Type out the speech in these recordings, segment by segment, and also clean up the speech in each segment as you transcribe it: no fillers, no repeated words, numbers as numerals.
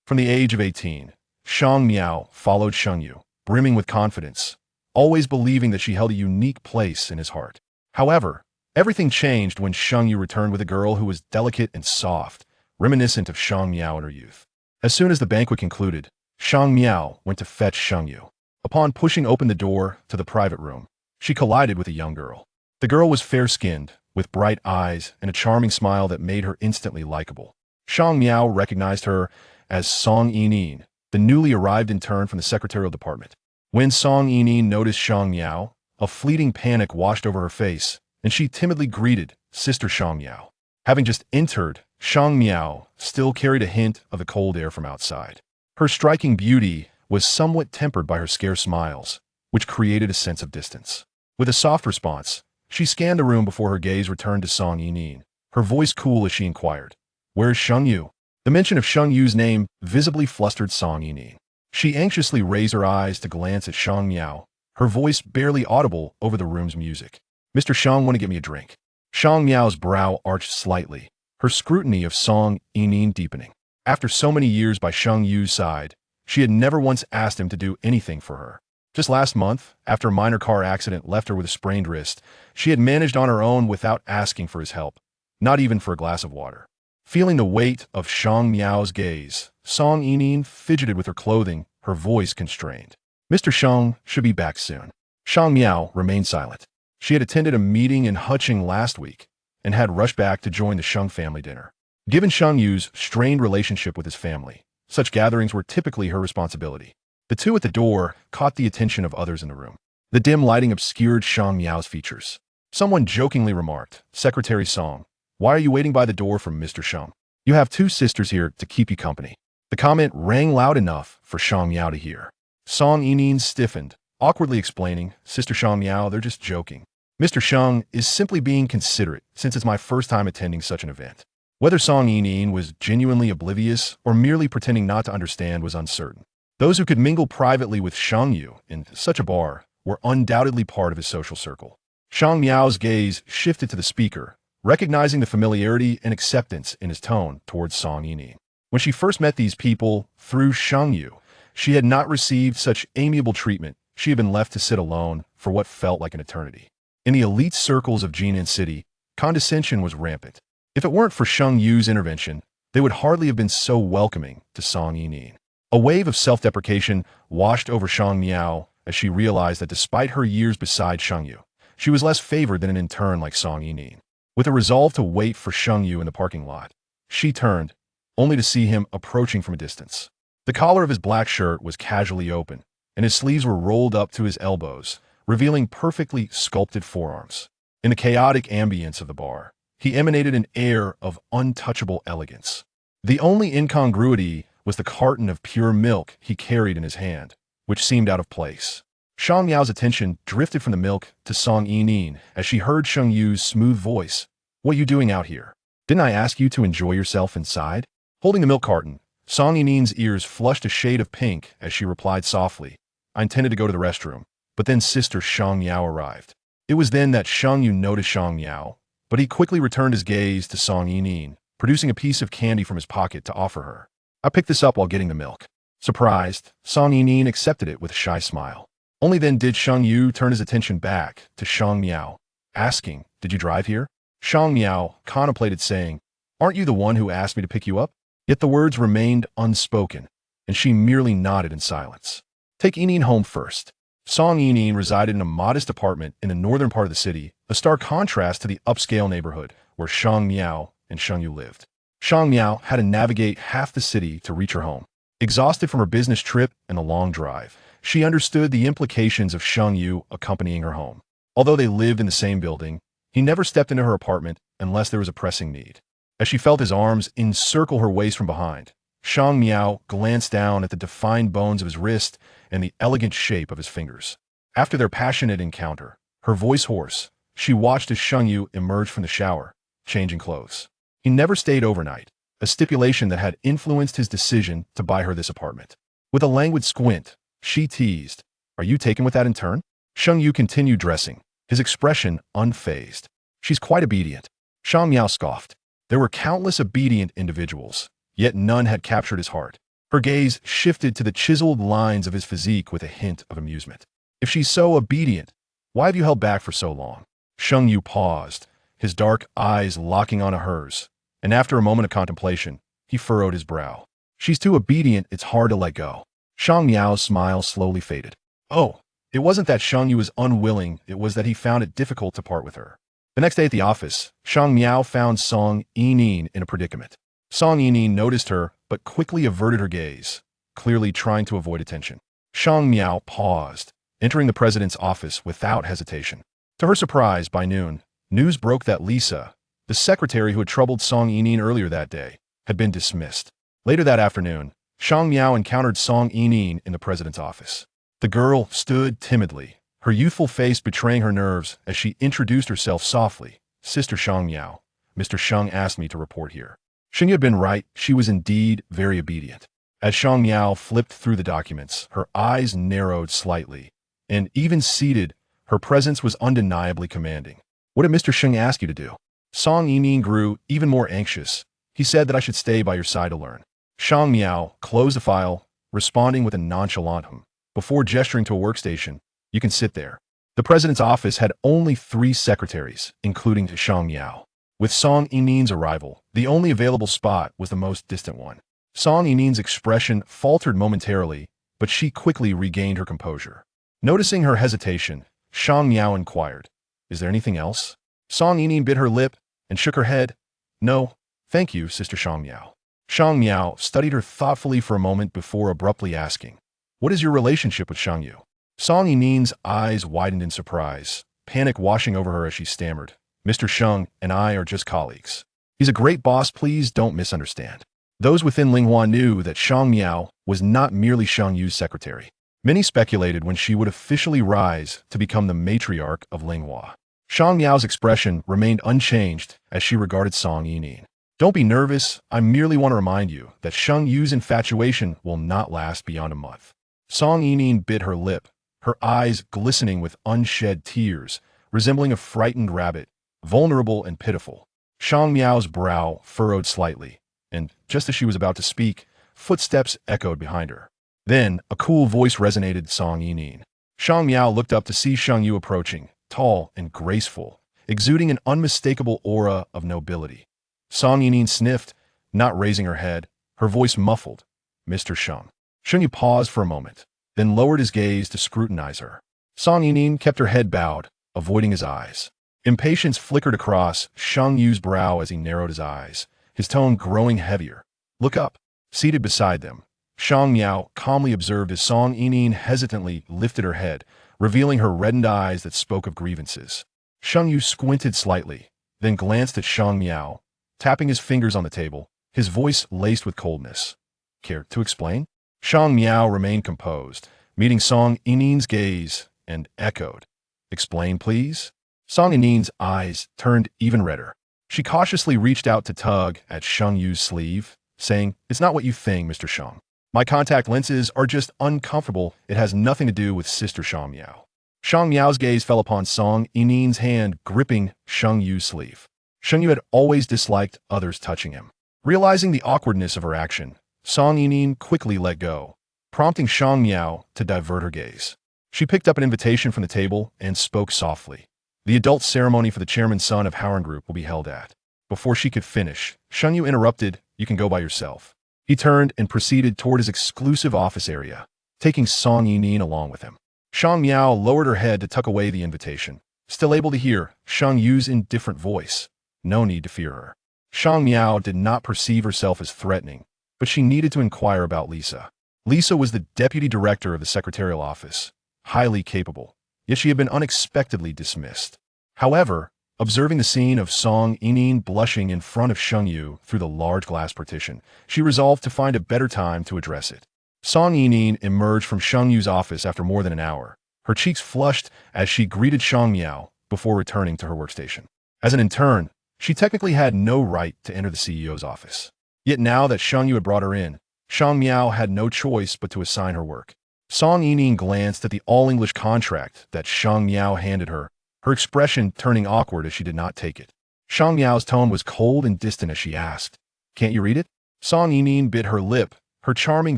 From the age of 18, Shang Miao followed Sheng Yu, brimming with confidence, always believing that she held a unique place in his heart. However, everything changed when Sheng Yu returned with a girl who was delicate and soft, reminiscent of Shang Miao in her youth. As soon as the banquet concluded, Shang Miao went to fetch Sheng Yu. Upon pushing open the door to the private room, she collided with a young girl. The girl was fair-skinned, with bright eyes and a charming smile that made her instantly likable. Shang Miao recognized her as Song Yining, the newly arrived intern from the secretarial department. When Song Yining noticed Shang Miao, a fleeting panic washed over her face, and she timidly greeted Sister Shang Miao. Having just entered, Shang Miao still carried a hint of the cold air from outside. Her striking beauty was somewhat tempered by her scarce smiles, which created a sense of distance. With a soft response, she scanned the room before her gaze returned to Song Yining, her voice cool as she inquired, "Where is Sheng Yu?" The mention of Sheng Yu's name visibly flustered Song Yining. She anxiously raised her eyes to glance at Shang Miao, her voice barely audible over the room's music. "Mr. Shang, want to get me a drink?" Shang Miao's brow arched slightly, her scrutiny of Song Yining deepening. After so many years by Sheng Yu's side, she had never once asked him to do anything for her. Just last month, after a minor car accident left her with a sprained wrist, she had managed on her own without asking for his help, not even for a glass of water. Feeling the weight of Shang Miao's gaze, Song Yining fidgeted with her clothing, her voice constrained. "Mr. Shang should be back soon." Shang Miao remained silent. She had attended a meeting in Huqing last week and had rushed back to join the Sheng family dinner. Given Sheng Yu's strained relationship with his family, such gatherings were typically her responsibility. The two at the door caught the attention of others in the room. The dim lighting obscured Shang Miao's features. Someone jokingly remarked, "Secretary Song, why are you waiting by the door for Mr. Shang? You have two sisters here to keep you company." The comment rang loud enough for Shang Miao to hear. Song Yining stiffened, awkwardly explaining, "Sister Shang Miao, they're just joking. Mr. Shang is simply being considerate since it's my first time attending such an event." Whether Song Yining was genuinely oblivious or merely pretending not to understand was uncertain. Those who could mingle privately with Sheng Yu in such a bar were undoubtedly part of his social circle. Shang Miao's gaze shifted to the speaker, recognizing the familiarity and acceptance in his tone towards Song Yining. When she first met these people through Sheng Yu, she had not received such amiable treatment. She had been left to sit alone for what felt like an eternity. In the elite circles of Jinan City, condescension was rampant. If it weren't for Sheng Yu's intervention, they would hardly have been so welcoming to Song Yining. A wave of self-deprecation washed over Shang Miao as she realized that despite her years beside Sheng Yu, she was less favored than an intern like Song Yining. With a resolve to wait for Sheng Yu in the parking lot, she turned, only to see him approaching from a distance. The collar of his black shirt was casually open, and his sleeves were rolled up to his elbows, revealing perfectly sculpted forearms. In the chaotic ambience of the bar, he emanated an air of untouchable elegance. The only incongruity was the carton of pure milk he carried in his hand, which seemed out of place. Shang Miao's attention drifted from the milk to Song Yining as she heard Sheng Yu's smooth voice. "What are you doing out here? Didn't I ask you to enjoy yourself inside?" Holding the milk carton, Song Yining's ears flushed a shade of pink as she replied softly, "I intended to go to the restroom, but then Sister Shang Miao arrived." It was then that Sheng Yu noticed Shang Miao, but he quickly returned his gaze to Song Yining, producing a piece of candy from his pocket to offer her. "I picked this up while getting the milk." Surprised, Song Yining accepted it with a shy smile. Only then did Sheng Yu turn his attention back to Shang Miao, asking, "Did you drive here?" Shang Miao contemplated saying, "Aren't you the one who asked me to pick you up?" Yet the words remained unspoken, and she merely nodded in silence. "Take Yining home first." Song Yining resided in a modest apartment in the northern part of the city, a stark contrast to the upscale neighborhood where Shang Miao and Sheng Yu lived. Shang Miao had to navigate half the city to reach her home. Exhausted from her business trip and the long drive, she understood the implications of Sheng Yu accompanying her home. Although they lived in the same building, he never stepped into her apartment unless there was a pressing need. As she felt his arms encircle her waist from behind, Shang Miao glanced down at the defined bones of his wrist and the elegant shape of his fingers. After their passionate encounter, her voice hoarse, she watched as Sheng Yu emerged from the shower, changing clothes. He never stayed overnight, a stipulation that had influenced his decision to buy her this apartment. With a languid squint, she teased, "Are you taken with that in turn?" Sheng Yu continued dressing, his expression unfazed. "She's quite obedient." Shang Miao scoffed. There were countless obedient individuals, yet none had captured his heart. Her gaze shifted to the chiseled lines of his physique with a hint of amusement. If she's so obedient, why have you held back for so long? Sheng Yu paused, his dark eyes locking onto hers, and after a moment of contemplation, he furrowed his brow. She's too obedient, it's hard to let go. Shang Miao's smile slowly faded. Oh, it wasn't that Sheng Yu was unwilling, it was that he found it difficult to part with her. The next day at the office, Shang Miao found Song Yining in a predicament. Song Yining noticed her, but quickly averted her gaze, clearly trying to avoid attention. Shang Miao paused, entering the president's office without hesitation. To her surprise, by noon, news broke that Lisa, the secretary who had troubled Song Yining earlier that day, had been dismissed. Later that afternoon, Shang Miao encountered Song Yining in the president's office. The girl stood timidly, her youthful face betraying her nerves as she introduced herself softly. Sister Shang Miao, Mr. Sheng asked me to report here. Sheng Yu had been right, she was indeed very obedient. As Shang Miao flipped through the documents, her eyes narrowed slightly, and even seated, her presence was undeniably commanding. What did Mr. Sheng ask you to do? Song Yining grew even more anxious. He said that I should stay by your side to learn. Shang Miao closed the file, responding with a nonchalant hum. Before gesturing to a workstation, you can sit there. The president's office had only 3 secretaries, including Shang Miao. With Song Yining's arrival, the only available spot was the most distant one. Song Yining's expression faltered momentarily, but she quickly regained her composure. Noticing her hesitation, Shang Miao inquired, "Is there anything else?" Song Yining bit her lip and shook her head. "No, thank you, Sister Shang Miao." Shang Miao studied her thoughtfully for a moment before abruptly asking, "What is your relationship with Sheng Yu?" Song Yining's eyes widened in surprise, panic washing over her as she stammered, "Mr. Sheng and I are just colleagues. He's a great boss, please don't misunderstand." Those within Linghua knew that Shang Miao was not merely Sheng Yu's secretary. Many speculated when she would officially rise to become the matriarch of Linghua. Shang Miao's expression remained unchanged as she regarded Song Yining. "Don't be nervous, I merely want to remind you that Sheng Yu's infatuation will not last beyond a month." Song Yining bit her lip, her eyes glistening with unshed tears, resembling a frightened rabbit, vulnerable and pitiful. Shang Miao's brow furrowed slightly, and just as she was about to speak, footsteps echoed behind her. Then, a cool voice resonated Song Yining. Shang Miao looked up to see Sheng Yu approaching, tall and graceful, exuding an unmistakable aura of nobility. Song Yining sniffed, not raising her head, her voice muffled. "Mr. Sheng." Sheng Yu paused for a moment, then lowered his gaze to scrutinize her. Song Yining kept her head bowed, avoiding his eyes. Impatience flickered across Sheng Yu's brow as he narrowed his eyes, his tone growing heavier. "Look up." Seated beside them, Shang Miao calmly observed as Song Yining hesitantly lifted her head, revealing her reddened eyes that spoke of grievances. Sheng Yu squinted slightly, then glanced at Shang Miao, tapping his fingers on the table, his voice laced with coldness. "Care to explain?" Shang Miao remained composed, meeting Song Yining's gaze, and echoed, "Explain, please?" Song Yining's eyes turned even redder. She cautiously reached out to tug at Sheng Yu's sleeve, saying, "It's not what you think, Mr. Sheng. My contact lenses are just uncomfortable. It has nothing to do with Sister Shang Miao." Shang Miao's gaze fell upon Song Yining's hand gripping Sheng Yu's sleeve. Sheng Yu had always disliked others touching him. Realizing the awkwardness of her action, Song Yining quickly let go, prompting Shang Miao to divert her gaze. She picked up an invitation from the table and spoke softly. "The adult ceremony for the chairman's son of Howren Group will be held at." Before she could finish, Sheng Yu interrupted, "You can go by yourself." He turned and proceeded toward his exclusive office area, taking Song Yining along with him. Shang Miao lowered her head to tuck away the invitation, still able to hear Sheng Yu's indifferent voice. No need to fear her. Shang Miao did not perceive herself as threatening, but she needed to inquire about Lisa. Lisa was the deputy director of the secretarial office, highly capable, yet she had been unexpectedly dismissed. However, observing the scene of Song Yining blushing in front of Sheng Yu through the large glass partition, she resolved to find a better time to address it. Song Yining emerged from Sheng Yu's office after more than an hour, her cheeks flushed as she greeted Shang Miao before returning to her workstation. As an intern, she technically had no right to enter the CEO's office. Yet now that Sheng Yu had brought her in, Shang Miao had no choice but to assign her work. Song Yining glanced at the all-English contract that Shang Miao handed her, her expression turning awkward as she did not take it. Shang Miao's tone was cold and distant as she asked, "Can't you read it?" Song Yining bit her lip, her charming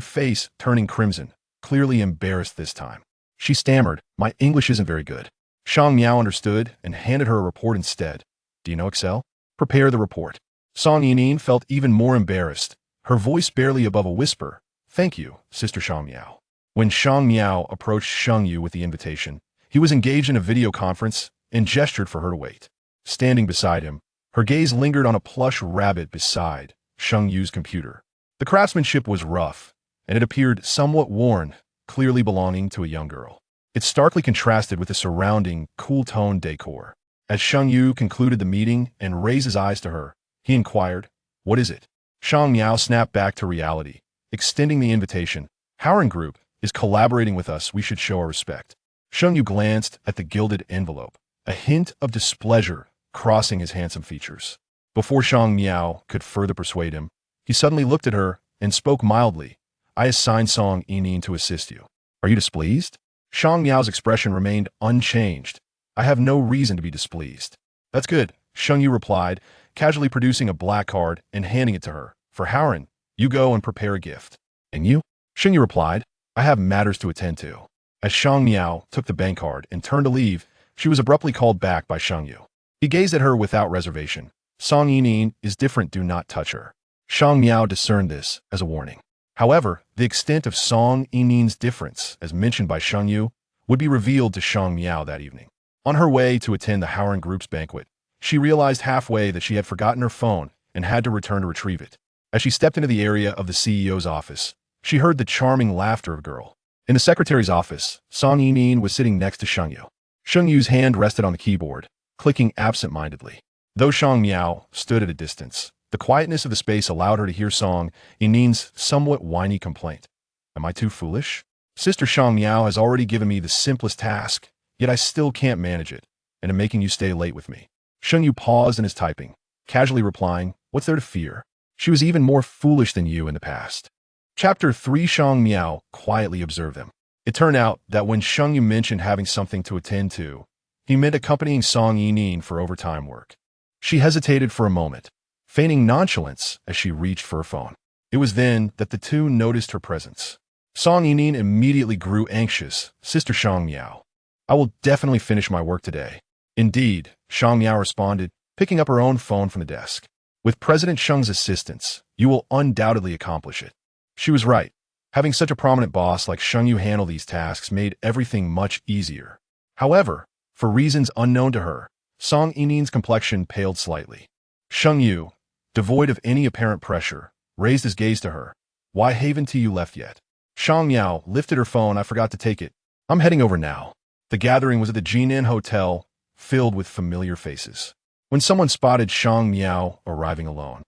face turning crimson, clearly embarrassed this time. She stammered, "My English isn't very good." Shang Miao understood and handed her a report instead. "Do you know Excel? Prepare the report." Song Yining felt even more embarrassed, her voice barely above a whisper. "Thank you, Sister Shang Miao." When Shang Miao approached Sheng Yu with the invitation, he was engaged in a video conference and gestured for her to wait. Standing beside him, her gaze lingered on a plush rabbit beside Sheng Yu's computer. The craftsmanship was rough, and it appeared somewhat worn, clearly belonging to a young girl. It starkly contrasted with the surrounding, cool-toned decor. As Sheng Yu concluded the meeting and raised his eyes to her, he inquired, "What is it?" Shang Miao snapped back to reality, extending the invitation. "Howren Group is collaborating with us. We should show our respect." Sheng Yu glanced at the gilded envelope, a hint of displeasure crossing his handsome features. Before Shang Miao could further persuade him, he suddenly looked at her and spoke mildly. "I assigned Song Yining to assist you. Are you displeased?" Shang Miao's expression remained unchanged. "I have no reason to be displeased." "That's good," Sheng Yu replied, casually producing a black card and handing it to her. "For Howren, you go and prepare a gift." "And you?" Sheng Yu replied, "I have matters to attend to." As Shang Miao took the bank card and turned to leave, she was abruptly called back by Sheng Yu. He gazed at her without reservation. "Song Yining is different. Do not touch her." Shang Miao discerned this as a warning. However, the extent of Song Yining's difference, as mentioned by Sheng Yu, would be revealed to Shang Miao that evening. On her way to attend the Howren Group's banquet, she realized halfway that she had forgotten her phone and had to return to retrieve it. As she stepped into the area of the CEO's office, she heard the charming laughter of a girl. In the secretary's office, Song Yining was sitting next to Sheng Yu. Sheng Yu's hand rested on the keyboard, clicking absent-mindedly. Though Shang Miao stood at a distance, the quietness of the space allowed her to hear Song Yining's somewhat whiny complaint. "Am I too foolish? Sister Shang Miao has already given me the simplest task, yet I still can't manage it, and am making you stay late with me." Sheng Yu paused in his typing, casually replying, "What's there to fear? She was even more foolish than you in the past." Chapter 3. Shang Miao quietly observed them. It turned out that when Sheng Yu mentioned having something to attend to, he meant accompanying Song Yining for overtime work. She hesitated for a moment, feigning nonchalance as she reached for her phone. It was then that the two noticed her presence. Song Yining immediately grew anxious. "Sister Shang Miao, I will definitely finish my work today." "Indeed," Shang Miao responded, picking up her own phone from the desk. "With President Sheng's assistance, you will undoubtedly accomplish it." She was right. Having such a prominent boss like Sheng Yu handle these tasks made everything much easier. However, for reasons unknown to her, Song Yining's complexion paled slightly. Sheng Yu, devoid of any apparent pressure, raised his gaze to her. "Why haven't you left yet?" Shang Miao lifted her phone. "I forgot to take it. I'm heading over now." The gathering was at the Jinan Hotel, filled with familiar faces. When someone spotted Shang Miao arriving alone,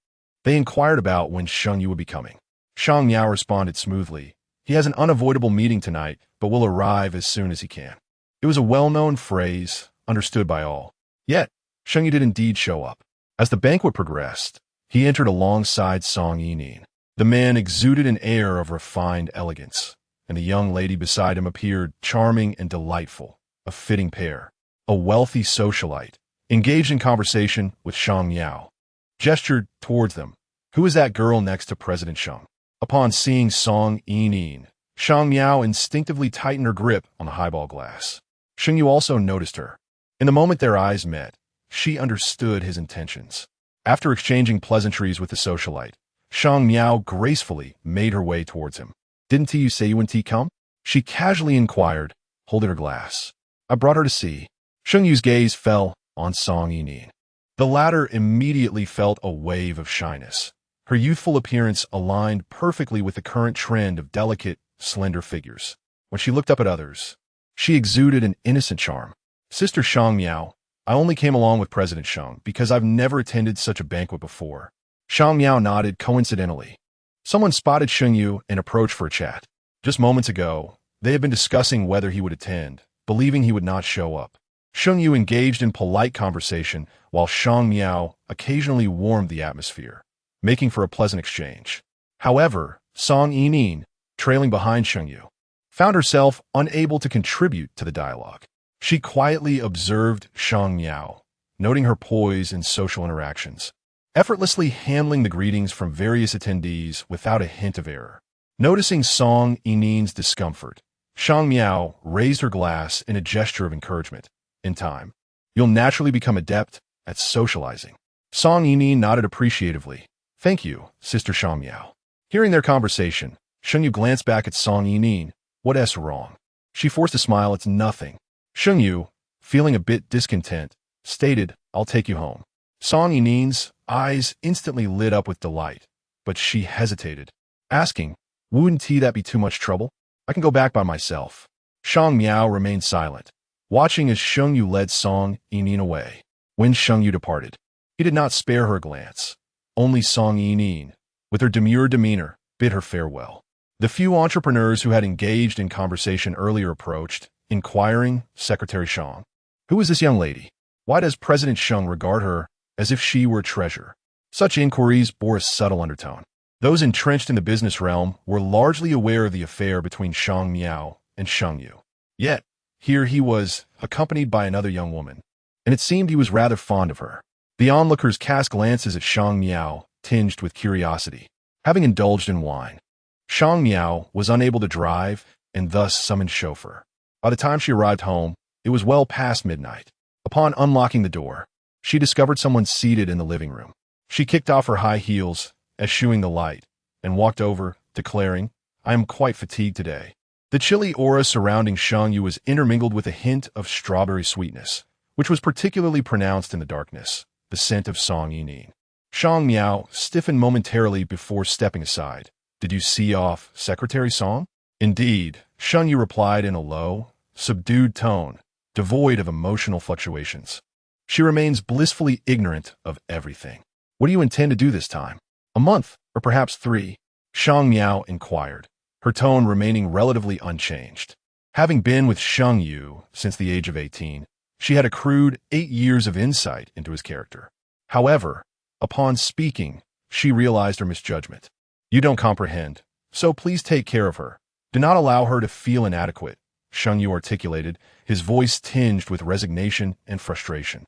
they inquired about when Sheng Yu would be coming. Shang Miao responded smoothly, "He has an unavoidable meeting tonight, but will arrive as soon as he can." It was a well-known phrase, understood by all. Yet, Sheng Yu did indeed show up. As the banquet progressed, he entered alongside Song Yining. The man exuded an air of refined elegance, and the young lady beside him appeared charming and delightful, a fitting pair. A wealthy socialite, engaged in conversation with Shang Miao, gestured towards them. "Who is that girl next to President Sheng?" Upon seeing Song Yining, Shang Miao instinctively tightened her grip on the highball glass. Sheng Yu also noticed her. In the moment their eyes met, she understood his intentions. After exchanging pleasantries with the socialite, Shang Miao gracefully made her way towards him. "Didn't you say you wouldn't come?" she casually inquired, holding her glass. "I brought her to see." Sheng Yu's gaze fell on Song Yining. The latter immediately felt a wave of shyness. Her youthful appearance aligned perfectly with the current trend of delicate, slender figures. When she looked up at others, she exuded an innocent charm. "Sister Shang Miao, I only came along with President Sheng because I've never attended such a banquet before." Shang Miao nodded coincidentally. Someone spotted Sheng Yu and approached for a chat. Just moments ago, they had been discussing whether he would attend, believing he would not show up. Sheng Yu engaged in polite conversation while Shang Miao occasionally warmed the atmosphere, making for a pleasant exchange. However, Song Yining, trailing behind Sheng Yu, found herself unable to contribute to the dialogue. She quietly observed Shang Miao, noting her poise in social interactions, effortlessly handling the greetings from various attendees without a hint of error. Noticing Song Yinin's discomfort, Shang Miao raised her glass in a gesture of encouragement. In time, you'll naturally become adept at socializing. Song Yinin nodded appreciatively. Thank you, Sister Shang Miao. Hearing their conversation, Sheng Yu glanced back at Song Yinin. What's wrong? She forced a smile. It's nothing. Sheng Yu, feeling a bit discontent, stated, I'll take you home. Song Yinin's eyes instantly lit up with delight, but she hesitated, asking, wouldn't that be too much trouble? I can go back by myself. Shang Miao remained silent, watching as Sheng Yu led Song Yinin away. When Sheng Yu departed, he did not spare her a glance. Only Song Yinin, with her demure demeanor, bid her farewell. The few entrepreneurs who had engaged in conversation earlier approached, inquiring, Secretary Shang, who is this young lady? Why does President Sheng regard her as if she were a treasure? Such inquiries bore a subtle undertone. Those entrenched in the business realm were largely aware of the affair between Shang Miao and Sheng Yu. Yet, here he was, accompanied by another young woman, and it seemed he was rather fond of her. The onlookers cast glances at Shang Miao, tinged with curiosity. Having indulged in wine, Shang Miao was unable to drive and thus summoned chauffeur. By the time she arrived home, it was well past midnight. Upon unlocking the door, she discovered someone seated in the living room. She kicked off her high heels, eschewing the light, and walked over, declaring, I am quite fatigued today. The chilly aura surrounding Sheng Yu was intermingled with a hint of strawberry sweetness, which was particularly pronounced in the darkness, the scent of Song Yinin. Shang Miao stiffened momentarily before stepping aside. Did you see off Secretary Song? Indeed, Sheng Yu replied in a low, subdued tone, devoid of emotional fluctuations. She remains blissfully ignorant of everything. What do you intend to do this time? A month, or perhaps 3? Shang Miao inquired, her tone remaining relatively unchanged. Having been with Sheng Yu since the age of 18, she had accrued 8 years of insight into his character. However, upon speaking, she realized her misjudgment. You don't comprehend, so please take care of her. Do not allow her to feel inadequate, Sheng Yu articulated, his voice tinged with resignation and frustration.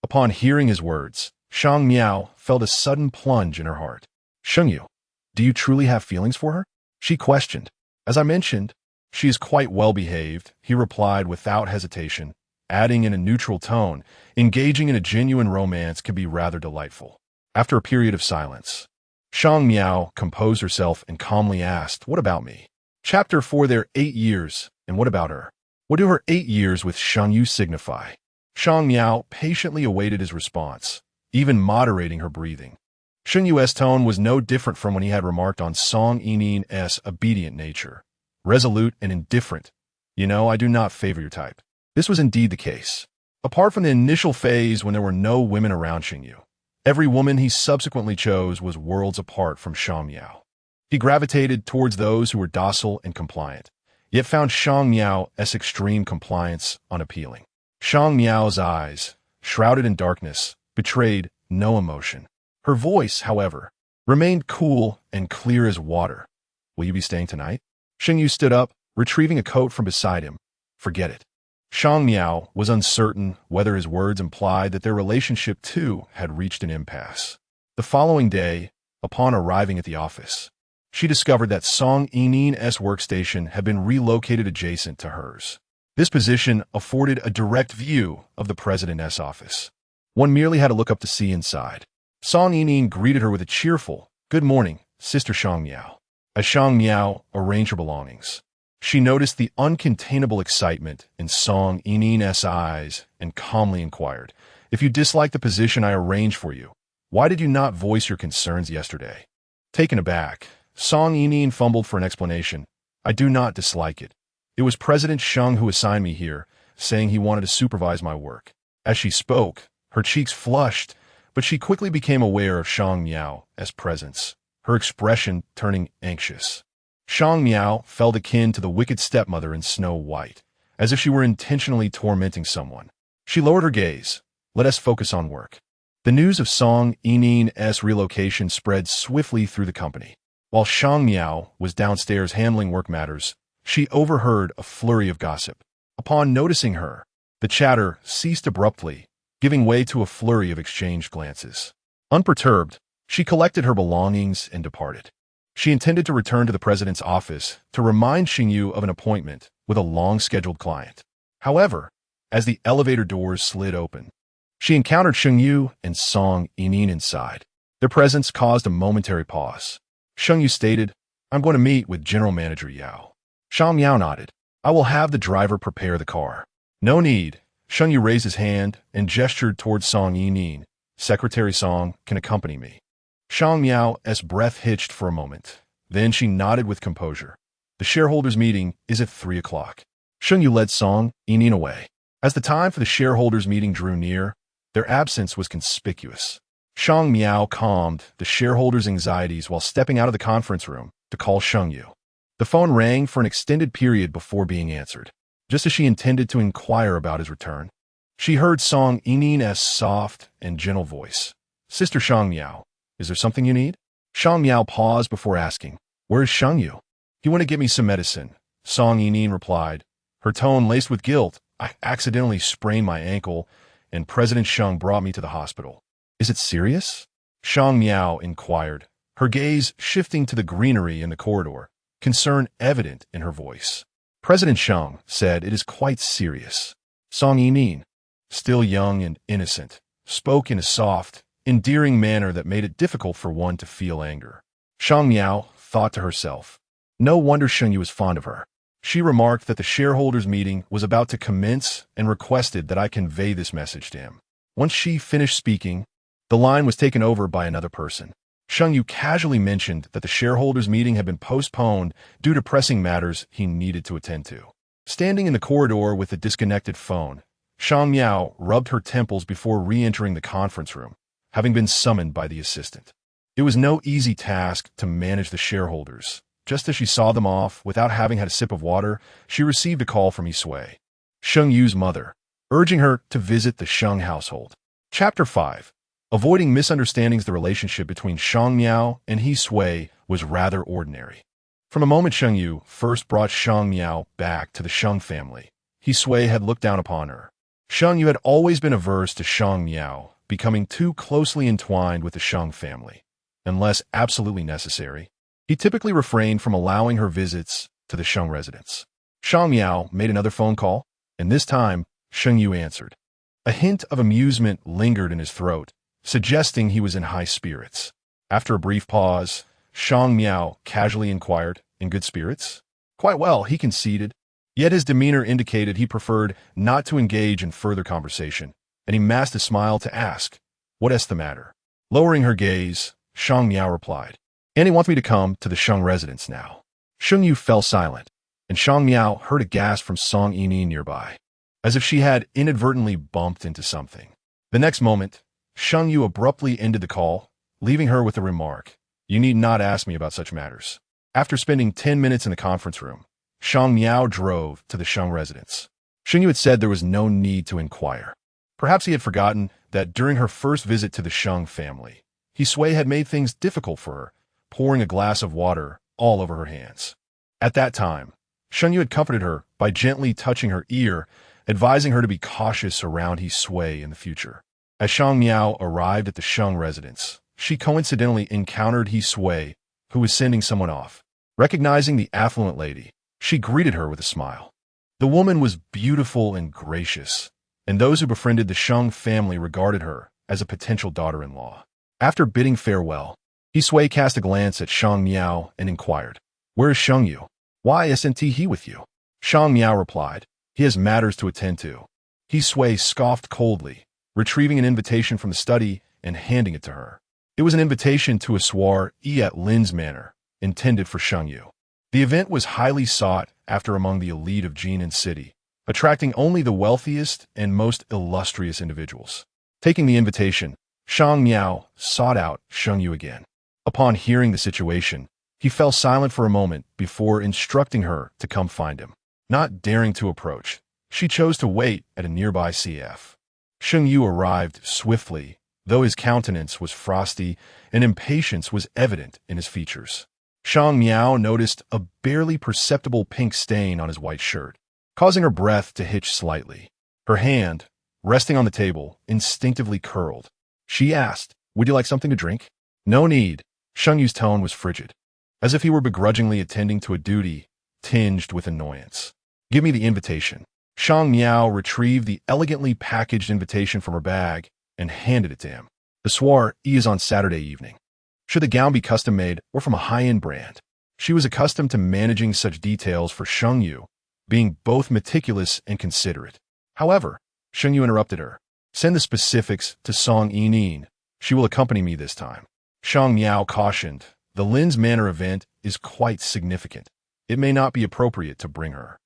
Upon hearing his words, Shang Miao felt a sudden plunge in her heart. Sheng Yu, do you truly have feelings for her? She questioned. As I mentioned, she is quite well behaved, he replied without hesitation, adding in a neutral tone, engaging in a genuine romance can be rather delightful. After a period of silence, Shang Miao composed herself and calmly asked, what about me? Chapter 4 Their 8 years, and what about her? What do her 8 years with Sheng Yu signify? Shang Miao patiently awaited his response, even moderating her breathing. Sheng Yu's tone was no different from when he had remarked on Song Yinin's obedient nature. Resolute and indifferent. You know, I do not favor your type. This was indeed the case. Apart from the initial phase when there were no women around Sheng Yu, every woman he subsequently chose was worlds apart from Shang Miao. He gravitated towards those who were docile and compliant, yet found Shang Miao's extreme compliance unappealing. Shang Miao's eyes, shrouded in darkness, betrayed no emotion. Her voice, however, remained cool and clear as water. Will you be staying tonight? Sheng Yu stood up, retrieving a coat from beside him. Forget it. Shang Miao was uncertain whether his words implied that their relationship too had reached an impasse. The following day, upon arriving at the office, she discovered that Song Yinin's workstation had been relocated adjacent to hers. This position afforded a direct view of the president's office. One merely had to look up to see inside. Song Yinin greeted her with a cheerful, good morning, Sister Shang Miao. As Shang Miao arranged her belongings, she noticed the uncontainable excitement in Song Yinin's eyes and calmly inquired, if you dislike the position I arranged for you, why did you not voice your concerns yesterday? Taken aback, Song Yinin fumbled for an explanation. I do not dislike it. It was President Sheng who assigned me here, saying he wanted to supervise my work. As she spoke, her cheeks flushed, but she quickly became aware of Shang Miao's presence, her expression turning anxious. Shang Miao felt akin to the wicked stepmother in Snow White, as if she were intentionally tormenting someone. She lowered her gaze. Let us focus on work. The news of Song Yinin's relocation spread swiftly through the company. While Shang Miao was downstairs handling work matters, she overheard a flurry of gossip. Upon noticing her, the chatter ceased abruptly, giving way to a flurry of exchanged glances. Unperturbed, she collected her belongings and departed. She intended to return to the president's office to remind Sheng Yu of an appointment with a long-scheduled client. However, as the elevator doors slid open, she encountered Sheng Yu and Song Yining inside. Their presence caused a momentary pause. Sheng Yu stated, "I'm going to meet with General Manager Yao." Shang Miao nodded. "I will have the driver prepare the car." "No need." Sheng Yu raised his hand and gestured towards Song Yining. "Secretary Song can accompany me." Shang Miao's breath hitched for a moment. Then she nodded with composure. "The shareholders' meeting is at 3 o'clock. Sheng Yu led Song Yining away. As the time for the shareholders' meeting drew near, their absence was conspicuous. Shang Miao calmed the shareholders' anxieties while stepping out of the conference room to call Sheng Yu. The phone rang for an extended period before being answered. Just as she intended to inquire about his return, she heard Song Yining's soft and gentle voice. "Sister Shang Miao, is there something you need?" Shang Miao paused before asking, "Where is Sheng Yu?" "He went to get me some medicine," Song Yining replied, her tone laced with guilt. "I accidentally sprained my ankle, and President Sheng brought me to the hospital." "Is it serious?" Shang Miao inquired, her gaze shifting to the greenery in the corridor, concern evident in her voice. President Sheng said it is quite serious. Song Yining, still young and innocent, spoke in a soft, endearing manner that made it difficult for one to feel anger. Shang Miao thought to herself, "No wonder Sheng Yu is fond of her." She remarked that the shareholders' meeting was about to commence and requested that I convey this message to him. Once she finished speaking, the line was taken over by another person. Sheng Yu casually mentioned that the shareholders' meeting had been postponed due to pressing matters he needed to attend to. Standing in the corridor with the disconnected phone, Shang Miao rubbed her temples before re-entering the conference room, having been summoned by the assistant. It was no easy task to manage the shareholders. Just as she saw them off, without having had a sip of water, she received a call from Yisui, Sheng Yu's mother, urging her to visit the Sheng household. Chapter 5. Avoiding misunderstandings. The relationship between Shang Miao and Yisui was rather ordinary. From the moment Sheng Yu first brought Shang Miao back to the Sheng family, Yisui had looked down upon her. Sheng Yu had always been averse to Shang Miao becoming too closely entwined with the Sheng family. Unless absolutely necessary, he typically refrained from allowing her visits to the Sheng residence. Shang Miao made another phone call, and this time, Sheng Yu answered. A hint of amusement lingered in his throat, suggesting he was in high spirits. After a brief pause, Shang Miao casually inquired, "In good spirits?" "Quite well," he conceded, yet his demeanor indicated he preferred not to engage in further conversation, and he masked a smile to ask, "What is the matter?" Lowering her gaze, Shang Miao replied, "Annie wants me to come to the Sheng residence now." Sheng Yu fell silent, and Shang Miao heard a gasp from Song Yining nearby, as if she had inadvertently bumped into something. The next moment, Sheng Yu abruptly ended the call, leaving her with the remark, "You need not ask me about such matters." After spending 10 minutes in the conference room, Shang Miao drove to the Sheng residence. Sheng Yu had said there was no need to inquire. Perhaps he had forgotten that during her first visit to the Sheng family, Yisui had made things difficult for her, pouring a glass of water all over her hands. At that time, Sheng Yu had comforted her by gently touching her ear, advising her to be cautious around Yisui in the future. As Shang Miao arrived at the Sheng residence, she coincidentally encountered Yisui, who was sending someone off. Recognizing the affluent lady, she greeted her with a smile. The woman was beautiful and gracious, and those who befriended the Sheng family regarded her as a potential daughter-in-law. After bidding farewell, Yisui cast a glance at Shang Miao and inquired, "Where is Sheng Yu? Why isn't he with you?" Shang Miao replied, "He has matters to attend to." Yisui scoffed coldly, retrieving an invitation from the study and handing it to her. It was an invitation to a soiree at Lin's Manor, intended for Sheng Yu. The event was highly sought after among the elite of Jinan City, attracting only the wealthiest and most illustrious individuals. Taking the invitation, Shang Miao sought out Sheng Yu again. Upon hearing the situation, he fell silent for a moment before instructing her to come find him. Not daring to approach, she chose to wait at a nearby CF. Sheng Yu arrived swiftly, though his countenance was frosty and impatience was evident in his features. Shang Miao noticed a barely perceptible pink stain on his white shirt, causing her breath to hitch slightly. Her hand, resting on the table, instinctively curled. She asked, "Would you like something to drink?" "No need." Sheng Yu's tone was frigid. as if he were begrudgingly attending to a duty tinged with annoyance. Give me the invitation. Shang Miao retrieved the elegantly packaged invitation from her bag and handed it to him. The soiree is on Saturday evening. Should the gown be custom-made or from a high-end brand? She was accustomed to managing such details for Sheng Yu, being both meticulous and considerate. However, Sheng Yu interrupted her. Send the specifics to Song Yining. She will accompany me this time. Shang Miao cautioned, the Lin's Manor event is quite significant. It may not be appropriate to bring her.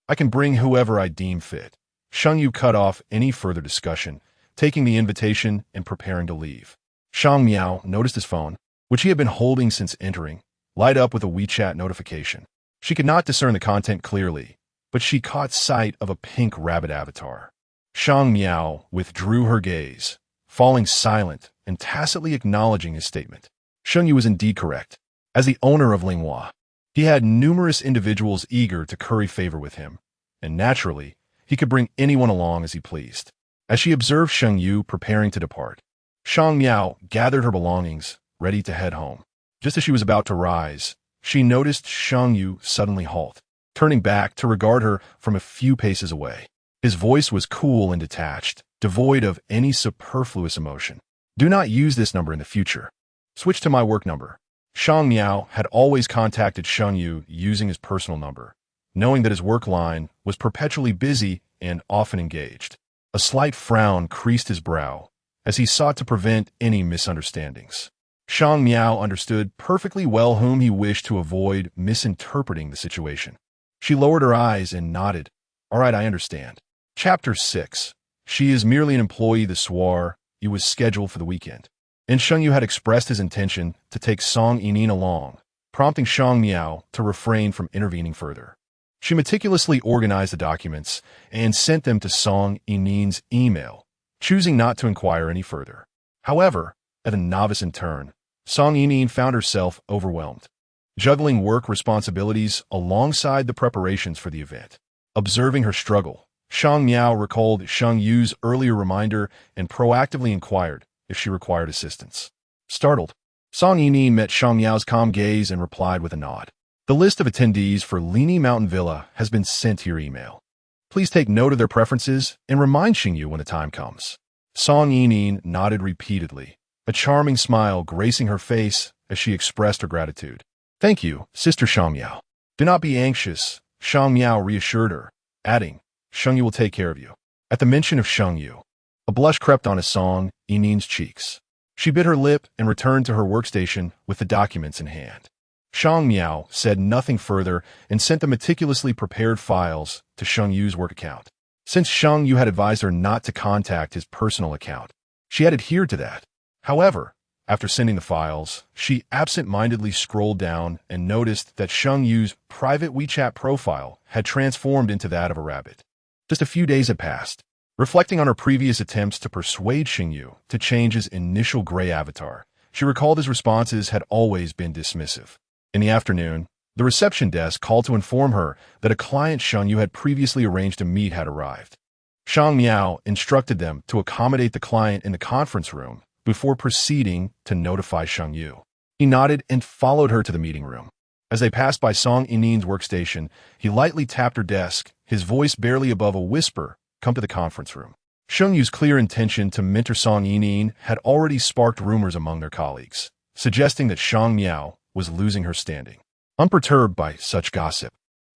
I can bring whoever I deem fit. Sheng Yu cut off any further discussion, taking the invitation and preparing to leave. Shang Miao noticed his phone, which he had been holding since entering, light up with a WeChat notification. She could not discern the content clearly, but she caught sight of a pink rabbit avatar. Shang Miao withdrew her gaze, falling silent and tacitly acknowledging his statement. Sheng Yu was indeed correct. As the owner of Linghua, he had numerous individuals eager to curry favor with him, and naturally, he could bring anyone along as he pleased. As she observed Sheng Yu preparing to depart, Shang Miao gathered her belongings, ready to head home. Just as she was about to rise, she noticed Sheng Yu suddenly halt, turning back to regard her from a few paces away. His voice was cool and detached, devoid of any superfluous emotion. Do not use this number in the future. Switch to my work number. Shang Miao had always contacted Sheng Yu using his personal number, knowing that his work line was perpetually busy and often engaged. A slight frown creased his brow as he sought to prevent any misunderstandings. Shang Miao understood perfectly well whom he wished to avoid misinterpreting the situation. She lowered her eyes and nodded. All right, I understand. Chapter 6. She is merely an employee. The soiree was scheduled for the weekend, and Sheng Yu had expressed his intention to take Song Yining along, prompting Shang Miao to refrain from intervening further. She meticulously organized the documents and sent them to Song Yining's email, choosing not to inquire any further. However, at a novice in turn, Song Yining found herself overwhelmed, juggling work responsibilities alongside the preparations for the event. Observing her struggle, Shang Miao recalled Sheng Yu's earlier reminder and proactively inquired if she required assistance. Startled, Song Yining met Shang Miao's calm gaze and replied with a nod. The list of attendees for Lini Mountain Villa has been sent to your email. Please take note of their preferences and remind Sheng Yu when the time comes. Song Yining nodded repeatedly, a charming smile gracing her face as she expressed her gratitude. Thank you, Sister Shang Miao. Do not be anxious, Shang Miao reassured her, adding, Sheng Yu will take care of you. At the mention of Sheng Yu, a blush crept onto Song Yining's cheeks. She bit her lip and returned to her workstation with the documents in hand. Shang Miao said nothing further and sent the meticulously prepared files to Sheng Yu's work account. Since Sheng Yu had advised her not to contact his personal account, she had adhered to that. However, after sending the files, she absent-mindedly scrolled down and noticed that Sheng Yu's private WeChat profile had transformed into that of a rabbit. Just a few days had passed. Reflecting on her previous attempts to persuade Sheng Yu to change his initial gray avatar, she recalled his responses had always been dismissive. In the afternoon, the reception desk called to inform her that a client Sheng Yu had previously arranged to meet had arrived. Shang Miao instructed them to accommodate the client in the conference room before proceeding to notify Sheng Yu. He nodded and followed her to the meeting room. As they passed by Song Yining's workstation, he lightly tapped her desk, his voice barely above a whisper, come to the conference room. Sheng Yu's clear intention to mentor Song Yining had already sparked rumors among their colleagues, suggesting that Shang Miao was losing her standing. Unperturbed by such gossip,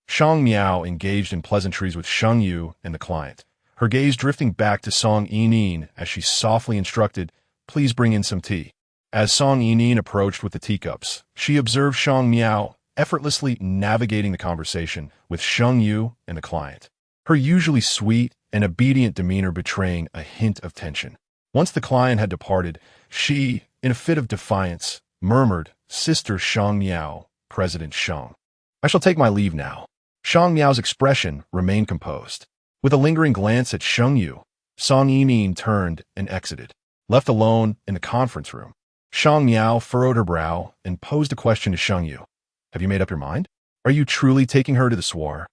Shang Miao engaged in pleasantries with Sheng Yu and the client, her gaze drifting back to Song Yining as she softly instructed, please bring in some tea. As Song Yining approached with the teacups, she observed Shang Miao effortlessly navigating the conversation with Sheng Yu and the client, her usually sweet and obedient demeanor betraying a hint of tension. Once the client had departed, she, in a fit of defiance, murmured, Sister Shang Miao, President Sheng. I shall take my leave now. Shang Miao's expression remained composed. With a lingering glance at Sheng Yu, Song Yining turned and exited. Left alone in the conference room, Shang Miao furrowed her brow and posed a question to Sheng Yu. Have you made up your mind? Are you truly taking her to the soiree?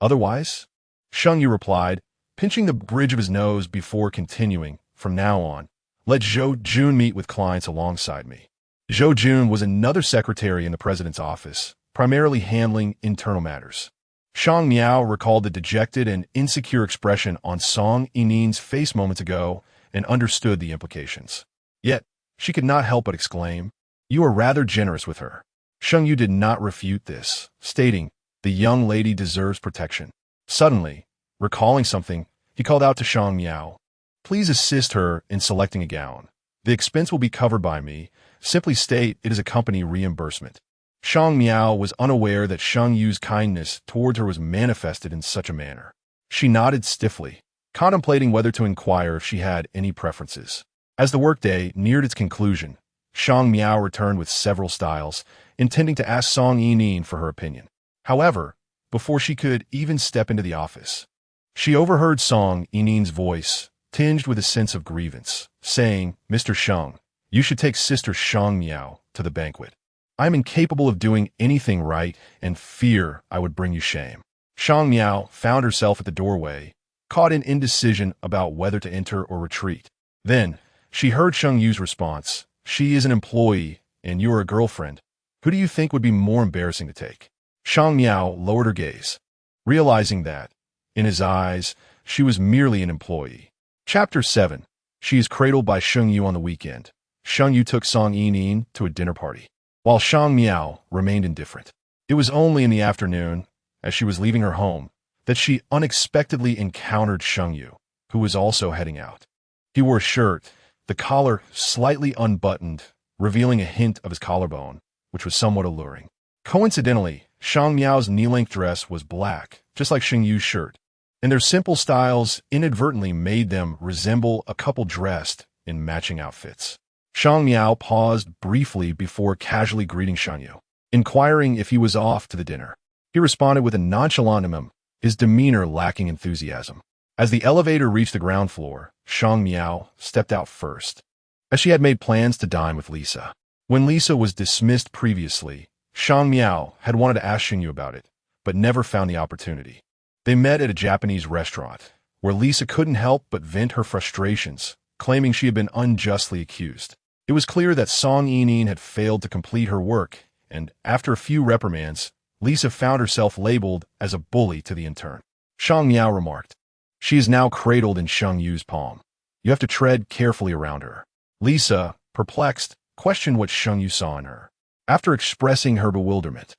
Otherwise? Sheng Yu replied, pinching the bridge of his nose before continuing, from now on, let Zhou Jun meet with clients alongside me. Zhou Jun was another secretary in the president's office, primarily handling internal matters. Shang Miao recalled the dejected and insecure expression on Song Yinin's face moments ago and understood the implications. Yet, she could not help but exclaim, "You are rather generous with her." Sheng Yu did not refute this, stating, "The young lady deserves protection." Suddenly, recalling something, he called out to Shang Miao, "Please assist her in selecting a gown. The expense will be covered by me. Simply state it is a company reimbursement." Shang Miao was unaware that Sheng Yu's kindness towards her was manifested in such a manner. She nodded stiffly, contemplating whether to inquire if she had any preferences. As the workday neared its conclusion, Shang Miao returned with several styles, intending to ask Song Yinin for her opinion. However, before she could even step into the office, she overheard Song Yinin's voice, tinged with a sense of grievance, saying, "Mr. Sheng, you should take Sister Shang Miao to the banquet. I am incapable of doing anything right and fear I would bring you shame." Shang Miao found herself at the doorway, caught in indecision about whether to enter or retreat. Then, she heard Sheng Yu's response, "She is an employee, and you are a girlfriend. Who do you think would be more embarrassing to take?" Shang Miao lowered her gaze, realizing that, in his eyes, she was merely an employee. Chapter 7. She is cradled by Sheng Yu on the weekend. Sheng Yu took Song Yinin to a dinner party, while Shang Miao remained indifferent. It was only in the afternoon, as she was leaving her home, that she unexpectedly encountered Sheng Yu, who was also heading out. He wore a shirt, the collar slightly unbuttoned, revealing a hint of his collarbone, which was somewhat alluring. Coincidentally, Shang Miao's knee-length dress was black, just like Sheng Yu's shirt, and their simple styles inadvertently made them resemble a couple dressed in matching outfits. Shang Miao paused briefly before casually greeting Sheng Yu, inquiring if he was off to the dinner. He responded with a nonchalant his demeanor lacking enthusiasm. As the elevator reached the ground floor, Shang Miao stepped out first, as she had made plans to dine with Lisa. When Lisa was dismissed previously, Shang Miao had wanted to ask Sheng Yu about it, but never found the opportunity. They met at a Japanese restaurant, where Lisa couldn't help but vent her frustrations, claiming she had been unjustly accused. It was clear that Song Yinin had failed to complete her work, and after a few reprimands, Lisa found herself labeled as a bully to the intern. Shang Miao remarked, "She is now cradled in Sheng Yu's palm. You have to tread carefully around her." Lisa, perplexed, questioned what Sheng Yu saw in her. After expressing her bewilderment,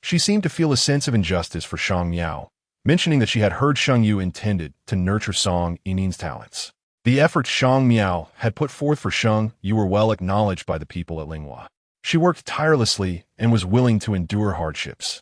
she seemed to feel a sense of injustice for Shang Miao, mentioning that she had heard Sheng Yu intended to nurture Song Yinin's talents. The efforts Shang Miao had put forth for Sheng Yu were well acknowledged by the people at Linghua. She worked tirelessly and was willing to endure hardships.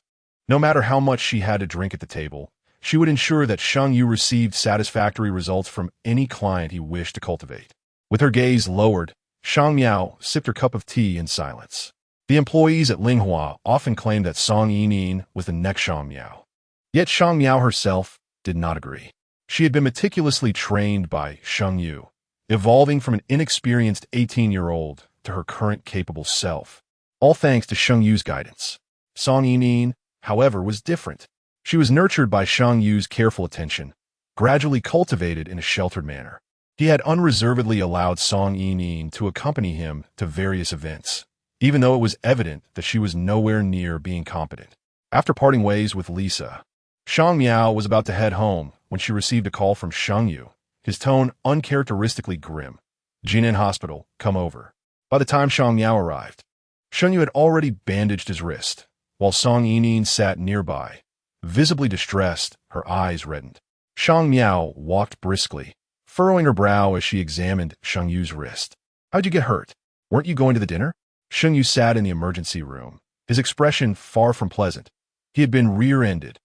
No matter how much she had to drink at the table, she would ensure that Sheng Yu received satisfactory results from any client he wished to cultivate. With her gaze lowered, Shang Miao sipped her cup of tea in silence. The employees at Linghua often claimed that Song Yinin was the next Shang Miao. Yet Shang Miao herself did not agree. She had been meticulously trained by Sheng Yu, evolving from an inexperienced 18-year-old to her current capable self, all thanks to Sheng Yu's guidance. Song Yinin, however, was different. She was nurtured by Sheng Yu's careful attention, gradually cultivated in a sheltered manner. He had unreservedly allowed Song Yinin to accompany him to various events, even though it was evident that she was nowhere near being competent. After parting ways with Lisa, Shang Miao was about to head home when she received a call from Sheng Yu, his tone uncharacteristically grim. "Jinan Hospital, come over." By the time Shang Miao arrived, Sheng Yu had already bandaged his wrist, while Song Yinin sat nearby, visibly distressed, her eyes reddened. Shang Miao walked briskly, furrowing her brow as she examined Sheng Yu's wrist. "How'd you get hurt? Weren't you going to the dinner?" Sheng Yu sat in the emergency room, his expression far from pleasant. He had been rear-ended,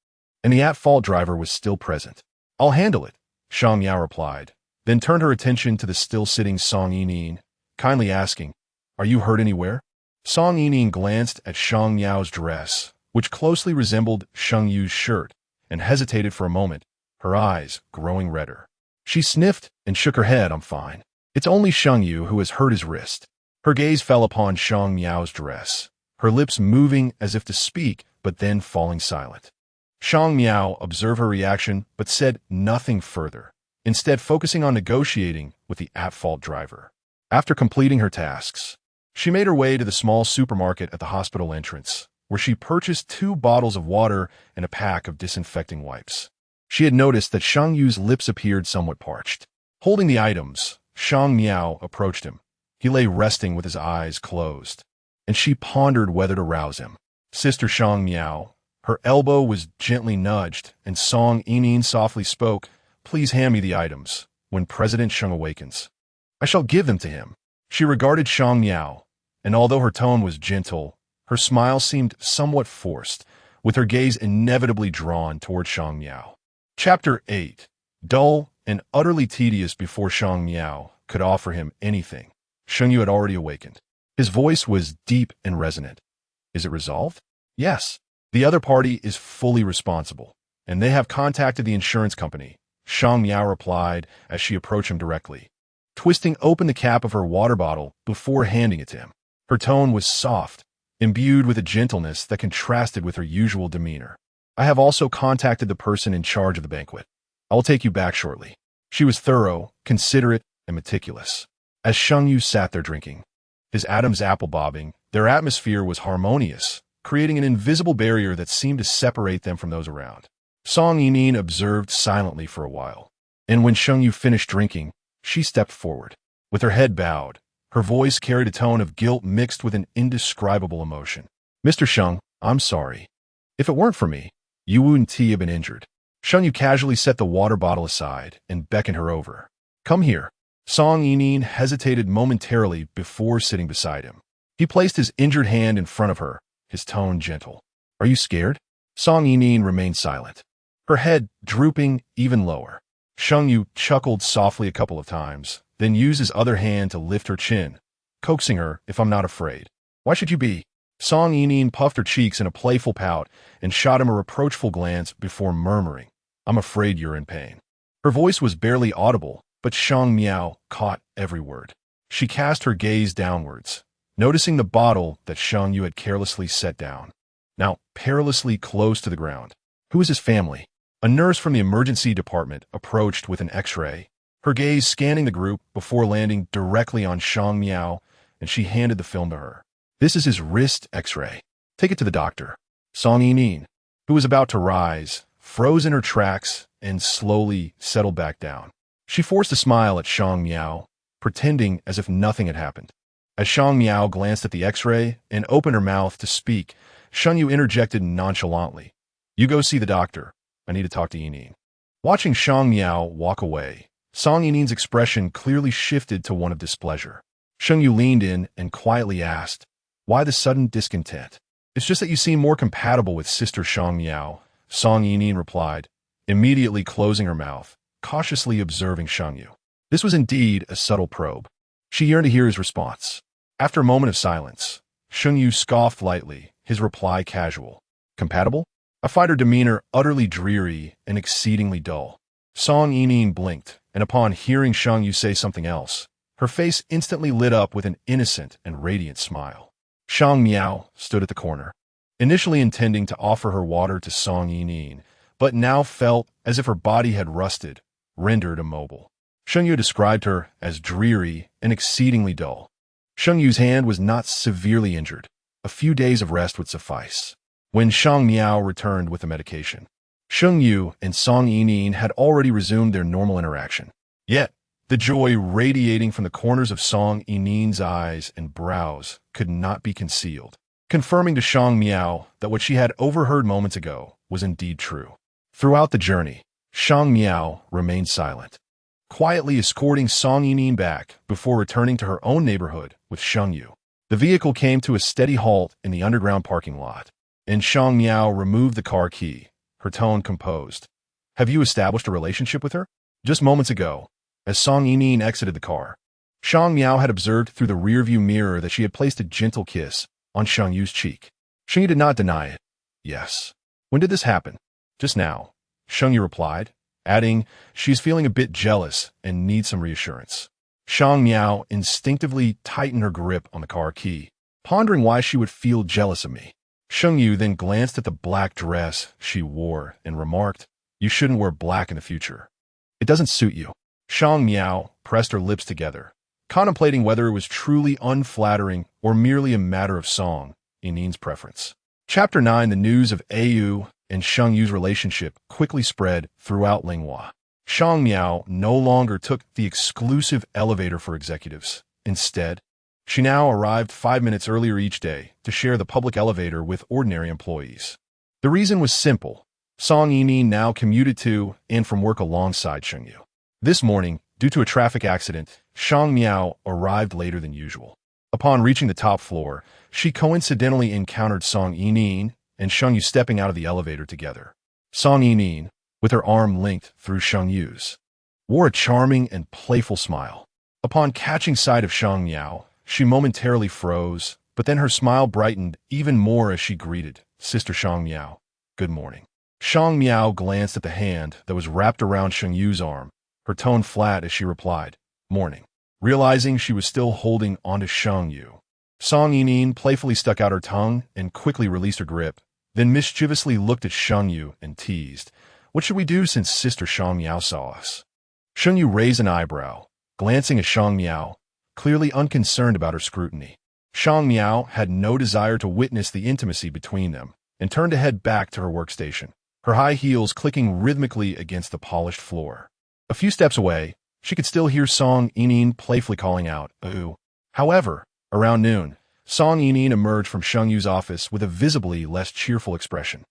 and the at-fault driver was still present. "I'll handle it," Shang Miao replied, then turned her attention to the still-sitting Song Yinin, kindly asking, "Are you hurt anywhere?" Song Yinin glanced at Shang Miao's dress, which closely resembled Sheng Yu's shirt, and hesitated for a moment, her eyes growing redder. She sniffed and shook her head. "I'm fine. It's only Sheng Yu who has hurt his wrist." Her gaze fell upon Shang Miao's dress, her lips moving as if to speak, but then falling silent. Shang Miao observed her reaction but said nothing further, instead focusing on negotiating with the at-fault driver. After completing her tasks, She made her way to the small supermarket at the hospital entrance, where she purchased 2 bottles of water and a pack of disinfecting wipes. She had noticed that Sheng Yu's lips appeared somewhat parched. Holding the items, Shang Miao approached him. He lay resting with his eyes closed, and she pondered whether to rouse him. Sister Shang Miao. Her elbow was gently nudged, and Song Yining softly spoke, "Please hand me the items. When President Sheng awakens, I shall give them to him." She regarded Shang Miao, and although her tone was gentle, her smile seemed somewhat forced, with her gaze inevitably drawn toward Shang Miao. Chapter 8. Dull and utterly tedious. Before Shang Miao could offer him anything, Sheng Yu had already awakened. His voice was deep and resonant. "Is it resolved?" "Yes. The other party is fully responsible, and they have contacted the insurance company," Shang Miao replied as she approached him directly, twisting open the cap of her water bottle before handing it to him. Her tone was soft, imbued with a gentleness that contrasted with her usual demeanor. "I have also contacted the person in charge of the banquet. I will take you back shortly." She was thorough, considerate, and meticulous. As Sheng Yu sat there drinking, his Adam's apple bobbing, their atmosphere was harmonious, creating an invisible barrier that seemed to separate them from those around. Song Yining observed silently for a while, and when Sheng Yu finished drinking, she stepped forward. With her head bowed, her voice carried a tone of guilt mixed with an indescribable emotion. "Mr. Sheng, I'm sorry. If it weren't for me, you wouldn't have been injured." Sheng Yu casually set the water bottle aside and beckoned her over. "Come here." Song Yining hesitated momentarily before sitting beside him. He placed his injured hand in front of her, his tone gentle. "Are you scared?" Song Yining remained silent, her head drooping even lower. Sheng Yu chuckled softly a couple of times, then used his other hand to lift her chin, coaxing her, "If I'm not afraid, why should you be?" Song Yining puffed her cheeks in a playful pout and shot him a reproachful glance before murmuring, "I'm afraid you're in pain." Her voice was barely audible, but Shang Miao caught every word. She cast her gaze downwards, noticing the bottle that Sheng Yu had carelessly set down, now perilously close to the ground. "Who is his family?" A nurse from the emergency department approached with an X-ray, her gaze scanning the group before landing directly on Shang Miao, and she handed the film to her. "This is his wrist X-ray. Take it to the doctor." Song Yining, who was about to rise, froze in her tracks and slowly settled back down. She forced a smile at Shang Miao, pretending as if nothing had happened. As Shang Miao glanced at the X-ray and opened her mouth to speak, Sheng Yu interjected nonchalantly, "You go see the doctor. I need to talk to Yining." Watching Shang Miao walk away, Song Yining's expression clearly shifted to one of displeasure. Sheng Yu leaned in and quietly asked, "Why the sudden discontent?" "It's just that you seem more compatible with Sister Shang Miao," Song Yining replied, immediately closing her mouth, cautiously observing Sheng Yu. This was indeed a subtle probe. She yearned to hear his response. After a moment of silence, Sheng Yu scoffed lightly, his reply casual. "Compatible?" I find her demeanor utterly dreary and exceedingly dull. Song Yining blinked, and upon hearing Sheng Yu say something else, her face instantly lit up with an innocent and radiant smile. Shang Miao stood at the corner, initially intending to offer her water to Song Yining, but now felt as if her body had rusted, rendered immobile. Sheng Yu described her as dreary and exceedingly dull. Sheng Yu's hand was not severely injured. A few days of rest would suffice. When Shang Miao returned with the medication, Sheng Yu and Song Yining had already resumed their normal interaction. Yet, the joy radiating from the corners of Song Yining's eyes and brows could not be concealed, confirming to Shang Miao that what she had overheard moments ago was indeed true. Throughout the journey, Shang Miao remained silent, quietly escorting Song Yining back before returning to her own neighborhood with Sheng Yu. The vehicle came to a steady halt in the underground parking lot, and Shang Miao removed the car key, her tone composed. "Have you established a relationship with her?" Just moments ago, as Song Yining exited the car, Shang Miao had observed through the rearview mirror that she had placed a gentle kiss on Sheng Yu's cheek. Sheng Yu did not deny it. "Yes." "When did this happen?" "Just now," Sheng Yu replied, adding, "She's feeling a bit jealous and needs some reassurance." Shang Miao instinctively tightened her grip on the car key, pondering why she would feel jealous of me. Sheng Yu then glanced at the black dress she wore and remarked, "You shouldn't wear black in the future. It doesn't suit you." Shang Miao pressed her lips together, contemplating whether it was truly unflattering or merely a matter of Song Yinin's preference. Chapter 9. The news of Yu and Sheng Yu's relationship quickly spread throughout Linghua. Shang Miao no longer took the exclusive elevator for executives. Instead, she now arrived 5 minutes earlier each day to share the public elevator with ordinary employees. The reason was simple. Song Yinin now commuted to and from work alongside Sheng Yu. This morning, due to a traffic accident, Shang Miao arrived later than usual. Upon reaching the top floor, she coincidentally encountered Song Yinin and Sheng Yu stepping out of the elevator together. Song Yinin, with her arm linked through Sheng Yu's, wore a charming and playful smile. Upon catching sight of Shang Miao, she momentarily froze, but then her smile brightened even more as she greeted Sister Shang Miao. Good morning. Shang Miao glanced at the hand that was wrapped around Sheng Yu's arm, her tone flat as she replied, Morning. Realizing she was still holding onto Sheng Yu, Song Yinin playfully stuck out her tongue and quickly released her grip, then mischievously looked at Sheng Yu and teased, What should we do since Sister Shang Miao saw us? Sheng Yu raised an eyebrow, glancing at Shang Miao, clearly unconcerned about her scrutiny. Shang Miao had no desire to witness the intimacy between them and turned to head back to her workstation, her high heels clicking rhythmically against the polished floor. A few steps away, she could still hear Song Yinin playfully calling out, Ooh. However, around noon, Song Yinin emerged from Sheng Yu's office with a visibly less cheerful expression.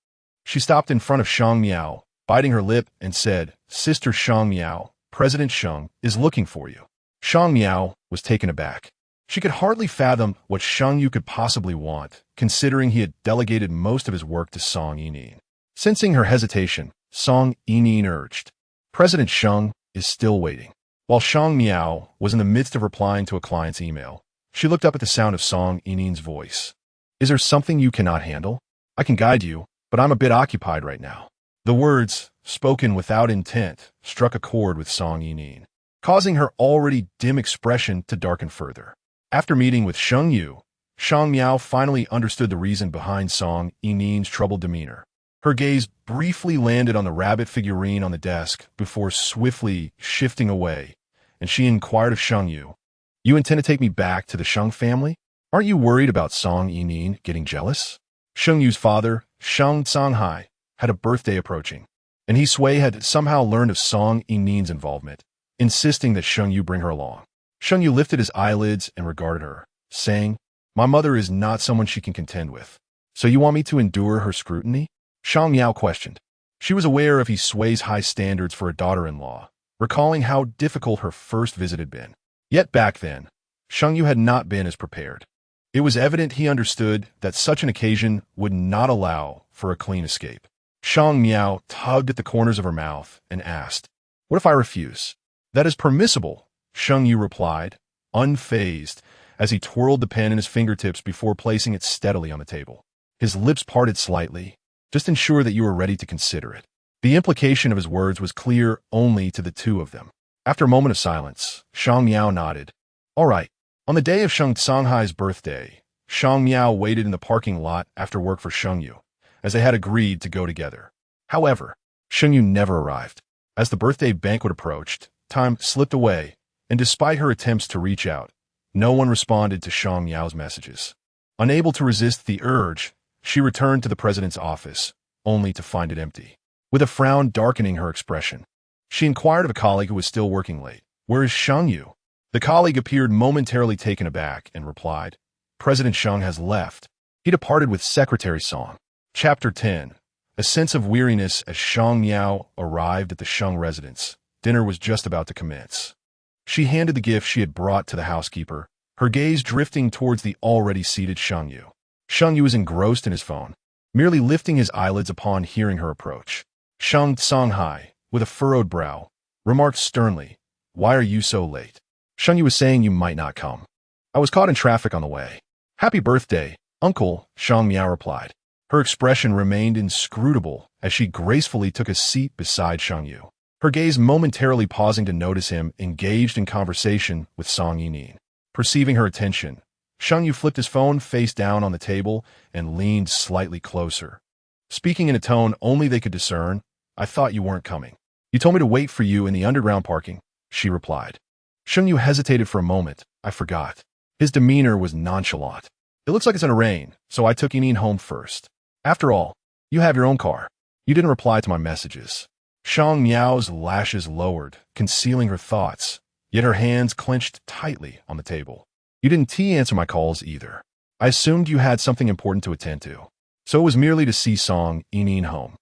She stopped in front of Shang Miao, biting her lip, and said, Sister Shang Miao, President Sheng is looking for you. Shang Miao was taken aback. She could hardly fathom what Sheng Yu could possibly want, considering he had delegated most of his work to Song Yinin. Sensing her hesitation, Song Yinin urged, President Sheng is still waiting. While Shang Miao was in the midst of replying to a client's email, she looked up at the sound of Song Yinin's voice. Is there something you cannot handle? I can guide you, but I'm a bit occupied right now. The words, spoken without intent, struck a chord with Song Yinin, causing her already dim expression to darken further. After meeting with Sheng Yu, Shang Miao finally understood the reason behind Song Yinin's troubled demeanor. Her gaze briefly landed on the rabbit figurine on the desk before swiftly shifting away, and she inquired of Sheng Yu, You intend to take me back to the Sheng family? Aren't you worried about Song Yinin getting jealous? Sheng Yu's father, Sheng Songhai, had a birthday approaching, and he Sui had somehow learned of Song Yinin's involvement, insisting that Sheng Yu bring her along. Sheng Yu lifted his eyelids and regarded her, saying, My mother is not someone she can contend with. So you want me to endure her scrutiny? Shang Miao questioned. She was aware of Sui's high standards for a daughter-in-law, recalling how difficult her first visit had been. Yet back then, Sheng Yu had not been as prepared. It was evident he understood that such an occasion would not allow for a clean escape. Shang Miao tugged at the corners of her mouth and asked, What if I refuse? That is permissible, Sheng Yu replied, unfazed, as he twirled the pen in his fingertips before placing it steadily on the table. His lips parted slightly. Just ensure that you are ready to consider it. The implication of his words was clear only to the two of them. After a moment of silence, Shang Miao nodded. All right. On the day of Sheng Songhai's birthday, Shang Miao waited in the parking lot after work for Sheng Yu, as they had agreed to go together. However, Sheng Yu never arrived. As the birthday banquet approached, time slipped away, and despite her attempts to reach out, no one responded to Shang Miao's messages. Unable to resist the urge, she returned to the president's office, only to find it empty. With a frown darkening her expression, she inquired of a colleague who was still working late, Where is Sheng Yu? The colleague appeared momentarily taken aback and replied, President Sheng has left. He departed with Secretary Song. Chapter 10. A sense of weariness as Shang Miao arrived at the Sheng residence. Dinner was just about to commence. She handed the gift she had brought to the housekeeper, her gaze drifting towards the already seated Sheng Yu. Sheng Yu was engrossed in his phone, merely lifting his eyelids upon hearing her approach. Sheng Songhai, with a furrowed brow, remarked sternly, Why are you so late? Sheng Yu was saying you might not come. I was caught in traffic on the way. Happy birthday, Uncle, Shang Miao replied. Her expression remained inscrutable as she gracefully took a seat beside Sheng Yu, her gaze momentarily pausing to notice him engaged in conversation with Song Yinin. Perceiving her attention, Sheng Yu flipped his phone face down on the table and leaned slightly closer. Speaking in a tone only they could discern, I thought you weren't coming. You told me to wait for you in the underground parking, she replied. Sheng Yu hesitated for a moment. I forgot. His demeanor was nonchalant. It looks like it's gonna rain, so I took Yinin home first. After all, you have your own car. You didn't reply to my messages. Shang Miao's lashes lowered, concealing her thoughts, yet her hands clenched tightly on the table. You didn't answer my calls either. I assumed you had something important to attend to. So it was merely to see Song Yinin home.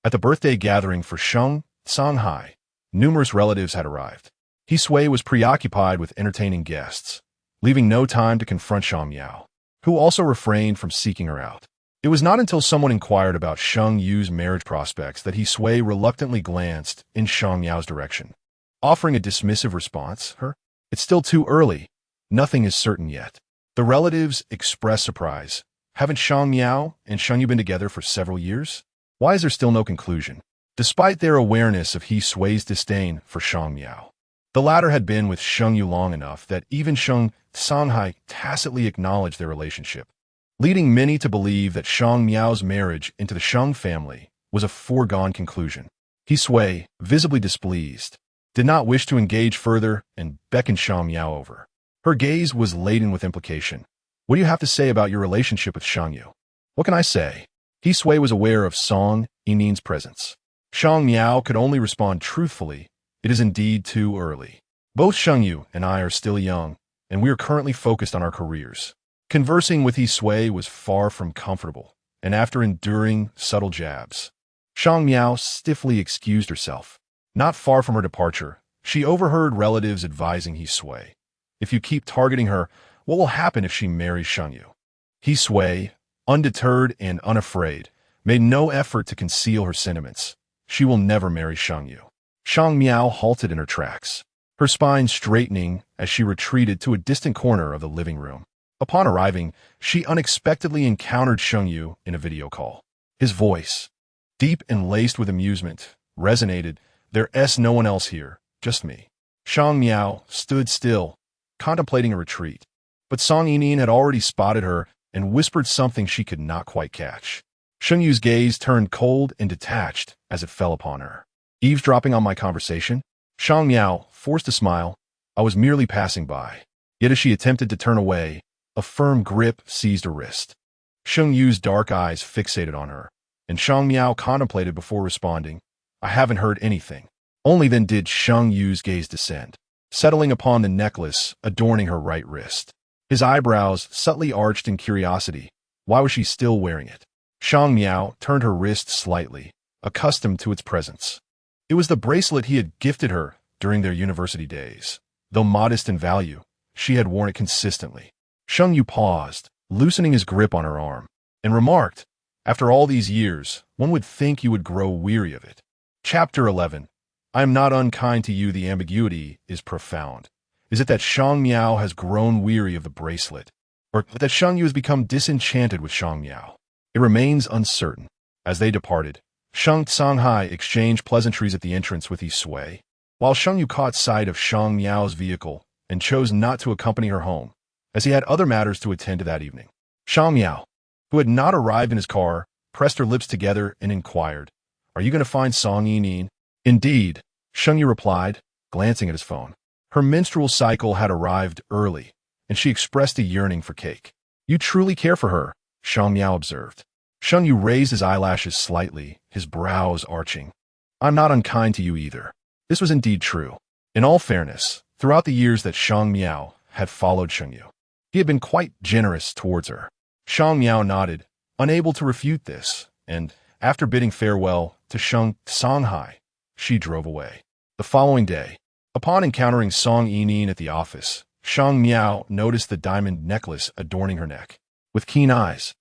At the birthday gathering for Sheng Songhai, numerous relatives had arrived. He Sui was preoccupied with entertaining guests, leaving no time to confront Shang Miao, who also refrained from seeking her out. It was not until someone inquired about Sheng Yu's marriage prospects that he Sui reluctantly glanced in Shang Miao's direction, offering a dismissive response. It's still too early. Nothing is certain yet. The relatives expressed surprise. Haven't Shang Miao and Sheng Yu been together for several years? Why is there still no conclusion? Despite their awareness of he Sui's disdain for Shang Miao, the latter had been with Sheng Yu long enough that even Sheng Songhai tacitly acknowledged their relationship, leading many to believe that Shang Miao's marriage into the Sheng family was a foregone conclusion. He Sui, visibly displeased, did not wish to engage further and beckoned Shang Miao over. Her gaze was laden with implication. What do you have to say about your relationship with Sheng Yu? What can I say? He Sui was aware of Song Yinin's presence. Shang Miao could only respond truthfully. It is indeed too early. Both Sheng Yu and I are still young, and we are currently focused on our careers. Conversing with He Sui was far from comfortable, and after enduring subtle jabs, Shang Miao stiffly excused herself. Not far from her departure, she overheard relatives advising He Sui, if you keep targeting her, what will happen if she marries Sheng Yu? He Sui, undeterred and unafraid, made no effort to conceal her sentiments. She will never marry Sheng Yu. Shang Miao halted in her tracks, her spine straightening as she retreated to a distant corner of the living room. Upon arriving, she unexpectedly encountered Sheng Yu in a video call. His voice, deep and laced with amusement, resonated. There's no one else here, just me. Shang Miao stood still, contemplating a retreat. But Song Yinin had already spotted her and whispered something she could not quite catch. Sheng Yu's gaze turned cold and detached as it fell upon her. Eavesdropping on my conversation? Shang Miao forced a smile. I was merely passing by. Yet as she attempted to turn away, a firm grip seized her wrist. Sheng Yu's dark eyes fixated on her, and Shang Miao contemplated before responding. I haven't heard anything. Only then did Sheng Yu's gaze descend, settling upon the necklace adorning her right wrist. His eyebrows subtly arched in curiosity. Why was she still wearing it? Shang Miao turned her wrist slightly, accustomed to its presence. It was the bracelet he had gifted her during their university days. Though modest in value, she had worn it consistently. Sheng Yu paused, loosening his grip on her arm, and remarked, after all these years, one would think you would grow weary of it. Chapter 11. I am not unkind to you. The ambiguity is profound. Is it that Shang Miao has grown weary of the bracelet, or that Sheng Yu has become disenchanted with Shang Miao? It remains uncertain. As they departed, Sheng Songhai exchanged pleasantries at the entrance with He Sui, while Sheng Yu caught sight of Shang Miao's vehicle and chose not to accompany her home, as he had other matters to attend to that evening. Shang Miao, who had not arrived in his car, pressed her lips together and inquired, Are you going to find Song Yinin? Indeed, Sheng Yu replied, glancing at his phone. Her menstrual cycle had arrived early, and she expressed a yearning for cake. You truly care for her, Shang Miao observed. Sheng Yu raised his eyelashes slightly, his brows arching. I'm not unkind to you either. This was indeed true. In all fairness, throughout the years that Shang Miao had followed Sheng Yu, he had been quite generous towards her. Shang Miao nodded, unable to refute this, and, after bidding farewell to Sheng Songhai, she drove away. The following day, upon encountering Song Yinin at the office, Shang Miao noticed the diamond necklace adorning her neck. With keen eyes,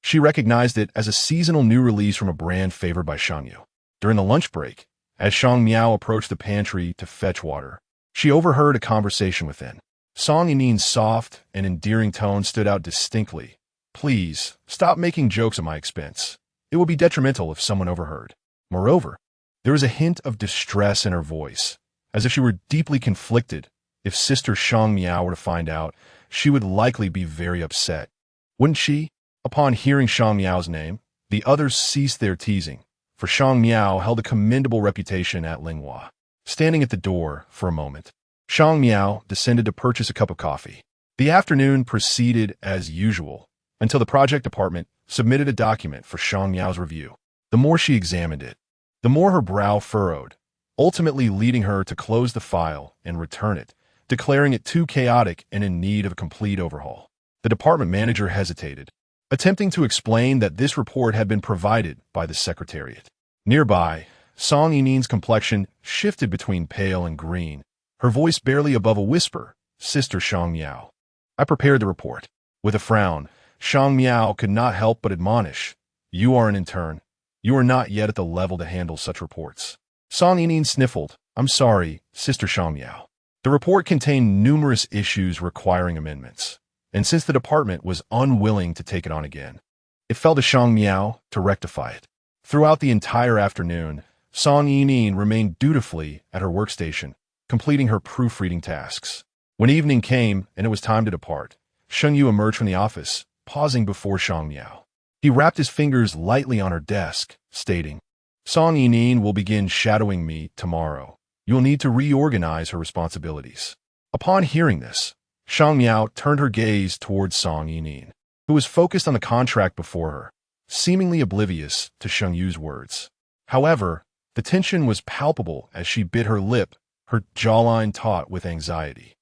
she recognized it as a seasonal new release from a brand favored by Sheng Yu. During the lunch break, as Shang Miao approached the pantry to fetch water, she overheard a conversation within. Song Yinin's soft and endearing tone stood out distinctly. Please, stop making jokes at my expense. It would be detrimental if someone overheard. Moreover, there was a hint of distress in her voice, as if she were deeply conflicted. If Sister Shang Miao were to find out, she would likely be very upset. Wouldn't she? Upon hearing Shang Miao's name, the others ceased their teasing, for Shang Miao held a commendable reputation at Linghua. Standing at the door for a moment, Shang Miao descended to purchase a cup of coffee. The afternoon proceeded as usual, until the project department submitted a document for Shang Miao's review. The more she examined it, the more her brow furrowed, ultimately leading her to close the file and return it, declaring it too chaotic and in need of a complete overhaul. The department manager hesitated, attempting to explain that this report had been provided by the secretariat. Nearby, Song Yinin's complexion shifted between pale and green, her voice barely above a whisper, "Sister Shang Miao." "I prepared the report." With a frown, Shang Miao could not help but admonish, "You are an intern. You are not yet at the level to handle such reports." Song Yinin sniffled, "I'm sorry, Sister Shang Miao." The report contained numerous issues requiring amendments, and since the department was unwilling to take it on again, it fell to Shang Miao to rectify it. Throughout the entire afternoon, Song Yinin remained dutifully at her workstation, completing her proofreading tasks. When evening came and it was time to depart, Sheng Yu emerged from the office, pausing before Shang Miao. He wrapped his fingers lightly on her desk, stating, "Song Yinin will begin shadowing me tomorrow. You will need to reorganize her responsibilities." Upon hearing this, Shang Miao turned her gaze towards Song Yinin, who was focused on the contract before her, seemingly oblivious to Sheng Yu's words. However, the tension was palpable as she bit her lip, her jawline taut with anxiety.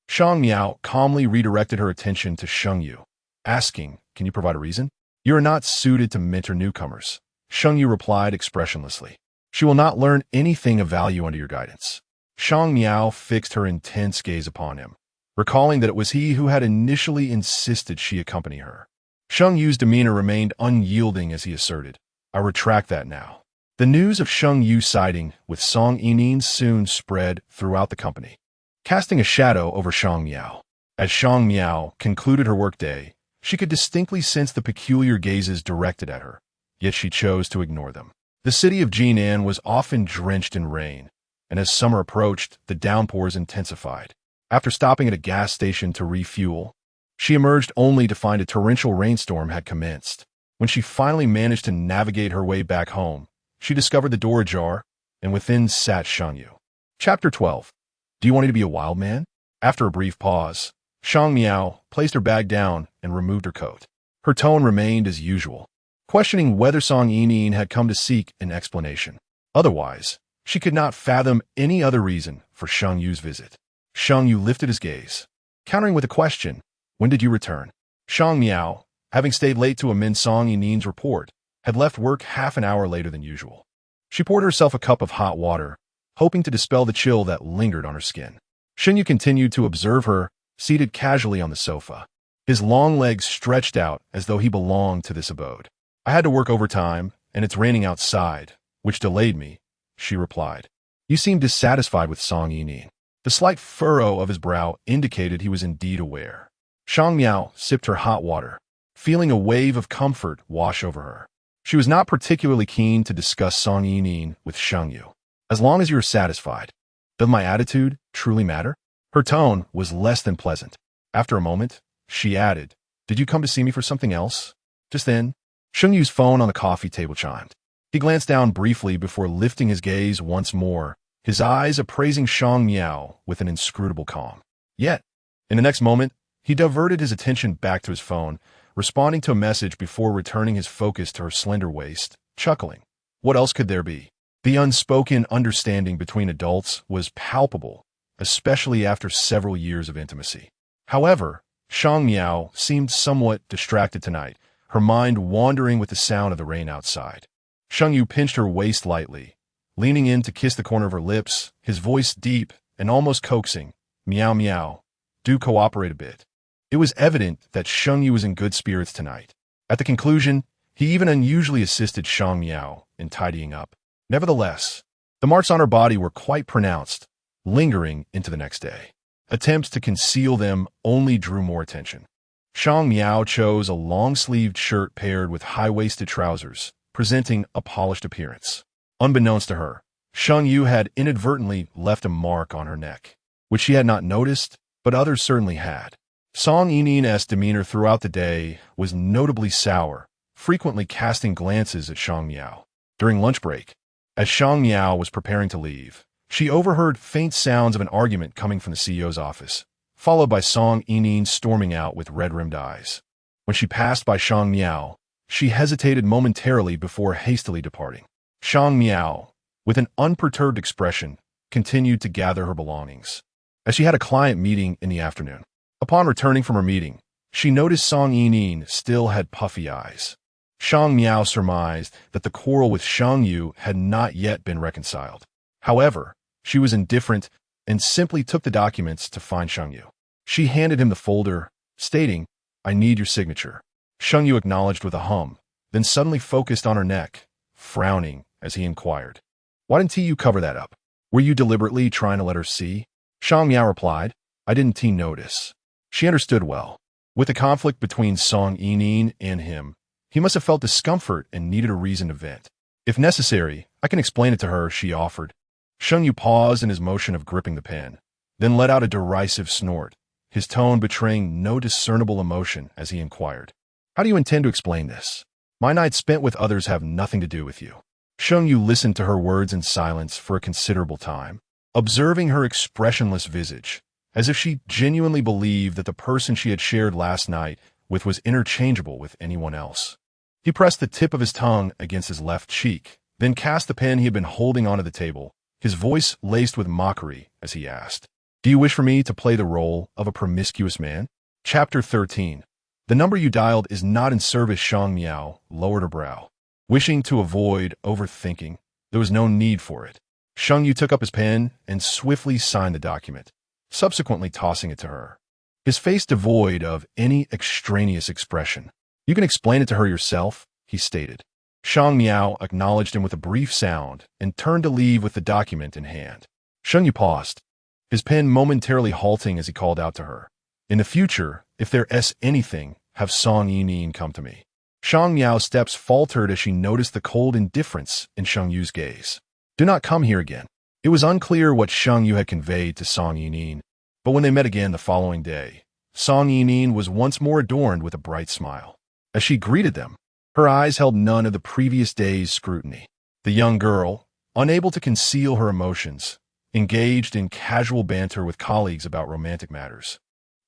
Shang Miao calmly redirected her attention to Sheng Yu, asking, "Can you provide a reason?" "You are not suited to mentor newcomers," Sheng Yu replied expressionlessly. "She will not learn anything of value under your guidance." Shang Miao fixed her intense gaze upon him, recalling that it was he who had initially insisted she accompany her. Sheng Yu's demeanor remained unyielding as he asserted, "I retract that now." The news of Sheng Yu siding with Song Yinin soon spread throughout the company, casting a shadow over Shang Miao. As Shang Miao concluded her workday, she could distinctly sense the peculiar gazes directed at her, yet she chose to ignore them. The city of Jinan was often drenched in rain, and as summer approached, the downpours intensified. After stopping at a gas station to refuel, she emerged only to find a torrential rainstorm had commenced. When she finally managed to navigate her way back home, she discovered the door ajar, and within sat Shang Yu. Chapter 12. Do you want me to be a wild man? After a brief pause, Shang Miao placed her bag down and removed her coat. Her tone remained as usual, questioning whether Song Yinin had come to seek an explanation. Otherwise, she could not fathom any other reason for Sheng Yu's visit. Sheng Yu lifted his gaze, countering with a question, "When did you return?" Shang Miao, having stayed late to amend Song Yinin's report, had left work half an hour later than usual. She poured herself a cup of hot water, hoping to dispel the chill that lingered on her skin. Sheng Yu continued to observe her, seated casually on the sofa, his long legs stretched out as though he belonged to this abode. "I had to work overtime, and it's raining outside, which delayed me," she replied. "You seem dissatisfied with Song Yinin." The slight furrow of his brow indicated he was indeed aware. Shang Miao sipped her hot water, feeling a wave of comfort wash over her. She was not particularly keen to discuss Song Yinin with Sheng Yu. "As long as you are satisfied, does my attitude truly matter?" Her tone was less than pleasant. After a moment, she added, "Did you come to see me for something else?" Just then, Sheng Yu's phone on the coffee table chimed. He glanced down briefly before lifting his gaze once more, his eyes appraising Shang Miao with an inscrutable calm. Yet, in the next moment, he diverted his attention back to his phone, responding to a message before returning his focus to her slender waist, chuckling. What else could there be? The unspoken understanding between adults was palpable, especially after several years of intimacy. However, Shang Miao seemed somewhat distracted tonight, her mind wandering with the sound of the rain outside. Sheng Yu pinched her waist lightly, leaning in to kiss the corner of her lips, his voice deep and almost coaxing. "Miao Miao, do cooperate a bit." It was evident that Sheng Yu was in good spirits tonight. At the conclusion, he even unusually assisted Shang Miao in tidying up. Nevertheless, the marks on her body were quite pronounced, lingering into the next day. Attempts to conceal them only drew more attention. Shang Miao chose a long-sleeved shirt paired with high-waisted trousers, presenting a polished appearance. Unbeknownst to her, Sheng Yu had inadvertently left a mark on her neck, which she had not noticed, but others certainly had. Song Yinin's demeanor throughout the day was notably sour, frequently casting glances at Shang Miao. During lunch break, as Shang Miao was preparing to leave, She overheard faint sounds of an argument coming from the CEO's office, followed by Song Yining storming out with red-rimmed eyes. When she passed by Shang Miao, she hesitated momentarily before hastily departing. Shang Miao, with an unperturbed expression, continued to gather her belongings. As she had a client meeting in the afternoon, upon returning from her meeting, she noticed Song Yining still had puffy eyes. Shang Miao surmised that the quarrel with Sheng Yu had not yet been reconciled. However, she was indifferent and simply took the documents to find Sheng Yu. She handed him the folder, stating, "I need your signature." Sheng Yu acknowledged with a hum, then suddenly focused on her neck, frowning as he inquired, "Why didn't you cover that up? Were you deliberately trying to let her see?" Shang Miao replied, "I didn't notice." She understood well. With the conflict between Song Yining and him, he must have felt discomfort and needed a reason to vent. "If necessary, I can explain it to her," she offered. Sheng Yu paused in his motion of gripping the pen, then let out a derisive snort, his tone betraying no discernible emotion as he inquired, "How do you intend to explain this? My nights spent with others have nothing to do with you." Sheng Yu listened to her words in silence for a considerable time, observing her expressionless visage, as if she genuinely believed that the person she had shared last night with was interchangeable with anyone else. He pressed the tip of his tongue against his left cheek, then cast the pen he had been holding onto the table, his voice laced with mockery as he asked, "Do you wish for me to play the role of a promiscuous man?" Chapter 13. "The number you dialed is not in service." Shang Miao lowered her brow. Wishing to avoid overthinking, there was no need for it. Sheng Yu took up his pen and swiftly signed the document, subsequently tossing it to her, his face devoid of any extraneous expression. "You can explain it to her yourself," he stated. Shang Miao acknowledged him with a brief sound and turned to leave with the document in hand. Sheng Yu paused, his pen momentarily halting as he called out to her, "In the future, if there's anything, have Song Yining come to me." Shang Miao's steps faltered as she noticed the cold indifference in Sheng Yu's gaze. "Do not come here again." It was unclear what Sheng Yu had conveyed to Song Yining, but when they met again the following day, Song Yining was once more adorned with a bright smile. As she greeted them, her eyes held none of the previous day's scrutiny. The young girl, unable to conceal her emotions, engaged in casual banter with colleagues about romantic matters.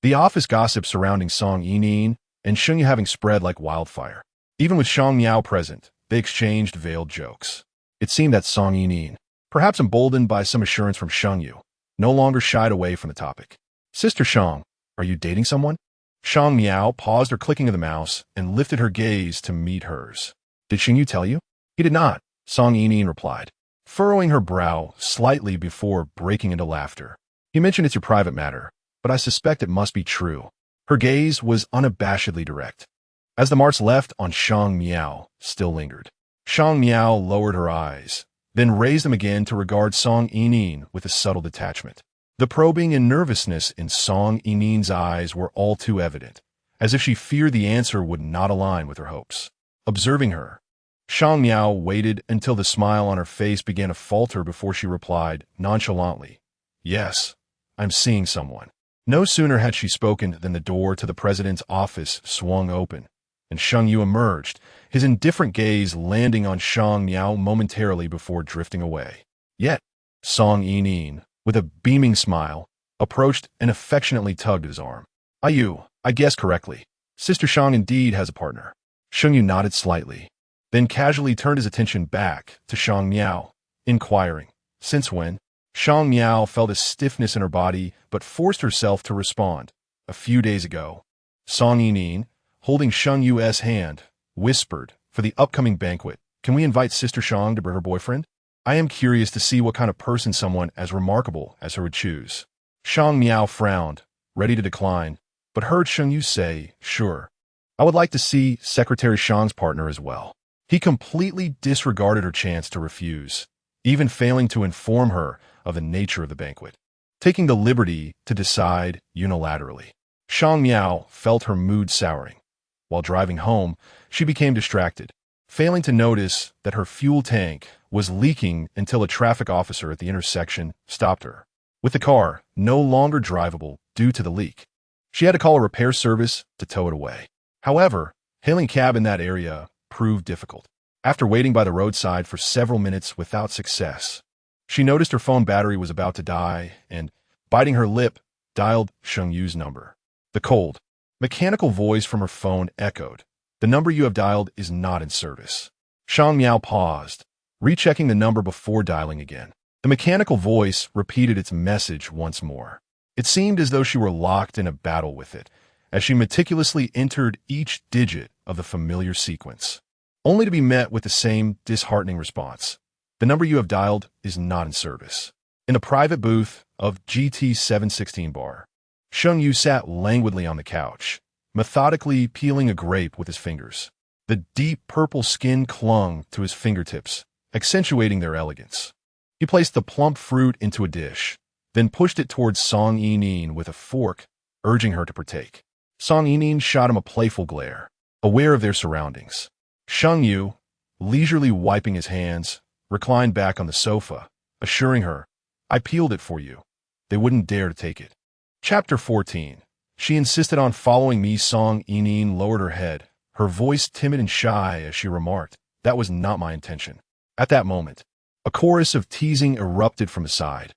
The office gossip surrounding Song Yining and Sheng Yu having spread like wildfire. Even with Shang Miao present, they exchanged veiled jokes. It seemed that Song Yining, perhaps emboldened by some assurance from Sheng Yu, no longer shied away from the topic. "Sister Shang, are you dating someone?" Shang Miao paused her clicking of the mouse and lifted her gaze to meet hers. "Did Sheng Yu tell you?" "He did not," Song Yining replied, furrowing her brow slightly before breaking into laughter. "He mentioned it's your private matter, but I suspect it must be true." Her gaze was unabashedly direct. As the marks left on Shang Miao still lingered. Shang Miao lowered her eyes, then raised them again to regard Song Yining with a subtle detachment. The probing and nervousness in Song Yining's eyes were all too evident, as if she feared the answer would not align with her hopes. Observing her, Shang Miao waited until the smile on her face began to falter before she replied nonchalantly, "Yes, I'm seeing someone." No sooner had she spoken than the door to the president's office swung open, and Sheng Yu emerged, his indifferent gaze landing on Shang Miao momentarily before drifting away. Yet, Song Yining, with a beaming smile, approached and affectionately tugged at his arm. I guessed correctly. Sister Shang indeed has a partner." Sheng Yu nodded slightly, then casually turned his attention back to Shang Miao, inquiring, "Since when?" Shang Miao felt a stiffness in her body but forced herself to respond, "A few days ago." Song Yining, holding Sheng Yu's hand, whispered, "For the upcoming banquet, can we invite Sister Shang to bring her boyfriend? I am curious to see what kind of person someone as remarkable as her would choose." Shang Miao frowned, ready to decline, but heard Sheng Yu say, "Sure. I would like to see Secretary Shang's partner as well." He completely disregarded her chance to refuse, even failing to inform her of the nature of the banquet, taking the liberty to decide unilaterally. Shang Miao felt her mood souring. While driving home, she became distracted, failing to notice that her fuel tank was leaking until a traffic officer at the intersection stopped her, with the car no longer drivable due to the leak. She had to call a repair service to tow it away. However, hailing a cab in that area proved difficult. After waiting by the roadside for several minutes without success, She noticed her phone battery was about to die and, biting her lip, dialed Sheng Yu's number. The cold, mechanical voice from her phone echoed. The number you have dialed is not in service. Shang Miao paused, rechecking the number before dialing again. The mechanical voice repeated its message once more. It seemed as though she were locked in a battle with it, as she meticulously entered each digit of the familiar sequence, only to be met with the same disheartening response. The number you have dialed is not in service. In the private booth of GT 716 bar, Sheng Yu sat languidly on the couch, methodically peeling a grape with his fingers. The deep purple skin clung to his fingertips, accentuating their elegance. He placed the plump fruit into a dish, then pushed it towards Song Yining with a fork, urging her to partake. Song Yining shot him a playful glare, aware of their surroundings. Sheng Yu, leisurely wiping his hands, reclined back on the sofa, assuring her, "I peeled it for you." They wouldn't dare to take it. Chapter 14. She insisted on following me. Song Yining lowered her head, her voice timid and shy as she remarked, "That was not my intention." At that moment, a chorus of teasing erupted from his side.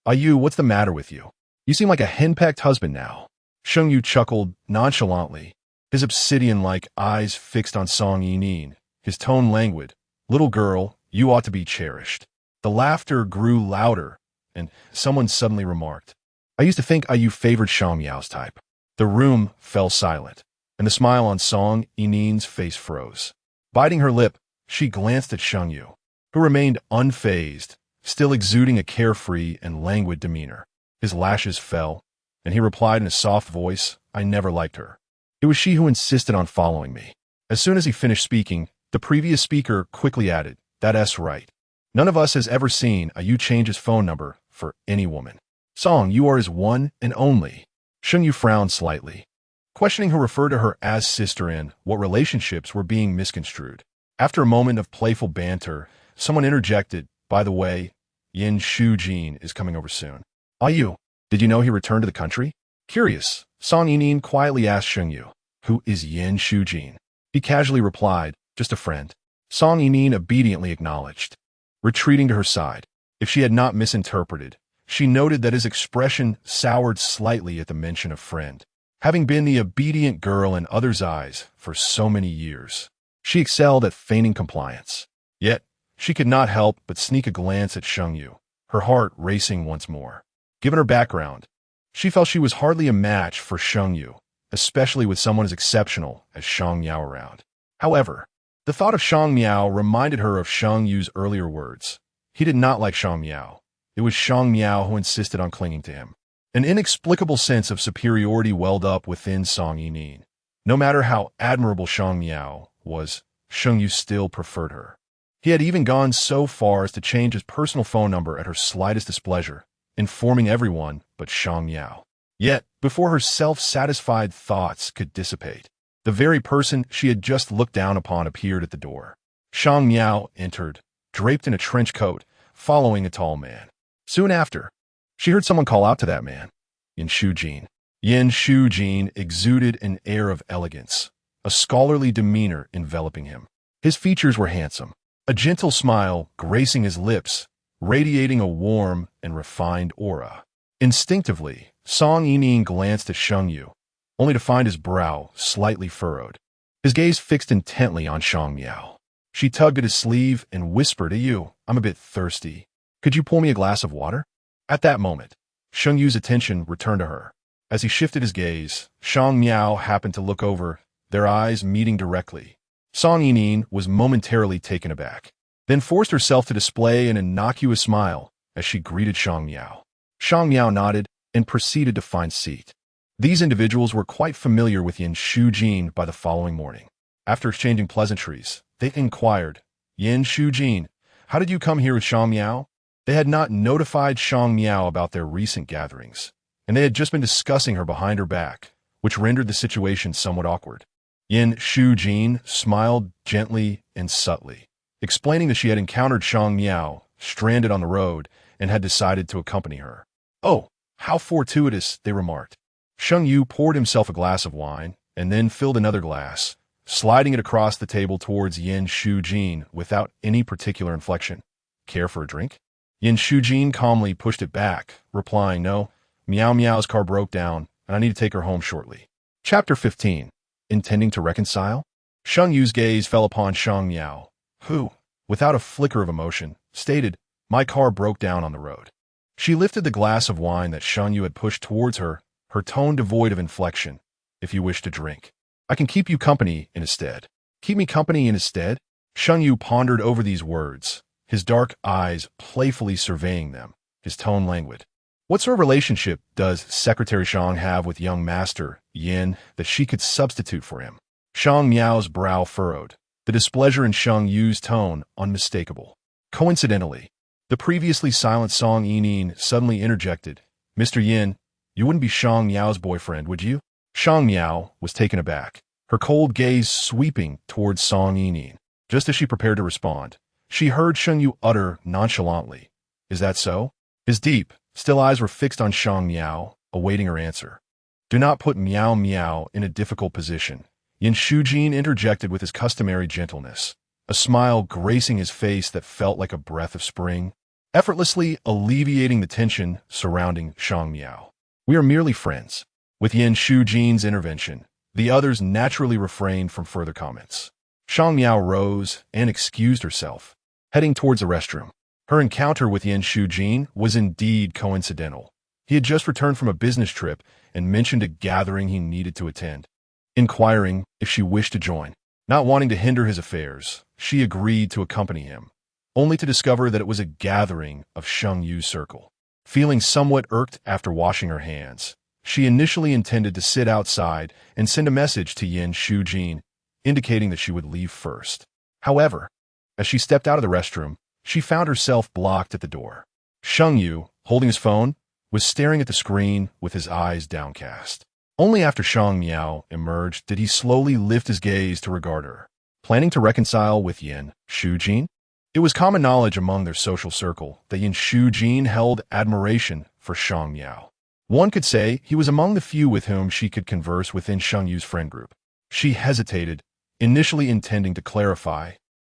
"Yu, what's the matter with you? You seem like a henpecked husband now." Sheng Yu chuckled nonchalantly, his obsidian-like eyes fixed on Song Yining, his tone languid. "Little girl, you ought to be cherished." The laughter grew louder, and someone suddenly remarked, "I used to think Yu favored Shang Miao's type." The room fell silent, and the smile on Song Yining's face froze. Biting her lip, she glanced at Sheng Yu, who remained unfazed, still exuding a carefree and languid demeanor. His lashes fell, and he replied in a soft voice, "I never liked her. It was she who insisted on following me." As soon as he finished speaking, the previous speaker quickly added, "That's right. None of us has ever seen Yu change his phone number for any woman. Song, you are his one and only." Sheng Yu frowned slightly, questioning who referred to her as sister and what relationships were being misconstrued. After a moment of playful banter, someone interjected, "By the way, Yin Shujin is coming over soon." "Yu, did you know he returned to the country?" Curious, Song Yining quietly asked Sheng Yu, "Who is Yin Shujin?" He casually replied, "Just a friend." Song Yining obediently acknowledged, retreating to her side. If she had not misinterpreted, she noted that his expression soured slightly at the mention of friend. Having been the obedient girl in others' eyes for so many years, she excelled at feigning compliance. Yet, she could not help but sneak a glance at Sheng Yu, her heart racing once more. Given her background, she felt she was hardly a match for Sheng Yu, especially with someone as exceptional as Shang Miao around. However, the thought of Shang Miao reminded her of Sheng Yu's earlier words. He did not like Shang Miao. It was Shang Miao who insisted on clinging to him. An inexplicable sense of superiority welled up within Song Yining. No matter how admirable Shang Miao was, Sheng Yu still preferred her. He had even gone so far as to change his personal phone number at her slightest displeasure, informing everyone but Shang Miao. Yet, before her self-satisfied thoughts could dissipate, the very person she had just looked down upon appeared at the door. Shang Miao entered, draped in a trench coat, following a tall man. Soon after, she heard someone call out to that man, Yin Shujin. Yin Shujin exuded an air of elegance, a scholarly demeanor enveloping him. His features were handsome, a gentle smile gracing his lips, radiating a warm and refined aura. Instinctively, Song Yining glanced at Sheng Yu, only to find his brow slightly furrowed. His gaze fixed intently on Shang Miao. She tugged at his sleeve and whispered, "You, I'm a bit thirsty. Could you pour me a glass of water?" At that moment, Sheng Yu's attention returned to her. As he shifted his gaze, Shang Miao happened to look over, their eyes meeting directly. Song Yining was momentarily taken aback, then forced herself to display an innocuous smile as she greeted Shang Miao. Shang Miao nodded and proceeded to find seat. These individuals were quite familiar with Yin Shujin by the following morning. After exchanging pleasantries, they inquired, "Yin Shujin, how did you come here with Shang Miao?" They had not notified Shang Miao about their recent gatherings, and they had just been discussing her behind her back, which rendered the situation somewhat awkward. Yin Shujin smiled gently and subtly, explaining that she had encountered Shang Miao stranded on the road and had decided to accompany her. "Oh, how fortuitous," they remarked. Sheng Yu poured himself a glass of wine and then filled another glass, sliding it across the table towards Yin Shujin without any particular inflection. "Care for a drink?" Yin Shujin calmly pushed it back, replying, "No, Miao Miao's car broke down, and I need to take her home shortly." Chapter 15. Intending to reconcile? Sheng Yu's gaze fell upon Shang Miao, who, without a flicker of emotion, stated, "My car broke down on the road." She lifted the glass of wine that Sheng Yu had pushed towards her, her tone devoid of inflection. "If you wish to drink, I can keep you company in his stead." "Keep me company in his stead?" Sheng Yu pondered over these words, his dark eyes playfully surveying them, his tone languid. What sort of relationship does Secretary Shang have with young Master Yin that she could substitute for him? Shang Miao's brow furrowed, the displeasure in Sheng Yu's tone unmistakable. Coincidentally, the previously silent Song Yining suddenly interjected, "Mr. Yin, you wouldn't be Shang Miao's boyfriend, would you?" Shang Miao was taken aback, her cold gaze sweeping towards Song Yining. Just as she prepared to respond, she heard Sheng Yu utter nonchalantly, "Is that so?" His deep, still eyes were fixed on Shang Miao, awaiting her answer. "Do not put Miao Miao in a difficult position," Yin Shujin interjected with his customary gentleness, a smile gracing his face that felt like a breath of spring, effortlessly alleviating the tension surrounding Shang Miao. "We are merely friends." With Yin Shujin's intervention, the others naturally refrained from further comments. Shang Miao rose and excused herself, heading towards the restroom. Her encounter with Yin Shujin was indeed coincidental. He had just returned from a business trip and mentioned a gathering he needed to attend, inquiring if she wished to join. Not wanting to hinder his affairs, she agreed to accompany him, only to discover that it was a gathering of Sheng Yu's circle. Feeling somewhat irked after washing her hands, she initially intended to sit outside and send a message to Yin Shujin, indicating that she would leave first. However, as she stepped out of the restroom, she found herself blocked at the door. Sheng Yu, holding his phone, was staring at the screen with his eyes downcast. Only after Shang Miao emerged did he slowly lift his gaze to regard her. Planning to reconcile with Yin Shujin? It was common knowledge among their social circle that Yin Shujin held admiration for Shang Miao. One could say he was among the few with whom she could converse within Sheng Yu's friend group. She hesitated, initially intending to clarify,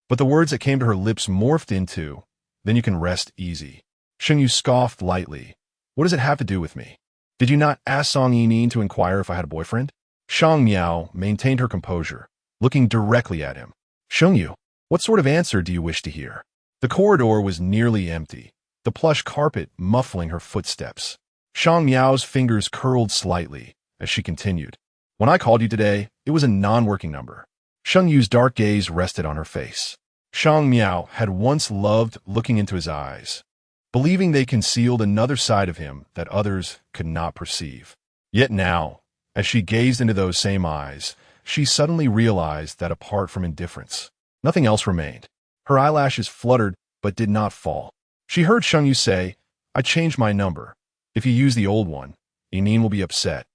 but the words that came to her lips morphed into, "Then you can rest easy." Sheng Yu scoffed lightly. "What does it have to do with me? Did you not ask Song Yining to inquire if I had a boyfriend?" Shang Miao maintained her composure, looking directly at him. "Sheng Yu, what sort of answer do you wish to hear?" The corridor was nearly empty, the plush carpet muffling her footsteps. Shang Miao's fingers curled slightly as she continued. "When I called you today, it was a non-working number." Sheng Yu's dark gaze rested on her face. Shang Miao had once loved looking into his eyes, believing they concealed another side of him that others could not perceive. Yet now, as she gazed into those same eyes, she suddenly realized that apart from indifference, nothing else remained. Her eyelashes fluttered but did not fall. She heard Sheng Yu say, "I changed my number. If you use the old one, Yining will be upset."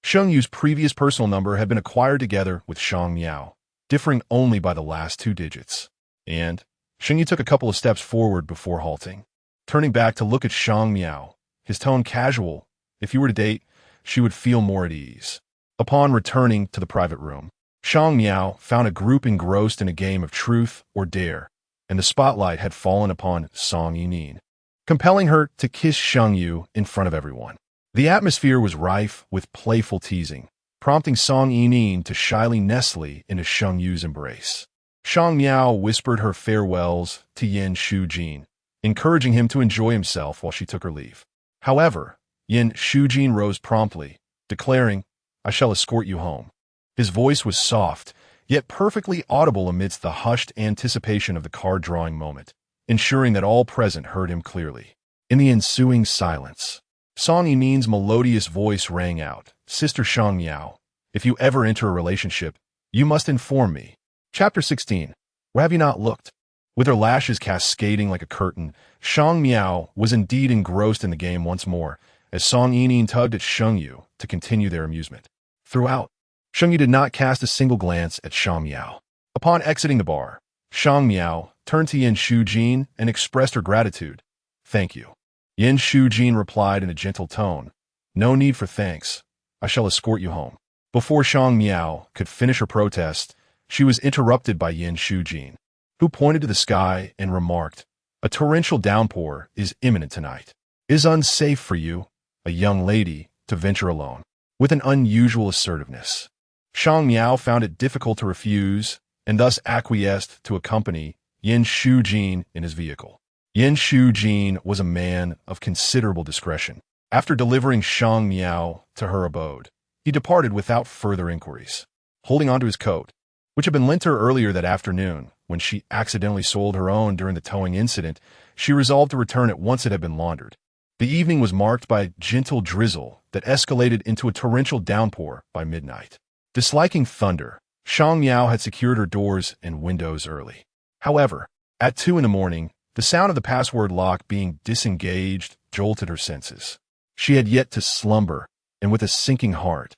Sheng Yu's previous personal number had been acquired together with Shang Miao, differing only by the last two digits. And Sheng Yu took a couple of steps forward before halting. Turning back to look at Shang Miao, his tone casual. If you were to date, she would feel more at ease. Upon returning to the private room, Shang Miao found a group engrossed in a game of truth or dare, and the spotlight had fallen upon Song Yining, compelling her to kiss Sheng Yu in front of everyone. The atmosphere was rife with playful teasing, prompting Song Yining to shyly nestle into Sheng Yu's embrace. Shang Miao whispered her farewells to Yin Shujin, encouraging him to enjoy himself while she took her leave. However, Yin Shujin rose promptly, declaring, "I shall escort you home." His voice was soft, yet perfectly audible amidst the hushed anticipation of the card-drawing moment, ensuring that all present heard him clearly. In the ensuing silence, Song Yining's melodious voice rang out, "Sister Shang Miao, if you ever enter a relationship, you must inform me." Chapter 16. Where have you not looked? With her lashes cascading like a curtain, Shang Miao was indeed engrossed in the game once more, as Song Yining tugged at Sheng Yu to continue their amusement. Throughout, Sheng Yu did not cast a single glance at Shang Miao. Upon exiting the bar, Shang Miao turned to Yin Shujin and expressed her gratitude. "Thank you." Yin Shujin replied in a gentle tone, "No need for thanks. I shall escort you home." Before Shang Miao could finish her protest, she was interrupted by Yin Shujin, who pointed to the sky and remarked, A torrential downpour is imminent tonight. It is unsafe for you, a young lady, to venture alone. With an unusual assertiveness, Shang Miao found it difficult to refuse and thus acquiesced to accompany Yin Shujin in his vehicle. Yin Shujin was a man of considerable discretion. After delivering Shang Miao to her abode, he departed without further inquiries. Holding onto his coat, which had been lent her earlier that afternoon when she accidentally soiled her own during the towing incident, she resolved to return it once it had been laundered. The evening was marked by a gentle drizzle that escalated into a torrential downpour by midnight. Disliking thunder, Shang Miao had secured her doors and windows early. However, at 2 in the morning, the sound of the password lock being disengaged jolted her senses. She had yet to slumber, and with a sinking heart,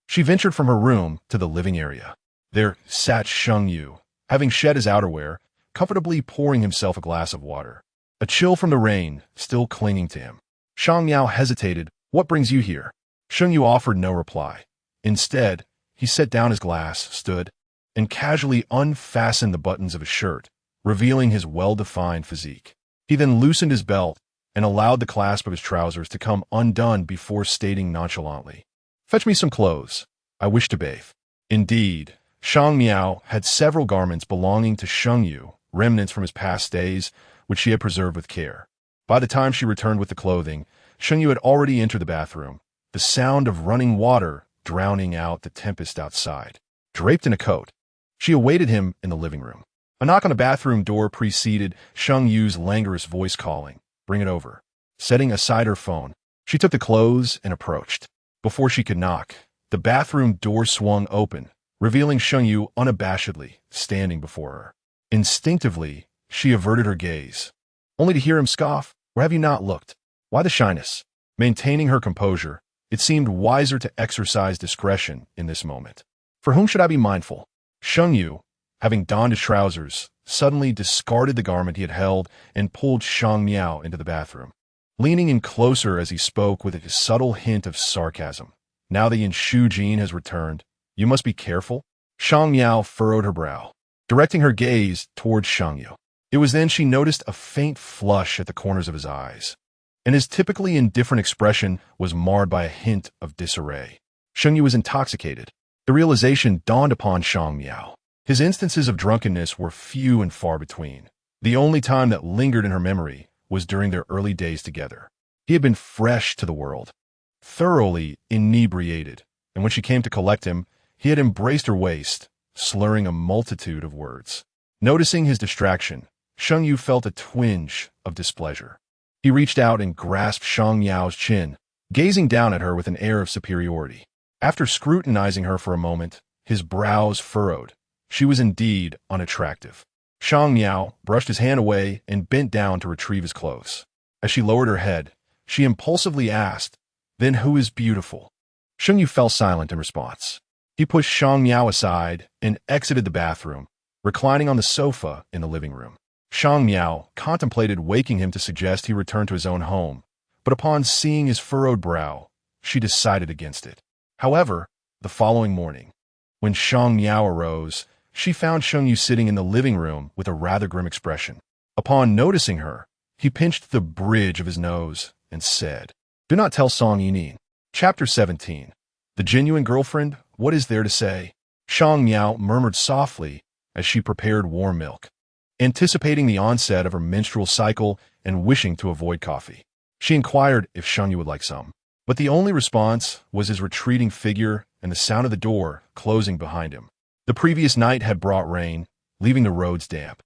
she ventured from her room to the living area. There sat Sheng Yu, having shed his outerwear, comfortably pouring himself a glass of water. A chill from the rain still clinging to him. Shang Miao hesitated. "What brings you here?" Sheng Yu offered no reply. Instead, he set down his glass, stood, and casually unfastened the buttons of his shirt, revealing his well-defined physique. He then loosened his belt and allowed the clasp of his trousers to come undone before stating nonchalantly, "Fetch me some clothes. I wish to bathe." Indeed, Shang Miao had several garments belonging to Sheng Yu, remnants from his past days, which she had preserved with care. By the time she returned with the clothing, Sheng Yu had already entered the bathroom, the sound of running water drowning out the tempest outside. Draped in a coat, she awaited him in the living room. A knock on the bathroom door preceded Sheng Yu's languorous voice calling, "Bring it over." Setting aside her phone, she took the clothes and approached. Before she could knock, the bathroom door swung open, revealing Sheng Yu unabashedly standing before her. Instinctively, she averted her gaze, only to hear him scoff, "Where have you not looked? Why the shyness?" Maintaining her composure, it seemed wiser to exercise discretion in this moment. "For whom should I be mindful?" Sheng Yu, having donned his trousers, suddenly discarded the garment he had held and pulled Shang Miao into the bathroom, leaning in closer as he spoke with a subtle hint of sarcasm. "Now that Yin Shujin has returned, you must be careful." Shang Miao furrowed her brow, directing her gaze towards Sheng Yu. It was then she noticed a faint flush at the corners of his eyes, and his typically indifferent expression was marred by a hint of disarray. Sheng Yu was intoxicated. The realization dawned upon Shang Miao. His instances of drunkenness were few and far between. The only time that lingered in her memory was during their early days together. He had been fresh to the world, thoroughly inebriated, and when she came to collect him, he had embraced her waist, slurring a multitude of words. Noticing his distraction, Sheng Yu felt a twinge of displeasure. He reached out and grasped Shang Miao's chin, gazing down at her with an air of superiority. After scrutinizing her for a moment, his brows furrowed. She was indeed unattractive. Shang Miao brushed his hand away and bent down to retrieve his clothes. As she lowered her head, she impulsively asked, "Then who is beautiful?" Sheng Yu fell silent in response. He pushed Shang Miao aside and exited the bathroom, reclining on the sofa in the living room. Shang Miao contemplated waking him to suggest he return to his own home, but upon seeing his furrowed brow, she decided against it. However, the following morning, when Shang Miao arose, she found Sheng Yu sitting in the living room with a rather grim expression. Upon noticing her, he pinched the bridge of his nose and said, "Do not tell Song Yinin." Chapter 17. The Genuine Girlfriend, What Is There to Say? Shang Miao murmured softly as she prepared warm milk, anticipating the onset of her menstrual cycle and wishing to avoid coffee. She inquired if Sheng Yu would like some, but the only response was his retreating figure and the sound of the door closing behind him. The previous night had brought rain, leaving the roads damp.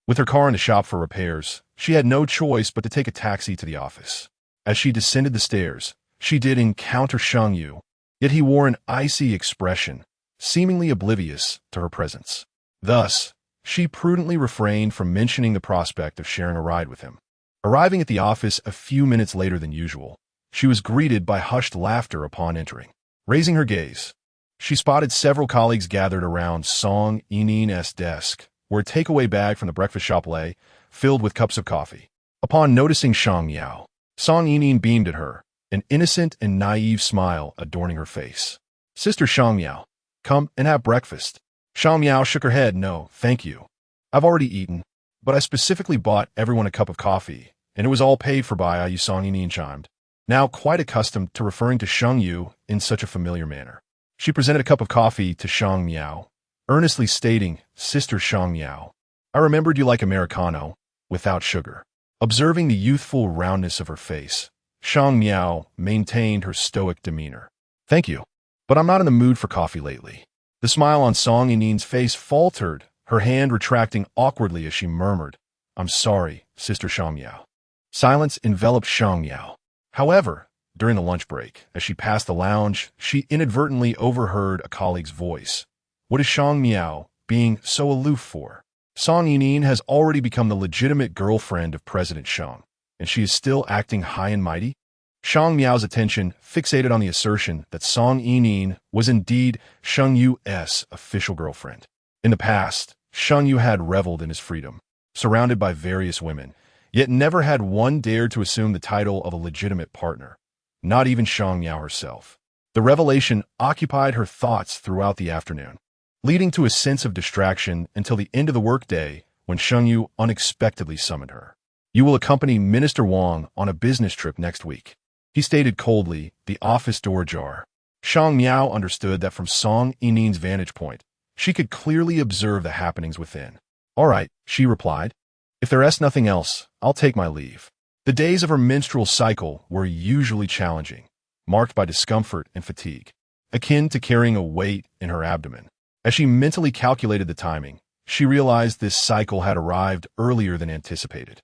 With her car in the shop for repairs, she had no choice but to take a taxi to the office. As she descended the stairs, she did encounter Sheng Yu, yet he wore an icy expression, seemingly oblivious to her presence. Thus, she prudently refrained from mentioning the prospect of sharing a ride with him. Arriving at the office a few minutes later than usual, she was greeted by hushed laughter upon entering. Raising her gaze, she spotted several colleagues gathered around Song Yinin's desk, where a takeaway bag from the breakfast shop lay, filled with cups of coffee. Upon noticing Shang Miao, Song Yinin beamed at her, an innocent and naive smile adorning her face. "Sister Shang Miao, come and have breakfast." Shang Miao shook her head. "No, thank you. I've already eaten, but I specifically bought everyone a cup of coffee, and it was all paid for by Yu Song Yining chimed, now quite accustomed to referring to Sheng Yu in such a familiar manner. She presented a cup of coffee to Shang Miao, earnestly stating, "Sister Shang Miao, I remembered you like Americano, without sugar." Observing the youthful roundness of her face, Shang Miao maintained her stoic demeanor. "Thank you, but I'm not in the mood for coffee lately." The smile on Song Yining's face faltered, her hand retracting awkwardly as she murmured, "I'm sorry, Sister Shang Miao." Silence enveloped Shang Miao. However, during the lunch break, as she passed the lounge, she inadvertently overheard a colleague's voice. "What is Shang Miao being so aloof for? Song Yining has already become the legitimate girlfriend of President Shang, and she is still acting high and mighty?" Shang Miao's attention fixated on the assertion that Song Yining was indeed Sheng Yu's official girlfriend. In the past, Sheng Yu had reveled in his freedom, surrounded by various women, yet never had one dared to assume the title of a legitimate partner, not even Shang Miao herself. The revelation occupied her thoughts throughout the afternoon, leading to a sense of distraction until the end of the workday when Sheng Yu unexpectedly summoned her. "You will accompany Minister Wang on a business trip next week," he stated coldly, the office door ajar. Shang Miao understood that from Song Yining's vantage point, she could clearly observe the happenings within. "All right," she replied. "If there is nothing else, I'll take my leave." The days of her menstrual cycle were usually challenging, marked by discomfort and fatigue, akin to carrying a weight in her abdomen. As she mentally calculated the timing, she realized this cycle had arrived earlier than anticipated.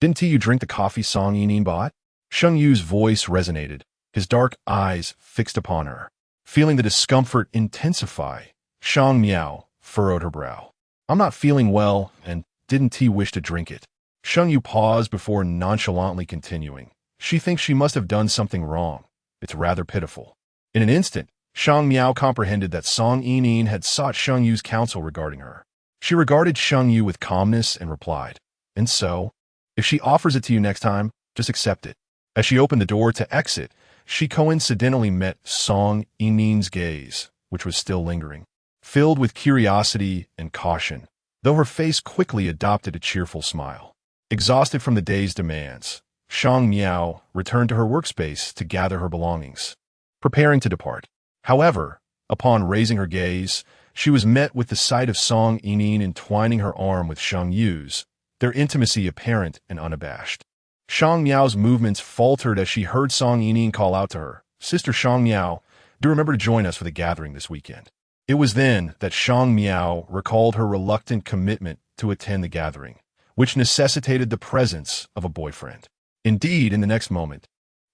"Didn't you drink the coffee Song Yining bought?" Sheng Yu's voice resonated, his dark eyes fixed upon her. Feeling the discomfort intensify, Shang Miao furrowed her brow. "I'm not feeling well, and didn't he wish to drink it?" Sheng Yu paused before nonchalantly continuing. "She thinks she must have done something wrong. It's rather pitiful." In an instant, Shang Miao comprehended that Song Yining had sought Sheng Yu's counsel regarding her. She regarded Sheng Yu with calmness and replied, "And so, if she offers it to you next time, just accept it." As she opened the door to exit, she coincidentally met Song Yining's gaze, which was still lingering, filled with curiosity and caution, though her face quickly adopted a cheerful smile. Exhausted from the day's demands, Shang Miao returned to her workspace to gather her belongings, preparing to depart. However, upon raising her gaze, she was met with the sight of Song Yining entwining her arm with Sheng Yu's, their intimacy apparent and unabashed. Shang Miao's movements faltered as she heard Song Yining call out to her, "Sister Shang Miao, do remember to join us for the gathering this weekend." It was then that Shang Miao recalled her reluctant commitment to attend the gathering, which necessitated the presence of a boyfriend. Indeed, in the next moment,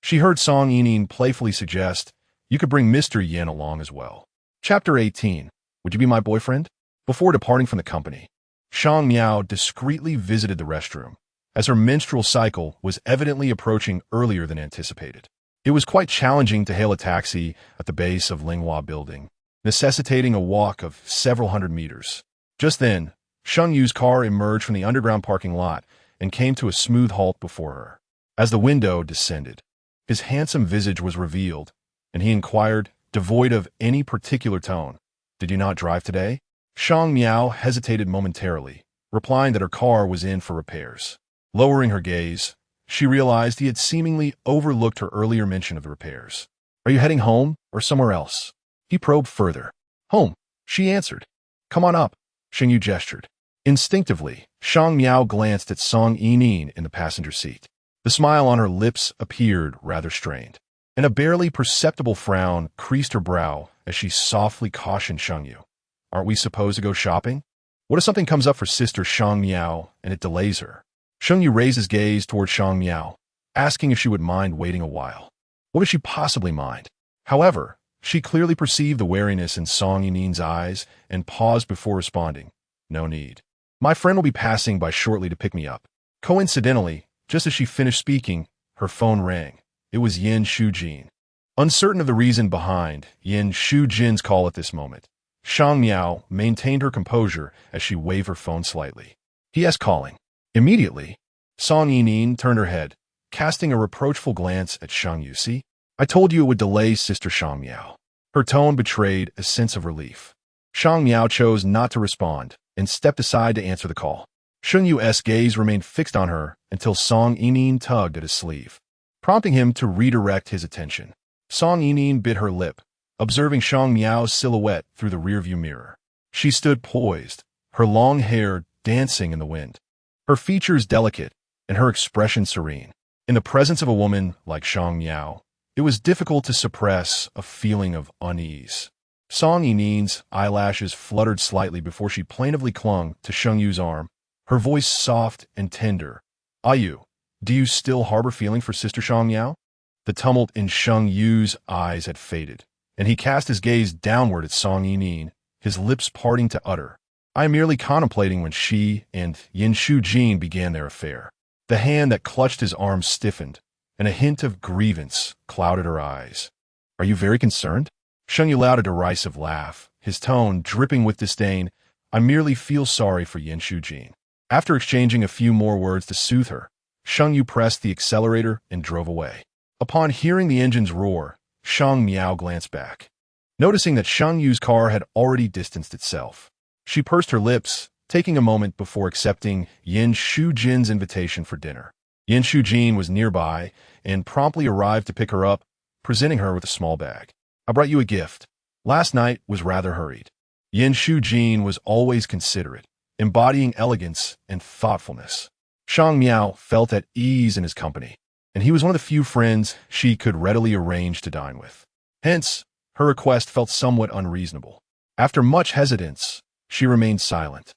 she heard Song Yining playfully suggest, "You could bring Mr. Yen along as well." Chapter 18. Would you be my boyfriend? Before departing from the company, Shang Miao discreetly visited the restroom, as her menstrual cycle was evidently approaching earlier than anticipated. It was quite challenging to hail a taxi at the base of Linghua Building, necessitating a walk of several hundred meters. Just then, Sheng Yu's car emerged from the underground parking lot and came to a smooth halt before her. As the window descended, his handsome visage was revealed, and he inquired, devoid of any particular tone, "Did you not drive today?" Shang Miao hesitated momentarily, replying that her car was in for repairs. Lowering her gaze, she realized he had seemingly overlooked her earlier mention of the repairs. "Are you heading home or somewhere else?" He probed further. "Home," she answered. "Come on up," Sheng Yu gestured. Instinctively, Shang Miao glanced at Song Yining in the passenger seat. The smile on her lips appeared rather strained, and a barely perceptible frown creased her brow as she softly cautioned Sheng Yu. "Aren't we supposed to go shopping? What if something comes up for Sister Shang Miao and it delays her?" Sheng Yu raised his gaze toward Shang Miao, asking if she would mind waiting a while. What would she possibly mind? However, she clearly perceived the wariness in Song Yining's eyes and paused before responding. "No need. My friend will be passing by shortly to pick me up." Coincidentally, just as she finished speaking, her phone rang. It was Yin Shujin. Uncertain of the reason behind Yin Shujin's call at this moment, Shang Miao maintained her composure as she waved her phone slightly. "He calling." Immediately, Song Yining turned her head, casting a reproachful glance at Sheng Yu. "See? I told you it would delay Sister Shang Miao." Her tone betrayed a sense of relief. Shang Miao chose not to respond and stepped aside to answer the call. Sheng Yu's gaze remained fixed on her until Song Yining tugged at his sleeve, prompting him to redirect his attention. Song Yining bit her lip, observing Shang Miao's silhouette through the rearview mirror. She stood poised, her long hair dancing in the wind, her features delicate and her expression serene. In the presence of a woman like Shang Miao, it was difficult to suppress a feeling of unease. Song Yining's eyelashes fluttered slightly before she plaintively clung to Sheng Yu's arm, her voice soft and tender. "Yu, do you still harbor feeling for Sister Shang Miao?" The tumult in Sheng Yu's eyes had faded, and he cast his gaze downward at Song Yining, his lips parting to utter, "I am merely contemplating when she and Yin Shujin began their affair." The hand that clutched his arm stiffened, and a hint of grievance clouded her eyes. "Are you very concerned?" Sheng Yu allowed a derisive laugh, his tone dripping with disdain. "I merely feel sorry for Yin Shujin." After exchanging a few more words to soothe her, Sheng Yu pressed the accelerator and drove away. Upon hearing the engine's roar, Shang Miao glanced back, noticing that Sheng Yu's car had already distanced itself. She pursed her lips, taking a moment before accepting Yin Shujin's invitation for dinner. Yin Shujin was nearby and promptly arrived to pick her up, presenting her with a small bag. "I brought you a gift. Last night was rather hurried." Yin Shujin was always considerate, embodying elegance and thoughtfulness. Shang Miao felt at ease in his company, and he was one of the few friends she could readily arrange to dine with. Hence, her request felt somewhat unreasonable. After much hesitance, she remained silent,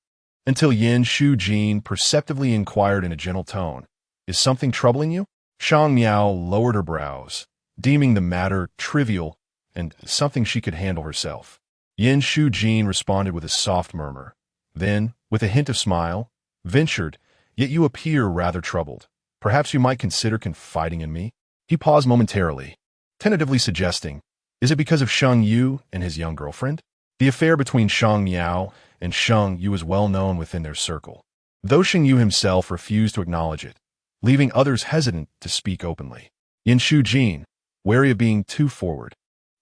until Yin Shujin perceptively inquired in a gentle tone, "Is something troubling you?" Shang Miao lowered her brows, deeming the matter trivial and something she could handle herself. Yin Shujin responded with a soft murmur. Then, with a hint of smile, ventured, "Yet you appear rather troubled. Perhaps you might consider confiding in me?" He paused momentarily, tentatively suggesting, "Is it because of Sheng Yu and his young girlfriend?" The affair between Shang Miao and Sheng Yu was well known within their circle, though Sheng Yu himself refused to acknowledge it, leaving others hesitant to speak openly. Yin Shujin, wary of being too forward,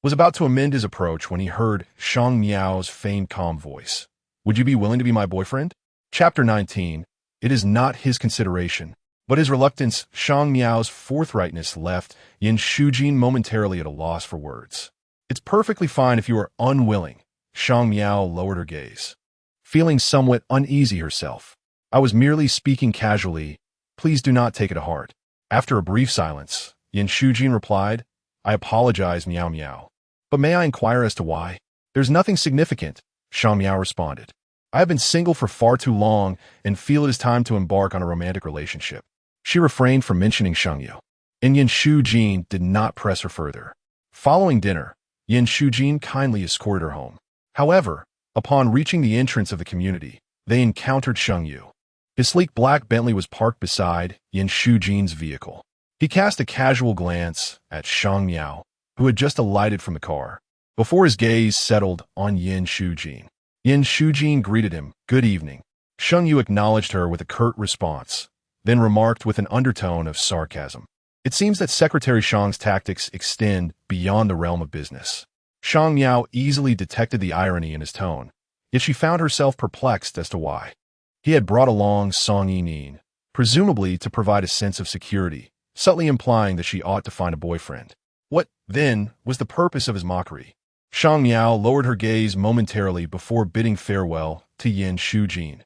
was about to amend his approach when he heard Shang Miao's feigned calm voice. "Would you be willing to be my boyfriend?" Chapter 19. It is not his consideration, but his reluctance. Shang Miao's forthrightness left Yin Shujin momentarily at a loss for words. "It's perfectly fine if you are unwilling." Shang Miao lowered her gaze, feeling somewhat uneasy herself. "I was merely speaking casually. Please do not take it to heart." After a brief silence, Yin Shujin replied, "I apologize, Miao Miao. But may I inquire as to why?" "There's nothing significant," Shang Miao responded. "I have been single for far too long and feel it is time to embark on a romantic relationship." She refrained from mentioning Sheng Yu, and Yin Shujin did not press her further. Following dinner, Yin Shujin kindly escorted her home. However, upon reaching the entrance of the community, they encountered Sheng Yu. His sleek black Bentley was parked beside Yin Shujin's vehicle. He cast a casual glance at Shang Miao, who had just alighted from the car, before his gaze settled on Yin Shujin. Yin Shujin greeted him, "Good evening." Sheng Yu acknowledged her with a curt response, then remarked with an undertone of sarcasm, "It seems that Secretary Shang's tactics extend beyond the realm of business." Shang Miao easily detected the irony in his tone, yet she found herself perplexed as to why. He had brought along Song Yining, presumably to provide a sense of security, subtly implying that she ought to find a boyfriend. What, then, was the purpose of his mockery? Shang Miao lowered her gaze momentarily before bidding farewell to Yin Shujin.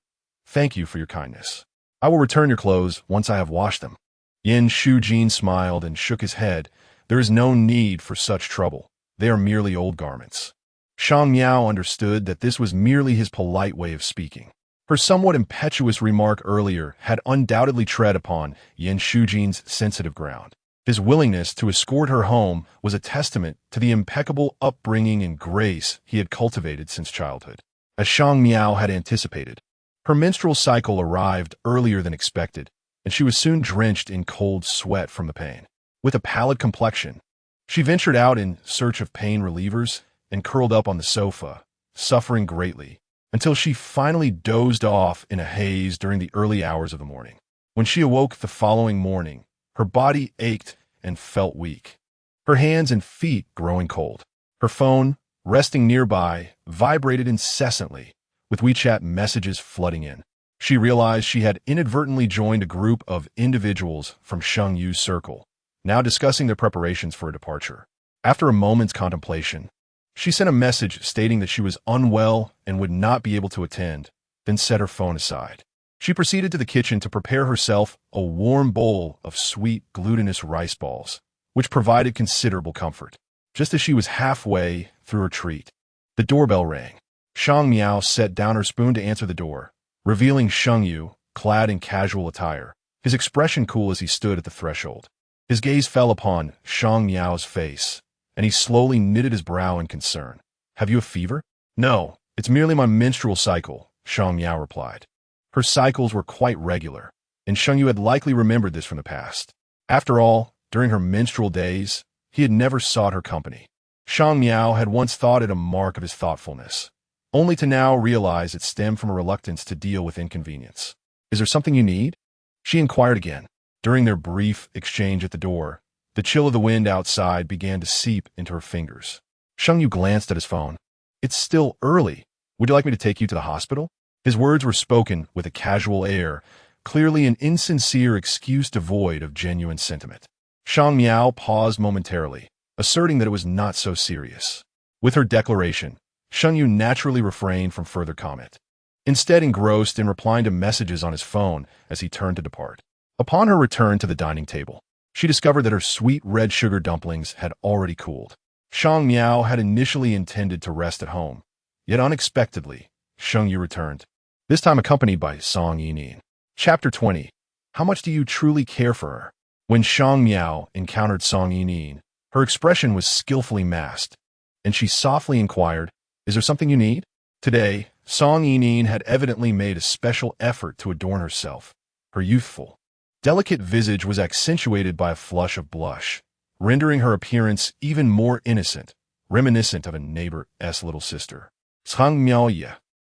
"Thank you for your kindness. I will return your clothes once I have washed them." Yin Shujin smiled and shook his head. "There is no need for such trouble. They are merely old garments." Shang Miao understood that this was merely his polite way of speaking. Her somewhat impetuous remark earlier had undoubtedly tread upon Yin Shujin's sensitive ground. His willingness to escort her home was a testament to the impeccable upbringing and grace he had cultivated since childhood. As Shang Miao had anticipated, her menstrual cycle arrived earlier than expected, and she was soon drenched in cold sweat from the pain. With a pallid complexion, she ventured out in search of pain relievers and curled up on the sofa, suffering greatly, until she finally dozed off in a haze during the early hours of the morning. When she awoke the following morning, her body ached and felt weak, her hands and feet growing cold. Her phone, resting nearby, vibrated incessantly, with WeChat messages flooding in. She realized she had inadvertently joined a group of individuals from Sheng Yu's circle, now discussing their preparations for a departure. After a moment's contemplation, she sent a message stating that she was unwell and would not be able to attend, then set her phone aside. She proceeded to the kitchen to prepare herself a warm bowl of sweet, glutinous rice balls, which provided considerable comfort. Just as she was halfway through her treat, the doorbell rang. Shang Miao set down her spoon to answer the door, revealing Sheng Yu, clad in casual attire, his expression cool as he stood at the threshold. His gaze fell upon Shang Miao's face, and he slowly knitted his brow in concern. "Have you a fever?" "No, it's merely my menstrual cycle," Shang Miao replied. Her cycles were quite regular, and Sheng Yu had likely remembered this from the past. After all, during her menstrual days, he had never sought her company. Shang Miao had once thought it a mark of his thoughtfulness, only to now realize it stemmed from a reluctance to deal with inconvenience. "Is there something you need?" she inquired again. During their brief exchange at the door, the chill of the wind outside began to seep into her fingers. Sheng Yu glanced at his phone. "It's still early. Would you like me to take you to the hospital?" His words were spoken with a casual air, clearly an insincere excuse devoid of genuine sentiment. Shang Miao paused momentarily, asserting that it was not so serious. With her declaration, Sheng Yu naturally refrained from further comment, instead engrossed in replying to messages on his phone as he turned to depart. Upon her return to the dining table, she discovered that her sweet red sugar dumplings had already cooled. Shang Miao had initially intended to rest at home, yet unexpectedly, Sheng Yu returned, this time accompanied by Song Yining. Chapter 20. How much do you truly care for her? When Shang Miao encountered Song Yining, her expression was skillfully masked, and she softly inquired, "Is there something you need?" Today, Song Yining had evidently made a special effort to adorn herself. Her youthful, delicate visage was accentuated by a flush of blush, rendering her appearance even more innocent, reminiscent of a neighbor's little sister. Shang Miao,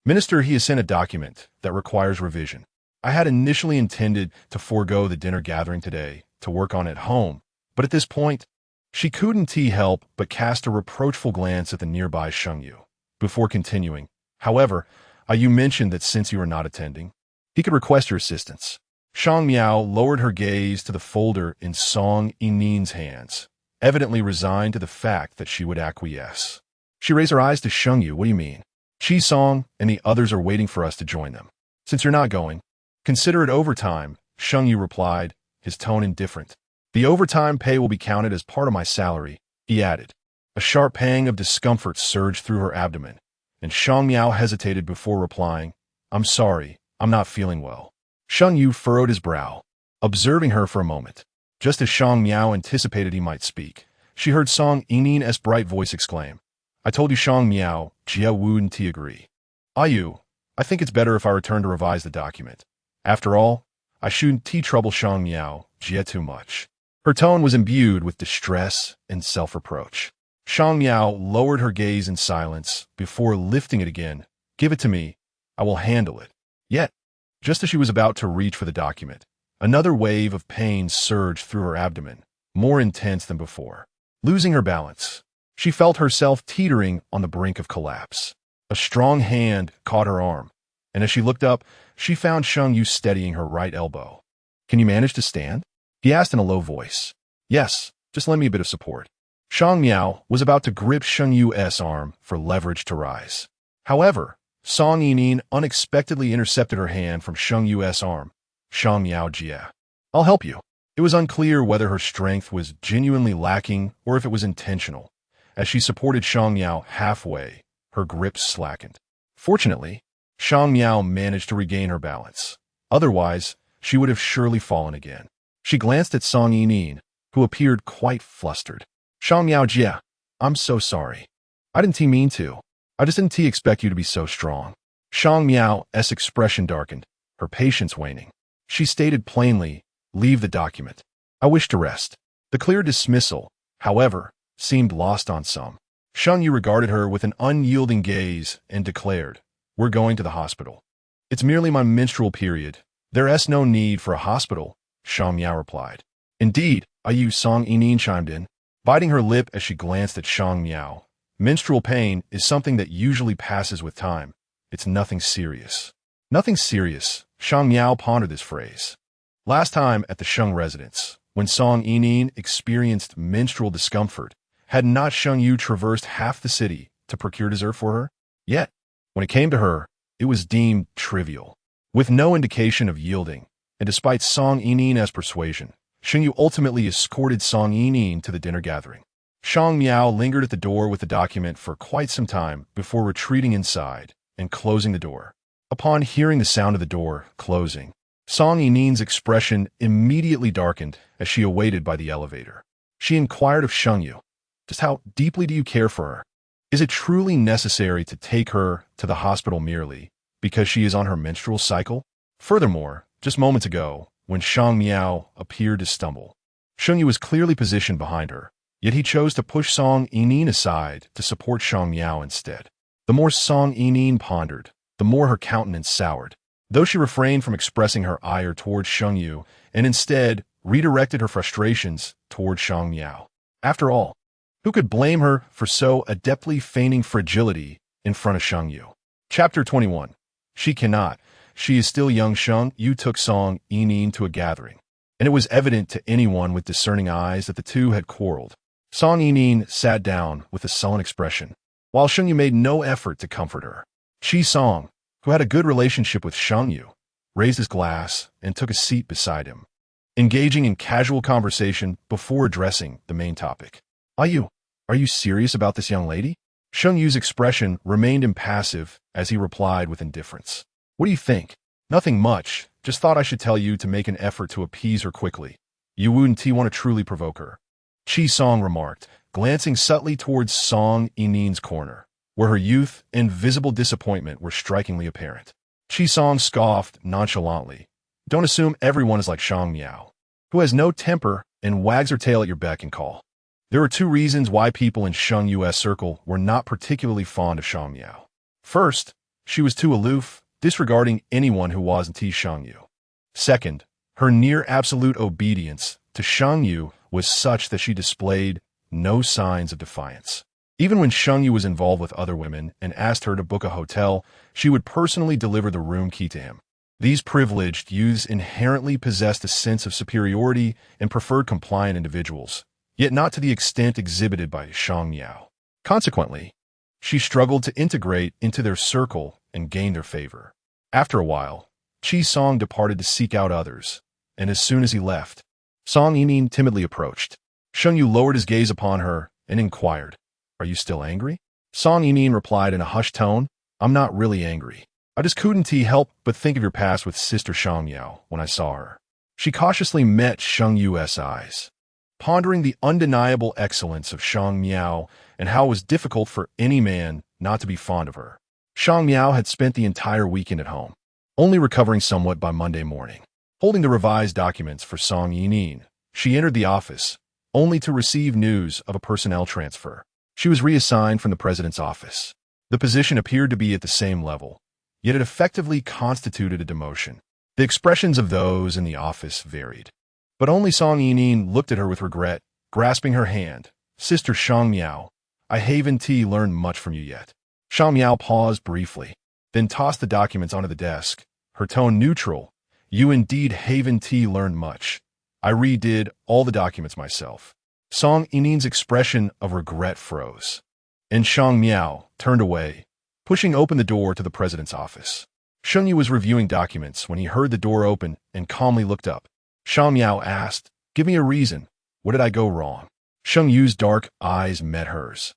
Minister, he has sent a document that requires revision. I had initially intended to forego the dinner gathering today to work on it at home, but at this point, she couldn't help but cast a reproachful glance at the nearby Sheng Yu. Before continuing, however, you mentioned that since you are not attending, he could request your assistance. Shang Miao lowered her gaze to the folder in Song Yining's hands, evidently resigned to the fact that she would acquiesce. She raised her eyes to Sheng Yu. "What do you mean?" "Chi Song and the others are waiting for us to join them. Since you're not going, consider it overtime," Sheng Yu replied, his tone indifferent. "The overtime pay will be counted as part of my salary," he added. A sharp pang of discomfort surged through her abdomen, and Shang Miao hesitated before replying, "I'm sorry, I'm not feeling well." Sheng Yu furrowed his brow, observing her for a moment. Just as Shang Miao anticipated he might speak, she heard Song Yining's bright voice exclaim, "I told you Shang Miao, Jia wouldn't agree. I think it's better if I return to revise the document. After all, I shouldn't trouble Shang Miao, Jia too much." Her tone was imbued with distress and self-reproach. Shang Miao lowered her gaze in silence before lifting it again. "Give it to me. I will handle it." Yet, just as she was about to reach for the document, another wave of pain surged through her abdomen, more intense than before. Losing her balance, she felt herself teetering on the brink of collapse. A strong hand caught her arm, and as she looked up, she found Sheng Yu steadying her right elbow. "Can you manage to stand?" he asked in a low voice. "Yes, just lend me a bit of support." Shang Miao was about to grip Sheng Yu's arm for leverage to rise. However, Song Yining unexpectedly intercepted her hand from Sheng Yu's arm. "Shang Miao, Jia, I'll help you." It was unclear whether her strength was genuinely lacking or if it was intentional. As she supported Shang Miao halfway, her grip slackened. Fortunately, Shang Miao managed to regain her balance. Otherwise, she would have surely fallen again. She glanced at Song Yining, who appeared quite flustered. "Shang Miao, Jia, I'm so sorry. I didn't mean to. I just didn't expect you to be so strong." Shang Miao's expression darkened, her patience waning. She stated plainly, "Leave the document. I wish to rest." The clear dismissal, however, seemed lost on some. Sheng Yu regarded her with an unyielding gaze and declared, "We're going to the hospital." "It's merely my menstrual period. There's no need for a hospital," Shang Miao replied. "Indeed, Song Yining chimed in, biting her lip as she glanced at Shang Miao. "Menstrual pain is something that usually passes with time. It's nothing serious." Nothing serious. Shang Miao pondered this phrase. Last time at the Sheng residence, when Song Yining experienced menstrual discomfort, had not Sheng Yu traversed half the city to procure dessert for her? Yet, when it came to her, it was deemed trivial. With no indication of yielding, and despite Song Yining's persuasion, Sheng Yu ultimately escorted Song Yining to the dinner gathering. Shang Miao lingered at the door with the document for quite some time before retreating inside and closing the door. Upon hearing the sound of the door closing, Song Yining's expression immediately darkened as she awaited by the elevator. She inquired of Sheng Yu, "Just how deeply do you care for her? Is it truly necessary to take her to the hospital merely because she is on her menstrual cycle?" Furthermore, just moments ago, when Shang Miao appeared to stumble, Sheng Yu was clearly positioned behind her, yet he chose to push Song Yining aside to support Shang Miao instead. The more Song Yining pondered, the more her countenance soured, though she refrained from expressing her ire towards Sheng Yu and instead redirected her frustrations towards Shang Miao. After all, who could blame her for so adeptly feigning fragility in front of Sheng Yu? Chapter 21. She cannot. She is still young. Sheng Yu took Song Yining to a gathering, and it was evident to anyone with discerning eyes that the two had quarreled. Song Yining sat down with a sullen expression, while Sheng Yu made no effort to comfort her. Chi Song, who had a good relationship with Sheng Yu, raised his glass and took a seat beside him, engaging in casual conversation before addressing the main topic. Are you serious about this young lady?" Sheng Yu's expression remained impassive as he replied with indifference. "What do you think?" "Nothing much. Just thought I should tell you to make an effort to appease her quickly. You wouldn't want to truly provoke her," Chi Song remarked, glancing subtly towards Song Yining's corner, where her youth and visible disappointment were strikingly apparent. Chi Song scoffed nonchalantly. "Don't assume everyone is like Shang Miao, who has no temper and wags her tail at your beck and call." There were two reasons why people in Sheng Yu's circle were not particularly fond of Shang Miao. First, she was too aloof, disregarding anyone who wasn't Sheng Yu. Second, her near absolute obedience to Sheng Yu was such that she displayed no signs of defiance. Even when Sheng Yu was involved with other women and asked her to book a hotel, she would personally deliver the room key to him. These privileged youths inherently possessed a sense of superiority and preferred compliant individuals, yet not to the extent exhibited by Shang Miao. Consequently, she struggled to integrate into their circle and gain their favor. After a while, Chi Song departed to seek out others, and as soon as he left, Song Yining timidly approached. Sheng Yu lowered his gaze upon her and inquired, "Are you still angry?" Song Yining replied in a hushed tone, "I'm not really angry. I just couldn't help but think of your past with Sister Shang Miao when I saw her." She cautiously met Sheng Yu's eyes, pondering the undeniable excellence of Shang Miao and how it was difficult for any man not to be fond of her. Shang Miao had spent the entire weekend at home, only recovering somewhat by Monday morning. Holding the revised documents for Song Yining, she entered the office, only to receive news of a personnel transfer. She was reassigned from the president's office. The position appeared to be at the same level, yet it effectively constituted a demotion. The expressions of those in the office varied, but only Song Yining looked at her with regret, grasping her hand. "Sister Shang Miao, I haven't learned much from you yet." Shang Miao paused briefly, then tossed the documents onto the desk, her tone neutral. "You indeed haven't learned much. I redid all the documents myself." Song Yining's expression of regret froze, and Shang Miao turned away, pushing open the door to the president's office. Sheng Yu was reviewing documents when he heard the door open and calmly looked up. Shang Miao asked, "Give me a reason. What did I go wrong?" Sheng Yu's dark eyes met hers,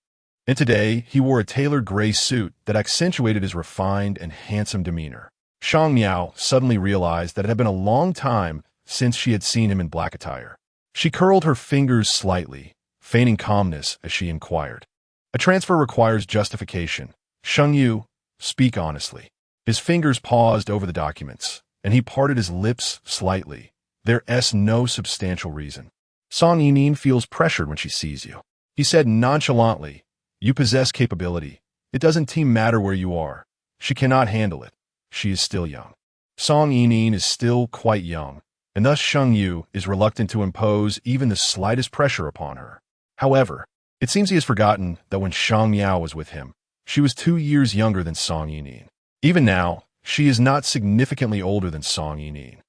and today he wore a tailored gray suit that accentuated his refined and handsome demeanor. Shang Miao suddenly realized that it had been a long time since she had seen him in black attire. She curled her fingers slightly, feigning calmness as she inquired, "A transfer requires justification. Sheng Yu, speak honestly." His fingers paused over the documents, and he parted his lips slightly. "There's no substantial reason. Song Yining feels pressured when she sees you," he said nonchalantly. "You possess capability. It doesn't matter where you are. She cannot handle it. She is still young." Song Yining is still quite young, and thus Sheng Yu is reluctant to impose even the slightest pressure upon her. However, it seems he has forgotten that when Shang Miao was with him, she was 2 years younger than Song Yining. Even now, She is not significantly older than Song Yining.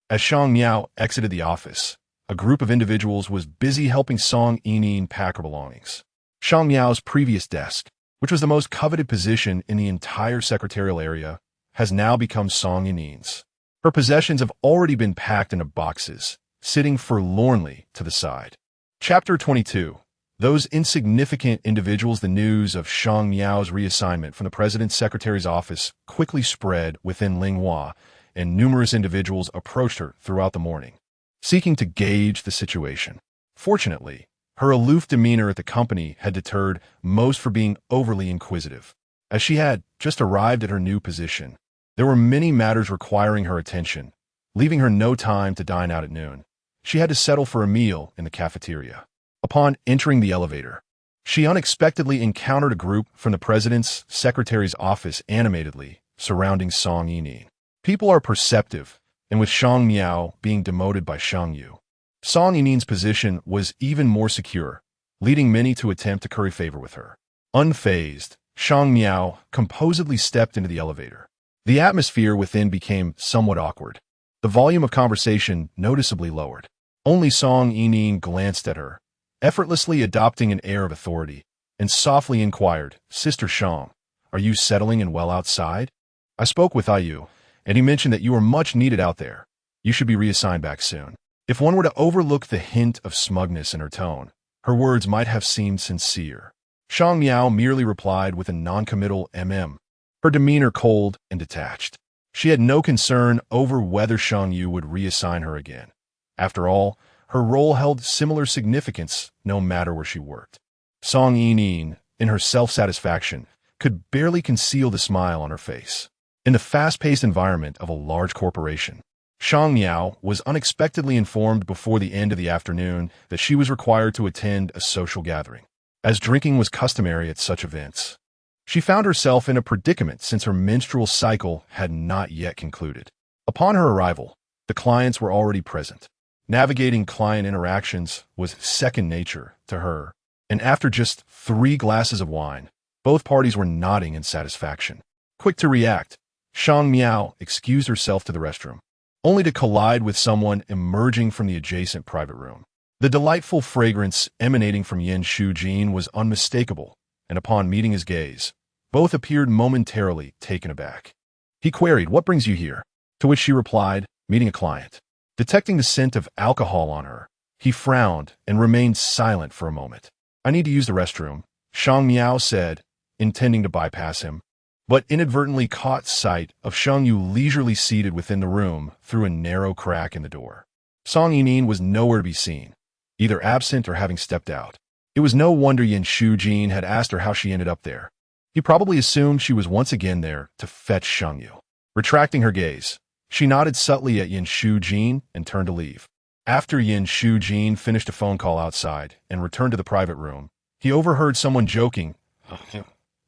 As Shang Miao exited the office, a group of individuals was busy helping Song Yining pack her belongings. Shang Miao's previous desk, which was the most coveted position in the entire secretarial area, has now become Song Yining's. Her possessions have already been packed into boxes, sitting forlornly to the side. Chapter 22. Those insignificant individuals. The news of Shang Miao's reassignment from the president's secretary's office quickly spread within Linghua, and numerous individuals approached her throughout the morning, seeking to gauge the situation. Fortunately, her aloof demeanor at the company had deterred most from being overly inquisitive. As she had just arrived at her new position, there were many matters requiring her attention, leaving her no time to dine out at noon. She had to settle for a meal in the cafeteria. Upon entering the elevator, she unexpectedly encountered a group from the president's secretary's office animatedly surrounding Song Yining. People are perceptive, and with Shang Miao being demoted by Sheng Yu, Song Yining's position was even more secure, leading many to attempt to curry favor with her. Unfazed, Shang Miao composedly stepped into the elevator. The atmosphere within became somewhat awkward. The volume of conversation noticeably lowered. Only Song Yining glanced at her, effortlessly adopting an air of authority, and softly inquired, "Sister Shang, are you settling in well outside? I spoke with Yu, and he mentioned that you are much needed out there. You should be reassigned back soon." If one were to overlook the hint of smugness in her tone, her words might have seemed sincere. Shang Miao merely replied with a noncommittal her demeanor cold and detached. She had no concern over whether Sheng Yu would reassign her again. After all, her role held similar significance no matter where she worked. Song Yining, in her self-satisfaction, could barely conceal the smile on her face. In the fast-paced environment of a large corporation, Shang Miao was unexpectedly informed before the end of the afternoon that she was required to attend a social gathering. As drinking was customary at such events, she found herself in a predicament since her menstrual cycle had not yet concluded. Upon her arrival, the clients were already present. Navigating client interactions was second nature to her, and after just 3 glasses of wine, both parties were nodding in satisfaction. Quick to react, Shang Miao excused herself to the restroom, only to collide with someone emerging from the adjacent private room. The delightful fragrance emanating from Yin Shujin was unmistakable, and upon meeting his gaze, both appeared momentarily taken aback. He queried, "What brings you here?" To which she replied, "Meeting a client." Detecting the scent of alcohol on her, he frowned and remained silent for a moment. "I need to use the restroom," Shang Miao said, intending to bypass him, but inadvertently caught sight of Sheng Yu leisurely seated within the room through a narrow crack in the door. Song Yining was nowhere to be seen, either absent or having stepped out. It was no wonder Yin Shujin had asked her how she ended up there. He probably assumed she was once again there to fetch Sheng Yu. Retracting her gaze, she nodded subtly at Yin Shujin and turned to leave. After Yin Shujin finished a phone call outside and returned to the private room, he overheard someone joking,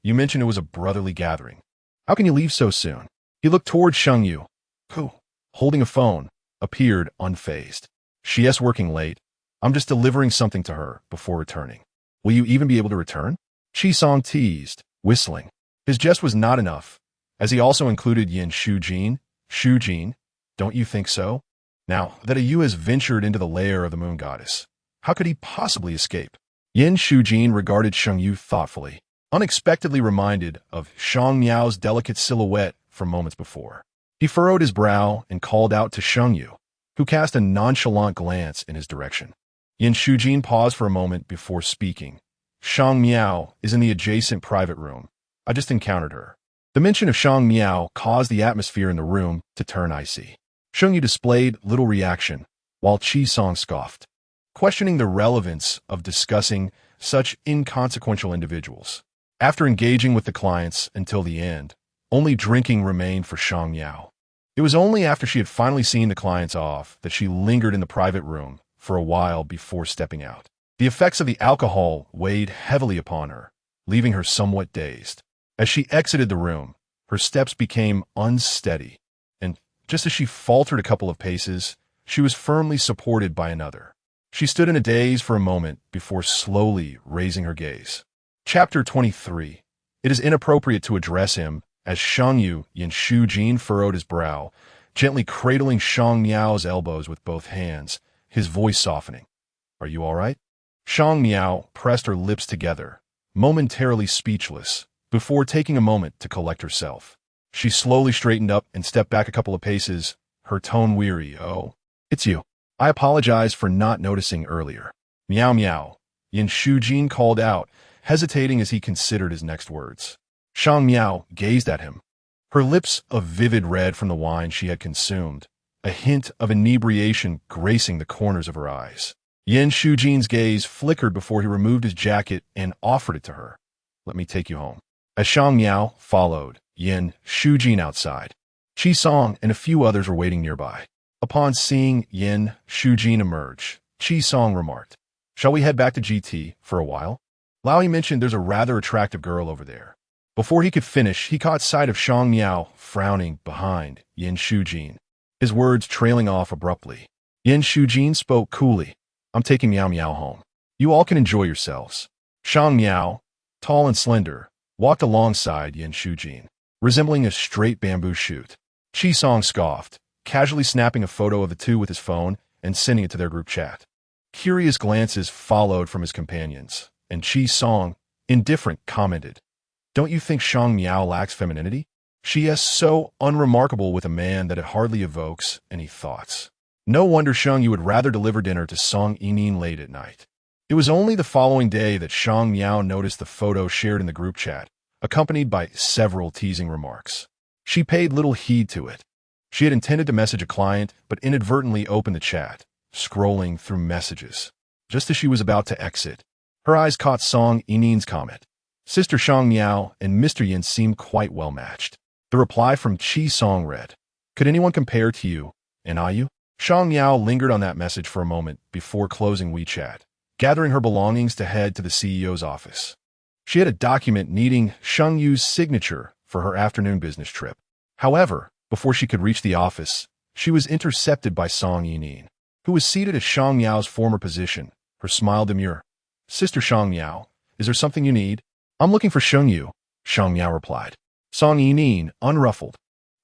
"You mentioned it was a brotherly gathering. How can you leave so soon?" He looked toward Sheng Yu, who, holding a phone, appeared unfazed. "She's working late. I'm just delivering something to her before returning. Will you even be able to return?" Chi Song teased, whistling. His jest was not enough, as he also included Yin Shujin. "Shujin, don't you think so? Now that a Yu has ventured into the lair of the moon goddess, how could he possibly escape?" Yin Shujin regarded Sheng Yu thoughtfully, unexpectedly reminded of Shang Miao's delicate silhouette from moments before. He furrowed his brow and called out to Sheng Yu, who cast a nonchalant glance in his direction. Yin Shujin paused for a moment before speaking. "Shang Miao is in the adjacent private room. I just encountered her." The mention of Shang Miao caused the atmosphere in the room to turn icy. Sheng Yu displayed little reaction, while Chi Song scoffed, questioning the relevance of discussing such inconsequential individuals. After engaging with the clients until the end, only drinking remained for Shang Miao. It was only after she had finally seen the clients off that she lingered in the private room for a while before stepping out. The effects of the alcohol weighed heavily upon her, leaving her somewhat dazed. As she exited the room, her steps became unsteady, and just as she faltered a couple of paces, she was firmly supported by another. She stood in a daze for a moment before slowly raising her gaze. Chapter 23. It is inappropriate to address him As Sheng Yu Yin Shujin furrowed his brow, gently cradling Shang Miao's elbows with both hands, his voice softening. Are you all right? Shang Miao pressed her lips together, momentarily speechless, before taking a moment to collect herself. She slowly straightened up and stepped back a couple of paces, her tone weary. Oh, it's you. I apologize for not noticing earlier. Miao Miao, Yin Shujin called out, hesitating as he considered his next words. Shang Miao gazed at him, her lips a vivid red from the wine she had consumed, a hint of inebriation gracing the corners of her eyes. Yin Shujin's gaze flickered before he removed his jacket and offered it to her. Let me take you home. As Shang Miao followed Yin Shujin outside, Qi Song and a few others were waiting nearby. Upon seeing Yin Shujin emerge, Qi Song remarked, Shall we head back to GT for a while? Lao Yi mentioned there's a rather attractive girl over there. Before he could finish, he caught sight of Shang Miao frowning behind Yin Shujin, his words trailing off abruptly. Yin Shujin spoke coolly. I'm taking Miao Miao home. You all can enjoy yourselves. Shang Miao, tall and slender, walked alongside Yin Shujin, resembling a straight bamboo shoot. Qi Song scoffed, casually snapping a photo of the two with his phone and sending it to their group chat. Curious glances followed from his companions, and Qi Song, indifferent, commented, Don't you think Shang Miao lacks femininity? She is so unremarkable with a man that it hardly evokes any thoughts. No wonder Sheng Yu would rather deliver dinner to Song Yining late at night. It was only the following day that Shang Miao noticed the photo shared in the group chat, accompanied by several teasing remarks. She paid little heed to it. She had intended to message a client, but inadvertently opened the chat, scrolling through messages. Just as she was about to exit, her eyes caught Song Yining's comment. Sister Shang Miao and Mr. Yin seemed quite well matched. The reply from Qi Song read, Could anyone compare to you, and I you? Shang Miao lingered on that message for a moment before closing WeChat, gathering her belongings to head to the CEO's office. She had a document needing Sheng Yu's signature for her afternoon business trip. However, before she could reach the office, she was intercepted by Song Yining, who was seated at Shang Miao's former position, her smile demure. Sister Shang Miao, is there something you need? I'm looking for Sheng Yu, Shang Miao replied. Song Yining, unruffled,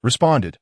responded,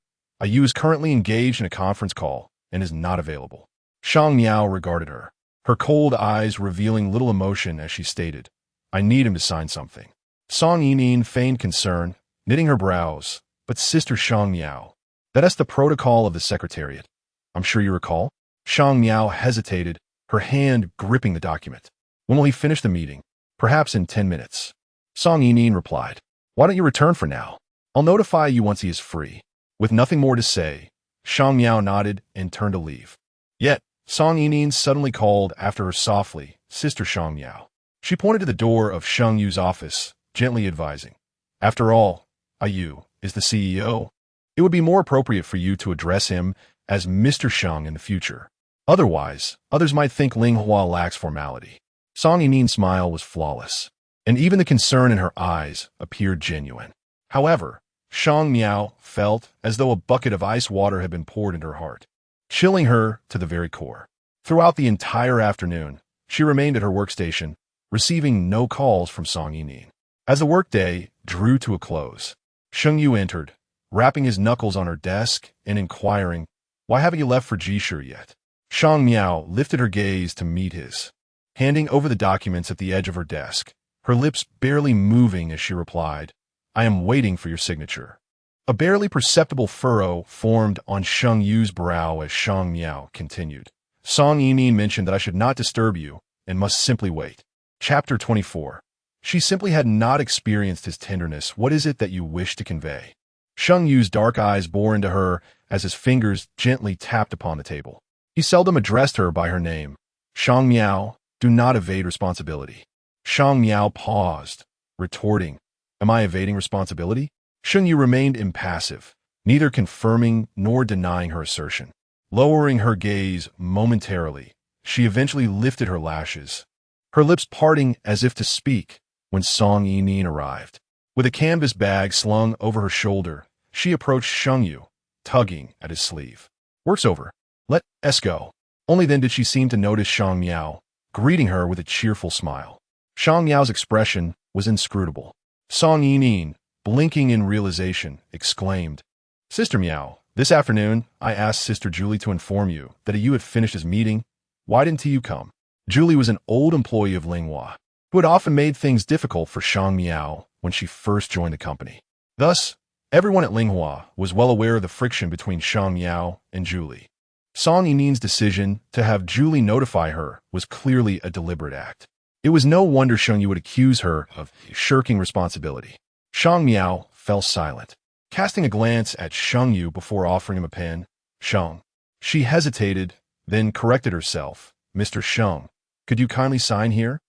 Yu is currently engaged in a conference call and is not available. Shang Miao regarded her, her cold eyes revealing little emotion as she stated, I need him to sign something. Song Yining feigned concern, knitting her brows, but Sister Shang Miao, that's the protocol of the Secretariat. I'm sure you recall? Shang Miao hesitated, her hand gripping the document. When will he finish the meeting? Perhaps in 10 minutes. Song Yining replied, Why don't you return for now? I'll notify you once he is free. With nothing more to say, Shang Miao nodded and turned to leave. Yet, Song Yining suddenly called after her softly, Sister Shang Miao. She pointed to the door of Sheng Yu's office, gently advising, After all, Yu is the CEO. It would be more appropriate for you to address him as Mr. Sheng in the future. Otherwise, others might think Ling Hua lacks formality. Song Yining's smile was flawless, and even the concern in her eyes appeared genuine. However, Shang Miao felt as though a bucket of ice water had been poured into her heart, chilling her to the very core. Throughout the entire afternoon, she remained at her workstation, receiving no calls from Song Yining. As the workday drew to a close, Sheng Yu entered, rapping his knuckles on her desk and inquiring, Why haven't you left for Jishu yet? Shang Miao lifted her gaze to meet his, handing over the documents at the edge of her desk, her lips barely moving as she replied, I am waiting for your signature. A barely perceptible furrow formed on Sheng Yu's brow as Shang Miao continued. Song Yining mentioned that I should not disturb you and must simply wait. Chapter 24. She simply had not experienced his tenderness. What is it that you wish to convey? Sheng Yu's dark eyes bore into her as his fingers gently tapped upon the table. He seldom addressed her by her name. Shang Miao, do not evade responsibility. Shang Miao paused, retorting, Am I evading responsibility? Sheng Yu remained impassive, neither confirming nor denying her assertion. Lowering her gaze momentarily, she eventually lifted her lashes, her lips parting as if to speak when Song Yining arrived. With a canvas bag slung over her shoulder, she approached Sheng Yu, tugging at his sleeve. Work's over. Let's go. Only then did she seem to notice Shang Miao, greeting her with a cheerful smile. Shang Miao's expression was inscrutable. Song Yining, blinking in realization, exclaimed, "Sister Miao, this afternoon I asked Sister Julie to inform you that you had finished his meeting. Why didn't you come?" Julie was an old employee of Linghua, who had often made things difficult for Shang Miao when she first joined the company. Thus, everyone at Linghua was well aware of the friction between Shang Miao and Julie. Song Yinin's decision to have Julie notify her was clearly a deliberate act. It was no wonder Sheng Yu would accuse her of shirking responsibility. Shang Miao fell silent, casting a glance at Sheng Yu before offering him a pen. "Sheng." She hesitated, then corrected herself. "Mr. Sheng, could you kindly sign here?"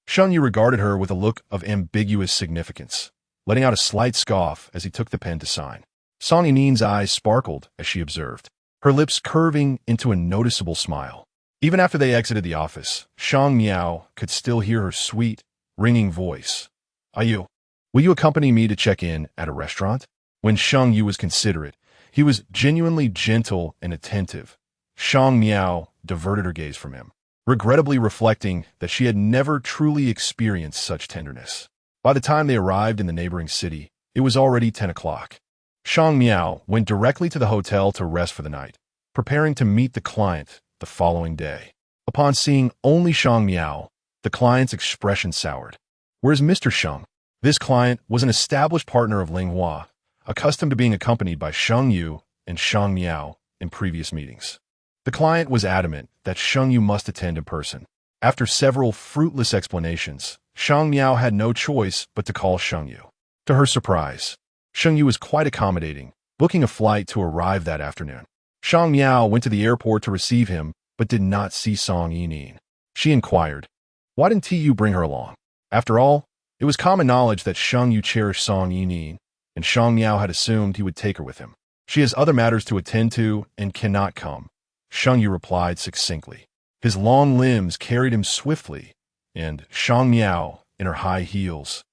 Sheng Yu regarded her with a look of ambiguous significance, letting out a slight scoff as he took the pen to sign. Song Yinin's eyes sparkled as she observed, her lips curving into a noticeable smile. Even after they exited the office, Shang Miao could still hear her sweet, ringing voice. "Will you accompany me to check in at a restaurant?" When Sheng Yu was considerate, he was genuinely gentle and attentive. Shang Miao diverted her gaze from him, regrettably reflecting that she had never truly experienced such tenderness. By the time they arrived in the neighboring city, it was already 10 o'clock. Shang Miao went directly to the hotel to rest for the night, preparing to meet the client the following day. Upon seeing only Shang Miao, the client's expression soured. "Where's Mr. Sheng?" This client was an established partner of Linghua, accustomed to being accompanied by Sheng Yu and Shang Miao in previous meetings. The client was adamant that Sheng Yu must attend in person. After several fruitless explanations, Shang Miao had no choice but to call Sheng Yu. To her surprise, Sheng Yu was quite accommodating, booking a flight to arrive that afternoon. Shang Miao went to the airport to receive him, but did not see Song Yinin. She inquired, "Why didn't you bring her along?" After all, it was common knowledge that Sheng Yu cherished Song Yinin, and Shang Miao had assumed he would take her with him. "She has other matters to attend to and cannot come," Sheng Yu replied succinctly. His long limbs carried him swiftly, and Shang Miao, in her high heels,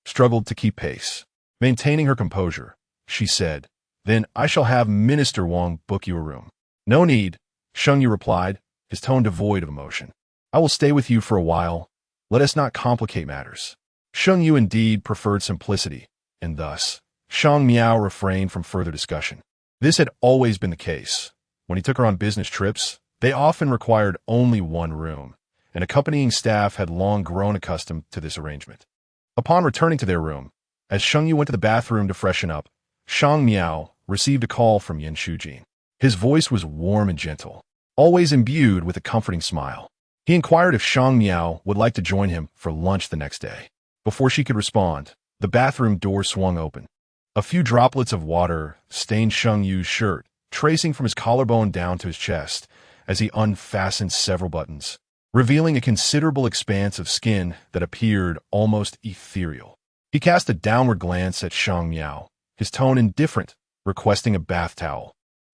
struggled to keep pace. Maintaining her composure, she said, "Then I shall have Minister Wang book you a room." "No need," Sheng Yu replied, his tone devoid of emotion. "I will stay with you for a while. Let us not complicate matters." Sheng Yu indeed preferred simplicity, and thus, Shang Miao refrained from further discussion. This had always been the case. When he took her on business trips, they often required only one room, and accompanying staff had long grown accustomed to this arrangement. Upon returning to their room, as Sheng Yu went to the bathroom to freshen up, Shang Miao received a call from Yan Shujin. His voice was warm and gentle, always imbued with a comforting smile. He inquired if Shang Miao would like to join him for lunch the next day. Before she could respond, the bathroom door swung open. A few droplets of water stained Sheng Yu's shirt, tracing from his collarbone down to his chest as he unfastened several buttons, revealing a considerable expanse of skin that appeared almost ethereal. He cast a downward glance at Shang Miao, his tone indifferent, requesting a bath towel.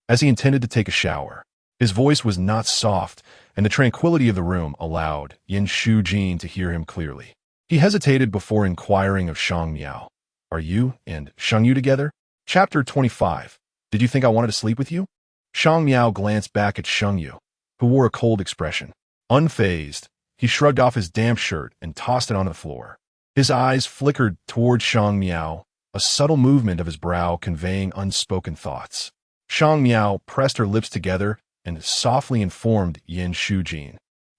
As he intended to take a shower, his voice was not soft, and the tranquility of the room allowed Yan Shujin to hear him clearly. He hesitated before inquiring of Shang Miao, "Are you and Sheng Yu together?" Chapter 25. "Did you think I wanted to sleep with you?" Shang Miao glanced back at Sheng Yu, who wore a cold expression. Unfazed, he shrugged off his damp shirt and tossed it on the floor. His eyes flickered toward Shang Miao, a subtle movement of his brow conveying unspoken thoughts. Shang Miao pressed her lips together and softly informed Yan Shujin,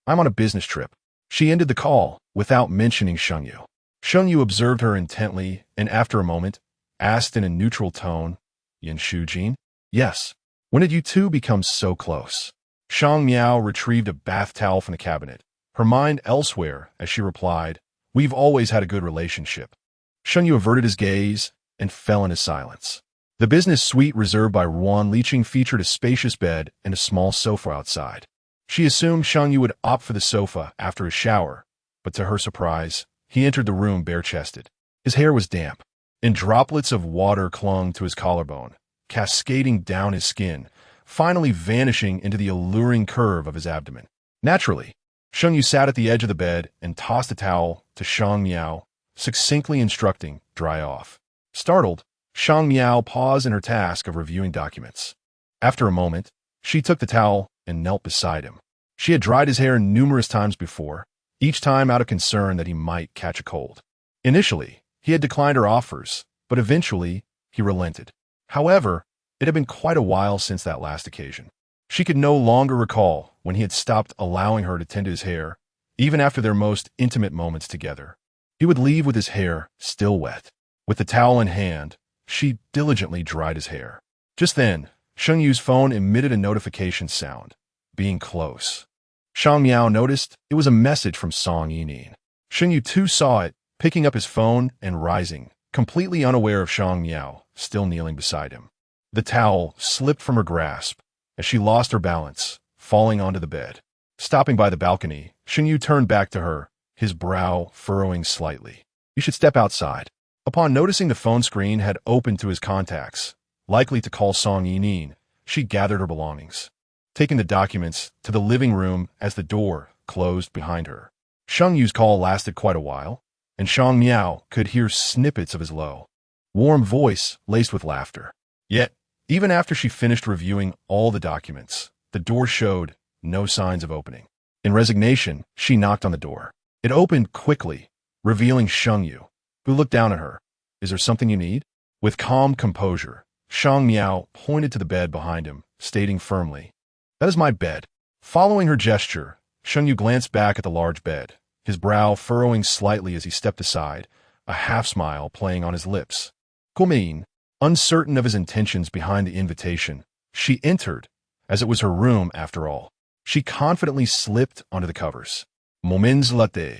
"I'm on a business trip." She ended the call without mentioning Sheng Yu. Sheng Yu observed her intently and after a moment, asked in a neutral tone, "Yan Shujin?" "Yes. When did you two become so close?" Shang Miao retrieved a bath towel from the cabinet, her mind elsewhere as she replied, "We've always had a good relationship." Sheng Yu averted his gaze and fell into silence. The business suite reserved by Ruan Liqing featured a spacious bed and a small sofa outside. She assumed Sheng Yu would opt for the sofa after his shower, but to her surprise, he entered the room bare-chested. His hair was damp, and droplets of water clung to his collarbone, cascading down his skin, finally vanishing into the alluring curve of his abdomen. Naturally, Sheng Yu sat at the edge of the bed and tossed a towel to Shang Miao, succinctly instructing, "Dry off." Startled, Shang Miao paused in her task of reviewing documents. After a moment, she took the towel and knelt beside him. She had dried his hair numerous times before, each time out of concern that he might catch a cold. Initially, he had declined her offers, but eventually he relented. However, it had been quite a while since that last occasion. She could no longer recall when he had stopped allowing her to tend to his hair, even after their most intimate moments together. He would leave with his hair still wet. With the towel in hand, she diligently dried his hair. Just then, Sheng Yu's phone emitted a notification sound, being close. Shang Miao noticed it was a message from Song Yining. Sheng Yu too saw it, picking up his phone and rising, completely unaware of Shang Miao, still kneeling beside him. The towel slipped from her grasp as she lost her balance, falling onto the bed. Stopping by the balcony, Sheng Yu turned back to her, his brow furrowing slightly. "You should step outside." Upon noticing the phone screen had opened to his contacts, likely to call Song Yining, she gathered her belongings, taking the documents to the living room as the door closed behind her. Sheng Yu's call lasted quite a while, and Shang Miao could hear snippets of his low, warm voice laced with laughter. Yet, even after she finished reviewing all the documents, the door showed no signs of opening. In resignation, she knocked on the door. It opened quickly, revealing Sheng Yu, who looked down at her. "Is there something you need?" With calm composure, Shang Miao pointed to the bed behind him, stating firmly, "That is my bed." Following her gesture, Sheng Yu glanced back at the large bed, his brow furrowing slightly as he stepped aside, a half-smile playing on his lips. Kumin, uncertain of his intentions behind the invitation, she entered, as it was her room after all. She confidently slipped onto the covers. Moments later,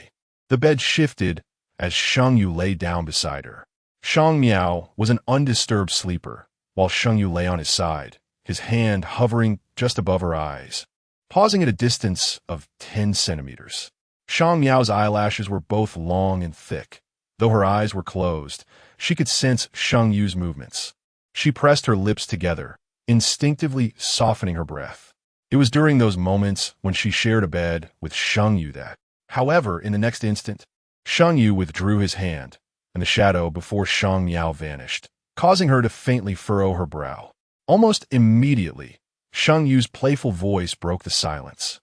the bed shifted as Sheng Yu lay down beside her. Shang Miao was an undisturbed sleeper, while Sheng Yu lay on his side, his hand hovering just above her eyes, pausing at a distance of 10 centimeters. Shang Miao's eyelashes were both long and thick. Though her eyes were closed, she could sense Sheng Yu's movements. She pressed her lips together, instinctively softening her breath. It was during those moments when she shared a bed with Sheng Yu that, however, in the next instant, Sheng Yu withdrew his hand, and the shadow before Shang Miao vanished, causing her to faintly furrow her brow. Almost immediately, Sheng Yu's playful voice broke the silence.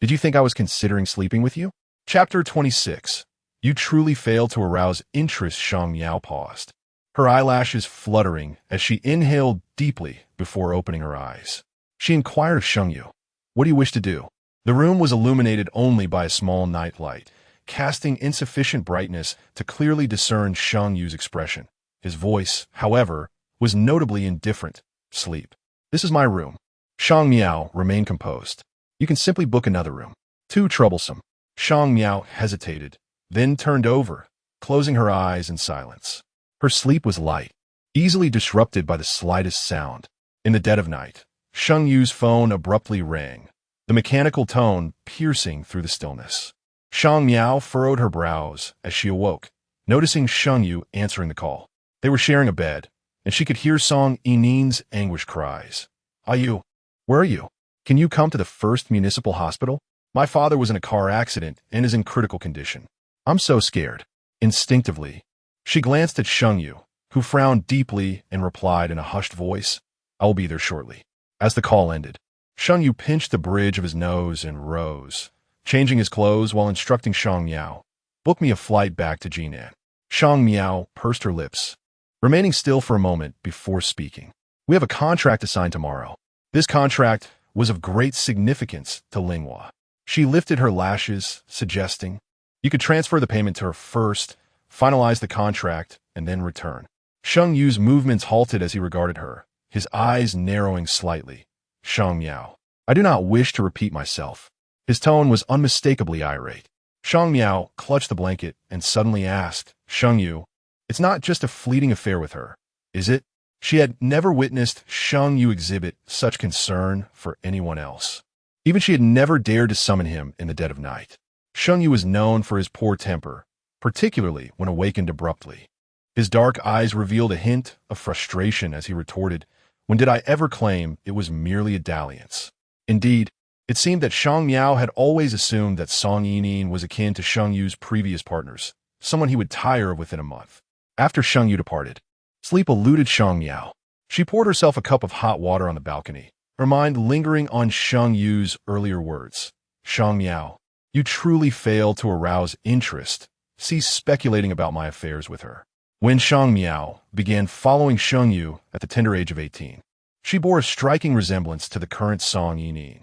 "Did you think I was considering sleeping with you?" Chapter 26. You truly failed to arouse interest. Shang Miao paused, her eyelashes fluttering as she inhaled deeply before opening her eyes. She inquired of Sheng Yu, "What do you wish to do?" The room was illuminated only by a small night light, casting insufficient brightness to clearly discern Sheng Yu's expression. His voice, however, was notably indifferent. "Sleep. This is my room." Shang Miao remained composed. "You can simply book another room." "Too troublesome." Shang Miao hesitated, then turned over, closing her eyes in silence. Her sleep was light, easily disrupted by the slightest sound. In the dead of night, Sheng Yu's phone abruptly rang, the mechanical tone piercing through the stillness. Shang Miao furrowed her brows as she awoke, noticing Sheng Yu answering the call. They were sharing a bed, and she could hear Song Yining's anguished cries. "Are you? Where are you? Can you come to the first municipal hospital? My father was in a car accident and is in critical condition. I'm so scared." Instinctively, she glanced at Sheng Yu, who frowned deeply and replied in a hushed voice, "I will be there shortly." As the call ended, Sheng Yu pinched the bridge of his nose and rose, changing his clothes while instructing Shang Miao, "Book me a flight back to Jinan." Shang Miao pursed her lips, remaining still for a moment before speaking. "We have a contract to sign tomorrow." This contract was of great significance to Linghua. She lifted her lashes, suggesting, "You could transfer the payment to her first, finalize the contract, and then return." Sheng Yu's movements halted as he regarded her, his eyes narrowing slightly. "Shang Miao, I do not wish to repeat myself." His tone was unmistakably irate. Shang Miao clutched the blanket and suddenly asked, "Sheng Yu, it's not just a fleeting affair with her, is it?" She had never witnessed Sheng Yu exhibit such concern for anyone else. Even she had never dared to summon him in the dead of night. Sheng Yu was known for his poor temper, particularly when awakened abruptly. His dark eyes revealed a hint of frustration as he retorted, "When did I ever claim it was merely a dalliance?" Indeed, it seemed that Shang Miao had always assumed that Song Yining was akin to Sheng Yu's previous partners, someone he would tire of within a month. After Sheng Yu departed, sleep eluded Shang Miao. She poured herself a cup of hot water on the balcony, her mind lingering on Sheng Yu's earlier words. "Shang Miao, you truly failed to arouse interest. Cease speculating about my affairs with her." when Shang Miao began following Sheng Yu at the tender age of 18. She bore a striking resemblance to the current Song Yining,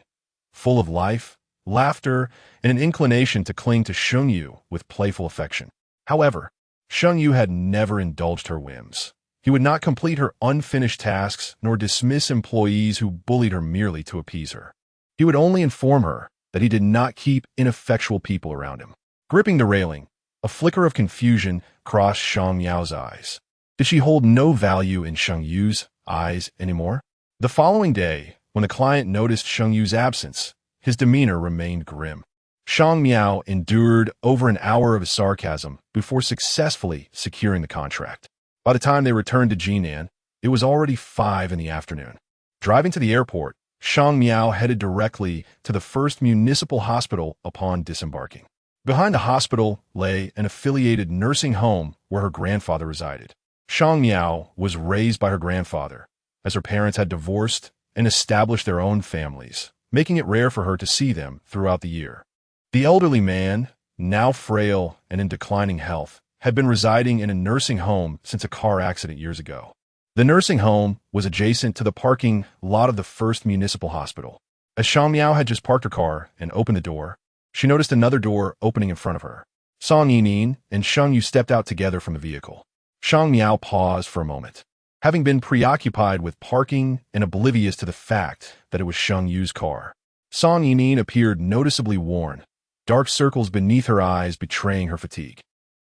full of life, laughter, and an inclination to cling to Sheng Yu with playful affection. However, Sheng Yu had never indulged her whims. He would not complete her unfinished tasks nor dismiss employees who bullied her merely to appease her. He would only inform her that he did not keep ineffectual people around him. Gripping the railing, a flicker of confusion crossed Shang Miao's eyes. Did she hold no value in Sheng Yu's eyes anymore? The following day, when the client noticed Sheng Yu's absence, his demeanor remained grim. Shang Miao endured over an hour of his sarcasm before successfully securing the contract. By the time they returned to Jinan, it was already 5 in the afternoon. Driving to the airport, Shang Miao headed directly to the first municipal hospital upon disembarking. Behind the hospital lay an affiliated nursing home where her grandfather resided. Shang Miao was raised by her grandfather, as her parents had divorced and established their own families, making it rare for her to see them throughout the year. The elderly man, now frail and in declining health, had been residing in a nursing home since a car accident years ago. The nursing home was adjacent to the parking lot of the first municipal hospital. As Shang Miao had just parked her car and opened the door, she noticed another door opening in front of her. Song Yining and Sheng Yu stepped out together from the vehicle. Shang Miao paused for a moment. Having been preoccupied with parking and oblivious to the fact that it was Sheng Yu's car, Song Yining appeared noticeably worn, dark circles beneath her eyes betraying her fatigue.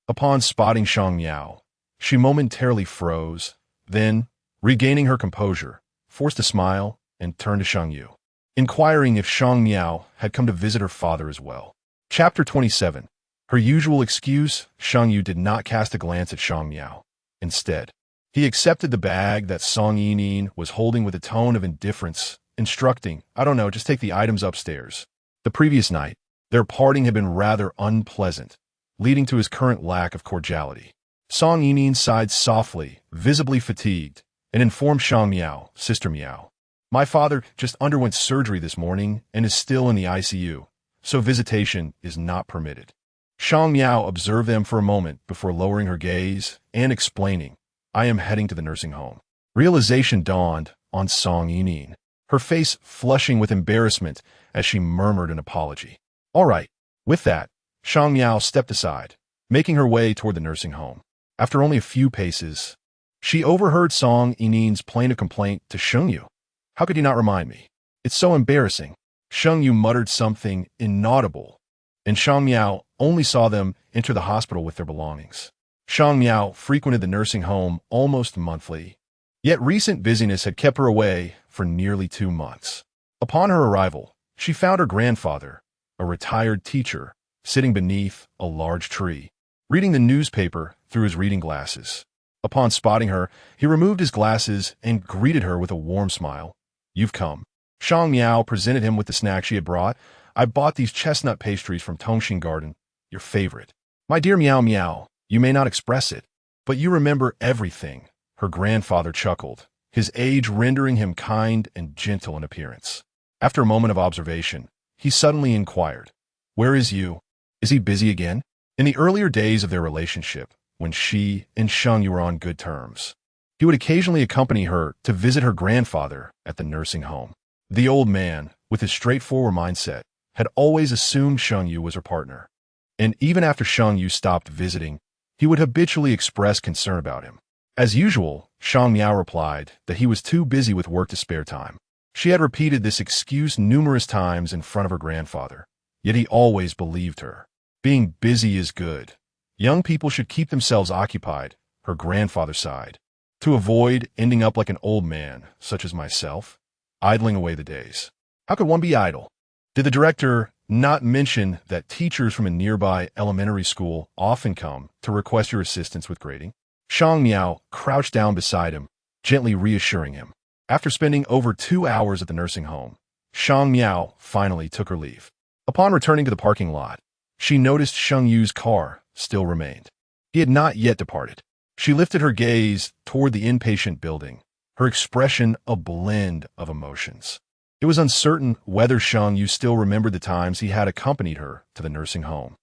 Upon spotting Shang Miao, she momentarily froze, then, regaining her composure, forced a smile and turned to Sheng Yu, inquiring if Shang Miao had come to visit her father as well. Chapter 27. Her usual excuse, Sheng Yu did not cast a glance at Shang Miao. Instead, he accepted the bag that Song Yining was holding with a tone of indifference, instructing, "I don't know, just take the items upstairs." The previous night, their parting had been rather unpleasant, leading to his current lack of cordiality. Song Yining sighed softly, visibly fatigued, and informed Shang Miao, "Sister Miao, my father just underwent surgery this morning and is still in the ICU, so visitation is not permitted." Shang Miao observed them for a moment before lowering her gaze and explaining, "I am heading to the nursing home." Realization dawned on Song Yining, her face flushing with embarrassment as she murmured an apology. "All right." With that, Shang Miao stepped aside, making her way toward the nursing home. After only a few paces, she overheard Song Yining's plaintive complaint to Sheng Yu. "How could you not remind me? It's so embarrassing." Sheng Yu muttered something inaudible, and Shang Miao only saw them enter the hospital with their belongings. Shang Miao frequented the nursing home almost monthly, yet recent busyness had kept her away for nearly 2 months. Upon her arrival, she found her grandfather, a retired teacher, sitting beneath a large tree, reading the newspaper through his reading glasses. Upon spotting her, he removed his glasses and greeted her with a warm smile. "You've come." Shang Miao presented him with the snack she had brought. "I bought these chestnut pastries from Tongxing Garden, your favorite." "My dear Miao Miao, you may not express it, but you remember everything," her grandfather chuckled, his age rendering him kind and gentle in appearance. After a moment of observation, he suddenly inquired, "Where is Yu? Is he busy again?" In the earlier days of their relationship, when she and Sheng Yu were on good terms, he would occasionally accompany her to visit her grandfather at the nursing home. The old man, with his straightforward mindset, had always assumed Sheng Yu was her partner, and even after Sheng Yu stopped visiting, he would habitually express concern about him. As usual, Shang Miao replied that he was too busy with work to spare time. She had repeated this excuse numerous times in front of her grandfather, yet he always believed her. Being busy is good. Young people should keep themselves occupied, her grandfather sighed, to avoid ending up like an old man, such as myself, idling away the days. How could one be idle? Did the director not mention that teachers from a nearby elementary school often come to request your assistance with grading? Shang Miao crouched down beside him, gently reassuring him. After spending over 2 hours at the nursing home, Shang Miao finally took her leave. Upon returning to the parking lot, she noticed Sheng Yu's car still remained. He had not yet departed. She lifted her gaze toward the inpatient building, her expression a blend of emotions. It was uncertain whether Sheng Yu still remembered the times he had accompanied her to the nursing home.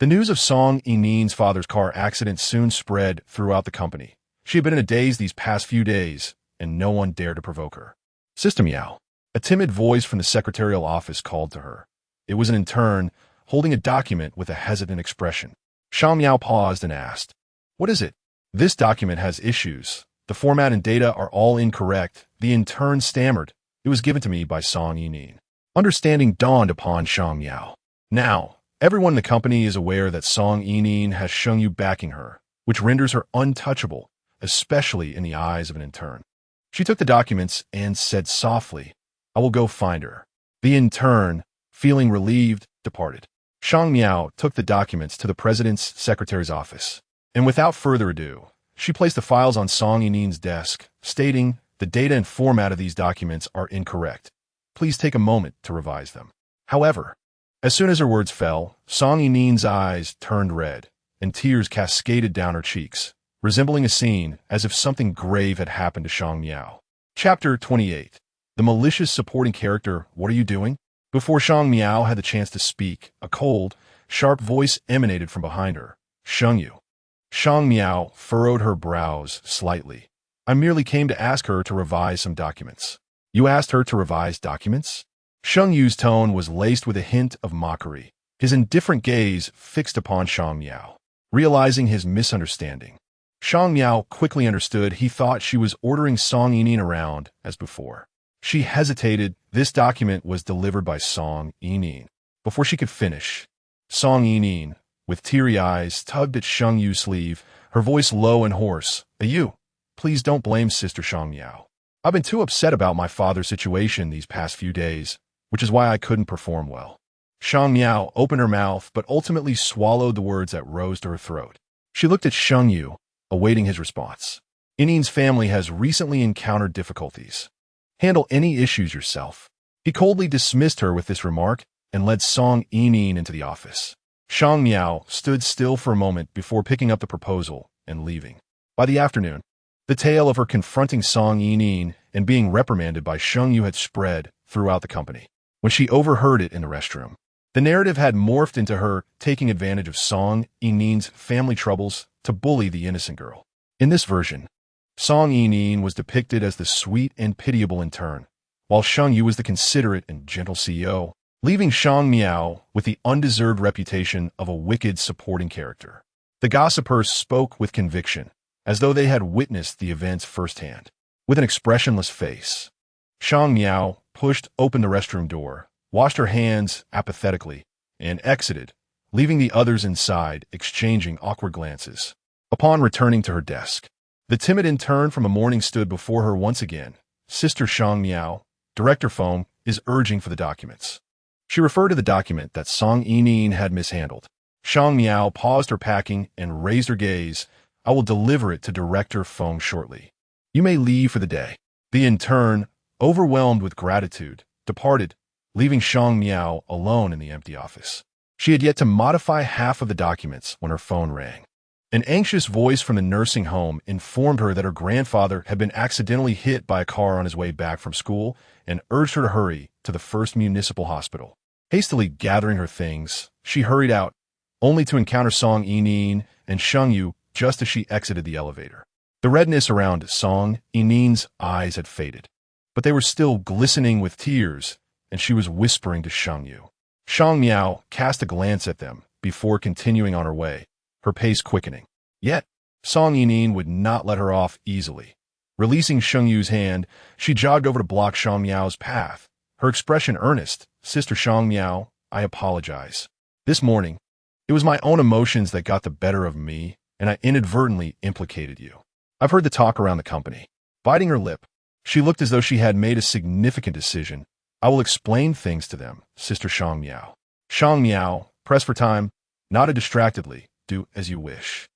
The news of Song Yinin's father's car accident soon spread throughout the company. She had been in a daze these past few days, and no one dared to provoke her. Sister Miao. A timid voice from the secretarial office called to her. It was an intern, holding a document with a hesitant expression. Shang Miao paused and asked, "What is it?" "This document has issues. The format and data are all incorrect," the intern stammered. "It was given to me by Song Yinin." Understanding dawned upon Shang Miao. Now, everyone in the company is aware that Song Yinin has Sheng Yu backing her, which renders her untouchable, especially in the eyes of an intern. She took the documents and said softly, "I will go find her." The intern, feeling relieved, departed. Shang Miao took the documents to the president's secretary's office, and without further ado, she placed the files on Song Yinin's desk, stating, "The data and format of these documents are incorrect. Please take a moment to revise them." However, as soon as her words fell, Song Yinin's eyes turned red, and tears cascaded down her cheeks, resembling a scene as if something grave had happened to Shang Miao. Chapter 28. The malicious supporting character, "What are you doing?" Before Shang Miao had the chance to speak, a cold, sharp voice emanated from behind her. "Sheng Yu." Shang Miao furrowed her brows slightly. "I merely came to ask her to revise some documents." "You asked her to revise documents?" Sheng Yu's tone was laced with a hint of mockery, his indifferent gaze fixed upon Shang Miao. Realizing his misunderstanding, Shang Miao quickly understood he thought she was ordering Song Yinin around as before. She hesitated. This document was delivered by Song Yinin. Before she could finish, Song Yinin, with teary eyes, tugged at Sheng Yu's sleeve, her voice low and hoarse. "You, please don't blame Sister Shang Miao. I've been too upset about my father's situation these past few days, which is why I couldn't perform well." Shang Miao opened her mouth but ultimately swallowed the words that rose to her throat. She looked at Sheng Yu, awaiting his response. "Yinin's family has recently encountered difficulties. Handle any issues yourself." He coldly dismissed her with this remark and led Song Yinin into the office. Shang Miao stood still for a moment before picking up the proposal and leaving. By the afternoon, the tale of her confronting Song Yinin and being reprimanded by Sheng Yu had spread throughout the company. When she overheard it in the restroom, the narrative had morphed into her taking advantage of Song Yinin's family troubles to bully the innocent girl. In this version, Song Yinin was depicted as the sweet and pitiable intern, while Sheng Yu was the considerate and gentle CEO, leaving Shang Miao with the undeserved reputation of a wicked supporting character. The gossipers spoke with conviction, as though they had witnessed the events firsthand. With an expressionless face, Shang Miao pushed open the restroom door, washed her hands apathetically, and exited, leaving the others inside exchanging awkward glances. Upon returning to her desk, the timid intern from the morning stood before her once again. "Sister Shang Miao, Director Feng is urging for the documents." She referred to the document that Song Yinin had mishandled. Shang Miao paused her packing and raised her gaze. "I will deliver it to Director Feng shortly. You may leave for the day." The intern, overwhelmed with gratitude, departed, leaving Shang Miao alone in the empty office. She had yet to modify half of the documents when her phone rang. An anxious voice from the nursing home informed her that her grandfather had been accidentally hit by a car on his way back from school and urged her to hurry to the first municipal hospital. Hastily gathering her things, she hurried out, only to encounter Song Yinin and Sheng Yu just as she exited the elevator. The redness around Song Yinin's eyes had faded, but they were still glistening with tears, and she was whispering to Sheng Yu. Shang Miao cast a glance at them before continuing on her way, her pace quickening. Yet, Song Yinin would not let her off easily. Releasing Sheng Yu's hand, she jogged over to block Shang Miao's path, her expression earnest. "Sister Shang Miao, I apologize. This morning, it was my own emotions that got the better of me, and I inadvertently implicated you. I've heard the talk around the company." Biting her lip, she looked as though she had made a significant decision. "I will explain things to them, Sister Shang Miao." Shang Miao, pressed for time, nodded distractedly. "Do as you wish."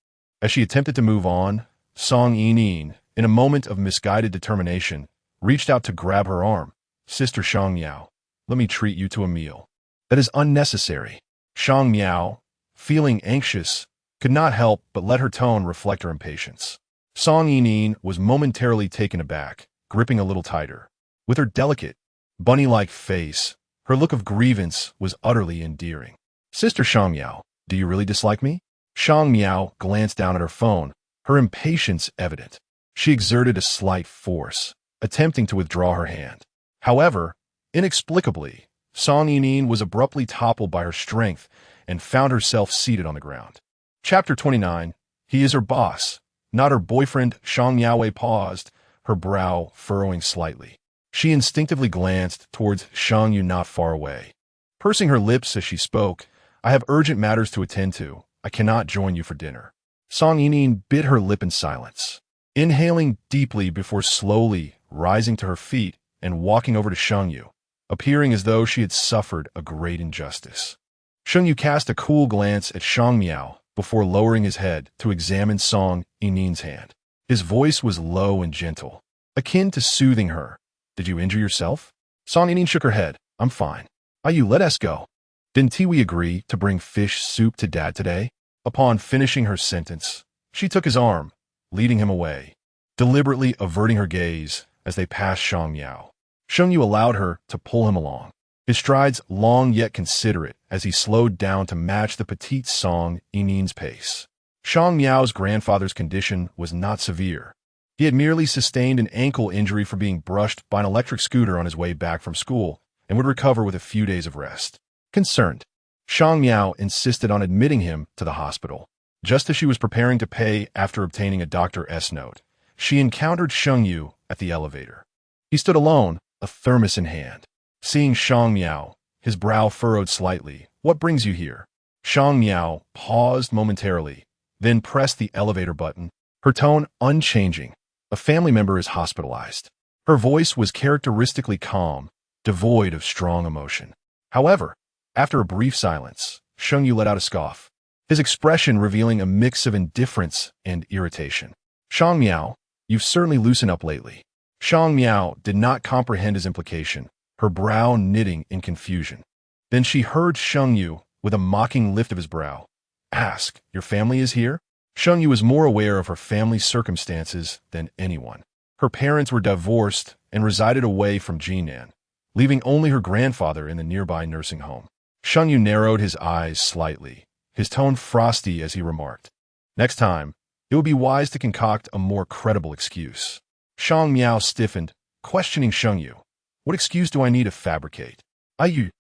As she attempted to move on, Song Yinin, in a moment of misguided determination, reached out to grab her arm. "Sister Shang Miao, let me treat you to a meal." "That is unnecessary." Shang Miao, feeling anxious, could not help but let her tone reflect her impatience. Song Yinin was momentarily taken aback, gripping a little tighter. With her delicate, bunny-like face, her look of grievance was utterly endearing. "Sister Shang Miao, Do you really dislike me? Shang Miao glanced down at her phone, her impatience evident. She exerted a slight force, attempting to withdraw her hand. However, inexplicably, Song Yining was abruptly toppled by her strength and found herself seated on the ground. Chapter 29. He is her boss, not her boyfriend. Shang Miao paused, her brow furrowing slightly. She instinctively glanced towards Sheng Yu not far away. Pursing her lips as she spoke, I have urgent matters to attend to. I cannot join you for dinner. Song Yining bit her lip in silence, inhaling deeply before slowly rising to her feet and walking over to Sheng Yu, appearing as though she had suffered a great injustice. Sheng Yu cast a cool glance at Shang Miao before lowering his head to examine Song Yining's hand. His voice was low and gentle, akin to soothing her. Did you injure yourself? Song Yining shook her head. I'm fine. You let us go. Didn't we agree to bring fish soup to Dad today? Upon finishing her sentence, she took his arm, leading him away, deliberately averting her gaze as they passed Shang Miao. Sheng Yu allowed her to pull him along, his strides long yet considerate as he slowed down to match the petite Song Yining's pace. Shang Miao's grandfather's condition was not severe. He had merely sustained an ankle injury from being brushed by an electric scooter on his way back from school and would recover with a few days of rest. Concerned, Shang Miao insisted on admitting him to the hospital. Just as she was preparing to pay after obtaining a Dr. S note, she encountered Sheng Yu at the elevator. He stood alone, a thermos in hand. Seeing Shang Miao, his brow furrowed slightly. What brings you here? Shang Miao paused momentarily, then pressed the elevator button, her tone unchanging. A family member is hospitalized. Her voice was characteristically calm, devoid of strong emotion. However, after a brief silence, Sheng Yu let out a scoff, his expression revealing a mix of indifference and irritation. Shang Miao, you've certainly loosened up lately. Shang Miao did not comprehend his implication, her brow knitting in confusion. Then she heard Sheng Yu, with a mocking lift of his brow, ask, your family is here? Sheng Yu was more aware of her family's circumstances than anyone. Her parents were divorced and resided away from Jinan, leaving only her grandfather in the nearby nursing home. Sheng Yu narrowed his eyes slightly, his tone frosty as he remarked, next time, it would be wise to concoct a more credible excuse. Shang Miao stiffened, questioning Sheng Yu. What excuse do I need to fabricate? You.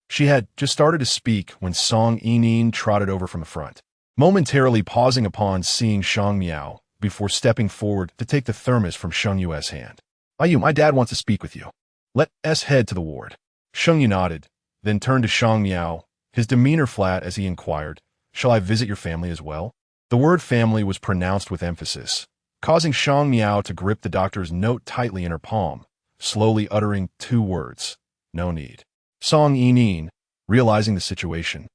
She had just started to speak when Song Yining trotted over from the front, momentarily pausing upon seeing Shang Miao before stepping forward to take the thermos from Sheng Yu's hand. My dad wants to speak with you. Let us head to the ward. Sheng Yu nodded, then turned to Shang Miao, his demeanor flat as he inquired, shall I visit your family as well? The word family was pronounced with emphasis, causing Shang Miao to grip the doctor's note tightly in her palm, slowly uttering two words, no need. Song Yining, realizing the situation,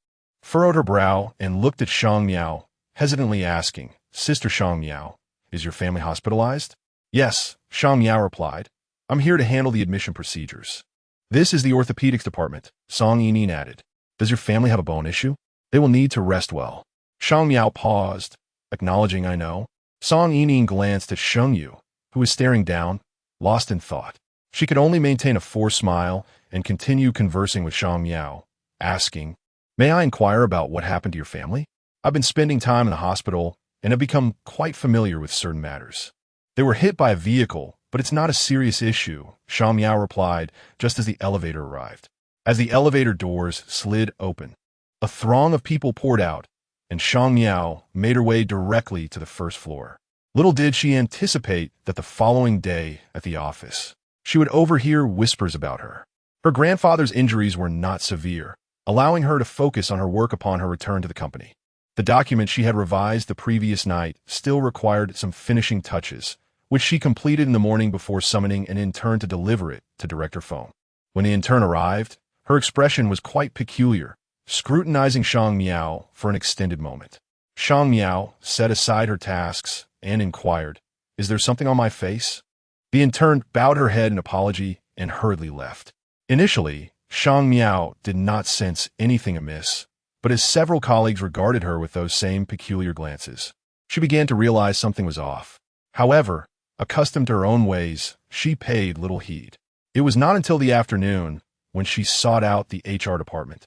furrowed her brow and looked at Shang Miao, hesitantly asking, Sister Shang Miao, is your family hospitalized? Yes, Shang Miao replied. I'm here to handle the admission procedures. This is the orthopedics department, Song Yining added. Does your family have a bone issue? They will need to rest well. Shang Miao paused, acknowledging I know. Song Yining glanced at Sheng Yu, who was staring down, lost in thought. She could only maintain a forced smile and continue conversing with Shang Miao, asking, May I inquire about what happened to your family? I've been spending time in the hospital and have become quite familiar with certain matters. They were hit by a vehicle, but it's not a serious issue, Shang Miao replied just as the elevator arrived. As the elevator doors slid open, a throng of people poured out, and Shang Miao made her way directly to the first floor. Little did she anticipate that the following day at the office, she would overhear whispers about her. Her grandfather's injuries were not severe, allowing her to focus on her work upon her return to the company. The document she had revised the previous night still required some finishing touches, which she completed in the morning before summoning an intern to deliver it to Director Feng. When the intern arrived, her expression was quite peculiar, scrutinizing Shang Miao for an extended moment. Shang Miao set aside her tasks and inquired, Is there something on my face? The intern bowed her head in apology and hurriedly left. Initially, Shang Miao did not sense anything amiss, but as several colleagues regarded her with those same peculiar glances, she began to realize something was off. However, accustomed to her own ways, she paid little heed. It was not until the afternoon when she sought out the HR department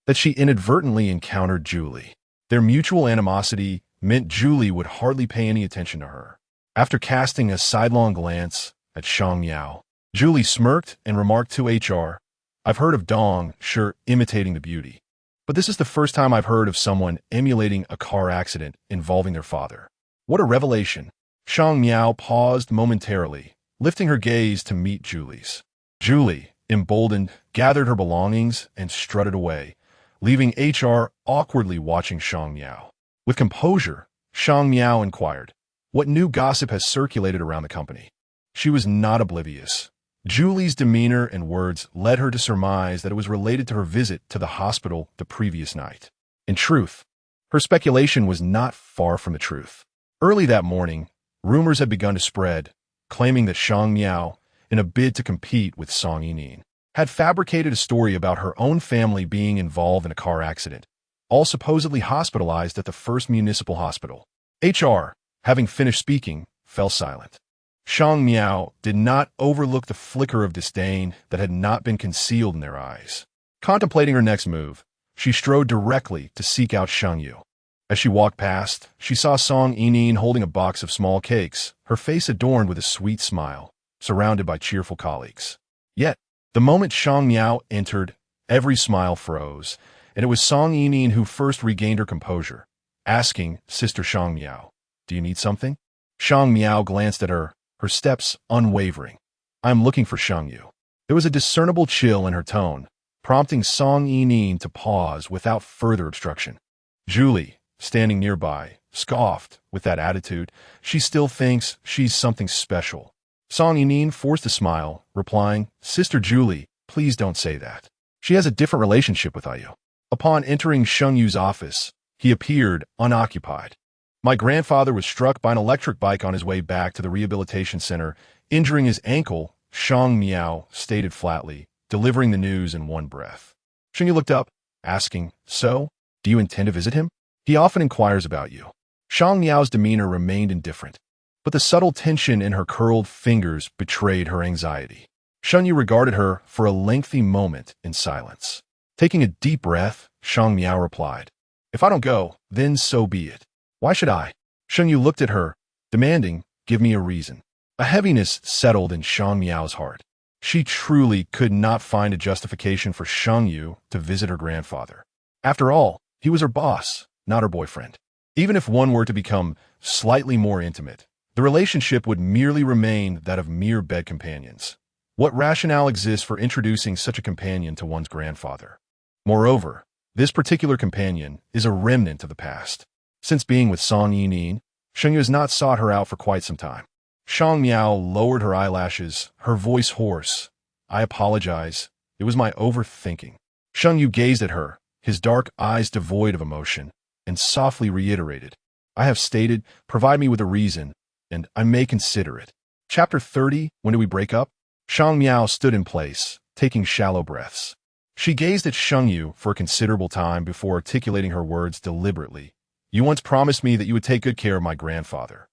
that she inadvertently encountered Julie. Their mutual animosity meant Julie would hardly pay any attention to her. After casting a sidelong glance at Shang Miao, Julie smirked and remarked to HR, "I've heard of Dong, sure, imitating the beauty. But this is the first time I've heard of someone emulating a car accident involving their father. What a revelation." Shang Miao paused momentarily, lifting her gaze to meet Julie's. Julie, emboldened, gathered her belongings and strutted away, leaving HR awkwardly watching Shang Miao. With composure, Shang Miao inquired, "What new gossip has circulated around the company?" She was not oblivious. Julie's demeanor and words led her to surmise that it was related to her visit to the hospital the previous night. In truth, her speculation was not far from the truth. Early that morning, rumors had begun to spread, claiming that Shang Miao, in a bid to compete with Song Yining, had fabricated a story about her own family being involved in a car accident, all supposedly hospitalized at the first municipal hospital. HR, having finished speaking, fell silent. Shang Miao did not overlook the flicker of disdain that had not been concealed in their eyes. Contemplating her next move, she strode directly to seek out Sheng Yu. As she walked past, she saw Song Yining holding a box of small cakes, her face adorned with a sweet smile, surrounded by cheerful colleagues. Yet, the moment Shang Miao entered, every smile froze, and it was Song Yining who first regained her composure, asking Sister Shang Miao, "Do you need something?" Shang Miao glanced at her, her steps unwavering. "I'm looking for Sheng Yu." There was a discernible chill in her tone, prompting Song Yining to pause without further obstruction. Julie, standing nearby, scoffed. "With that attitude, she still thinks she's something special." Song Yining forced a smile, replying, "Sister Julie, please don't say that. She has a different relationship with Yu." Upon entering Sheng Yu's office, he appeared unoccupied. "My grandfather was struck by an electric bike on his way back to the rehabilitation center, injuring his ankle," Shang Miao stated flatly, delivering the news in one breath. Sheng Yu looked up, asking, "So, do you intend to visit him? He often inquires about you." Shang Miao's demeanor remained indifferent, but the subtle tension in her curled fingers betrayed her anxiety. Sheng Yu regarded her for a lengthy moment in silence. Taking a deep breath, Shang Miao replied, "If I don't go, then so be it. Why should I?" Sheng Yu looked at her, demanding, "Give me a reason." A heaviness settled in Shang Miao's heart. She truly could not find a justification for Sheng Yu to visit her grandfather. After all, he was her boss, not her boyfriend. Even if one were to become slightly more intimate, the relationship would merely remain that of mere bed companions. What rationale exists for introducing such a companion to one's grandfather? Moreover, this particular companion is a remnant of the past. Since being with Song Yining, Sheng Yu has not sought her out for quite some time. Shang Miao lowered her eyelashes, her voice hoarse. "I apologize. It was my overthinking." Sheng Yu gazed at her, his dark eyes devoid of emotion, and softly reiterated, "I have stated, provide me with a reason, and I may consider it." Chapter 30, When Do We Break Up? Shang Miao stood in place, taking shallow breaths. She gazed at Sheng Yu for a considerable time before articulating her words deliberately. "You once promised me that you would take good care of my grandfather."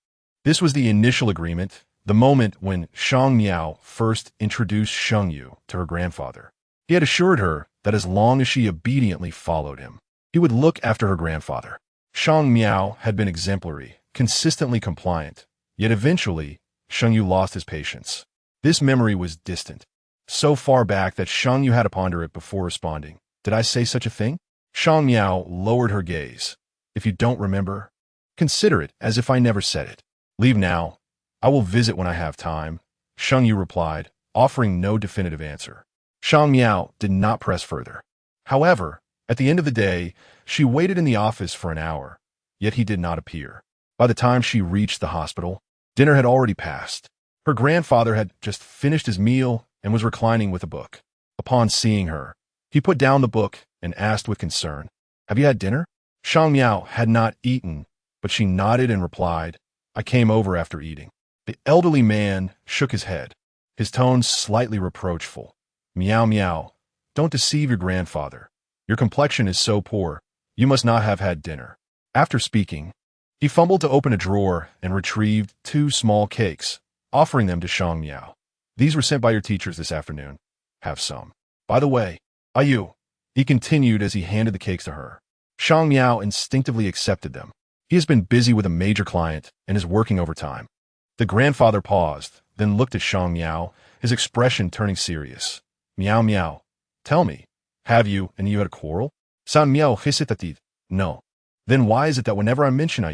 This was the initial agreement, the moment when Shang Miao first introduced Sheng Yu to her grandfather. He had assured her that as long as she obediently followed him, he would look after her grandfather. Shang Miao had been exemplary, consistently compliant, yet eventually, Sheng Yu lost his patience. This memory was distant, so far back that Sheng Yu had to ponder it before responding. "Did I say such a thing?" Shang Miao lowered her gaze. "If you don't remember, consider it as if I never said it. Leave now. I will visit when I have time," Sheng Yu replied, offering no definitive answer. Shang Miao did not press further. However, at the end of the day, she waited in the office for an hour, yet he did not appear. By the time she reached the hospital, dinner had already passed. Her grandfather had just finished his meal and was reclining with a book. Upon seeing her, he put down the book and asked with concern, "Have you had dinner?" Shang Miao had not eaten, but she nodded and replied, "I came over after eating." The elderly man shook his head, his tone slightly reproachful. "Miao Miao, don't deceive your grandfather. Your complexion is so poor, you must not have had dinner." After speaking, he fumbled to open a drawer and retrieved 2 small cakes, offering them to Shang Miao. "These were sent by your teachers this afternoon. Have some. By the way, Yu, he continued as he handed the cakes to her. Shang Miao instinctively accepted them. He has been busy with a major client and is working overtime. The grandfather paused, then looked at Shang Miao, his expression turning serious. Miao Miao, tell me, have you and you had a quarrel? Shang Miao hesitated. No. Then why is it that whenever I mention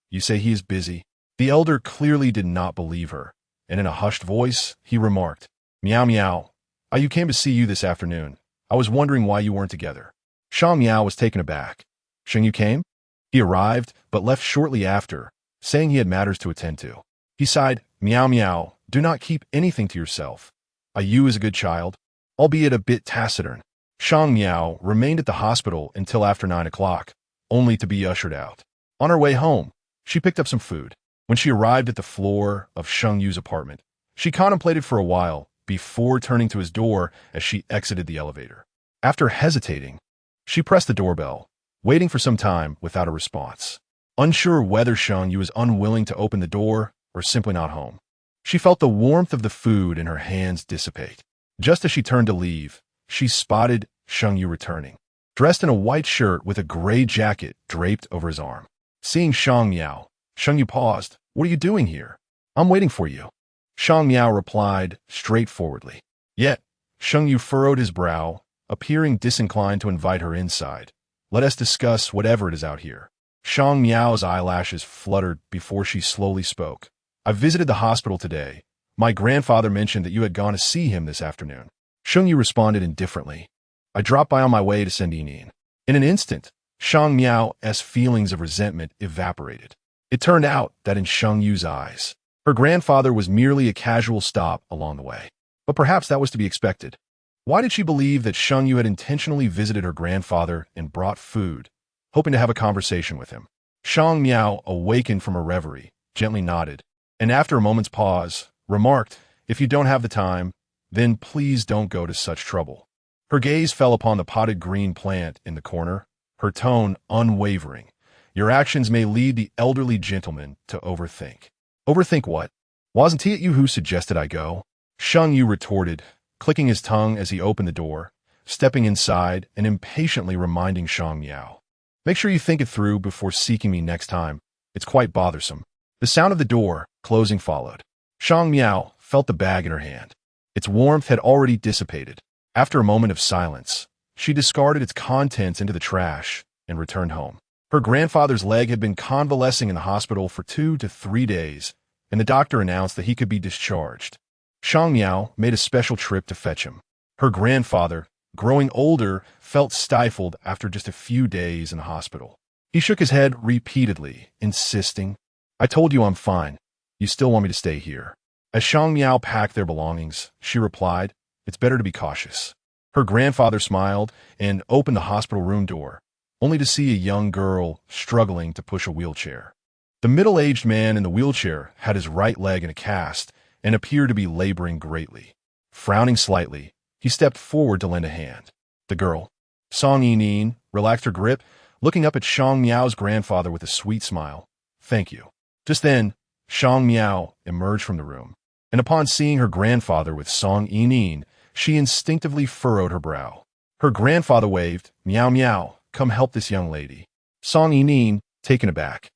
you say he is busy? The elder clearly did not believe her, and in a hushed voice, he remarked, Miao Miao, you came to see you this afternoon. I was wondering why you weren't together. Shang Miao was taken aback. Sheng Yu came? He arrived, but left shortly after, saying he had matters to attend to. He sighed, Miao Miao, do not keep anything to yourself. Yu is a good child, albeit a bit taciturn. Shang Miao remained at the hospital until after 9 o'clock, only to be ushered out. On her way home, she picked up some food. When she arrived at the floor of Sheng Yu's apartment, she contemplated for a while before turning to his door as she exited the elevator. After hesitating, she pressed the doorbell, waiting for some time without a response. Unsure whether Sheng Yu was unwilling to open the door or simply not home. She felt the warmth of the food in her hands dissipate. Just as she turned to leave, she spotted Sheng Yu returning, dressed in a white shirt with a gray jacket draped over his arm. Seeing Shang Miao, Sheng Yu paused. What are you doing here? I'm waiting for you. Shang Miao replied straightforwardly. Yet, Sheng Yu furrowed his brow, appearing disinclined to invite her inside. Let us discuss whatever it is out here. Shang Miao's eyelashes fluttered before she slowly spoke. I visited the hospital today. My grandfather mentioned that you had gone to see him this afternoon. Sheng Yu responded indifferently. I dropped by on my way to send Yinin. In an instant, Shang Miao's feelings of resentment evaporated. It turned out that in Sheng Yu's eyes, her grandfather was merely a casual stop along the way. But perhaps that was to be expected. Why did she believe that Sheng Yu had intentionally visited her grandfather and brought food, hoping to have a conversation with him? Shang Miao awakened from her reverie, gently nodded, and after a moment's pause, remarked, if you don't have the time, then please don't go to such trouble. Her gaze fell upon the potted green plant in the corner, her tone unwavering. Your actions may lead the elderly gentleman to overthink. Overthink what? Wasn't it you who suggested I go? Sheng Yu retorted, clicking his tongue as he opened the door, stepping inside and impatiently reminding Shang Miao. Make sure you think it through before seeking me next time. It's quite bothersome. The sound of the door closing followed. Shang Miao felt the bag in her hand. Its warmth had already dissipated. After a moment of silence, she discarded its contents into the trash and returned home. Her grandfather's leg had been convalescing in the hospital for 2 to 3 days, and the doctor announced that he could be discharged. Shang Miao made a special trip to fetch him. Her grandfather, growing older, felt stifled after just a few days in the hospital. He shook his head repeatedly, insisting, I told you I'm fine. You still want me to stay here. As Shang Miao packed their belongings, she replied, it's better to be cautious. Her grandfather smiled and opened the hospital room door, only to see a young girl struggling to push a wheelchair. The middle-aged man in the wheelchair had his right leg in a cast and appeared to be laboring greatly. Frowning slightly, he stepped forward to lend a hand. The girl, Song Yinin, relaxed her grip, looking up at Shang Miao's grandfather with a sweet smile. Thank you. Just then, Shang Miao emerged from the room, and upon seeing her grandfather with Song Yinin, she instinctively furrowed her brow. Her grandfather waved, Miao Miao, come help this young lady. Song Yinin, taken aback,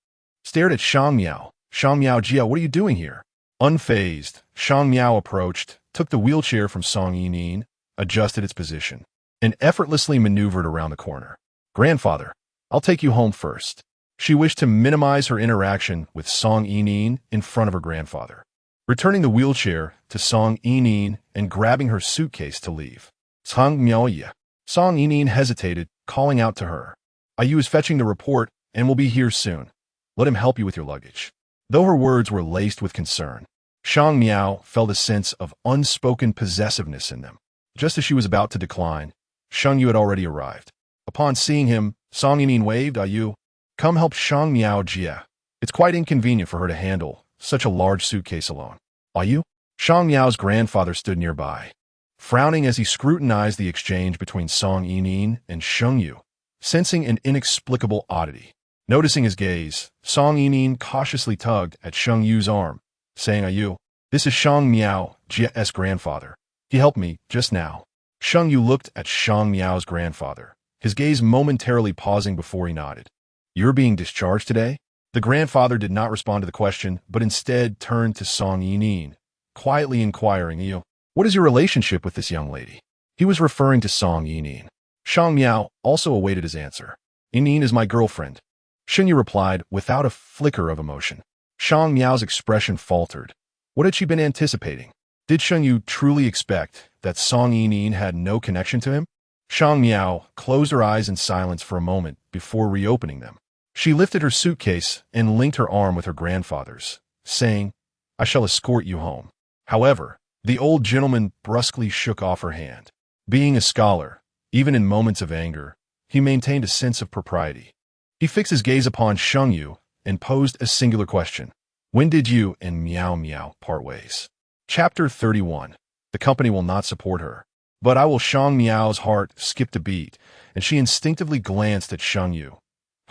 stared at Shang Miao. Shang Miao Jia, what are you doing here? Unfazed, Shang Miao approached, took the wheelchair from Song Yinin, adjusted its position, and effortlessly maneuvered around the corner. Grandfather, I'll take you home first. She wished to minimize her interaction with Song Yinin in front of her grandfather, returning the wheelchair to Song Yinin and grabbing her suitcase to leave. Shang Miao Ye. Song Yinin hesitated, calling out to her. Yu is fetching the report and will be here soon. Let him help you with your luggage. Though her words were laced with concern, Shang Miao felt a sense of unspoken possessiveness in them. Just as she was about to decline, Sheng Yu had already arrived. Upon seeing him, Song Yinin waved, Yu, come help Shang Miao Jia. It's quite inconvenient for her to handle such a large suitcase alone. Yu? Shang Miao's grandfather stood nearby, frowning as he scrutinized the exchange between Song Yinin and Sheng Yu, sensing an inexplicable oddity. Noticing his gaze, Song Yinin cautiously tugged at Sheng Yu's arm, saying, Yu, this is Shang Miao Jia's grandfather. He helped me just now. Sheng Yu looked at Shang Miao's grandfather, his gaze momentarily pausing before he nodded. You're being discharged today? The grandfather did not respond to the question, but instead turned to Song Yining, quietly inquiring, what is your relationship with this young lady? He was referring to Song Yining. Shang Miao also awaited his answer. Yining is my girlfriend. Sheng Yu replied without a flicker of emotion. Shang Miao's expression faltered. What had she been anticipating? Did Sheng Yu truly expect that Song Yining had no connection to him? Shang Miao closed her eyes in silence for a moment before reopening them. She lifted her suitcase and linked her arm with her grandfather's, saying, I shall escort you home. However, the old gentleman brusquely shook off her hand. Being a scholar, even in moments of anger, he maintained a sense of propriety. He fixed his gaze upon Sheng Yu and posed a singular question. When did you and Miao Miao part ways? Chapter 31. The company will not support her. But I will. Shang Miao's heart skipped a beat, and she instinctively glanced at Sheng Yu,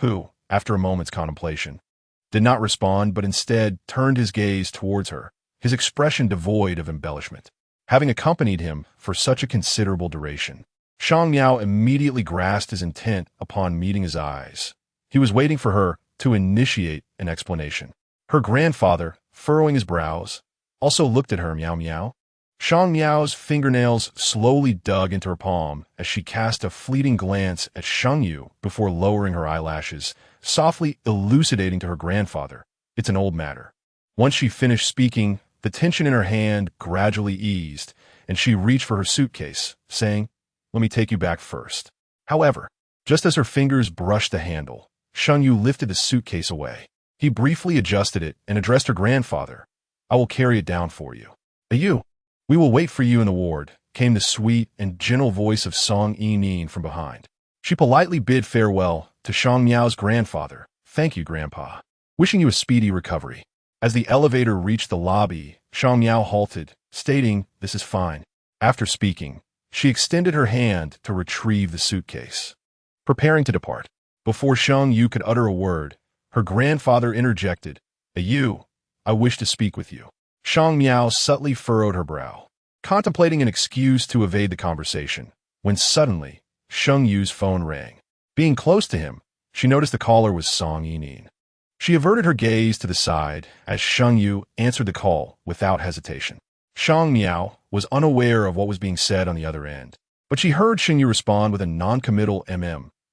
who, after a moment's contemplation, did not respond but instead turned his gaze towards her, his expression devoid of embellishment. Having accompanied him for such a considerable duration, Shang Miao immediately grasped his intent upon meeting his eyes. He was waiting for her to initiate an explanation. Her grandfather, furrowing his brows, also looked at her. Miao Miao. Shang Miao's fingernails slowly dug into her palm as she cast a fleeting glance at Sheng Yu before lowering her eyelashes, softly elucidating to her grandfather, it's an old matter. Once she finished speaking, the tension in her hand gradually eased, and she reached for her suitcase, saying, let me take you back first. However, just as her fingers brushed the handle, Sheng Yu lifted the suitcase away. He briefly adjusted it and addressed her grandfather. I will carry it down for you. You. We will wait for you in the ward, came the sweet and gentle voice of Song Yining from behind. She politely bid farewell to Shang Miao's grandfather. Thank you, Grandpa. Wishing you a speedy recovery. As the elevator reached the lobby, Shang Miao halted, stating, this is fine. After speaking, she extended her hand to retrieve the suitcase. Preparing to depart. Before Sheng Yu could utter a word, her grandfather interjected, You, I wish to speak with you. Shang Miao subtly furrowed her brow, contemplating an excuse to evade the conversation, when suddenly, Sheng Yu's phone rang. Being close to him, she noticed the caller was Song Yining. She averted her gaze to the side as Sheng Yu answered the call without hesitation. Shang Miao was unaware of what was being said on the other end, but she heard Sheng Yu respond with a non-committal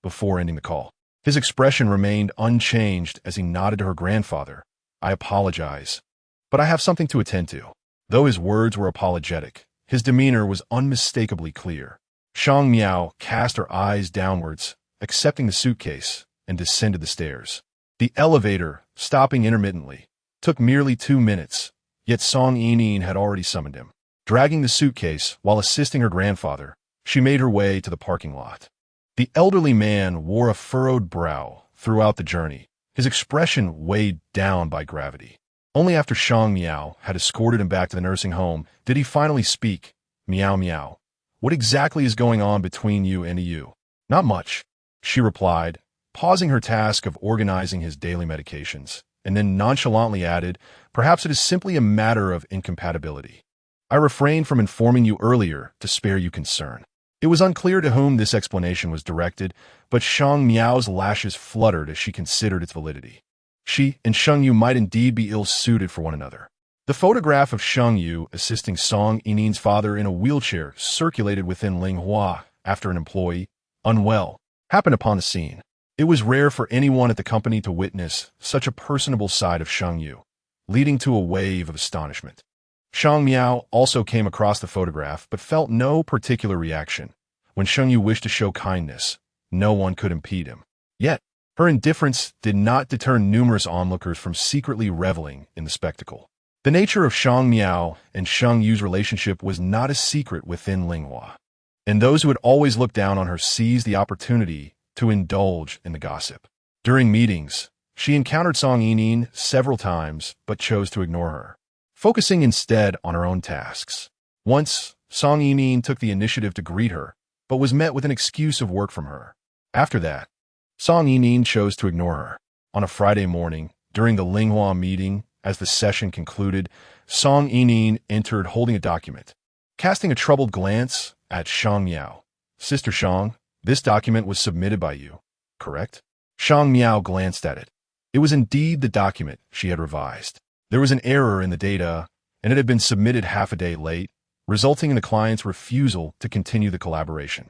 before ending the call. His expression remained unchanged as he nodded to her grandfather. I apologize, but I have something to attend to. Though his words were apologetic, his demeanor was unmistakably clear. Shang Miao cast her eyes downwards, accepting the suitcase, and descended the stairs. The elevator, stopping intermittently, took merely 2 minutes, yet Song Yining had already summoned him. Dragging the suitcase while assisting her grandfather, she made her way to the parking lot. The elderly man wore a furrowed brow throughout the journey, his expression weighed down by gravity. Only after Shang Miao had escorted him back to the nursing home did he finally speak. Miao Miao, what exactly is going on between you and you? Not much, she replied, pausing her task of organizing his daily medications, and then nonchalantly added, perhaps it is simply a matter of incompatibility. I refrained from informing you earlier to spare you concern. It was unclear to whom this explanation was directed, but Shang Miao's lashes fluttered as she considered its validity. She and Sheng Yu might indeed be ill-suited for one another. The photograph of Sheng Yu assisting Song Yining's father in a wheelchair circulated within Linghua after an employee, unwell, happened upon the scene. It was rare for anyone at the company to witness such a personable side of Sheng Yu, leading to a wave of astonishment. Shang Miao also came across the photograph but felt no particular reaction. When Sheng Yu wished to show kindness, no one could impede him. Yet, her indifference did not deter numerous onlookers from secretly reveling in the spectacle. The nature of Shang Miao and Sheng Yu's relationship was not a secret within Linghua, and those who had always looked down on her seized the opportunity to indulge in the gossip. During meetings, she encountered Song Yining several times but chose to ignore her, focusing instead on her own tasks. Once, Song Yining took the initiative to greet her, but was met with an excuse of work from her. After that, Song Yining chose to ignore her. On a Friday morning, during the Linghua meeting, as the session concluded, Song Yining entered holding a document. casting a troubled glance at Shang Miao. Sister Shang, this document was submitted by you, correct? Shang Miao glanced at it. It was indeed the document she had revised. There was an error in the data, and it had been submitted half a day late, resulting in the client's refusal to continue the collaboration.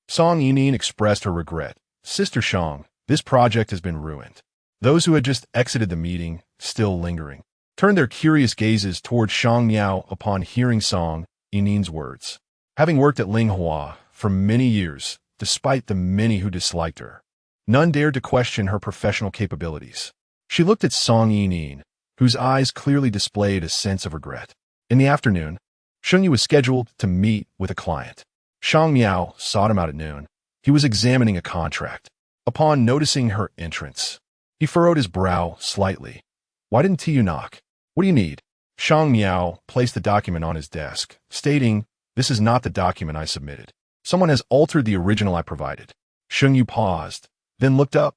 Song Yining expressed her regret. Sister Shang, this project has been ruined. Those who had just exited the meeting, still lingering, turned their curious gazes toward Shang Miao upon hearing Song Yining's words. Having worked at Linghua for many years, despite the many who disliked her, none dared to question her professional capabilities. She looked at Song Yining, whose eyes clearly displayed a sense of regret. In the afternoon, Sheng Yu was scheduled to meet with a client. Shang Miao sought him out at noon. He was examining a contract. Upon noticing her entrance, he furrowed his brow slightly. Why didn't you knock? What do you need? Shang Miao placed the document on his desk, stating, This is not the document I submitted. Someone has altered the original I provided. Sheng Yu paused, then looked up.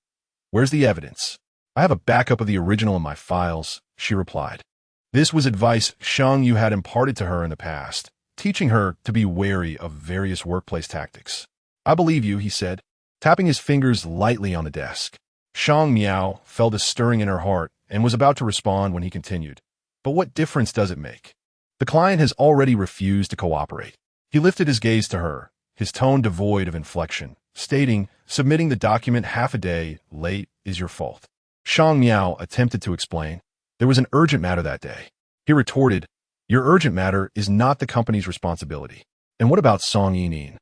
Where's the evidence? I have a backup of the original in my files, she replied. This was advice Shang Yu had imparted to her in the past, teaching her to be wary of various workplace tactics. I believe you, he said, tapping his fingers lightly on the desk. Shang Miao felt a stirring in her heart and was about to respond when he continued. But what difference does it make? The client has already refused to cooperate. He lifted his gaze to her, his tone devoid of inflection, stating, Submitting the document half a day late is your fault. Shang Miao attempted to explain. There was an urgent matter that day. He retorted, Your urgent matter is not the company's responsibility. And what about Song Yining?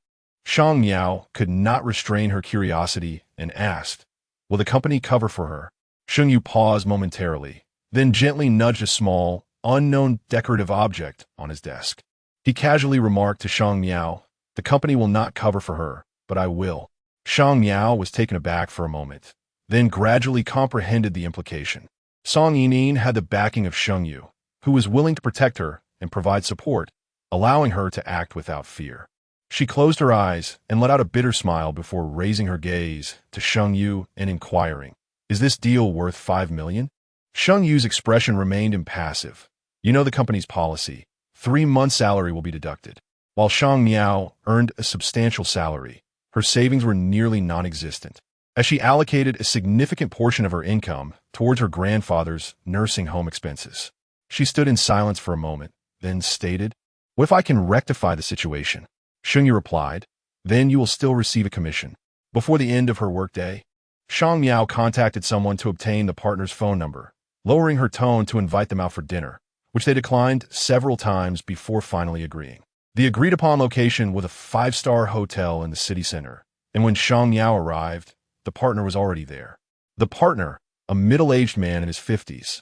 Shang Miao could not restrain her curiosity and asked, Will the company cover for her? Sheng Yu paused momentarily, then gently nudged a small, unknown decorative object on his desk. He casually remarked to Shang Miao, The company will not cover for her, but I will. Shang Miao was taken aback for a moment, then gradually comprehended the implication. Song Yining had the backing of Sheng Yu, who was willing to protect her and provide support, allowing her to act without fear. She closed her eyes and let out a bitter smile before raising her gaze to Sheng Yu and inquiring, Is this deal worth $5 million? Sheng Yu's expression remained impassive. You know the company's policy. 3 months' salary will be deducted. While Shang Miao earned a substantial salary, her savings were nearly non-existent, as she allocated a significant portion of her income towards her grandfather's nursing home expenses. She stood in silence for a moment, then stated, What if I can rectify the situation? Sheng Yu replied, Then you will still receive a commission. Before the end of her workday, Shang Miao contacted someone to obtain the partner's phone number, lowering her tone to invite them out for dinner, which they declined several times before finally agreeing. The agreed-upon location was a 5-star hotel in the city center, and when Shang Miao arrived, the partner was already there. The partner, a middle-aged man in his 50s,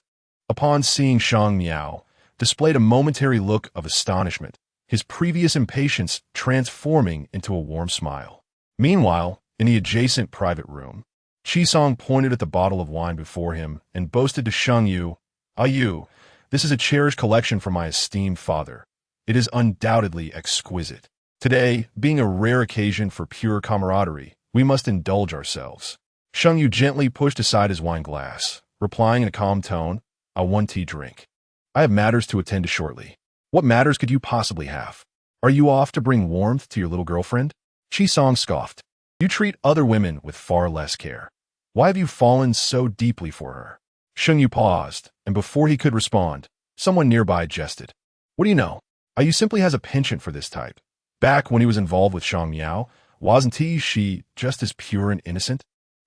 upon seeing Shang Miao, displayed a momentary look of astonishment, his previous impatience transforming into a warm smile. Meanwhile, in the adjacent private room, Qisong pointed at the bottle of wine before him and boasted to Sheng Yu, Ah Yu, this is a cherished collection from my esteemed father. It is undoubtedly exquisite. Today, being a rare occasion for pure camaraderie, we must indulge ourselves. Sheng Yu gently pushed aside his wine glass, replying in a calm tone, I want tea drink. I have matters to attend to shortly. What matters could you possibly have? Are you off to bring warmth to your little girlfriend? Qisong scoffed. You treat other women with far less care. Why have you fallen so deeply for her? Sheng Yu paused, and before he could respond, someone nearby jested. What do you know? Yu simply has a penchant for this type. Back when he was involved with Shang Miao, wasn't she just as pure and innocent?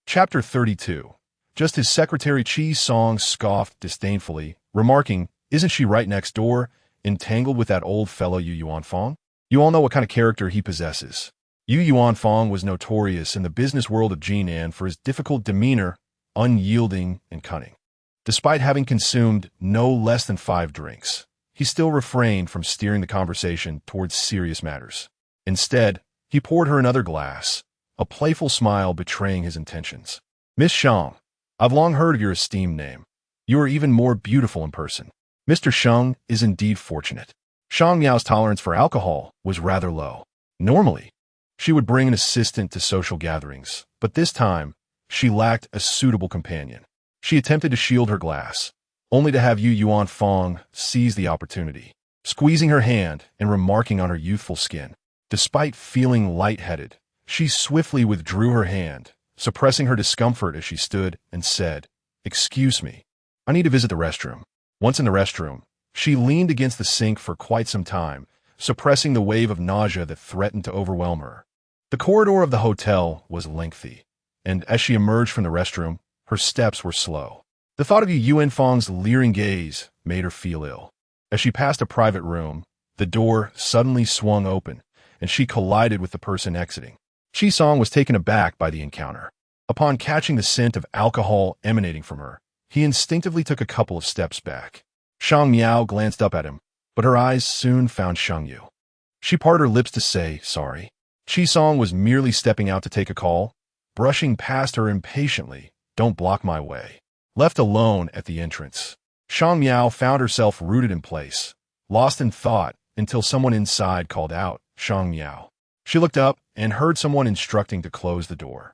Chapter 32. Just as Secretary Qisong scoffed disdainfully, remarking, Isn't she right next door, entangled with that old fellow Yu Yuanfang? You all know what kind of character he possesses. Yu Yuanfang was notorious in the business world of Jinan for his difficult demeanor, unyielding, and cunning. Despite having consumed no less than 5 drinks, he still refrained from steering the conversation towards serious matters. Instead, he poured her another glass, a playful smile betraying his intentions. Miss Shang, I've long heard of your esteemed name. You are even more beautiful in person. Mr. Sheng is indeed fortunate. Shang Miao's tolerance for alcohol was rather low. Normally, she would bring an assistant to social gatherings, but this time, she lacked a suitable companion. She attempted to shield her glass, only to have Yu Yuanfang seize the opportunity. squeezing her hand and remarking on her youthful skin. Despite feeling lightheaded, she swiftly withdrew her hand, suppressing her discomfort as she stood and said, "Excuse me, I need to visit the restroom." Once in the restroom, she leaned against the sink for quite some time, suppressing the wave of nausea that threatened to overwhelm her. The corridor of the hotel was lengthy, and as she emerged from the restroom, her steps were slow. The thought of Yu Yuanfang's leering gaze made her feel ill. As she passed a private room, the door suddenly swung open, and she collided with the person exiting. Qisong was taken aback by the encounter. Upon catching the scent of alcohol emanating from her, he instinctively took a couple of steps back. Shang Miao glanced up at him, but her eyes soon found Sheng Yu. She parted her lips to say sorry. Qisong was merely stepping out to take a call, brushing past her impatiently. "Don't block my way." Left alone at the entrance, Shang Miao found herself rooted in place, lost in thought until someone inside called out, "Shang Miao." She looked up and heard someone instructing to close the door.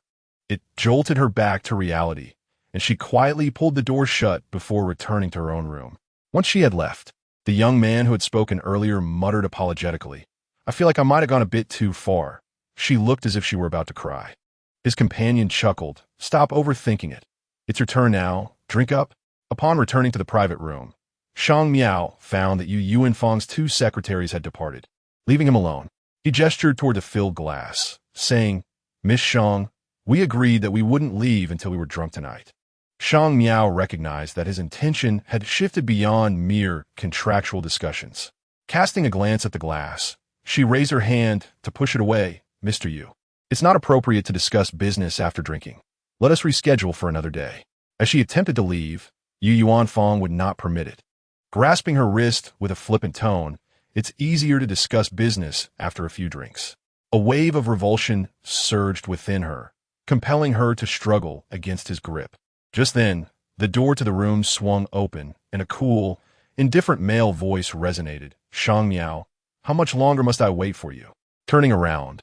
It jolted her back to reality, and she quietly pulled the door shut before returning to her own room. Once she had left, the young man who had spoken earlier muttered apologetically, "I feel like I might have gone a bit too far." She looked as if she were about to cry. His companion chuckled, "Stop overthinking it. It's your turn now. Drink up." Upon returning to the private room, Shang Miao found that Yu Yuanfang's two secretaries had departed. Leaving him alone, he gestured toward the filled glass, saying, "Miss Shang, we agreed that we wouldn't leave until we were drunk tonight." Shang Miao recognized that his intention had shifted beyond mere contractual discussions. Casting a glance at the glass, she raised her hand to push it away. "Mr. Yu, it's not appropriate to discuss business after drinking. Let us reschedule for another day." As she attempted to leave, Yu Yuanfang would not permit it. Grasping her wrist with a flippant tone, "It's easier to discuss business after a few drinks." A wave of revulsion surged within her, compelling her to struggle against his grip. Just then, the door to the room swung open, and a cool, indifferent male voice resonated. "Shang Miao, how much longer must I wait for you?" Turning around,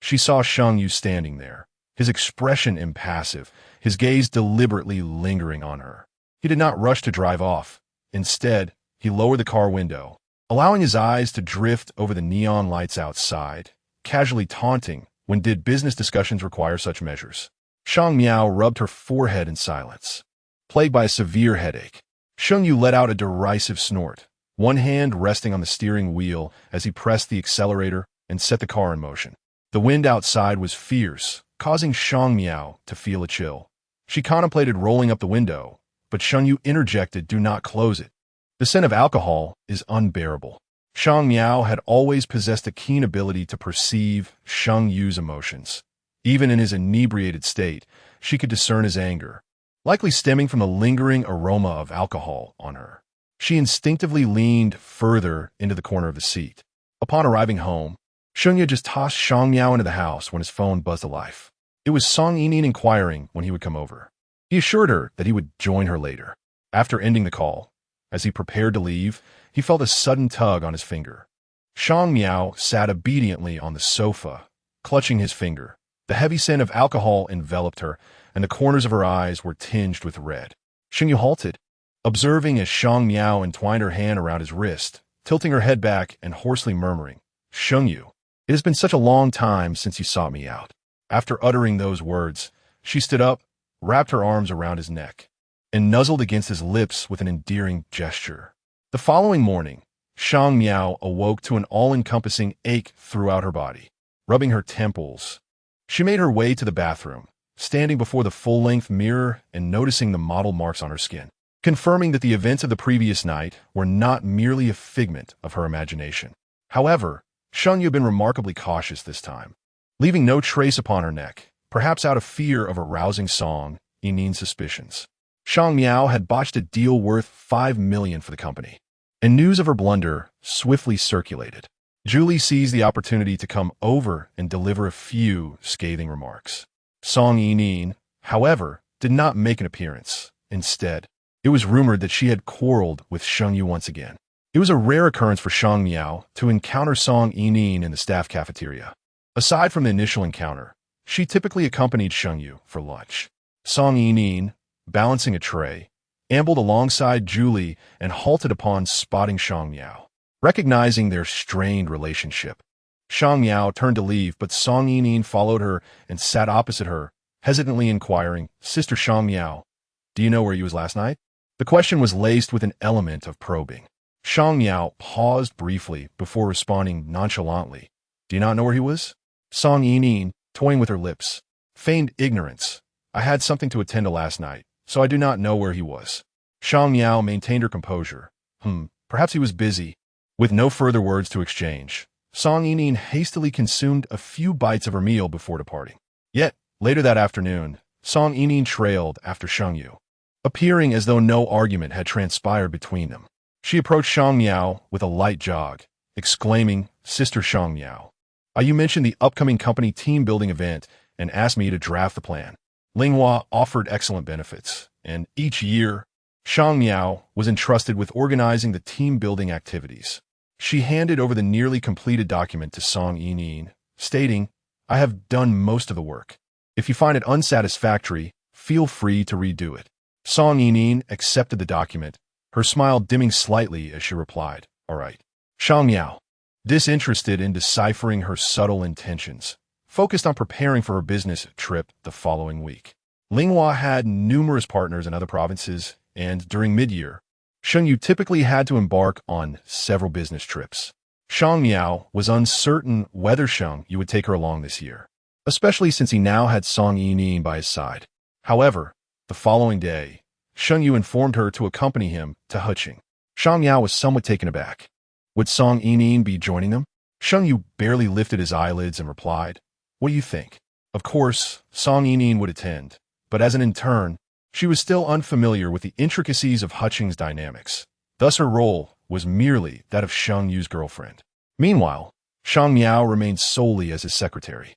she saw Sheng Yu standing there, his expression impassive, his gaze deliberately lingering on her. He did not rush to drive off. Instead, he lowered the car window, allowing his eyes to drift over the neon lights outside, casually taunting, "When did business discussions require such measures?" Shang Miao rubbed her forehead in silence. Plagued by a severe headache, Sheng Yu let out a derisive snort, one hand resting on the steering wheel as he pressed the accelerator and set the car in motion. The wind outside was fierce, causing Shang Miao to feel a chill. She contemplated rolling up the window, but Sheng Yu interjected, "Do not close it. The scent of alcohol is unbearable." Shang Miao had always possessed a keen ability to perceive Sheng Yu's emotions. Even in his inebriated state, she could discern his anger, likely stemming from the lingering aroma of alcohol on her. She instinctively leaned further into the corner of the seat. Upon arriving home, Sheng Yu just tossed Shang Miao into the house when his phone buzzed alive. It was Song Yining inquiring when he would come over. He assured her that he would join her later. After ending the call, as he prepared to leave, he felt a sudden tug on his finger. Shang Miao sat obediently on the sofa, clutching his finger. The heavy scent of alcohol enveloped her, and the corners of her eyes were tinged with red. Sheng Yu halted, observing as Shang Miao entwined her hand around his wrist, tilting her head back and hoarsely murmuring, "Sheng Yu, it has been such a long time since you sought me out." After uttering those words, she stood up, wrapped her arms around his neck, and nuzzled against his lips with an endearing gesture. The following morning, Shang Miao awoke to an all-encompassing ache throughout her body, rubbing her temples. She made her way to the bathroom, standing before the full-length mirror and noticing the mottled marks on her skin, confirming that the events of the previous night were not merely a figment of her imagination. However, Sheng Yu had been remarkably cautious this time, leaving no trace upon her neck, perhaps out of fear of arousing Song Yinin's suspicions. Shang Miao had botched a deal worth 5 million for the company, and news of her blunder swiftly circulated. Julie seized the opportunity to come over and deliver a few scathing remarks. Song Yinin, however, did not make an appearance. Instead, it was rumored that she had quarreled with Sheng Yu once again. It was a rare occurrence for Shang Miao to encounter Song Yinin in the staff cafeteria. Aside from the initial encounter, she typically accompanied Sheng Yu for lunch. Song Yinin, balancing a tray, ambled alongside Julie and halted upon spotting Shang Miao. Recognizing their strained relationship, Shang Miao turned to leave, but Song Yining followed her and sat opposite her, hesitantly inquiring, "Sister Shang Miao, do you know where he was last night?" The question was laced with an element of probing. Shang Miao paused briefly before responding nonchalantly. "Do you not know where he was?" Song Yining, toying with her lips, feigned ignorance. "I had something to attend to last night, so I do not know where he was." Shang Miao maintained her composure. Perhaps he was busy." With no further words to exchange, Song Yining hastily consumed a few bites of her meal before departing. Yet, later that afternoon, Song Yining trailed after Sheng Yu, appearing as though no argument had transpired between them. She approached Shang Miao with a light jog, exclaiming, "Sister Shang Miao, you mentioned the upcoming company team-building event and asked me to draft the plan. Linghua offered excellent benefits, and each year, Shang Miao was entrusted with organizing the team-building activities." She handed over the nearly completed document to Song Yining, stating, "I have done most of the work. If you find it unsatisfactory, feel free to redo it." Song Yining accepted the document, her smile dimming slightly as she replied, "All right." Shang Miao, disinterested in deciphering her subtle intentions, focused on preparing for her business trip the following week. Linghua had numerous partners in other provinces, and during mid-year, Sheng Yu typically had to embark on several business trips. Shang Miao was uncertain whether Sheng Yu would take her along this year, especially since he now had Song Yining by his side. However, the following day, Sheng Yu informed her to accompany him to Huqing. Shang Miao was somewhat taken aback. Would Song Yining be joining them? Sheng Yu barely lifted his eyelids and replied, "What do you think?" Of course, Song Yining would attend, but as an intern, she was still unfamiliar with the intricacies of Huqing's dynamics. Thus her role was merely that of Sheng Yu's girlfriend. Meanwhile, Shang Miao remained solely as his secretary.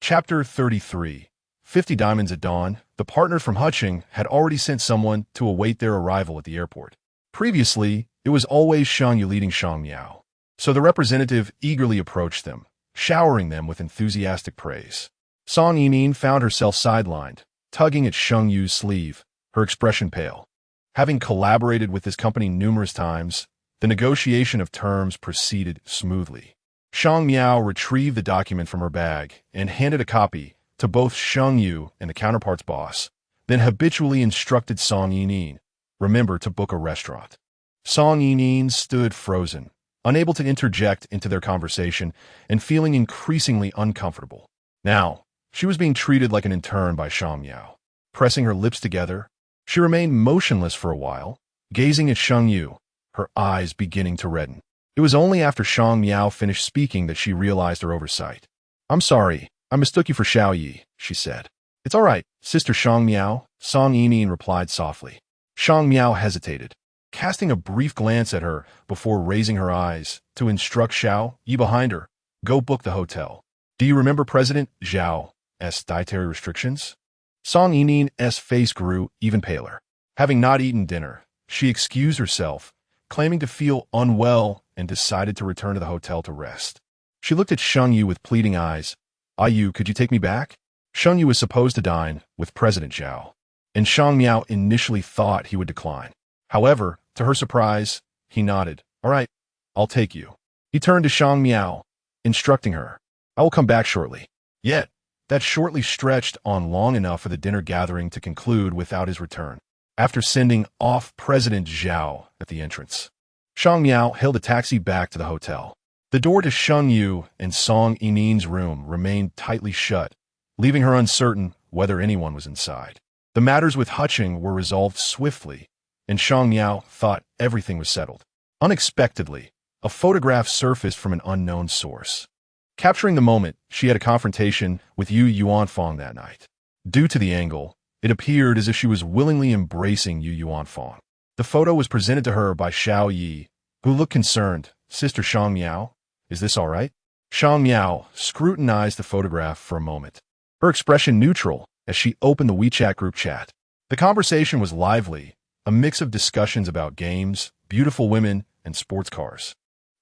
Chapter 33. 50 Diamonds at Dawn. The partners from Huqing had already sent someone to await their arrival at the airport. Previously, it was always Sheng Yu leading Shang Miao, so the representative eagerly approached them, showering them with enthusiastic praise. Song Yining found herself sidelined, tugging at Sheng Yu's sleeve, her expression pale. Having collaborated with this company numerous times, the negotiation of terms proceeded smoothly. Shang Miao retrieved the document from her bag and handed a copy to both Sheng Yu and the counterpart's boss, then habitually instructed Song Yining, "Remember to book a restaurant." Song Yining stood frozen, unable to interject into their conversation and feeling increasingly uncomfortable. Now, she was being treated like an intern by Shang Miao. Pressing her lips together, she remained motionless for a while, gazing at Sheng Yu, her eyes beginning to redden. It was only after Shang Miao finished speaking that she realized her oversight. "I'm sorry, I mistook you for Xiao Yi," she said. "It's all right, Sister Shang Miao," Song Yining replied softly. Shang Miao hesitated, casting a brief glance at her before raising her eyes to instruct Xiao Yi behind her, "Go book the hotel. Do you remember President Zhao's dietary restrictions?" Song Yining's face grew even paler. Having not eaten dinner, she excused herself, claiming to feel unwell and decided to return to the hotel to rest. She looked at Sheng Yu with pleading eyes. "Yu, could you take me back?" Sheng Yu was supposed to dine with President Zhao, and Shang Miao initially thought he would decline. However, to her surprise, he nodded. "All right, I'll take you." He turned to Shang Miao, instructing her, "I will come back shortly." Yet, that shortly stretched on long enough for the dinner gathering to conclude without his return. After sending off President Zhao at the entrance, Shang Miao hailed a taxi back to the hotel. The door to Sheng Yu and Song Yining's room remained tightly shut, leaving her uncertain whether anyone was inside. The matters with Huqing were resolved swiftly, and Shang Miao thought everything was settled. Unexpectedly, a photograph surfaced from an unknown source. Capturing the moment, she had a confrontation with Yu Yuanfang that night. Due to the angle, it appeared as if she was willingly embracing Yu Yuanfang. The photo was presented to her by Xiao Yi, who looked concerned. "Sister Shang Miao, is this all right?" Shang Miao scrutinized the photograph for a moment, her expression neutral as she opened the WeChat group chat. The conversation was lively, a mix of discussions about games, beautiful women, and sports cars.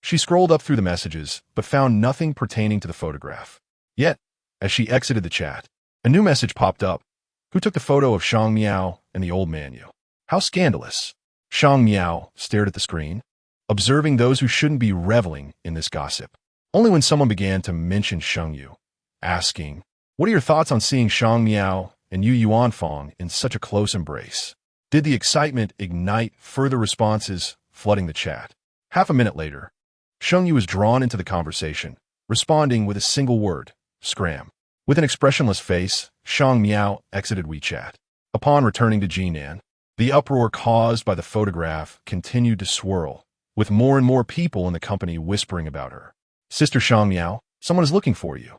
She scrolled up through the messages, but found nothing pertaining to the photograph. Yet, as she exited the chat, a new message popped up. "Who took the photo of Shang Miao and the old man Yu? How scandalous." Shang Miao stared at the screen. observing those who shouldn't be reveling in this gossip. Only when someone began to mention Sheng Yu, asking, "What are your thoughts on seeing Shang Miao and Yu Yuanfang in such a close embrace?" did the excitement ignite further responses, flooding the chat. Half a minute later, Sheng Yu was drawn into the conversation, responding with a single word, "Scram." With an expressionless face, Shang Miao exited WeChat. Upon returning to Jinan, the uproar caused by the photograph continued to swirl, with more and more people in the company whispering about her. "Sister Shang Miao, someone is looking for you,"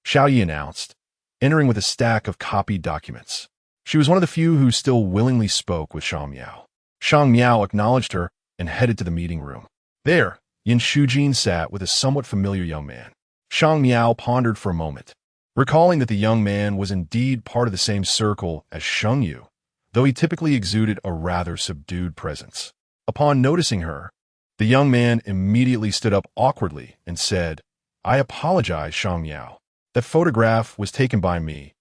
Xiao Yi announced, entering with a stack of copied documents. She was one of the few who still willingly spoke with Shang Miao. Shang Miao acknowledged her and headed to the meeting room. There, Yin Shujin sat with a somewhat familiar young man. Shang Miao pondered for a moment, recalling that the young man was indeed part of the same circle as Sheng Yu, though he typically exuded a rather subdued presence. Upon noticing her, the young man immediately stood up awkwardly and said, "I apologize, Shang Miao. That photograph was taken by me.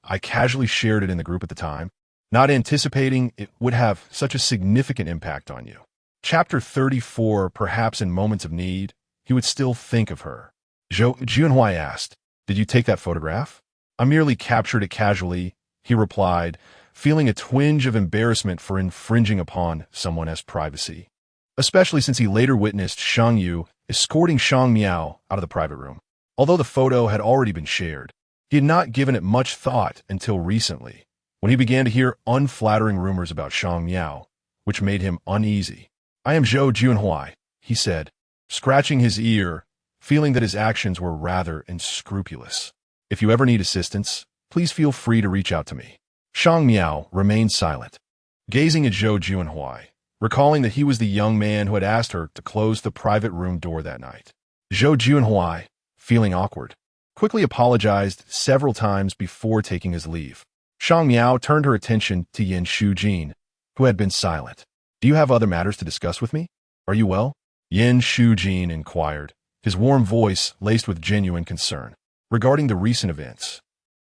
I casually shared it in the group at the time, not anticipating it would have such a significant impact on you." Chapter 34, perhaps in moments of need, he would still think of her. Zhou Junhui asked, "Did you take that photograph?" "I merely captured it casually," he replied, feeling a twinge of embarrassment for infringing upon someone's privacy, especially since he later witnessed Sheng Yu escorting Shang Miao out of the private room. Although the photo had already been shared, he had not given it much thought until recently, when he began to hear unflattering rumors about Shang Miao, which made him uneasy. "I am Zhou Junhui," he said, scratching his ear, feeling that his actions were rather unscrupulous. "If you ever need assistance, please feel free to reach out to me." Shang Miao remained silent, gazing at Zhou Junhui, recalling that he was the young man who had asked her to close the private room door that night. Zhou Junhui, feeling awkward, quickly apologized several times before taking his leave. Shang Miao turned her attention to Yin Shujin, who had been silent. "Do you have other matters to discuss with me? Are you well?" Yin Shujin inquired, his warm voice laced with genuine concern regarding the recent events.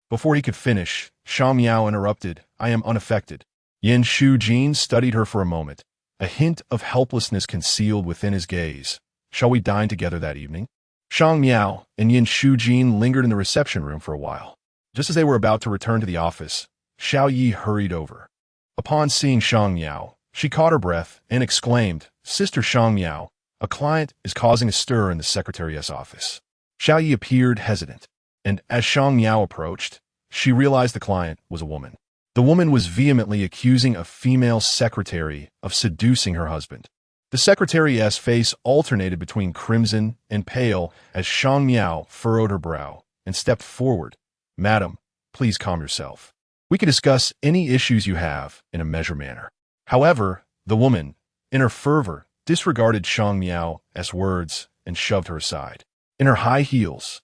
Before he could finish, Shang Miao interrupted, "I am unaffected." Yin Shujin studied her for a moment, a hint of helplessness concealed within his gaze. "Shall we dine together that evening?" Shang Miao and Yin Shujin lingered in the reception room for a while. Just as they were about to return to the office, Xiao Yi hurried over. Upon seeing Shang Miao, she caught her breath and exclaimed, "Sister Shang Miao, a client is causing a stir in the secretary's office." Xiao Yi appeared hesitant, and as Shang Miao approached, she realized the client was a woman. The woman was vehemently accusing a female secretary of seducing her husband. The secretary's face alternated between crimson and pale as Shang Miao furrowed her brow and stepped forward. "Madam, please calm yourself. We can discuss any issues you have in a measured manner." However, the woman, in her fervor, disregarded Shang Miao's words and shoved her aside. In her high heels,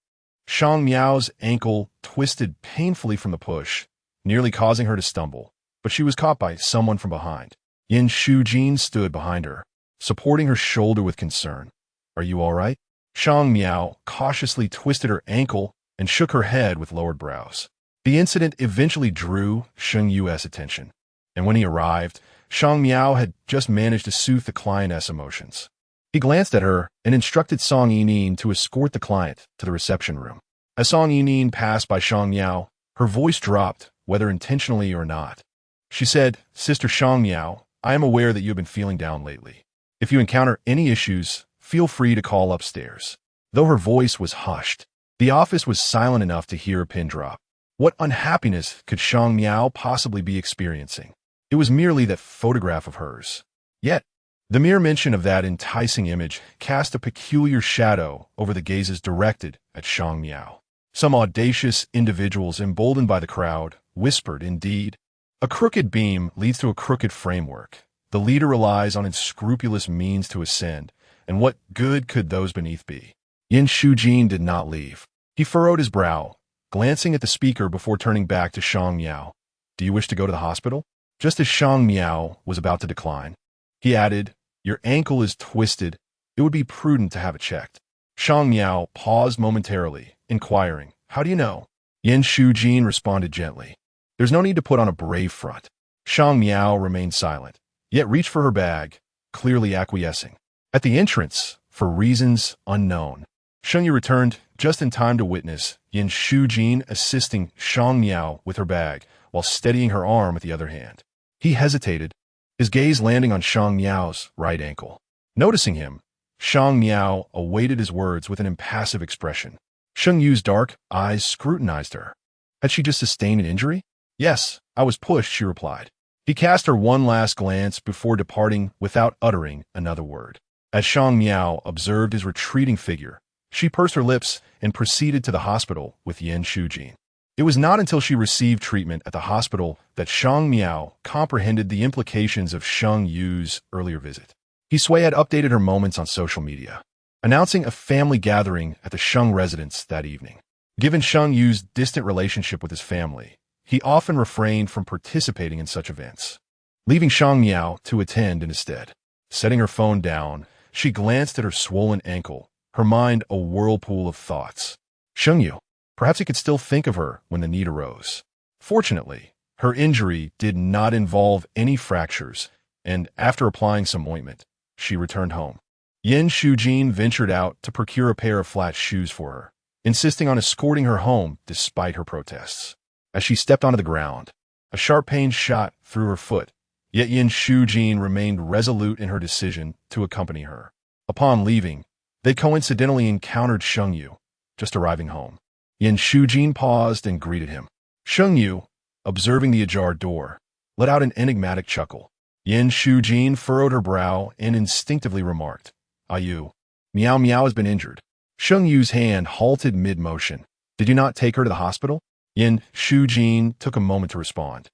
Shang Miao's ankle twisted painfully from the push, nearly causing her to stumble, but she was caught by someone from behind. Yin Shujin stood behind her, supporting her shoulder with concern. "Are you all right?" Shang Miao cautiously twisted her ankle and shook her head with lowered brows. The incident eventually drew Sheng Yu's attention, and when he arrived, Shang Miao had just managed to soothe the client's emotions. He glanced at her and instructed Song Yining to escort the client to the reception room. As Song Yining passed by Shang Miao, her voice dropped, whether intentionally or not. She said, "Sister Shang Miao, I am aware that you have been feeling down lately. If you encounter any issues, feel free to call upstairs." Though her voice was hushed, the office was silent enough to hear a pin drop. What unhappiness could Shang Miao possibly be experiencing? It was merely that photograph of hers. Yet, the mere mention of that enticing image cast a peculiar shadow over the gazes directed at Shang Miao. Some audacious individuals, emboldened by the crowd, whispered, "Indeed, a crooked beam leads to a crooked framework. The leader relies on unscrupulous means to ascend, and what good could those beneath be?" Yin Shujin did not leave. He furrowed his brow, glancing at the speaker before turning back to Shang Miao. "Do you wish to go to the hospital?" Just as Shang Miao was about to decline, he added, "Your ankle is twisted. It would be prudent to have it checked." Shang Miao paused momentarily, inquiring, "How do you know?" Yin Shujin responded gently, "There's no need to put on a brave front." Shang Miao remained silent, yet reached for her bag, clearly acquiescing. At the entrance, for reasons unknown, Sheng Yu returned just in time to witness Yin Shujin assisting Shang Miao with her bag while steadying her arm with the other hand. He hesitated, his gaze landing on Shang Miao's right ankle. Noticing him, Shang Miao awaited his words with an impassive expression. Sheng Yu's dark eyes scrutinized her. Had she just sustained an injury? Yes, I was pushed, she replied. He cast her one last glance before departing without uttering another word. As Shang Miao observed his retreating figure, she pursed her lips and proceeded to the hospital with Yin Shujin. It was not until she received treatment at the hospital that Shang Miao comprehended the implications of Sheng Yu's earlier visit. He had updated her moments on social media, announcing a family gathering at the Sheng residence that evening. Given Sheng Yu's distant relationship with his family, he often refrained from participating in such events, leaving Shang Miao to attend instead. Setting her phone down, she glanced at her swollen ankle, her mind a whirlpool of thoughts. Sheng Yu. Perhaps he could still think of her when the need arose. Fortunately, her injury did not involve any fractures, and after applying some ointment, she returned home. Yin Shujin ventured out to procure a pair of flat shoes for her, insisting on escorting her home despite her protests. As she stepped onto the ground, a sharp pain shot through her foot, yet Yin Shujin remained resolute in her decision to accompany her. Upon leaving, they coincidentally encountered Sheng Yu, just arriving home. Yin Shujin paused and greeted him. Sheng Yu, observing the ajar door, let out an enigmatic chuckle. Yin Shujin furrowed her brow and instinctively remarked, "Ah, you. Miao Miao has been injured." Sheng Yu's hand halted mid-motion. "Did you not take her to the hospital?" Yin Shujin took a moment to respond.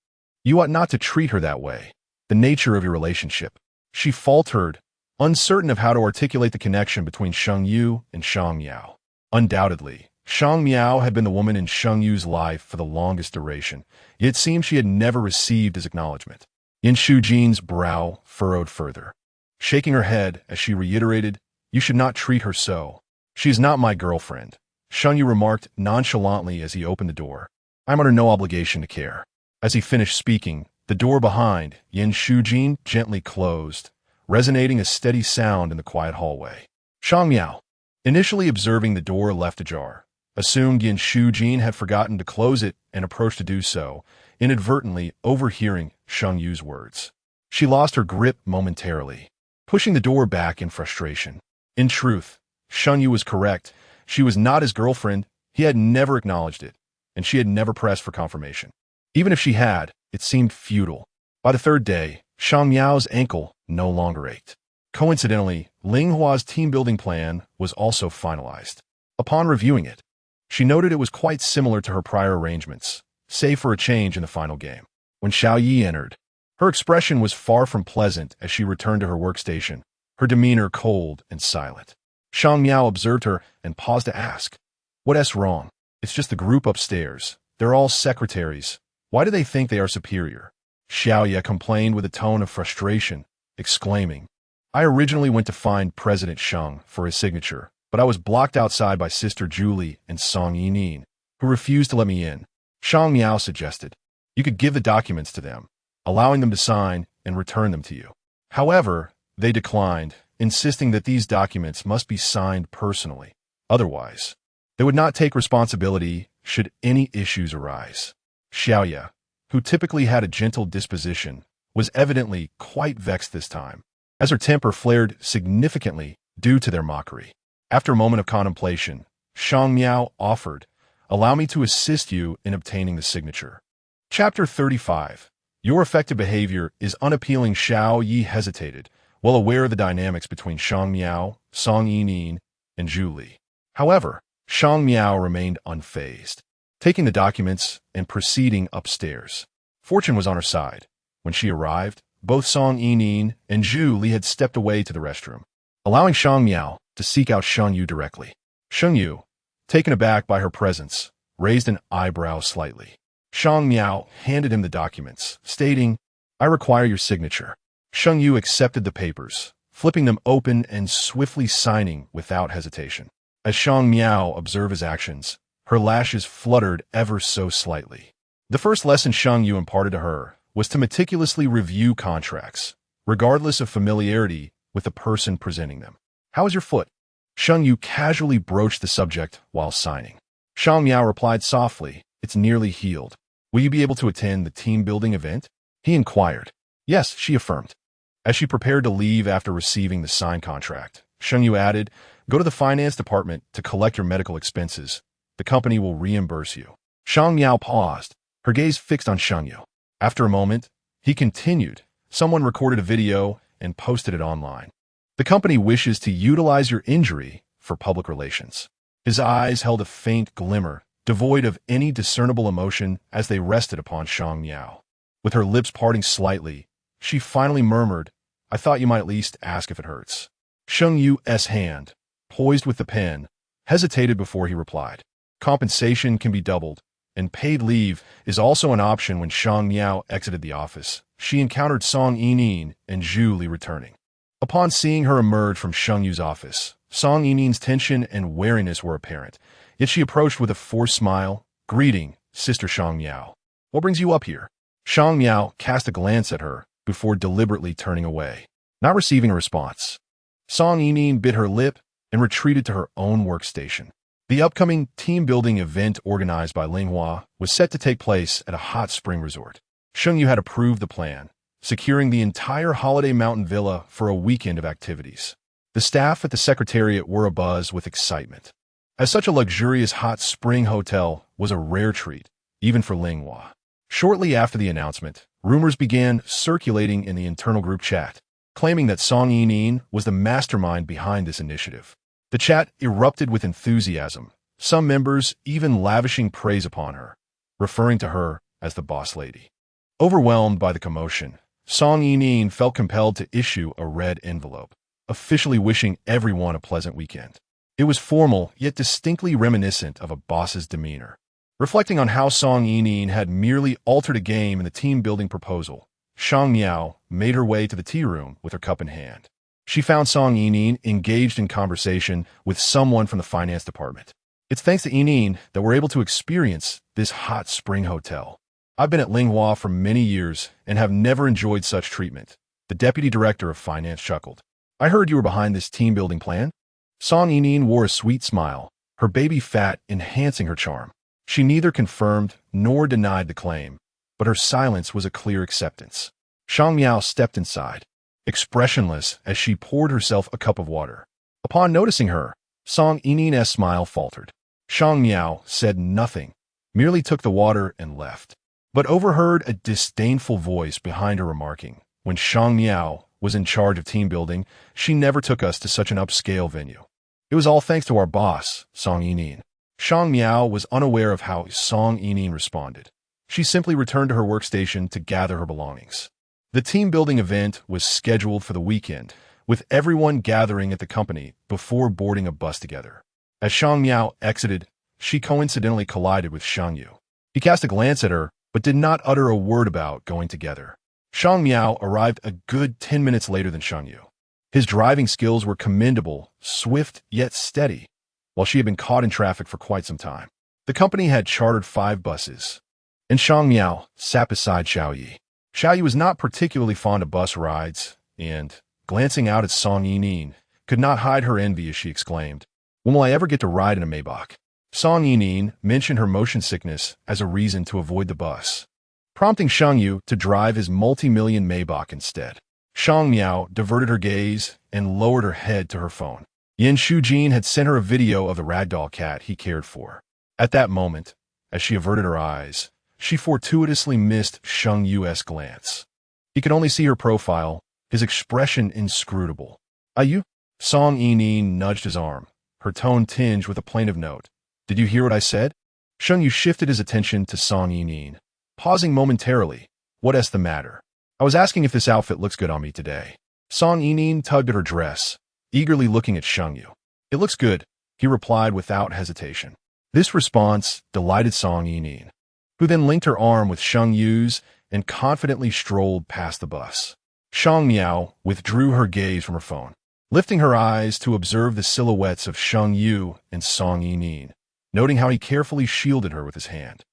"You ought not to treat her that way. The nature of your relationship." She faltered, uncertain of how to articulate the connection between Sheng Yu and Shang Miao. Undoubtedly, Shang Miao had been the woman in Sheng Yu's life for the longest duration, yet it seemed she had never received his acknowledgement. Yin Shujin's brow furrowed further, shaking her head as she reiterated, "You should not treat her so. She is not my girlfriend," Sheng Yu remarked nonchalantly as he opened the door. "I'm under no obligation to care." As he finished speaking, the door behind Yin Shujin gently closed, resonating a steady sound in the quiet hallway. Shang Miao, initially observing the door left ajar, assumed Yin Shujin had forgotten to close it and approached to do so, inadvertently overhearing Sheng Yu's words. She lost her grip momentarily, pushing the door back in frustration. In truth, Sheng Yu was correct. She was not his girlfriend. He had never acknowledged it, and she had never pressed for confirmation. Even if she had, it seemed futile. By the third day, Shang Miao's ankle no longer ached. Coincidentally, Ling Hua's team-building plan was also finalized. Upon reviewing it, she noted it was quite similar to her prior arrangements, save for a change in the final game. When Xiao Yi entered, her expression was far from pleasant as she returned to her workstation, her demeanor cold and silent. Shang Miao observed her and paused to ask, "What's wrong?" "It's just the group upstairs. They're all secretaries. Why do they think they are superior?" Xiao Yi complained with a tone of frustration, exclaiming, "I originally went to find President Sheng for his signature, but I was blocked outside by Sister Julie and Song Yining, who refused to let me in." Shang Miao suggested, "You could give the documents to them, allowing them to sign and return them to you." However, they declined, insisting that these documents must be signed personally. Otherwise, they would not take responsibility should any issues arise. Xiao Yi, who typically had a gentle disposition, was evidently quite vexed this time, as her temper flared significantly due to their mockery. After a moment of contemplation, Shang Miao offered, "Allow me to assist you in obtaining the signature." Chapter 35. Your effective behavior is unappealing. Xiao Yi hesitated, well aware of the dynamics between Shang Miao, Song Yining, and Zhu Li. However, Shang Miao remained unfazed, taking the documents and proceeding upstairs. Fortune was on her side. When she arrived, both Song Yining and Zhu Li had stepped away to the restroom, allowing Shang Miao to seek out Sheng Yu directly. Sheng Yu, taken aback by her presence, raised an eyebrow slightly. Shang Miao handed him the documents, stating, "I require your signature." Sheng Yu accepted the papers, flipping them open and swiftly signing without hesitation. As Shang Miao observed his actions, her lashes fluttered ever so slightly. The first lesson Sheng Yu imparted to her was to meticulously review contracts, regardless of familiarity with the person presenting them. "How is your foot?" Sheng Yu casually broached the subject while signing. Shang Miao replied softly, "It's nearly healed. Will you be able to attend the team-building event?" He inquired. "Yes," she affirmed. As she prepared to leave after receiving the signed contract, Sheng Yu added, "Go to the finance department to collect your medical expenses. The company will reimburse you." Shang Miao paused, her gaze fixed on Sheng Yu. After a moment, he continued, "Someone recorded a video and posted it online. The company wishes to utilize your injury for public relations." His eyes held a faint glimmer, devoid of any discernible emotion as they rested upon Shang Miao. With her lips parting slightly, she finally murmured, "I thought you might at least ask if it hurts." Sheng Yu's hand, poised with the pen, hesitated before he replied. Compensation can be doubled, and paid leave is also an option. When Shang Miao exited the office, she encountered Song Yining and Zhu Li returning. Upon seeing her emerge from Sheng Yu's office, Song Yining's tension and wariness were apparent, yet she approached with a forced smile. "Greeting, Sister Shang Miao. What brings you up here?" Shang Miao cast a glance at her before deliberately turning away. Not receiving a response, Song Yining bit her lip and retreated to her own workstation. The upcoming team-building event organized by Linghua was set to take place at a hot spring resort. Sheng Yu had approved the plan, securing the entire Holiday Mountain Villa for a weekend of activities. The staff at the Secretariat were abuzz with excitement, as such a luxurious hot spring hotel was a rare treat, even for Linghua. Shortly after the announcement, rumors began circulating in the internal group chat, claiming that Song Yining was the mastermind behind this initiative. The chat erupted with enthusiasm, some members even lavishing praise upon her, referring to her as the boss lady. Overwhelmed by the commotion, Song Yining felt compelled to issue a red envelope, officially wishing everyone a pleasant weekend. It was formal, yet distinctly reminiscent of a boss's demeanor. Reflecting on how Song Yining had merely altered a game in the team-building proposal, Shang Miao made her way to the tea room with her cup in hand. She found Song Yining engaged in conversation with someone from the finance department. "It's thanks to Yining that we're able to experience this hot spring hotel. I've been at Linghua for many years and have never enjoyed such treatment," the deputy director of finance chuckled. "I heard you were behind this team-building plan?" Song Yining wore a sweet smile, her baby fat enhancing her charm. She neither confirmed nor denied the claim, but her silence was a clear acceptance. Shang Miao stepped inside, expressionless as she poured herself a cup of water. Upon noticing her, Song Yining's smile faltered. Shang Miao said nothing, merely took the water and left, but overheard a disdainful voice behind her remarking, "When Shang Miao was in charge of team building, she never took us to such an upscale venue. It was all thanks to our boss, Song Yining." Shang Miao was unaware of how Song Yining responded. She simply returned to her workstation to gather her belongings. The team-building event was scheduled for the weekend, with everyone gathering at the company before boarding a bus together. As Shang Miao exited, she coincidentally collided with Sheng Yu. He cast a glance at her, but did not utter a word about going together. Shang Miao arrived a good 10 minutes later than Sheng Yu. His driving skills were commendable, swift yet steady, while she had been caught in traffic for quite some time. The company had chartered 5 buses, and Shang Miao sat beside Xiao Yi. Xiao Yi was not particularly fond of bus rides, and, glancing out at Song Yining, could not hide her envy as she exclaimed, "When will I ever get to ride in a Maybach?" Song Yining mentioned her motion sickness as a reason to avoid the bus, prompting Sheng Yu to drive his multi-million Maybach instead. Shang Miao diverted her gaze and lowered her head to her phone. Yin Shujin had sent her a video of the ragdoll cat he cared for. At that moment, as she averted her eyes, she fortuitously missed Sheng Yu's glance. He could only see her profile, his expression inscrutable. "Are you?" Song Yining nudged his arm, her tone tinged with a plaintive note. "Did you hear what I said?" Sheng Yu shifted his attention to Song Yining, pausing momentarily. "What's the matter?" "I was asking if this outfit looks good on me today." Song Yining tugged at her dress, eagerly looking at Sheng Yu. "It looks good," he replied without hesitation. This response delighted Song Yining, who then linked her arm with Sheng Yu's and confidently strolled past the bus. Shang Miao withdrew her gaze from her phone, lifting her eyes to observe the silhouettes of Sheng Yu and Song Yining, noting how he carefully shielded her with his hand.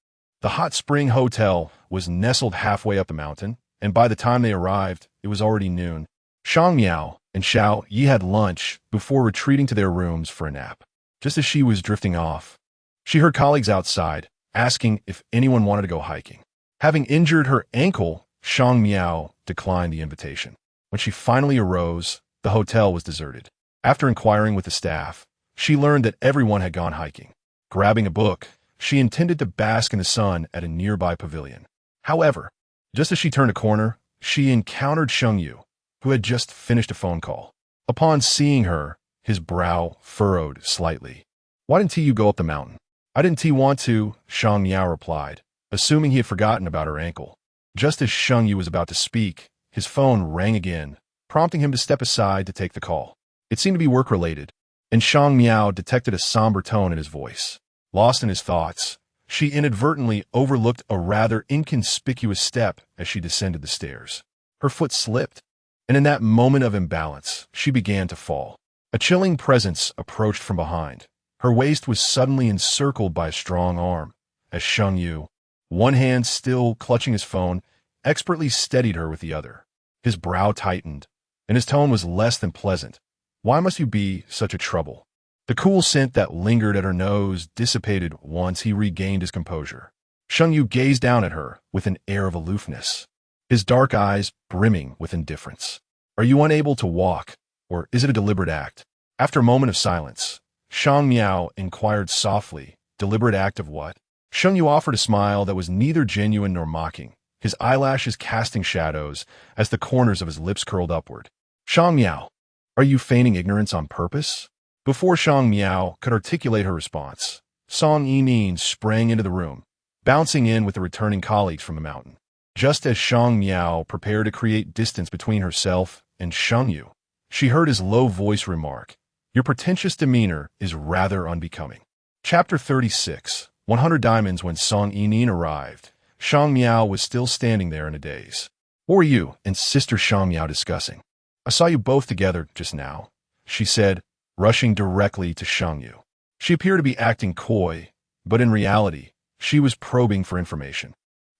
The hot spring hotel was nestled halfway up the mountain, and by the time they arrived, it was already noon. Shang Miao and Xiao Yi had lunch before retreating to their rooms for a nap. Just as she was drifting off, she heard colleagues outside asking if anyone wanted to go hiking. Having injured her ankle, Shang Miao declined the invitation. When she finally arose, the hotel was deserted. After inquiring with the staff, she learned that everyone had gone hiking. Grabbing a book, she intended to bask in the sun at a nearby pavilion. However, just as she turned a corner, she encountered Sheng Yu, who had just finished a phone call. Upon seeing her, his brow furrowed slightly. "Why didn't you go up the mountain?" "I didn't want to," Shang Miao replied, assuming he had forgotten about her ankle. Just as Sheng Yu was about to speak, his phone rang again, prompting him to step aside to take the call. It seemed to be work-related, and Shang Miao detected a somber tone in his voice. Lost in his thoughts, she inadvertently overlooked a rather inconspicuous step as she descended the stairs. Her foot slipped, and in that moment of imbalance, she began to fall. A chilling presence approached from behind. Her waist was suddenly encircled by a strong arm, as Sheng Yu, one hand still clutching his phone, expertly steadied her with the other. His brow tightened, and his tone was less than pleasant. "Why must you be such a trouble?" The cool scent that lingered at her nose dissipated once he regained his composure. Sheng Yu gazed down at her with an air of aloofness, his dark eyes brimming with indifference. "Are you unable to walk, or is it a deliberate act?" After a moment of silence, Shang Miao inquired softly, "Deliberate act of what?" Sheng Yu offered a smile that was neither genuine nor mocking, his eyelashes casting shadows as the corners of his lips curled upward. "Shang Miao, are you feigning ignorance on purpose?" Before Shang Miao could articulate her response, Song Yining sprang into the room, bouncing in with the returning colleagues from the mountain. Just as Shang Miao prepared to create distance between herself and Sheng Yu, she heard his low voice remark, "Your pretentious demeanor is rather unbecoming." Chapter 36, 100 Diamonds. When Song Yining arrived, Shang Miao was still standing there in a daze. "What were you and Sister Shang Miao discussing?" "I saw you both together just now," she said, rushing directly to Sheng Yu. She appeared to be acting coy, but in reality, she was probing for information.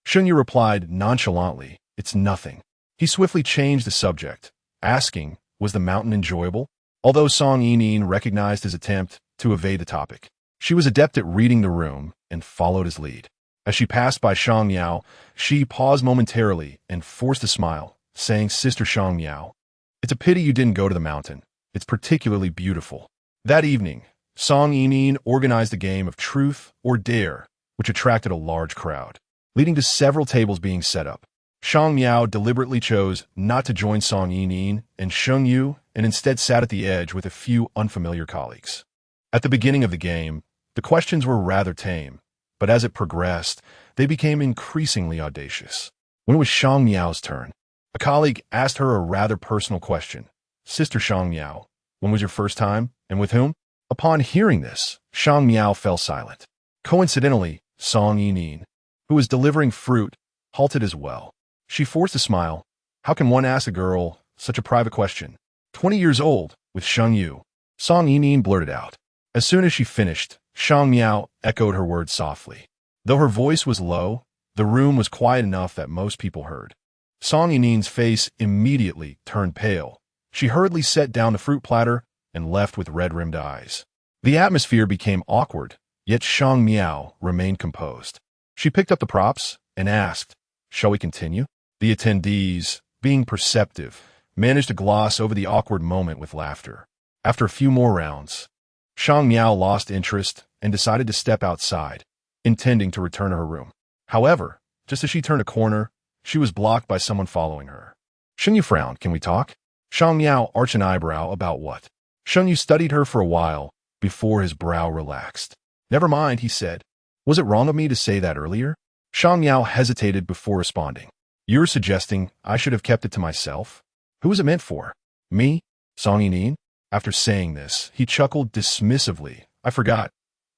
Sheng Yu replied nonchalantly, "It's nothing." He swiftly changed the subject, asking, "Was the mountain enjoyable?" Although Song Yining recognized his attempt to evade the topic, she was adept at reading the room and followed his lead. As she passed by Shang Miao, she paused momentarily and forced a smile, saying, "Sister Shang Miao, it's a pity you didn't go to the mountain. It's particularly beautiful." That evening, Song Yining organized a game of truth or dare, which attracted a large crowd, leading to several tables being set up. Shang Miao deliberately chose not to join Song Yining and Sheng Yu and instead sat at the edge with a few unfamiliar colleagues. At the beginning of the game, the questions were rather tame, but as it progressed, they became increasingly audacious. When it was Shang Miao's turn, a colleague asked her a rather personal question. "Sister Shang Miao, when was your first time, and with whom?" Upon hearing this, Shang Miao fell silent. Coincidentally, Song Yining, who was delivering fruit, halted as well. She forced a smile. "How can one ask a girl such a private question?" 20 years old, with Sheng Yu, Song Yining blurted out. As soon as she finished, Shang Miao echoed her words softly. Though her voice was low, the room was quiet enough that most people heard. Song Yining's face immediately turned pale. She hurriedly set down the fruit platter and left with red-rimmed eyes. The atmosphere became awkward, yet Shang Miao remained composed. She picked up the props and asked, "Shall we continue?" The attendees, being perceptive, managed to gloss over the awkward moment with laughter. After a few more rounds, Shang Miao lost interest and decided to step outside, intending to return to her room. However, just as she turned a corner, she was blocked by someone following her. Sheng Yu frowned. "Can we talk?" Shang Miao arched an eyebrow. "About what?" Sheng Yu studied her for a while before his brow relaxed. "Never mind," he said. "Was it wrong of me to say that earlier?" Shang Miao hesitated before responding. "You're suggesting I should have kept it to myself? Who was it meant for? Me? Song Yining?" After saying this, he chuckled dismissively. "I forgot.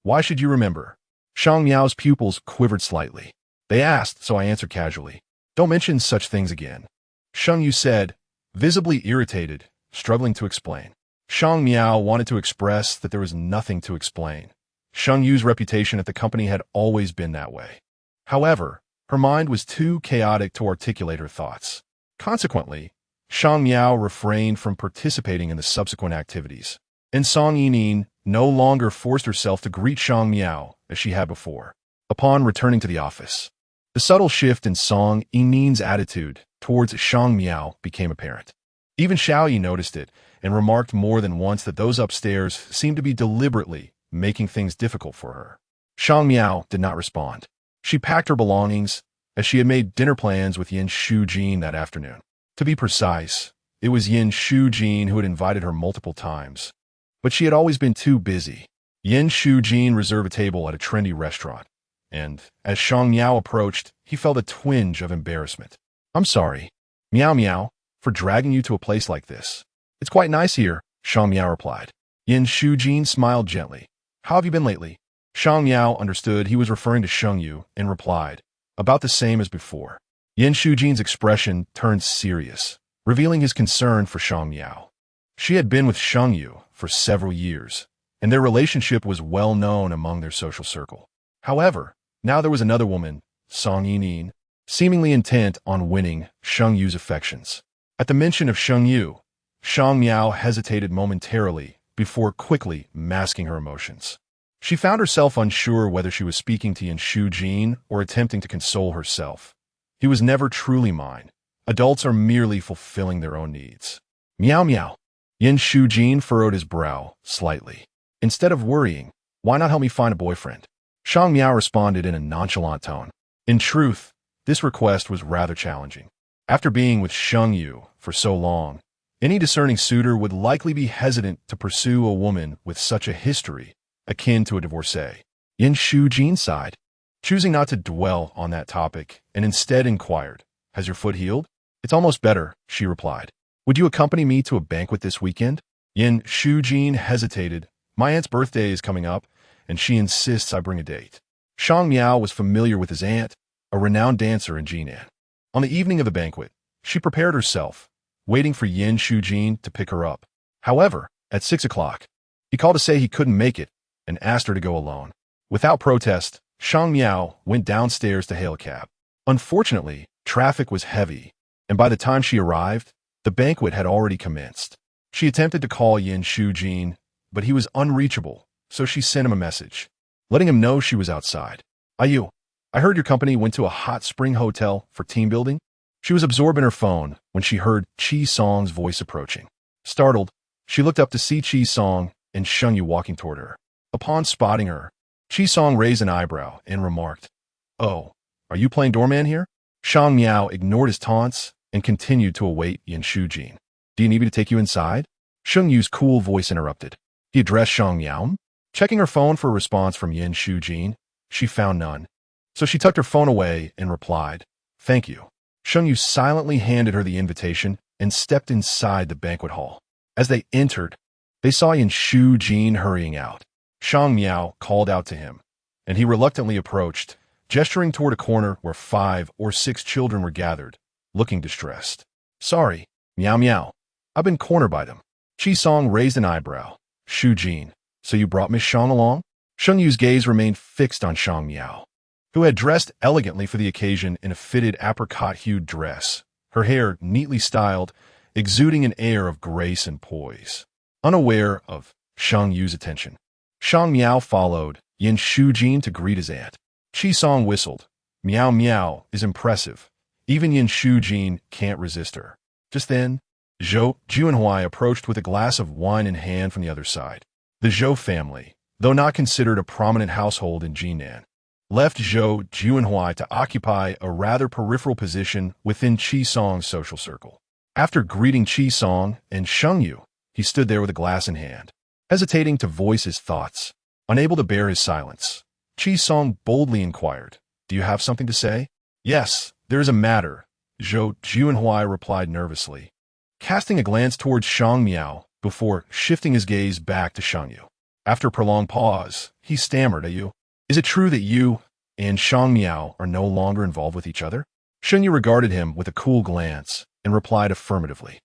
Why should you remember?" Shang Miao's pupils quivered slightly. "They asked, so I answered casually. Don't mention such things again." Sheng Yu said, visibly irritated, struggling to explain. Shang Miao wanted to express that there was nothing to explain. Sheng Yu's reputation at the company had always been that way. However, her mind was too chaotic to articulate her thoughts. Consequently, Shang Miao refrained from participating in the subsequent activities, and Song Yining no longer forced herself to greet Shang Miao as she had before. Upon returning to the office, the subtle shift in Song Yining's attitude towards Shang Miao became apparent. Even Xiao Yi noticed it and remarked more than once that those upstairs seemed to be deliberately making things difficult for her. Shang Miao did not respond. She packed her belongings as she had made dinner plans with Yin Shujin that afternoon. To be precise, it was Yin Shujin who had invited her multiple times, but she had always been too busy. Yin Shujin reserved a table at a trendy restaurant, and as Shang Miao approached, he felt a twinge of embarrassment. "I'm sorry, Miao Miao, for dragging you to a place like this. It's quite nice here," Shang Miao replied. Yin Shujin smiled gently. "How have you been lately?" Shang Miao understood he was referring to Sheng Yu and replied, about the same as before. Yin Shujin's expression turned serious, revealing his concern for Shang Miao. She had been with Sheng Yu for several years, and their relationship was well known among their social circle. However, now there was another woman, Song Yining, seemingly intent on winning Sheng Yu's affections. At the mention of Sheng Yu, Shang Miao hesitated momentarily before quickly masking her emotions. She found herself unsure whether she was speaking to Yin Shujin or attempting to console herself. He was never truly mine. Adults are merely fulfilling their own needs. Miao Miao. Yin Shujin furrowed his brow slightly. Instead of worrying, why not help me find a boyfriend? Shang Miao responded in a nonchalant tone. In truth, this request was rather challenging. After being with Sheng Yu for so long, any discerning suitor would likely be hesitant to pursue a woman with such a history, akin to a divorcee. Yin Shujin sighed, choosing not to dwell on that topic, and instead inquired, "Has your foot healed?" "It's almost better," she replied. "Would you accompany me to a banquet this weekend?" Yin Shujin hesitated. "My aunt's birthday is coming up, and she insists I bring a date." Shang Miao was familiar with his aunt, a renowned dancer in Jinan. On the evening of the banquet, she prepared herself, waiting for Yin Shujin to pick her up. However, at 6 o'clock, he called to say he couldn't make it and asked her to go alone. Without protest, Shang Miao went downstairs to hail a cab. Unfortunately, traffic was heavy, and by the time she arrived, the banquet had already commenced. She attempted to call Yin Shujin, but he was unreachable, so she sent him a message, letting him know she was outside. "Ayu, I heard your company went to a hot spring hotel for team building." She was absorbed in her phone when she heard Chi Song's voice approaching. Startled, she looked up to see Chi Song and Sheng Yu walking toward her. Upon spotting her, Chi Song raised an eyebrow and remarked, "Oh, are you playing doorman here?" Shang Miao ignored his taunts and continued to await Yin Shujin. "Do you need me to take you inside?" Sheng Yu's cool voice interrupted. He addressed Shang Miao. Checking her phone for a response from Yin Shujin, she found none. So she tucked her phone away and replied, "Thank you." Sheng Yu silently handed her the invitation and stepped inside the banquet hall. As they entered, they saw Yin Shujin hurrying out. Shang Miao called out to him, and he reluctantly approached, gesturing toward a corner where 5 or 6 children were gathered, looking distressed. "Sorry, Miao Miao. I've been cornered by them." Chi Song raised an eyebrow. "Shujin, so you brought Miss Shang along?" Sheng Yu's gaze remained fixed on Shang Miao, who had dressed elegantly for the occasion in a fitted apricot-hued dress, her hair neatly styled, exuding an air of grace and poise. Unaware of Sheng Yu's attention, Shang Miao followed Yin Shujin to greet his aunt. Chi Song whistled. "Miao Miao is impressive. Even Yin Shujin can't resist her." Just then, Zhou Juanhui approached with a glass of wine in hand from the other side. The Zhou family, though not considered a prominent household in Jinan, left Zhou Juanhui to occupy a rather peripheral position within Chi Song's social circle. After greeting Chi Song and Sheng Yu, he stood there with a glass in hand, hesitating to voice his thoughts. Unable to bear his silence, Chi Song boldly inquired, "Do you have something to say?" "Yes, there is a matter," Zhou Juanhui replied nervously, casting a glance towards Shang Miao before shifting his gaze back to Sheng Yu. After a prolonged pause, he stammered, "You, is it true that you and Shang Miao are no longer involved with each other?" Sheng Yu regarded him with a cool glance and replied affirmatively.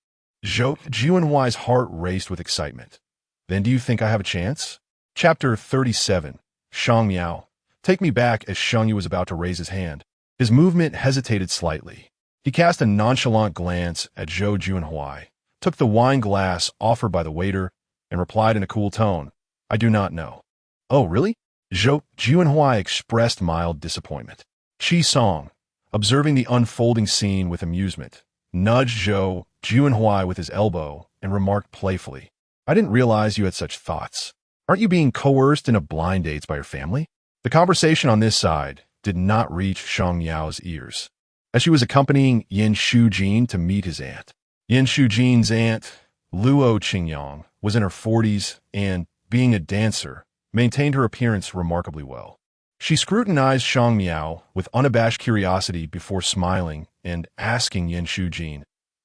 Zhou Juanhui's heart raced with excitement. "Then do you think I have a chance?" Chapter 37. Shang Miao. Take me back as Sheng Yu was about to raise his hand. His movement hesitated slightly, He cast a nonchalant glance at Zhou Juanhui, took the wine glass offered by the waiter, and replied in a cool tone, "I do not know." "Oh, really?" Zhou Juanhui expressed mild disappointment. Qi Song, observing the unfolding scene with amusement, nudged Zhou Juanhui with his elbow and remarked playfully, "I didn't realize you had such thoughts. Aren't you being coerced into blind dates by your family?" The conversation on this side did not reach Shang Miao's ears, as she was accompanying Yin Shujin to meet his aunt. Yin Shujin's aunt, Luo Qingyang, was in her 40s and, being a dancer, maintained her appearance remarkably well. She scrutinized Shang Miao with unabashed curiosity before smiling and asking Yin Shujin,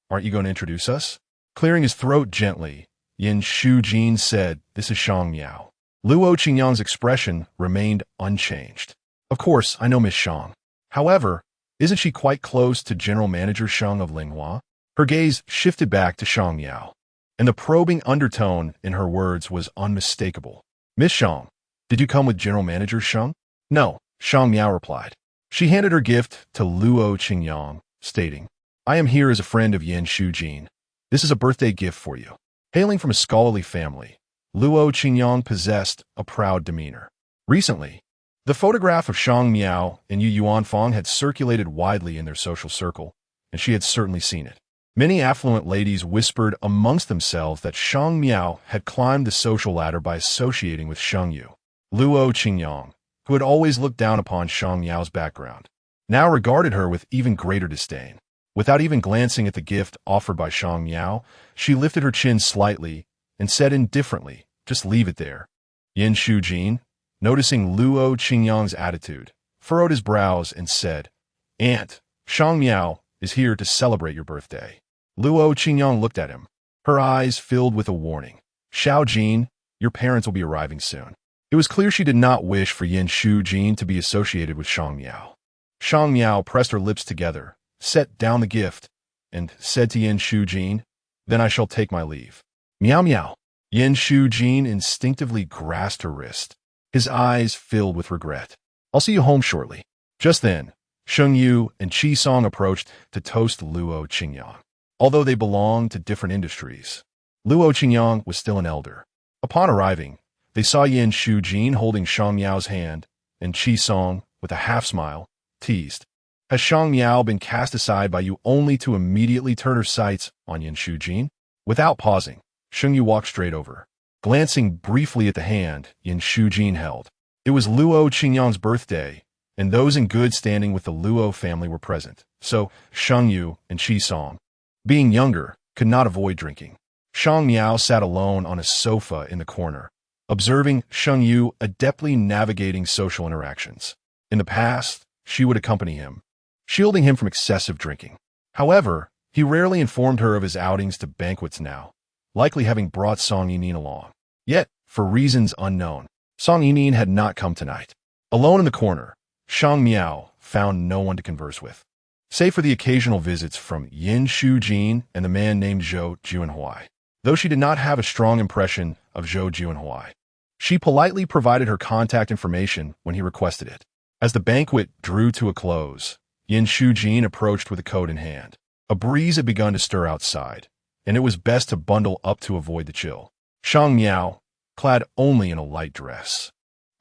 "Aren't you going to introduce us?" Clearing his throat gently, Yin Shujin said, "This is Shang Miao." Luo Qingyang's expression remained unchanged. "Of course, I know Miss Shang. However, isn't she quite close to General Manager Sheng of Linghua?" Her gaze shifted back to Shang Miao, and the probing undertone in her words was unmistakable. "Miss Shang, did you come with General Manager Sheng?" "No," Shang Miao replied. She handed her gift to Luo Qingyang, stating, "I am here as a friend of Yin Shujin. This is a birthday gift for you." Hailing from a scholarly family, Luo Qingyang possessed a proud demeanor. Recently, the photograph of Shang Miao and Yu Yuanfang had circulated widely in their social circle, and she had certainly seen it. Many affluent ladies whispered amongst themselves that Shang Miao had climbed the social ladder by associating with Sheng Yu. Luo Qingyang, who had always looked down upon Shang Miao's background, now regarded her with even greater disdain. Without even glancing at the gift offered by Shang Miao, she lifted her chin slightly and said indifferently, "Just leave it there." Yin Shujin, noticing Luo Qingyang's attitude, furrowed his brows and said, "Aunt, Shang Miao is here to celebrate your birthday." Luo Qingyang looked at him, her eyes filled with a warning. "Xiao Jin, your parents will be arriving soon." It was clear she did not wish for Yin Shujin to be associated with Shang Miao. Shang Miao pressed her lips together, set down the gift, and said to Yin Shujin, "Then I shall take my leave." "Miao Miao." Yin Shujin instinctively grasped her wrist, his eyes filled with regret. "I'll see you home shortly." Just then, Sheng Yu and Qi Song approached to toast Luo Qingyang. Although they belonged to different industries, Luo Qingyang was still an elder. Upon arriving, they saw Yin Shujin holding Shang Miao's hand, and Qi Song, with a half-smile, teased, "Has Shang Miao been cast aside by you only to immediately turn her sights on Yin Shujin?" Without pausing, Sheng Yu walked straight over, glancing briefly at the hand Yin Shujin held. It was Luo Qingyang's birthday, and those in good standing with the Luo family were present, so Sheng Yu and Qi Song, being younger, could not avoid drinking. Shang Miao sat alone on a sofa in the corner, observing Sheng Yu adeptly navigating social interactions. In the past, she would accompany him, shielding him from excessive drinking. However, he rarely informed her of his outings to banquets now, likely having brought Song Yining along. Yet, for reasons unknown, Song Yining had not come tonight. Alone in the corner, Shang Miao found no one to converse with, save for the occasional visits from Yin Shujin and the man named Zhou Juanhui. Though she did not have a strong impression of Zhou Juanhui, she politely provided her contact information when he requested it. As the banquet drew to a close, Yin Shujin approached with a coat in hand. A breeze had begun to stir outside, and it was best to bundle up to avoid the chill. Shang Miao, clad only in a light dress,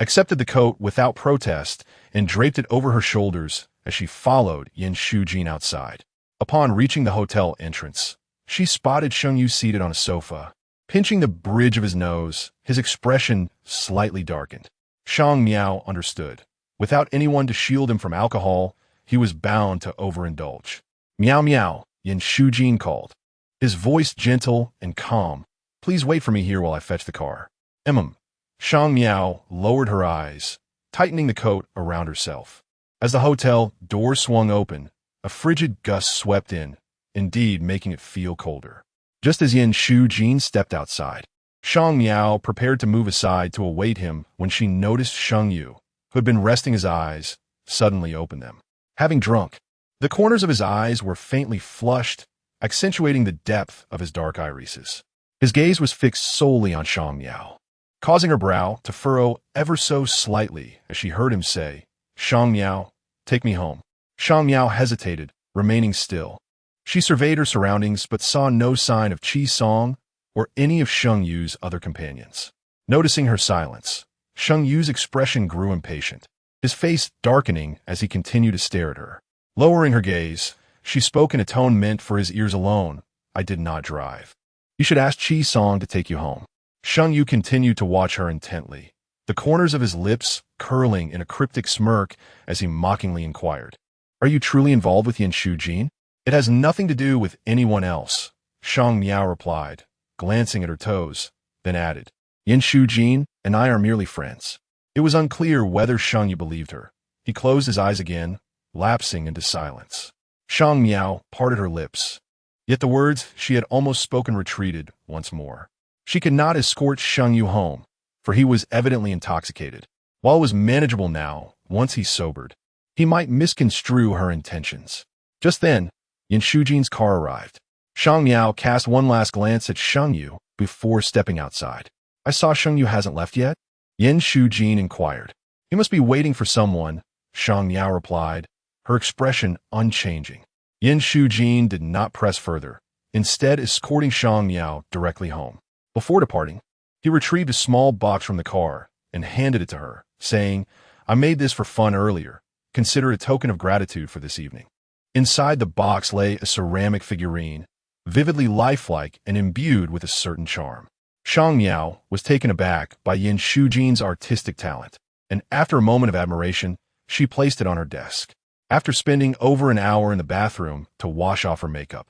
accepted the coat without protest and draped it over her shoulders as she followed Yin Shujin outside. Upon reaching the hotel entrance, she spotted Sheng Yu seated on a sofa. Pinching the bridge of his nose, his expression slightly darkened. Shang Miao understood. Without anyone to shield him from alcohol, he was bound to overindulge. "Miao Miao," Yin Shujin called, his voice gentle and calm. "Please wait for me here while I fetch the car." Shang Miao lowered her eyes, tightening the coat around herself. As the hotel door swung open, a frigid gust swept in, indeed making it feel colder. Just as Yin Shujin stepped outside, Shang Miao prepared to move aside to await him when she noticed Sheng Yu, who had been resting his eyes, suddenly open them. Having drunk, the corners of his eyes were faintly flushed, accentuating the depth of his dark irises. His gaze was fixed solely on Shang Miao, causing her brow to furrow ever so slightly as she heard him say, "Shang Miao, take me home." Shang Miao hesitated, remaining still. She surveyed her surroundings but saw no sign of Qi Song or any of Sheng Yu's other companions. Noticing her silence, Sheng Yu's expression grew impatient, his face darkening as he continued to stare at her. Lowering her gaze, she spoke in a tone meant for his ears alone. I did not drive. You should ask Qi Song to take you home. Sheng Yu continued to watch her intently, the corners of his lips curling in a cryptic smirk as he mockingly inquired. Are you truly involved with Yin Shujin? It has nothing to do with anyone else, Shang Miao replied, glancing at her toes, then added, Yin Shujin and I are merely friends. It was unclear whether Sheng Yu believed her. He closed his eyes again, lapsing into silence. Shang Miao parted her lips. Yet the words she had almost spoken retreated once more. She could not escort Sheng Yu home, for he was evidently intoxicated. While it was manageable now, once he sobered, he might misconstrue her intentions. Just then, Yin Shujin's car arrived. Shang Miao cast one last glance at Sheng Yu before stepping outside. I saw Sheng Yu hasn't left yet? Yin Shujin inquired. He must be waiting for someone, Shang Miao replied, her expression unchanging. Yin Shujin did not press further, instead escorting Shang Miao directly home. Before departing, he retrieved a small box from the car and handed it to her, saying, I made this for fun earlier. Consider it a token of gratitude for this evening. Inside the box lay a ceramic figurine, vividly lifelike and imbued with a certain charm. Shang Miao was taken aback by Yin Shujin's artistic talent, and after a moment of admiration, she placed it on her desk. After spending over an hour in the bathroom to wash off her makeup,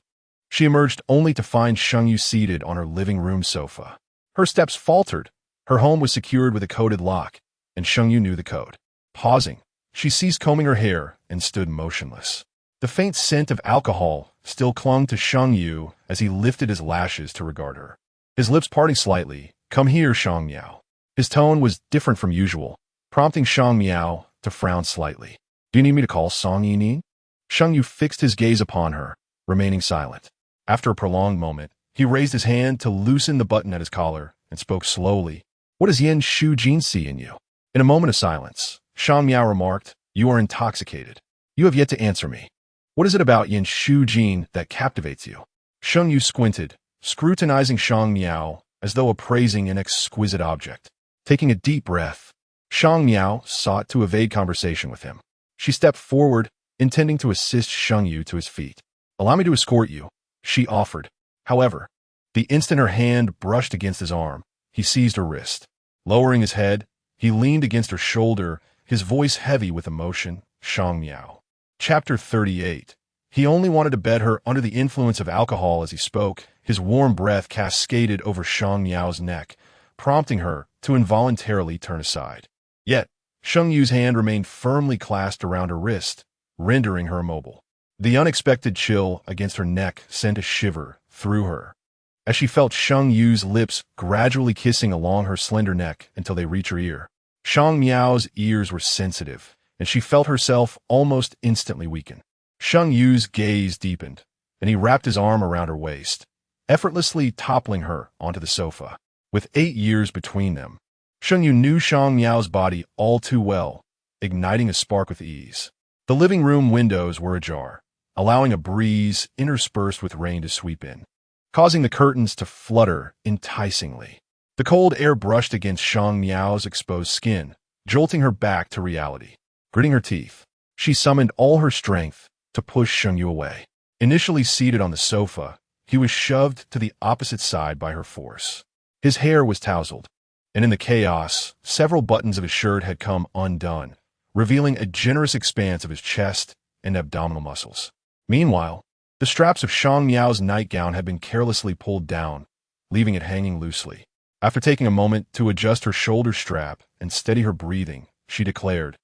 she emerged only to find Sheng Yu seated on her living room sofa. Her steps faltered. Her home was secured with a coded lock, and Sheng Yu knew the code. Pausing, she ceased combing her hair and stood motionless. The faint scent of alcohol still clung to Sheng Yu as he lifted his lashes to regard her. His lips parting slightly. Come here, Shang Miao. His tone was different from usual, prompting Shang Miao to frown slightly. Do you need me to call Song Yining? Sheng Yu fixed his gaze upon her, remaining silent. After a prolonged moment, he raised his hand to loosen the button at his collar and spoke slowly. What does Yin Shujin see in you? In a moment of silence, Shang Miao remarked, You are intoxicated. You have yet to answer me. What is it about Yin Shujin that captivates you? Sheng Yu squinted, scrutinizing Shang Miao as though appraising an exquisite object. Taking a deep breath, Shang Miao sought to evade conversation with him. She stepped forward, intending to assist Sheng Yu to his feet. Allow me to escort you, she offered. However, the instant her hand brushed against his arm, he seized her wrist. Lowering his head, he leaned against her shoulder, his voice heavy with emotion. Shang Miao. Chapter 38. He only wanted to bed her under the influence of alcohol as he spoke. His warm breath cascaded over Shang Miao's neck, prompting her to involuntarily turn aside. Yet, Sheng Yu's hand remained firmly clasped around her wrist, rendering her immobile. The unexpected chill against her neck sent a shiver through her, as she felt Sheng Yu's lips gradually kissing along her slender neck until they reached her ear. Shang Miao's ears were sensitive, and she felt herself almost instantly weaken. Sheng Yu's gaze deepened, and he wrapped his arm around her waist, effortlessly toppling her onto the sofa. With 8 years between them, Sheng Yu knew Shang Miao's body all too well, igniting a spark with ease. The living room windows were ajar, allowing a breeze interspersed with rain to sweep in, causing the curtains to flutter enticingly. The cold air brushed against Shang Miao's exposed skin, jolting her back to reality. Gritting her teeth, she summoned all her strength to push Sheng Yu away. Initially seated on the sofa, he was shoved to the opposite side by her force. His hair was tousled, and in the chaos, several buttons of his shirt had come undone, revealing a generous expanse of his chest and abdominal muscles. Meanwhile, the straps of Shang Miao's nightgown had been carelessly pulled down, leaving it hanging loosely. After taking a moment to adjust her shoulder strap and steady her breathing, she declared,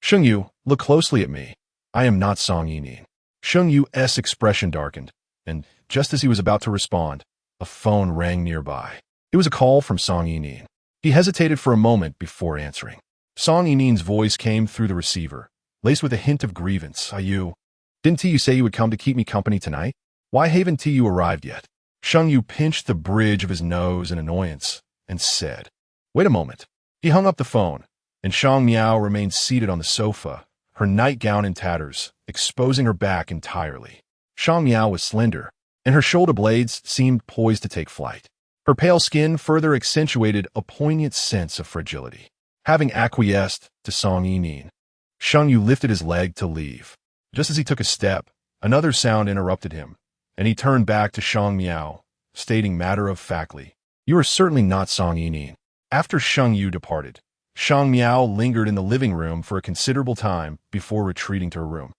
Sheng Yu, look closely at me. I am not Song Yining. Sheng Yu's expression darkened, and just as he was about to respond, a phone rang nearby. It was a call from Song Yining. He hesitated for a moment before answering. Song Yining's voice came through the receiver, laced with a hint of grievance. You? Didn't you say you would come to keep me company tonight? Why haven't you arrived yet? Sheng Yu pinched the bridge of his nose in annoyance and said, Wait a moment. He hung up the phone, and Shang Miao remained seated on the sofa, her nightgown in tatters, exposing her back entirely. Shang Miao was slender, and her shoulder blades seemed poised to take flight. Her pale skin further accentuated a poignant sense of fragility. Having acquiesced to Song Yining, Sheng Yu lifted his leg to leave. Just as he took a step, another sound interrupted him, and he turned back to Shang Miao, stating matter-of-factly, "You are certainly not Song Yining." After Sheng Yu departed, Shang Miao lingered in the living room for a considerable time before retreating to her room.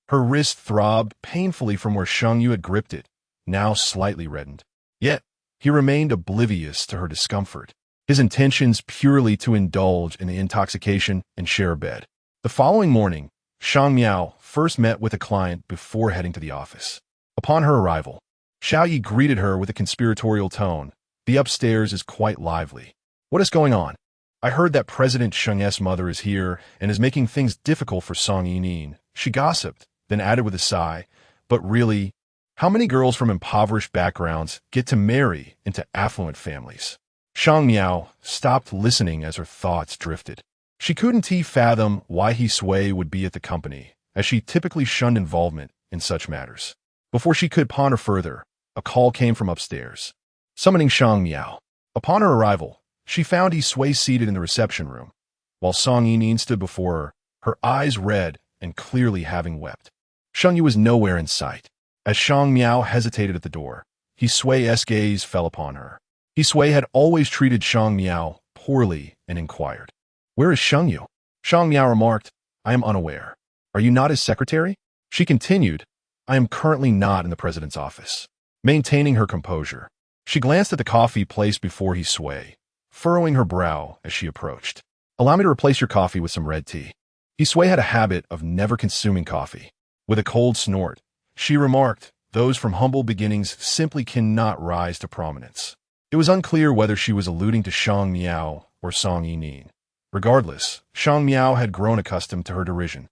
Her wrist throbbed painfully from where Sheng Yu had gripped it, now slightly reddened. Yet, he remained oblivious to her discomfort, his intentions purely to indulge in the intoxication and share a bed. The following morning, Shang Miao first met with a client before heading to the office. Upon her arrival, Xiao Yi greeted her with a conspiratorial tone. "The upstairs is quite lively. What is going on? I heard that President Sheng's mother is here and is making things difficult for Song Yining," she gossiped, then added with a sigh, "But really, how many girls from impoverished backgrounds get to marry into affluent families?" Shang Miao stopped listening as her thoughts drifted. She couldn't fathom why he Sui would be at the company, as she typically shunned involvement in such matters. Before she could ponder further, a call came from upstairs, summoning Shang Miao. Upon her arrival, she found he Sui seated in the reception room, while Song Yining stood before her, her eyes red and clearly having wept. Sheng Yu was nowhere in sight. As Shang Miao hesitated at the door, he Sui's gaze fell upon her. He Sui had always treated Shang Miao poorly and inquired, "Where is Sheng Yu?" Shang Miao remarked, "I am unaware. Are you not his secretary?" She continued, "I am currently not in the president's office." Maintaining her composure, she glanced at the coffee placed before he Sui, furrowing her brow as she approached. "Allow me to replace your coffee with some red tea." He Sui had a habit of never consuming coffee. With a cold snort, she remarked, "Those from humble beginnings simply cannot rise to prominence." It was unclear whether she was alluding to Shang Miao or Song Yining. Regardless, Shang Miao had grown accustomed to her derision,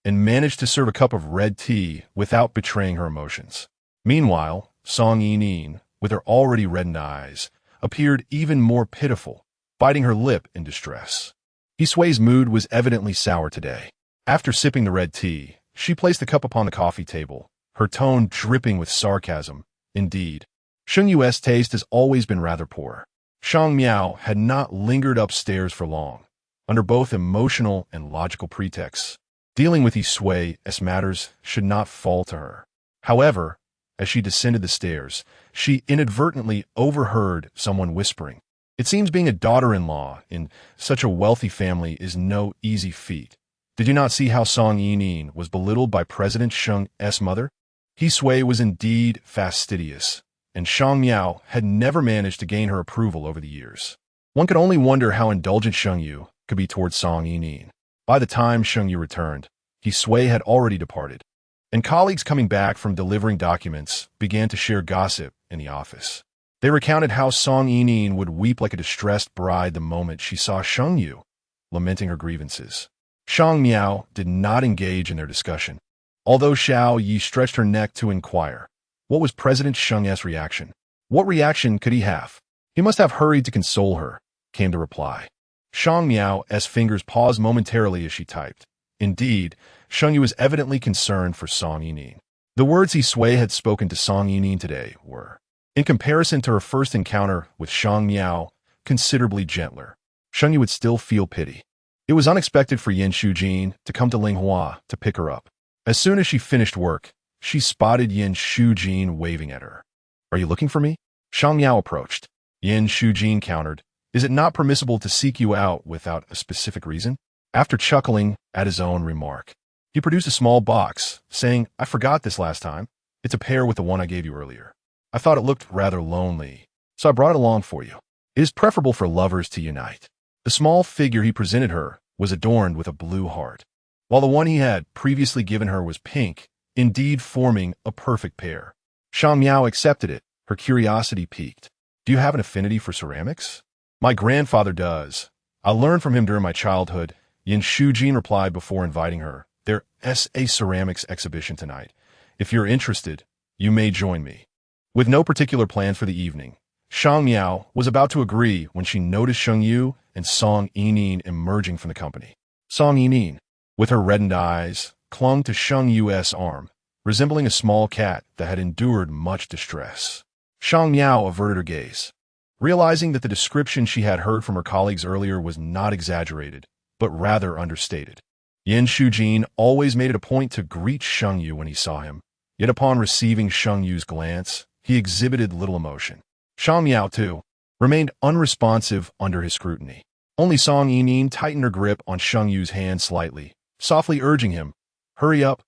and managed to serve a cup of red tea without betraying her emotions. Meanwhile, Song Yining, with her already reddened eyes, appeared even more pitiful, biting her lip in distress. He Sui's mood was evidently sour today. After sipping the red tea, she placed the cup upon the coffee table, her tone dripping with sarcasm. "Indeed, Sheng Yu's taste has always been rather poor." Shang Miao had not lingered upstairs for long, under both emotional and logical pretexts. Dealing with Sui's matters should not fall to her. However, as she descended the stairs, she inadvertently overheard someone whispering, "It seems being a daughter-in-law in such a wealthy family is no easy feat. Did you not see how Song Yining was belittled by President Sheng's mother?" He Sui was indeed fastidious, and Shang Miao had never managed to gain her approval over the years. One could only wonder how indulgent Sheng Yu could be towards Song Yining. By the time Sheng Yu returned, he Sui had already departed, and colleagues coming back from delivering documents began to share gossip in the office. They recounted how Song Yining would weep like a distressed bride the moment she saw Sheng Yu, lamenting her grievances. Shang Miao did not engage in their discussion, although Xiao Yi stretched her neck to inquire, what was President Sheng's reaction? What reaction could he have? He must have hurried to console her, came the reply. Shang Miao's fingers paused momentarily as she typed. Indeed, Sheng Yu was evidently concerned for Song Yining. The words he Sui had spoken to Song Yining today were, in comparison to her first encounter with Shang Miao, considerably gentler. Sheng Yu would still feel pity. It was unexpected for Yin Shujin to come to Linghua to pick her up. As soon as she finished work, she spotted Yin Shujin waving at her. "Are you looking for me?" Shang Miao approached. Yin Shujin countered, "Is it not permissible to seek you out without a specific reason?" After chuckling at his own remark, he produced a small box, saying, "I forgot this last time. It's a pair with the one I gave you earlier. I thought it looked rather lonely, so I brought it along for you. It is preferable for lovers to unite." The small figure he presented her was adorned with a blue heart, while the one he had previously given her was pink, indeed forming a perfect pair. Shang Miao accepted it, her curiosity piqued. "Do you have an affinity for ceramics?" "My grandfather does. I learned from him during my childhood," Yin Shujin replied before inviting her. "There's a ceramics exhibition tonight. If you're interested, you may join me." With no particular plans for the evening, Shang Miao was about to agree when she noticed Sheng Yu and Song Yining emerging from the company. "Song Yining, with her reddened eyes, clung to Sheng Yu's arm, resembling a small cat that had endured much distress. Shang Miao averted her gaze, realizing that the description she had heard from her colleagues earlier was not exaggerated, but rather understated. Yan Shujin always made it a point to greet Sheng Yu when he saw him, yet upon receiving Sheng Yu's glance, he exhibited little emotion. Shang Miao, too, remained unresponsive under his scrutiny. Only Song Yining tightened her grip on Sheng Yu's hand slightly, softly urging him, "Hurry up,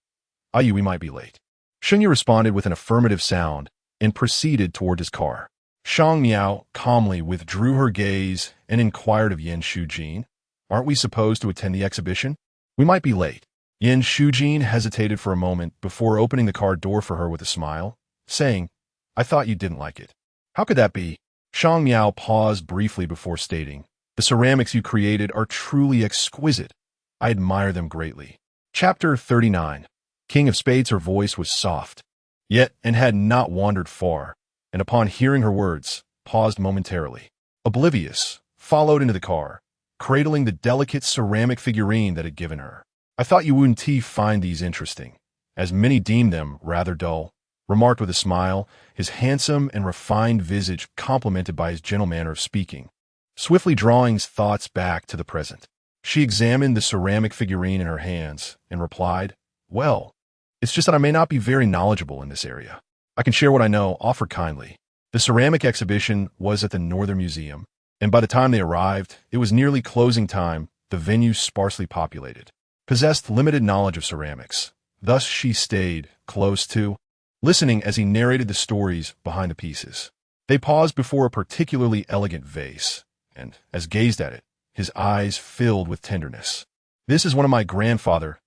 Ayu, we might be late." Sheng Yu responded with an affirmative sound and proceeded toward his car. Shang Miao calmly withdrew her gaze and inquired of Yan Shujin, "Aren't we supposed to attend the exhibition? We might be late." Yan Shujin hesitated for a moment before opening the car door for her with a smile, saying, "I thought you didn't like it." "How could that be?" Shang Miao paused briefly before stating, "The ceramics you created are truly exquisite. I admire them greatly." Chapter 39. King of Spades. Her voice was soft, yet and had not wandered far, and upon hearing her words, paused momentarily. Oblivious, followed into the car, cradling the delicate ceramic figurine that had given her. "I thought you wouldn't find these interesting, as many deemed them rather dull," remarked with a smile, his handsome and refined visage complemented by his gentle manner of speaking, swiftly drawing his thoughts back to the present. She examined the ceramic figurine in her hands and replied, "Well, it's just that I may not be very knowledgeable in this area. I can share what I know, offered kindly." The ceramic exhibition was at the Northern Museum, and by the time they arrived, it was nearly closing time, the venue sparsely populated. Possessed limited knowledge of ceramics, thus she stayed close to, listening as he narrated the stories behind the pieces. They paused before a particularly elegant vase, and, as gazed at it, his eyes filled with tenderness. "This is one of my grandfather's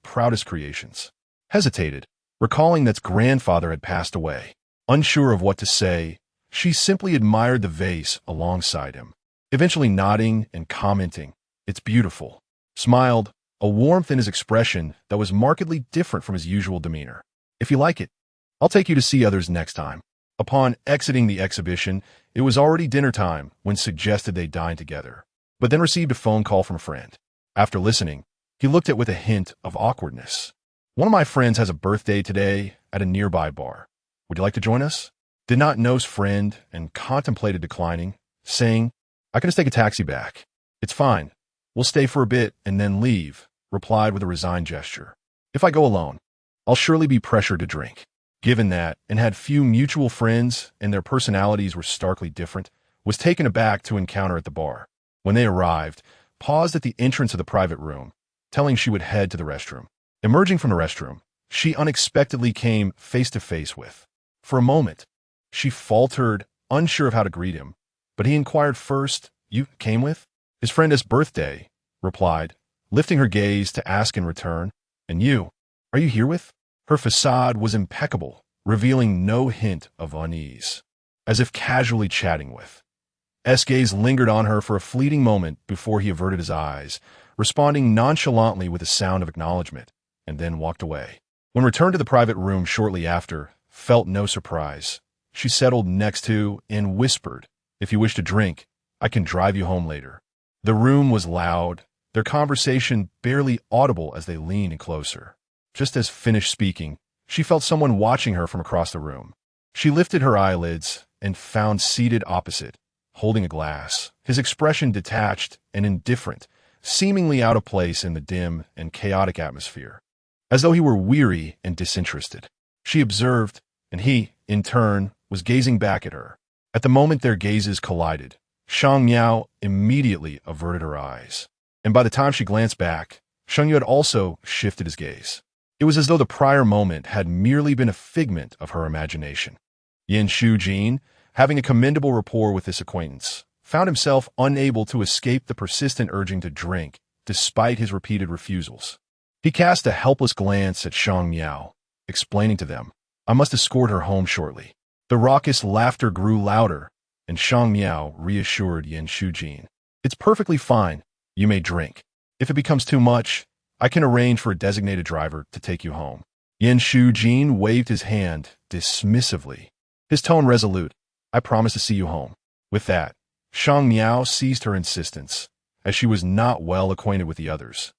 proudest creations." Hesitated, recalling that grandfather had passed away. Unsure of what to say, she simply admired the vase alongside him, eventually nodding and commenting, "It's beautiful." Smiled, a warmth in his expression that was markedly different from his usual demeanor. "If you like it, I'll take you to see others next time." Upon exiting the exhibition, it was already dinner time when suggested they dine together, but then received a phone call from a friend. After listening, he looked at it with a hint of awkwardness. "One of my friends has a birthday today at a nearby bar. Would you like to join us?" Did not know's friend and contemplated declining, saying, "I can just take a taxi back." "It's fine. We'll stay for a bit and then leave," replied with a resigned gesture. "If I go alone, I'll surely be pressured to drink." Given that, and had few mutual friends and their personalities were starkly different, was taken aback to encounter at the bar. When they arrived, paused at the entrance of the private room, telling she would head to the restroom. Emerging from the restroom, she unexpectedly came face to face with. For a moment, she faltered, unsure of how to greet him, but he inquired first, "You came with?" "His friend's birthday," replied, lifting her gaze to ask in return, "And you, are you here with?" Her facade was impeccable, revealing no hint of unease, as if casually chatting with. S. gaze lingered on her for a fleeting moment before he averted his eyes, responding nonchalantly with a sound of acknowledgement, and then walked away. When returned to the private room shortly after, felt no surprise. She settled next to and whispered, "If you wish to drink, I can drive you home later." The room was loud, their conversation barely audible as they leaned in closer. Just as finished speaking, she felt someone watching her from across the room. She lifted her eyelids and found seated opposite, holding a glass, his expression detached and indifferent, seemingly out of place in the dim and chaotic atmosphere, as though he were weary and disinterested. She observed, and he, in turn, was gazing back at her. At the moment their gazes collided, Shang Miao immediately averted her eyes, and by the time she glanced back, Sheng Yu had also shifted his gaze. It was as though the prior moment had merely been a figment of her imagination. Yan Shujin, having a commendable rapport with this acquaintance, found himself unable to escape the persistent urging to drink, despite his repeated refusals. He cast a helpless glance at Shang Miao, explaining to them, "I must escort her home shortly." The raucous laughter grew louder, and Shang Miao reassured Yan Shujin, "It's perfectly fine. You may drink. If it becomes too much, I can arrange for a designated driver to take you home." Yan Shujin waved his hand dismissively, his tone resolute, "I promise to see you home." With that, Shang Miao ceased her insistence, as she was not well acquainted with the others,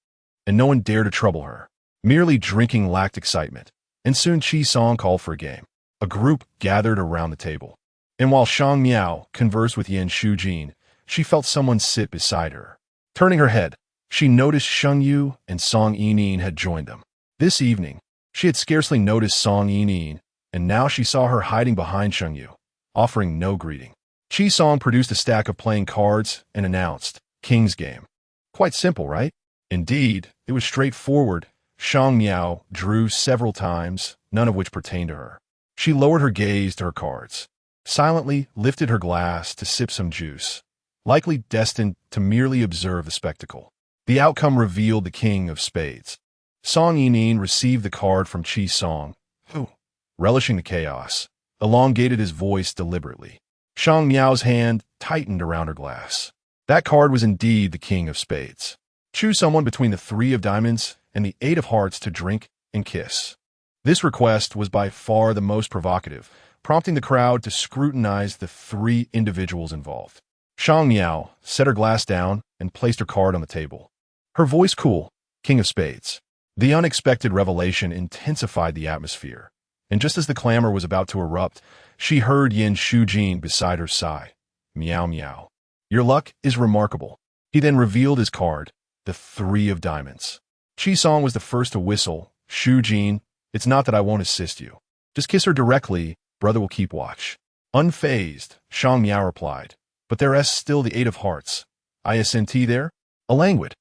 and no one dared to trouble her. Merely drinking lacked excitement, and soon Qi Song called for a game. A group gathered around the table, and while Shang Miao conversed with Yin Shujin, she felt someone sit beside her. Turning her head, she noticed Sheng Yu and Song Yining had joined them. This evening, she had scarcely noticed Song Yining, and now she saw her hiding behind Sheng Yu, offering no greeting. Qi Song produced a stack of playing cards and announced, "King's Game." Quite simple, right? Indeed, it was straightforward. Shang Miao drew several times, none of which pertained to her. She lowered her gaze to her cards, silently lifted her glass to sip some juice, likely destined to merely observe the spectacle. The outcome revealed the king of spades. Song Yining received the card from Qi Song, who, relishing the chaos, elongated his voice deliberately. Shang Miao's hand tightened around her glass. That card was indeed the king of spades. Choose someone between the 3 of diamonds and the 8 of hearts to drink and kiss. This request was by far the most provocative, prompting the crowd to scrutinize the 3 individuals involved. Shang Miao set her glass down and placed her card on the table. Her voice cool, king of spades. The unexpected revelation intensified the atmosphere, and just as the clamor was about to erupt, she heard Yin Shujin beside her sigh. Meow meow. Your luck is remarkable. He then revealed his card, the 3 of diamonds. Qi Song was the first to whistle. Shujin, it's not that I won't assist you. Just kiss her directly, brother will keep watch. Unfazed, Shang Miao replied, but there's still the 8 of hearts. ISNT there? A languid.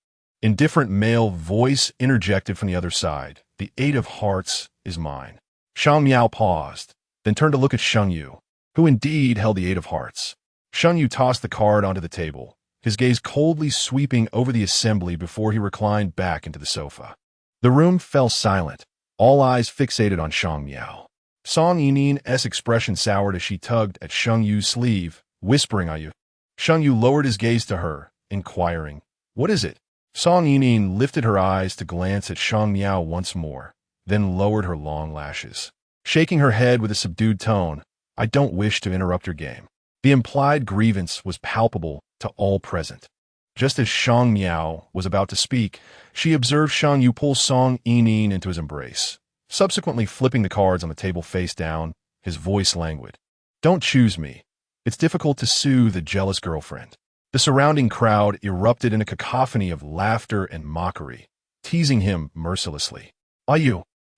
Indifferent male voice interjected from the other side. The 8 of hearts is mine. Shang Miao paused, then turned to look at Sheng Yu, who indeed held the 8 of hearts. Sheng Yu tossed the card onto the table, his gaze coldly sweeping over the assembly before he reclined back into the sofa. The room fell silent, all eyes fixated on Shang Miao. Song Yining's expression soured as she tugged at Sheng Yu's sleeve, whispering, "Are you?" Sheng Yu lowered his gaze to her, inquiring, "What is it?" Song Yining lifted her eyes to glance at Shang Miao once more, then lowered her long lashes. Shaking her head with a subdued tone, "I don't wish to interrupt your game." The implied grievance was palpable to all present. Just as Shang Miao was about to speak, she observed Sheng Yu pull Song Yining into his embrace, subsequently flipping the cards on the table face down, his voice languid. "Don't choose me. It's difficult to soothe a jealous girlfriend." The surrounding crowd erupted in a cacophony of laughter and mockery, teasing him mercilessly.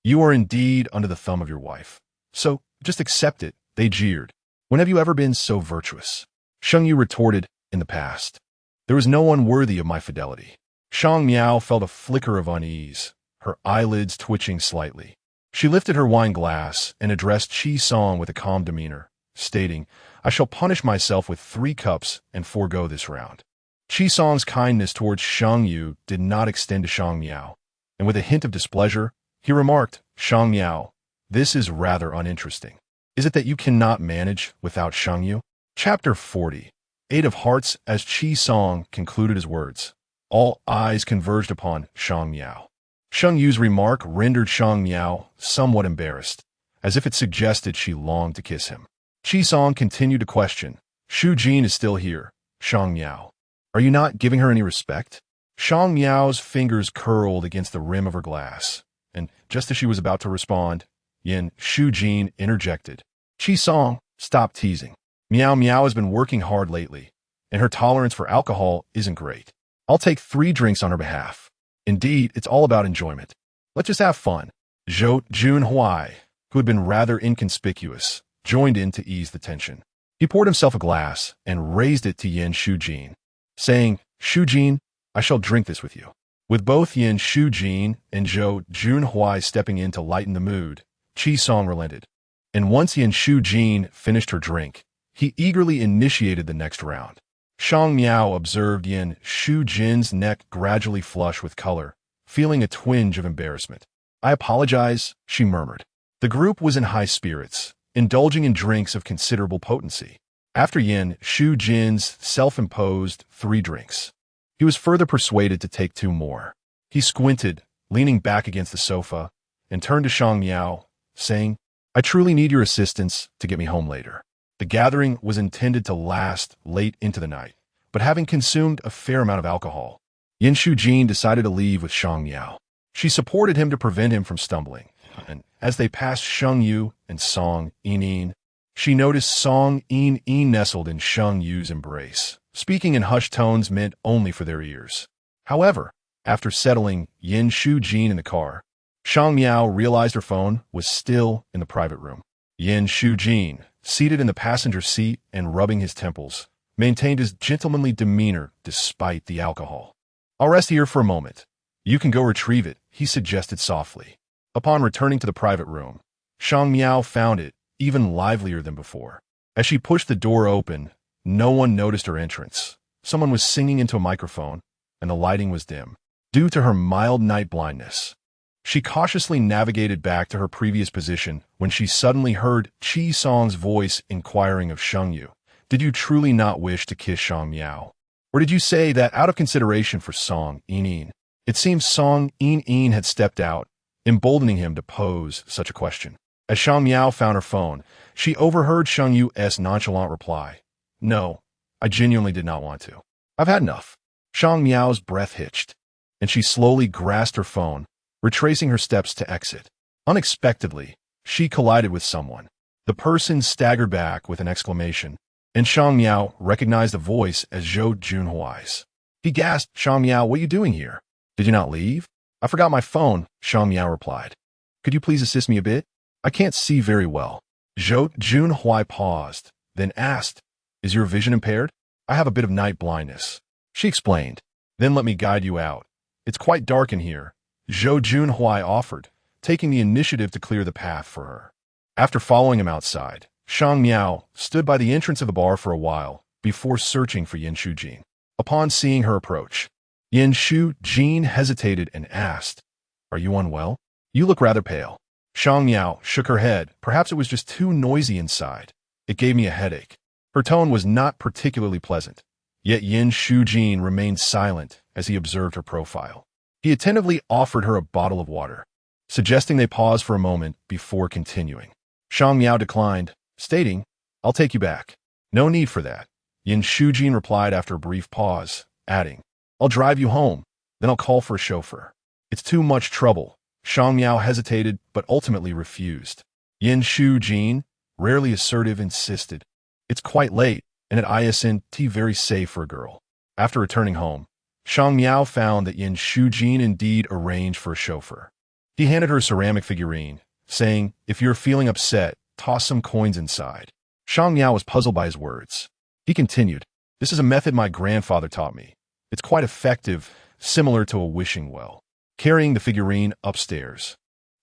You are indeed under the thumb of your wife. So, just accept it," they jeered. "When have you ever been so virtuous?" Sheng Yu retorted, "In the past. There was no one worthy of my fidelity." Shang Miao felt a flicker of unease, her eyelids twitching slightly. She lifted her wine glass and addressed Qi Song with a calm demeanor, stating, "I shall punish myself with 3 cups and forego this round." Qi Song's kindness towards Sheng Yu did not extend to Shang Miao, and with a hint of displeasure, he remarked, "Shang Miao, this is rather uninteresting. Is it that you cannot manage without Sheng Yu?" Chapter 40. 8 of Hearts. As Qi Song concluded his words, all eyes converged upon Shang Miao. Sheng Yu's remark rendered Shang Miao somewhat embarrassed, as if it suggested she longed to kiss him. Qi Song continued to question, "Shu Jin is still here, Shang Miao. Are you not giving her any respect?" Shang Miao's fingers curled against the rim of her glass, and just as she was about to respond, Yin Shujin interjected. "Qi Song, stop teasing. Miao Miao has been working hard lately, and her tolerance for alcohol isn't great. I'll take 3 drinks on her behalf. Indeed, it's all about enjoyment. Let's just have fun." Zhou Junhui, who had been rather inconspicuous, joined in to ease the tension. He poured himself a glass and raised it to Yin Shujin, saying, "Shujin, I shall drink this with you." With both Yin Shujin and Zhou Junhui stepping in to lighten the mood, Qi Song relented. And once Yin Shujin finished her drink, he eagerly initiated the next round. Shang Miao observed Yin Shujin's neck gradually flush with color, feeling a twinge of embarrassment. "I apologize," she murmured. The group was in high spirits, indulging in drinks of considerable potency. After Yin Shujin's self-imposed 3 drinks, he was further persuaded to take 2 more. He squinted, leaning back against the sofa, and turned to Shang Miao, saying, "I truly need your assistance to get me home later." The gathering was intended to last late into the night, but having consumed a fair amount of alcohol, Yin Shujin decided to leave with Shang Miao. She supported him to prevent him from stumbling, and as they passed Sheng Yu and Song Yinin, she noticed Song Yin nestled in Sheng Yu's embrace, speaking in hushed tones meant only for their ears. However, after settling Yin Shujin in the car, Shang Miao realized her phone was still in the private room. Yin Shujin, seated in the passenger seat and rubbing his temples, maintained his gentlemanly demeanor despite the alcohol. "I'll rest here for a moment. You can go retrieve it," he suggested softly. Upon returning to the private room, Shang Miao found it even livelier than before. As she pushed the door open, no one noticed her entrance. Someone was singing into a microphone, and the lighting was dim, due to her mild night blindness. She cautiously navigated back to her previous position when she suddenly heard Qi Song's voice inquiring of Sheng Yu. "Did you truly not wish to kiss Shang Miao? Or did you say that out of consideration for Song Yinin?" It seems Song Yin had stepped out, emboldening him to pose such a question. As Shang Miao found her phone, she overheard Sheng Yu's nonchalant reply, "No, I genuinely did not want to. I've had enough." Shang Miao's breath hitched, and she slowly grasped her phone, retracing her steps to exit. Unexpectedly, she collided with someone. The person staggered back with an exclamation, and Shang Miao recognized the voice as Zhou Junhuai's. He gasped, "Shang Miao, what are you doing here? Did you not leave?" "I forgot my phone," Shang Miao replied. "Could you please assist me a bit? I can't see very well." Zhou Junhui paused, then asked, "Is your vision impaired?" "I have a bit of night blindness," she explained. "Then let me guide you out. It's quite dark in here," Zhou Junhui offered, taking the initiative to clear the path for her. After following him outside, Shang Miao stood by the entrance of the bar for a while before searching for Yin Shujin. Upon seeing her approach, Yin Shujin hesitated and asked, "Are you unwell? You look rather pale." Shang Miao shook her head. "Perhaps it was just too noisy inside. It gave me a headache." Her tone was not particularly pleasant, yet Yin Shujin remained silent as he observed her profile. He attentively offered her a bottle of water, suggesting they pause for a moment before continuing. Shang Miao declined, stating, "I'll take you back." "No need for that," Yin Shujin replied after a brief pause, adding, "I'll drive you home, then I'll call for a chauffeur." "It's too much trouble." Shang Miao hesitated but ultimately refused. Yin Shujin, rarely assertive, insisted, "It's quite late, and at ISNT very safe for a girl." After returning home, Shang Miao found that Yin Shujin indeed arranged for a chauffeur. He handed her a ceramic figurine, saying, "If you're feeling upset, toss some coins inside." Shang Miao was puzzled by his words. He continued, "This is a method my grandfather taught me. It's quite effective, similar to a wishing well." Carrying the figurine upstairs,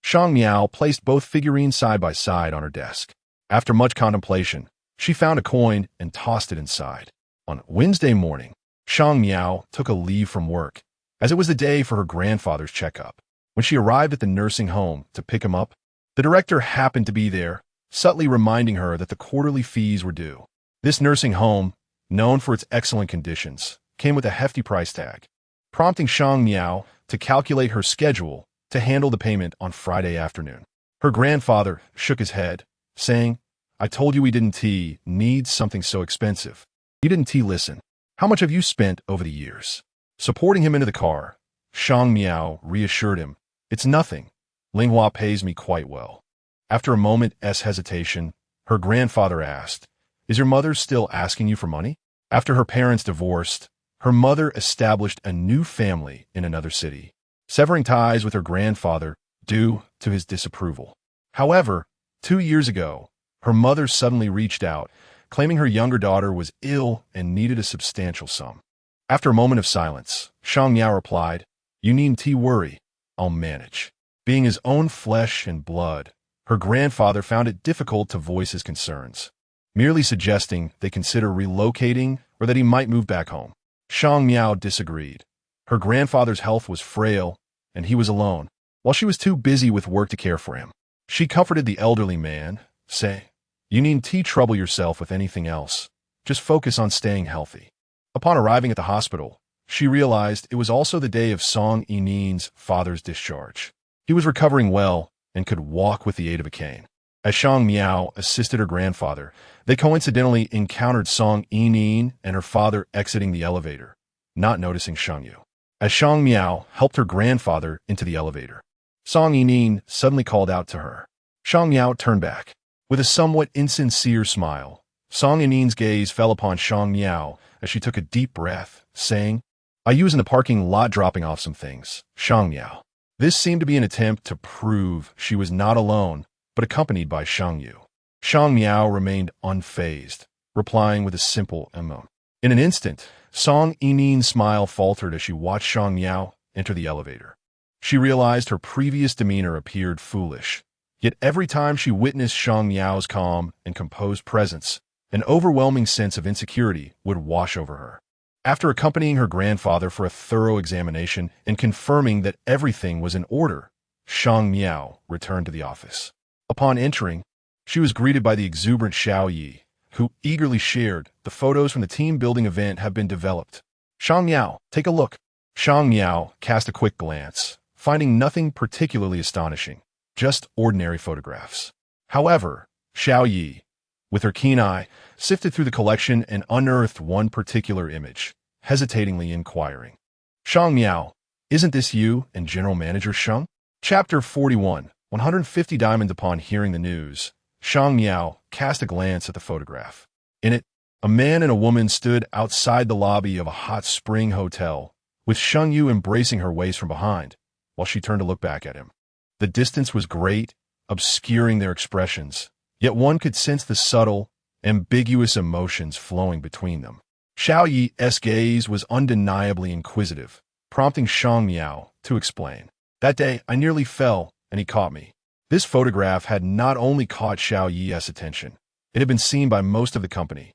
Shang Miao placed both figurines side by side on her desk. After much contemplation, she found a coin and tossed it inside. On Wednesday morning, Shang Miao took a leave from work, as it was the day for her grandfather's checkup. When she arrived at the nursing home to pick him up, the director happened to be there, subtly reminding her that the quarterly fees were due. This nursing home, known for its excellent conditions, came with a hefty price tag, prompting Shang Miao to calculate her schedule to handle the payment on Friday afternoon. Her grandfather shook his head, saying, "I told you we didn't need something so expensive. You didn't listen. How much have you spent over the years?" Supporting him into the car, Shang Miao reassured him, "It's nothing. Linghua pays me quite well." After a moment's hesitation, her grandfather asked, "Is your mother still asking you for money?" After her parents divorced, her mother established a new family in another city, severing ties with her grandfather due to his disapproval. However, 2 years ago, her mother suddenly reached out, claiming her younger daughter was ill and needed a substantial sum. After a moment of silence, Shang Miao replied, "You needn't worry. I'll manage." Being his own flesh and blood, her grandfather found it difficult to voice his concerns, merely suggesting they consider relocating or that he might move back home. Shang Miao disagreed. Her grandfather's health was frail, and he was alone, while she was too busy with work to care for him. She comforted the elderly man, saying, "You needn't trouble yourself with anything else. Just focus on staying healthy." Upon arriving at the hospital, she realized it was also the day of Song Yinin's father's discharge. He was recovering well and could walk with the aid of a cane. As Shang Miao assisted her grandfather, they coincidentally encountered Song Yinin and her father exiting the elevator, not noticing Sheng Yu. as Shang Miao helped her grandfather into the elevator. Song Yining suddenly called out to her. Shang Miao turned back. With a somewhat insincere smile, Song Yining's gaze fell upon Shang Miao as she took a deep breath, saying, "I was in the parking lot dropping off some things, Shang Miao." This seemed to be an attempt to prove she was not alone, but accompanied by Sheng Yu. Shang Miao remained unfazed, replying with a simple emotion. In an instant, Song Yining's smile faltered as she watched Shang Miao enter the elevator. She realized her previous demeanor appeared foolish, yet every time she witnessed Shang Miao's calm and composed presence, an overwhelming sense of insecurity would wash over her. After accompanying her grandfather for a thorough examination and confirming that everything was in order, Shang Miao returned to the office. Upon entering, she was greeted by the exuberant Xiao Yi, who eagerly shared the photos from the team-building event have been developed. "Shang Miao, take a look." Shang Miao cast a quick glance, finding nothing particularly astonishing, just ordinary photographs. However, Xiao Yi, with her keen eye, sifted through the collection and unearthed one particular image, hesitatingly inquiring, "Shang Miao, isn't this you and General Manager Sheng?" Chapter 41, 150 Diamonds. Upon hearing the news, Shang Miao cast a glance at the photograph. In it, a man and a woman stood outside the lobby of a hot spring hotel, with Sheng Yu embracing her waist from behind, while she turned to look back at him. The distance was great, obscuring their expressions, yet one could sense the subtle, ambiguous emotions flowing between them. Xiao Yi's gaze was undeniably inquisitive, prompting Shang Miao to explain. "That day, I nearly fell, and he caught me." This photograph had not only caught Xiao Yi's attention, it had been seen by most of the company,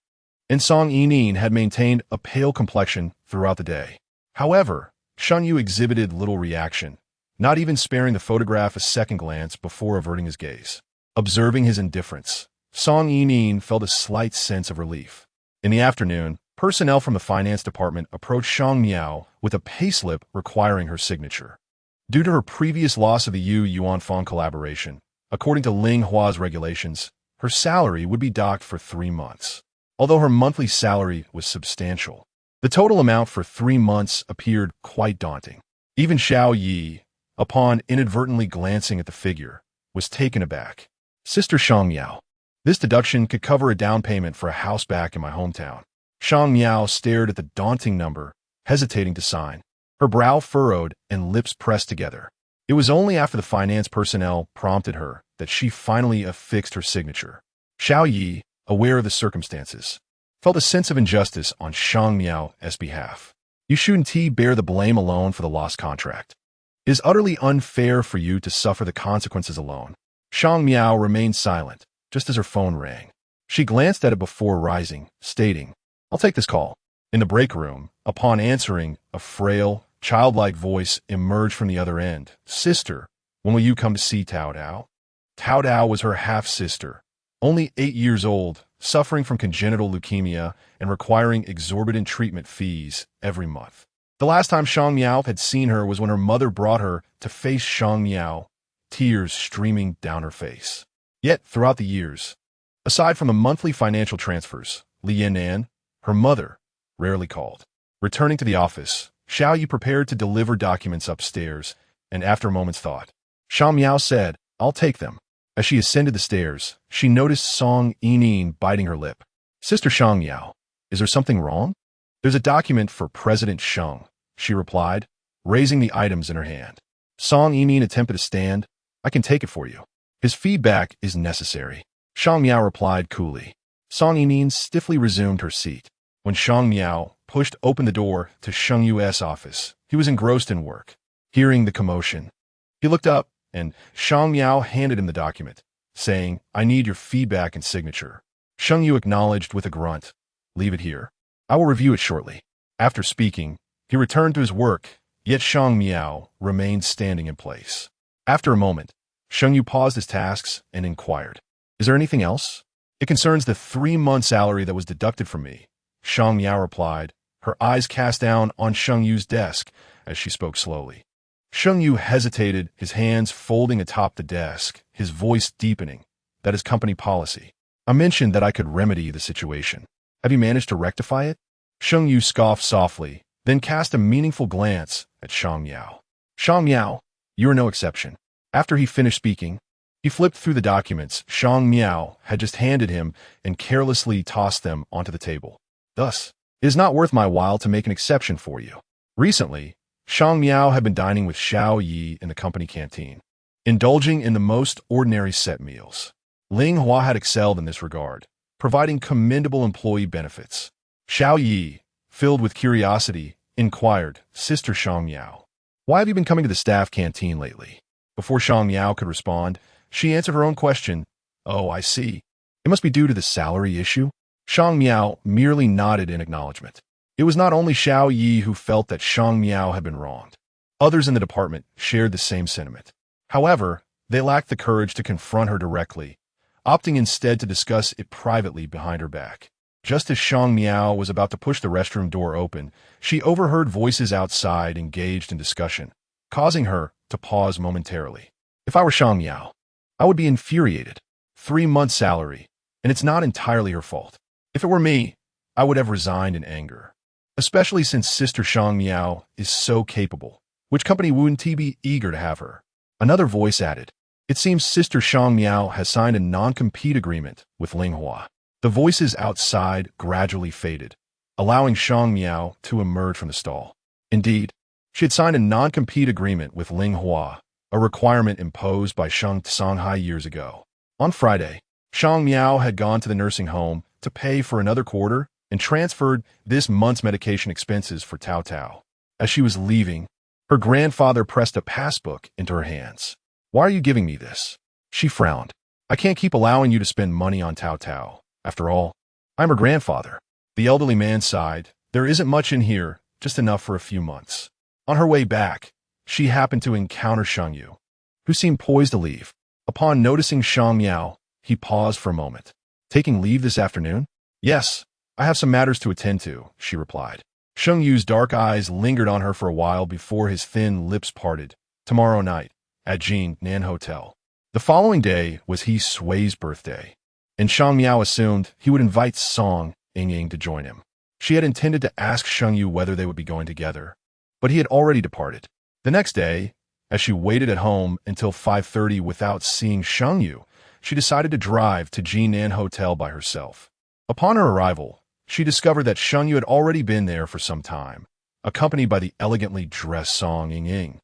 and Song Yining had maintained a pale complexion throughout the day. However, Sheng Yu exhibited little reaction, not even sparing the photograph a second glance before averting his gaze. Observing his indifference, Song Yining felt a slight sense of relief. In the afternoon, personnel from the finance department approached Shang Miao with a payslip requiring her signature. Due to her previous loss of the Yuan Fong collaboration, according to Ling Hua's regulations, her salary would be docked for 3 months. Although her monthly salary was substantial, the total amount for 3 months appeared quite daunting. Even Xiao Yi, upon inadvertently glancing at the figure, was taken aback. "Sister Shang Miao, this deduction could cover a down payment for a house back in my hometown." Shang Miao stared at the daunting number, hesitating to sign, her brow furrowed and lips pressed together. It was only after the finance personnel prompted her that she finally affixed her signature. Xiao Yi, aware of the circumstances, felt a sense of injustice on Shang Miao's behalf. "You shouldn't bear the blame alone for the lost contract. It is utterly unfair for you to suffer the consequences alone." Shang Miao remained silent, just as her phone rang. She glanced at it before rising, stating, "I'll take this call." In the break room, upon answering, a frail, childlike voice emerged from the other end. "Sister, when will you come to see Tao Dao?" Tao Dao was her half-sister, only 8 years old, suffering from congenital leukemia and requiring exorbitant treatment fees every month. The last time Shang Miao had seen her was when her mother brought her to face Shang Miao, tears streaming down her face. Yet, throughout the years, aside from the monthly financial transfers, Li Yan'an, her mother, rarely called. Returning to the office, Xiao Yi prepared to deliver documents upstairs, and after a moment's thought, Shang Miao said, "I'll take them." As she ascended the stairs, she noticed Song Yining biting her lip. "Sister Shang Miao, is there something wrong?" "There's a document for President Sheng," she replied, raising the items in her hand. Song Yining attempted to stand. "I can take it for you. His feedback is necessary," Shang Miao replied coolly. Song Yining stiffly resumed her seat. When Shang Miao pushed open the door to Sheng Yu's office, he was engrossed in work. Hearing the commotion, he looked up, and Shang Miao handed him the document, saying, "I need your feedback and signature." Sheng Yu acknowledged with a grunt. "Leave it here. I will review it shortly." After speaking, he returned to his work, yet Shang Miao remained standing in place. After a moment, Sheng Yu paused his tasks and inquired, "Is there anything else?" "It concerns the 3-month salary that was deducted from me," Shang Miao replied, her eyes cast down on Sheng Yu's desk as she spoke slowly. Sheng Yu hesitated, his hands folding atop the desk, his voice deepening. "That is company policy. I mentioned that I could remedy the situation. Have you managed to rectify it?" Sheng Yu scoffed softly, then cast a meaningful glance at Shang Miao. Shang Miao, you are no exception. After he finished speaking, he flipped through the documents Shang Miao had just handed him and carelessly tossed them onto the table. Thus, it is not worth my while to make an exception for you. Recently, Shang Miao had been dining with Xiao Yi in the company canteen, indulging in the most ordinary set meals. Ling Hua had excelled in this regard, providing commendable employee benefits. Xiao Yi, filled with curiosity, inquired, Sister Shang Miao, why have you been coming to the staff canteen lately? Before Shang Miao could respond, she answered her own question. Oh, I see. It must be due to the salary issue? Shang Miao merely nodded in acknowledgement. It was not only Xiao Yi who felt that Shang Miao had been wronged. Others in the department shared the same sentiment. However, they lacked the courage to confront her directly, opting instead to discuss it privately behind her back. Just as Shang Miao was about to push the restroom door open, she overheard voices outside engaged in discussion, causing her to pause momentarily. If I were Shang Miao, I would be infuriated. 3 months' salary, and it's not entirely her fault. If it were me, I would have resigned in anger. Especially since Sister Shang Miao is so capable. Which company wouldn't be eager to have her? Another voice added, it seems Sister Shang Miao has signed a non-compete agreement with Ling Hua. The voices outside gradually faded, allowing Shang Miao to emerge from the stall. Indeed, she had signed a non-compete agreement with Ling Hua, a requirement imposed by Shang Songhai years ago. On Friday, Shang Miao had gone to the nursing home to pay for another quarter and transferred this month's medication expenses for Tao Tao. As she was leaving, her grandfather pressed a passbook into her hands. Why are you giving me this? She frowned. I can't keep allowing you to spend money on Tao Tao. After all, I'm her grandfather. The elderly man sighed. There isn't much in here, just enough for a few months. On her way back, she happened to encounter Sheng Yu, who seemed poised to leave. Upon noticing Shang Miao, he paused for a moment. Taking leave this afternoon? Yes. I have some matters to attend to, she replied. Sheng Yu's dark eyes lingered on her for a while before his thin lips parted. Tomorrow night, at Jin Nan Hotel. The following day was He Sui's birthday, and Shang Miao assumed he would invite Song Ying to join him. She had intended to ask Sheng Yu whether they would be going together, but he had already departed. The next day, as she waited at home until 5:30 without seeing Sheng Yu, she decided to drive to Jin Nan Hotel by herself. Upon her arrival, she discovered that Sheng Yu had already been there for some time, accompanied by the elegantly dressed Song Ying,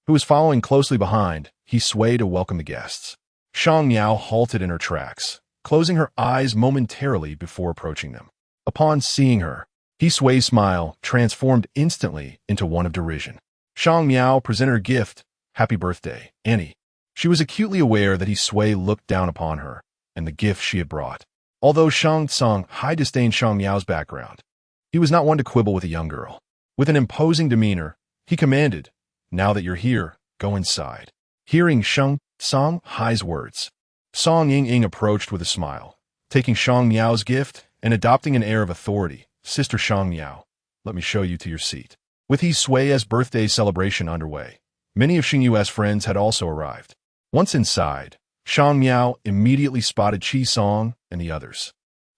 who was following closely behind. He swayed to welcome the guests. Shang Miao halted in her tracks, closing her eyes momentarily before approaching them. Upon seeing her, He Sui's smile transformed instantly into one of derision. Shang Miao presented her gift. Happy birthday, Annie. She was acutely aware that He Sui looked down upon her and the gift she had brought. Although Shang Tsung high disdained Shang Miao's background, he was not one to quibble with a young girl. With an imposing demeanor, he commanded, now that you're here, go inside. Hearing Shang Tsung Hai's words, Song Ying approached with a smile, taking Shang Miao's gift and adopting an air of authority. Sister Shang Miao, let me show you to your seat. With He Sui's birthday celebration underway, many of Sheng Yu's friends had also arrived. Once inside, Shang Miao immediately spotted Qi Song and the others.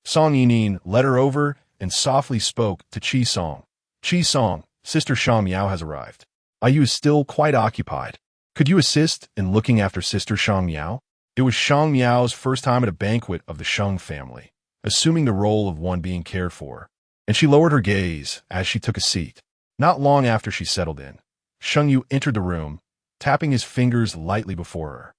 Song Yinin led her over and softly spoke to Qi Song. Qi Song, Sister Shang Miao has arrived. Ayu is still quite occupied. Could you assist in looking after Sister Shang Miao? It was Shang Miao's first time at a banquet of the Sheng family, assuming the role of one being cared for, and she lowered her gaze as she took a seat. Not long after she settled in, Sheng Yu entered the room, tapping his fingers lightly before her.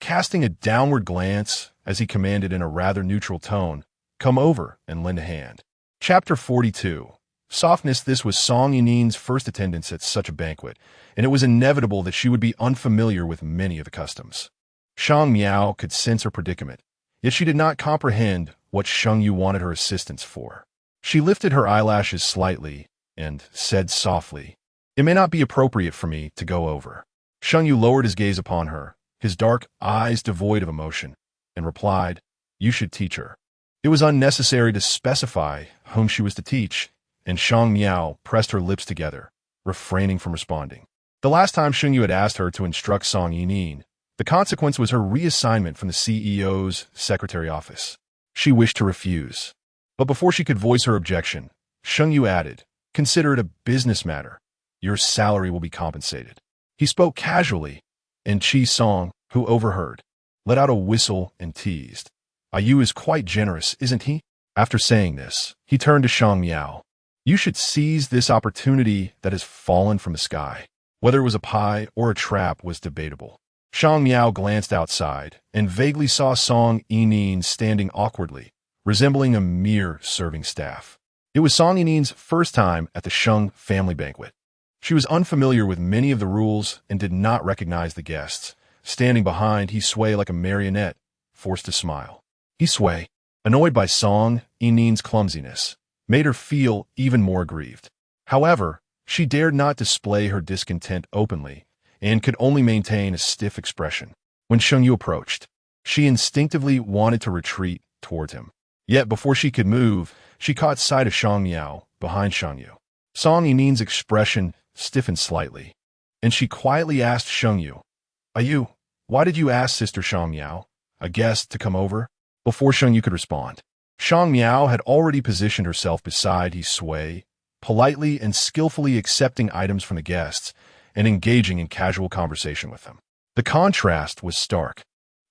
Casting a downward glance as he commanded in a rather neutral tone, come over and lend a hand. Chapter 42. Softness. This was Song Yinin's first attendance at such a banquet, and it was inevitable that she would be unfamiliar with many of the customs. Shang Miao could sense her predicament, yet she did not comprehend what Sheng Yu wanted her assistance for. She lifted her eyelashes slightly and said softly, it may not be appropriate for me to go over. Sheng Yu lowered his gaze upon her, his dark eyes devoid of emotion, and replied, you should teach her. It was unnecessary to specify whom she was to teach, and Shang Miao pressed her lips together, refraining from responding. The last time Sheng Yu had asked her to instruct Song Yinin, the consequence was her reassignment from the CEO's secretary office. She wished to refuse. But before she could voice her objection, Sheng Yu added, consider it a business matter. your salary will be compensated. He spoke casually, and Chi Song, who overheard, let out a whistle and teased. Yu is quite generous, isn't he? After saying this, he turned to Shang Miao. You should seize this opportunity that has fallen from the sky. Whether it was a pie or a trap was debatable. Shang Miao glanced outside and vaguely saw Song Yining standing awkwardly, resembling a mere serving staff. It was Song Yining's first time at the Sheng family banquet. She was unfamiliar with many of the rules and did not recognize the guests. Standing behind, he swayed like a marionette, forced to smile. He swayed, annoyed by Song Yining's clumsiness, made her feel even more aggrieved. However, she dared not display her discontent openly and could only maintain a stiff expression. When Sheng Yu approached, she instinctively wanted to retreat toward him. Yet before she could move, she caught sight of Shang Miao behind Sheng Yu. Song Yining's expression stiffened slightly, and she quietly asked Sheng Yu, Yu, why did you ask Sister Shang Miao, a guest, to come over? Before Sheng Yu could respond, Shang Miao had already positioned herself beside He Sui, politely and skillfully accepting items from the guests and engaging in casual conversation with them. The contrast was stark.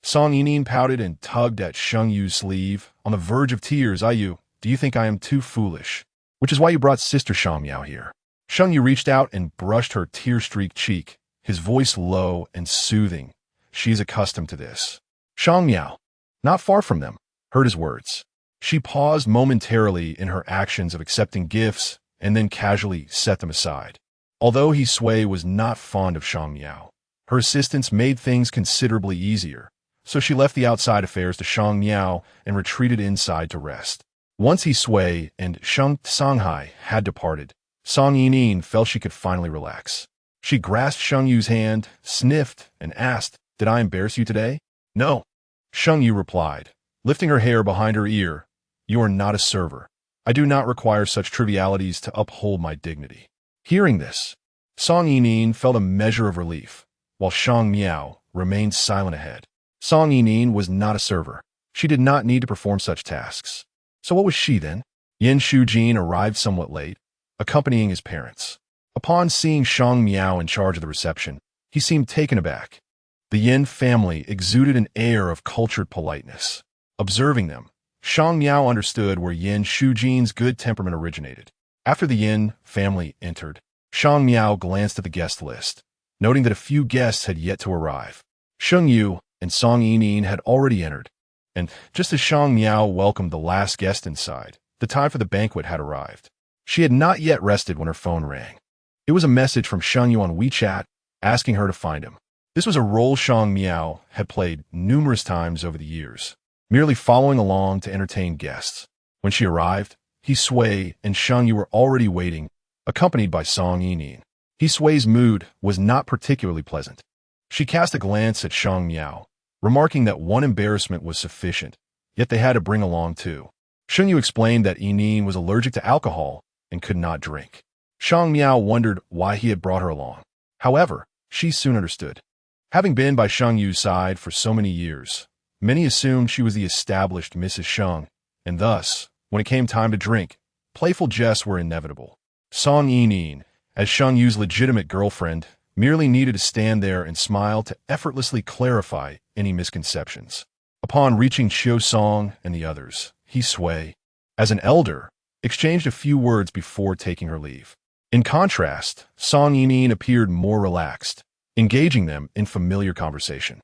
Song Yining pouted and tugged at Sheng Yu's sleeve, on the verge of tears. Yu, do you think I am too foolish? Which is why you brought Sister Shang Miao here. Sheng Yu reached out and brushed her tear-streaked cheek, his voice low and soothing. She is accustomed to this. Shang Miao, not far from them, heard his words. She paused momentarily in her actions of accepting gifts and then casually set them aside. Although He Sui was not fond of Shang Miao, her assistance made things considerably easier, so she left the outside affairs to Shang Miao and retreated inside to rest. Once He Sui and Sheng Songhai had departed, Song Yining felt she could finally relax. She grasped Sheng Yu's hand, sniffed, and asked, Did I embarrass you today? No. Sheng Yu replied, lifting her hair behind her ear, You are not a server. I do not require such trivialities to uphold my dignity. Hearing this, Song Yining felt a measure of relief, while Shang Miao remained silent ahead. Song Yining was not a server. She did not need to perform such tasks. So what was she then? Yin Shujin arrived somewhat late, accompanying his parents. Upon seeing Shang Miao in charge of the reception, he seemed taken aback. The Yin family exuded an air of cultured politeness. Observing them, Shang Miao understood where Yin Shujin's good temperament originated. After the Yin family entered, Shang Miao glanced at the guest list, noting that a few guests had yet to arrive. Sheng Yu and Song Yining had already entered, and just as Shang Miao welcomed the last guest inside, the time for the banquet had arrived. She had not yet rested when her phone rang. It was a message from Sheng Yu on WeChat, asking her to find him. This was a role Shang Miao had played numerous times over the years, merely following along to entertain guests. When she arrived, He Sui and Sheng Yu were already waiting, accompanied by Song Yining. He Sui's mood was not particularly pleasant. She cast a glance at Shang Miao, remarking that one embarrassment was sufficient, yet they had to bring along two. Sheng Yu explained that Yining was allergic to alcohol and could not drink. Shang Miao wondered why he had brought her along. However, she soon understood. Having been by Sheng Yu's side for so many years, many assumed she was the established Mrs. Sheng, and thus, when it came time to drink, playful jests were inevitable. Song Yining, as Sheng Yu's legitimate girlfriend, merely needed to stand there and smile to effortlessly clarify any misconceptions. Upon reaching Qiu Song and the others, He Sui, as an elder, exchanged a few words before taking her leave. In contrast, Song Yining appeared more relaxed, engaging them in familiar conversation.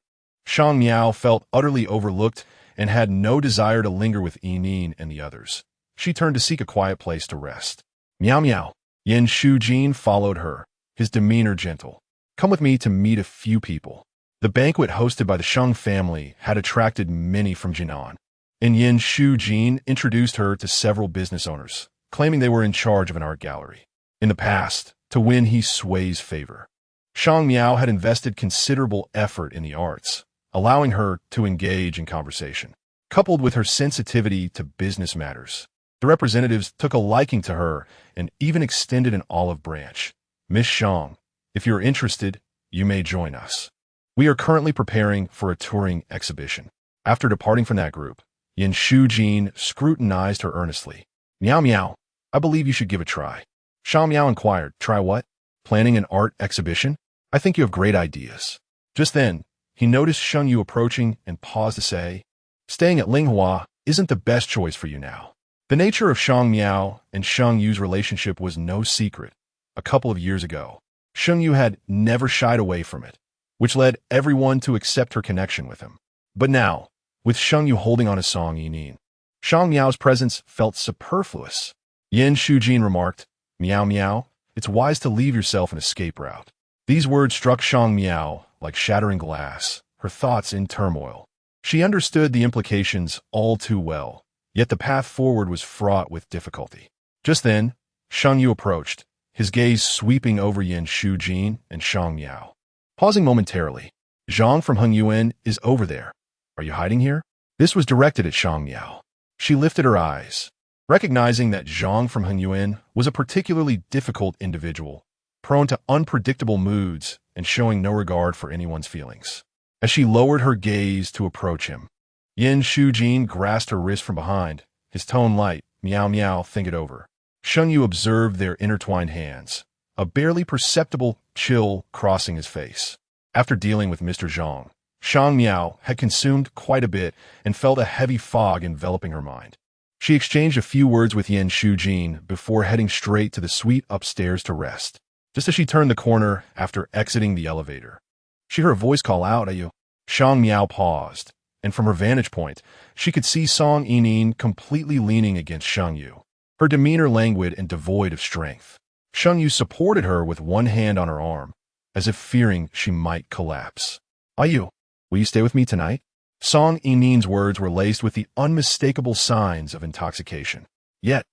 Shang Miao felt utterly overlooked and had no desire to linger with Yining and the others. She turned to seek a quiet place to rest. Miao Miao. Yin Shujin followed her, his demeanor gentle. Come with me to meet a few people. The banquet hosted by the Sheng family had attracted many from Jinan, and Yin Shujin introduced her to several business owners, claiming they were in charge of an art gallery. In the past, to win He Sui's favor, Shang Miao had invested considerable effort in the arts, allowing her to engage in conversation. Coupled with her sensitivity to business matters, the representatives took a liking to her and even extended an olive branch. Miss Shang, if you're interested, you may join us. We are currently preparing for a touring exhibition. After departing from that group, Yin Shujin scrutinized her earnestly. Miao Miao, I believe you should give a try. Shang Miao inquired, try what? Planning an art exhibition? I think you have great ideas. Just then, he noticed Sheng Yu approaching and paused to say, staying at Linghua isn't the best choice for you now. The nature of Shang Miao and Sheng Yu's relationship was no secret. A couple of years ago, Sheng Yu had never shied away from it, which led everyone to accept her connection with him. But now, with Sheng Yu holding on to Song Yining, Shang Miao's presence felt superfluous. Yin Shujin remarked, Miao Miao, it's wise to leave yourself an escape route. These words struck Shang Miao like shattering glass, her thoughts in turmoil. She understood the implications all too well, yet the path forward was fraught with difficulty. Just then, Sheng Yu approached, his gaze sweeping over Yin Shujin and Shang Miao. Pausing momentarily, Zhang from Hengyuan is over there. Are you hiding here? This was directed at Shang Miao. She lifted her eyes, recognizing that Zhang from Hengyuan was a particularly difficult individual, prone to unpredictable moods and showing no regard for anyone's feelings. As she lowered her gaze to approach him, Yin Shujin grasped her wrist from behind, his tone light, Miao Miao, think it over. Sheng Yu observed their intertwined hands, a barely perceptible chill crossing his face. After dealing with Mr. Zhang, Shang Miao had consumed quite a bit and felt a heavy fog enveloping her mind. She exchanged a few words with Yin Shujin before heading straight to the suite upstairs to rest. Just as she turned the corner after exiting the elevator, she heard a voice call out at you. Shang Miao paused, and from her vantage point, she could see Song Yining completely leaning against Sheng Yu, her demeanor languid and devoid of strength. Sheng Yu supported her with one hand on her arm, as if fearing she might collapse. Ayu, will you stay with me tonight? Song Yining's words were laced with the unmistakable signs of intoxication. Yet,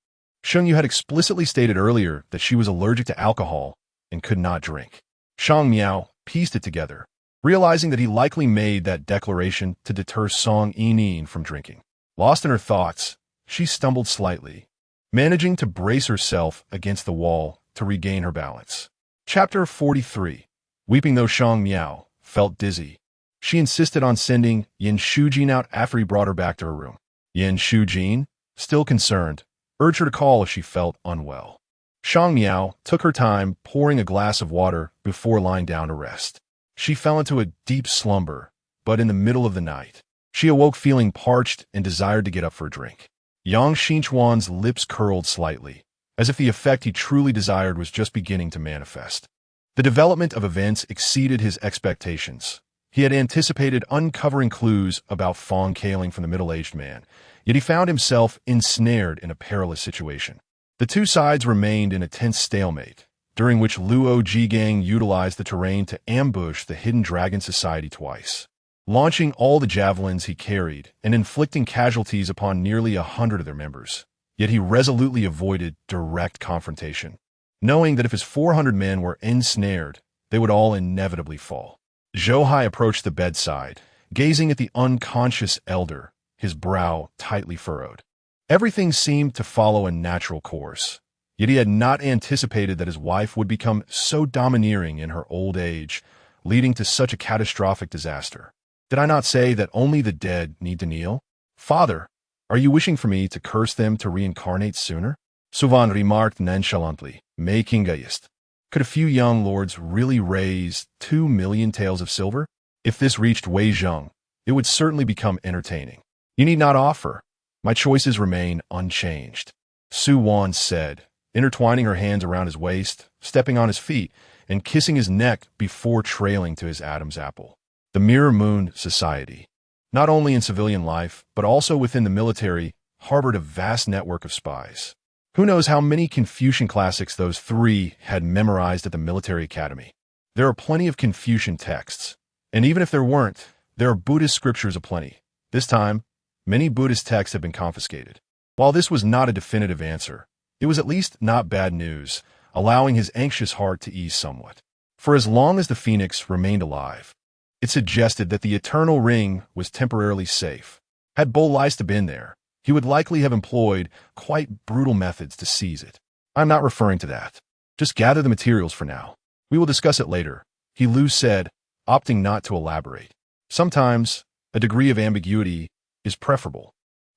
Sheng Yu had explicitly stated earlier that she was allergic to alcohol and could not drink. Shang Miao pieced it together, realizing that he likely made that declaration to deter Song Yining from drinking. Lost in her thoughts, she stumbled slightly, managing to brace herself against the wall to regain her balance. Chapter 43. Weeping though Shang Miao felt dizzy, she insisted on sending Yin Shujin out after he brought her back to her room. Yin Shujin, still concerned, urged her to call if she felt unwell. Shang Miao took her time pouring a glass of water before lying down to rest. She fell into a deep slumber, but in the middle of the night, she awoke feeling parched and desired to get up for a drink. Yang Xinchuan's lips curled slightly, as if the effect he truly desired was just beginning to manifest. The development of events exceeded his expectations. He had anticipated uncovering clues about Fong Kaling from the middle-aged man, yet he found himself ensnared in a perilous situation. The two sides remained in a tense stalemate, during which Luo Jigang utilized the terrain to ambush the Hidden Dragon Society twice, launching all the javelins he carried and inflicting casualties upon nearly 100 of their members. Yet he resolutely avoided direct confrontation, knowing that if his 400 men were ensnared, they would all inevitably fall. Zhou Hai approached the bedside, gazing at the unconscious elder, his brow tightly furrowed. Everything seemed to follow a natural course, yet he had not anticipated that his wife would become so domineering in her old age, leading to such a catastrophic disaster. Did I not say that only the dead need to kneel? Father, are you wishing for me to curse them to reincarnate sooner? Suvan remarked nonchalantly, making a jest. Could a few young lords really raise 2 million taels of silver? If this reached Wei Zheng, it would certainly become entertaining. You need not offer. My choices remain unchanged, Su Wan said, intertwining her hands around his waist, stepping on his feet, and kissing his neck before trailing to his Adam's apple. The Mirror Moon Society, not only in civilian life, but also within the military, harbored a vast network of spies. Who knows how many Confucian classics those three had memorized at the military academy? There are plenty of Confucian texts, and even if there weren't, there are Buddhist scriptures aplenty. This time, many Buddhist texts have been confiscated. While this was not a definitive answer, it was at least not bad news, allowing his anxious heart to ease somewhat. For as long as the Phoenix remained alive, it suggested that the Eternal Ring was temporarily safe. Had Bull Leista been there, he would likely have employed quite brutal methods to seize it. I'm not referring to that. Just gather the materials for now. We will discuss it later, He Lu said, opting not to elaborate. Sometimes, a degree of ambiguity is preferable.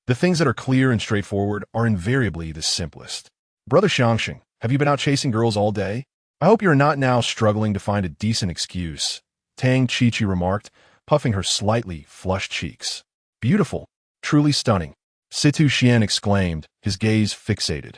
The things that are clear and straightforward are invariably the simplest. Brother Xiangxing, have you been out chasing girls all day? I hope you're not now struggling to find a decent excuse, Tang Chi-Chi remarked, puffing her slightly flushed cheeks. Beautiful, truly stunning, Situ Xian exclaimed, his gaze fixated.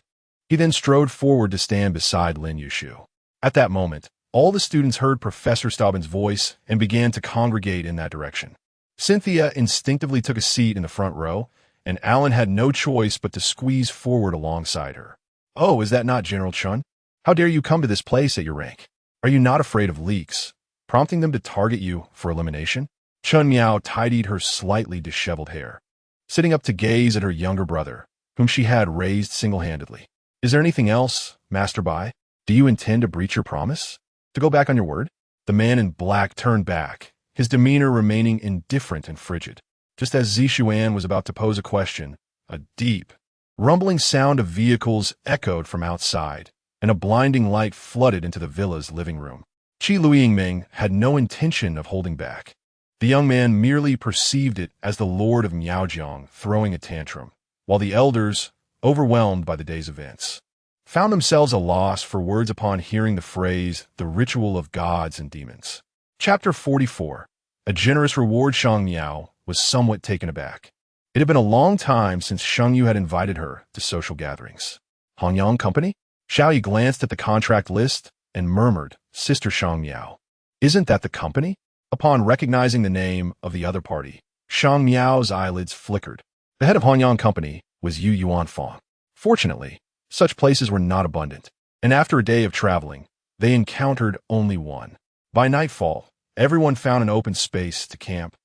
He then strode forward to stand beside Lin Yushu. At that moment, all the students heard Professor Staubin's voice and began to congregate in that direction. Cynthia instinctively took a seat in the front row, and Alan had no choice but to squeeze forward alongside her. Oh, is that not General Chun? How dare you come to this place at your rank? Are you not afraid of leaks, prompting them to target you for elimination? Shang Miao tidied her slightly disheveled hair, sitting up to gaze at her younger brother, whom she had raised single-handedly. Is there anything else, Master Bai? Do you intend to breach your promise? To go back on your word? The man in black turned back, his demeanor remaining indifferent and frigid. Just as Zishuan was about to pose a question, a deep, rumbling sound of vehicles echoed from outside, and a blinding light flooded into the villa's living room. Qi Luiyingming had no intention of holding back. The young man merely perceived it as the Lord of Miaojiang throwing a tantrum, while the elders, overwhelmed by the day's events, found themselves a loss for words upon hearing the phrase, the ritual of gods and demons. Chapter 44. A generous reward. Shang Miao was somewhat taken aback. It had been a long time since Sheng Yu had invited her to social gatherings. Hongyang Company? Xiaoyi glanced at the contract list and murmured, Sister Shang Miao. Isn't that the company? Upon recognizing the name of the other party, Shang Miao's eyelids flickered. The head of Hongyang Company was Yu Yuanfang. Fortunately, such places were not abundant, and after a day of traveling, they encountered only one. By nightfall, everyone found an open space to camp.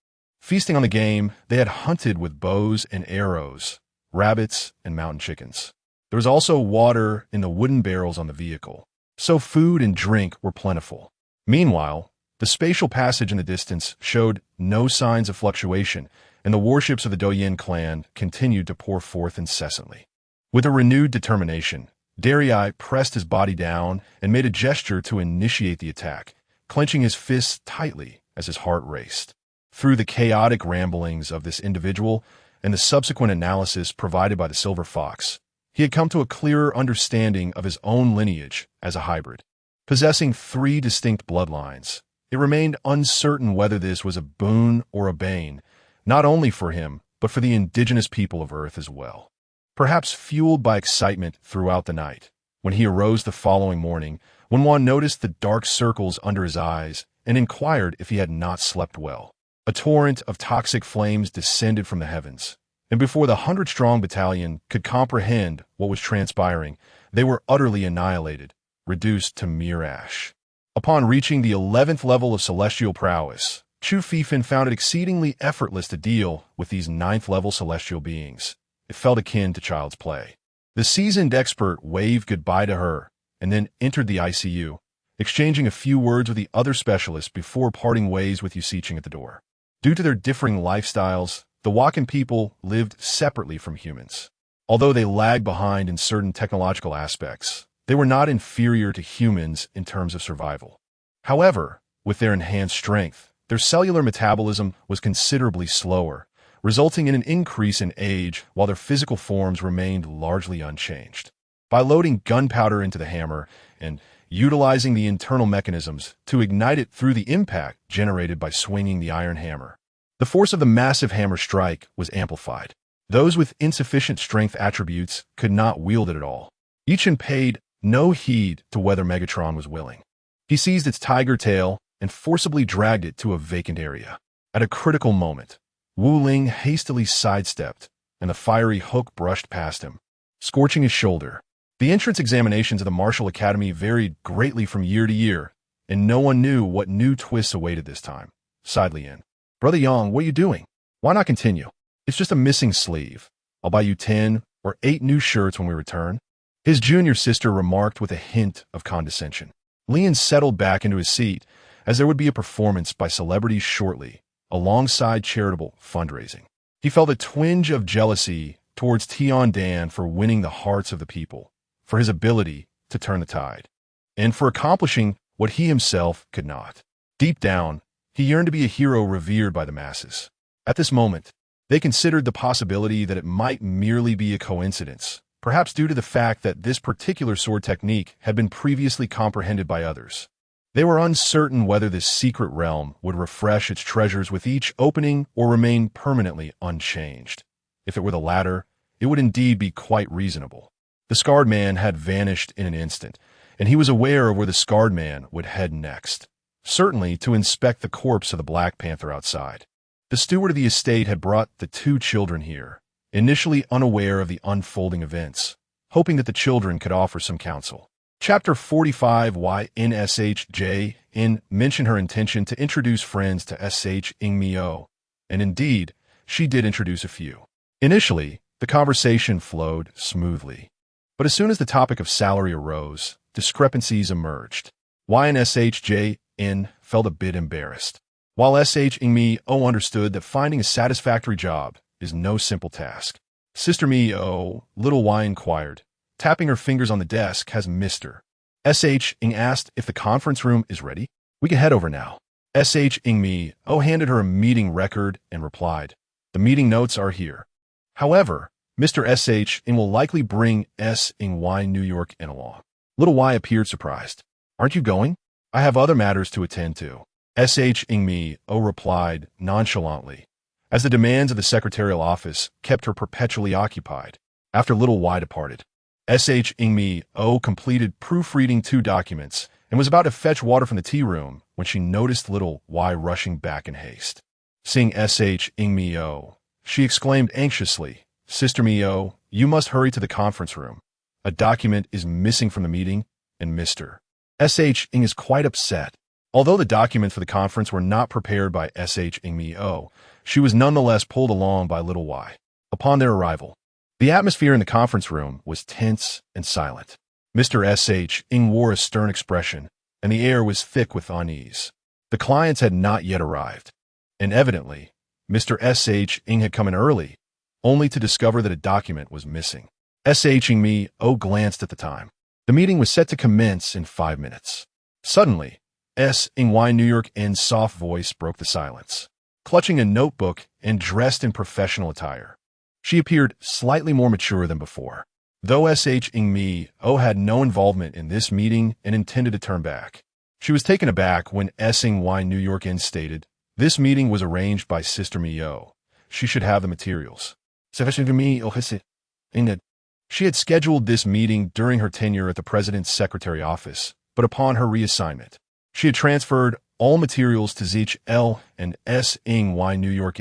Feasting on the game, they had hunted with bows and arrows, rabbits and mountain chickens. There was also water in the wooden barrels on the vehicle, so food and drink were plentiful. Meanwhile, the spatial passage in the distance showed no signs of fluctuation, and the warships of the Douyin clan continued to pour forth incessantly. With a renewed determination, Darii pressed his body down and made a gesture to initiate the attack, clenching his fists tightly as his heart raced. Through the chaotic ramblings of this individual and the subsequent analysis provided by the Silver Fox, he had come to a clearer understanding of his own lineage as a hybrid. Possessing 3 distinct bloodlines, it remained uncertain whether this was a boon or a bane, not only for him, but for the indigenous people of Earth as well. Perhaps fueled by excitement throughout the night, when he arose the following morning, Wenwan noticed the dark circles under his eyes and inquired if he had not slept well. A torrent of toxic flames descended from the heavens, and before the 100-strong battalion could comprehend what was transpiring, they were utterly annihilated, reduced to mere ash. Upon reaching the 11th level of celestial prowess, Chu Fifin found it exceedingly effortless to deal with these 9th-level celestial beings. It felt akin to child's play. The seasoned expert waved goodbye to her and then entered the ICU, exchanging a few words with the other specialists before parting ways with Yusiching at the door. Due to their differing lifestyles, the Wakan people lived separately from humans. Although they lagged behind in certain technological aspects, they were not inferior to humans in terms of survival. However, with their enhanced strength, their cellular metabolism was considerably slower, resulting in an increase in age while their physical forms remained largely unchanged. By loading gunpowder into the hammer and utilizing the internal mechanisms to ignite it through the impact generated by swinging the iron hammer, the force of the massive hammer strike was amplified. Those with insufficient strength attributes could not wield it at all. Yichen paid no heed to whether Megatron was willing. He seized its tiger tail and forcibly dragged it to a vacant area. At a critical moment, Wu Ling hastily sidestepped, and the fiery hook brushed past him, scorching his shoulder. The entrance examinations of the Martial Academy varied greatly from year to year, and no one knew what new twists awaited this time. Sighed Lien. Brother Yang, what are you doing? Why not continue? It's just a missing sleeve. I'll buy you 10 or 8 new shirts when we return. His junior sister remarked with a hint of condescension. Lien settled back into his seat, as there would be a performance by celebrities shortly, alongside charitable fundraising. He felt a twinge of jealousy towards Tian Dan for winning the hearts of the people, for his ability to turn the tide, and for accomplishing what he himself could not. Deep down, he yearned to be a hero revered by the masses. At this moment, they considered the possibility that it might merely be a coincidence, perhaps due to the fact that this particular sword technique had been previously comprehended by others. They were uncertain whether this secret realm would refresh its treasures with each opening or remain permanently unchanged. If it were the latter, it would indeed be quite reasonable. The scarred man had vanished in an instant, and he was aware of where the scarred man would head next. Certainly to inspect the corpse of the Black Panther outside. The steward of the estate had brought the two children here, initially unaware of the unfolding events, hoping that the children could offer some counsel. Chapter 45. Why NSHJ mentioned her intention to introduce friends to Sheng Miao, and indeed, she did introduce a few. Initially, the conversation flowed smoothly, but as soon as the topic of salary arose, discrepancies emerged. YNSHJ felt a bit embarrassed. While Sheng Miao understood that finding a satisfactory job is no simple task. Sister Miao, little Y inquired, tapping her fingers on the desk. Has Mr. Sheng asked if the conference room is ready? We can head over now. Sheng Miao handed her a meeting record and replied, the meeting notes are here. However, Mr. Sheng will likely bring SNY New York in along. Little Y appeared surprised. Aren't you going? I have other matters to attend to. Sheng Miao replied nonchalantly, as the demands of the secretarial office kept her perpetually occupied. After Little Y departed, Sheng Miao completed proofreading 2 documents and was about to fetch water from the tea room when she noticed Little Y rushing back in haste. Seeing Sheng Miao, she exclaimed anxiously, Sister Miao, you must hurry to the conference room. A document is missing from the meeting, and Mr. Sheng is quite upset. Although the documents for the conference were not prepared by Sheng Miao, she was nonetheless pulled along by Little Y. Upon their arrival, the atmosphere in the conference room was tense and silent. Mr. Sheng wore a stern expression, and the air was thick with unease. The clients had not yet arrived, and evidently, Mr. Sheng had come in early, only to discover that a document was missing. Sheng Miao glanced at the time. The meeting was set to commence in 5 minutes. Suddenly, SNY New York's soft voice broke the silence. Clutching a notebook and dressed in professional attire, she appeared slightly more mature than before. Though Sheng Miao had no involvement in this meeting and intended to turn back, she was taken aback when SNY New York stated, this meeting was arranged by Sister Miao. She should have the materials. She had scheduled this meeting during her tenure at the President's Secretary Office, but upon her reassignment, she had transferred all materials to ZHL and SNY New York.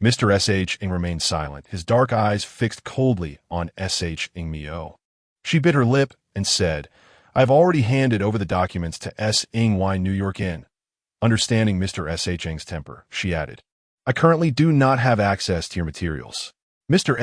Mr. Sheng remained silent, his dark eyes fixed coldly on Sheng Miao. She bit her lip and said, I have already handed over the documents to SNY New York. Understanding Mr. Sheng's temper, she added, I currently do not have access to your materials. Mr.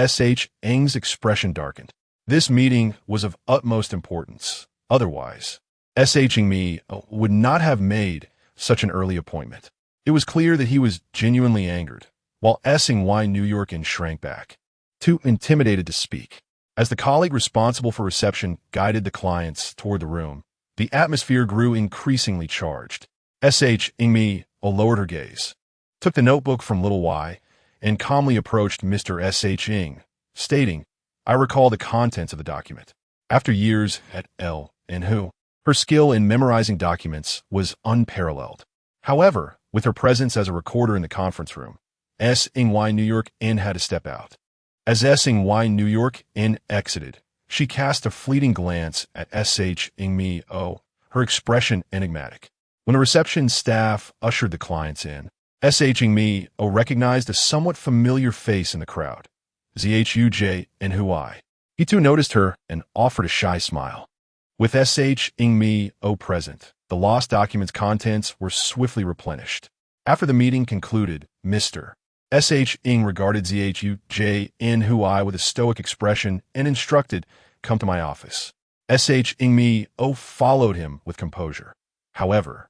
Sheng's expression darkened. This meeting was of utmost importance. Otherwise, Sheng Miao would not have made such an early appointment. It was clear that he was genuinely angered, while SNY New York shrank back, too intimidated to speak. As the colleague responsible for reception guided the clients toward the room, the atmosphere grew increasingly charged. Sheng Miao lowered her gaze, took the notebook from Little Y, and calmly approached Mr. Sheng, stating, I recall the contents of the document. After years at L&Hu, her skill in memorizing documents was unparalleled. However, with her presence as a recorder in the conference room, SNY New York had to step out. As SNY New York exited, she cast a fleeting glance at Sheng Miao, her expression enigmatic. When the reception staff ushered the clients in, Sheng Miao recognized a somewhat familiar face in the crowd. Zhuj and Hui. He too noticed her and offered a shy smile. With Sheng Miao present, the lost document's contents were swiftly replenished. After the meeting concluded, Mr. Sheng regarded Zhuj and Hui with a stoic expression and instructed, come to my office. Sheng Miao followed him with composure. However,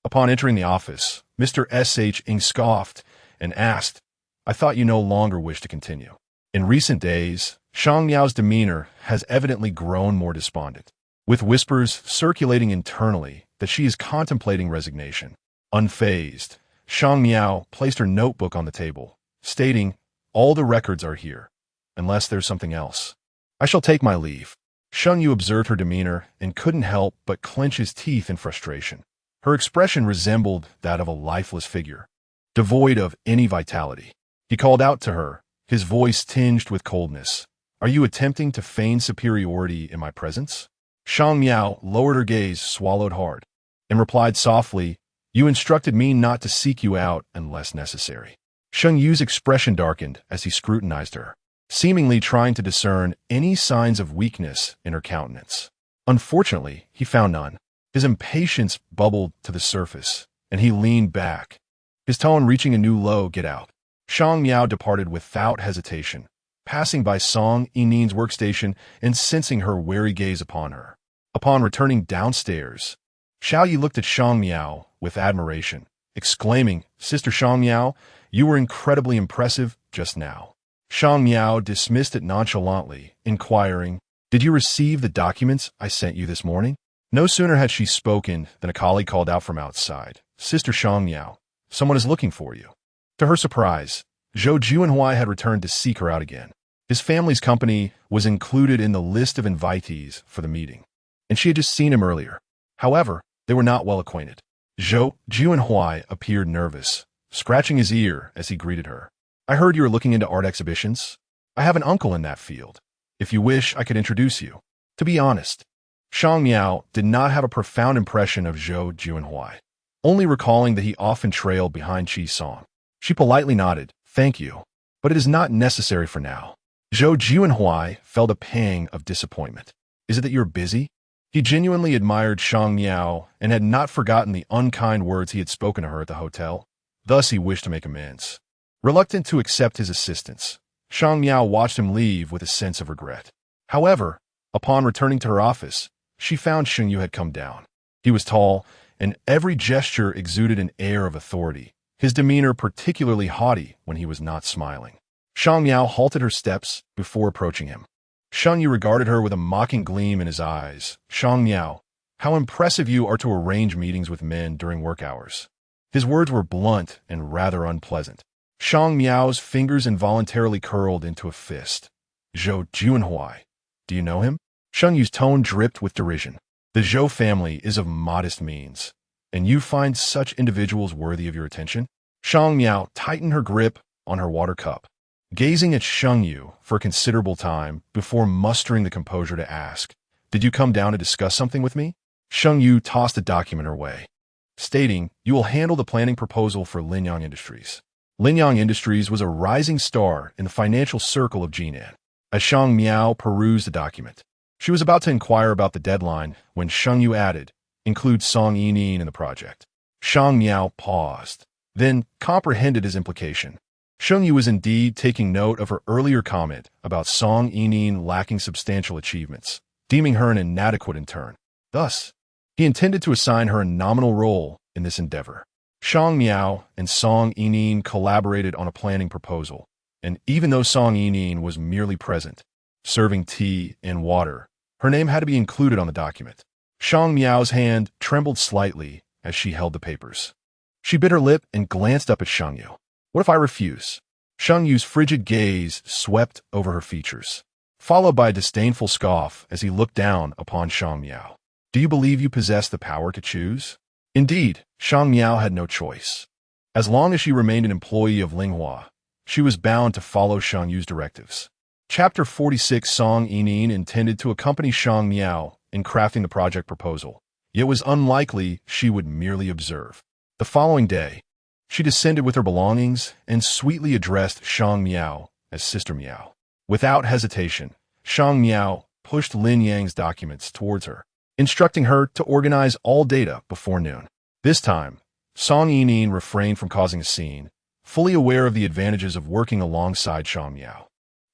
upon entering the office, Mr. Sheng scoffed and asked, I thought you no longer wished to continue. In recent days, Shang Miao's demeanor has evidently grown more despondent, with whispers circulating internally that she is contemplating resignation. Unfazed, Shang Miao placed her notebook on the table, stating, all the records are here, unless there's something else. I shall take my leave. Sheng Yu observed her demeanor and couldn't help but clench his teeth in frustration. Her expression resembled that of a lifeless figure, devoid of any vitality. He called out to her, his voice tinged with coldness. Are you attempting to feign superiority in my presence? Shang Miao lowered her gaze, swallowed hard, and replied softly, You instructed me not to seek you out unless necessary. Sheng Yu's expression darkened as he scrutinized her, seemingly trying to discern any signs of weakness in her countenance. Unfortunately, he found none. His impatience bubbled to the surface, and he leaned back, his tone reaching a new low, Get out. Shang Miao departed without hesitation, passing by Song Yinin's workstation and sensing her wary gaze upon her. Upon returning downstairs, Xiao Yi looked at Shang Miao with admiration, exclaiming, Sister Shang Miao, you were incredibly impressive just now. Shang Miao dismissed it nonchalantly, inquiring, Did you receive the documents I sent you this morning? No sooner had she spoken than a colleague called out from outside, Sister Shang Miao, someone is looking for you. To her surprise, Zhou Juanhui had returned to seek her out again. His family's company was included in the list of invitees for the meeting, and she had just seen him earlier. However, they were not well acquainted. Zhou Juanhui appeared nervous, scratching his ear as he greeted her. I heard you were looking into art exhibitions. I have an uncle in that field. If you wish, I could introduce you. To be honest, Shang Miao did not have a profound impression of Zhou Juanhui, only recalling that he often trailed behind Qi Song. She politely nodded, Thank you, but it is not necessary for now. Zhou Juanhui felt a pang of disappointment. Is it that you're busy? He genuinely admired Shang Miao and had not forgotten the unkind words he had spoken to her at the hotel. Thus he wished to make amends. Reluctant to accept his assistance, Shang Miao watched him leave with a sense of regret. However, upon returning to her office, she found Sheng Yu had come down. He was tall, and every gesture exuded an air of authority, his demeanor particularly haughty when he was not smiling. Shang Miao halted her steps before approaching him. Sheng Yu regarded her with a mocking gleam in his eyes. Shang Miao, how impressive you are to arrange meetings with men during work hours. His words were blunt and rather unpleasant. Shang Miao's fingers involuntarily curled into a fist. Zhou Juanhui, do you know him? Sheng Yu's tone dripped with derision. The Zhou family is of modest means, and you find such individuals worthy of your attention? Shang Miao tightened her grip on her water cup, gazing at Sheng Yu for a considerable time before mustering the composure to ask, Did you come down to discuss something with me? Sheng Yu tossed a document her way, stating, You will handle the planning proposal for Linyang Industries. Linyang Industries was a rising star in the financial circle of Jinan. As Shang Miao perused the document, she was about to inquire about the deadline when Sheng Yu added, Include Song Yinin in the project. Shang Miao paused, then comprehended his implication. Sheng Yu was indeed taking note of her earlier comment about Song Yinin lacking substantial achievements, deeming her an inadequate intern. Thus, he intended to assign her a nominal role in this endeavor. Shang Miao and Song Yinin collaborated on a planning proposal, and even though Song Yinin was merely present, serving tea and water, her name had to be included on the document. Shang Miao's hand trembled slightly as she held the papers. She bit her lip and glanced up at Sheng Yu. What if I refuse? Sheng Yu's frigid gaze swept over her features, followed by a disdainful scoff as he looked down upon Shang Miao. Do you believe you possess the power to choose? Indeed, Shang Miao had no choice. As long as she remained an employee of Linghua, she was bound to follow Sheng Yu's directives. Chapter 46 Song Yinin intended to accompany Shang Miao in crafting the project proposal, yet it was unlikely she would merely observe. The following day, she descended with her belongings and sweetly addressed Shang Miao as Sister Miao. Without hesitation, Shang Miao pushed Lin Yang's documents towards her, instructing her to organize all data before noon. This time, Song Yinin refrained from causing a scene, fully aware of the advantages of working alongside Shang Miao,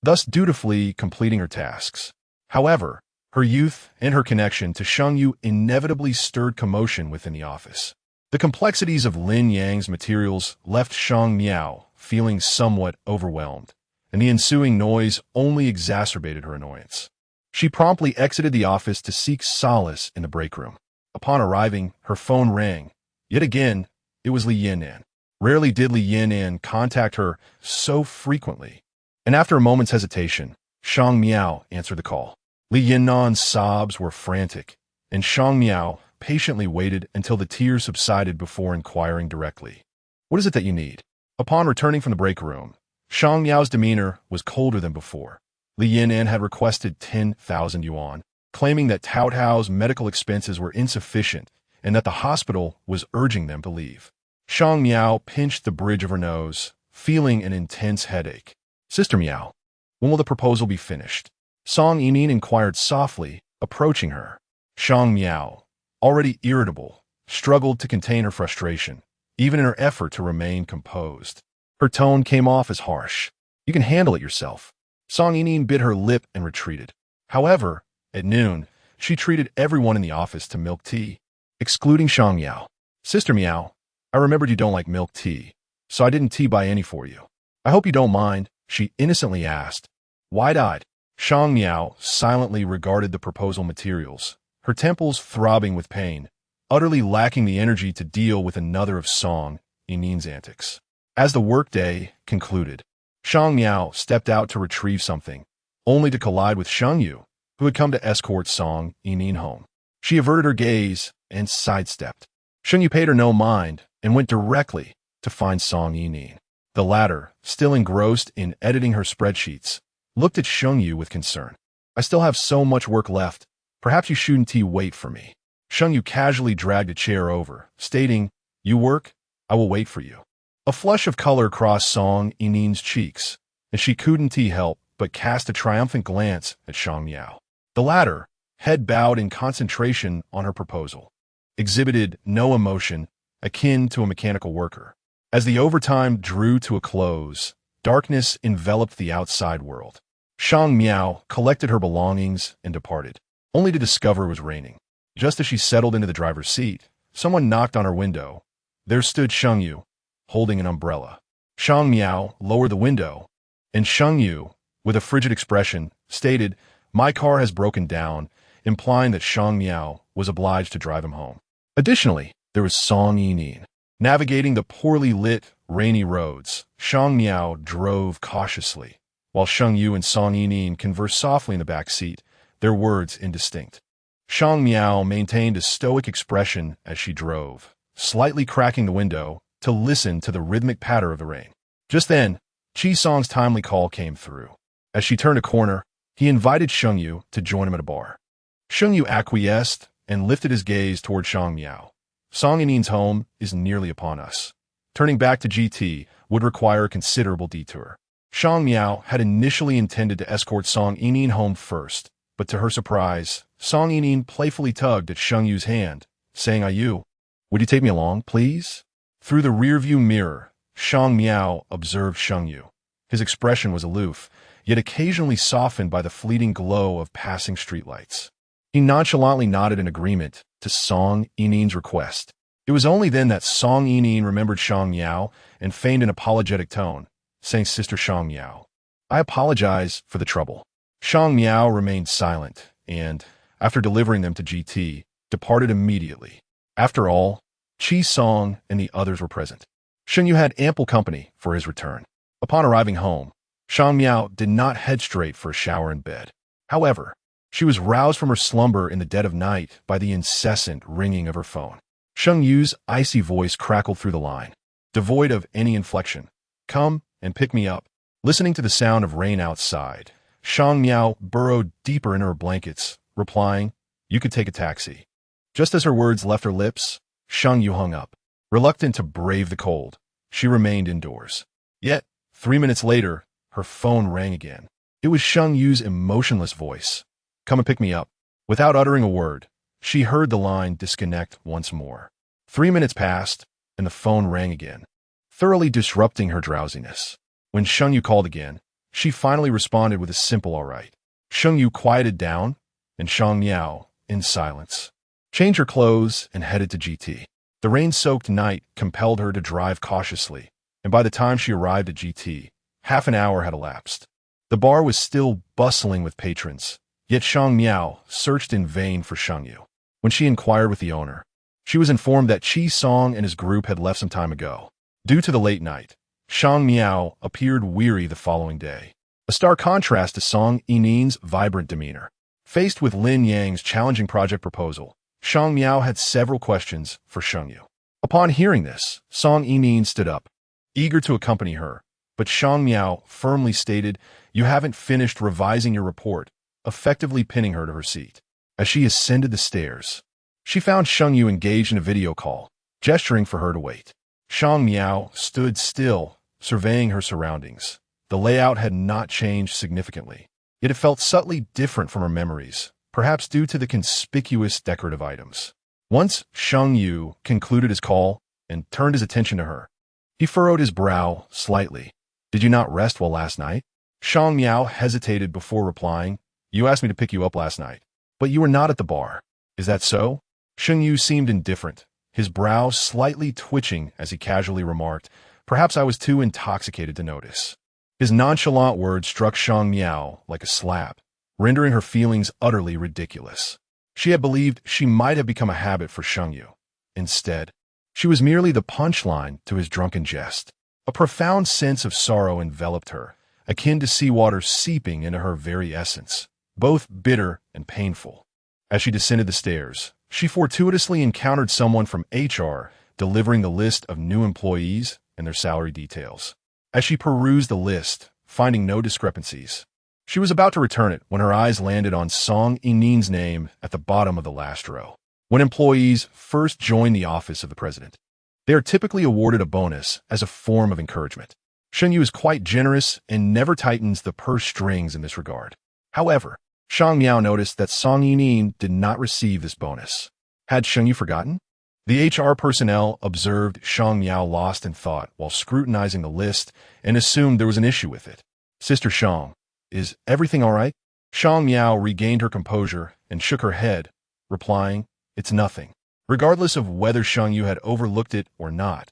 thus dutifully completing her tasks. However, her youth and her connection to Sheng Yu inevitably stirred commotion within the office. The complexities of Lin Yang's materials left Shang Miao feeling somewhat overwhelmed, and the ensuing noise only exacerbated her annoyance. She promptly exited the office to seek solace in the break room. Upon arriving, her phone rang. Yet again, it was Li Yinan. Rarely did Li Yinan contact her so frequently, and after a moment's hesitation, Shang Miao answered the call. Li Yinnan's sobs were frantic, and Shang Miao patiently waited until the tears subsided before inquiring directly. What is it that you need? Upon returning from the break room, Shang Miao's demeanor was colder than before. Li Yinnan had requested 10,000 yuan, claiming that Cao Tao's medical expenses were insufficient and that the hospital was urging them to leave. Shang Miao pinched the bridge of her nose, feeling an intense headache. Sister Miao, when will the proposal be finished? Song Yining inquired softly, approaching her. Shang Miao, already irritable, struggled to contain her frustration, even in her effort to remain composed. Her tone came off as harsh. You can handle it yourself. Song Yining bit her lip and retreated. However, at noon, she treated everyone in the office to milk tea, excluding Shang Miao. Sister Miao, I remembered you don't like milk tea, so I didn't tea buy any for you. I hope you don't mind, she innocently asked. Wide-eyed, Shang Miao silently regarded the proposal materials, her temples throbbing with pain, utterly lacking the energy to deal with another of Song Yining's antics. As the workday concluded, Shang Miao stepped out to retrieve something, only to collide with Sheng Yu, who had come to escort Song Yining home. She averted her gaze and sidestepped. Sheng Yu paid her no mind and went directly to find Song Yining. The latter, still engrossed in editing her spreadsheets, looked at Sheng Yu with concern. I still have so much work left. Perhaps you shouldn't wait for me. Sheng Yu casually dragged a chair over, stating, You work? I will wait for you. A flush of color crossed Song Yining's cheeks, and she couldn't help but cast a triumphant glance at Shang Miao. The latter, head bowed in concentration on her proposal, exhibited no emotion, akin to a mechanical worker. As the overtime drew to a close, darkness enveloped the outside world. Shang Miao collected her belongings and departed, only to discover it was raining. Just as she settled into the driver's seat, someone knocked on her window. There stood Sheng Yu, holding an umbrella. Shang Miao lowered the window, and Sheng Yu, with a frigid expression, stated, My car has broken down, implying that Shang Miao was obliged to drive him home. Additionally, there was Song Yining. Navigating the poorly lit, rainy roads, Shang Miao drove cautiously, while Sheng Yu and Song Yining conversed softly in the back seat, their words indistinct. Shang Miao maintained a stoic expression as she drove, slightly cracking the window to listen to the rhythmic patter of the rain. Just then, Chi Song's timely call came through. As she turned a corner, he invited Sheng Yu to join him at a bar. Sheng Yu acquiesced and lifted his gaze toward Shang Miao. Song Yining's home is nearly upon us. Turning back to GT would require a considerable detour. Shang Miao had initially intended to escort Song Yining home first, but to her surprise, Song Yining playfully tugged at Sheng Yu's hand, saying, Yu, would you take me along, please? Through the rearview mirror, Shang Miao observed Sheng Yu. His expression was aloof, yet occasionally softened by the fleeting glow of passing streetlights. He nonchalantly nodded in agreement to Song Yining's request. It was only then that Song Yining remembered Shang Miao and feigned an apologetic tone, saying, Sister Shang Miao, I apologize for the trouble. Shang Miao remained silent and, after delivering them to GT, departed immediately. After all, Chi Song and the others were present. Sheng Yu had ample company for his return. Upon arriving home, Shang Miao did not head straight for a shower in bed. However, she was roused from her slumber in the dead of night by the incessant ringing of her phone. Sheng Yu's icy voice crackled through the line, devoid of any inflection. Come and pick me up. Listening to the sound of rain outside, Shang Miao burrowed deeper into her blankets, replying, You could take a taxi. Just as her words left her lips, Sheng Yu hung up. Reluctant to brave the cold, she remained indoors. Yet, 3 minutes later, her phone rang again. It was Sheng Yu's emotionless voice. Come and pick me up. Without uttering a word, she heard the line disconnect once more. 3 minutes passed, and the phone rang again, thoroughly disrupting her drowsiness. When Sheng Yu called again, she finally responded with a simple all right. Sheng Yu quieted down, and Shang Miao, in silence, changed her clothes and headed to GT. The rain-soaked night compelled her to drive cautiously, and by the time she arrived at GT, half an hour had elapsed. The bar was still bustling with patrons, yet Shang Miao searched in vain for Sheng Yu. When she inquired with the owner, she was informed that Chi Song and his group had left some time ago. Due to the late night, Shang Miao appeared weary the following day. a stark contrast to Song Yinin's vibrant demeanor. Faced with Lin Yang's challenging project proposal, Shang Miao had several questions for Sheng Yu. Upon hearing this, Song Yinin stood up, eager to accompany her, but Shang Miao firmly stated, "You haven't finished revising your report," effectively pinning her to her seat. As she ascended the stairs, she found Sheng Yu engaged in a video call, gesturing for her to wait. Shang Miao stood still, surveying her surroundings. The layout had not changed significantly, yet it felt subtly different from her memories, perhaps due to the conspicuous decorative items. Once Sheng Yu concluded his call and turned his attention to her, he furrowed his brow slightly. "Did you not rest well last night?" Shang Miao hesitated before replying. "You asked me to pick you up last night, but you were not at the bar. Is that so?" Sheng Yu seemed indifferent, his brow slightly twitching as he casually remarked, "Perhaps I was too intoxicated to notice." His nonchalant words struck Shang Miao like a slap, rendering her feelings utterly ridiculous. She had believed she might have become a habit for Sheng Yu. Instead, she was merely the punchline to his drunken jest. A profound sense of sorrow enveloped her, akin to seawater seeping into her very essence, both bitter and painful. As she descended the stairs, she fortuitously encountered someone from HR delivering the list of new employees and their salary details. As she perused the list, finding no discrepancies, she was about to return it when her eyes landed on Song Yinin's name at the bottom of the last row. When employees first join the office of the president, they are typically awarded a bonus as a form of encouragement. Sheng Yu is quite generous and never tightens the purse strings in this regard. However, Shang Miao noticed that Song Yinin did not receive this bonus. Had Sheng Yu forgotten? The HR personnel observed Shang Miao lost in thought while scrutinizing the list and assumed there was an issue with it. "Sister Shang, is everything all right?" Shang Miao regained her composure and shook her head, replying, "It's nothing." Regardless of whether Sheng Yu had overlooked it or not,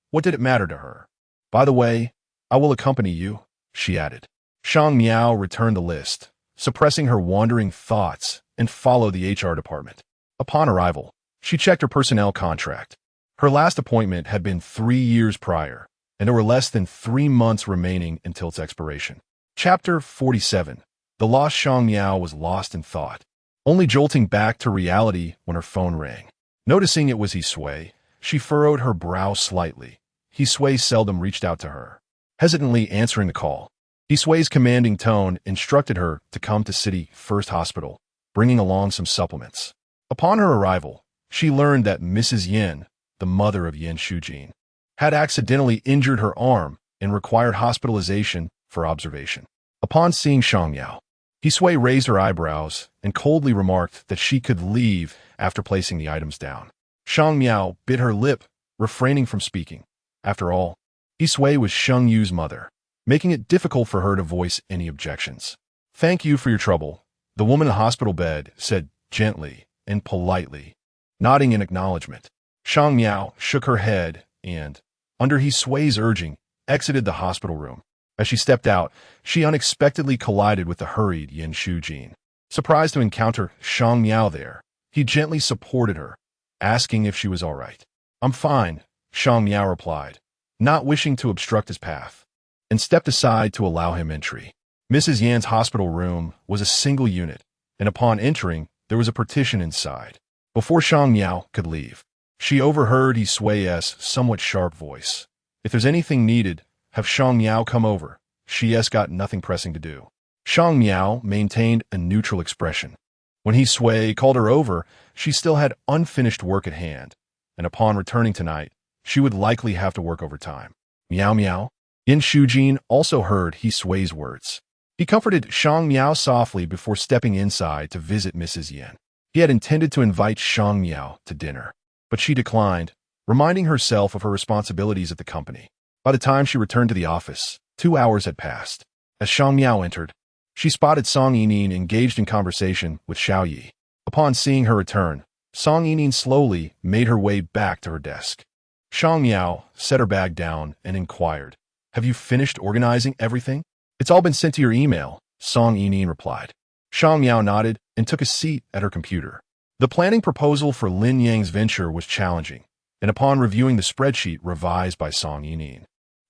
what did it matter to her? "By the way, I will accompany you," she added. Shang Miao returned the list, suppressing her wandering thoughts, and followed the HR department. Upon arrival, she checked her personnel contract. Her last appointment had been 3 years prior, and there were less than 3 months remaining until its expiration. Chapter 47. The lost Shang Miao was lost in thought, only jolting back to reality when her phone rang. Noticing it was Hisui, she furrowed her brow slightly. Hisui seldom reached out to her. Hesitantly answering the call, Hisui's commanding tone instructed her to come to City First Hospital, bringing along some supplements. Upon her arrival, she learned that Mrs. Yin, the mother of Yin Shujin, had accidentally injured her arm and required hospitalization for observation. Upon seeing Shang Miao, Hisui raised her eyebrows and coldly remarked that she could leave after placing the items down. Shang Miao bit her lip, refraining from speaking. After all, Hisui was Sheng Yu's mother, making it difficult for her to voice any objections. "Thank you for your trouble," the woman in the hospital bed said gently and politely, nodding in acknowledgement. Shang Miao shook her head and, under Hisui's urging, exited the hospital room. As she stepped out, she unexpectedly collided with the hurried Yin Shujin. Surprised to encounter Shang Miao there, he gently supported her, asking if she was all right. "I'm fine," Shang Miao replied, not wishing to obstruct his path, and stepped aside to allow him entry. Mrs. Yan's hospital room was a single unit, and upon entering, there was a partition inside. Before Shang Miao could leave, she overheard Hisui's somewhat sharp voice. "If there's anything needed, have Shang Miao come over. She's got nothing pressing to do." Shang Miao maintained a neutral expression. When Hisui called her over, she still had unfinished work at hand, and upon returning tonight, she would likely have to work overtime. "Miao Miao." Yin Shujin also heard Hisui's words. He comforted Shang Miao softly before stepping inside to visit Mrs. Yin. He had intended to invite Shang Miao to dinner, but she declined, reminding herself of her responsibilities at the company. By the time she returned to the office, 2 hours had passed. As Shang Miao entered, she spotted Song Yinin engaged in conversation with Xiao Yi. Upon seeing her return, Song Yinin slowly made her way back to her desk. Shang Miao set her bag down and inquired, "Have you finished organizing everything?" "It's all been sent to your email," Song Yinin replied. Shang Miao nodded and took a seat at her computer. The planning proposal for Lin Yang's venture was challenging, and upon reviewing the spreadsheet revised by Song Yinin,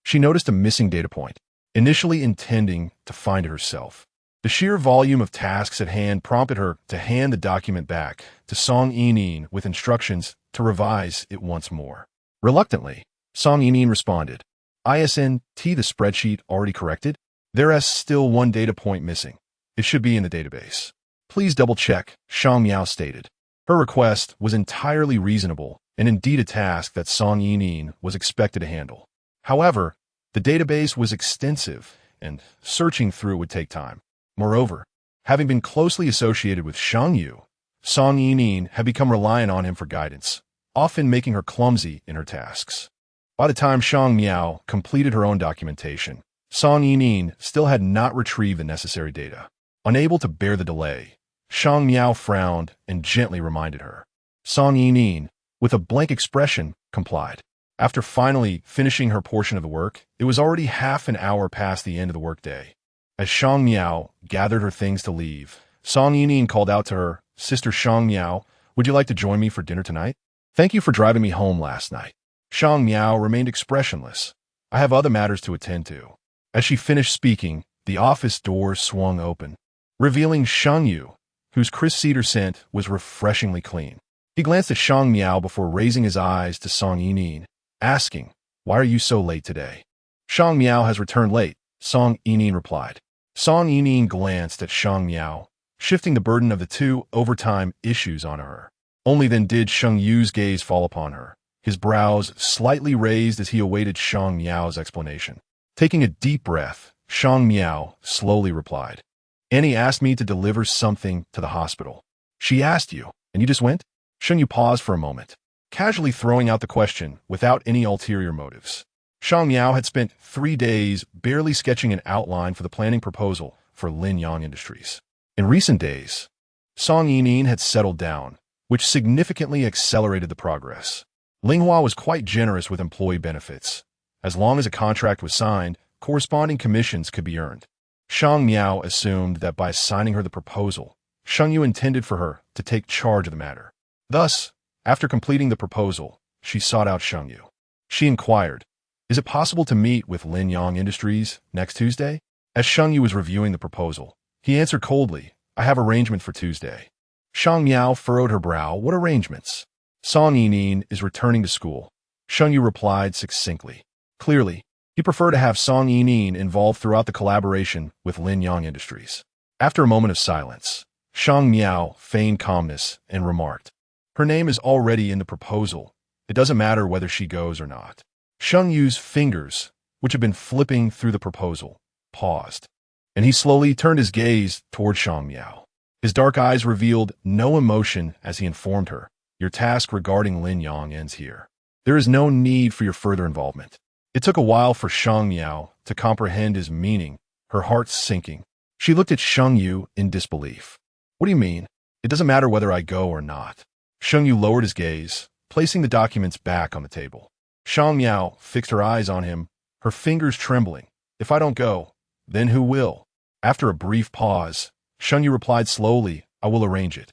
she noticed a missing data point. initially intending to find it herself. The sheer volume of tasks at hand prompted her to hand the document back to Song Yining with instructions to revise it once more. Reluctantly, Song Yining responded, "ISNT, the spreadsheet already corrected? There's still one data point missing. It should be in the database. Please double-check," Shang Miao stated. Her request was entirely reasonable and indeed a task that Song Yining was expected to handle. However, the database was extensive, and searching through it would take time. Moreover, having been closely associated with Sheng Yu, Song Yining had become reliant on him for guidance, often making her clumsy in her tasks. By the time Shang Miao completed her own documentation, Song Yining still had not retrieved the necessary data. Unable to bear the delay, Shang Miao frowned and gently reminded her. Song Yining, with a blank expression, complied. After finally finishing her portion of the work, it was already half an hour past the end of the workday. As Shang Miao gathered her things to leave, Song Yining called out to her, "Sister Shang Miao, would you like to join me for dinner tonight? Thank you for driving me home last night." Shang Miao remained expressionless. "I have other matters to attend to." As she finished speaking, the office door swung open, revealing Sheng Yu, whose crisp cedar scent was refreshingly clean. He glanced at Shang Miao before raising his eyes to Song Yining, asking, "Why are you so late today?" "Shang Miao has returned late," Song Yining replied. Song Yining glanced at Shang Miao, shifting the burden of the two overtime issues onto her. Only then did Sheng Yu's gaze fall upon her, his brows slightly raised as he awaited Shang Miao's explanation. Taking a deep breath, Shang Miao slowly replied, "Annie asked me to deliver something to the hospital." "She asked you, and you just went?" Sheng Yu paused for a moment, casually throwing out the question without any ulterior motives. Shang Miao had spent 3 days barely sketching an outline for the planning proposal for Lin Yang Industries. In recent days, Song Yining had settled down, which significantly accelerated the progress. Linghua was quite generous with employee benefits. As long as a contract was signed, corresponding commissions could be earned. Shang Miao assumed that by signing her the proposal, Sheng Yu intended for her to take charge of the matter. Thus, after completing the proposal, she sought out Sheng Yu. She inquired, "Is it possible to meet with Lin Yang Industries next Tuesday?" As Sheng Yu was reviewing the proposal, he answered coldly, "I have arrangement for Tuesday." Shang Miao furrowed her brow. "What arrangements?" "Song Yining is returning to school," Sheng Yu replied succinctly. Clearly, he preferred to have Song Yining involved throughout the collaboration with Lin Yang Industries. After a moment of silence, Shang Miao feigned calmness and remarked, "Her name is already in the proposal. It doesn't matter whether she goes or not." Sheng Yu's fingers, which had been flipping through the proposal, paused, and he slowly turned his gaze toward Shang Miao. His dark eyes revealed no emotion as he informed her, "Your task regarding Lin Yang ends here. There is no need for your further involvement." It took a while for Shang Miao to comprehend his meaning, her heart sinking. She looked at Sheng Yu in disbelief. "What do you mean? It doesn't matter whether I go or not." Sheng Yu lowered his gaze, placing the documents back on the table. Shang Miao fixed her eyes on him, her fingers trembling. "If I don't go, then who will?" After a brief pause, Sheng Yu replied slowly, "I will arrange it."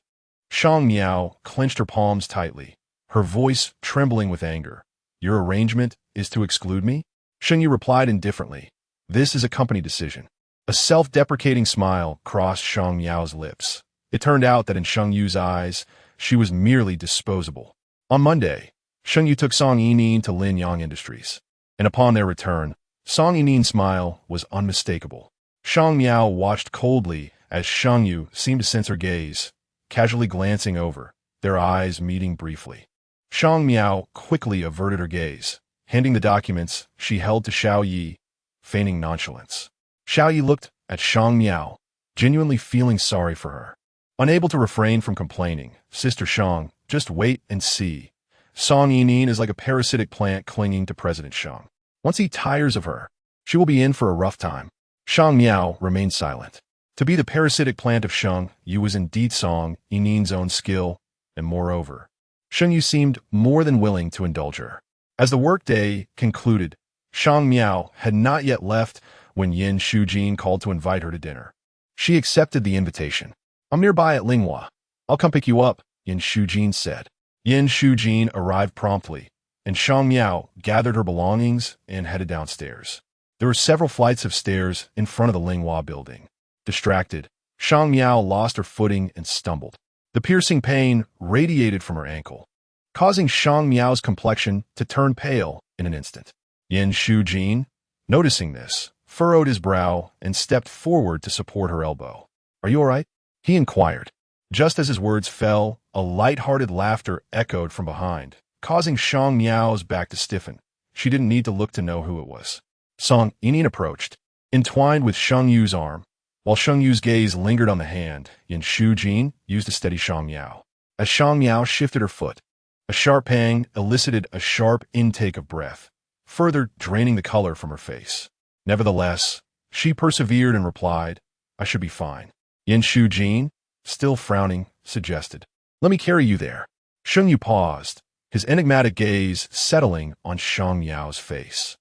Shang Miao clenched her palms tightly, her voice trembling with anger. "Your arrangement is to exclude me?" Sheng Yu replied indifferently, "This is a company decision." A self-deprecating smile crossed Shang Miao's lips. It turned out that in Sheng Yu's eyes, she was merely disposable. On Monday, Sheng Yu took Song Yining to Lin Yang Industries, and upon their return, Song Yining's smile was unmistakable. Shang Miao watched coldly as Sheng Yu seemed to sense her gaze, casually glancing over, their eyes meeting briefly. Shang Miao quickly averted her gaze, handing the documents she held to Xiao Yi, feigning nonchalance. Xiao Yi looked at Shang Miao, genuinely feeling sorry for her. Unable to refrain from complaining, "Sister Shang, just wait and see. Song Yining is like a parasitic plant clinging to President Shang. Once he tires of her, she will be in for a rough time." Shang Miao remained silent. To be the parasitic plant of Sheng Yu was indeed Song Yining's own skill, and moreover, Sheng Yu seemed more than willing to indulge her. As the workday concluded, Shang Miao had not yet left when Yin Shujin called to invite her to dinner. She accepted the invitation. "I'm nearby at Linghua. I'll come pick you up," Yin Shujin said. Yin Shujin arrived promptly, and Shang Miao gathered her belongings and headed downstairs. There were several flights of stairs in front of the Linghua building. Distracted, Shang Miao lost her footing and stumbled. The piercing pain radiated from her ankle, causing Shang Miao's complexion to turn pale in an instant. Yin Shujin, noticing this, furrowed his brow and stepped forward to support her elbow. "Are you all right?" he inquired. Just as his words fell, a light-hearted laughter echoed from behind, causing Shang Miao's back to stiffen. She didn't need to look to know who it was. Song Yining approached, entwined with Sheng Yu's arm. While Sheng Yu's gaze lingered on the hand, Yin Shujin used to steady Shang Miao. As Shang Miao shifted her foot, a sharp pang elicited a sharp intake of breath, further draining the color from her face. Nevertheless, she persevered and replied, "I should be fine." Yin Shujin, still frowning, suggested, "Let me carry you there." Sheng Yu paused, his enigmatic gaze settling on Shang Miao's face.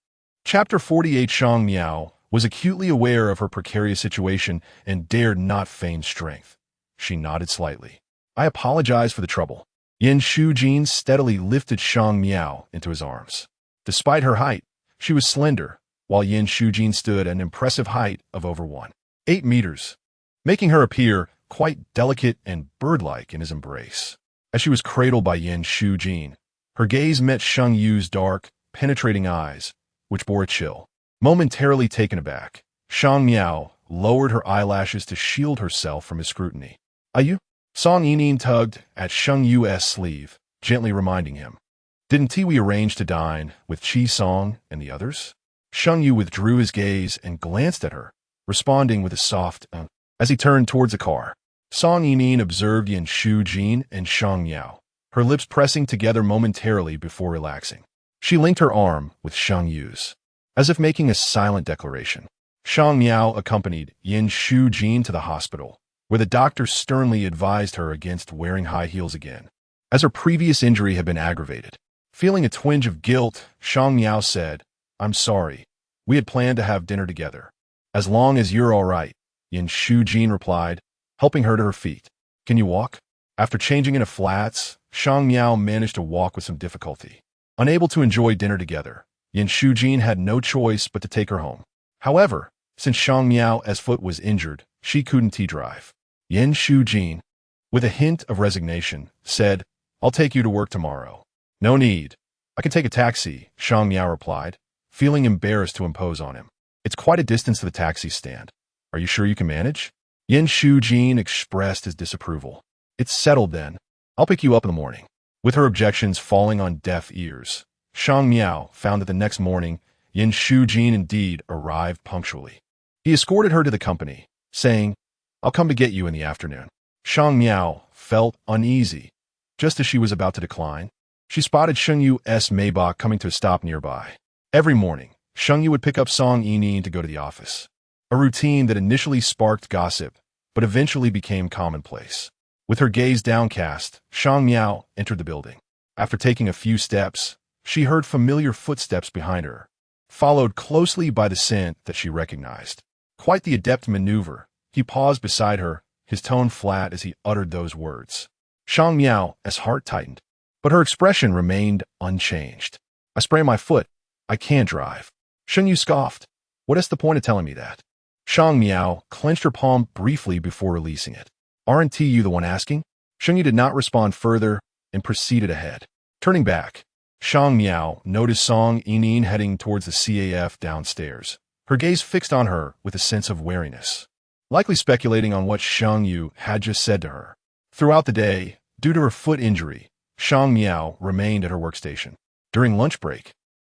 Chapter 48. Shang Miao was acutely aware of her precarious situation and dared not feign strength. She nodded slightly. "I apologize for the trouble." Yin Shujin steadily lifted Shang Miao into his arms. Despite her height, she was slender, while Yin Shujin stood at an impressive height of over 1.8 meters, making her appear quite delicate and bird-like in his embrace. As she was cradled by Yin Shujin, her gaze met Sheng Yu's dark, penetrating eyes, which bore a chill. Momentarily taken aback, Shang Miao lowered her eyelashes to shield herself from his scrutiny. "Are you?" Song Yining tugged at Sheng Yu's sleeve, gently reminding him. "Didn't we arrange to dine with Qi Song and the others?" Sheng Yu withdrew his gaze and glanced at her, responding with a soft as he turned towards the car. Song Yining observed Yin Shujin and Shang Miao, her lips pressing together momentarily before relaxing. She linked her arm with Sheng Yu's, as if making a silent declaration. Shang Miao accompanied Yin Shujin to the hospital, where the doctor sternly advised her against wearing high heels again, as her previous injury had been aggravated. Feeling a twinge of guilt, Shang Miao said, "I'm sorry. We had planned to have dinner together." "As long as you're all right," Yin Shujin replied, helping her to her feet. "Can you walk?" After changing into flats, Shang Miao managed to walk with some difficulty. Unable to enjoy dinner together, Yin Shujin had no choice but to take her home. However, since Shang Miao's foot was injured, she couldn't drive. Yin Shujin, with a hint of resignation, said, "I'll take you to work tomorrow." "No need. I can take a taxi," Shang Miao replied, feeling embarrassed to impose on him. "It's quite a distance to the taxi stand. Are you sure you can manage?" Yin Shujin expressed his disapproval. "It's settled then. I'll pick you up in the morning." With her objections falling on deaf ears, Shang Miao found that the next morning, Yin Shujin indeed arrived punctually. He escorted her to the company, saying, "I'll come to get you in the afternoon." Shang Miao felt uneasy. Just as she was about to decline, she spotted Sheng Yu's Maybach coming to a stop nearby. Every morning, Sheng Yu would pick up Song Yining to go to the office, a routine that initially sparked gossip, but eventually became commonplace. With her gaze downcast, Shang Miao entered the building. After taking a few steps, she heard familiar footsteps behind her, followed closely by the scent that she recognized. Quite the adept maneuver, he paused beside her, his tone flat as he uttered those words. Shang Miao's heart tightened, but her expression remained unchanged. "I sprained my foot. I can't drive." Sheng Yu scoffed. "What is the point of telling me that?" Shang Miao clenched her palm briefly before releasing it. "Aren't you the one asking?" Sheng Yu did not respond further and proceeded ahead. Turning back, Shang Miao noticed Song Yining heading towards the CAF downstairs, her gaze fixed on her with a sense of wariness, likely speculating on what Sheng Yu had just said to her. Throughout the day, due to her foot injury, Shang Miao remained at her workstation. During lunch break,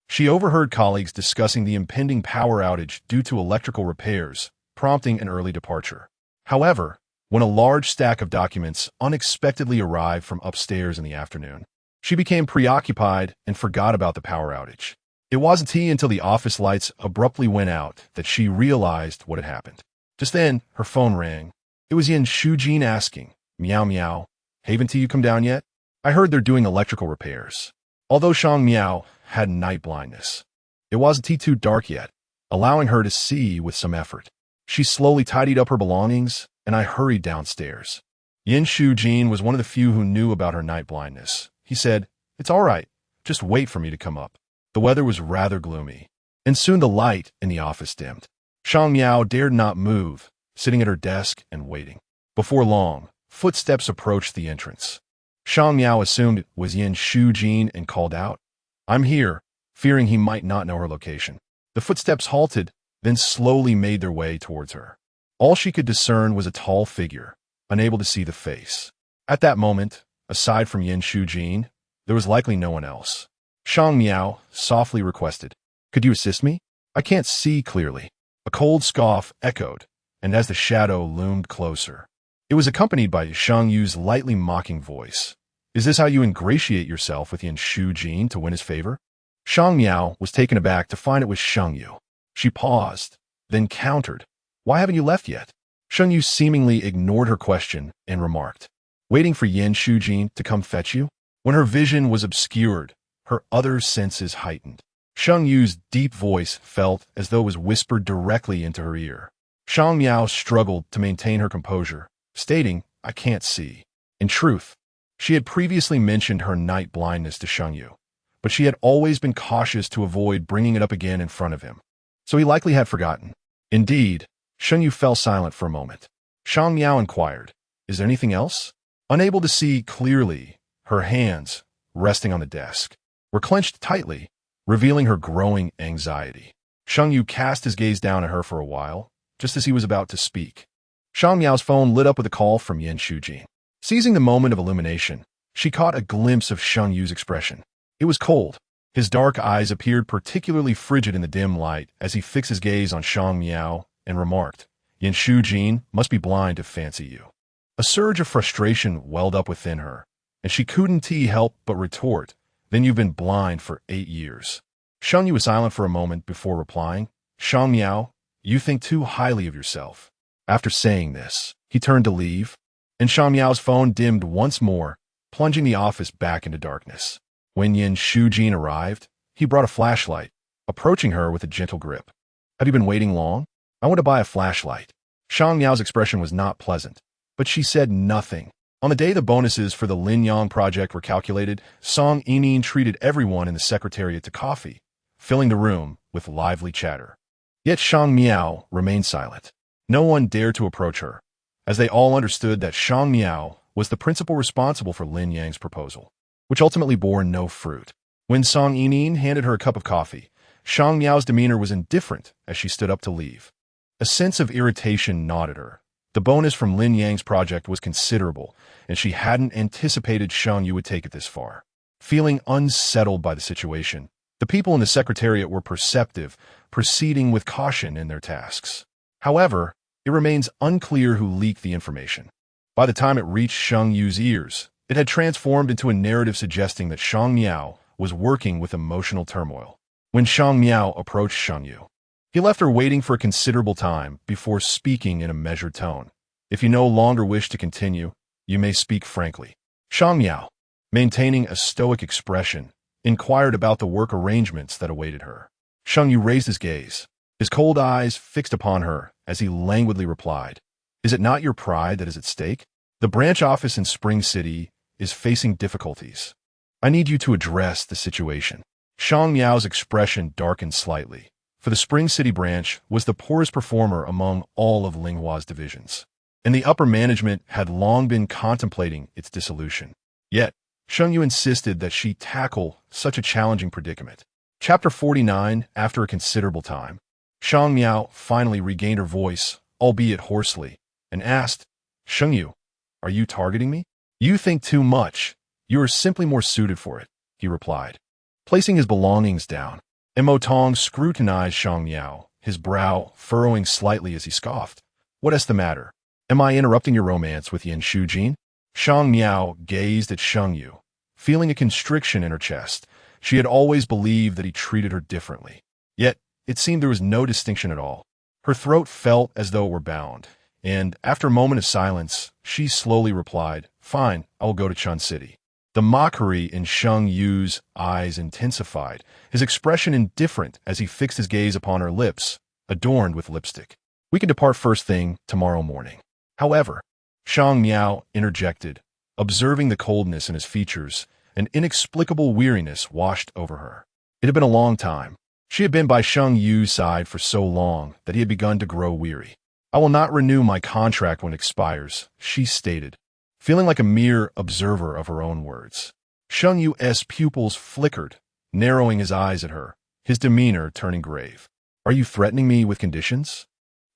she overheard colleagues discussing the impending power outage due to electrical repairs, prompting an early departure. However, when a large stack of documents unexpectedly arrived from upstairs in the afternoon, she became preoccupied and forgot about the power outage. It wasn't until the office lights abruptly went out that she realized what had happened. Just then, her phone rang. It was Yin Shujin asking, "Miao Miao, haven't you come down yet? I heard they're doing electrical repairs." Although Shang Miao had night blindness, it wasn't too dark yet, allowing her to see with some effort. She slowly tidied up her belongings, and I hurried downstairs. Yin Shujin was one of the few who knew about her night blindness. He said, "It's all right. Just wait for me to come up." The weather was rather gloomy, and soon the light in the office dimmed. Shang Miao dared not move, sitting at her desk and waiting. Before long, footsteps approached the entrance. Shang Miao assumed it was Yin Shujin and called out, "I'm here," fearing he might not know her location. The footsteps halted, then slowly made their way towards her. All she could discern was a tall figure, unable to see the face. At that moment, aside from Yin Shujin, there was likely no one else. Shang Miao softly requested, "Could you assist me? I can't see clearly." A cold scoff echoed, and as the shadow loomed closer, it was accompanied by Sheng Yu's lightly mocking voice. "Is this how you ingratiate yourself with Yin Shujin to win his favor?" Shang Miao was taken aback to find it was Sheng Yu. She paused, then countered, "Why haven't you left yet?" Sheng Yu seemingly ignored her question and remarked, "Waiting for Yin Shujin to come fetch you?" When her vision was obscured, her other senses heightened. Sheng Yu's deep voice felt as though it was whispered directly into her ear. Shang Miao struggled to maintain her composure, stating, "I can't see." In truth, she had previously mentioned her night blindness to Sheng Yu, but she had always been cautious to avoid bringing it up again in front of him. So he likely had forgotten. Indeed, Sheng Yu fell silent for a moment. Shang Miao inquired, "Is there anything else?" Unable to see clearly, her hands, resting on the desk, were clenched tightly, revealing her growing anxiety. Sheng Yu cast his gaze down at her for a while, just as he was about to speak. Shang Miao's phone lit up with a call from Yin Shujin. Seizing the moment of illumination, she caught a glimpse of Sheng Yu's expression. It was cold. His dark eyes appeared particularly frigid in the dim light as he fixed his gaze on Shang Miao and remarked, "Yin Shujin must be blind to fancy you." A surge of frustration welled up within her, and she couldn't help but retort, "Then you've been blind for 8 years. Sheng Yu was silent for a moment before replying, "Shang Miao, you think too highly of yourself." After saying this, he turned to leave, and Shang Miao's phone dimmed once more, plunging the office back into darkness. When Yin Shujin arrived, he brought a flashlight, approaching her with a gentle grip. "Have you been waiting long? I want to buy a flashlight." Shang Miao's expression was not pleasant, but she said nothing. On the day the bonuses for the Lin Yang project were calculated, Song Yining treated everyone in the secretariat to coffee, filling the room with lively chatter. Yet Shang Miao remained silent. No one dared to approach her, as they all understood that Shang Miao was the principal responsible for Lin Yang's proposal, which ultimately bore no fruit. When Song Yining handed her a cup of coffee, Shang Miao's demeanor was indifferent as she stood up to leave. A sense of irritation gnawed at her. The bonus from Lin Yang's project was considerable, and she hadn't anticipated Sheng Yu would take it this far. Feeling unsettled by the situation, the people in the secretariat were perceptive, proceeding with caution in their tasks. However, it remains unclear who leaked the information. By the time it reached Sheng Yu's ears, it had transformed into a narrative suggesting that Shang Miao was working with emotional turmoil. When Shang Miao approached Sheng Yu, he left her waiting for a considerable time before speaking in a measured tone. "If you no longer wish to continue, you may speak frankly." Shang Miao, maintaining a stoic expression, inquired about the work arrangements that awaited her. Sheng Yu raised his gaze, his cold eyes fixed upon her as he languidly replied, "Is it not your pride that is at stake? The branch office in Spring City is facing difficulties. I need you to address the situation." Shang Miao's expression darkened slightly, for the Spring City branch was the poorest performer among all of Linghua's divisions, and the upper management had long been contemplating its dissolution. Yet, Sheng Yu insisted that she tackle such a challenging predicament. Chapter 49. After a considerable time, Shang Miao finally regained her voice, albeit hoarsely, and asked, "Sheng Yu, are you targeting me?" "You think too much. You are simply more suited for it," he replied. Placing his belongings down, Mo Tong scrutinized Shang Miao, his brow furrowing slightly as he scoffed. "What is the matter? Am I interrupting your romance with Yin Shujin?" Shang Miao gazed at Sheng Yu, feeling a constriction in her chest. She had always believed that he treated her differently. Yet, it seemed there was no distinction at all. Her throat felt as though it were bound, and after a moment of silence, she slowly replied, "Fine, I will go to Chun City." The mockery in Sheng Yu's eyes intensified, his expression indifferent as he fixed his gaze upon her lips, adorned with lipstick. "We can depart first thing tomorrow morning." However, Shang Miao interjected, observing the coldness in his features. An inexplicable weariness washed over her. It had been a long time, She had been by Sheng Yu's side for so long that he had begun to grow weary. I will not renew my contract when it expires, she stated, feeling like a mere observer of her own words. Sheng Yu's pupils flickered, narrowing his eyes at her, his demeanor turning grave. Are you threatening me with conditions?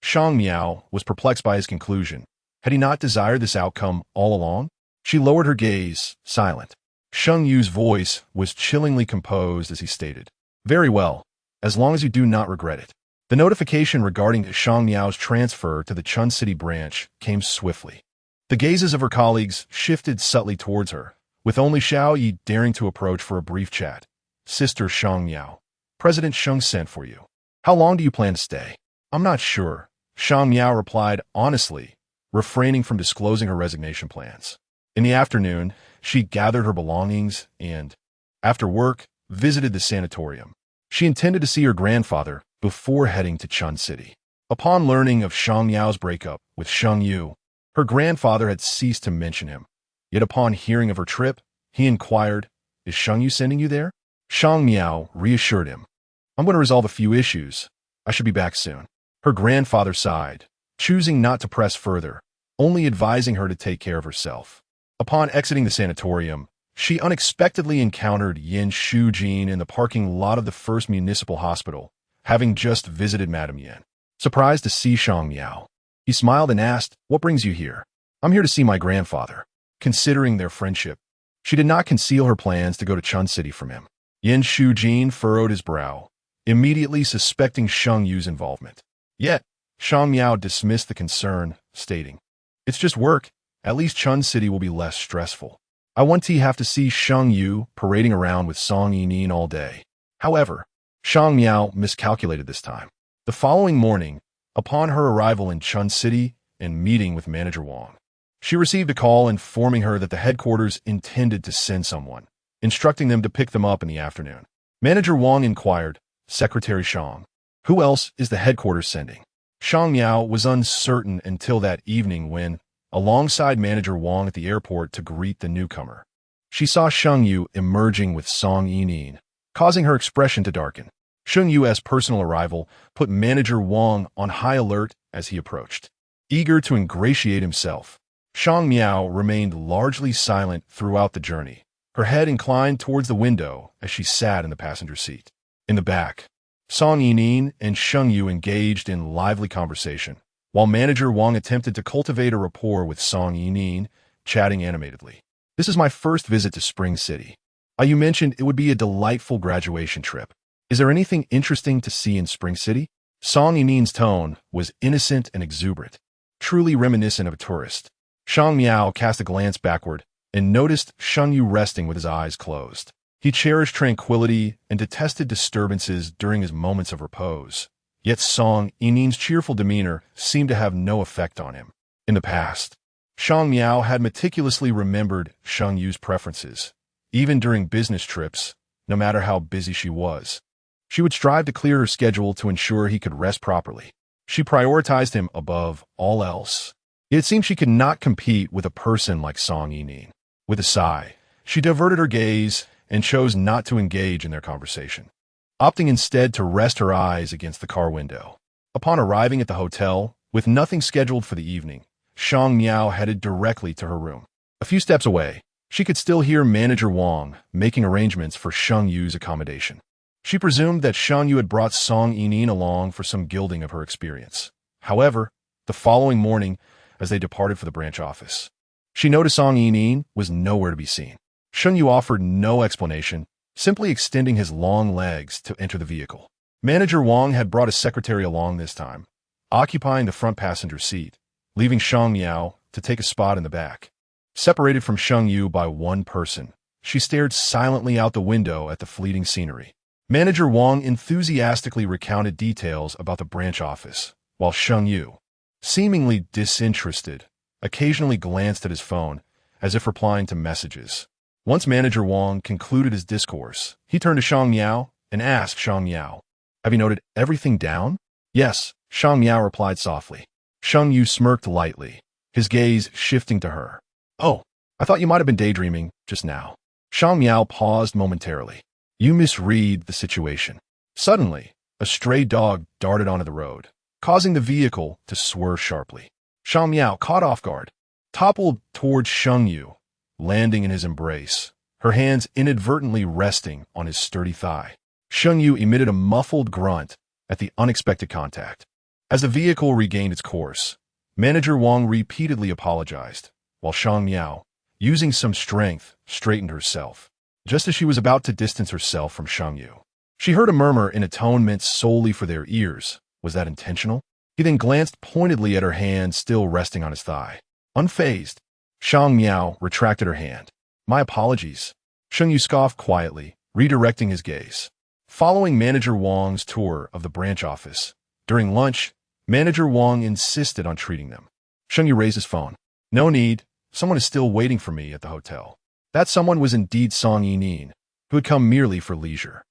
Shang Miao was perplexed by his conclusion. Had he not desired this outcome all along? She lowered her gaze, silent. Sheng Yu's voice was chillingly composed as he stated, very well, as long as you do not regret it. The notification regarding Shang Miao's transfer to the Chun City branch came swiftly. The gazes of her colleagues shifted subtly towards her, with only Xiao Yi daring to approach for a brief chat. Sister Shang Miao, President Sheng sent for you. How long do you plan to stay? I'm not sure, Shang Miao replied honestly, refraining from disclosing her resignation plans. In the afternoon, she gathered her belongings and, after work, visited the sanatorium. She intended to see her grandfather before heading to Chun City. Upon learning of Shang Miao's breakup with Sheng Yu, her grandfather had ceased to mention him. Yet upon hearing of her trip, he inquired, is Sheng Yu sending you there? Shang Miao reassured him. I'm going to resolve a few issues. I should be back soon. Her grandfather sighed, choosing not to press further, only advising her to take care of herself. Upon exiting the sanatorium, she unexpectedly encountered Yin Shujin in the parking lot of the first municipal hospital, having just visited Madame Yin. Surprised to see Shang Miao, he smiled and asked, what brings you here? I'm here to see my grandfather. Considering their friendship, she did not conceal her plans to go to Chun City from him. Yin Shujin furrowed his brow, immediately suspecting Sheng Yu's involvement. Yet, Shang Miao dismissed the concern, stating, it's just work. At least Chun City will be less stressful. I won't have to see Sheng Yu parading around with Song Yining all day. However, Shang Miao miscalculated this time. The following morning, upon her arrival in Chun City and meeting with Manager Wang, she received a call informing her that the headquarters intended to send someone, instructing them to pick them up in the afternoon. Manager Wang inquired, Secretary Shang, who else is the headquarters sending? Shang Miao was uncertain until that evening when, alongside Manager Wang at the airport to greet the newcomer, she saw Sheng Yu emerging with Song Yining, causing her expression to darken. Sheng Yu's personal arrival put Manager Wang on high alert as he approached. Eager to ingratiate himself, Shang Miao remained largely silent throughout the journey, her head inclined towards the window as she sat in the passenger seat. In the back, Song Yining and Sheng Yu engaged in lively conversation, while Manager Wang attempted to cultivate a rapport with Song Yining, chatting animatedly. This is my first visit to Spring City. You mentioned it would be a delightful graduation trip. Is there anything interesting to see in Spring City? Song Yining's tone was innocent and exuberant, truly reminiscent of a tourist. Shang Miao cast a glance backward and noticed Sheng Yu resting with his eyes closed. He cherished tranquility and detested disturbances during his moments of repose. Yet Song Yining's cheerful demeanor seemed to have no effect on him. In the past, Shang Miao had meticulously remembered Sheng Yu's preferences. Even during business trips, no matter how busy she was, she would strive to clear her schedule to ensure he could rest properly. She prioritized him above all else. It seemed she could not compete with a person like Song Yining. With a sigh, she diverted her gaze and chose not to engage in their conversation, opting instead to rest her eyes against the car window. Upon arriving at the hotel, with nothing scheduled for the evening, Shang Miao headed directly to her room. A few steps away, she could still hear Manager Wang making arrangements for Sheng Yu's accommodation. She presumed that Sheng Yu had brought Song Yining along for some gilding of her experience. However, the following morning, as they departed for the branch office, she noticed Song Yining was nowhere to be seen. Sheng Yu offered no explanation, simply extending his long legs to enter the vehicle. Manager Wang had brought a secretary along this time, occupying the front passenger seat, leaving Shang Miao to take a spot in the back. Separated from Sheng Yu by one person, she stared silently out the window at the fleeting scenery. Manager Wang enthusiastically recounted details about the branch office, while Sheng Yu, seemingly disinterested, occasionally glanced at his phone, as if replying to messages. Once Manager Wang concluded his discourse, he turned to Shang Miao and asked Shang Miao, have you noted everything down? Yes, Shang Miao replied softly. Sheng Yu smirked lightly, his gaze shifting to her. Oh, I thought you might have been daydreaming just now. Shang Miao paused momentarily. You misread the situation. Suddenly, a stray dog darted onto the road, causing the vehicle to swerve sharply. Shang Miao, caught off guard, toppled towards Sheng Yu, landing in his embrace, her hands inadvertently resting on his sturdy thigh. Sheng Yu emitted a muffled grunt at the unexpected contact. As the vehicle regained its course, Manager Wang repeatedly apologized, while Shang Miao, using some strength, straightened herself. Just as she was about to distance herself from Sheng Yu, she heard a murmur in a tone meant solely for their ears. Was that intentional? He then glanced pointedly at her hand still resting on his thigh. Unfazed, Shang Miao retracted her hand. My apologies. Sheng Yu scoffed quietly, redirecting his gaze. Following Manager Wang's tour of the branch office, during lunch, Manager Wang insisted on treating them. Sheng Yu raised his phone. No need. Someone is still waiting for me at the hotel. That someone was indeed Song Yining, who had come merely for leisure.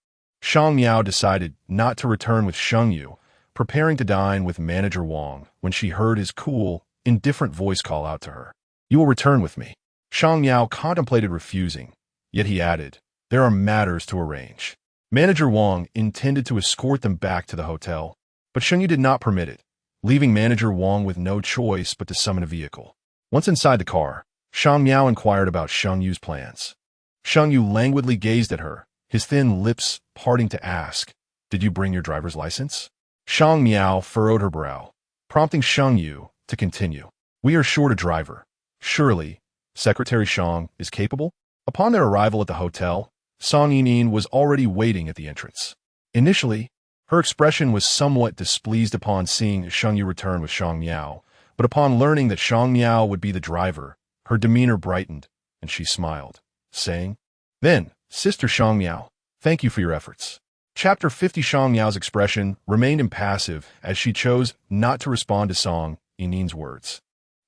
Shang Miao decided not to return with Sheng Yu, preparing to dine with Manager Wang when she heard his cool, indifferent voice call out to her. You will return with me. Shang Miao contemplated refusing, yet he added, there are matters to arrange. Manager Wang intended to escort them back to the hotel, but Sheng Yu did not permit it, leaving Manager Wang with no choice but to summon a vehicle. Once inside the car, Shang Miao inquired about Sheng Yu's plans. Sheng Yu languidly gazed at her, his thin lips parting to ask, did you bring your driver's license? Shang Miao furrowed her brow, prompting Sheng Yu to continue. We are short a driver. Surely, Secretary Shang is capable? Upon their arrival at the hotel, Song Yining was already waiting at the entrance. Initially, her expression was somewhat displeased upon seeing Sheng Yu return with Shang Miao, but upon learning that Shang Miao would be the driver, her demeanor brightened, and she smiled, saying, then, Sister Shang Miao, thank you for your efforts. Chapter 50. Shang Miao's expression remained impassive as she chose not to respond to Song Yining's words.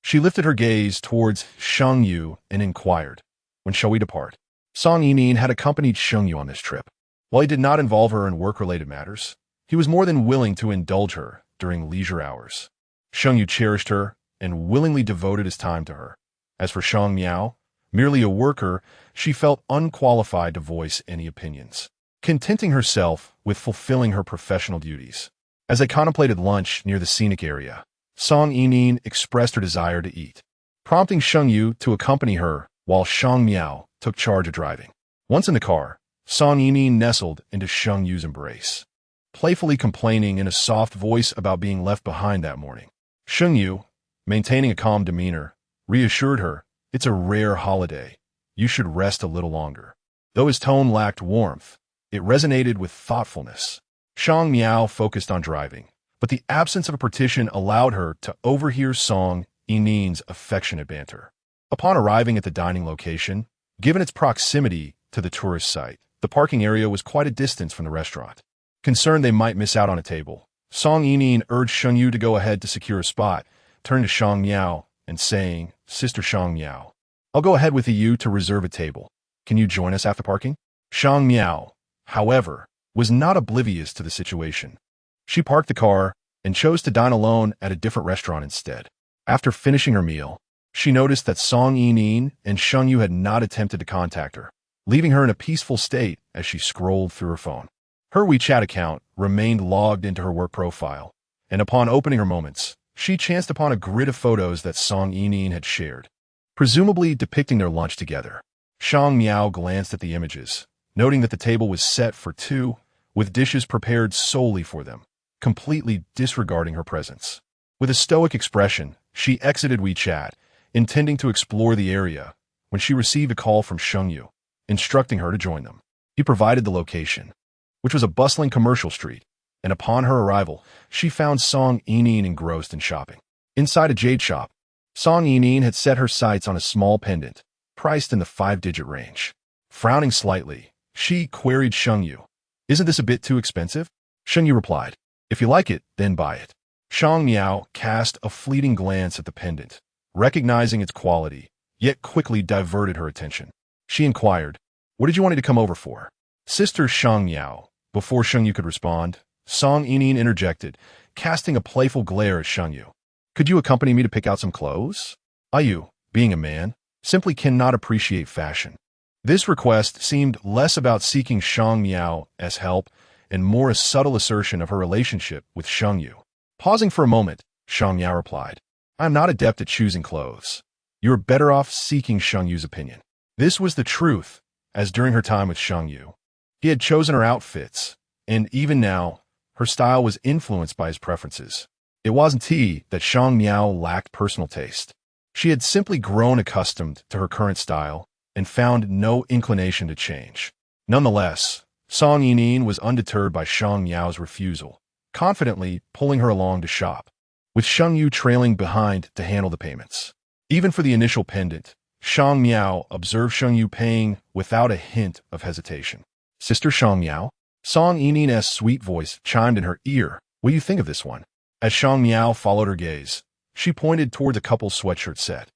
She lifted her gaze towards Sheng Yu and inquired, when shall we depart? Song Yining had accompanied Sheng Yu on this trip. While he did not involve her in work-related matters, he was more than willing to indulge her during leisure hours. Sheng Yu cherished her and willingly devoted his time to her. As for Shang Miao, merely a worker, she felt unqualified to voice any opinions, contenting herself with fulfilling her professional duties. As they contemplated lunch near the scenic area, Song Yining expressed her desire to eat, prompting Sheng Yu to accompany her while Shang Miao took charge of driving. Once in the car, Song Yining nestled into Sheng Yu's embrace, playfully complaining in a soft voice about being left behind that morning. Sheng Yu, maintaining a calm demeanor, reassured her, it's a rare holiday. You should rest a little longer. Though his tone lacked warmth, it resonated with thoughtfulness. Shang Miao focused on driving, but the absence of a partition allowed her to overhear Song Yining's affectionate banter. Upon arriving at the dining location, given its proximity to the tourist site, the parking area was quite a distance from the restaurant. Concerned they might miss out on a table, Song Yining urged Sheng Yu to go ahead to secure a spot, turning to Shang Miao and saying, Sister Shang Miao, I'll go ahead with you to reserve a table. Can you join us after parking? Shang Miao, however, was not oblivious to the situation. She parked the car and chose to dine alone at a different restaurant instead. After finishing her meal, she noticed that Song Yining and Sheng Yu had not attempted to contact her, leaving her in a peaceful state as she scrolled through her phone. Her WeChat account remained logged into her work profile, and upon opening her moments, she chanced upon a grid of photos that Song Yining had shared, presumably depicting their lunch together. Shang Miao glanced at the images, noting that the table was set for two, with dishes prepared solely for them, completely disregarding her presence. With a stoic expression, she exited WeChat, intending to explore the area, when she received a call from Sheng Yu, instructing her to join them. He provided the location, which was a bustling commercial street, and upon her arrival, she found Song Yining engrossed in shopping. Inside a jade shop, Song Yining had set her sights on a small pendant, priced in the 5-digit range. Frowning slightly, she queried Sheng Yu, isn't this a bit too expensive? Sheng Yu replied, if you like it, then buy it. Shang Miao cast a fleeting glance at the pendant, recognizing its quality, yet quickly diverted her attention. She inquired, what did you want me to come over for? Sister Shang Miao. Before Sheng Yu could respond, Song Yining interjected, casting a playful glare at Sheng Yu. Could you accompany me to pick out some clothes? You, being a man, simply cannot appreciate fashion. This request seemed less about seeking Shang Miao as help and more a subtle assertion of her relationship with Sheng Yu. Pausing for a moment, Shang Miao replied, "I am not adept at choosing clothes. You are better off seeking Sheng Yu's opinion." This was the truth, as during her time with Sheng Yu, he had chosen her outfits, and even now, her style was influenced by his preferences. It wasn't that Shang Miao lacked personal taste. She had simply grown accustomed to her current style and found no inclination to change. Nonetheless, Song Yining was undeterred by Shang Miao's refusal, confidently pulling her along to shop, with Sheng Yu trailing behind to handle the payments. Even for the initial pendant, Shang Miao observed Sheng Yu paying without a hint of hesitation. "Sister Shang Miao?" Song Yining's sweet voice chimed in her ear. "What do you think of this one?" As Shang Miao followed her gaze, she pointed toward the couple's sweatshirt set.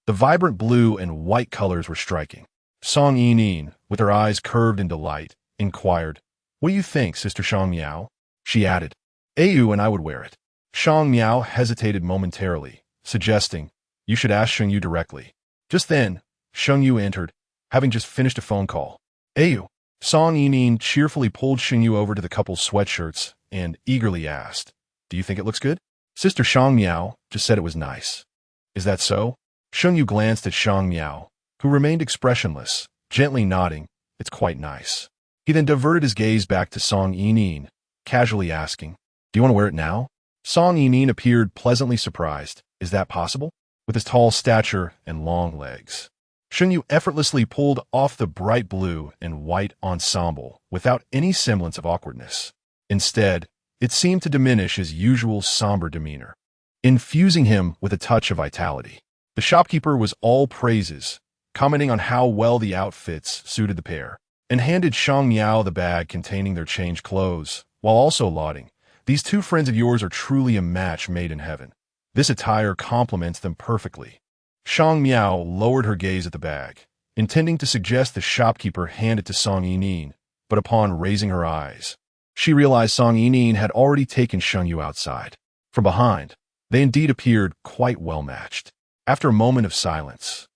The vibrant blue and white colors were striking. Song Yining, with her eyes curved in delight, inquired, "What do you think, Sister Shang Miao?" She added, "Ayu and I would wear it." Shang Miao hesitated momentarily, suggesting, "You should ask Sheng Yu directly." Just then, Sheng Yu entered, having just finished a phone call. "Ayu." Song Yining cheerfully pulled Sheng Yu over to the couple's sweatshirts and eagerly asked, "Do you think it looks good?" Sister Shang Miao just said it was nice. "Is that so?" Sheng Yu glanced at Shang Miao, who remained expressionless, gently nodding, "It's quite nice." He then diverted his gaze back to Song Yining, casually asking, "Do you want to wear it now?" Song Yining appeared pleasantly surprised. "Is that possible?" With his tall stature and long legs, Sheng Yu effortlessly pulled off the bright blue and white ensemble without any semblance of awkwardness. Instead, it seemed to diminish his usual somber demeanor, infusing him with a touch of vitality. The shopkeeper was all praises, commenting on how well the outfits suited the pair, and handed Shang Miao the bag containing their changed clothes, while also lauding, "These two friends of yours are truly a match made in heaven. This attire complements them perfectly." Shang Miao lowered her gaze at the bag, intending to suggest the shopkeeper hand it to Song Yining, but upon raising her eyes, she realized Song Yining had already taken Sheng Yu outside. From behind, they indeed appeared quite well matched. After a moment of silence,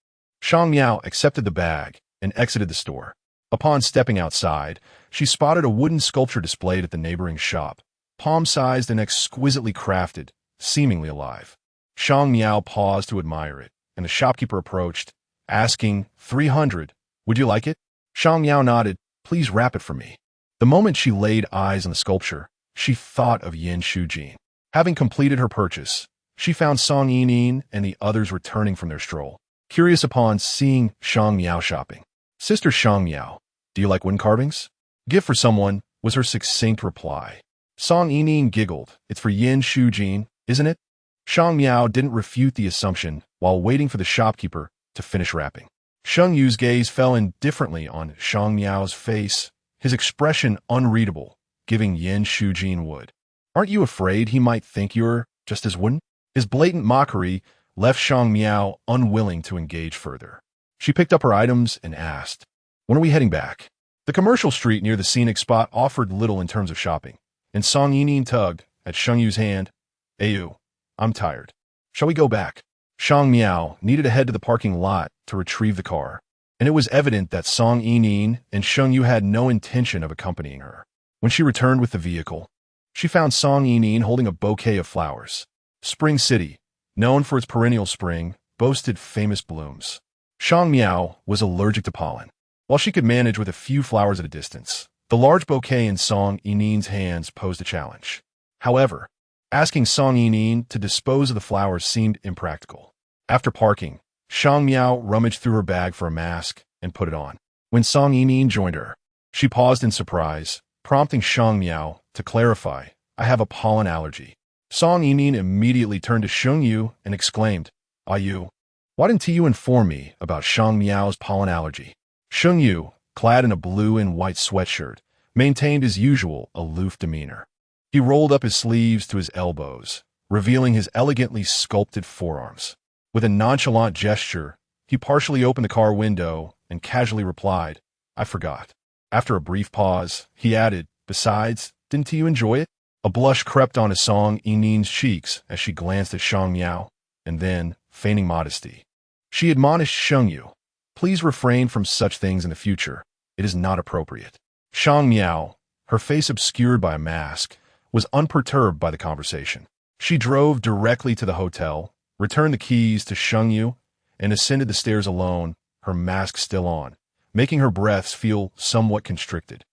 Shang Miao accepted the bag and exited the store. Upon stepping outside, she spotted a wooden sculpture displayed at the neighboring shop, palm-sized and exquisitely crafted, seemingly alive. Shang Miao paused to admire it, and the shopkeeper approached, asking, 300, "Would you like it?" Shang Miao nodded, "Please wrap it for me." The moment she laid eyes on the sculpture, she thought of Yin Shujin. Having completed her purchase, she found Song Yining and the others returning from their stroll, curious upon seeing Shang Miao shopping. "Sister Shang Miao, do you like wooden carvings?" "Gift for someone," was her succinct reply. Song Yining giggled. "It's for Yin Shujin, isn't it?" Shang Miao didn't refute the assumption while waiting for the shopkeeper to finish wrapping. Sheng Yu's gaze fell indifferently on Shang Miao's face, his expression unreadable, giving Yin Shujin wood. "Aren't you afraid he might think you're just as wooden?" His blatant mockery left Shang Miao unwilling to engage further. She picked up her items and asked, "When are we heading back?" The commercial street near the scenic spot offered little in terms of shopping, and Song Yining tugged at Sheng Yu's hand. "Ayu, I'm tired. Shall we go back?" Shang Miao needed to head to the parking lot to retrieve the car, and it was evident that Song Yining and Sheng Yu had no intention of accompanying her. When she returned with the vehicle, she found Song Yining holding a bouquet of flowers. Spring City, known for its perennial spring, boasted famous blooms. Shang Miao was allergic to pollen. While she could manage with a few flowers at a distance, the large bouquet in Song Yining's hands posed a challenge. However, asking Song Yining to dispose of the flowers seemed impractical. After parking, Shang Miao rummaged through her bag for a mask and put it on. When Song Yining joined her, she paused in surprise, prompting Shang Miao to clarify, "I have a pollen allergy." Song Yining immediately turned to Sheng Yu and exclaimed, "Ayu, why didn't you inform me about Shang Miao's pollen allergy?" Sheng Yu, clad in a blue and white sweatshirt, maintained his usual aloof demeanor. He rolled up his sleeves to his elbows, revealing his elegantly sculpted forearms. With a nonchalant gesture, he partially opened the car window and casually replied, "I forgot." After a brief pause, he added, "Besides, didn't you enjoy it?" A blush crept onto Song Yining's cheeks as she glanced at Shang Miao, and then, feigning modesty, she admonished Sheng Yu, "Please refrain from such things in the future. It is not appropriate." Shang Miao, her face obscured by a mask, was unperturbed by the conversation. She drove directly to the hotel, returned the keys to Sheng Yu, and ascended the stairs alone, her mask still on, making her breaths feel somewhat constricted.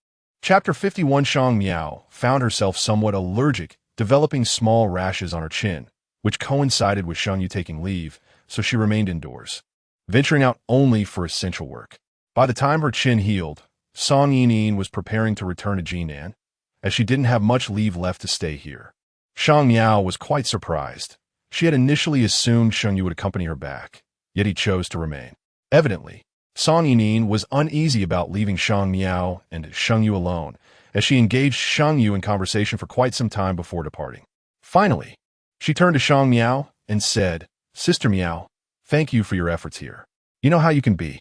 Chapter 51. Shang Miao found herself somewhat allergic, developing small rashes on her chin, which coincided with Sheng Yu taking leave, so she remained indoors, venturing out only for essential work. By the time her chin healed, Song Yining was preparing to return to Jinan, as she didn't have much leave left to stay here. Shang Miao was quite surprised. She had initially assumed Sheng Yu would accompany her back, yet he chose to remain. Evidently, Song Yining was uneasy about leaving Shang Miao and Sheng Yu alone, as she engaged Sheng Yu in conversation for quite some time before departing. Finally, she turned to Shang Miao and said, "Sister Miao, thank you for your efforts here. You know how you can be.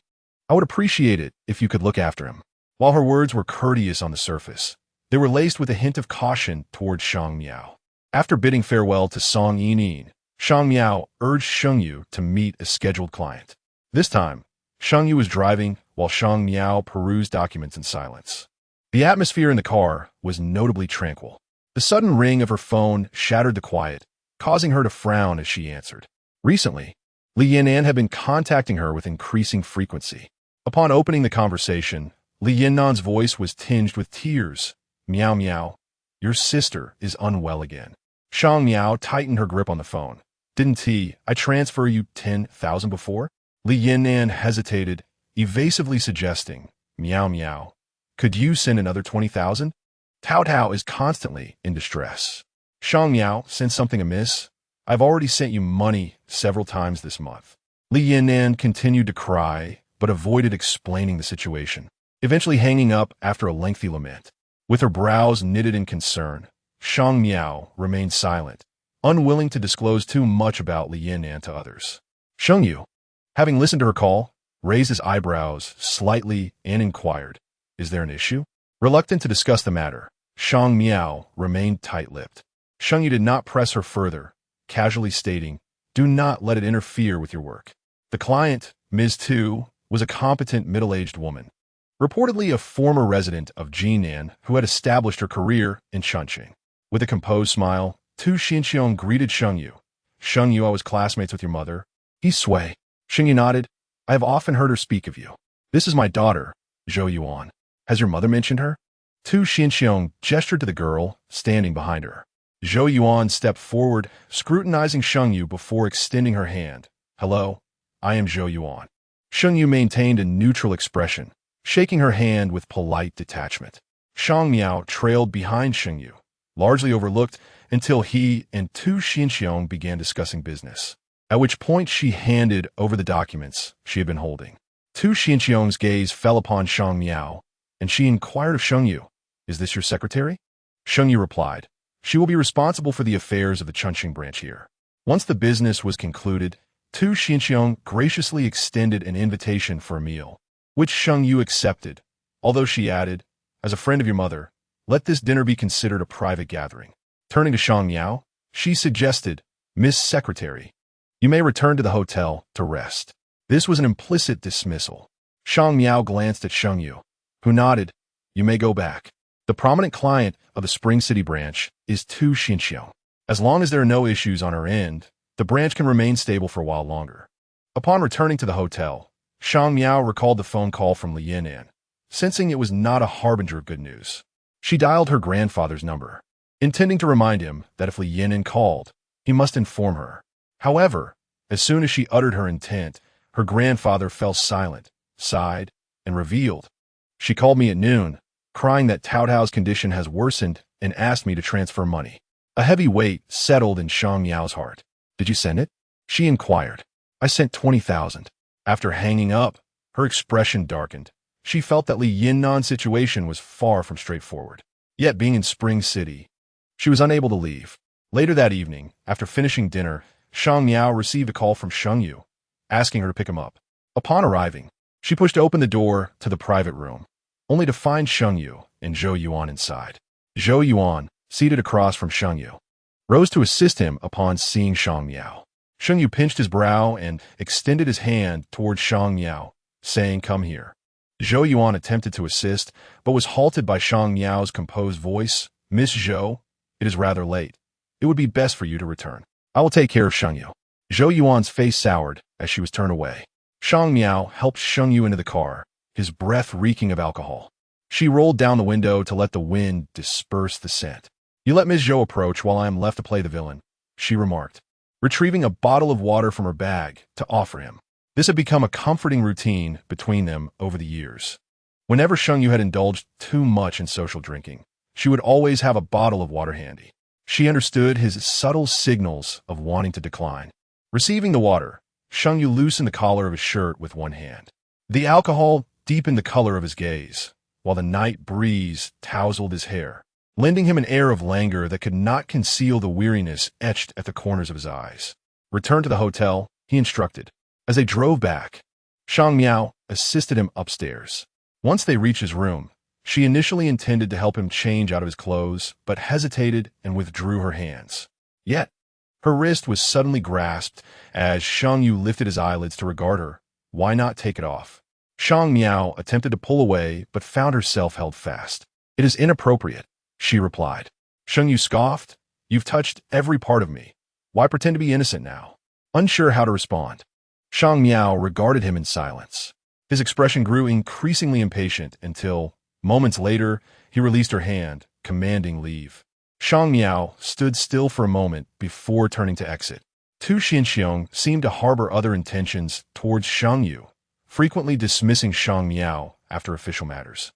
I would appreciate it if you could look after him." While her words were courteous on the surface, they were laced with a hint of caution towards Shang Miao. After bidding farewell to Song Yining, Shang Miao urged Sheng Yu to meet a scheduled client. This time, Sheng Yu was driving while Shang Miao perused documents in silence. The atmosphere in the car was notably tranquil. The sudden ring of her phone shattered the quiet, causing her to frown as she answered. Recently, Li Yinan had been contacting her with increasing frequency. Upon opening the conversation, Li Yinan's voice was tinged with tears. "Miao Miao, your sister is unwell again." Shang Miao tightened her grip on the phone. "Didn't I transfer you 10,000 before?" Li Yinan hesitated, evasively suggesting, "Miao Miao, could you send another 20,000? Tao Tao is constantly in distress." Shang Miao sensed something amiss. "I've already sent you money several times this month." Li Yinan continued to cry, but avoided explaining the situation, eventually hanging up after a lengthy lament. With her brows knitted in concern, Shang Miao remained silent, unwilling to disclose too much about Li Yinan to others. Sheng Yu, having listened to her call, raised his eyebrows slightly and inquired, "Is there an issue?" Reluctant to discuss the matter, Shang Miao remained tight-lipped. Sheng Yu did not press her further, casually stating, "Do not let it interfere with your work." The client, Ms. Tu, was a competent middle-aged woman, reportedly a former resident of Jinan who had established her career in Chongqing. With a composed smile, Tu Xinxiong greeted Sheng Yu. "Sheng Yu, I was classmates with your mother." He swayed. Sheng Yu nodded. "I have often heard her speak of you. This is my daughter, Zhou Yuan. Has your mother mentioned her?" Tu Xinxiong gestured to the girl standing behind her. Zhou Yuan stepped forward, scrutinizing Sheng Yu before extending her hand. "Hello, I am Zhou Yuan." Sheng Yu maintained a neutral expression, shaking her hand with polite detachment. Shang Miao trailed behind Sheng Yu, largely overlooked until he and Tu Xinxiong began discussing business, at which point she handed over the documents she had been holding. Tu Xinxiong's gaze fell upon Shang Miao, and she inquired of Sheng Yu, "Is this your secretary?" Sheng Yu replied, "She will be responsible for the affairs of the Chongqing branch here." Once the business was concluded, Tu Xinxiong graciously extended an invitation for a meal, which Sheng Yu accepted, although she added, "As a friend of your mother, let this dinner be considered a private gathering." Turning to Shang Miao, she suggested, "Miss Secretary, you may return to the hotel to rest." This was an implicit dismissal. Shang Miao glanced at Sheng Yu, who nodded, "You may go back." The prominent client of the Spring City branch is Tu Xinxiong. As long as there are no issues on her end, the branch can remain stable for a while longer. Upon returning to the hotel, Shang Miao recalled the phone call from Li Yinan, sensing it was not a harbinger of good news. She dialed her grandfather's number, intending to remind him that if Li Yinan called, he must inform her. However, as soon as she uttered her intent, her grandfather fell silent, sighed, and revealed, "She called me at noon, crying that Tao Tao's condition has worsened and asked me to transfer money." A heavy weight settled in Shang Miao's heart. "Did you send it?" she inquired. "I sent 20,000. After hanging up, her expression darkened. She felt that Li Yinnan's situation was far from straightforward. Yet being in Spring City, she was unable to leave. Later that evening, after finishing dinner, Shang Miao received a call from Sheng Yu, asking her to pick him up. Upon arriving, she pushed open the door to the private room, only to find Sheng Yu and Zhou Yuan inside. Zhou Yuan, seated across from Sheng Yu, rose to assist him upon seeing Shang Miao. Sheng Yu pinched his brow and extended his hand towards Shang Miao, saying, "Come here." Zhou Yuan attempted to assist, but was halted by Shang Miao's composed voice. Miss Zhou, it is rather late. It would be best for you to return. I will take care of Sheng Yu. Zhou Yuan's face soured as she was turned away. Shang Miao helped Sheng Yu into the car, his breath reeking of alcohol. She rolled down the window to let the wind disperse the scent. You let Miss Zhou approach while I am left to play the villain, she remarked, retrieving a bottle of water from her bag to offer him. This had become a comforting routine between them over the years. Whenever Sheng Yu had indulged too much in social drinking, she would always have a bottle of water handy. She understood his subtle signals of wanting to decline. Receiving the water, Sheng Yu loosened the collar of his shirt with one hand. The alcohol deepened the color of his gaze, while the night breeze tousled his hair, lending him an air of languor that could not conceal the weariness etched at the corners of his eyes. Return to the hotel, he instructed. As they drove back, Shang Miao assisted him upstairs. Once they reached his room, she initially intended to help him change out of his clothes, but hesitated and withdrew her hands. Yet, her wrist was suddenly grasped as Sheng Yu lifted his eyelids to regard her. Why not take it off? Shang Miao attempted to pull away, but found herself held fast. It is inappropriate, she replied. Sheng Yu scoffed. You've touched every part of me. Why pretend to be innocent now? Unsure how to respond, Shang Miao regarded him in silence. His expression grew increasingly impatient until, moments later, he released her hand, commanding leave. Shang Miao stood still for a moment before turning to exit. Tu Xianxiong seemed to harbor other intentions towards Sheng Yu, frequently dismissing Shang Miao after official matters.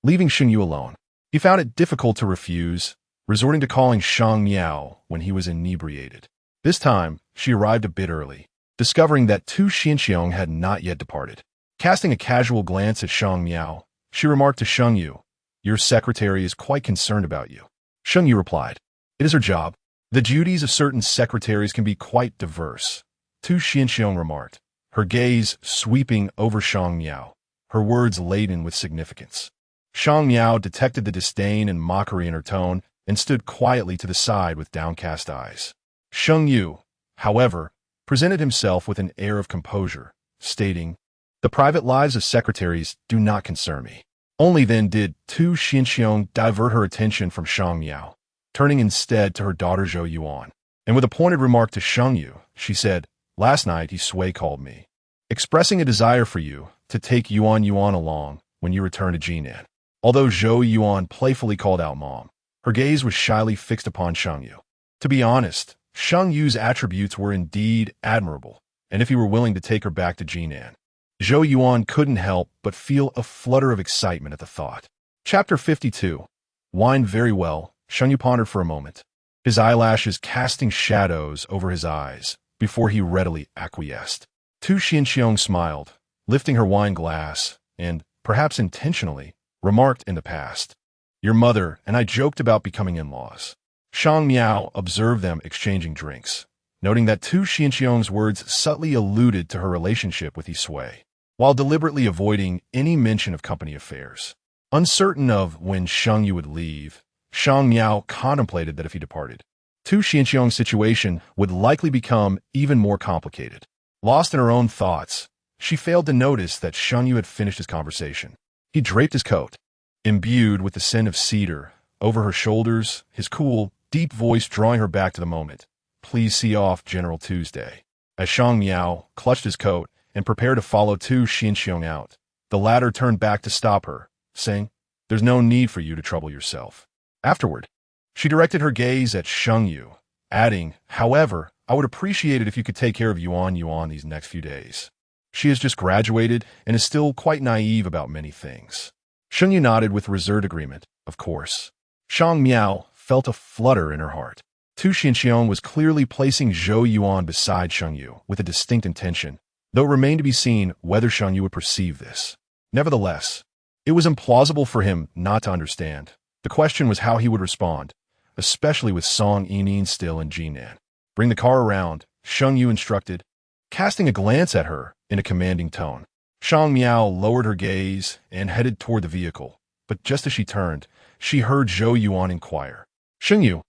Leaving Sheng Yu alone, he found it difficult to refuse, resorting to calling Shang Miao when he was inebriated. This time, she arrived a bit early, discovering that Tu Xianxiong had not yet departed. Casting a casual glance at Shang Miao, she remarked to Sheng Yu, "Your secretary is quite concerned about you." Sheng Yu replied, "It is her job. The duties of certain secretaries can be quite diverse." Tu Xianxiong remarked, her gaze sweeping over Shang Miao, her words laden with significance. Shang Miao detected the disdain and mockery in her tone and stood quietly to the side with downcast eyes. Sheng Yu, however, presented himself with an air of composure, stating, "The private lives of secretaries do not concern me." Only then did Tu Xianxiong divert her attention from Shang Miao, turning instead to her daughter Zhou Yuan. And with a pointed remark to Sheng Yu, she said, "Last night, Sui called me, expressing a desire for you to take Yuan along when you return to Jinan." Although Zhou Yuan playfully called out Mom, her gaze was shyly fixed upon Sheng Yu. To be honest, Sheng Yu's attributes were indeed admirable, and if he were willing to take her back to Jinan, Zhou Yuan couldn't help but feel a flutter of excitement at the thought. Chapter 52. Wine very well, Sheng Yu pondered for a moment, his eyelashes casting shadows over his eyes, before he readily acquiesced. Tu Xianxiong smiled, lifting her wine glass, and, perhaps intentionally, remarked in the past, "Your mother and I joked about becoming in-laws." Shang Miao observed them exchanging drinks, noting that Tu Xianxiong's words subtly alluded to her relationship with Sui, while deliberately avoiding any mention of company affairs. Uncertain of when Sheng Yu would leave, Shang Miao contemplated that if he departed, Tu Xianxiong's situation would likely become even more complicated. Lost in her own thoughts, she failed to notice that Sheng Yu had finished his conversation. He draped his coat, imbued with the scent of cedar, over her shoulders, his cool, deep voice drawing her back to the moment. "Please see off General Tuesday." As Shang Miao clutched his coat and prepared to follow Tu Xianxiong out, the latter turned back to stop her, saying, "There's no need for you to trouble yourself." Afterward, she directed her gaze at Sheng Yu, adding, "However, I would appreciate it if you could take care of Yuan these next few days. She has just graduated and is still quite naive about many things." Sheng Yu nodded with reserved agreement, of course. Shang Miao felt a flutter in her heart. Tu Xianxiong was clearly placing Zhou Yuan beside Sheng Yu with a distinct intention, though it remained to be seen whether Sheng Yu would perceive this. Nevertheless, it was implausible for him not to understand. The question was how he would respond, especially with Song Yining still in Jinan. "Bring the car around," Sheng Yu instructed, casting a glance at her in a commanding tone. Shang Miao lowered her gaze and headed toward the vehicle, but just as she turned, she heard Zhou Yuan inquire, "Sheng Yu,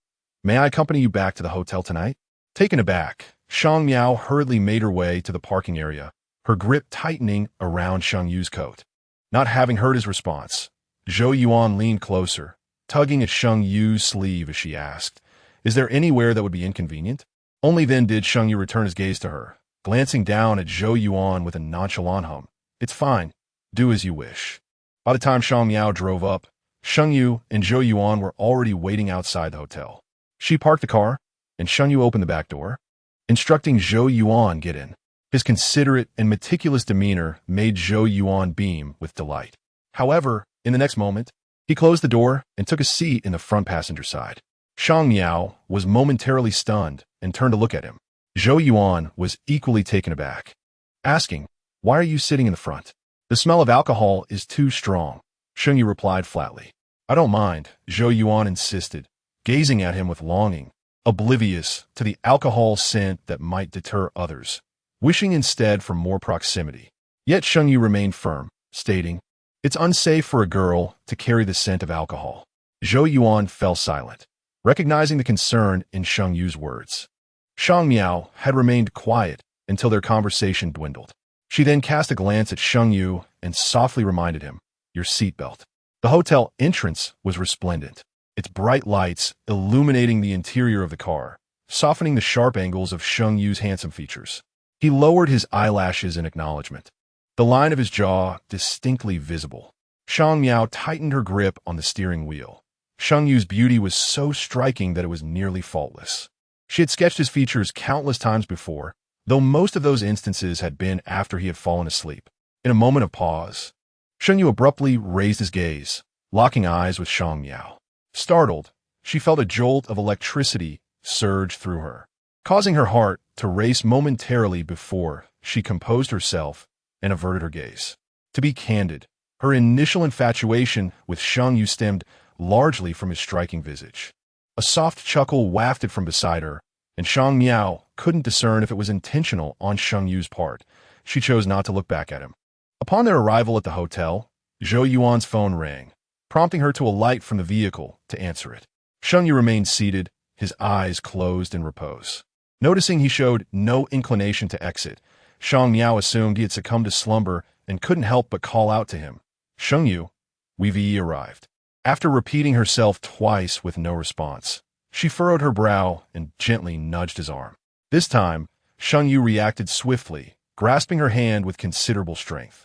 may I accompany you back to the hotel tonight?" Taken aback, Shang Miao hurriedly made her way to the parking area, her grip tightening around Sheng Yu's coat. Not having heard his response, Zhou Yuan leaned closer, tugging at Sheng Yu's sleeve as she asked, "Is there anywhere that would be inconvenient?" Only then did Sheng Yu return his gaze to her, glancing down at Zhou Yuan with a nonchalant hum. "It's fine. Do as you wish." By the time Shang Miao drove up, Sheng Yu and Zhou Yuan were already waiting outside the hotel. She parked the car, and Sheng Yu opened the back door, instructing Zhou Yuan get in. His considerate and meticulous demeanor made Zhou Yuan beam with delight. However, in the next moment, he closed the door and took a seat in the front passenger side. Shang Miao was momentarily stunned and turned to look at him. Zhou Yuan was equally taken aback, asking, "Why are you sitting in the front?" "The smell of alcohol is too strong," Sheng Yu replied flatly. "I don't mind," Zhou Yuan insisted, gazing at him with longing, oblivious to the alcohol scent that might deter others, wishing instead for more proximity. Yet Sheng Yu remained firm, stating, "It's unsafe for a girl to carry the scent of alcohol." Zhou Yuan fell silent, recognizing the concern in Sheng Yu's words. Shang Miao had remained quiet until their conversation dwindled. She then cast a glance at Sheng Yu and softly reminded him, "Your seatbelt." The hotel entrance was resplendent, its bright lights illuminating the interior of the car, softening the sharp angles of Sheng Yu's handsome features. He lowered his eyelashes in acknowledgement, the line of his jaw distinctly visible. Shang Miao tightened her grip on the steering wheel. Sheng Yu's beauty was so striking that it was nearly faultless. She had sketched his features countless times before, though most of those instances had been after he had fallen asleep. In a moment of pause, Sheng Yu abruptly raised his gaze, locking eyes with Shang Miao. Startled, she felt a jolt of electricity surge through her, causing her heart to race momentarily before she composed herself and averted her gaze. To be candid, her initial infatuation with Sheng Yu stemmed largely from his striking visage. A soft chuckle wafted from beside her, and Shang Miao couldn't discern if it was intentional on Sheng Yu's part. She chose not to look back at him. Upon their arrival at the hotel, Zhou Yuan's phone rang, prompting her to alight from the vehicle to answer it. Sheng Yu remained seated, his eyes closed in repose. Noticing he showed no inclination to exit, Shang Miao assumed he had succumbed to slumber and couldn't help but call out to him, "Sheng Yu, we've arrived." After repeating herself twice with no response, she furrowed her brow and gently nudged his arm. This time, Sheng Yu reacted swiftly, grasping her hand with considerable strength.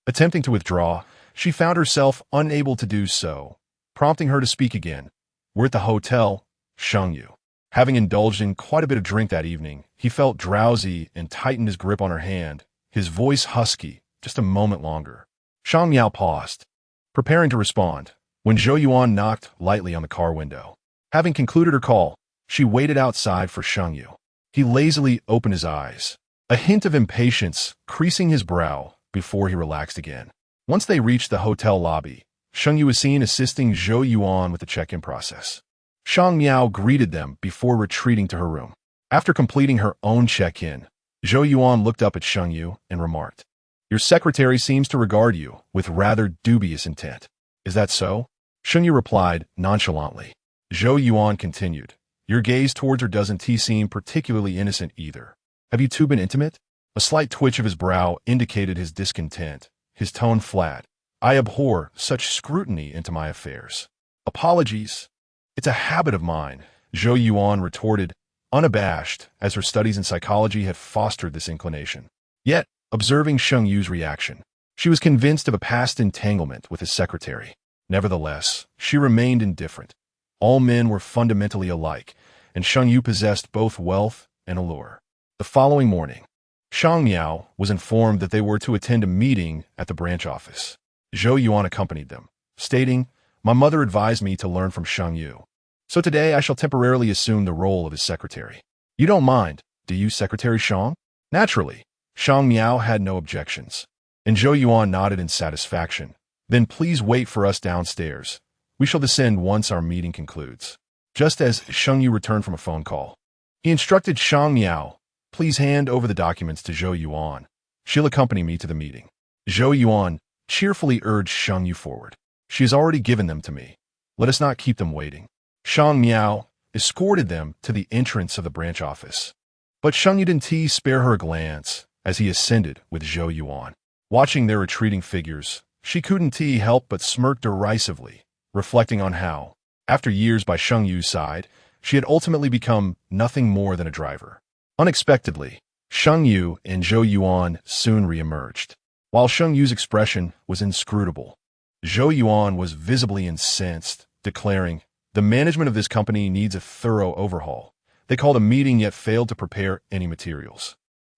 Attempting to withdraw, she found herself unable to do so, prompting her to speak again. "We're at the hotel, Sheng Yu." Having indulged in quite a bit of drink that evening, he felt drowsy and tightened his grip on her hand, his voice husky, just a moment longer. Shang Miao paused, preparing to respond, when Zhou Yuan knocked lightly on the car window. Having concluded her call, she waited outside for Sheng Yu. He lazily opened his eyes, a hint of impatience creasing his brow before he relaxed again. Once they reached the hotel lobby, Sheng Yu was seen assisting Zhou Yuan with the check-in process. Shang Miao greeted them before retreating to her room. After completing her own check-in, Zhou Yuan looked up at Sheng Yu and remarked, "Your secretary seems to regard you with rather dubious intent. Is that so?" Sheng Yu replied nonchalantly. Zhou Yuan continued, "Your gaze towards her doesn't seem particularly innocent either. Have you two been intimate?" A slight twitch of his brow indicated his discontent, his tone flat. "I abhor such scrutiny into my affairs." "Apologies. It's a habit of mine," Zhou Yuan retorted, unabashed, as her studies in psychology had fostered this inclination. Yet, observing Sheng Yu's reaction, she was convinced of a past entanglement with his secretary. Nevertheless, she remained indifferent. All men were fundamentally alike, and Sheng Yu possessed both wealth and allure. The following morning, Shang Miao was informed that they were to attend a meeting at the branch office. Zhou Yuan accompanied them, stating, "My mother advised me to learn from Sheng Yu, so today I shall temporarily assume the role of his secretary. You don't mind, do you, Secretary Shang?" Naturally, Shang Miao had no objections, and Zhou Yuan nodded in satisfaction. "Then please wait for us downstairs. We shall descend once our meeting concludes." Just as Sheng Yu returned from a phone call, he instructed Shang Miao, "Please hand over the documents to Zhou Yuan. She'll accompany me to the meeting." Zhou Yuan cheerfully urged Sheng Yu forward. "She has already given them to me. Let us not keep them waiting." Shang Miao escorted them to the entrance of the branch office. But Sheng Yu didn't spare her a glance as he ascended with Zhou Yuan. Watching their retreating figures, She couldn't help but smirk derisively, reflecting on how, after years by Sheng Yu's side, she had ultimately become nothing more than a driver. Unexpectedly, Sheng Yu and Zhou Yuan soon re-emerged. While Sheng Yu's expression was inscrutable, Zhou Yuan was visibly incensed, declaring, "The management of this company needs a thorough overhaul." They called a meeting yet failed to prepare any materials.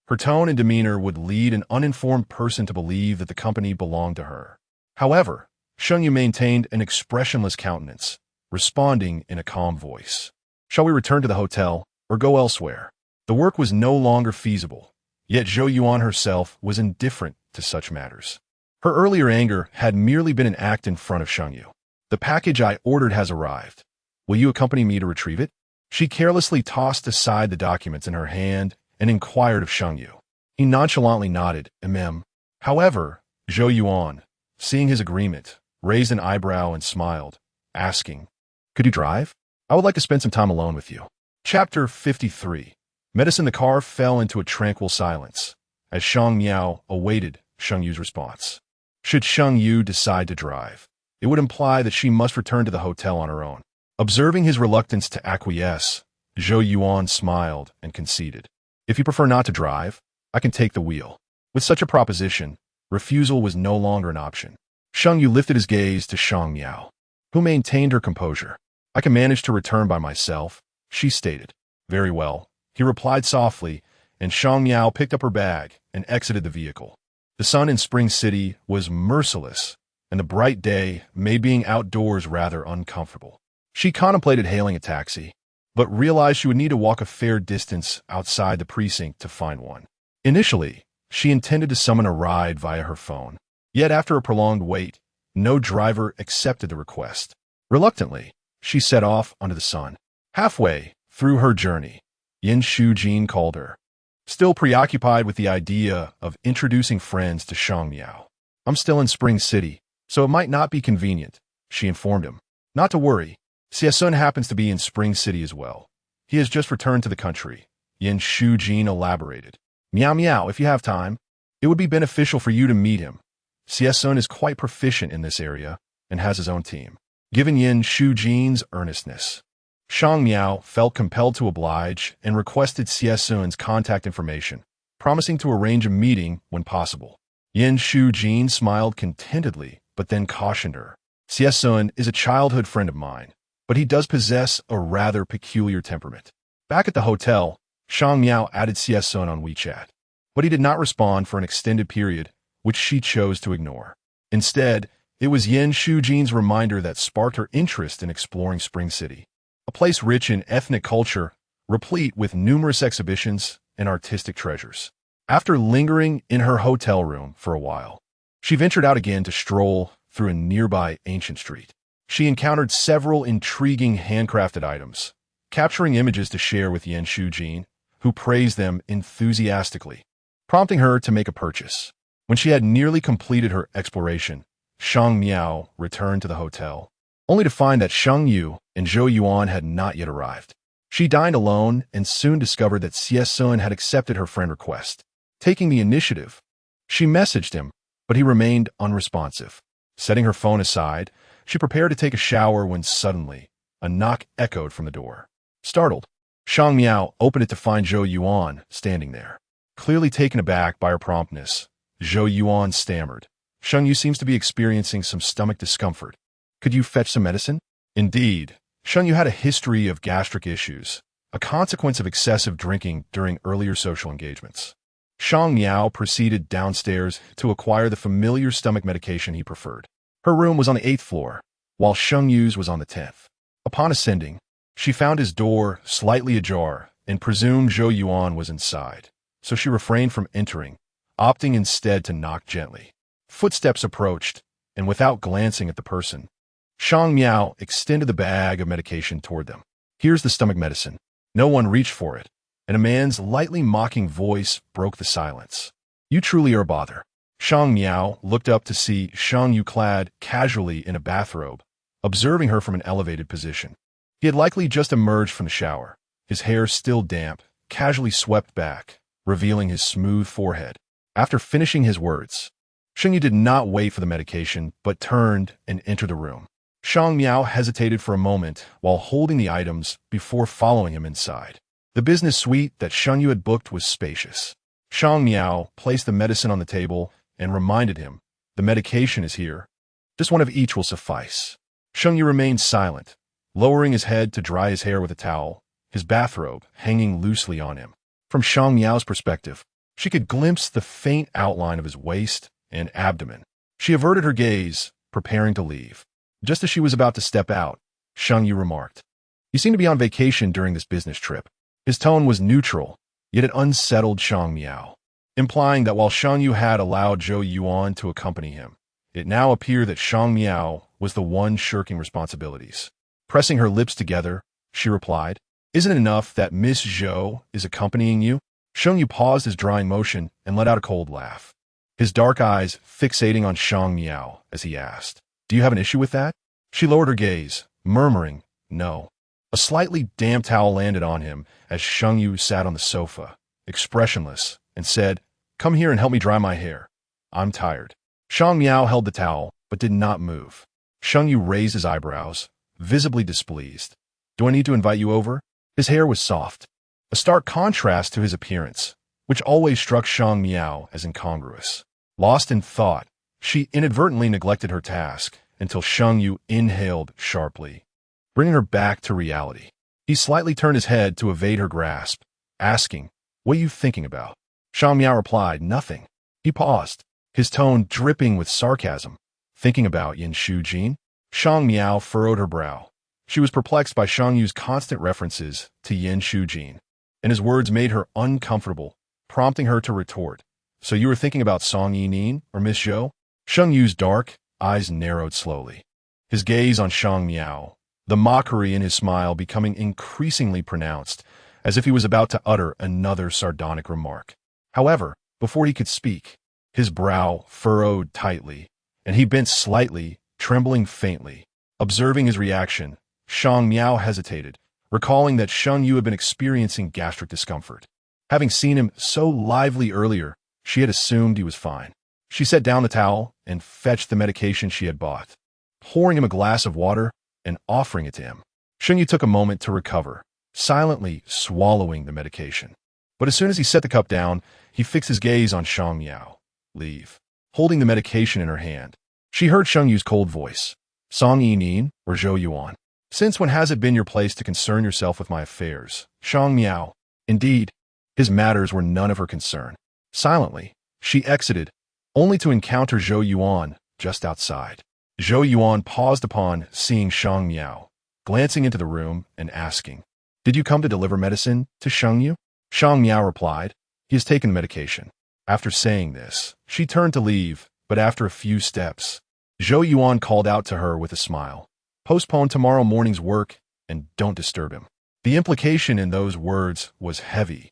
Her tone and demeanor would lead an uninformed person to believe that the company belonged to her. However, Sheng Yu maintained an expressionless countenance, responding in a calm voice. "Shall we return to the hotel, or go elsewhere?" The work was no longer feasible, yet Zhou Yuan herself was indifferent to such matters. Her earlier anger had merely been an act in front of Sheng Yu. "The package I ordered has arrived. Will you accompany me to retrieve it?" She carelessly tossed aside the documents in her hand and inquired of Sheng Yu. He nonchalantly nodded, However, Zhou Yuan, seeing his agreement, raised an eyebrow and smiled, asking, "Could you drive? I would like to spend some time alone with you." Chapter 53. Medicine. The car fell into a tranquil silence, as Shang Miao awaited Sheng Yu's response. Should Sheng Yu decide to drive, it would imply that she must return to the hotel on her own. Observing his reluctance to acquiesce, Zhou Yuan smiled and conceded. "If you prefer not to drive, I can take the wheel." With such a proposition, refusal was no longer an option. Sheng Yu lifted his gaze to Shang Miao, who maintained her composure. "I can manage to return by myself," she stated. "Very well," he replied softly, and Shang Miao picked up her bag and exited the vehicle. The sun in Spring City was merciless, and the bright day made being outdoors rather uncomfortable. She contemplated hailing a taxi, but realized she would need to walk a fair distance outside the precinct to find one. Initially, she intended to summon a ride via her phone, yet after a prolonged wait, no driver accepted the request. Reluctantly, she set off under the sun. Halfway through her journey, Yin Shujin called her, still preoccupied with the idea of introducing friends to Shang Miao. "I'm still in Spring City, so it might not be convenient," she informed him. "Not to worry. Xie happens to be in Spring City as well. He has just returned to the country," Yin Shujin elaborated. "Miao Miao, if you have time, it would be beneficial for you to meet him. Xie is quite proficient in this area and has his own team." Given Yin Shujin's earnestness, Shang Miao felt compelled to oblige and requested Xie contact information, promising to arrange a meeting when possible. Yin Shujin smiled contentedly, but then cautioned her. "Xie is a childhood friend of mine, but he does possess a rather peculiar temperament." Back at the hotel, Shang Miao added Xie on WeChat, but he did not respond for an extended period, which she chose to ignore. Instead, it was Yin Shujin's reminder that sparked her interest in exploring Spring City, a place rich in ethnic culture, replete with numerous exhibitions and artistic treasures. After lingering in her hotel room for a while, she ventured out again to stroll through a nearby ancient street. She encountered several intriguing handcrafted items, capturing images to share with Yin Shujin, who praised them enthusiastically, prompting her to make a purchase. When she had nearly completed her exploration, Shang Miao returned to the hotel, only to find that Sheng Yu and Zhou Yuan had not yet arrived. She dined alone and soon discovered that Xie had accepted her friend request. Taking the initiative, she messaged him, but he remained unresponsive. Setting her phone aside, she prepared to take a shower when suddenly, a knock echoed from the door. Startled, Shang Miao opened it to find Zhou Yuan standing there. Clearly taken aback by her promptness, Zhou Yuan stammered, "Sheng Yu seems to be experiencing some stomach discomfort. Could you fetch some medicine?" Indeed, Sheng Yu had a history of gastric issues, a consequence of excessive drinking during earlier social engagements. Shang Miao proceeded downstairs to acquire the familiar stomach medication he preferred. Her room was on the 8th floor, while Sheng Yu's was on the 10th. Upon ascending, she found his door slightly ajar and presumed Zhou Yuan was inside, so she refrained from entering, opting instead to knock gently. Footsteps approached, and without glancing at the person, Shang Miao extended the bag of medication toward them. "Here's the stomach medicine." No one reached for it, and a man's lightly mocking voice broke the silence. "You truly are a bother." Shang Miao looked up to see Sheng Yu clad casually in a bathrobe, observing her from an elevated position. He had likely just emerged from the shower, his hair still damp, casually swept back, revealing his smooth forehead. After finishing his words, Sheng Yu did not wait for the medication, but turned and entered the room. Shang Miao hesitated for a moment while holding the items before following him inside. The business suite that Sheng Yu had booked was spacious. Shang Miao placed the medicine on the table and reminded him, "The medication is here. Just one of each will suffice." Sheng Yu remained silent, lowering his head to dry his hair with a towel, his bathrobe hanging loosely on him. From Shang Miao's perspective, she could glimpse the faint outline of his waist and abdomen. She averted her gaze, preparing to leave. Just as she was about to step out, Sheng Yu remarked, "You seem to be on vacation during this business trip." His tone was neutral, yet it unsettled Shang Miao, implying that while Sheng Yu had allowed Zhou Yuan to accompany him, it now appeared that Shang Miao was the one shirking responsibilities. Pressing her lips together, she replied, "Isn't it enough that Miss Zhou is accompanying you?" Sheng Yu paused his drying motion and let out a cold laugh, his dark eyes fixating on Shang Miao as he asked, "Do you have an issue with that?" She lowered her gaze, murmuring, "No." A slightly damp towel landed on him as Sheng Yu sat on the sofa, expressionless, and said, "Come here and help me dry my hair. I'm tired." Shang Miao held the towel, but did not move. Sheng Yu raised his eyebrows, visibly displeased. "Do I need to invite you over?" His hair was soft, a stark contrast to his appearance, which always struck Shang Miao as incongruous. Lost in thought, she inadvertently neglected her task until Sheng Yu inhaled sharply, bringing her back to reality. He slightly turned his head to evade her grasp, asking, "What are you thinking about?" Shang Miao replied, "Nothing." He paused, his tone dripping with sarcasm. "Thinking about Yin Shu Jin?" Shang Miao furrowed her brow. She was perplexed by Shang Yu's constant references to Yin Shu Jin, and his words made her uncomfortable, prompting her to retort, "So you were thinking about Song Yining or Miss Zhou?" Sheng Yu's dark eyes narrowed slowly, his gaze on Shang Miao, the mockery in his smile becoming increasingly pronounced, as if he was about to utter another sardonic remark. However, before he could speak, his brow furrowed tightly, and he bent slightly, trembling faintly. Observing his reaction, Shang Miao hesitated, recalling that Sheng Yu had been experiencing gastric discomfort. Having seen him so lively earlier, she had assumed he was fine. She set down the towel and fetched the medication she had bought, pouring him a glass of water and offering it to him. Sheng Yu took a moment to recover, silently swallowing the medication. But as soon as he set the cup down, he fixed his gaze on Shang Miao. "Leave." Holding the medication in her hand, she heard Sheng Yu's cold voice, "Song Yining or Zhou Yuan? Since when has it been your place to concern yourself with my affairs?" Shang Miao. Indeed, his matters were none of her concern. Silently, she exited, only to encounter Zhou Yuan just outside. Zhou Yuan paused upon seeing Shang Miao, glancing into the room and asking, "Did you come to deliver medicine to Sheng Yu?" Shang Miao replied, "He has taken the medication." After saying this, she turned to leave, but after a few steps, Zhou Yuan called out to her with a smile, "Postpone tomorrow morning's work and don't disturb him." The implication in those words was heavy,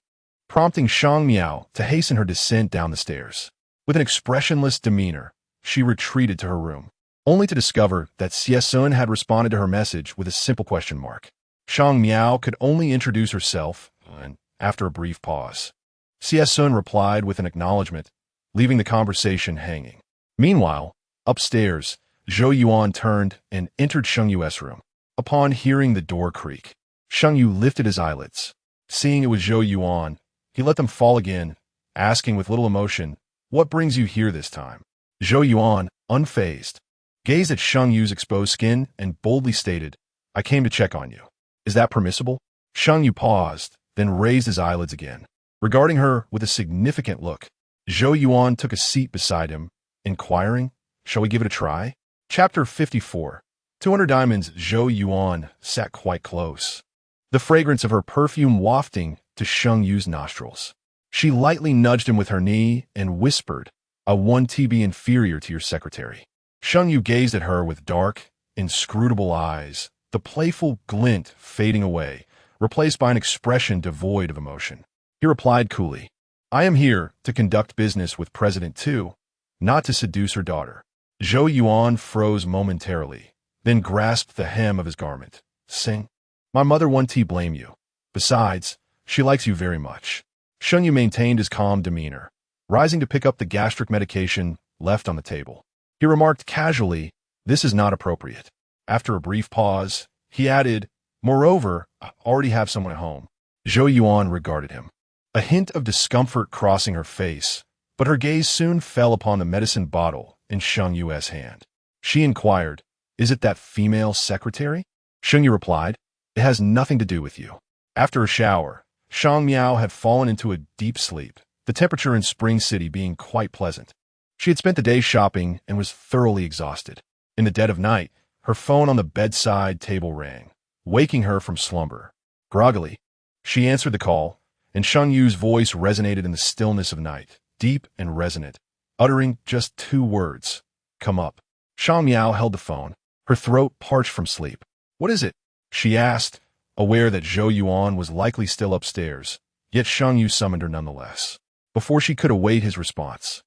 prompting Shang Miao to hasten her descent down the stairs. With an expressionless demeanor, she retreated to her room, only to discover that Xie Sun had responded to her message with a simple question mark. Shang Miao could only introduce herself, and after a brief pause, Xie Sun replied with an acknowledgement, leaving the conversation hanging. Meanwhile, upstairs, Zhou Yuan turned and entered Sheng Yu's room. Upon hearing the door creak, Sheng Yu lifted his eyelids. Seeing it was Zhou Yuan, he let them fall again, asking with little emotion, "What brings you here this time?" Zhou Yuan, unfazed, gazed at Sheng Yu's exposed skin and boldly stated, "I came to check on you. Is that permissible?" Sheng Yu paused, then raised his eyelids again. Regarding her with a significant look, Zhou Yuan took a seat beside him, inquiring, "Shall we give it a try?" Chapter 54. 200 Diamonds. Zhou Yuan sat quite close, the fragrance of her perfume wafting to Sheng Yu's nostrils. She lightly nudged him with her knee and whispered, "A 1 TB inferior to your secretary." Sheng Yu gazed at her with dark, inscrutable eyes, the playful glint fading away, replaced by an expression devoid of emotion. He replied coolly, "I am here to conduct business with President Tu, not to seduce her daughter." Zhou Yuan froze momentarily, then grasped the hem of his garment. "Sing. My mother 1 T blame you. Besides, she likes you very much." Sheng Yu maintained his calm demeanor, rising to pick up the gastric medication left on the table. He remarked casually, "This is not appropriate." After a brief pause, he added, "Moreover, I already have someone at home." Zhou Yuan regarded him, a hint of discomfort crossing her face, but her gaze soon fell upon the medicine bottle in Sheng Yu's hand. She inquired, "Is it that female secretary?" Sheng Yu replied, "It has nothing to do with you." After a shower, Shang Miao had fallen into a deep sleep, the temperature in Spring City being quite pleasant. She had spent the day shopping and was thoroughly exhausted. In the dead of night, her phone on the bedside table rang, waking her from slumber. Groggily, she answered the call, and Sheng Yu's voice resonated in the stillness of night, deep and resonant, uttering just 2 words, "Come up." Shang Miao held the phone, her throat parched from sleep. "What is it?" she asked, aware that Zhou Yuan was likely still upstairs, yet Sheng Yu summoned her nonetheless. Before she could await his response,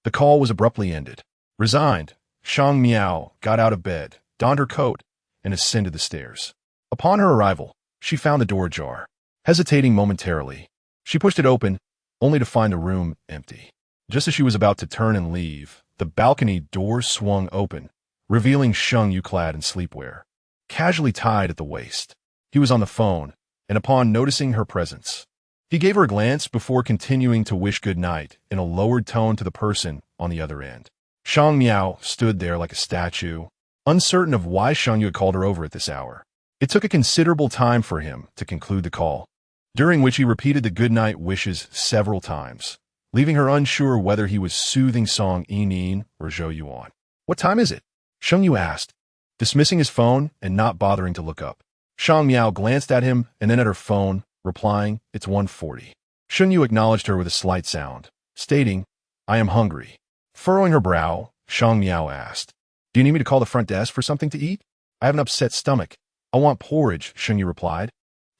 the call was abruptly ended. Resigned, Shang Miao got out of bed, donned her coat, and ascended the stairs. Upon her arrival, she found the door ajar. Hesitating momentarily, she pushed it open, only to find the room empty. Just as she was about to turn and leave, the balcony door swung open, revealing Sheng Yu clad in sleepwear, casually tied at the waist. He was on the phone, and upon noticing her presence, he gave her a glance before continuing to wish good night in a lowered tone to the person on the other end. Shang Miao stood there like a statue, uncertain of why Sheng Yu had called her over at this hour. It took a considerable time for him to conclude the call, during which he repeated the goodnight wishes several times, leaving her unsure whether he was soothing Song Yinin or Zhou Yuan. "What time is it?" Sheng Yu asked, dismissing his phone and not bothering to look up. Shang Miao glanced at him and then at her phone, replying, "It's 1:40. Sheng Yu acknowledged her with a slight sound, stating, "I am hungry." Furrowing her brow, Shang Miao asked, "Do you need me to call the front desk for something to eat?" "I have an upset stomach. I want porridge," Sheng Yu replied,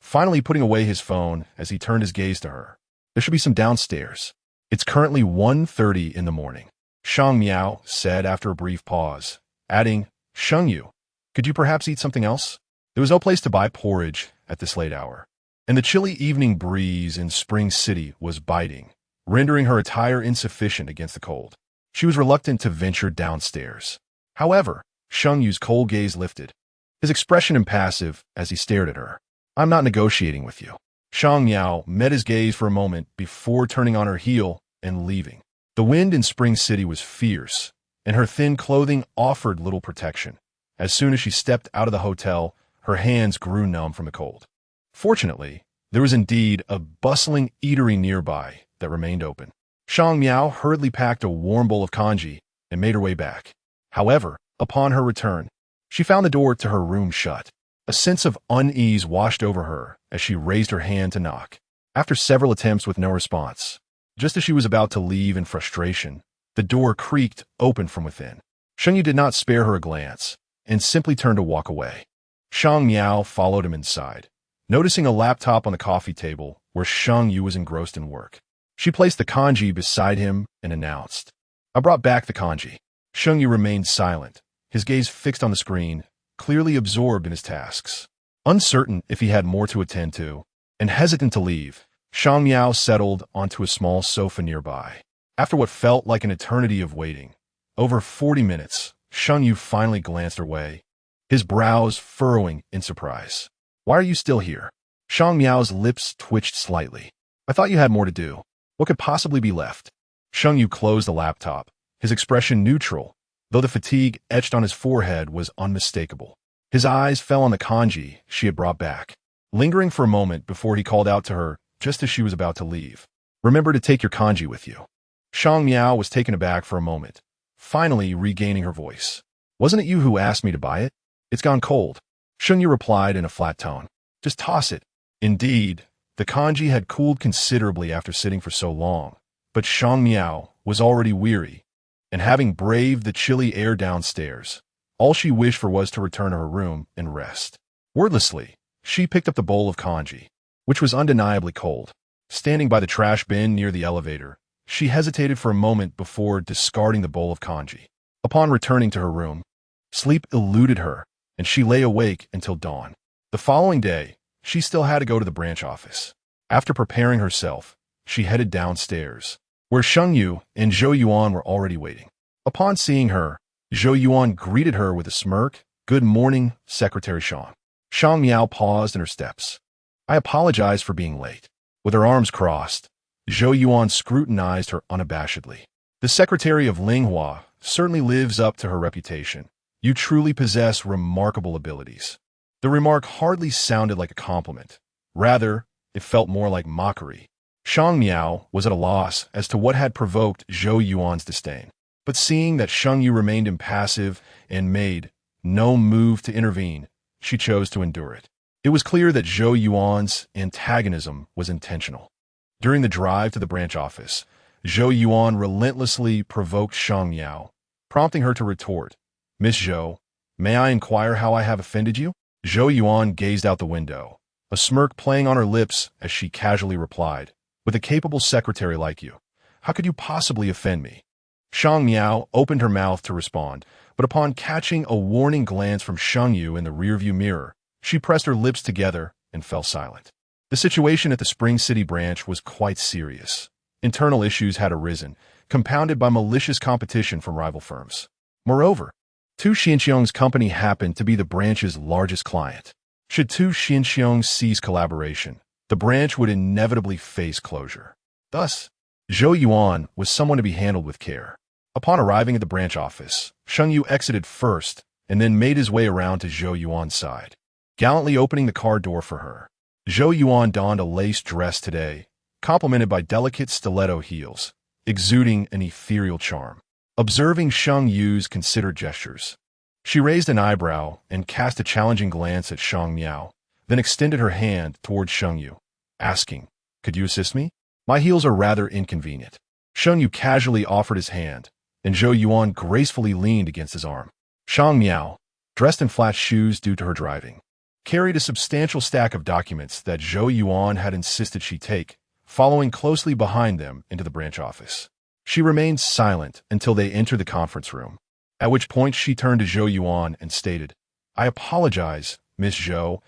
finally putting away his phone as he turned his gaze to her. "There should be some downstairs." "It's currently 1:30 in the morning," Shang Miao said after a brief pause, adding, "Sheng Yu, could you perhaps eat something else?" There was no place to buy porridge at this late hour, and the chilly evening breeze in Spring City was biting, rendering her attire insufficient against the cold. She was reluctant to venture downstairs. However, Sheng Yu's cold gaze lifted, his expression impassive as he stared at her. "I'm not negotiating with you." Shang Miao met his gaze for a moment before turning on her heel and leaving. The wind in Spring City was fierce, and her thin clothing offered little protection. As soon as she stepped out of the hotel, her hands grew numb from the cold. Fortunately, there was indeed a bustling eatery nearby that remained open. Shang Miao hurriedly packed a warm bowl of congee and made her way back. However, upon her return, she found the door to her room shut. A sense of unease washed over her as she raised her hand to knock. After several attempts with no response, just as she was about to leave in frustration, the door creaked open from within. Sheng Yu did not spare her a glance and simply turned to walk away. Shang Miao followed him inside, noticing a laptop on the coffee table where Sheng Yu was engrossed in work. She placed the congee beside him and announced, "I brought back the congee." Sheng Yu remained silent, his gaze fixed on the screen, clearly absorbed in his tasks. Uncertain if he had more to attend to, and hesitant to leave, Shang Miao settled onto a small sofa nearby. After what felt like an eternity of waiting, over 40 minutes, Sheng Yu finally glanced her way, his brows furrowing in surprise. "Why are you still here?" Shang Miao's lips twitched slightly. "I thought you had more to do. What could possibly be left?" Sheng Yu closed the laptop, his expression neutral, though the fatigue etched on his forehead was unmistakable. His eyes fell on the congee she had brought back, lingering for a moment before he called out to her just as she was about to leave. "Remember to take your congee with you." Shang Miao was taken aback for a moment, finally regaining her voice. "Wasn't it you who asked me to buy it? It's gone cold." Sheng Yu replied in a flat tone, "Just toss it." Indeed, the congee had cooled considerably after sitting for so long, but Shang Miao was already weary, and having braved the chilly air downstairs, all she wished for was to return to her room and rest. Wordlessly, she picked up the bowl of congee, which was undeniably cold. Standing by the trash bin near the elevator, she hesitated for a moment before discarding the bowl of congee. Upon returning to her room, sleep eluded her, and she lay awake until dawn. The following day, she still had to go to the branch office. After preparing herself, she headed downstairs, where Sheng Yu and Zhou Yuan were already waiting. Upon seeing her, Zhou Yuan greeted her with a smirk. "Good morning, Secretary Shang." Shang Miao paused in her steps. "I apologize for being late." With her arms crossed, Zhou Yuan scrutinized her unabashedly. "The Secretary of Linghua certainly lives up to her reputation. You truly possess remarkable abilities." The remark hardly sounded like a compliment. Rather, it felt more like mockery. Shang Miao was at a loss as to what had provoked Zhou Yuan's disdain. But seeing that Sheng Yu remained impassive and made no move to intervene, she chose to endure it. It was clear that Zhou Yuan's antagonism was intentional. During the drive to the branch office, Zhou Yuan relentlessly provoked Shang Miao, prompting her to retort, "Miss Zhou, may I inquire how I have offended you?" Zhou Yuan gazed out the window, a smirk playing on her lips as she casually replied, "With a capable secretary like you, how could you possibly offend me?" Shang Miao opened her mouth to respond, but upon catching a warning glance from Sheng Yu in the rearview mirror, she pressed her lips together and fell silent. The situation at the Spring City branch was quite serious. Internal issues had arisen, compounded by malicious competition from rival firms. Moreover, Tu Xianxiong's company happened to be the branch's largest client. Should Tu Xianxiong cease collaboration, the branch would inevitably face closure. Thus, Zhou Yuan was someone to be handled with care. Upon arriving at the branch office, Sheng Yu exited first and then made his way around to Zhou Yuan's side, gallantly opening the car door for her. Zhou Yuan donned a lace dress today, complemented by delicate stiletto heels, exuding an ethereal charm. Observing Sheng Yu's considered gestures, she raised an eyebrow and cast a challenging glance at Shang Miao, then extended her hand toward Sheng Yu, asking, "Could you assist me? My heels are rather inconvenient." Sheng Yu casually offered his hand, and Zhou Yuan gracefully leaned against his arm. Shang Miao, dressed in flat shoes due to her driving, carried a substantial stack of documents that Zhou Yuan had insisted she take, following closely behind them into the branch office. She remained silent until they entered the conference room, at which point she turned to Zhou Yuan and stated, "I apologize, Miss Zhou,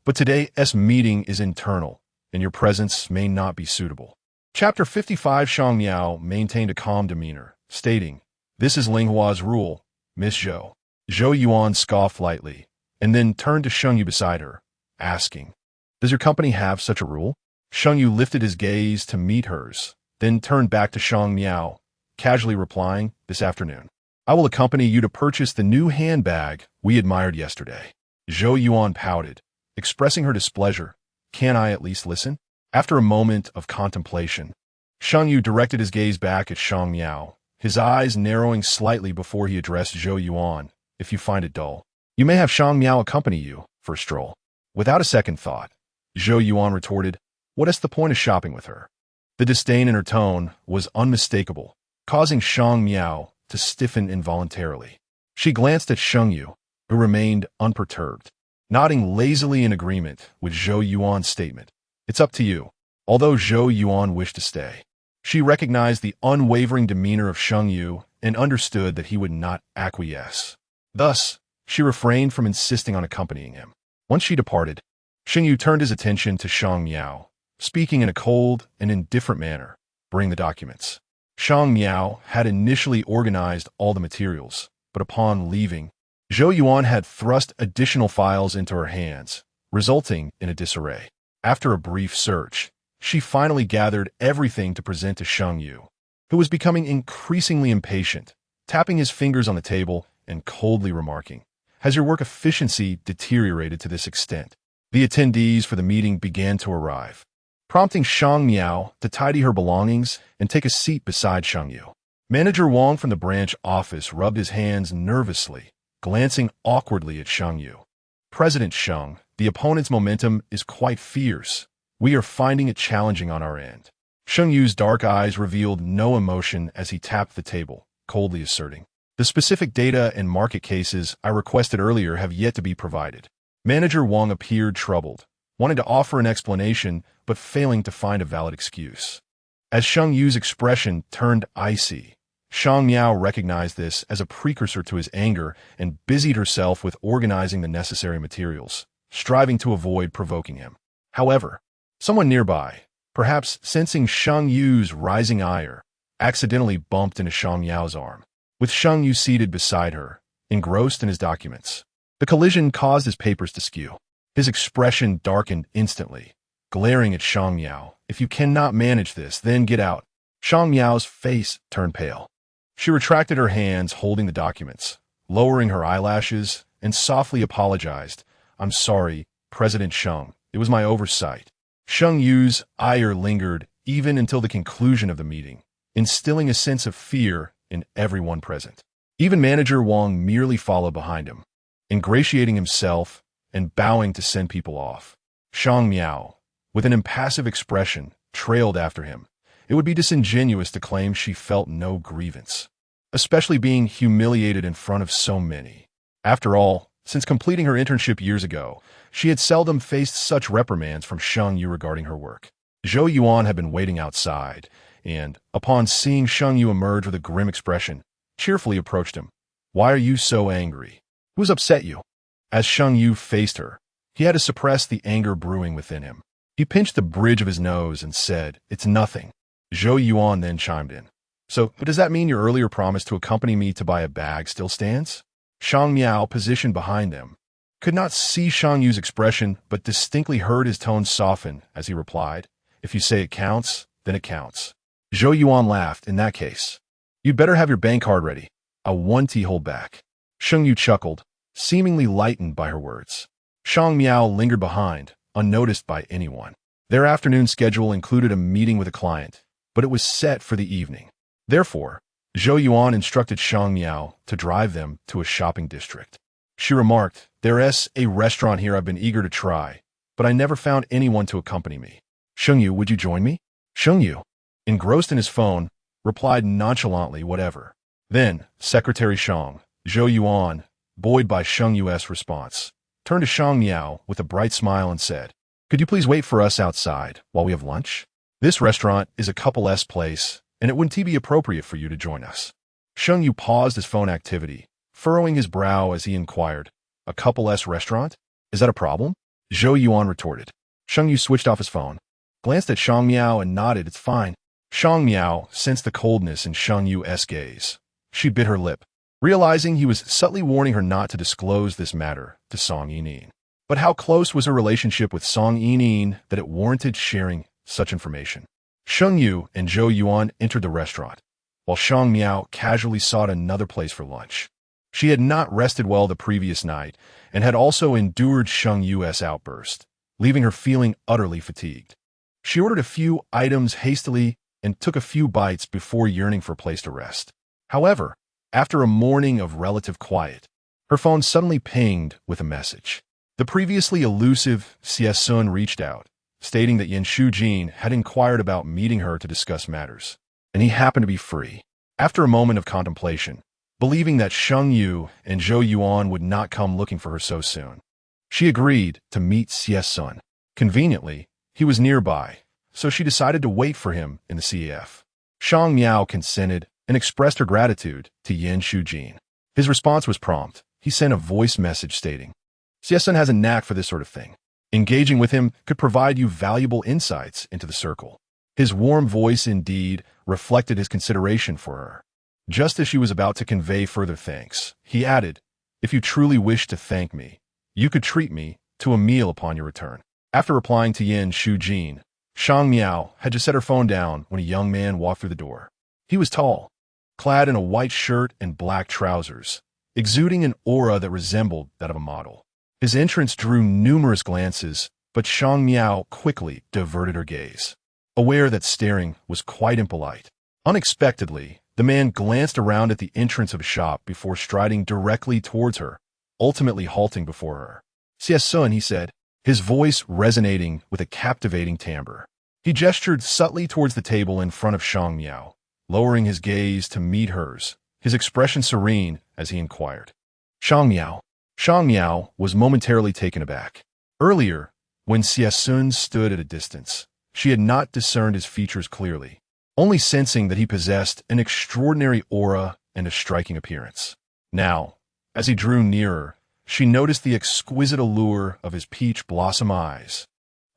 but today's meeting is internal, and your presence may not be suitable." Chapter 55. Shang Miao maintained a calm demeanor, stating, "This is Linghua's rule, Miss Zhou." Zhou Yuan scoffed lightly, and then turned to Sheng Yu beside her, asking, "Does your company have such a rule?" Sheng Yu lifted his gaze to meet hers, then turned back to Shang Miao, casually replying, "This afternoon, I will accompany you to purchase the new handbag we admired yesterday." Zhou Yuan pouted, expressing her displeasure. "Can I at least listen?" After a moment of contemplation, Sheng Yu directed his gaze back at Shang Miao, his eyes narrowing slightly before he addressed Zhou Yuan. "If you find it dull, you may have Shang Miao accompany you for a stroll." Without a second thought, Zhou Yuan retorted, "What is the point of shopping with her?" The disdain in her tone was unmistakable, causing Shang Miao to stiffen involuntarily. She glanced at Sheng Yu, who remained unperturbed, nodding lazily in agreement with Zhou Yuan's statement. "It's up to you." Although Zhou Yuan wished to stay, she recognized the unwavering demeanor of Sheng Yu and understood that he would not acquiesce. Thus, she refrained from insisting on accompanying him. Once she departed, Sheng Yu turned his attention to Shang Miao, speaking in a cold and indifferent manner. "Bring the documents." Shang Miao had initially organized all the materials, but upon leaving, Zhou Yuan had thrust additional files into her hands, resulting in a disarray. After a brief search, she finally gathered everything to present to Sheng Yu, who was becoming increasingly impatient, tapping his fingers on the table and coldly remarking, "Has your work efficiency deteriorated to this extent?" The attendees for the meeting began to arrive, prompting Shang Miao to tidy her belongings and take a seat beside Sheng Yu. Manager Wang from the branch office rubbed his hands nervously, glancing awkwardly at Sheng Yu. "President Sheng, the opponent's momentum is quite fierce. We are finding it challenging on our end." Sheng Yu's dark eyes revealed no emotion as he tapped the table, coldly asserting, "The specific data and market cases I requested earlier have yet to be provided." Manager Wang appeared troubled, wanting to offer an explanation but failing to find a valid excuse. As Sheng Yu's expression turned icy, Shang Miao recognized this as a precursor to his anger and busied herself with organizing the necessary materials, striving to avoid provoking him. However, someone nearby, perhaps sensing Sheng Yu's rising ire, accidentally bumped into Shang Miao's arm. with Sheng Yu seated beside her, engrossed in his documents. The collision caused his papers to skew. His expression darkened instantly, glaring at Shang Miao. "If you cannot manage this, then get out." Shang Miao's face turned pale. She retracted her hands holding the documents, lowering her eyelashes, and softly apologized. "I'm sorry, President Sheng. It was my oversight." Sheng Yu's ire lingered even until the conclusion of the meeting, instilling a sense of fear in everyone present. Even Manager Wang merely followed behind him, ingratiating himself and bowing to send people off. Shang Miao, with an impassive expression, trailed after him. It would be disingenuous to claim she felt no grievance, especially being humiliated in front of so many. After all, since completing her internship years ago, she had seldom faced such reprimands from Sheng Yu regarding her work. Zhou Yuan had been waiting outside, and, upon seeing Sheng Yu emerge with a grim expression, cheerfully approached him. "Why are you so angry? Who's upset you?" As Sheng Yu faced her, he had to suppress the anger brewing within him. He pinched the bridge of his nose and said, "It's nothing." Zhou Yuan then chimed in. "So, does that mean your earlier promise to accompany me to buy a bag still stands?" Shang Miao, positioned behind them, could not see Sheng Yu's expression but distinctly heard his tone soften as he replied, "If you say it counts, then it counts." Zhou Yuan laughed. "In that case, you'd better have your bank card ready. A 1T hold back." Sheng Yu chuckled, seemingly lightened by her words. Shang Miao lingered behind, unnoticed by anyone. Their afternoon schedule included a meeting with a client, but it was set for the evening. Therefore, Zhou Yuan instructed Shang Miao to drive them to a shopping district. She remarked, "There's a restaurant here I've been eager to try, but I never found anyone to accompany me. Sheng Yu, would you join me?" Sheng Yu, engrossed in his phone, replied nonchalantly, "Whatever." Then, Secretary Shang, Zhou Yuan, buoyed by Sheng Yu's response, turned to Shang Miao with a bright smile and said, "Could you please wait for us outside while we have lunch? This restaurant is a couple-S place, and it wouldn't be appropriate for you to join us." Sheng Yu paused his phone activity, furrowing his brow as he inquired, "A couple-S restaurant? Is that a problem?" Zhou Yuan retorted. Sheng Yu switched off his phone, glanced at Shang Miao and nodded, "It's fine." Shang Miao sensed the coldness in Sheng Yu's gaze. She bit her lip, realizing he was subtly warning her not to disclose this matter to Song Yining. But how close was her relationship with Song Yining that it warranted sharing such information? Sheng Yu and Zhou Yuan entered the restaurant, while Shang Miao casually sought another place for lunch. She had not rested well the previous night and had also endured Sheng Yu's outburst, leaving her feeling utterly fatigued. She ordered a few items hastily and took a few bites before yearning for a place to rest. However, after a morning of relative quiet, her phone suddenly pinged with a message. The previously elusive Xie Sun reached out, stating that Yan Shujin had inquired about meeting her to discuss matters, and he happened to be free. After a moment of contemplation, believing that Sheng Yu and Zhou Yuan would not come looking for her so soon, she agreed to meet Xie Sun. Conveniently, he was nearby, so she decided to wait for him in the CAF. Shang Miao consented and expressed her gratitude to Yan Shujin. His response was prompt. He sent a voice message stating, "Xie Sun has a knack for this sort of thing. Engaging with him could provide you valuable insights into the circle." His warm voice indeed reflected his consideration for her. Just as she was about to convey further thanks, he added, "If you truly wish to thank me, you could treat me to a meal upon your return." After replying to Yan Shujin, Shang Miao had just set her phone down when a young man walked through the door. He was tall, clad in a white shirt and black trousers, exuding an aura that resembled that of a model. His entrance drew numerous glances, but Shang Miao quickly diverted her gaze, aware that staring was quite impolite. Unexpectedly, the man glanced around at the entrance of a shop before striding directly towards her, ultimately halting before her. "Xie Sun," he said, his voice resonating with a captivating timbre. He gestured subtly towards the table in front of Shang Miao, lowering his gaze to meet hers, his expression serene as he inquired, "Shang Miao." Shang Miao was momentarily taken aback. Earlier, when Xie Sun stood at a distance, she had not discerned his features clearly, only sensing that he possessed an extraordinary aura and a striking appearance. Now, as he drew nearer, she noticed the exquisite allure of his peach blossom eyes,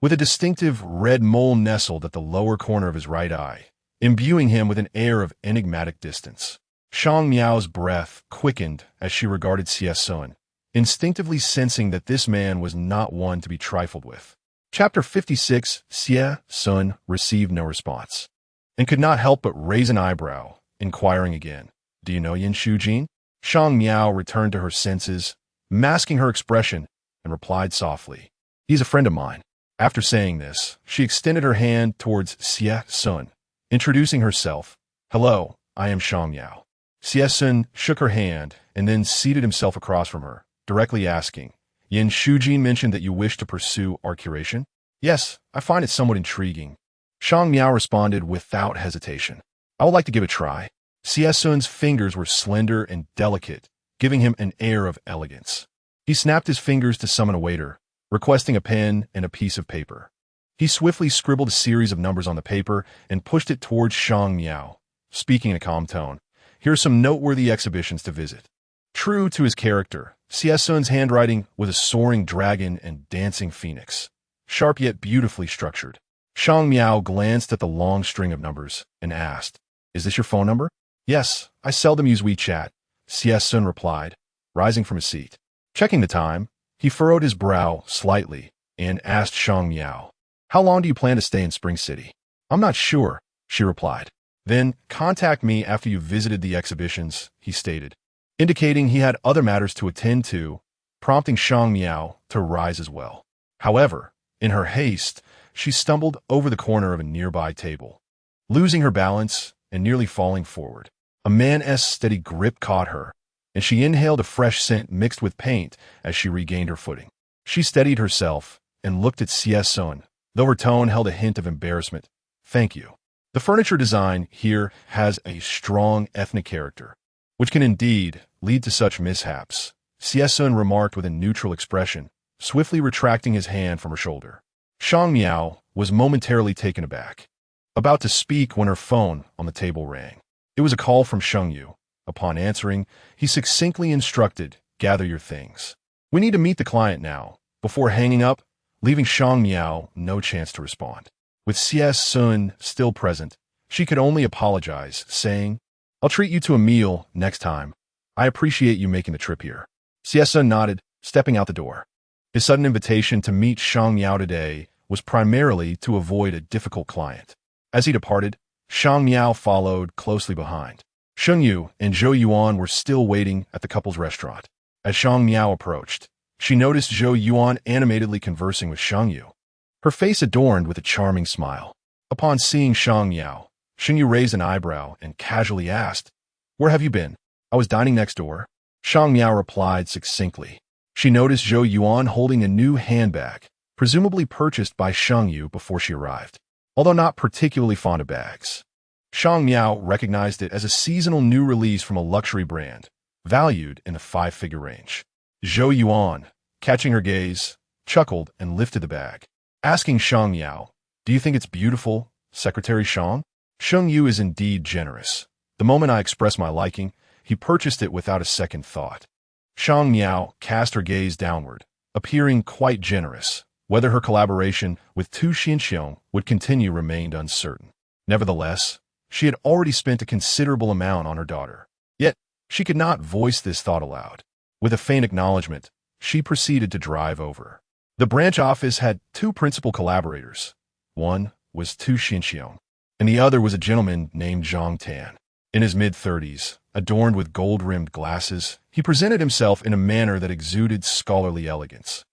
with a distinctive red mole nestled at the lower corner of his right eye, imbuing him with an air of enigmatic distance. Shang Miao's breath quickened as she regarded Xie Sun, instinctively sensing that this man was not one to be trifled with. Chapter 56. Xie Sun received no response, and could not help but raise an eyebrow, inquiring again, "Do you know Yin Shujin?" Shang Miao returned to her senses, masking her expression, and replied softly, "He's a friend of mine." After saying this, she extended her hand towards Xie Sun, introducing herself. "Hello, I am Shang Miao." Xie Sun shook her hand and then seated himself across from her, directly asking, "Yin Shujin mentioned that you wish to pursue our curation?" "Yes, I find it somewhat intriguing." Shang Miao responded without hesitation. "I would like to give it a try." Xie Sun's fingers were slender and delicate, giving him an air of elegance. He snapped his fingers to summon a waiter, requesting a pen and a piece of paper. He swiftly scribbled a series of numbers on the paper and pushed it towards Shang Miao, speaking in a calm tone. "Here are some noteworthy exhibitions to visit." True to his character, Xie Sun's handwriting was a soaring dragon and dancing phoenix, sharp yet beautifully structured. Shang Miao glanced at the long string of numbers and asked, "Is this your phone number?" "Yes, I seldom use WeChat," Xie Sun replied, rising from his seat. Checking the time, he furrowed his brow slightly and asked Shang Miao, "How long do you plan to stay in Spring City?" "I'm not sure," she replied. "Then contact me after you've visited the exhibitions," he stated, indicating he had other matters to attend to, prompting Shang Miao to rise as well. However, in her haste, she stumbled over the corner of a nearby table, losing her balance and nearly falling forward. A man's steady grip caught her, and she inhaled a fresh scent mixed with paint as she regained her footing. She steadied herself and looked at Xie Sun, though her tone held a hint of embarrassment. "Thank you. The furniture design here has a strong ethnic character, which can indeed lead to such mishaps," Xie Sun remarked with a neutral expression, swiftly retracting his hand from her shoulder. Shang Miao was momentarily taken aback, about to speak when her phone on the table rang. It was a call from Sheng Yu. Upon answering, he succinctly instructed, "Gather your things. We need to meet the client now," before hanging up, leaving Shang Miao no chance to respond. With Xie Sun still present, she could only apologize, saying, "I'll treat you to a meal next time. I appreciate you making the trip here." Xie Sun nodded, stepping out the door. His sudden invitation to meet Shang Miao today was primarily to avoid a difficult client. As he departed, Shang Miao followed closely behind. Sheng Yu and Zhou Yuan were still waiting at the couple's restaurant. As Shang Miao approached, she noticed Zhou Yuan animatedly conversing with Sheng Yu, her face adorned with a charming smile. Upon seeing Shang Miao, Sheng Yu raised an eyebrow and casually asked, "Where have you been?" "I was dining next door," Shang Miao replied succinctly. She noticed Zhou Yuan holding a new handbag, presumably purchased by Sheng Yu before she arrived. Although not particularly fond of bags, Shang Miao recognized it as a seasonal new release from a luxury brand, valued in the 5-figure range. Zhou Yuan, catching her gaze, chuckled and lifted the bag, asking Shang Miao, "Do you think it's beautiful, Secretary Shang?" Sheng Yu is indeed generous. The moment I expressed my liking, he purchased it without a second thought. Shang Miao cast her gaze downward, appearing quite generous. Whether her collaboration with Tu Xinxiong would continue remained uncertain. Nevertheless, she had already spent a considerable amount on her daughter. Yet, she could not voice this thought aloud. With a faint acknowledgement, she proceeded to drive over. The branch office had 2 principal collaborators. One was Tu Xinxiong, and the other was a gentleman named Zhang Tan. In his mid-30s, adorned with gold-rimmed glasses, he presented himself in a manner that exuded scholarly elegance.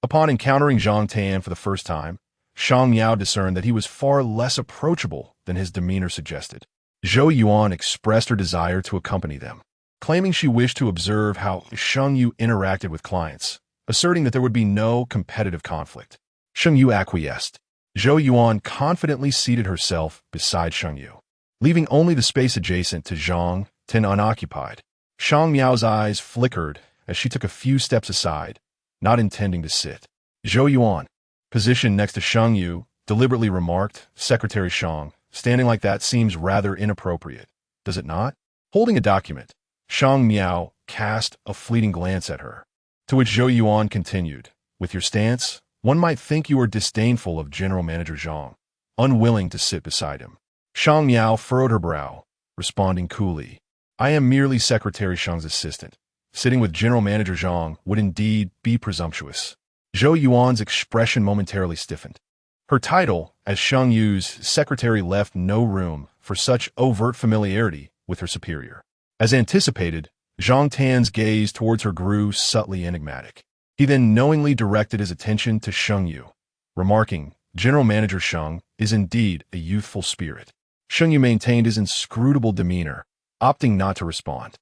Upon encountering Zhang Tan for the first time, Shang Miao discerned that he was far less approachable than his demeanor suggested. Zhou Yuan expressed her desire to accompany them, claiming she wished to observe how Sheng Yu interacted with clients, asserting that there would be no competitive conflict. Sheng Yu acquiesced. Zhou Yuan confidently seated herself beside Sheng Yu, leaving only the space adjacent to Zhang Tan unoccupied. Shang Miao's eyes flickered as she took a few steps aside, not intending to sit. Zhou Yuan, positioned next to Sheng Yu, deliberately remarked, "Secretary Shang, standing like that seems rather inappropriate, does it not?" Holding a document, Shang Miao cast a fleeting glance at her, to which Zhou Yuan continued, "With your stance, one might think you are disdainful of General Manager Zhang, unwilling to sit beside him." Shang Miao furrowed her brow, responding coolly, I am merely Secretary Shang's assistant. Sitting with General Manager Zhang would indeed be presumptuous. Zhou Yuan's expression momentarily stiffened. Her title as Sheng Yu's secretary left no room for such overt familiarity with her superior. As anticipated, Zhang Tan's gaze towards her grew subtly enigmatic. He then knowingly directed his attention to Sheng Yu, remarking, General Manager Sheng is indeed a youthful spirit. Sheng Yu maintained his inscrutable demeanor, opting not to respond.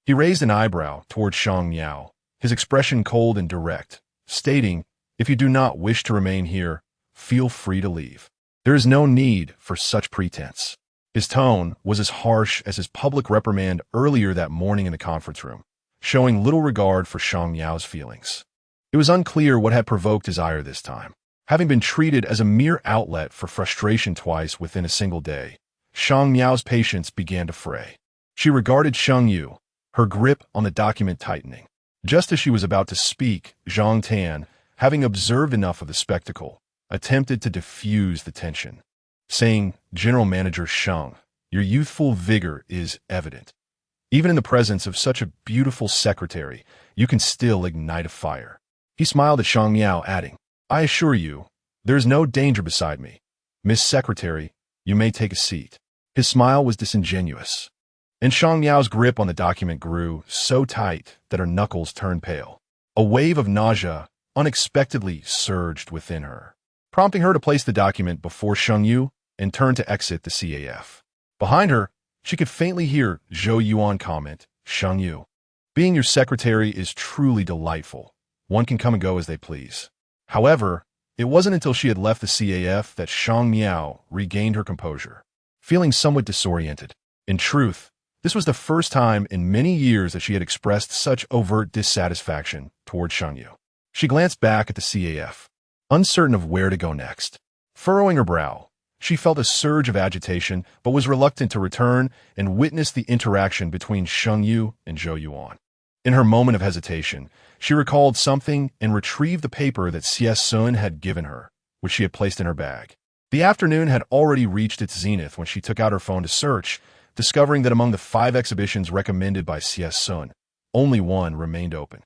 He raised an eyebrow toward Shang Miao, his expression cold and direct, stating, if you do not wish to remain here, feel free to leave. There is no need for such pretense. His tone was as harsh as his public reprimand earlier that morning in the conference room, showing little regard for Shang Miao's feelings. It was unclear what had provoked his ire this time. Having been treated as a mere outlet for frustration twice within a single day, Shang Miao's patience began to fray. She regarded Sheng Yu, her grip on the document tightening. Just as she was about to speak, Zhang Tan, having observed enough of the spectacle, attempted to diffuse the tension, saying, General Manager Sheng, your youthful vigor is evident. Even in the presence of such a beautiful secretary, you can still ignite a fire. He smiled at Shang Miao, adding, I assure you, there is no danger beside me. Miss Secretary, you may take a seat. His smile was disingenuous, and Shang Miao's grip on the document grew so tight that her knuckles turned pale. A wave of nausea unexpectedly surged within her, prompting her to place the document before Sheng Yu and turn to exit the CAF. Behind her, she could faintly hear Zhou Yuan comment, Sheng Yu, being your secretary is truly delightful. One can come and go as they please. However, it wasn't until she had left the CAF that Shang Miao regained her composure, feeling somewhat disoriented. In truth, this was the first time in many years that she had expressed such overt dissatisfaction toward Sheng Yu. She glanced back at the CAF, uncertain of where to go next. Furrowing her brow, she felt a surge of agitation but was reluctant to return and witness the interaction between Sheng Yu and Zhou Yuan. In her moment of hesitation, she recalled something and retrieved the paper that Xie Sun had given her, which she had placed in her bag. The afternoon had already reached its zenith when she took out her phone to search, discovering that among the 5 exhibitions recommended by Xie Sun, only one remained open.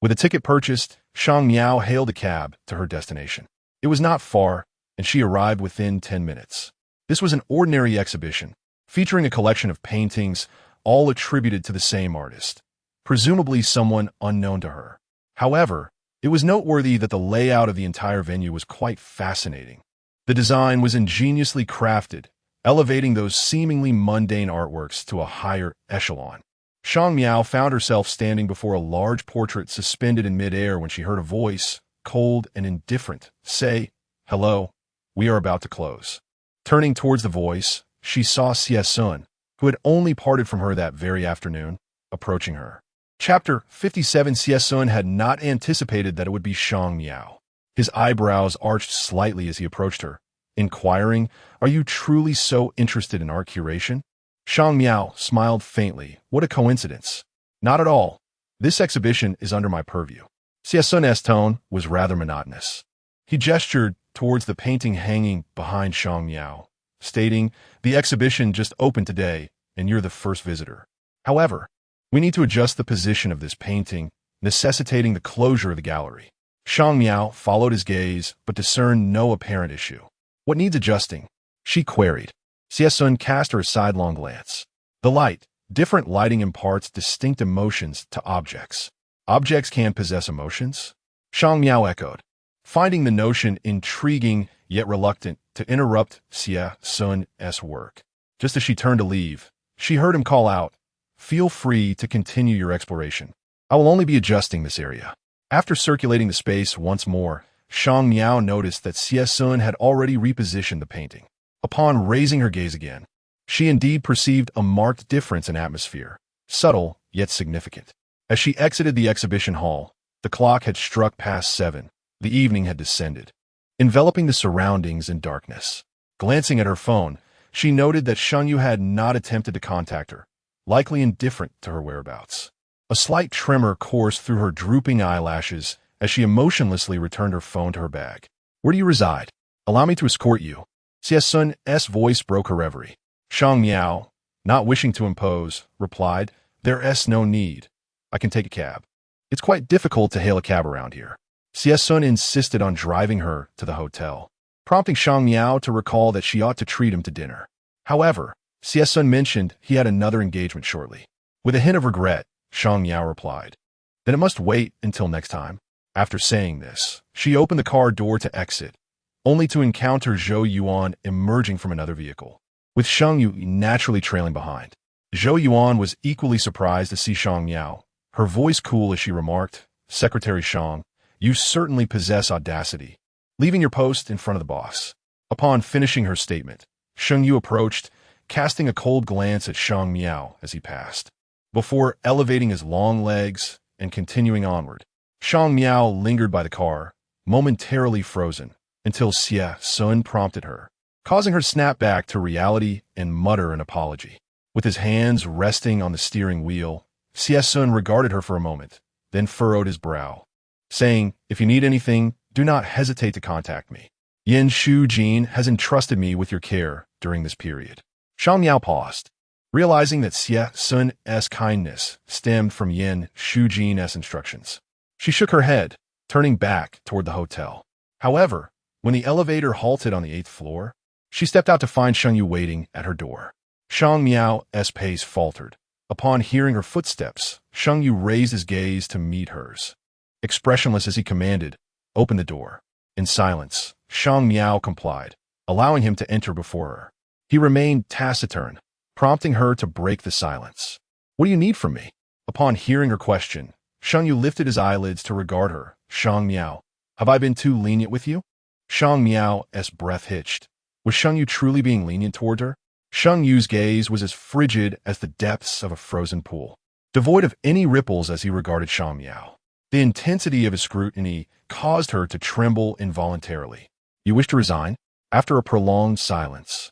With a ticket purchased, Shang Miao hailed a cab to her destination. It was not far, and she arrived within 10 minutes. This was an ordinary exhibition, featuring a collection of paintings, all attributed to the same artist, presumably someone unknown to her. However, it was noteworthy that the layout of the entire venue was quite fascinating. The design was ingeniously crafted, elevating those seemingly mundane artworks to a higher echelon. Shang Miao found herself standing before a large portrait suspended in midair when she heard a voice, cold and indifferent, say, Hello, we are about to close. Turning towards the voice, she saw Xie Sun, who had only parted from her that very afternoon, approaching her. Chapter 57. Xie Sun had not anticipated that it would be Shang Miao. His eyebrows arched slightly as he approached her, inquiring, Are you truly so interested in art curation? Shang Miao smiled faintly. What a coincidence. Not at all. This exhibition is under my purview. Xie Sun's tone was rather monotonous. He gestured towards the painting hanging behind Shang Miao, stating, The exhibition just opened today, and you're the first visitor. However, we need to adjust the position of this painting, necessitating the closure of the gallery. Shang Miao followed his gaze, but discerned no apparent issue. What needs adjusting? She queried. Xie Sun cast her a sidelong glance. The light, different lighting imparts distinct emotions to objects. Objects can possess emotions? Shang Miao echoed, finding the notion intriguing yet reluctant to interrupt Xie Sun's work. Just as she turned to leave, she heard him call out, Feel free to continue your exploration. I will only be adjusting this area. After circulating the space once more, Shang Miao noticed that Xie Sun had already repositioned the painting. Upon raising her gaze again, she indeed perceived a marked difference in atmosphere, subtle yet significant. As she exited the exhibition hall, the clock had struck past 7. The evening had descended, enveloping the surroundings in darkness. Glancing at her phone, she noted that Sheng Yu had not attempted to contact her, likely indifferent to her whereabouts. A slight tremor coursed through her drooping eyelashes as she emotionlessly returned her phone to her bag. Where do you reside? Allow me to escort you. Xie Sun's voice broke her reverie. Shang Miao, not wishing to impose, replied, "There's no need. I can take a cab. It's quite difficult to hail a cab around here." Sun insisted on driving her to the hotel, prompting Shang Miao to recall that she ought to treat him to dinner. However, Sun mentioned he had another engagement shortly. With a hint of regret, Shang Miao replied, "Then it must wait until next time." After saying this, she opened the car door to exit, only to encounter Zhou Yuan emerging from another vehicle, with Sheng Yu naturally trailing behind. Zhou Yuan was equally surprised to see Shang Miao, her voice cool as she remarked, "Secretary Shang, you certainly possess audacity, leaving your post in front of the boss." Upon finishing her statement, Sheng Yu approached, casting a cold glance at Shang Miao as he passed, before elevating his long legs and continuing onward. Shang Miao lingered by the car, momentarily frozen, until Sun prompted her, causing her snap back to reality and mutter an apology. With his hands resting on the steering wheel, Sun regarded her for a moment, then furrowed his brow, saying, "If you need anything, do not hesitate to contact me. Yin Shujin has entrusted me with your care during this period." Shang Miao paused, realizing that Sun's kindness stemmed from Yin Shujin's instructions. She shook her head, turning back toward the hotel. However, when the elevator halted on the 8th floor, she stepped out to find Sheng Yu waiting at her door. Shang Miao's pace faltered. Upon hearing her footsteps, Sheng Yu raised his gaze to meet hers. Expressionless as he commanded, "Open the door." In silence, Shang Miao complied, allowing him to enter before her. He remained taciturn, prompting her to break the silence. "What do you need from me?" Upon hearing her question, Sheng Yu lifted his eyelids to regard her. "Shang Miao, have I been too lenient with you?" Shang Miao's breath hitched. Was Sheng Yu truly being lenient toward her? Sheng Yu's gaze was as frigid as the depths of a frozen pool, devoid of any ripples as he regarded Shang Miao. The intensity of his scrutiny caused her to tremble involuntarily. "You wish to resign?" After a prolonged silence,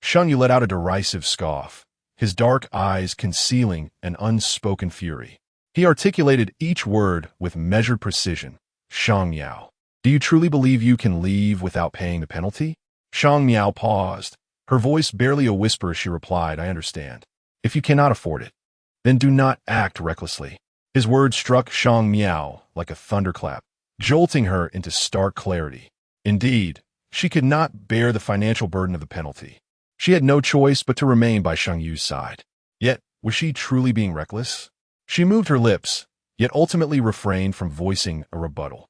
Sheng Yu let out a derisive scoff, his dark eyes concealing an unspoken fury. He articulated each word with measured precision. "Shang Miao, do you truly believe you can leave without paying the penalty?" Shang Miao paused, her voice barely a whisper as she replied, "I understand. If you cannot afford it, then do not act recklessly." His words struck Shang Miao like a thunderclap, jolting her into stark clarity. Indeed, she could not bear the financial burden of the penalty. She had no choice but to remain by Sheng Yu's side. Yet, was she truly being reckless? She moved her lips, yet ultimately refrained from voicing a rebuttal.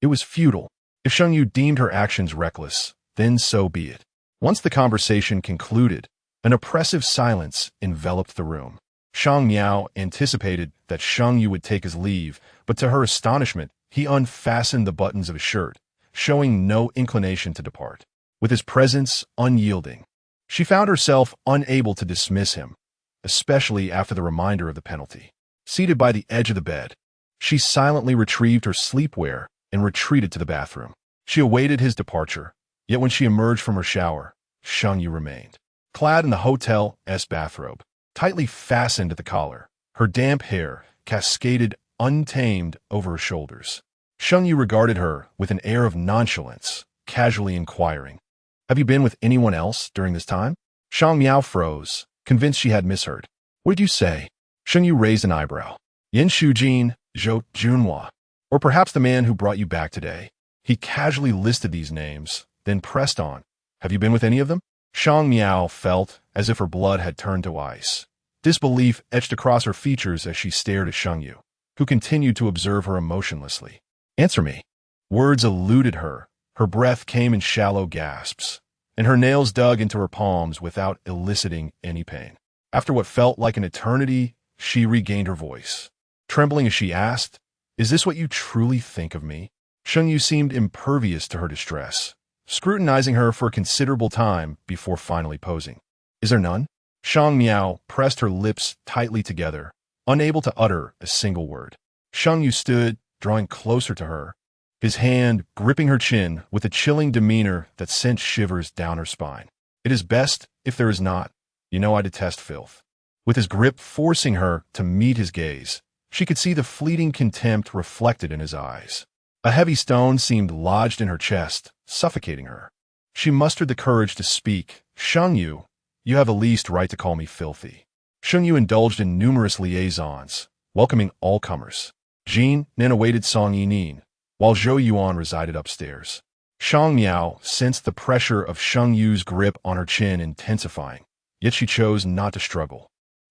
It was futile. If Sheng Yu deemed her actions reckless, then so be it. Once the conversation concluded, an oppressive silence enveloped the room. Shang Miao anticipated that Sheng Yu would take his leave, but to her astonishment, he unfastened the buttons of his shirt, showing no inclination to depart. With his presence unyielding, she found herself unable to dismiss him, especially after the reminder of the penalty. Seated by the edge of the bed, she silently retrieved her sleepwear and retreated to the bathroom. She awaited his departure, yet when she emerged from her shower, Sheng Yu remained. Clad in the hotel's bathrobe, tightly fastened at the collar, her damp hair cascaded untamed over her shoulders. Sheng Yu regarded her with an air of nonchalance, casually inquiring, "Have you been with anyone else during this time?" Shang Miao froze, convinced she had misheard. "What did you say?" Sheng Yu raised an eyebrow. "Yin Shujin, Zhou Junhua, or perhaps the man who brought you back today." He casually listed these names, then pressed on, "Have you been with any of them?" Shang Miao felt as if her blood had turned to ice. Disbelief etched across her features as she stared at Sheng Yu, who continued to observe her emotionlessly. "Answer me." Words eluded her. Her breath came in shallow gasps, and her nails dug into her palms without eliciting any pain. After what felt like an eternity, she regained her voice. Trembling as she asked, "Is this what you truly think of me?" Sheng Yu seemed impervious to her distress, scrutinizing her for a considerable time before finally posing. "Is there none?" Shang Miao pressed her lips tightly together, unable to utter a single word. Sheng Yu stood, drawing closer to her, his hand gripping her chin with a chilling demeanor that sent shivers down her spine. "It is best if there is not. You know I detest filth." With his grip forcing her to meet his gaze, she could see the fleeting contempt reflected in his eyes. A heavy stone seemed lodged in her chest, suffocating her. She mustered the courage to speak. "Sheng Yu, You have the least right to call me filthy. Sheng Yu indulged in numerous liaisons, welcoming all comers. Jin then awaited Song Yining, while Zhou Yuan resided upstairs. Shang Miao sensed the pressure of Sheng Yu's grip on her chin intensifying, yet she chose not to struggle,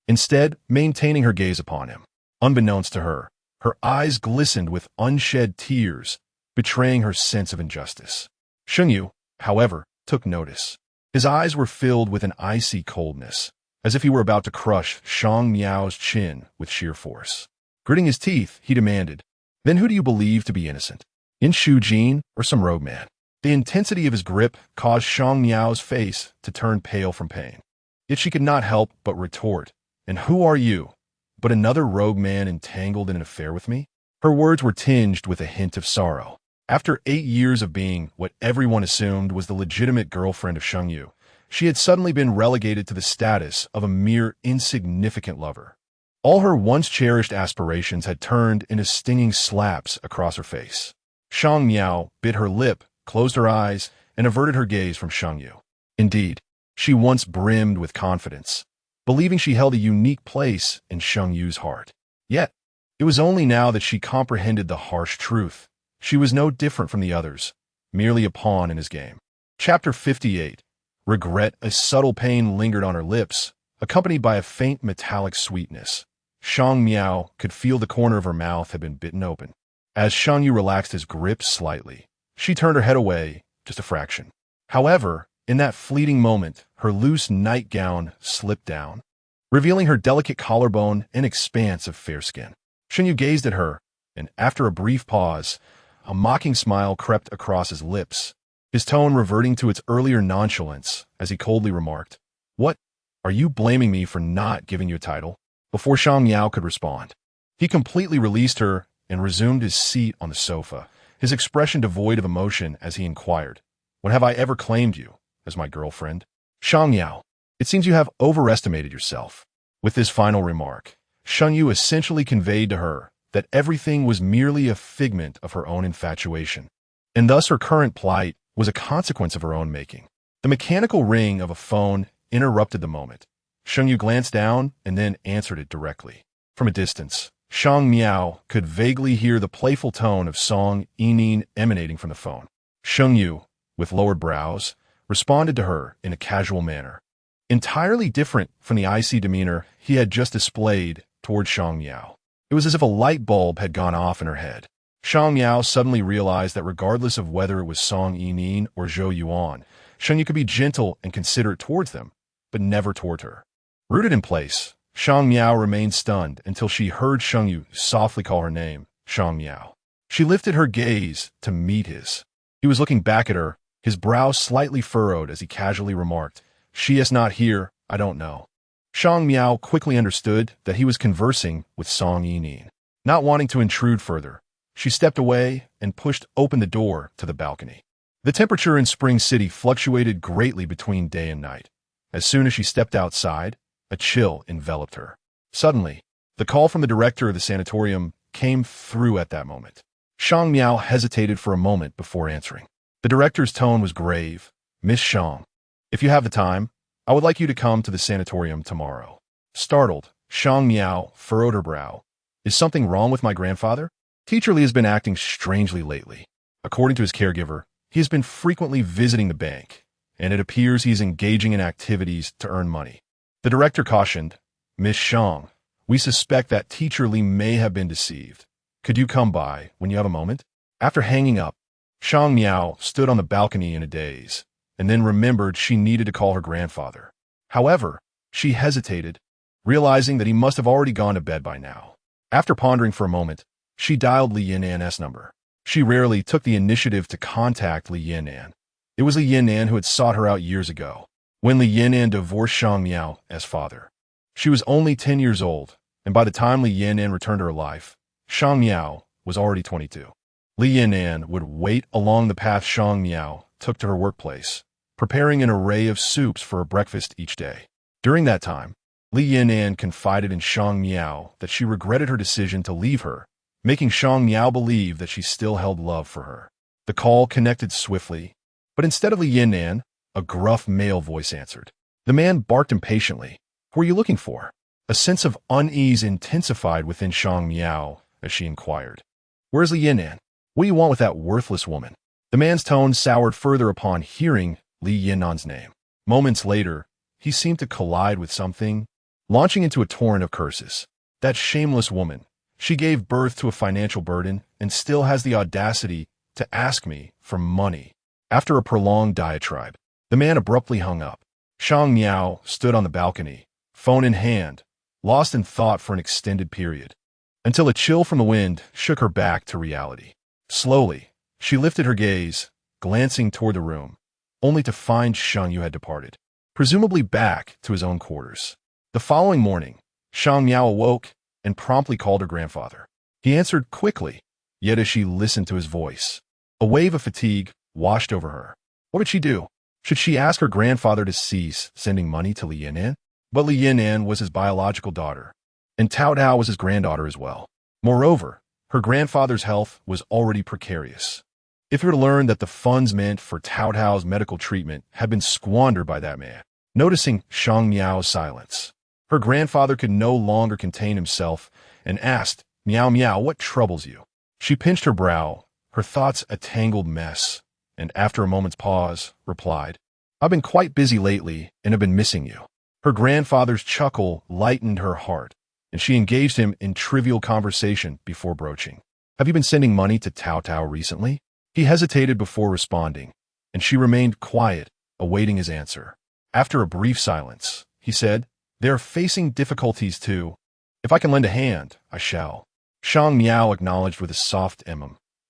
instead maintaining her gaze upon him. Unbeknownst to her, her eyes glistened with unshed tears, betraying her sense of injustice. Sheng Yu, however, took notice. His eyes were filled with an icy coldness, as if he were about to crush Shang Miao's chin with sheer force. Gritting his teeth, he demanded, "Then who do you believe to be innocent? In Shu Jin or some rogue man?" The intensity of his grip caused Shang Miao's face to turn pale from pain. Yet she could not help but retort, "And who are you? But another rogue man entangled in an affair with me?" Her words were tinged with a hint of sorrow. After 8 years of being what everyone assumed was the legitimate girlfriend of Sheng Yu, she had suddenly been relegated to the status of a mere insignificant lover. All her once cherished aspirations had turned into stinging slaps across her face. Shang Miao bit her lip, closed her eyes, and averted her gaze from Sheng Yu. Indeed, she once brimmed with confidence, believing she held a unique place in Sheng Yu's heart. Yet, it was only now that she comprehended the harsh truth. She was no different from the others, merely a pawn in his game. Chapter 58. Regret. A subtle pain lingered on her lips, accompanied by a faint metallic sweetness. Shang Miao could feel the corner of her mouth had been bitten open. As Sheng Yu relaxed his grip slightly, she turned her head away, just a fraction. However, in that fleeting moment, her loose nightgown slipped down, revealing her delicate collarbone and expanse of fair skin. Sheng Yu gazed at her, and after a brief pause, a mocking smile crept across his lips, his tone reverting to its earlier nonchalance as he coldly remarked, "What? Are you blaming me for not giving you a title?" Before Shang Miao could respond, he completely released her and resumed his seat on the sofa, his expression devoid of emotion as he inquired, "When have I ever claimed you as my girlfriend?" "Shang Miao, it seems you have overestimated yourself." With this final remark, Sheng Yu essentially conveyed to her that everything was merely a figment of her own infatuation, and thus her current plight was a consequence of her own making. The mechanical ring of a phone interrupted the moment. Sheng Yu glanced down and then answered it directly. From a distance, Shang Miao could vaguely hear the playful tone of Song Yining emanating from the phone. Sheng Yu, with lowered brows, responded to her in a casual manner, entirely different from the icy demeanor he had just displayed toward Shang Miao. It was as if a light bulb had gone off in her head. Shang Miao suddenly realized that regardless of whether it was Song Yining or Zhou Yuan, Sheng Yu could be gentle and considerate towards them, but never toward her. Rooted in place, Shang Miao remained stunned until she heard Sheng Yu softly call her name, Shang Miao. She lifted her gaze to meet his. He was looking back at her, his brow slightly furrowed as he casually remarked, "She is not here, I don't know." Shang Miao quickly understood that he was conversing with Song Yining. Not wanting to intrude further, she stepped away and pushed open the door to the balcony. The temperature in Spring City fluctuated greatly between day and night. As soon as she stepped outside, a chill enveloped her. Suddenly, the call from the director of the sanatorium came through at that moment. Shang Miao hesitated for a moment before answering. The director's tone was grave. "Miss Shang, if you have the time, I would like you to come to the sanatorium tomorrow." Startled, Shang Miao furrowed her brow. "Is something wrong with my grandfather? Teacher Li has been acting strangely lately. According to his caregiver, he has been frequently visiting the bank, and it appears he is engaging in activities to earn money." The director cautioned, "Miss Shang, we suspect that Teacher Li may have been deceived. Could you come by when you have a moment?" After hanging up, Shang Miao stood on the balcony in a daze, and then remembered she needed to call her grandfather. However, she hesitated, realizing that he must have already gone to bed by now. After pondering for a moment, she dialed Li Yinan's number. She rarely took the initiative to contact Li Yinan. It was Li Yinan who had sought her out years ago, when Li Yinan divorced Shang Miao as father. She was only 10 years old, and by the time Li Yinan returned to her life, Shang Miao was already 22. Li Yinan would wait along the path Shang Miao took to her workplace, preparing an array of soups for her breakfast each day. During that time, Li Yinan confided in Shang Miao that she regretted her decision to leave her, making Shang Miao believe that she still held love for her. The call connected swiftly, but instead of Li Yinan, a gruff male voice answered. The man barked impatiently. Who are you looking for? A sense of unease intensified within Shang Miao as she inquired. Where's Li Yinan? What do you want with that worthless woman? The man's tone soured further upon hearing Li Yinan's name. Moments later, he seemed to collide with something, launching into a torrent of curses. That shameless woman. She gave birth to a financial burden and still has the audacity to ask me for money. After a prolonged diatribe, the man abruptly hung up. Shang Miao stood on the balcony, phone in hand, lost in thought for an extended period, until a chill from the wind shook her back to reality. Slowly, she lifted her gaze, glancing toward the room, only to find Sheng Yu had departed, presumably back to his own quarters. The following morning, Shang Miao awoke and promptly called her grandfather. He answered quickly, yet as she listened to his voice, a wave of fatigue washed over her. What would she do? Should she ask her grandfather to cease sending money to Li Yinan? But Li Yinan was his biological daughter, and Tao Tao was his granddaughter as well. Moreover, her grandfather's health was already precarious. If he were to learn that the funds meant for Tao Tao's medical treatment had been squandered by that man, noticing Shang Miao's silence, her grandfather could no longer contain himself and asked, Miao Miao, what troubles you? She pinched her brow, her thoughts a tangled mess, and after a moment's pause, replied, I've been quite busy lately and have been missing you. Her grandfather's chuckle lightened her heart, and she engaged him in trivial conversation before broaching. Have you been sending money to Tao Tao recently? He hesitated before responding, and she remained quiet, awaiting his answer. After a brief silence, he said, They are facing difficulties too. If I can lend a hand, I shall. Shang Miao acknowledged with a soft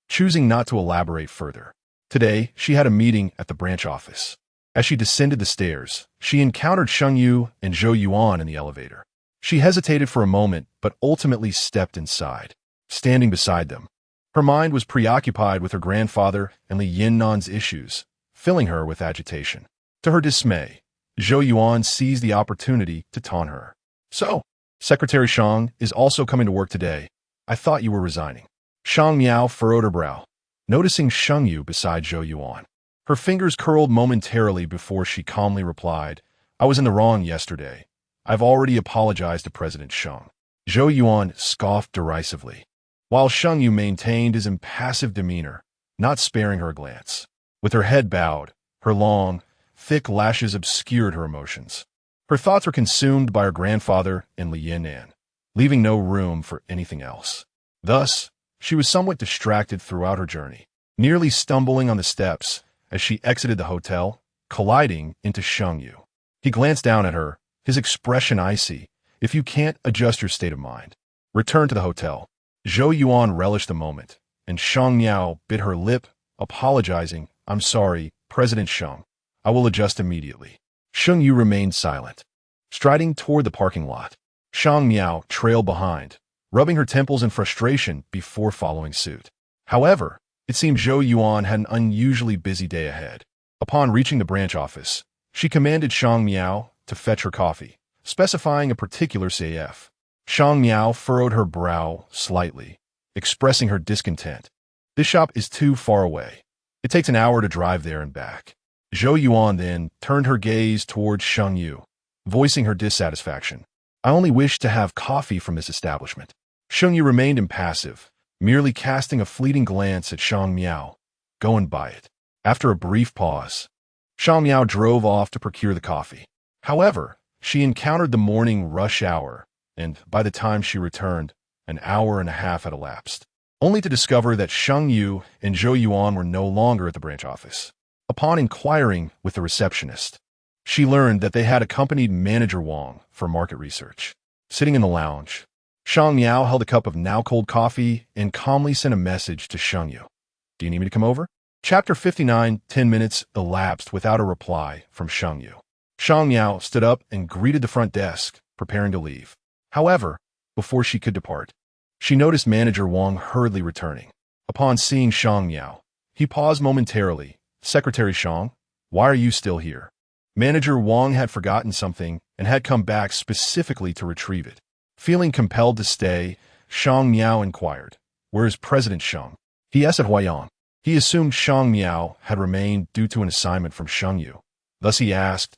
choosing not to elaborate further. Today, she had a meeting at the branch office. As she descended the stairs, she encountered Sheng Yu and Zhou Yuan in the elevator. She hesitated for a moment, but ultimately stepped inside, standing beside them. Her mind was preoccupied with her grandfather and Li Yinnan's issues, filling her with agitation. To her dismay, Zhou Yuan seized the opportunity to taunt her. So, Secretary Shang is also coming to work today. I thought you were resigning. Shang Miao furrowed her brow, noticing Sheng Yu beside Zhou Yuan. Her fingers curled momentarily before she calmly replied, I was in the wrong yesterday. I've already apologized to President Sheng. Zhou Yuan scoffed derisively, while Sheng Yu maintained his impassive demeanor, not sparing her a glance. With her head bowed, her long, thick lashes obscured her emotions. Her thoughts were consumed by her grandfather and Li Yinan, leaving no room for anything else. Thus, she was somewhat distracted throughout her journey, nearly stumbling on the steps as she exited the hotel, colliding into Sheng Yu. He glanced down at her, his expression icy. If you can't adjust your state of mind, return to the hotel. Zhou Yuan relished the moment, and Shang Miao bit her lip, apologizing. I'm sorry, President Sheng. I will adjust immediately. Sheng Yu remained silent, striding toward the parking lot. Shang Miao trailed behind, rubbing her temples in frustration before following suit. However, it seemed Zhou Yuan had an unusually busy day ahead. Upon reaching the branch office, she commanded Shang Miao to fetch her coffee, specifying a particular CF. Shang Miao furrowed her brow slightly, expressing her discontent. This shop is too far away. It takes an hour to drive there and back. Zhou Yuan then turned her gaze towards Sheng Yu, voicing her dissatisfaction. I only wish to have coffee from this establishment. Sheng Yu remained impassive, merely casting a fleeting glance at Shang Miao. Go and buy it. After a brief pause, Shang Miao drove off to procure the coffee. However, she encountered the morning rush hour, and by the time she returned, an hour and a half had elapsed, only to discover that Sheng Yu and Zhou Yuan were no longer at the branch office. Upon inquiring with the receptionist, she learned that they had accompanied Manager Wang for market research. Sitting in the lounge, Shang Miao held a cup of now-cold coffee and calmly sent a message to Sheng Yu. Do you need me to come over? Chapter 59, 10 minutes elapsed without a reply from Sheng Yu. Shang Miao stood up and greeted the front desk, preparing to leave. However, before she could depart, she noticed Manager Wang hurriedly returning. Upon seeing Shang Miao, he paused momentarily. Secretary Shang, why are you still here? Manager Wang had forgotten something and had come back specifically to retrieve it. Feeling compelled to stay, Shang Miao inquired, where is President Sheng? He asked at Huayang. He assumed Shang Miao had remained due to an assignment from Sheng Yu. Thus he asked,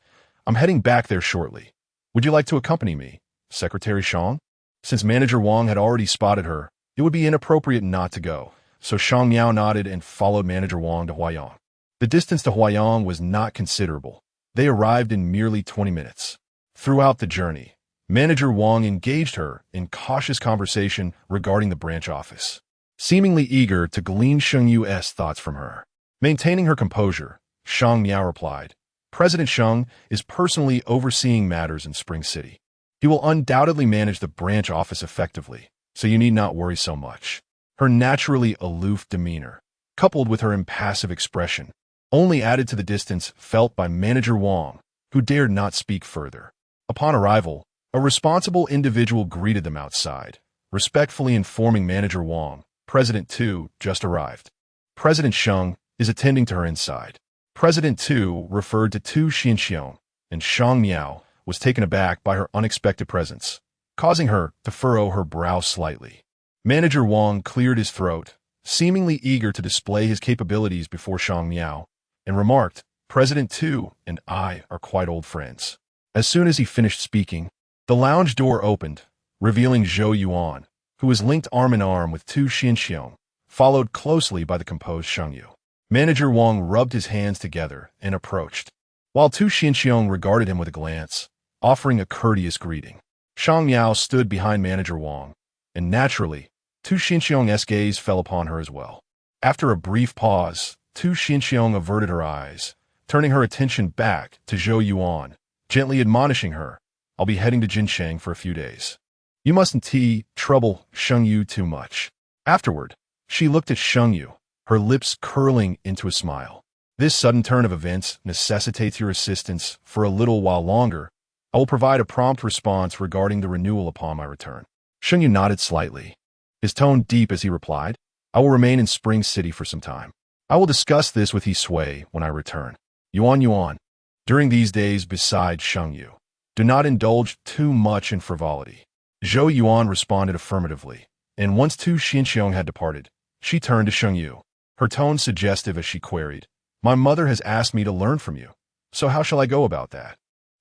I'm heading back there shortly. Would you like to accompany me, Secretary Shang? Since Manager Wang had already spotted her, it would be inappropriate not to go, so Shang Miao nodded and followed Manager Wang to Huayang. The distance to Huayang was not considerable. They arrived in merely 20 minutes. Throughout the journey, Manager Wang engaged her in cautious conversation regarding the branch office, seemingly eager to glean Sheng Yu's thoughts from her. Maintaining her composure, Shang Miao replied, President Sheng is personally overseeing matters in Spring City. He will undoubtedly manage the branch office effectively, so you need not worry so much. Her naturally aloof demeanor, coupled with her impassive expression, only added to the distance felt by Manager Wang, who dared not speak further. Upon arrival, a responsible individual greeted them outside, respectfully informing Manager Wang, President Tu just arrived. President Sheng is attending to her inside. President Tu referred to Tu Xianxiong, and Shang Miao was taken aback by her unexpected presence, causing her to furrow her brow slightly. Manager Wang cleared his throat, seemingly eager to display his capabilities before Shang Miao, and remarked, President Tu and I are quite old friends. As soon as he finished speaking, the lounge door opened, revealing Zhou Yuan, who was linked arm in arm with Tu Xianxiong, followed closely by the composed Sheng Yu. Manager Wang rubbed his hands together and approached, while Tu Xianxiong regarded him with a glance, offering a courteous greeting. Shang Miao stood behind Manager Wang, and naturally, Tu Xianxiong's gaze fell upon her as well. After a brief pause, Tu Xianxiong averted her eyes, turning her attention back to Zhou Yuan, gently admonishing her, I'll be heading to Jinsheng for a few days. You mustn't trouble Sheng Yu too much. Afterward, she looked at Sheng Yu, her lips curling into a smile. This sudden turn of events necessitates your assistance for a little while longer. I will provide a prompt response regarding the renewal upon my return. Sheng Yu nodded slightly, his tone deep as he replied, I will remain in Spring City for some time. I will discuss this with He Sui when I return. Yuan. During these days beside Sheng Yu, do not indulge too much in frivolity. Zhou Yuan responded affirmatively, and once Tu Xianxiong had departed, she turned to Sheng Yu, her tone suggestive as she queried, My mother has asked me to learn from you, so how shall I go about that?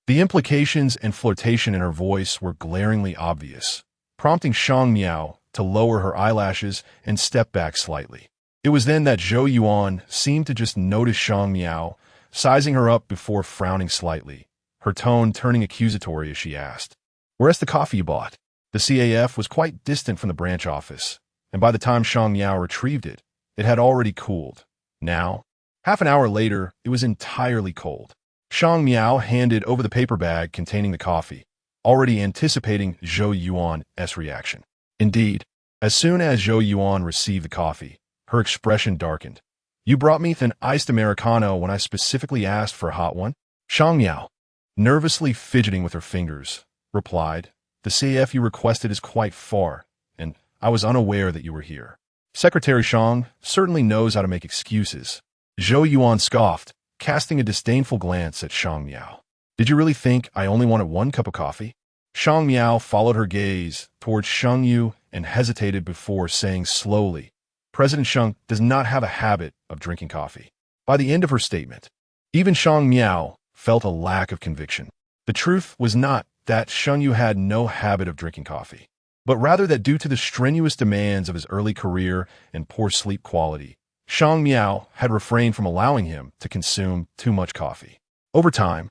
The implications and flirtation in her voice were glaringly obvious, prompting Shang Miao to lower her eyelashes and step back slightly. It was then that Zhou Yuan seemed to just notice Shang Miao, sizing her up before frowning slightly, her tone turning accusatory as she asked, Where's the coffee you bought? The CAF was quite distant from the branch office, and by the time Shang Miao retrieved it, it had already cooled. Now, half an hour later, it was entirely cold. Shang Miao handed over the paper bag containing the coffee, already anticipating Zhou Yuan's reaction. Indeed, as soon as Zhou Yuan received the coffee, her expression darkened. You brought me an iced Americano when I specifically asked for a hot one? Shang Miao, nervously fidgeting with her fingers, replied, The CF you requested is quite far, and I was unaware that you were here. Secretary Shang certainly knows how to make excuses. Zhou Yuan scoffed, casting a disdainful glance at Shang Miao. Did you really think I only wanted one cup of coffee? Shang Miao followed her gaze towards Sheng Yu and hesitated before saying slowly, President Sheng does not have a habit of drinking coffee. By the end of her statement, even Shang Miao felt a lack of conviction. The truth was not that Sheng Yu had no habit of drinking coffee, but rather that due to the strenuous demands of his early career and poor sleep quality, Shang Miao had refrained from allowing him to consume too much coffee. Over time,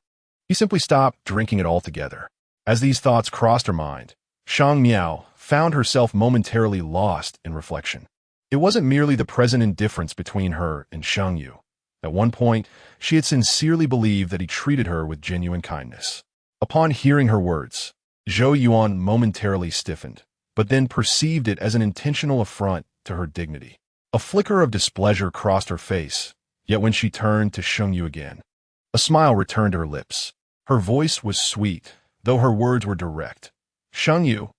he simply stopped drinking it altogether. As these thoughts crossed her mind, Shang Miao found herself momentarily lost in reflection. It wasn't merely the present indifference between her and Sheng Yu. At one point, she had sincerely believed that he treated her with genuine kindness. Upon hearing her words, Zhou Yuan momentarily stiffened, but then perceived it as an intentional affront to her dignity. A flicker of displeasure crossed her face, yet when she turned to Sheng Yu again, a smile returned to her lips. Her voice was sweet, though her words were direct. Sheng Yu,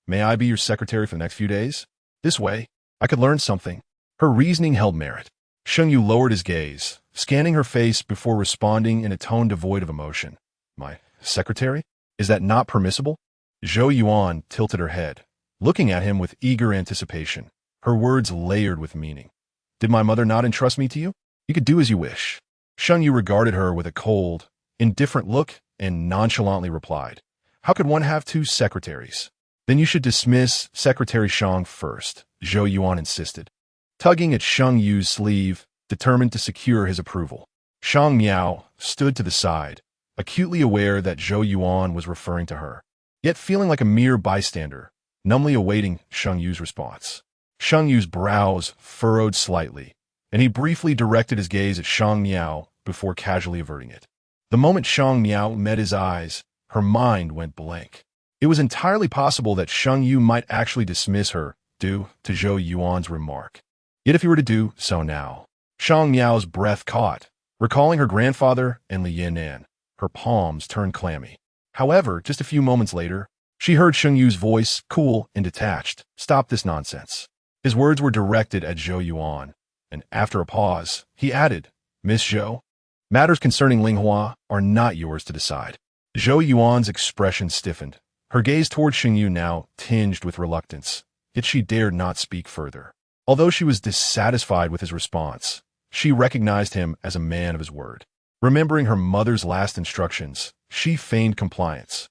may I be your secretary for the next few days? This way, I could learn something. Her reasoning held merit. Sheng Yu lowered his gaze, scanning her face before responding in a tone devoid of emotion. My secretary? Is that not permissible? Zhou Yuan tilted her head, looking at him with eager anticipation, her words layered with meaning. Did my mother not entrust me to you? You could do as you wish. Sheng Yu regarded her with a cold, indifferent look and nonchalantly replied, "How could one have two secretaries?" "Then you should dismiss Secretary Shang first," Zhou Yuan insisted, tugging at Sheng Yu's sleeve, determined to secure his approval. Shang Miao stood to the side, acutely aware that Zhou Yuan was referring to her, yet feeling like a mere bystander, numbly awaiting Sheng Yu's response. Sheng Yu's brows furrowed slightly, and he briefly directed his gaze at Shang Miao before casually averting it. The moment Shang Miao met his eyes, her mind went blank. It was entirely possible that Sheng Yu might actually dismiss her due to Zhou Yuan's remark. Yet if he were to do so now, Shang Miao's breath caught, recalling her grandfather and Li Yan'an. Her palms turned clammy. However, just a few moments later, she heard Sheng Yu's voice, cool and detached. "Stop this nonsense." His words were directed at Zhou Yuan, and after a pause, he added, "Miss Zhou, matters concerning Linghua are not yours to decide." Zhou Yuan's expression stiffened, her gaze toward Sheng Yu now tinged with reluctance, yet she dared not speak further. Although she was dissatisfied with his response, she recognized him as a man of his word. Remembering her mother's last instructions, she feigned compliance,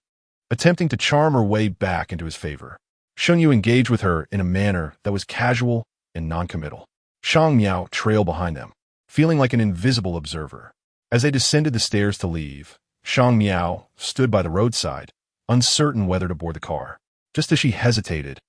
attempting to charm her way back into his favor. Sheng Yu engaged with her in a manner that was casual and noncommittal. Shang Miao trailed behind them, feeling like an invisible observer. As they descended the stairs to leave, Shang Miao stood by the roadside, uncertain whether to board the car. Just as she hesitated,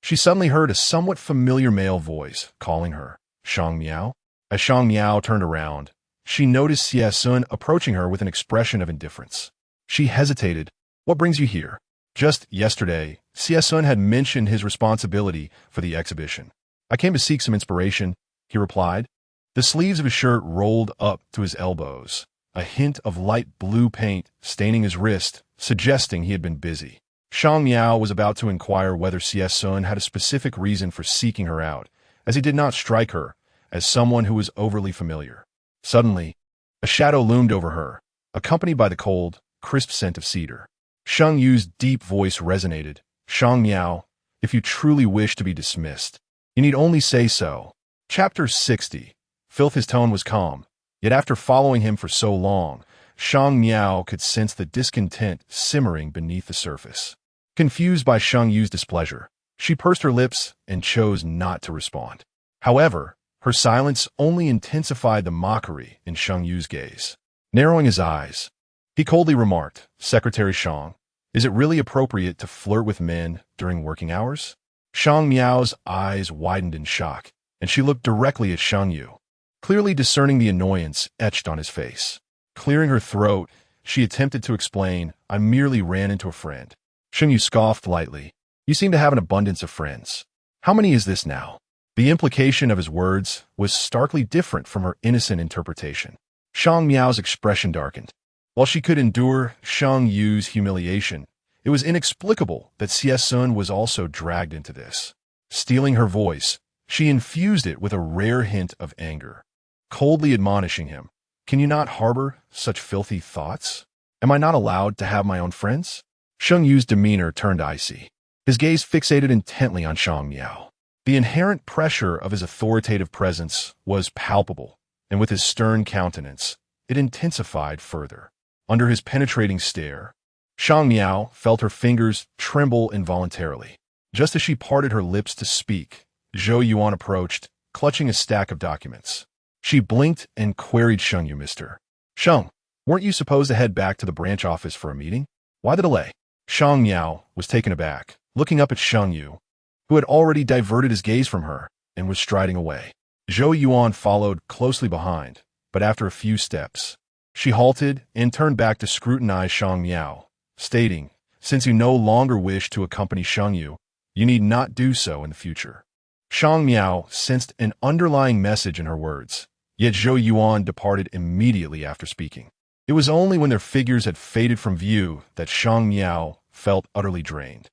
she suddenly heard a somewhat familiar male voice calling her, "Shang Miao?" As Shang Miao turned around, she noticed Xie Sun approaching her with an expression of indifference. She hesitated. "What brings you here?" Just yesterday, Xie Sun had mentioned his responsibility for the exhibition. "I came to seek some inspiration," he replied. The sleeves of his shirt rolled up to his elbows, a hint of light blue paint staining his wrist, suggesting he had been busy. Shang Miao was about to inquire whether Xie Sun had a specific reason for seeking her out, as he did not strike her as someone who was overly familiar. Suddenly, a shadow loomed over her, accompanied by the cold, crisp scent of cedar. Sheng Yu's deep voice resonated. "Shang Miao, if you truly wish to be dismissed, you need only say so." Chapter 60. Filth. His tone was calm, yet after following him for so long, Shang Miao could sense the discontent simmering beneath the surface. Confused by Sheng Yu's displeasure, she pursed her lips and chose not to respond. However, her silence only intensified the mockery in Sheng Yu's gaze. Narrowing his eyes, he coldly remarked, "Secretary Shang, is it really appropriate to flirt with men during working hours?" Shang Miao's eyes widened in shock, and she looked directly at Sheng Yu, clearly discerning the annoyance etched on his face. Clearing her throat, she attempted to explain, "I merely ran into a friend." Sheng Yu scoffed lightly. "You seem to have an abundance of friends. How many is this now?" The implication of his words was starkly different from her innocent interpretation. Shang Miao's expression darkened. While she could endure Sheng Yu's humiliation, it was inexplicable that Xie Sun was also dragged into this. Steeling her voice, she infused it with a rare hint of anger, coldly admonishing him, "Can you not harbor such filthy thoughts? Am I not allowed to have my own friends?" Sheng Yu's demeanor turned icy. His gaze fixated intently on Shang Miao. The inherent pressure of his authoritative presence was palpable, and with his stern countenance, it intensified further. Under his penetrating stare, Shang Miao felt her fingers tremble involuntarily. Just as she parted her lips to speak, Zhou Yuan approached, clutching a stack of documents. She blinked and queried Sheng Yu, "Mr. Sheng, weren't you supposed to head back to the branch office for a meeting? Why the delay?" Shang Miao was taken aback, looking up at Sheng Yu, who had already diverted his gaze from her and was striding away. Zhou Yuan followed closely behind, but after a few steps, she halted and turned back to scrutinize Shang Miao, stating, "Since you no longer wish to accompany Sheng Yu, you need not do so in the future." Shang Miao sensed an underlying message in her words, yet Zhou Yuan departed immediately after speaking. It was only when their figures had faded from view that Shang Miao felt utterly drained.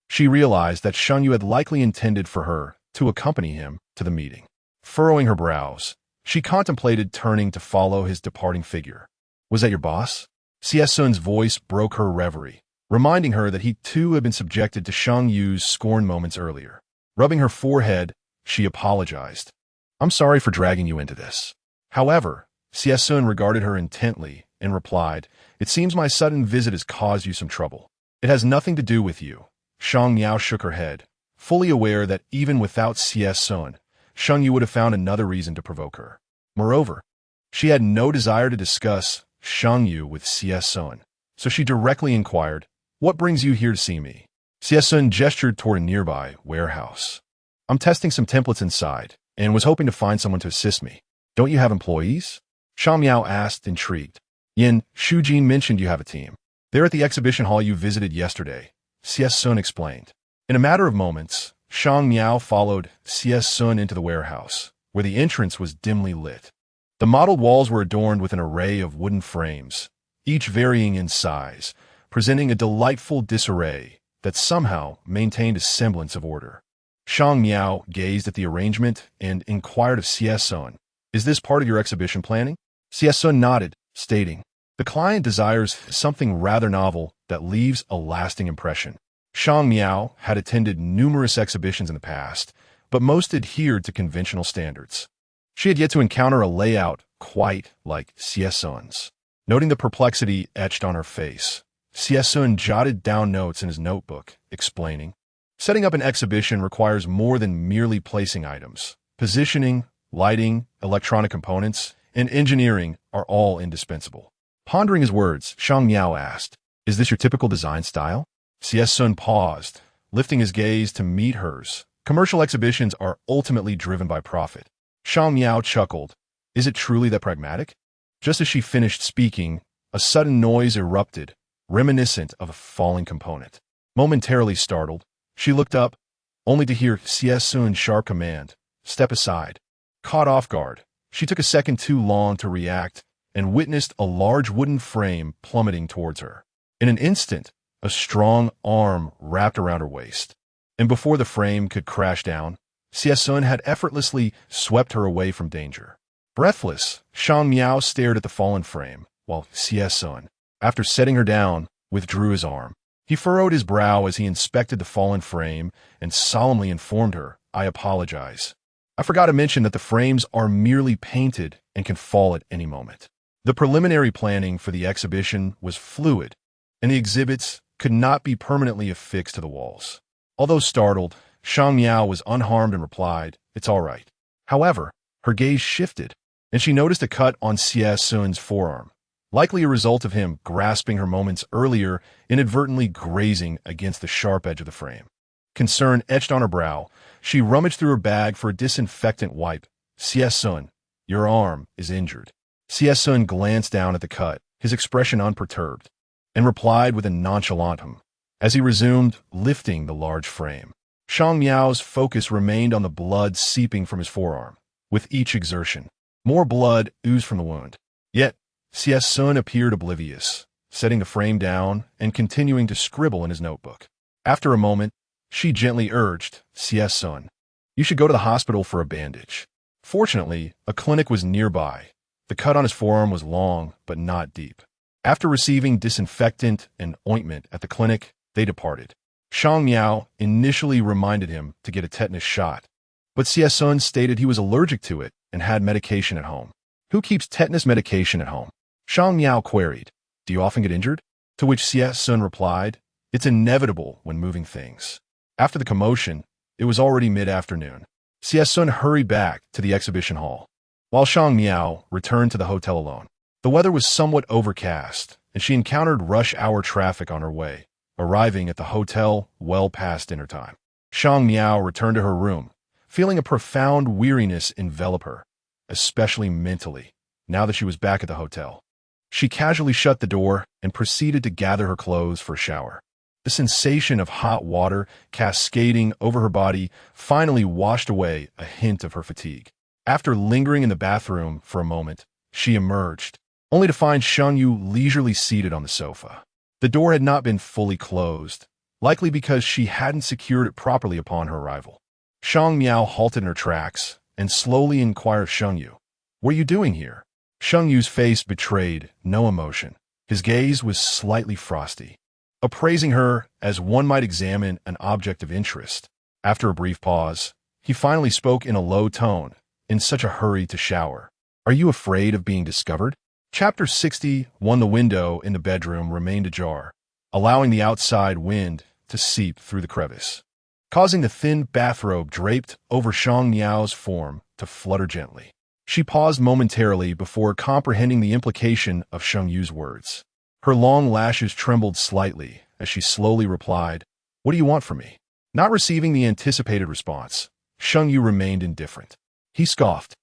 She realized that Sheng Yu had likely intended for her to accompany him to the meeting. Furrowing her brows, she contemplated turning to follow his departing figure. "Was that your boss?" Xie Sun's voice broke her reverie, reminding her that he too had been subjected to Sheng Yu's scorn moments earlier. Rubbing her forehead, she apologized. "I'm sorry for dragging you into this." However, Xie Sun regarded her intently and replied, "It seems my sudden visit has caused you some trouble." "It has nothing to do with you." Shang Miao shook her head, fully aware that even without CS Sun, Sheng Yu would have found another reason to provoke her. Moreover, she had no desire to discuss Sheng Yu with CS Sun, so she directly inquired, "What brings you here to see me?" CS Sun gestured toward a nearby warehouse. "I'm testing some templates inside, and was hoping to find someone to assist me." "Don't you have employees?" Shang Miao asked, intrigued. "Yin, Shujin mentioned you have a team. They're at the exhibition hall you visited yesterday," CS Sun explained. In a matter of moments, Shang Miao followed CS Sun into the warehouse, where the entrance was dimly lit. The mottled walls were adorned with an array of wooden frames, each varying in size, presenting a delightful disarray that somehow maintained a semblance of order. Shang Miao gazed at the arrangement and inquired of CS Sun, "Is this part of your exhibition planning?" CS Sun nodded, stating, "The client desires something rather novel that leaves a lasting impression." Shang Miao had attended numerous exhibitions in the past, but most adhered to conventional standards. She had yet to encounter a layout quite like CS Sun's. Noting the perplexity etched on her face, CS Sun jotted down notes in his notebook, explaining, "Setting up an exhibition requires more than merely placing items. Positioning, lighting, electronic components, and engineering are all indispensable." Pondering his words, Shang Miao asked, "Is this your typical design style?" CS Sun paused, lifting his gaze to meet hers. "Commercial exhibitions are ultimately driven by profit." Shang Miao chuckled. "Is it truly that pragmatic?" Just as she finished speaking, a sudden noise erupted, reminiscent of a falling component. Momentarily startled, she looked up, only to hear CS Sun's sharp command, "Step aside." Caught off guard, she took a second too long to react and witnessed a large wooden frame plummeting towards her. In an instant, a strong arm wrapped around her waist, and before the frame could crash down, CS Sun had effortlessly swept her away from danger. Breathless, Shang Miao stared at the fallen frame, while CS Sun, after setting her down, withdrew his arm. He furrowed his brow as he inspected the fallen frame and solemnly informed her, "I apologize. I forgot to mention that the frames are merely painted and can fall at any moment." The preliminary planning for the exhibition was fluid, and the exhibits could not be permanently affixed to the walls. Although startled, Shang Miao was unharmed and replied, "It's all right." However, her gaze shifted, and she noticed a cut on CS Sun's forearm, likely a result of him grasping her moments earlier, inadvertently grazing against the sharp edge of the frame. Concern etched on her brow, she rummaged through her bag for a disinfectant wipe. "CS Sun, your arm is injured." CS Sun glanced down at the cut, his expression unperturbed, and replied with a nonchalant hum, as he resumed lifting the large frame. Shang Miao's focus remained on the blood seeping from his forearm. With each exertion, more blood oozed from the wound. Yet, CS Sun appeared oblivious, setting the frame down and continuing to scribble in his notebook. After a moment, she gently urged, "CS Sun, you should go to the hospital for a bandage." Fortunately, a clinic was nearby. The cut on his forearm was long, but not deep. After receiving disinfectant and ointment at the clinic, they departed. Shang Miao initially reminded him to get a tetanus shot, but CS Sun stated he was allergic to it and had medication at home. "Who keeps tetanus medication at home?" Shang Miao queried. "Do you often get injured?" To which CS Sun replied, "It's inevitable when moving things." After the commotion, it was already mid-afternoon. CS Sun hurried back to the exhibition hall, while Shang Miao returned to the hotel alone. The weather was somewhat overcast, and she encountered rush-hour traffic on her way, arriving at the hotel well past dinner time. Shang Miao returned to her room, feeling a profound weariness envelop her, especially mentally, now that she was back at the hotel. She casually shut the door and proceeded to gather her clothes for a shower. The sensation of hot water cascading over her body finally washed away a hint of her fatigue. After lingering in the bathroom for a moment, she emerged, only to find Sheng Yu leisurely seated on the sofa. The door had not been fully closed, likely because she hadn't secured it properly upon her arrival. Shang Miao halted in her tracks and slowly inquired of Sheng Yu, "What are you doing here?" Sheng Yu's face betrayed no emotion. His gaze was slightly frosty, appraising her as one might examine an object of interest. After a brief pause, he finally spoke in a low tone, in such a hurry to shower. "Are you afraid of being discovered?" Chapter 61. The window in the bedroom remained ajar, allowing the outside wind to seep through the crevice, causing the thin bathrobe draped over Shang Miao's form to flutter gently. She paused momentarily before comprehending the implication of Sheng Yu's words. Her long lashes trembled slightly as she slowly replied, "What do you want from me?" Not receiving the anticipated response, Sheng Yu remained indifferent. He scoffed.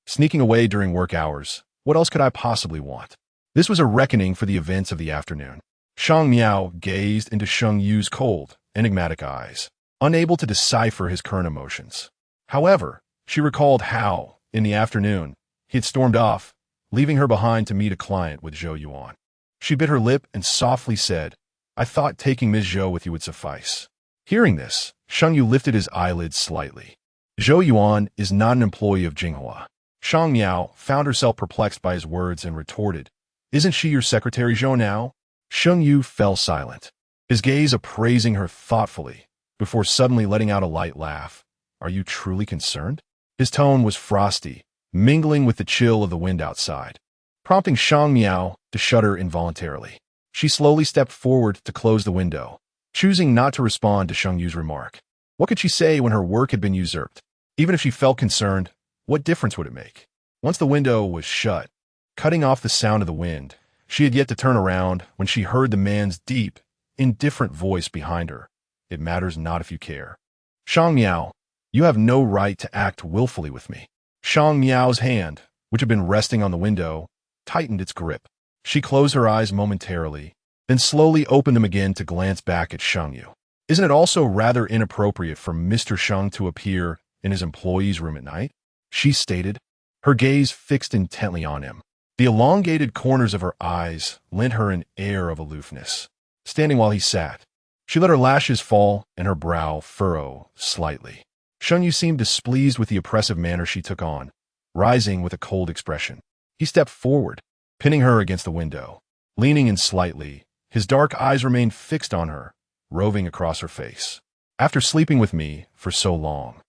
Sneaking away during work hours, what else could I possibly want? This was a reckoning for the events of the afternoon. Shang Miao gazed into Sheng Yu's cold, enigmatic eyes, unable to decipher his current emotions. However, she recalled how, in the afternoon, he had stormed off, leaving her behind to meet a client with Zhou Yuan. She bit her lip and softly said, "I thought taking Ms. Zhou with you would suffice." Hearing this, Sheng Yu lifted his eyelids slightly. Zhou Yuan is not an employee of Jinghua. Shang Miao found herself perplexed by his words and retorted, "Isn't she your secretary Zhou now?" Sheng Yu fell silent, his gaze appraising her thoughtfully, before suddenly letting out a light laugh. "Are you truly concerned?" His tone was frosty, mingling with the chill of the wind outside, prompting Shang Miao to shudder involuntarily. She slowly stepped forward to close the window, choosing not to respond to Sheng Yu's remark. What could she say when her work had been usurped? Even if she felt concerned, what difference would it make? Once the window was shut, cutting off the sound of the wind, she had yet to turn around when she heard the man's deep, indifferent voice behind her. "It matters not if you care. Shang Miao, you have no right to act willfully with me." Shang Miao's hand, which had been resting on the window, tightened its grip. She closed her eyes momentarily, then slowly opened them again to glance back at Sheng Yu. "Isn't it also rather inappropriate for Mr. Sheng to appear in his employee's room at night?" she stated, her gaze fixed intently on him. The elongated corners of her eyes lent her an air of aloofness. Standing while he sat, she let her lashes fall and her brow furrow slightly. Sheng Yu seemed displeased with the oppressive manner she took on, rising with a cold expression. He stepped forward, pinning her against the window. Leaning in slightly, his dark eyes remained fixed on her, roving across her face. "After sleeping with me for so long,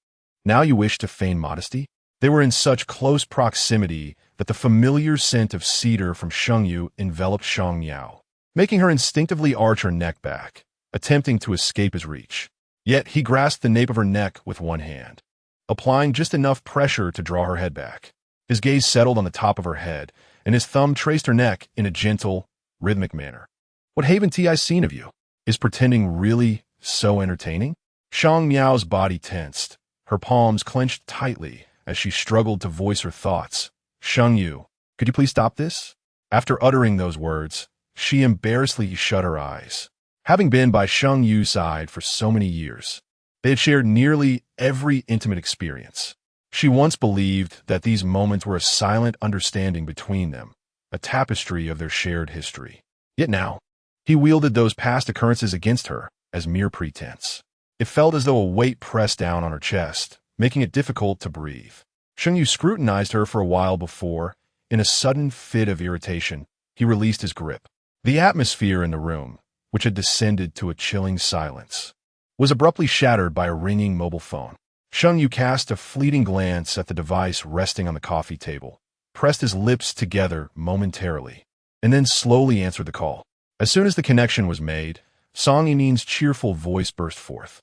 now you wish to feign modesty?" They were in such close proximity that the familiar scent of cedar from Sheng Yu enveloped Shang Miao, making her instinctively arch her neck back, attempting to escape his reach. Yet he grasped the nape of her neck with one hand, applying just enough pressure to draw her head back. His gaze settled on the top of her head, and his thumb traced her neck in a gentle, rhythmic manner. "What haven't I seen of you? Is pretending really so entertaining?" Shang Miao's body tensed, her palms clenched tightly as she struggled to voice her thoughts. "Sheng Yu, could you please stop this?" After uttering those words, she embarrassedly shut her eyes. Having been by Sheng Yu's side for so many years, they had shared nearly every intimate experience. She once believed that these moments were a silent understanding between them, a tapestry of their shared history. Yet now, he wielded those past occurrences against her as mere pretense. It felt as though a weight pressed down on her chest, making it difficult to breathe. Sheng Yu scrutinized her for a while before, in a sudden fit of irritation, he released his grip. The atmosphere in the room, which had descended to a chilling silence, was abruptly shattered by a ringing mobile phone. Sheng Yu cast a fleeting glance at the device resting on the coffee table, pressed his lips together momentarily, and then slowly answered the call. As soon as the connection was made, Song Yinin's cheerful voice burst forth.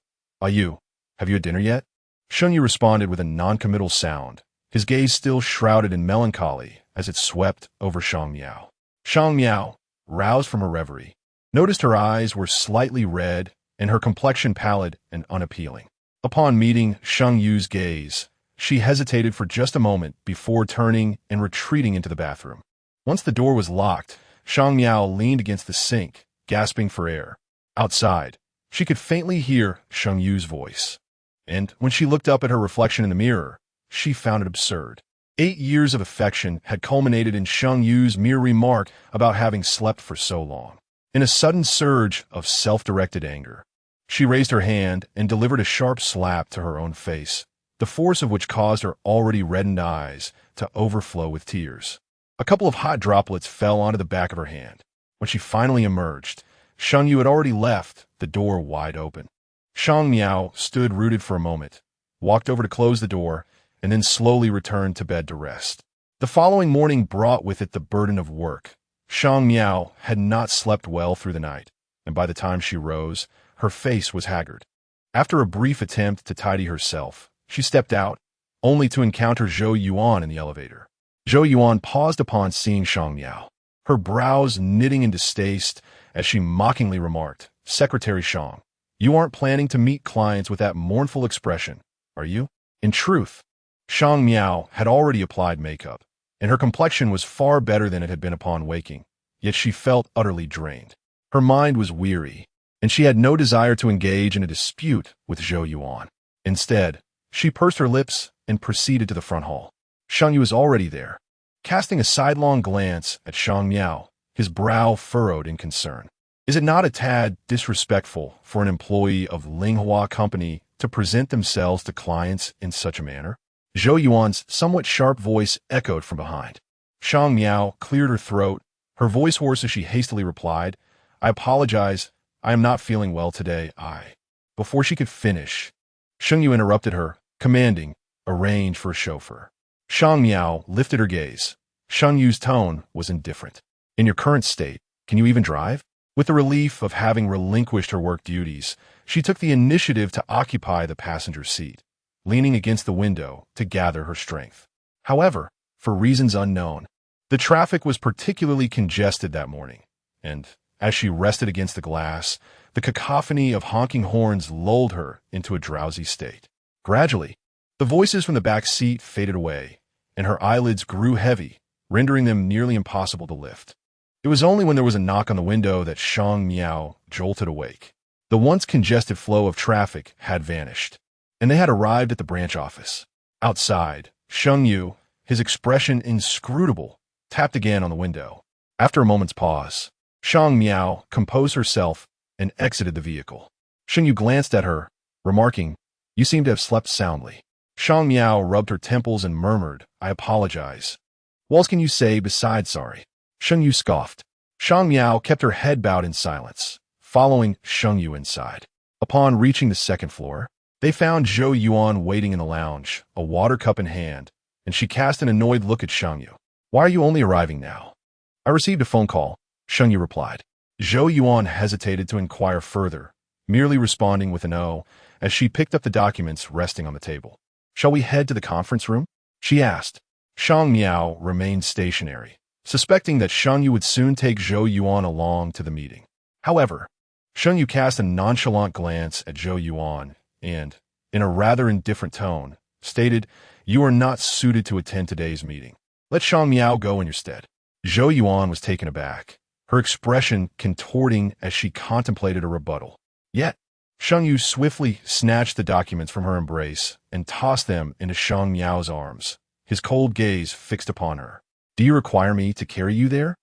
"Yu, have you had dinner yet?" Sheng Yu responded with a noncommittal sound, his gaze still shrouded in melancholy as it swept over Shang Miao. Shang Miao, roused from her reverie, noticed her eyes were slightly red and her complexion pallid and unappealing. Upon meeting Sheng Yu's gaze, she hesitated for just a moment before turning and retreating into the bathroom. Once the door was locked, Shang Miao leaned against the sink, gasping for air. Outside, she could faintly hear Sheng Yu's voice. And when she looked up at her reflection in the mirror, she found it absurd. 8 years of affection had culminated in Sheng Yu's mere remark about having slept for so long. In a sudden surge of self-directed anger, she raised her hand and delivered a sharp slap to her own face, the force of which caused her already reddened eyes to overflow with tears. A couple of hot droplets fell onto the back of her hand. When she finally emerged, Sheng Yu had already left, the door wide open. Shang Miao stood rooted for a moment, walked over to close the door, and then slowly returned to bed to rest. The following morning brought with it the burden of work. Shang Miao had not slept well through the night, and by the time she rose, her face was haggard. After a brief attempt to tidy herself, she stepped out, only to encounter Zhou Yuan in the elevator. Zhou Yuan paused upon seeing Shang Miao, her brows knitting in distaste as she mockingly remarked, "Secretary Shang, you aren't planning to meet clients with that mournful expression, are you?" In truth, Shang Miao had already applied makeup, and her complexion was far better than it had been upon waking, yet she felt utterly drained. Her mind was weary, and she had no desire to engage in a dispute with Zhou Yuan. Instead, she pursed her lips and proceeded to the front hall. Sheng Yu was already there. Casting a sidelong glance at Shang Miao, his brow furrowed in concern. Is it not a tad disrespectful for an employee of Linghua Company to present themselves to clients in such a manner? Zhou Yuan's somewhat sharp voice echoed from behind. Shang Miao cleared her throat, her voice hoarse as she hastily replied, "I apologize, I am not feeling well today, Before she could finish, Sheng Yu interrupted her, commanding, "Arrange for a chauffeur." Shang Miao lifted her gaze. Sheng Yu's tone was indifferent. "In your current state, can you even drive?" With the relief of having relinquished her work duties, she took the initiative to occupy the passenger seat, leaning against the window to gather her strength. However, for reasons unknown, the traffic was particularly congested that morning, and as she rested against the glass, the cacophony of honking horns lulled her into a drowsy state. Gradually, the voices from the back seat faded away, and her eyelids grew heavy, rendering them nearly impossible to lift. It was only when there was a knock on the window that Shang Miao jolted awake. The once congested flow of traffic had vanished, and they had arrived at the branch office. Outside, Sheng Yu, his expression inscrutable, tapped again on the window. After a moment's pause, Shang Miao composed herself and exited the vehicle. Sheng Yu glanced at her, remarking, "You seem to have slept soundly." Shang Miao rubbed her temples and murmured, "I apologize. What else can you say besides sorry?" Sheng Yu scoffed. Shang Miao kept her head bowed in silence, following Sheng Yu inside. Upon reaching the second floor, they found Zhou Yuan waiting in the lounge, a water cup in hand, and she cast an annoyed look at Sheng Yu. "Why are you only arriving now?" "I received a phone call," Sheng Yu replied. Zhou Yuan hesitated to inquire further, merely responding with an "oh" as she picked up the documents resting on the table. "Shall we head to the conference room?" she asked. Shang Miao remained stationary, suspecting that Sheng Yu would soon take Zhou Yuan along to the meeting. However, Sheng Yu cast a nonchalant glance at Zhou Yuan and, in a rather indifferent tone, stated, "You are not suited to attend today's meeting. Let Shang Miao go in your stead." Zhou Yuan was taken aback, her expression contorting as she contemplated a rebuttal. Yet, Sheng Yu swiftly snatched the documents from her embrace and tossed them into Shang Miao's arms, his cold gaze fixed upon her. "Do you require me to carry you there?"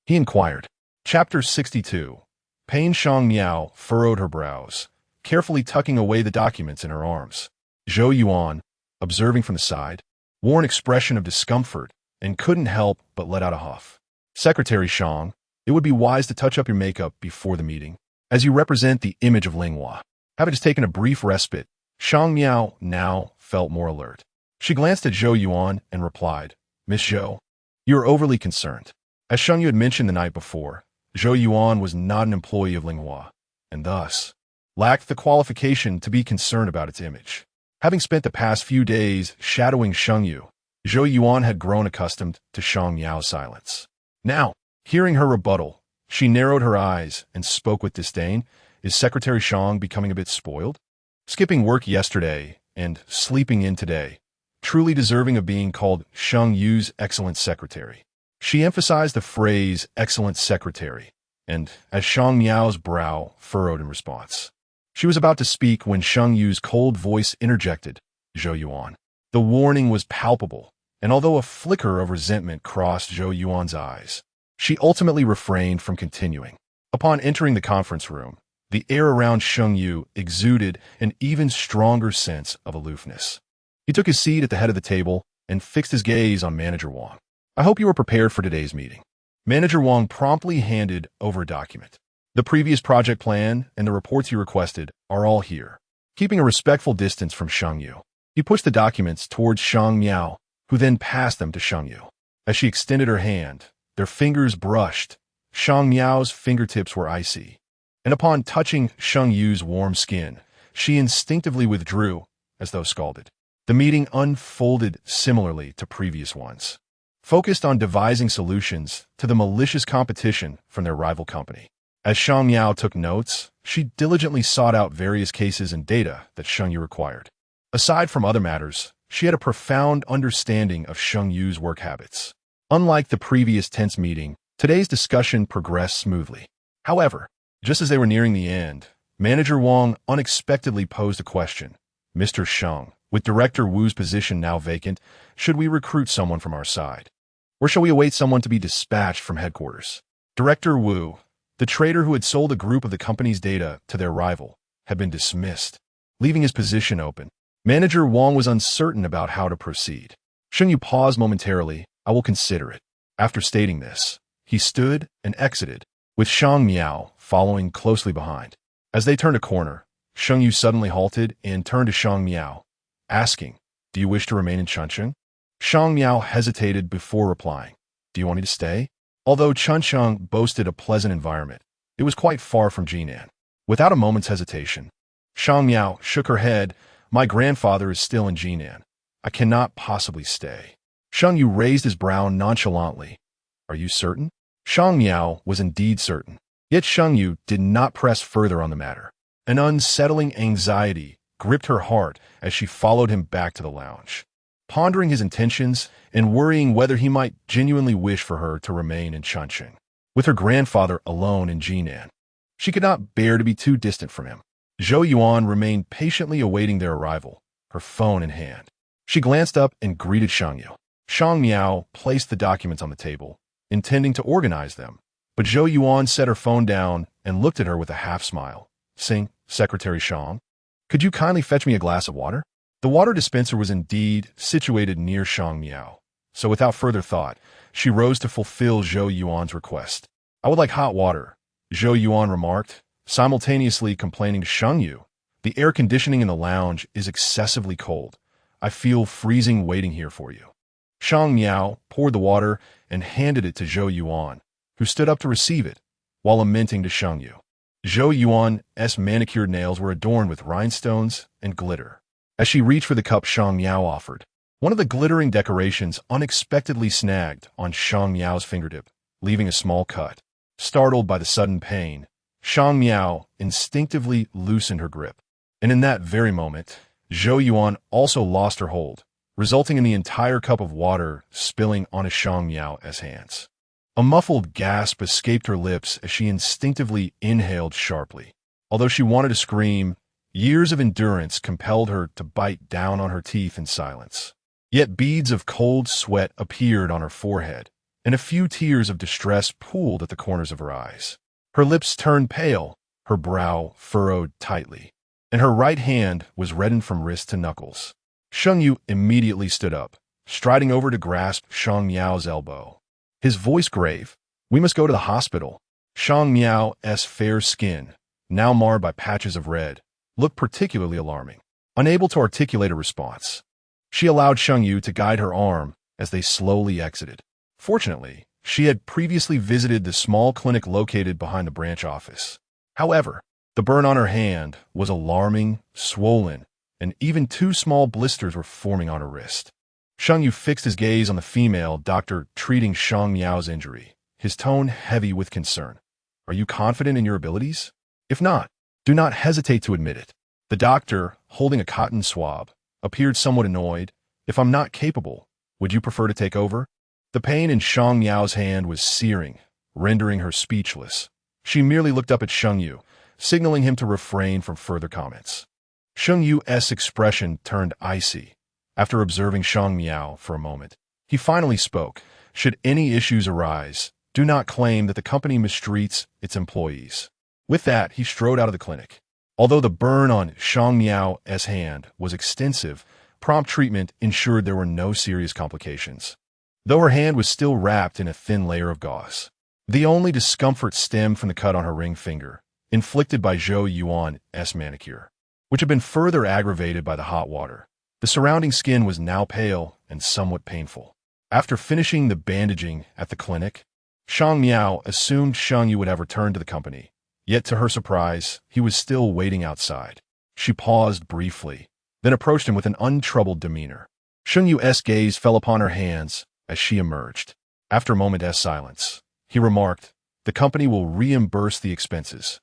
he inquired. Chapter 62. Pain. Shang Miao furrowed her brows, carefully tucking away the documents in her arms. Zhou Yuan, observing from the side, wore an expression of discomfort and couldn't help but let out a huff. "Secretary Shang, it would be wise to touch up your makeup before the meeting, as you represent the image of Linghua." Having just taken a brief respite, Shang Miao now felt more alert. She glanced at Zhou Yuan and replied, "Miss Zhou, you are overly concerned." As Sheng Yu had mentioned the night before, Zhou Yuan was not an employee of Linghua, and thus lacked the qualification to be concerned about its image. Having spent the past few days shadowing Sheng Yu, Zhou Yuan had grown accustomed to Shang Miao's silence. Now, hearing her rebuttal, she narrowed her eyes and spoke with disdain. "Is Secretary Shang becoming a bit spoiled? Skipping work yesterday and sleeping in today, truly deserving of being called Sheng Yu's excellent secretary." She emphasized the phrase excellent secretary, and as Shang Miao's brow furrowed in response. She was about to speak when Sheng Yu's cold voice interjected, "Zhou Yuan." The warning was palpable, and although a flicker of resentment crossed Zhou Yuan's eyes, she ultimately refrained from continuing. Upon entering the conference room, the air around Sheng Yu exuded an even stronger sense of aloofness. He took his seat at the head of the table and fixed his gaze on Manager Wang. "I hope you are prepared for today's meeting." Manager Wang promptly handed over a document. "The previous project plan and the reports you requested are all here." Keeping a respectful distance from Sheng Yu, he pushed the documents towards Shang Miao, who then passed them to Sheng Yu. As she extended her hand, their fingers brushed. Shang Miao's fingertips were icy, and upon touching Sheng Yu's warm skin, she instinctively withdrew, as though scalded. The meeting unfolded similarly to previous ones, focused on devising solutions to the malicious competition from their rival company. As Shang Miao took notes, she diligently sought out various cases and data that Sheng Yu required. Aside from other matters, she had a profound understanding of Sheng Yu's work habits. Unlike the previous tense meeting, today's discussion progressed smoothly. However, just as they were nearing the end, Manager Wang unexpectedly posed a question. Mr. Sheng, with Director Wu's position now vacant, should we recruit someone from our side? Or shall we await someone to be dispatched from headquarters? Director Wu, the trader who had sold a group of the company's data to their rival, had been dismissed, leaving his position open. Manager Wang was uncertain about how to proceed. Sheng Yu paused momentarily. I will consider it. After stating this, he stood and exited, with Shang Miao following closely behind. As they turned a corner, Sheng Yu suddenly halted and turned to Shang Miao, asking, "Do you wish to remain in Chuncheng?" Shang Miao hesitated before replying. "Do you want me to stay?" Although Chuncheng boasted a pleasant environment, it was quite far from Jinan. Without a moment's hesitation, Shang Miao shook her head. "My grandfather is still in Jinan. I cannot possibly stay." Sheng Yu raised his brow nonchalantly. "Are you certain?" Shang Miao was indeed certain. Yet Sheng Yu did not press further on the matter. An unsettling anxiety gripped her heart as she followed him back to the lounge, pondering his intentions and worrying whether he might genuinely wish for her to remain in Chuncheng, with her grandfather alone in Jinan. She could not bear to be too distant from him. Zhou Yuan remained patiently awaiting their arrival, her phone in hand. She glanced up and greeted Shang Yu. Shang Miao placed the documents on the table, intending to organize them, but Zhou Yuan set her phone down and looked at her with a half-smile, saying, "Secretary Shang, could you kindly fetch me a glass of water?" The water dispenser was indeed situated near Shang Miao, so without further thought, she rose to fulfill Zhou Yuan's request. "I would like hot water," Zhou Yuan remarked, simultaneously complaining to Sheng Yu. "The air conditioning in the lounge is excessively cold. I feel freezing waiting here for you." Shang Miao poured the water and handed it to Zhou Yuan, who stood up to receive it, while lamenting to Sheng Yu. Zhou Yuan's manicured nails were adorned with rhinestones and glitter. As she reached for the cup Shang Miao offered, one of the glittering decorations unexpectedly snagged on Shang Miao's fingertip, leaving a small cut. Startled by the sudden pain, Shang Miao instinctively loosened her grip, and in that very moment, Zhou Yuan also lost her hold, resulting in the entire cup of water spilling onto Shang Miao's hands. A muffled gasp escaped her lips as she instinctively inhaled sharply. Although she wanted to scream, years of endurance compelled her to bite down on her teeth in silence. Yet beads of cold sweat appeared on her forehead, and a few tears of distress pooled at the corners of her eyes. Her lips turned pale, her brow furrowed tightly, and her right hand was reddened from wrist to knuckles. Sheng Yu immediately stood up, striding over to grasp Shang Miao's elbow. His voice grave. "We must go to the hospital." Shang Miao's fair skin, now marred by patches of red, looked particularly alarming. Unable to articulate a response, she allowed Sheng Yu to guide her arm as they slowly exited. Fortunately, she had previously visited the small clinic located behind the branch office. However, the burn on her hand was alarming, swollen, and even two small blisters were forming on her wrist. Sheng Yu fixed his gaze on the female doctor treating Shang Miao's injury, his tone heavy with concern. "Are you confident in your abilities? If not, do not hesitate to admit it." The doctor, holding a cotton swab, appeared somewhat annoyed. "If I'm not capable, would you prefer to take over?" The pain in Shang Miao's hand was searing, rendering her speechless. She merely looked up at Sheng Yu, signaling him to refrain from further comments. Sheng Yu's expression turned icy. After observing Shang Miao for a moment, he finally spoke. "Should any issues arise, do not claim that the company mistreats its employees." With that, he strode out of the clinic. Although the burn on Shang Miao's hand was extensive, prompt treatment ensured there were no serious complications, though her hand was still wrapped in a thin layer of gauze. The only discomfort stemmed from the cut on her ring finger, inflicted by Zhou Yuan's manicure, which had been further aggravated by the hot water. The surrounding skin was now pale and somewhat painful. After finishing the bandaging at the clinic, Shang Miao assumed Sheng Yu would have returned to the company. Yet to her surprise, he was still waiting outside. She paused briefly, then approached him with an untroubled demeanor. Sheng Yu's gaze fell upon her hands as she emerged. After a moment's silence, he remarked, "The company will reimburse the expenses.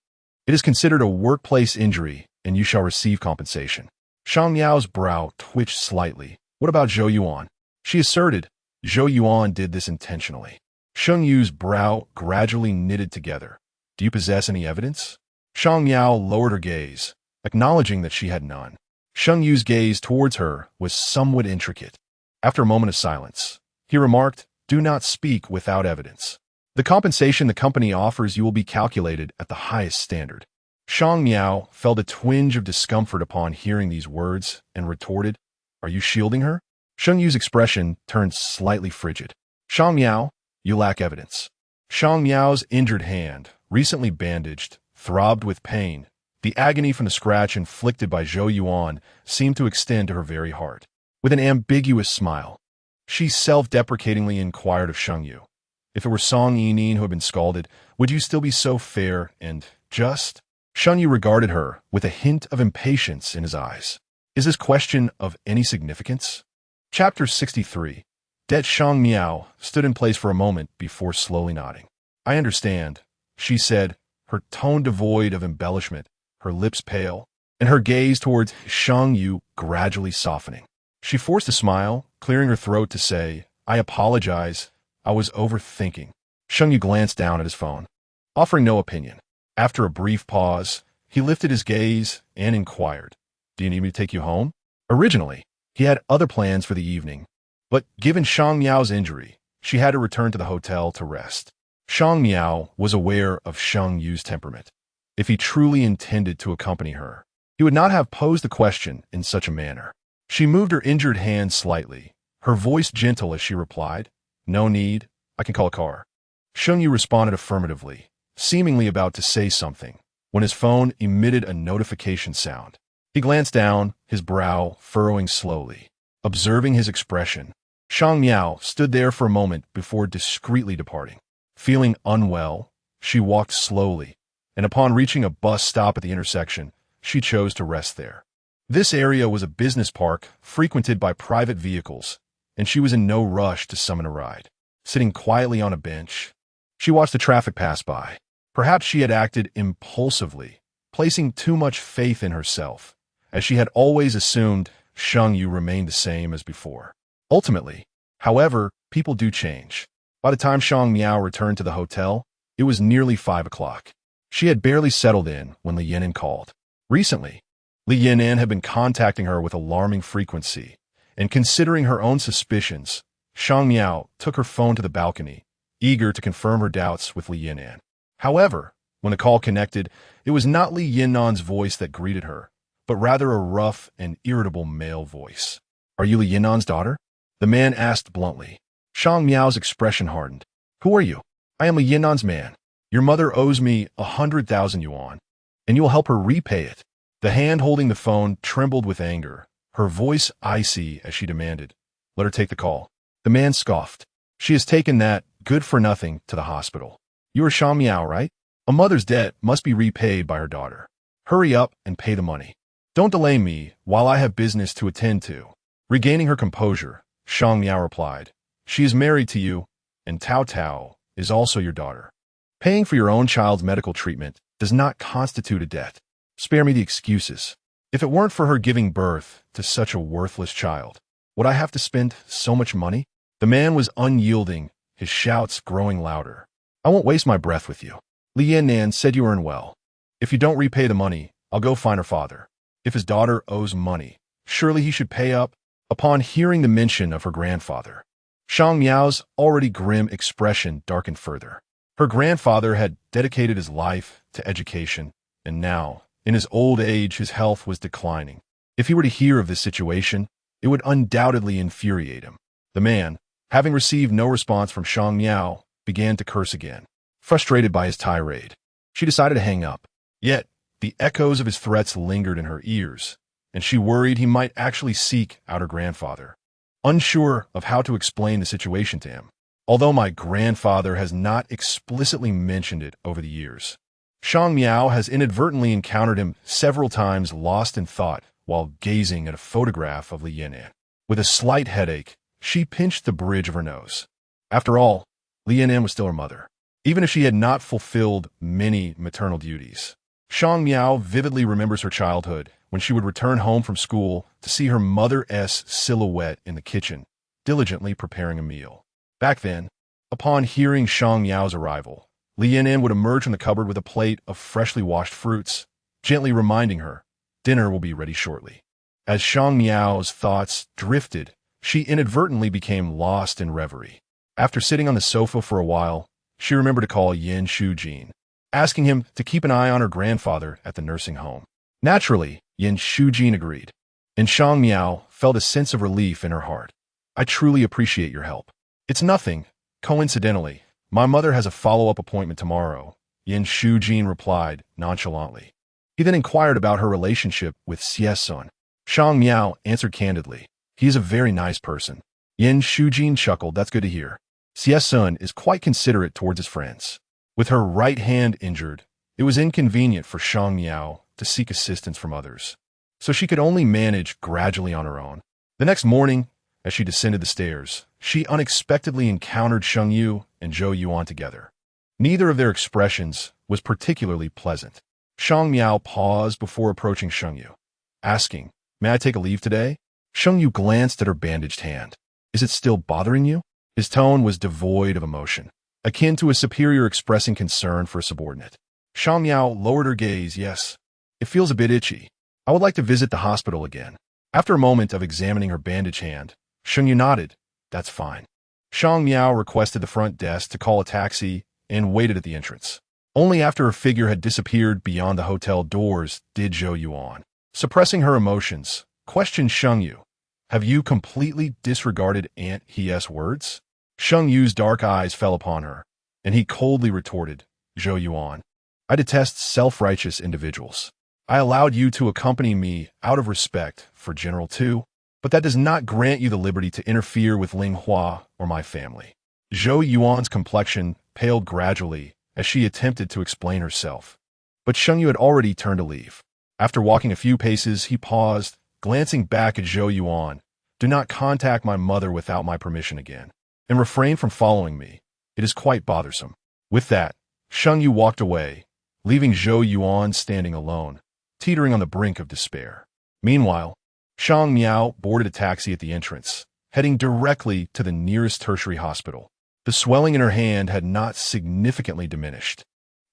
It is considered a workplace injury, and you shall receive compensation." Shang Miao's brow twitched slightly. "What about Zhou Yuan?" She asserted. "Zhou Yuan did this intentionally." Sheng Yu's brow gradually knitted together. "Do you possess any evidence?" Shang Miao lowered her gaze, acknowledging that she had none. Sheng Yu's gaze towards her was somewhat intricate. After a moment of silence, he remarked, "Do not speak without evidence. The compensation the company offers you will be calculated at the highest standard." Shang Miao felt a twinge of discomfort upon hearing these words and retorted, "Are you shielding her?" Sheng Yu's expression turned slightly frigid. "Shang Miao, you lack evidence." Shang Miao's injured hand, recently bandaged, throbbed with pain. The agony from the scratch inflicted by Zhou Yuan seemed to extend to her very heart. With an ambiguous smile, she self-deprecatingly inquired of Sheng Yu, "If it were Song Yining who had been scalded, would you still be so fair and just?" Sheng Yu regarded her with a hint of impatience in his eyes. "Is this question of any significance?" Chapter 63. Det Shang Miao stood in place for a moment before slowly nodding. "I understand," she said, her tone devoid of embellishment, her lips pale, and her gaze towards Sheng Yu gradually softening. She forced a smile, clearing her throat to say, "I apologize. I was overthinking." Sheng Yu glanced down at his phone, offering no opinion. After a brief pause, he lifted his gaze and inquired, "Do you need me to take you home?" Originally, he had other plans for the evening, but given Shang Miao's injury, she had to return to the hotel to rest. Shang Miao was aware of Sheng Yu's temperament. If he truly intended to accompany her, he would not have posed the question in such a manner. She moved her injured hand slightly, her voice gentle as she replied, "No need, I can call a car." Sheng Yu responded affirmatively, seemingly about to say something, when his phone emitted a notification sound. He glanced down, his brow furrowing slowly. Observing his expression, Shang Miao stood there for a moment before discreetly departing. Feeling unwell, she walked slowly, and upon reaching a bus stop at the intersection, she chose to rest there. This area was a business park frequented by private vehicles, and she was in no rush to summon a ride. Sitting quietly on a bench, she watched the traffic pass by. Perhaps she had acted impulsively, placing too much faith in herself, as she had always assumed Sheng Yu remained the same as before. Ultimately, however, people do change. By the time Shang Miao returned to the hotel, it was nearly 5 o'clock. She had barely settled in when Li Yinan called. Recently, Li Yinan had been contacting her with alarming frequency, and considering her own suspicions, Shang Miao took her phone to the balcony, eager to confirm her doubts with Li Yinan. However, when the call connected, it was not Li Yinan's voice that greeted her, but rather a rough and irritable male voice. "Are you Li Yinan's daughter?" the man asked bluntly. Shang Miao's expression hardened. "Who are you?" "I am Li Yinan's man. Your mother owes me 100,000 yuan, and you will help her repay it." The hand holding the phone trembled with anger, her voice icy as she demanded, "Let her take the call." The man scoffed. "She has taken that good-for-nothing to the hospital. You are Shang Miao, right? A mother's debt must be repaid by her daughter. Hurry up and pay the money. Don't delay me while I have business to attend to." Regaining her composure, Shang Miao replied, "She is married to you, and Tao Tao is also your daughter. Paying for your own child's medical treatment does not constitute a debt. Spare me the excuses. If it weren't for her giving birth to such a worthless child, would I have to spend so much money?" The man was unyielding, his shouts growing louder. "I won't waste my breath with you. Li Yinan said you earn well. If you don't repay the money, I'll go find her father. If his daughter owes money, surely he should pay up." Upon hearing the mention of her grandfather, Shang Miao's already grim expression darkened further. Her grandfather had dedicated his life to education, and now, in his old age, his health was declining. If he were to hear of this situation, it would undoubtedly infuriate him. The man, having received no response from Shang Miao, began to curse again. Frustrated by his tirade, she decided to hang up. Yet, the echoes of his threats lingered in her ears, and she worried he might actually seek out her grandfather. unsure of how to explain the situation to him. Although my grandfather has not explicitly mentioned it over the years, Shang Miao has inadvertently encountered him several times lost in thought while gazing at a photograph of Li Yan'an. With a slight headache, she pinched the bridge of her nose. After all, Li Yan'an was still her mother, even if she had not fulfilled many maternal duties. Shang Miao vividly remembers her childhood when she would return home from school to see her mother's silhouette in the kitchen, diligently preparing a meal. Back then, upon hearing Shang Miao's arrival, Li Yan'an would emerge from the cupboard with a plate of freshly washed fruits, gently reminding her, dinner will be ready shortly. As Shang Miao's thoughts drifted, she inadvertently became lost in reverie. After sitting on the sofa for a while, she remembered to call Yin Shujin, asking him to keep an eye on her grandfather at the nursing home. Naturally, Yin Shujin agreed, and Shang Miao felt a sense of relief in her heart. I truly appreciate your help. It's nothing. Coincidentally, my mother has a follow-up appointment tomorrow, Yin Shujin replied nonchalantly. He then inquired about her relationship with Xie. Shang Miao answered candidly. He is a very nice person. Yin Shujin chuckled. That's good to hear. Xie is quite considerate towards his friends. With her right hand injured, it was inconvenient for Shang Miao to seek assistance from others, so she could only manage gradually on her own. The next morning, as she descended the stairs, she unexpectedly encountered Sheng Yu and Zhou Yuan together. Neither of their expressions was particularly pleasant. Shang Miao paused before approaching Sheng Yu, asking, "May I take a leave today?" Sheng Yu glanced at her bandaged hand. "Is it still bothering you?" His tone was devoid of emotion, akin to a superior expressing concern for a subordinate. Shang Miao lowered her gaze. "Yes, it feels a bit itchy. I would like to visit the hospital again." After a moment of examining her bandaged hand, Sheng Yu nodded. "That's fine." Shang Miao requested the front desk to call a taxi and waited at the entrance. Only after her figure had disappeared beyond the hotel doors did Zhou Yuan, suppressing her emotions, question Sheng Yu. "Have you completely disregarded Aunt He's words?" Sheng Yu's dark eyes fell upon her, and he coldly retorted, "Zhou Yuan, I detest self-righteous individuals. I allowed you to accompany me out of respect for General Tu, but that does not grant you the liberty to interfere with Ling Hua or my family." Zhou Yuan's complexion paled gradually as she attempted to explain herself, but Sheng Yu had already turned to leave. After walking a few paces, he paused, glancing back at Zhou Yuan. "Do not contact my mother without my permission again, and refrain from following me. It is quite bothersome." With that, Sheng Yu walked away, leaving Zhou Yuan standing alone, teetering on the brink of despair. Meanwhile, Shang Miao boarded a taxi at the entrance, heading directly to the nearest tertiary hospital. The swelling in her hand had not significantly diminished,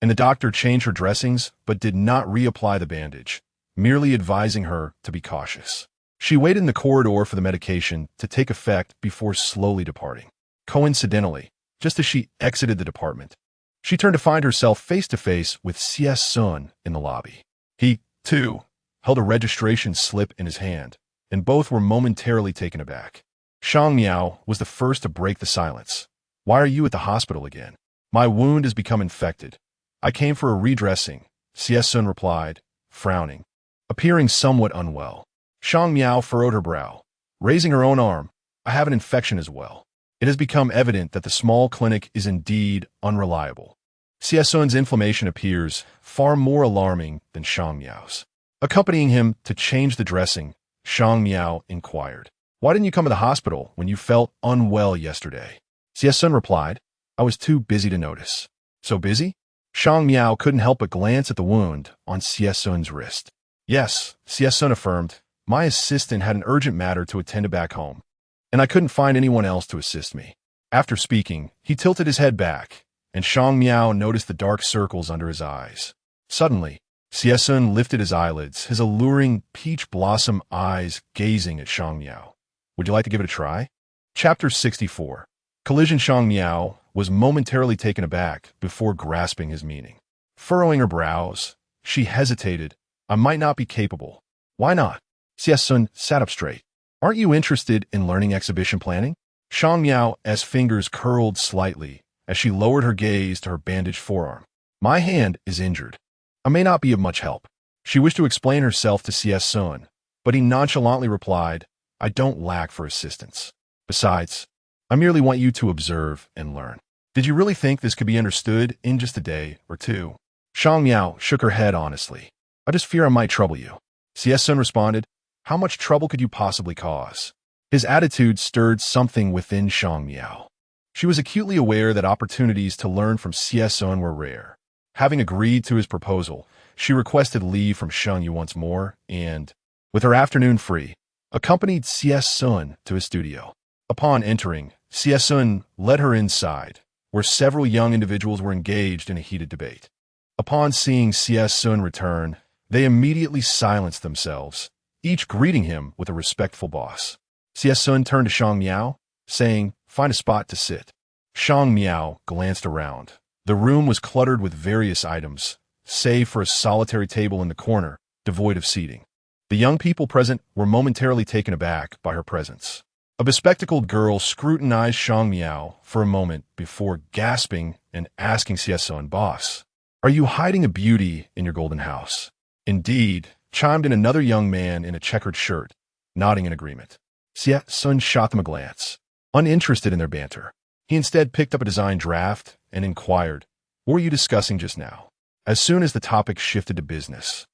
and the doctor changed her dressings but did not reapply the bandage, merely advising her to be cautious. She waited in the corridor for the medication to take effect before slowly departing. Coincidentally, just as she exited the department, she turned to find herself face-to-face with Xie in the lobby. He, too, held a registration slip in his hand, and both were momentarily taken aback. Shang Miao was the first to break the silence. "Why are you at the hospital again?" "My wound has become infected. I came for a redressing," Xie replied, frowning, appearing somewhat unwell. Shang Miao furrowed her brow, raising her own arm. "I have an infection as well. It has become evident that the small clinic is indeed unreliable." Xie's inflammation appears far more alarming than Shang Miao's. Accompanying him to change the dressing, Shang Miao inquired, "Why didn't you come to the hospital when you felt unwell yesterday?" Xie replied, "I was too busy to notice." "So busy?" Shang Miao couldn't help but glance at the wound on Xie's wrist. "Yes," Xie affirmed, "my assistant had an urgent matter to attend to back home, and I couldn't find anyone else to assist me." After speaking, he tilted his head back, and Shang Miao noticed the dark circles under his eyes. Suddenly, Xie lifted his eyelids, his alluring peach blossom eyes gazing at Shang Miao. "Would you like to give it a try?" Chapter 64. Collision. Shang Miao was momentarily taken aback before grasping his meaning. Furrowing her brows, she hesitated. "I might not be capable." "Why not?" Xie sat up straight. "Aren't you interested in learning exhibition planning?" Shang Miao's fingers curled slightly as she lowered her gaze to her bandaged forearm. "My hand is injured. I may not be of much help." She wished to explain herself to Xie, but he nonchalantly replied, "I don't lack for assistance." Besides, I merely want you to observe and learn. Did you really think this could be understood in just a day or two? Shang Miao shook her head honestly. I just fear I might trouble you. Sun responded, how much trouble could you possibly cause? His attitude stirred something within Shang Miao. She was acutely aware that opportunities to learn from Sun were rare. Having agreed to his proposal, she requested leave from Sheng Yu once more and, with her afternoon free, accompanied Sun to his studio. Upon entering, Sun led her inside, where several young individuals were engaged in a heated debate. Upon seeing Sun return, they immediately silenced themselves, each greeting him with a respectful boss. Sun turned to Shang Miao, saying, find a spot to sit. Shang Miao glanced around. The room was cluttered with various items, save for a solitary table in the corner, devoid of seating. The young people present were momentarily taken aback by her presence. A bespectacled girl scrutinized Shang Miao for a moment before gasping and asking Sun, boss, are you hiding a beauty in your golden house? Indeed, chimed in another young man in a checkered shirt, nodding in agreement. Sun shot them a glance. Uninterested in their banter, he instead picked up a design draft and inquired, what were you discussing just now? As soon as the topic shifted to business,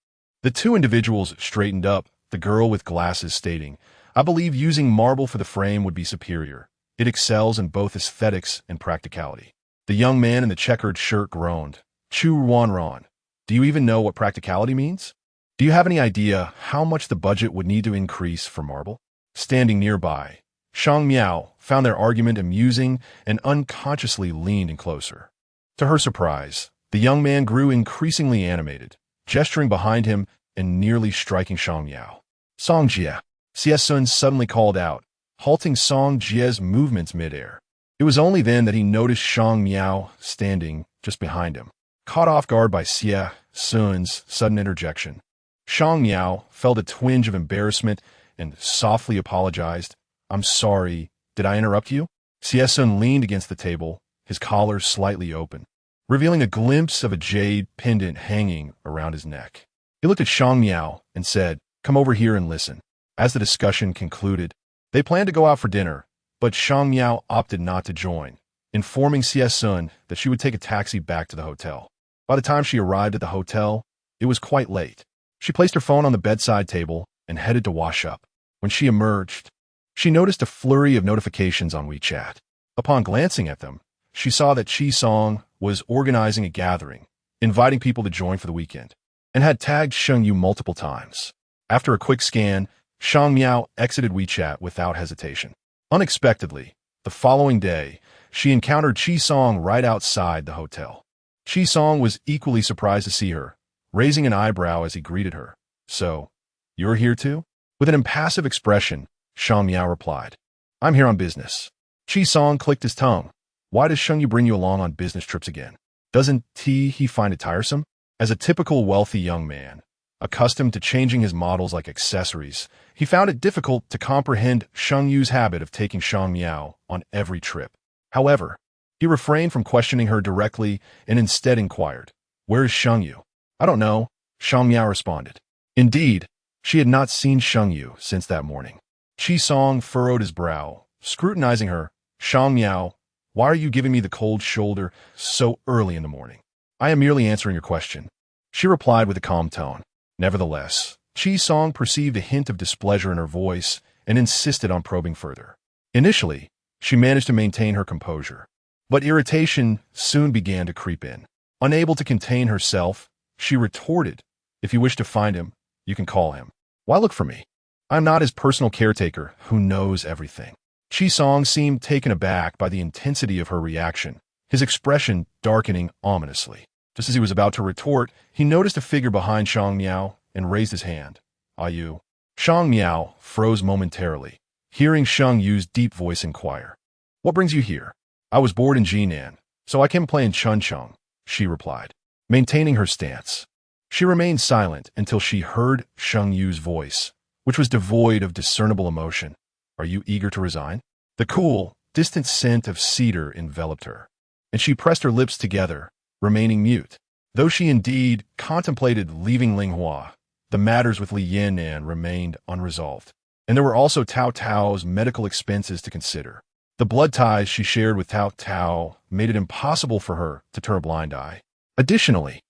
the two individuals straightened up, the girl with glasses stating, I believe using marble for the frame would be superior. It excels in both aesthetics and practicality. The young man in the checkered shirt groaned, Chu Ron, do you even know what practicality means? Do you have any idea how much the budget would need to increase for marble? Standing nearby, Shang Miao found their argument amusing and unconsciously leaned in closer. To her surprise, the young man grew increasingly animated, gesturing behind him and nearly striking Shang Miao. Song Jie, Sun suddenly called out, halting Song Jie's movements midair. It was only then that he noticed Shang Miao standing just behind him. Caught off guard by Sun's sudden interjection, Shang Miao felt a twinge of embarrassment and softly apologized. I'm sorry, did I interrupt you? Sun leaned against the table, his collar slightly open, revealing a glimpse of a jade pendant hanging around his neck. He looked at Shang Miao and said, come over here and listen. As the discussion concluded, they planned to go out for dinner, but Shang Miao opted not to join, informing Sun that she would take a taxi back to the hotel. By the time she arrived at the hotel, it was quite late. She placed her phone on the bedside table and headed to wash up. When she emerged, she noticed a flurry of notifications on WeChat. Upon glancing at them, she saw that Chi Song was organizing a gathering, inviting people to join for the weekend, and had tagged Sheng Yu multiple times. After a quick scan, Shang Miao exited WeChat without hesitation. Unexpectedly, the following day, she encountered Chi Song right outside the hotel. Chi Song was equally surprised to see her, raising an eyebrow as he greeted her. So, you're here too? With an impassive expression, Shang Miao replied, I'm here on business. Chi Song clicked his tongue. Why does Sheng Yu bring you along on business trips again? Doesn't he find it tiresome? As a typical wealthy young man, accustomed to changing his models like accessories, he found it difficult to comprehend Sheng Yu's habit of taking Shang Miao on every trip. However, he refrained from questioning her directly and instead inquired, where is Sheng Yu? I don't know, Shang Miao responded. Indeed, she had not seen Sheng Yu since that morning. Chi Song furrowed his brow, scrutinizing her. Shang Miao, why are you giving me the cold shoulder so early in the morning? I am merely answering your question, she replied with a calm tone. Nevertheless, Chi Song perceived a hint of displeasure in her voice and insisted on probing further. Initially, she managed to maintain her composure, but irritation soon began to creep in. Unable to contain herself, she retorted, if you wish to find him, you can call him. Why look for me? I'm not his personal caretaker who knows everything. Chi Song seemed taken aback by the intensity of her reaction, his expression darkening ominously. Just as he was about to retort, he noticed a figure behind Shang Miao and raised his hand. Are you? Shang Miao froze momentarily, hearing Sheng Yu's deep voice inquire. What brings you here? I was bored in Jinan, so I came play in Chuncheong, she replied, maintaining her stance. She remained silent until she heard Sheng Yu's voice, which was devoid of discernible emotion. Are you eager to resign? The cool, distant scent of cedar enveloped her, and she pressed her lips together, remaining mute. Though she indeed contemplated leaving Linghua, the matters with Li Yan'an remained unresolved. And there were also Tao Tao's medical expenses to consider. The blood ties she shared with Tao Tao made it impossible for her to turn a blind eye. Additionally,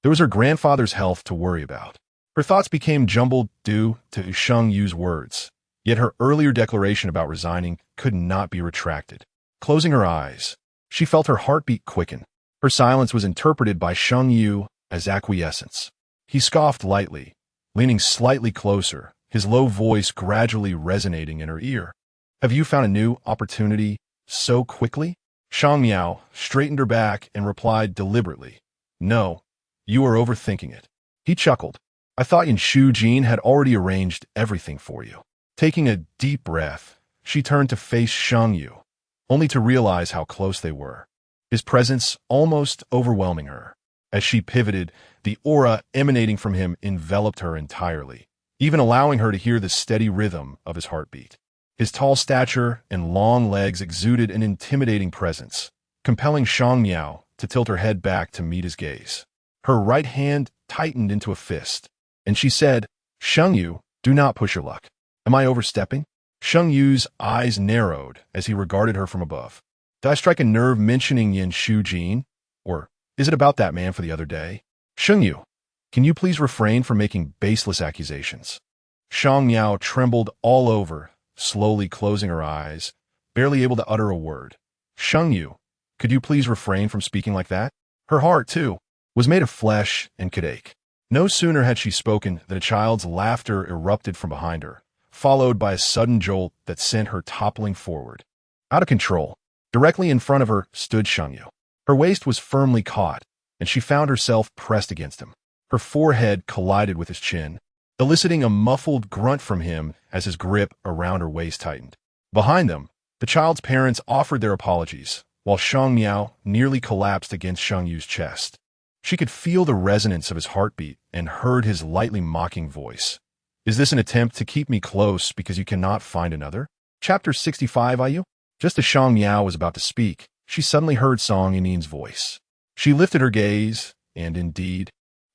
there was her grandfather's health to worry about. Her thoughts became jumbled due to Sheng Yu's words, yet her earlier declaration about resigning could not be retracted. Closing her eyes, she felt her heartbeat quicken. Her silence was interpreted by Sheng Yu as acquiescence. He scoffed lightly, leaning slightly closer, his low voice gradually resonating in her ear. Have you found a new opportunity so quickly? Shang Miao straightened her back and replied deliberately, No, you are overthinking it. He chuckled. I thought Yin Shujin had already arranged everything for you. Taking a deep breath, she turned to face Sheng Yu, only to realize how close they were, his presence almost overwhelming her. As she pivoted, the aura emanating from him enveloped her entirely, even allowing her to hear the steady rhythm of his heartbeat. His tall stature and long legs exuded an intimidating presence, compelling Shang Miao to tilt her head back to meet his gaze. Her right hand tightened into a fist, and she said, Sheng Yu, do not push your luck. Am I overstepping? Sheng Yu's eyes narrowed as he regarded her from above. Did I strike a nerve mentioning Yin Shujin? Or is it about that man for the other day? Sheng Yu, can you please refrain from making baseless accusations? Shang Miao trembled all over, slowly closing her eyes, barely able to utter a word. Sheng Yu, could you please refrain from speaking like that? Her heart, too, was made of flesh and could ache. No sooner had she spoken than a child's laughter erupted from behind her, followed by a sudden jolt that sent her toppling forward. Out of control, directly in front of her stood Sheng Yu. Her waist was firmly caught, and she found herself pressed against him. Her forehead collided with his chin, eliciting a muffled grunt from him as his grip around her waist tightened. Behind them, the child's parents offered their apologies, while Shang Miao nearly collapsed against Sheng Yu's chest. She could feel the resonance of his heartbeat and heard his lightly mocking voice. Is this an attempt to keep me close because you cannot find another? Chapter 65, Ayu? Just as Shang Miao was about to speak, she suddenly heard Song Yinin's voice. She lifted her gaze, and indeed,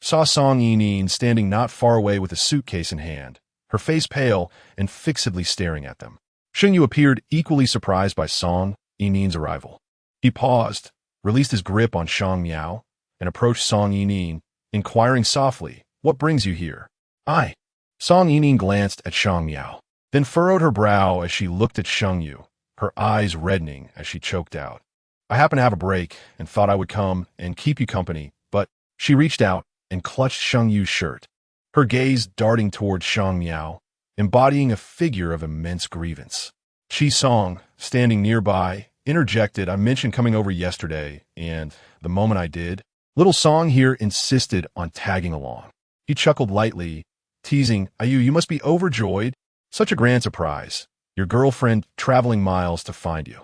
saw Song Yinin standing not far away with a suitcase in hand, her face pale and fixedly staring at them. Sheng Yu appeared equally surprised by Song Yinin's arrival. He paused, released his grip on Shang Miao, and approached Song Yinin, inquiring softly, What brings you here? I. Song Yinin glanced at Shang Miao, then furrowed her brow as she looked at Sheng Yu, her eyes reddening as she choked out. I happen to have a break and thought I would come and keep you company, but she reached out and clutched Sheng Yu's shirt, her gaze darting toward Shang Miao, embodying a figure of immense grievance. Chi Song, standing nearby, interjected, I mentioned coming over yesterday, and the moment I did, little Song here insisted on tagging along. He chuckled lightly, teasing, Ayu, you must be overjoyed. Such a grand surprise. Your girlfriend traveling miles to find you.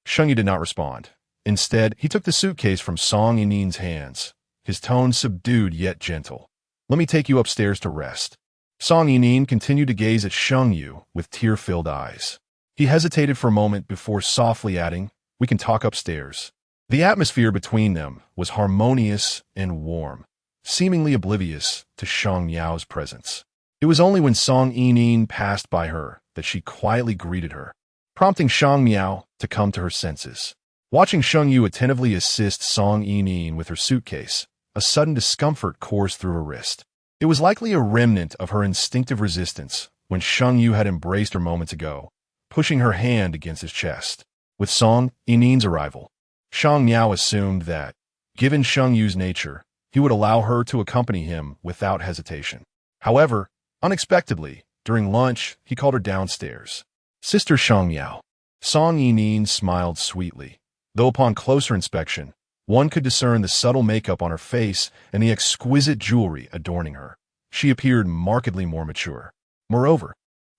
Sheng Yu did not respond. Instead, he took the suitcase from Song Yinin's hands, his tone subdued yet gentle. Let me take you upstairs to rest. Song Yinin continued to gaze at Sheng Yu with tear-filled eyes. He hesitated for a moment before softly adding, We can talk upstairs. The atmosphere between them was harmonious and warm, seemingly oblivious to Shang Miao's presence. It was only when Song Yinin passed by her that she quietly greeted her, prompting Shang Miao to come to her senses. Watching Sheng Yu attentively assist Song Yinin with her suitcase, a sudden discomfort coursed through her wrist. It was likely a remnant of her instinctive resistance when Sheng Yu had embraced her moments ago, pushing her hand against his chest. With Song Yinin's arrival, Shang Miao assumed that, given Sheng Yu's nature, he would allow her to accompany him without hesitation. However, unexpectedly, during lunch, he called her downstairs. Sister Shang Miao. Song Yinin smiled sweetly, though upon closer inspection, one could discern the subtle makeup on her face and the exquisite jewelry adorning her. She appeared markedly more mature. Moreover,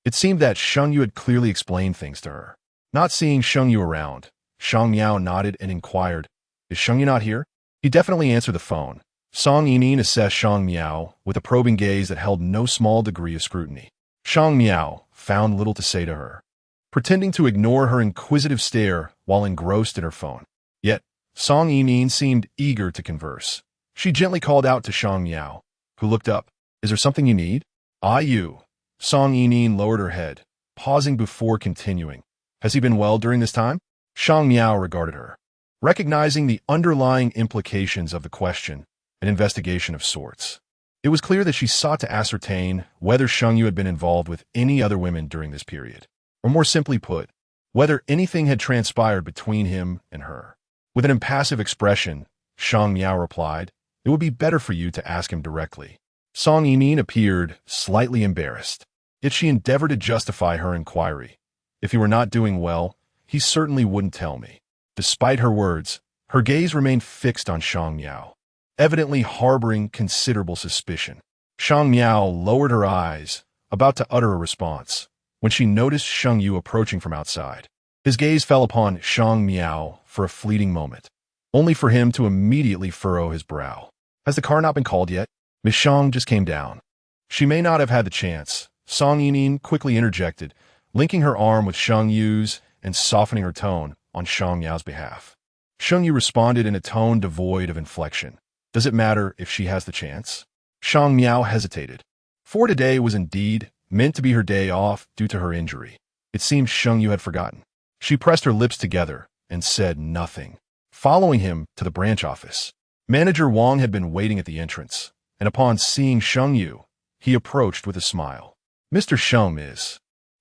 it seemed that Sheng Yu had clearly explained things to her. Not seeing Sheng Yu around, Shang Miao nodded and inquired, Is Sheng Yu not here? He definitely answered the phone. Song Yinin assessed Shang Miao with a probing gaze that held no small degree of scrutiny. Shang Miao found little to say to her, pretending to ignore her inquisitive stare while engrossed in her phone. Yet, Song Yinin seemed eager to converse. She gently called out to Shang Miao, who looked up. Is there something you need? Ah, you. Song Yinin lowered her head, pausing before continuing. Has he been well during this time? Shang Miao regarded her. Recognizing the underlying implications of the question, an investigation of sorts. It was clear that she sought to ascertain whether Sheng Yu had been involved with any other women during this period. Or more simply put, whether anything had transpired between him and her. With an impassive expression, Shang Miao replied, "It would be better for you to ask him directly." Song Yimin appeared slightly embarrassed, yet she endeavored to justify her inquiry. If he were not doing well, he certainly wouldn't tell me. Despite her words, her gaze remained fixed on Shang Miao, evidently harboring considerable suspicion. Shang Miao lowered her eyes, about to utter a response, when she noticed Sheng Yu approaching from outside. His gaze fell upon Shang Miao for a fleeting moment, only for him to immediately furrow his brow. "Has the car not been called yet? Miss Shang just came down." "She may not have had the chance," Song Yimin quickly interjected, linking her arm with Sheng Yu's and softening her tone on Shang Miao's behalf. Sheng Yu responded in a tone devoid of inflection. "Does it matter if she has the chance?" Shang Miao hesitated. For today was indeed meant to be her day off due to her injury. It seemed Sheng Yu had forgotten. She pressed her lips together and said nothing. Following him to the branch office, Manager Wang had been waiting at the entrance, and upon seeing Sheng Yu, he approached with a smile. "Mr. Sheng, Ms.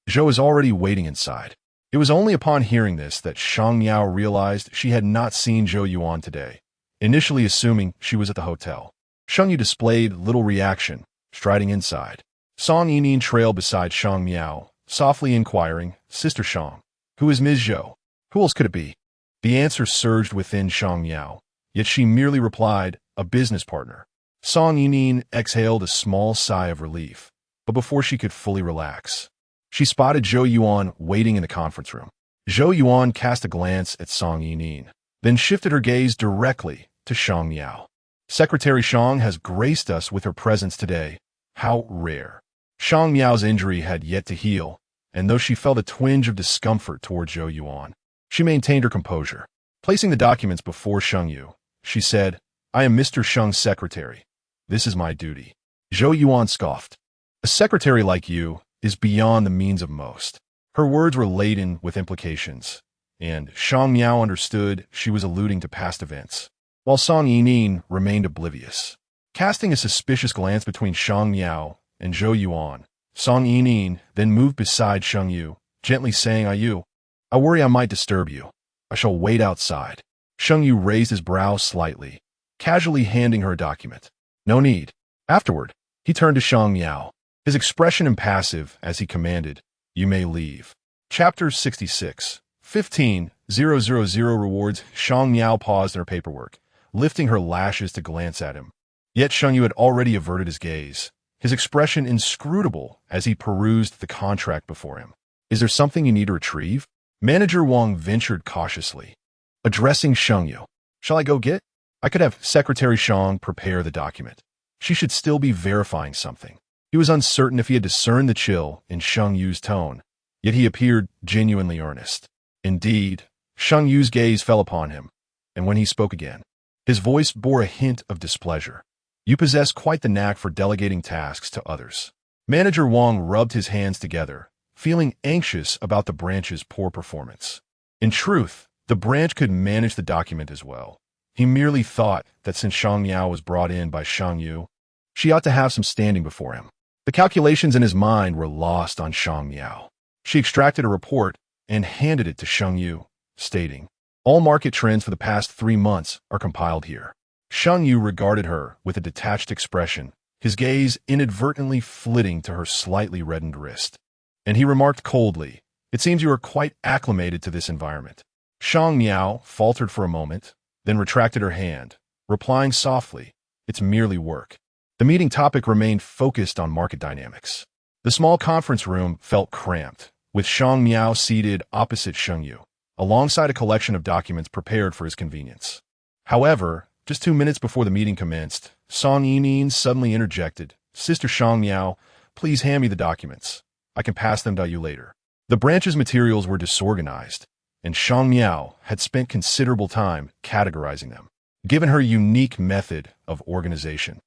Zhou is already waiting inside." It was only upon hearing this that Shang Miao realized she had not seen Zhou Yuan today, initially assuming she was at the hotel. Sheng Yu displayed little reaction, striding inside. Song Yimin trailed beside Shang Miao, softly inquiring, "Sister Shang, who is Ms. Zhou? Who else could it be?" The answer surged within Shang Miao, yet she merely replied, "A business partner." Song Yimin exhaled a small sigh of relief, but before she could fully relax, she spotted Zhou Yuan waiting in the conference room. Zhou Yuan cast a glance at Song Yimin, then shifted her gaze directly to Shang Miao. "Secretary Shang has graced us with her presence today. How rare." Shang Miao's injury had yet to heal, and though she felt a twinge of discomfort toward Zhou Yuan, she maintained her composure. Placing the documents before Sheng Yu, she said, "I am Mr. Sheng's secretary. This is my duty." Zhou Yuan scoffed. "A secretary like you is beyond the means of most." Her words were laden with implications, and Shang Miao understood she was alluding to past events, while Song Yimin remained oblivious. Casting a suspicious glance between Shang Miao and Zhou Yuan, Song Yimin then moved beside Sheng Yu, gently saying, I worry I might disturb you. I shall wait outside." Sheng Yu raised his brow slightly, casually handing her a document. "No need." Afterward, he turned to Shang Miao, his expression impassive as he commanded, "You may leave." Chapter 66, 15,000 rewards. Shang Miao paused in her paperwork, lifting her lashes to glance at him. Yet Sheng Yu had already averted his gaze, his expression inscrutable as he perused the contract before him. "Is there something you need to retrieve?" Manager Wang ventured cautiously, addressing Sheng Yu. "Shall I go get?" "I could have Secretary Shang prepare the document. She should still be verifying something." He was uncertain if he had discerned the chill in Sheng Yu's tone, yet he appeared genuinely earnest. Indeed, Sheng Yu's gaze fell upon him, and when he spoke again, his voice bore a hint of displeasure. "You possess quite the knack for delegating tasks to others." Manager Wang rubbed his hands together, feeling anxious about the branch's poor performance. In truth, the branch could manage the document as well. He merely thought that since Shang Miao was brought in by Sheng Yu, she ought to have some standing before him. The calculations in his mind were lost on Shang Miao. She extracted a report and handed it to Sheng Yu, stating, "All market trends for the past 3 months are compiled here." Sheng Yu regarded her with a detached expression, his gaze inadvertently flitting to her slightly reddened wrist. And he remarked coldly, "It seems you are quite acclimated to this environment." Shang Miao faltered for a moment, then retracted her hand, replying softly, "It's merely work." The meeting topic remained focused on market dynamics. The small conference room felt cramped, with Shang Miao seated opposite Sheng Yu, alongside a collection of documents prepared for his convenience. However, just 2 minutes before the meeting commenced, Song Yimin suddenly interjected, "Sister Shang Miao, please hand me the documents. I can pass them to you later." The branch's materials were disorganized, and Shang Miao had spent considerable time categorizing them. Given her unique method of organization,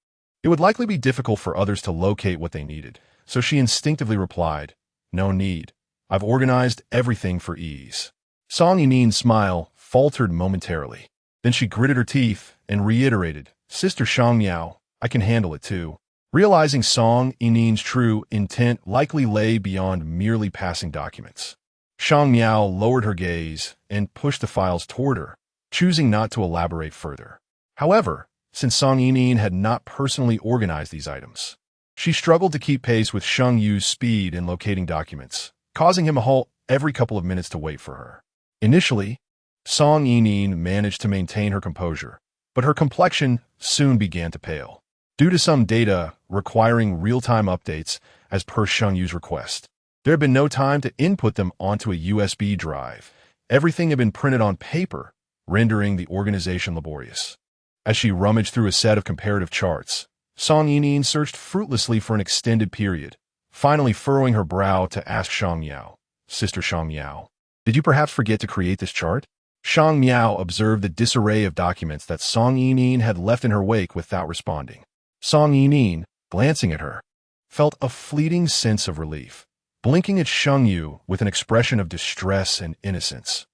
it would likely be difficult for others to locate what they needed, so she instinctively replied, "No need. I've organized everything for ease. Song Yinin's smile faltered momentarily. Then she gritted her teeth and reiterated, Sister Shang Miao, I can handle it too. Realizing Song Yinin's true intent likely lay beyond merely passing documents. Shang Miao lowered her gaze and pushed the files toward her, choosing not to elaborate further. However, since Song Yinin had not personally organized these items, she struggled to keep pace with Sheng Yu's speed in locating documents, causing him to halt every couple of minutes to wait for her. Initially, Song Yinin managed to maintain her composure, but her complexion soon began to pale. Due to some data requiring real-time updates as per Sheng Yu's request, there had been no time to input them onto a USB drive. Everything had been printed on paper, rendering the organization laborious. As she rummaged through a set of comparative charts, Song Yinin searched fruitlessly for an extended period, finally furrowing her brow to ask Shang Miao, Sister Shang Miao, did you perhaps forget to create this chart? Shang Miao observed the disarray of documents that Song Yinin had left in her wake without responding. Song Yinin, glancing at her, felt a fleeting sense of relief, blinking at Sheng Yu with an expression of distress and innocence.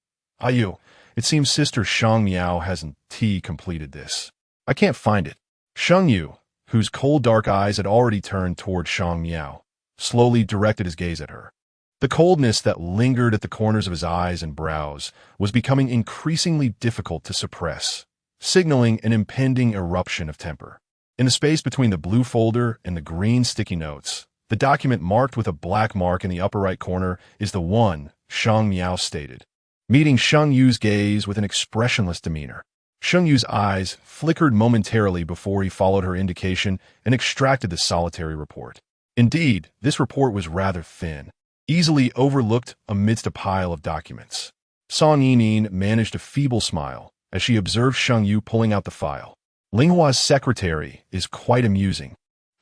Yu, it seems Sister Shang Miao hasn't completed this. I can't find it. Sheng Yu, whose cold dark eyes had already turned toward Shang Miao, slowly directed his gaze at her. The coldness that lingered at the corners of his eyes and brows was becoming increasingly difficult to suppress, signaling an impending eruption of temper. In the space between the blue folder and the green sticky notes, the document marked with a black mark in the upper right corner is the one, Shang Miao stated, meeting Sheng Yu's gaze with an expressionless demeanor. Sheng Yu's eyes flickered momentarily before he followed her indication and extracted the solitary report. Indeed, this report was rather thin, easily overlooked amidst a pile of documents. Song Yinin managed a feeble smile as she observed Sheng Yu pulling out the file. Linghua's secretary is quite amusing.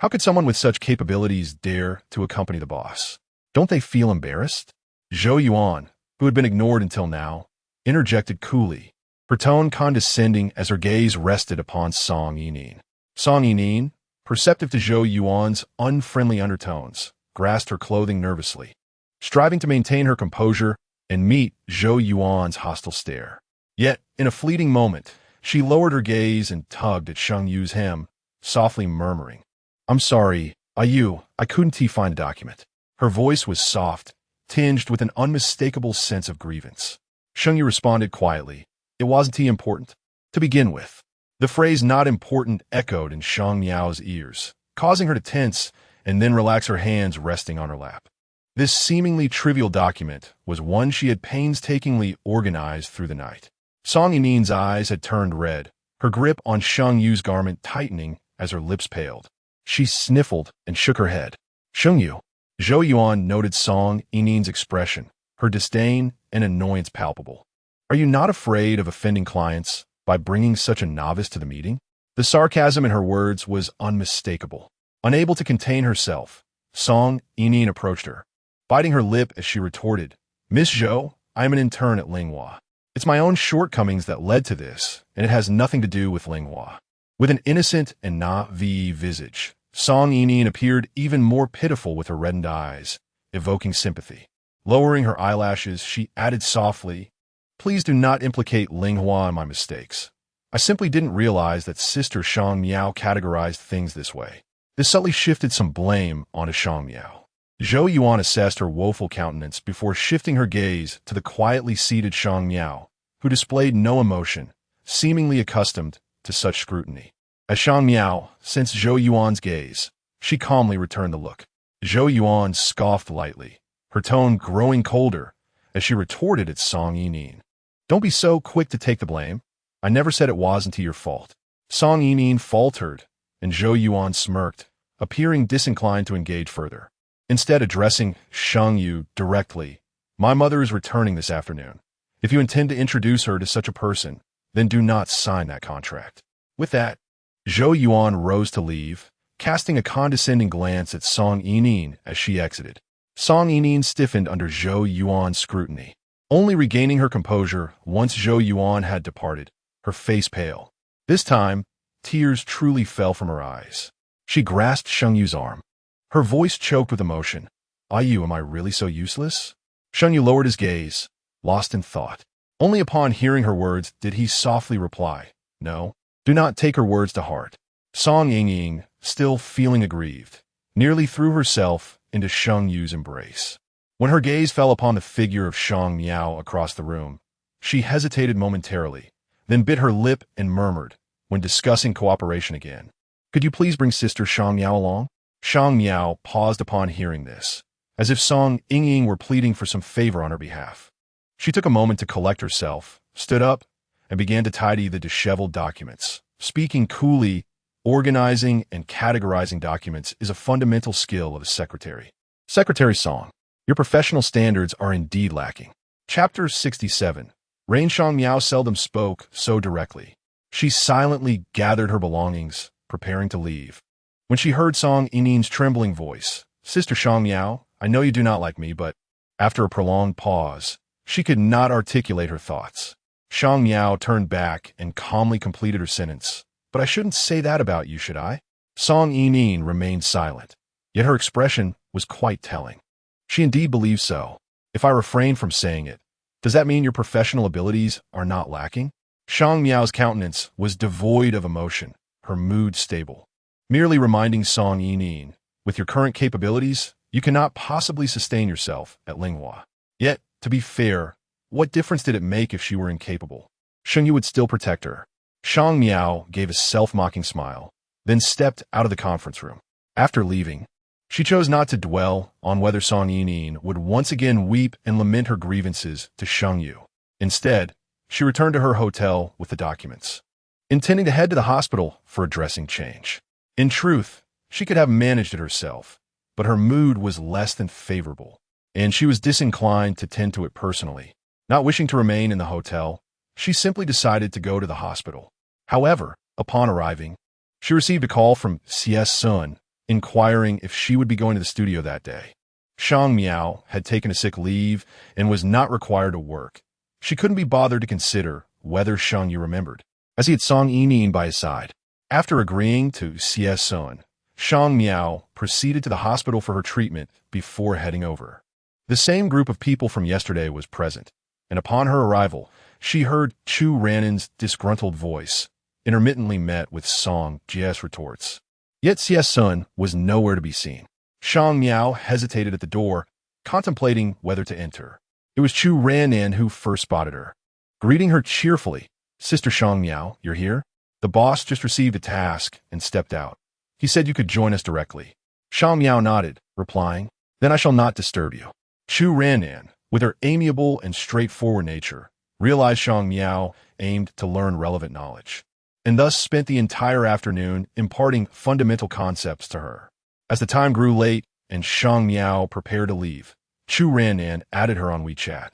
How could someone with such capabilities dare to accompany the boss? Don't they feel embarrassed? Zhou Yuan, who had been ignored until now, interjected coolly, her tone condescending as her gaze rested upon Song Yinin. Song Yinin, perceptive to Zhou Yuan's unfriendly undertones, grasped her clothing nervously, striving to maintain her composure and meet Zhou Yuan's hostile stare. Yet, in a fleeting moment, she lowered her gaze and tugged at Sheng Yu's hem, softly murmuring, I'm sorry, Yu, I couldn't find a document. Her voice was soft, tinged with an unmistakable sense of grievance. Sheng Yu responded quietly, it wasn't important. To begin with, the phrase not important echoed in Shang Miao's ears, causing her to tense and then relax her hands resting on her lap. This seemingly trivial document was one she had painstakingly organized through the night. Song Yinin's eyes had turned red, her grip on Sheng Yu's garment tightening as her lips paled. She sniffled and shook her head. Sheng Yu. Zhou Yuan noted Song Yinin's expression, her disdain and annoyance palpable. Are you not afraid of offending clients by bringing such a novice to the meeting? The sarcasm in her words was unmistakable. Unable to contain herself, Song Yinin approached her, biting her lip as she retorted, Miss Zhou, I am an intern at Linghua. It's my own shortcomings that led to this, and it has nothing to do with Linghua. With an innocent and naive visage, Song Yinin appeared even more pitiful with her reddened eyes, evoking sympathy. Lowering her eyelashes, she added softly, Please do not implicate Linghua in my mistakes. I simply didn't realize that Sister Shang Miao categorized things this way. This subtly shifted some blame onto Shang Miao. Zhou Yuan assessed her woeful countenance before shifting her gaze to the quietly seated Shang Miao, who displayed no emotion, seemingly accustomed to such scrutiny. As Shang Miao sensed Zhou Yuan's gaze, she calmly returned the look. Zhou Yuan scoffed lightly, her tone growing colder as she retorted at Song Yinin. Don't be so quick to take the blame. I never said it wasn't your fault. Song Yinin faltered, and Zhou Yuan smirked, appearing disinclined to engage further. Instead addressing Sheng Yu directly, my mother is returning this afternoon. If you intend to introduce her to such a person, then do not sign that contract. With that, Zhou Yuan rose to leave, casting a condescending glance at Song Yinin as she exited. Song Yinin stiffened under Zhou Yuan's scrutiny, only regaining her composure once Zhou Yuan had departed, her face pale. This time, tears truly fell from her eyes. She grasped Sheng Yu's arm. Her voice choked with emotion. Yu, am I really so useless? Sheng Yu lowered his gaze, lost in thought. Only upon hearing her words did he softly reply, "No, do not take her words to heart." Song Yingying, still feeling aggrieved, nearly threw herself into Sheng Yu's embrace. When her gaze fell upon the figure of Shang Miao across the room, she hesitated momentarily, then bit her lip and murmured, when discussing cooperation again, "Could you please bring Sister Shang Miao along?" Shang Miao paused upon hearing this, as if Song Yingying were pleading for some favor on her behalf. She took a moment to collect herself, stood up, and began to tidy the disheveled documents. Speaking coolly, organizing and categorizing documents is a fundamental skill of a secretary. Secretary Song, your professional standards are indeed lacking. Chapter 67. Rain. Shang Miao seldom spoke so directly. She silently gathered her belongings, preparing to leave. When she heard Song Yinying's trembling voice, "Sister Shang Miao, I know you do not like me, but..." After a prolonged pause, she could not articulate her thoughts. Shang Miao turned back and calmly completed her sentence. "But I shouldn't say that about you, should I?" Song Yinying remained silent, yet her expression was quite telling. She indeed believed so. "If I refrain from saying it, does that mean your professional abilities are not lacking?" Shang Miao's countenance was devoid of emotion, her mood stable, merely reminding Song Yinying, "With your current capabilities, you cannot possibly sustain yourself at Linghua." Yet, to be fair, what difference did it make if she were incapable? Sheng Yu would still protect her. Shang Miao gave a self-mocking smile, then stepped out of the conference room. After leaving, she chose not to dwell on whether Song Yinying would once again weep and lament her grievances to Sheng Yu. Instead, she returned to her hotel with the documents, intending to head to the hospital for a dressing change. In truth, she could have managed it herself, but her mood was less than favorable, and she was disinclined to tend to it personally. Not wishing to remain in the hotel, she simply decided to go to the hospital. However, upon arriving, she received a call from CS Sun, inquiring if she would be going to the studio that day. Shang Miao had taken a sick leave and was not required to work. She couldn't be bothered to consider whether Sheng Yu remembered, as he had Song Yinying by his side. After agreeing to CS Sun, Shang Miao proceeded to the hospital for her treatment before heading over. The same group of people from yesterday was present, and upon her arrival, she heard Chu Ranin's disgruntled voice, intermittently met with Song Jie's retorts. Yet CS Sun was nowhere to be seen. Shang Miao hesitated at the door, contemplating whether to enter. It was Chu Ranin who first spotted her. Greeting her cheerfully, "Sister Shang Miao, you're here?" The boss just received a task and stepped out. He said you could join us directly. Shang Miao nodded, replying, "Then I shall not disturb you." Chu Ranin, with her amiable and straightforward nature, realized Shang Miao aimed to learn relevant knowledge, and thus spent the entire afternoon imparting fundamental concepts to her. As the time grew late and Shang Miao prepared to leave, Chu Ranin added her on WeChat,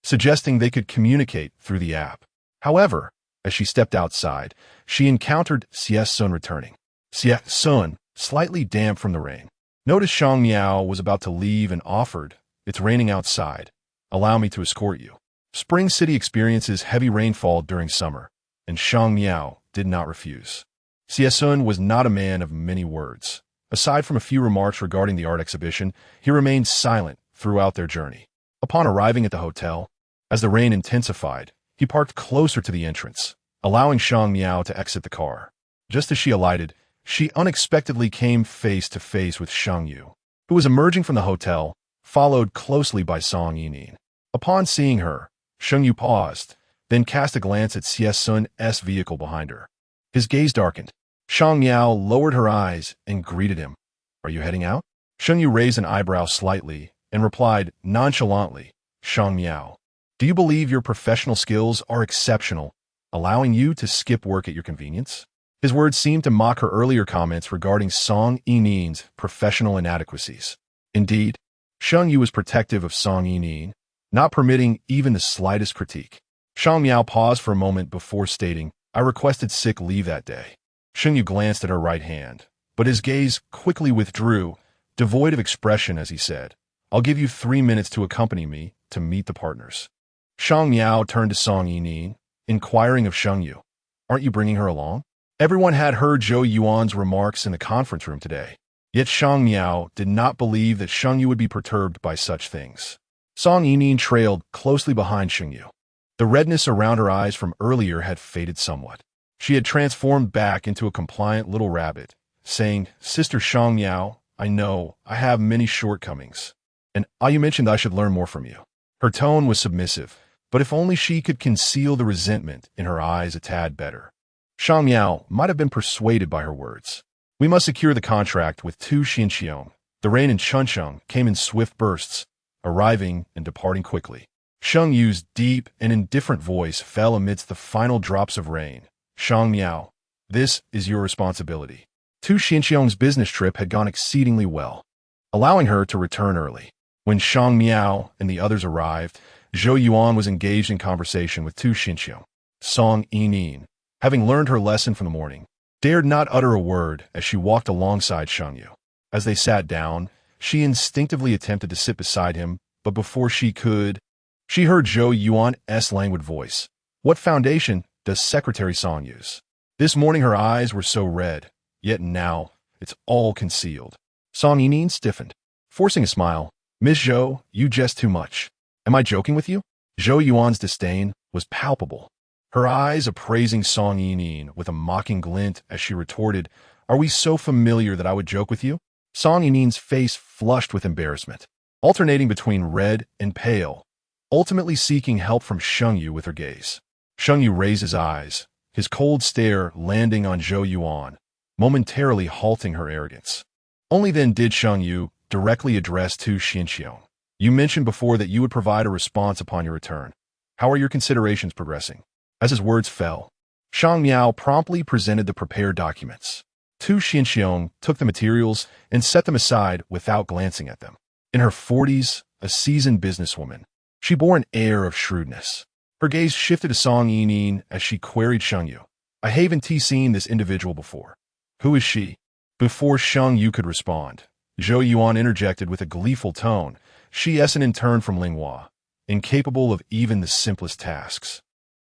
suggesting they could communicate through the app. However, as she stepped outside, she encountered CS Sun returning. CS Sun, slightly damp from the rain, noticed Shang Miao was about to leave and offered, "It's raining outside. Allow me to escort you." Spring City experiences heavy rainfall during summer, and Shang Miao did not refuse. CS Sun was not a man of many words. Aside from a few remarks regarding the art exhibition, he remained silent throughout their journey. Upon arriving at the hotel, as the rain intensified, he parked closer to the entrance, allowing Shang Miao to exit the car. Just as she alighted, she unexpectedly came face to face with Sheng Yu, who was emerging from the hotel, followed closely by Song Yinying. Upon seeing her, Sheng Yu paused, then cast a glance at CS Sun's vehicle behind her. His gaze darkened. Shang Miao lowered her eyes and greeted him. "Are you heading out?" Sheng Yu raised an eyebrow slightly and replied nonchalantly, "Shang Miao, do you believe your professional skills are exceptional, allowing you to skip work at your convenience?" His words seemed to mock her earlier comments regarding Song Yinying's professional inadequacies. Indeed, Sheng Yu was protective of Song Yinying, not permitting even the slightest critique. Shang Miao paused for a moment before stating, "I requested sick leave that day." Sheng Yu glanced at her right hand, but his gaze quickly withdrew, devoid of expression as he said, "I'll give you 3 minutes to accompany me to meet the partners." Shang Miao turned to Song Yinying, inquiring of Sheng Yu, "Aren't you bringing her along?" Everyone had heard Zhou Yuan's remarks in the conference room today, yet Shang Miao did not believe that Sheng Yu would be perturbed by such things. Song Yining trailed closely behind Sheng Yu. The redness around her eyes from earlier had faded somewhat. She had transformed back into a compliant little rabbit, saying, "Sister Shang Miao, I know I have many shortcomings. And you mentioned I should learn more from you." Her tone was submissive, but if only she could conceal the resentment in her eyes a tad better. Shang Miao might have been persuaded by her words. "We must secure the contract with Tu Xinxiong." The rain in Chuncheng came in swift bursts, arriving and departing quickly. Sheng Yu's deep and indifferent voice fell amidst the final drops of rain. "Shang Miao, this is your responsibility." Tu Xinxiong's business trip had gone exceedingly well, allowing her to return early. When Shang Miao and the others arrived, Zhou Yuan was engaged in conversation with Tu Xinxiong. Song Yining, having learned her lesson from the morning, dared not utter a word as she walked alongside Sheng Yu. As they sat down, she instinctively attempted to sit beside him, but before she could, she heard Zhou Yuan's languid voice. "What foundation does Secretary Song use?" This morning her eyes were so red, yet now it's all concealed. Song Yining stiffened, forcing a smile. "Miss Zhou, you jest too much. Am I joking with you?" Zhou Yuan's disdain was palpable, her eyes appraising Song Yining with a mocking glint as she retorted, "Are we so familiar that I would joke with you?" Song Yining's face flushed with embarrassment, alternating between red and pale, ultimately seeking help from Sheng Yu with her gaze. Sheng Yu raised his eyes, his cold stare landing on Zhou Yuan, momentarily halting her arrogance. Only then did Sheng Yu directly address Tu Xinxiong. "You mentioned before that you would provide a response upon your return. How are your considerations progressing?" As his words fell, Shang Miao promptly presented the prepared documents. Tu Xinxiong took the materials and set them aside without glancing at them. In her 40s, a seasoned businesswoman, she bore an air of shrewdness. Her gaze shifted to Song Yining as she queried Sheng Yu. "I haven't seen this individual before. Who is she?" Before Sheng Yu could respond, Zhou Yuan interjected with a gleeful tone. "She is an intern from Linghua, incapable of even the simplest tasks.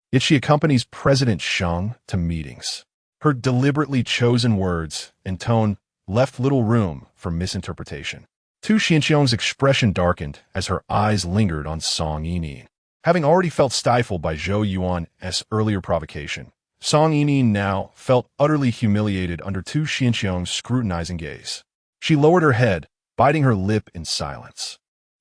Yet she accompanies President Sheng to meetings." Her deliberately chosen words and tone left little room for misinterpretation. Tu Xinxiong's expression darkened as her eyes lingered on Song Yining. Having already felt stifled by Zhou Yuan's earlier provocation, Song Yining now felt utterly humiliated under Tu Xinxiong's scrutinizing gaze. She lowered her head, biting her lip in silence.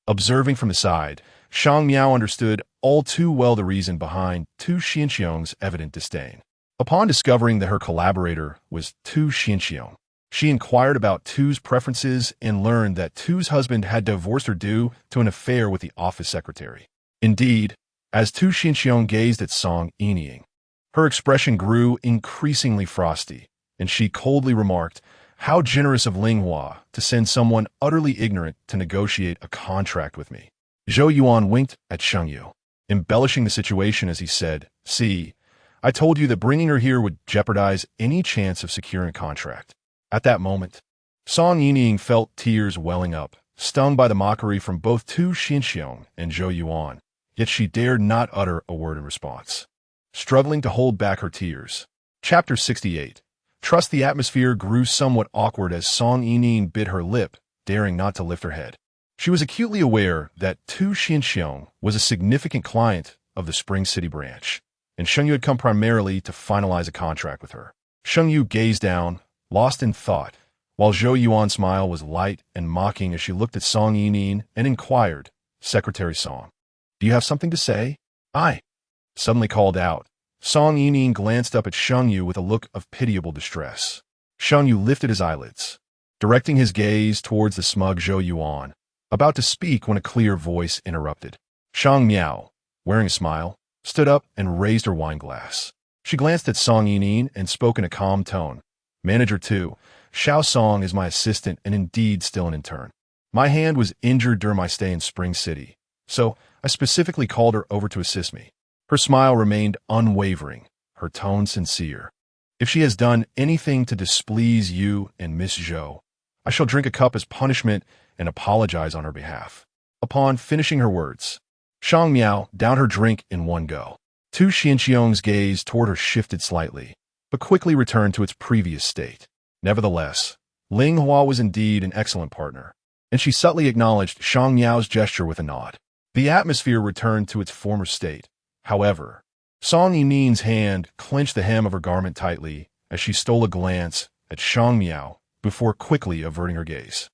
Observing from the side, Shang Miao understood all too well the reason behind Tu Xinxiong's evident disdain. Upon discovering that her collaborator was Tu Xinxiong, she inquired about Tu's preferences and learned that Tu's husband had divorced her due to an affair with the office secretary. Indeed, as Tu Xinxiong gazed at Song Yining, her expression grew increasingly frosty, and she coldly remarked, "How generous of Linghua to send someone utterly ignorant to negotiate a contract with me." Zhou Yuan winked at Sheng Yu, embellishing the situation as he said, "See, I told you that bringing her here would jeopardize any chance of securing a contract." At that moment, Song Yining felt tears welling up, stung by the mockery from both Tu Xinxiong and Zhou Yuan, yet she dared not utter a word in response. Struggling to hold back her tears. Chapter 68. Trust. The atmosphere grew somewhat awkward as Song Yining bit her lip, daring not to lift her head. She was acutely aware that Tu Xinxiong was a significant client of the Spring City branch, and Sheng Yu had come primarily to finalize a contract with her. Sheng Yu gazed down, lost in thought, while Zhou Yuan's smile was light and mocking as she looked at Song Yining and inquired, "Secretary Song, do you have something to say?" "I," suddenly called out. Song Yining glanced up at Sheng Yu with a look of pitiable distress. Sheng Yu lifted his eyelids, directing his gaze towards the smug Zhou Yuan, about to speak when a clear voice interrupted. Shang Miao, wearing a smile, stood up and raised her wine glass. She glanced at Song Yining and spoke in a calm tone. "Manager 2, Xiao Song is my assistant and indeed still an intern. My hand was injured during my stay in Spring City, so I specifically called her over to assist me." Her smile remained unwavering, her tone sincere. "If she has done anything to displease you and Miss Zhou, I shall drink a cup as punishment and apologize on her behalf." Upon finishing her words, Shang Miao downed her drink in one go. Tu Xinxiong's gaze toward her shifted slightly, but quickly returned to its previous state. Nevertheless, Linghua was indeed an excellent partner, and she subtly acknowledged Shang Miao's gesture with a nod. The atmosphere returned to its former state. However, Song Yinin's hand clenched the hem of her garment tightly as she stole a glance at Shang Miao before quickly averting her gaze.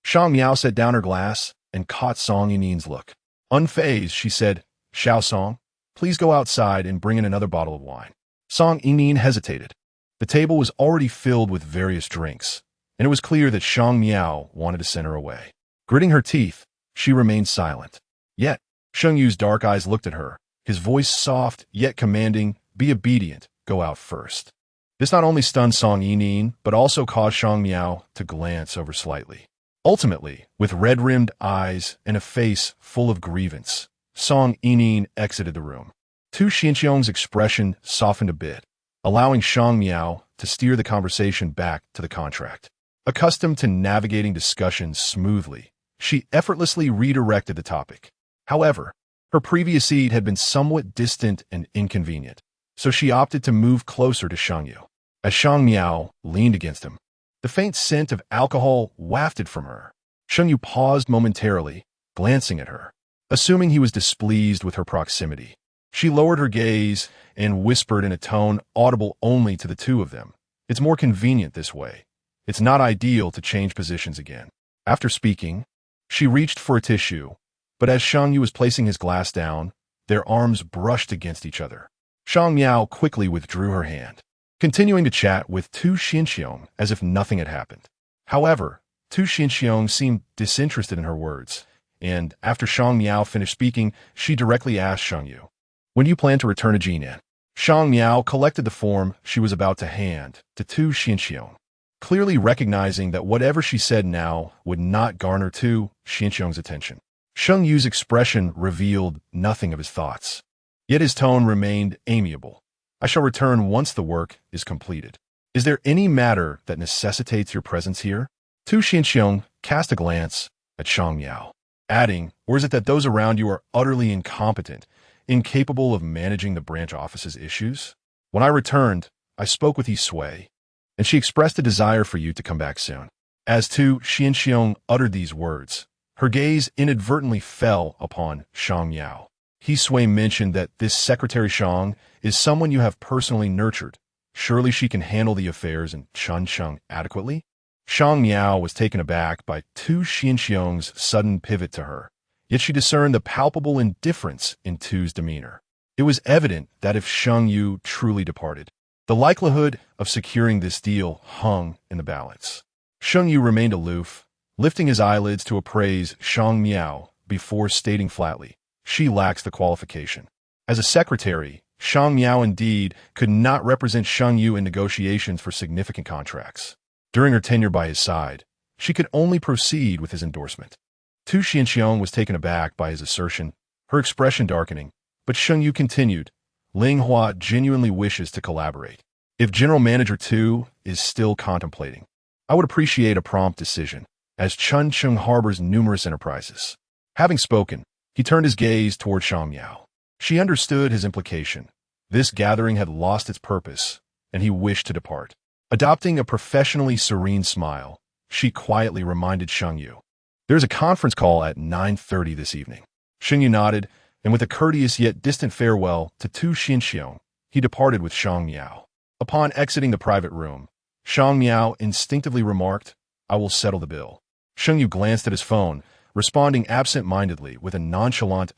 Shang Miao set down her glass and caught Song Yinin's look. Unfazed, she said, "Xiao Song, please go outside and bring in another bottle of wine." Song Yinin hesitated. The table was already filled with various drinks, and it was clear that Shang Miao wanted to send her away. Gritting her teeth, she remained silent. Yet, Sheng Yu's dark eyes looked at her, his voice soft yet commanding, "Be obedient, go out first." This not only stunned Song Yinin, but also caused Shang Miao to glance over slightly. Ultimately, with red-rimmed eyes and a face full of grievance, Song Yinin exited the room. Tu Xianqiong's expression softened a bit, allowing Shang Miao to steer the conversation back to the contract. Accustomed to navigating discussions smoothly, she effortlessly redirected the topic. However, her previous seat had been somewhat distant and inconvenient, so she opted to move closer to Sheng Yu. As Shang Miao leaned against him, the faint scent of alcohol wafted from her. Sheng Yu paused momentarily, glancing at her. Assuming he was displeased with her proximity, she lowered her gaze and whispered in a tone audible only to the two of them. "It's more convenient this way. It's not ideal to change positions again." After speaking, she reached for a tissue, but as Shang Yu was placing his glass down, their arms brushed against each other. Shang Miao quickly withdrew her hand, continuing to chat with Tu Xianqiong as if nothing had happened. However, Tu Xianqiong seemed disinterested in her words, and after Shang Miao finished speaking, she directly asked Sheng Yu, "When do you plan to return to Jinan?" Shang Miao collected the form she was about to hand to Tu Xianqiong, clearly recognizing that whatever she said now would not garner Tu Xianqiong's attention. Sheng Yu's expression revealed nothing of his thoughts, yet his tone remained amiable. "I shall return once the work is completed. Is there any matter that necessitates your presence here?" Tu Xianqiong cast a glance at Shang Miao, adding, "Or is it that those around you are utterly incompetent, incapable of managing the branch office's issues? When I returned, I spoke with Yi Sui, and she expressed a desire for you to come back soon." As Tu Xianqiong uttered these words, her gaze inadvertently fell upon Shang Miao. Yi Sui mentioned that this Secretary Shang is someone you have personally nurtured. Surely she can handle the affairs in Chuncheng adequately? Shang Miao was taken aback by Tu Xianqiong's sudden pivot to her, yet she discerned the palpable indifference in Tu's demeanor. It was evident that if Sheng Yu truly departed, the likelihood of securing this deal hung in the balance. Sheng Yu remained aloof, lifting his eyelids to appraise Shang Miao before stating flatly, "She lacks the qualification." As a secretary, Shang Miao indeed could not represent Sheng Yu in negotiations for significant contracts. During her tenure by his side, she could only proceed with his endorsement. Tu Xianqiong was taken aback by his assertion, her expression darkening, but Sheng Yu continued, "Ling Hua genuinely wishes to collaborate. If General Manager Tu is still contemplating, I would appreciate a prompt decision, as Chuncheng harbors numerous enterprises." Having spoken, he turned his gaze toward Shang Miao. She understood his implication. This gathering had lost its purpose, and he wished to depart. Adopting a professionally serene smile, she quietly reminded Sheng Yu, "There's a conference call at 9:30 this evening." Sheng Yu nodded, and with a courteous yet distant farewell to Tu Xianqiong, he departed with Shang Miao. Upon exiting the private room, Shang Miao instinctively remarked, "I will settle the bill." Sheng Yu glanced at his phone, responding absent-mindedly with a nonchalant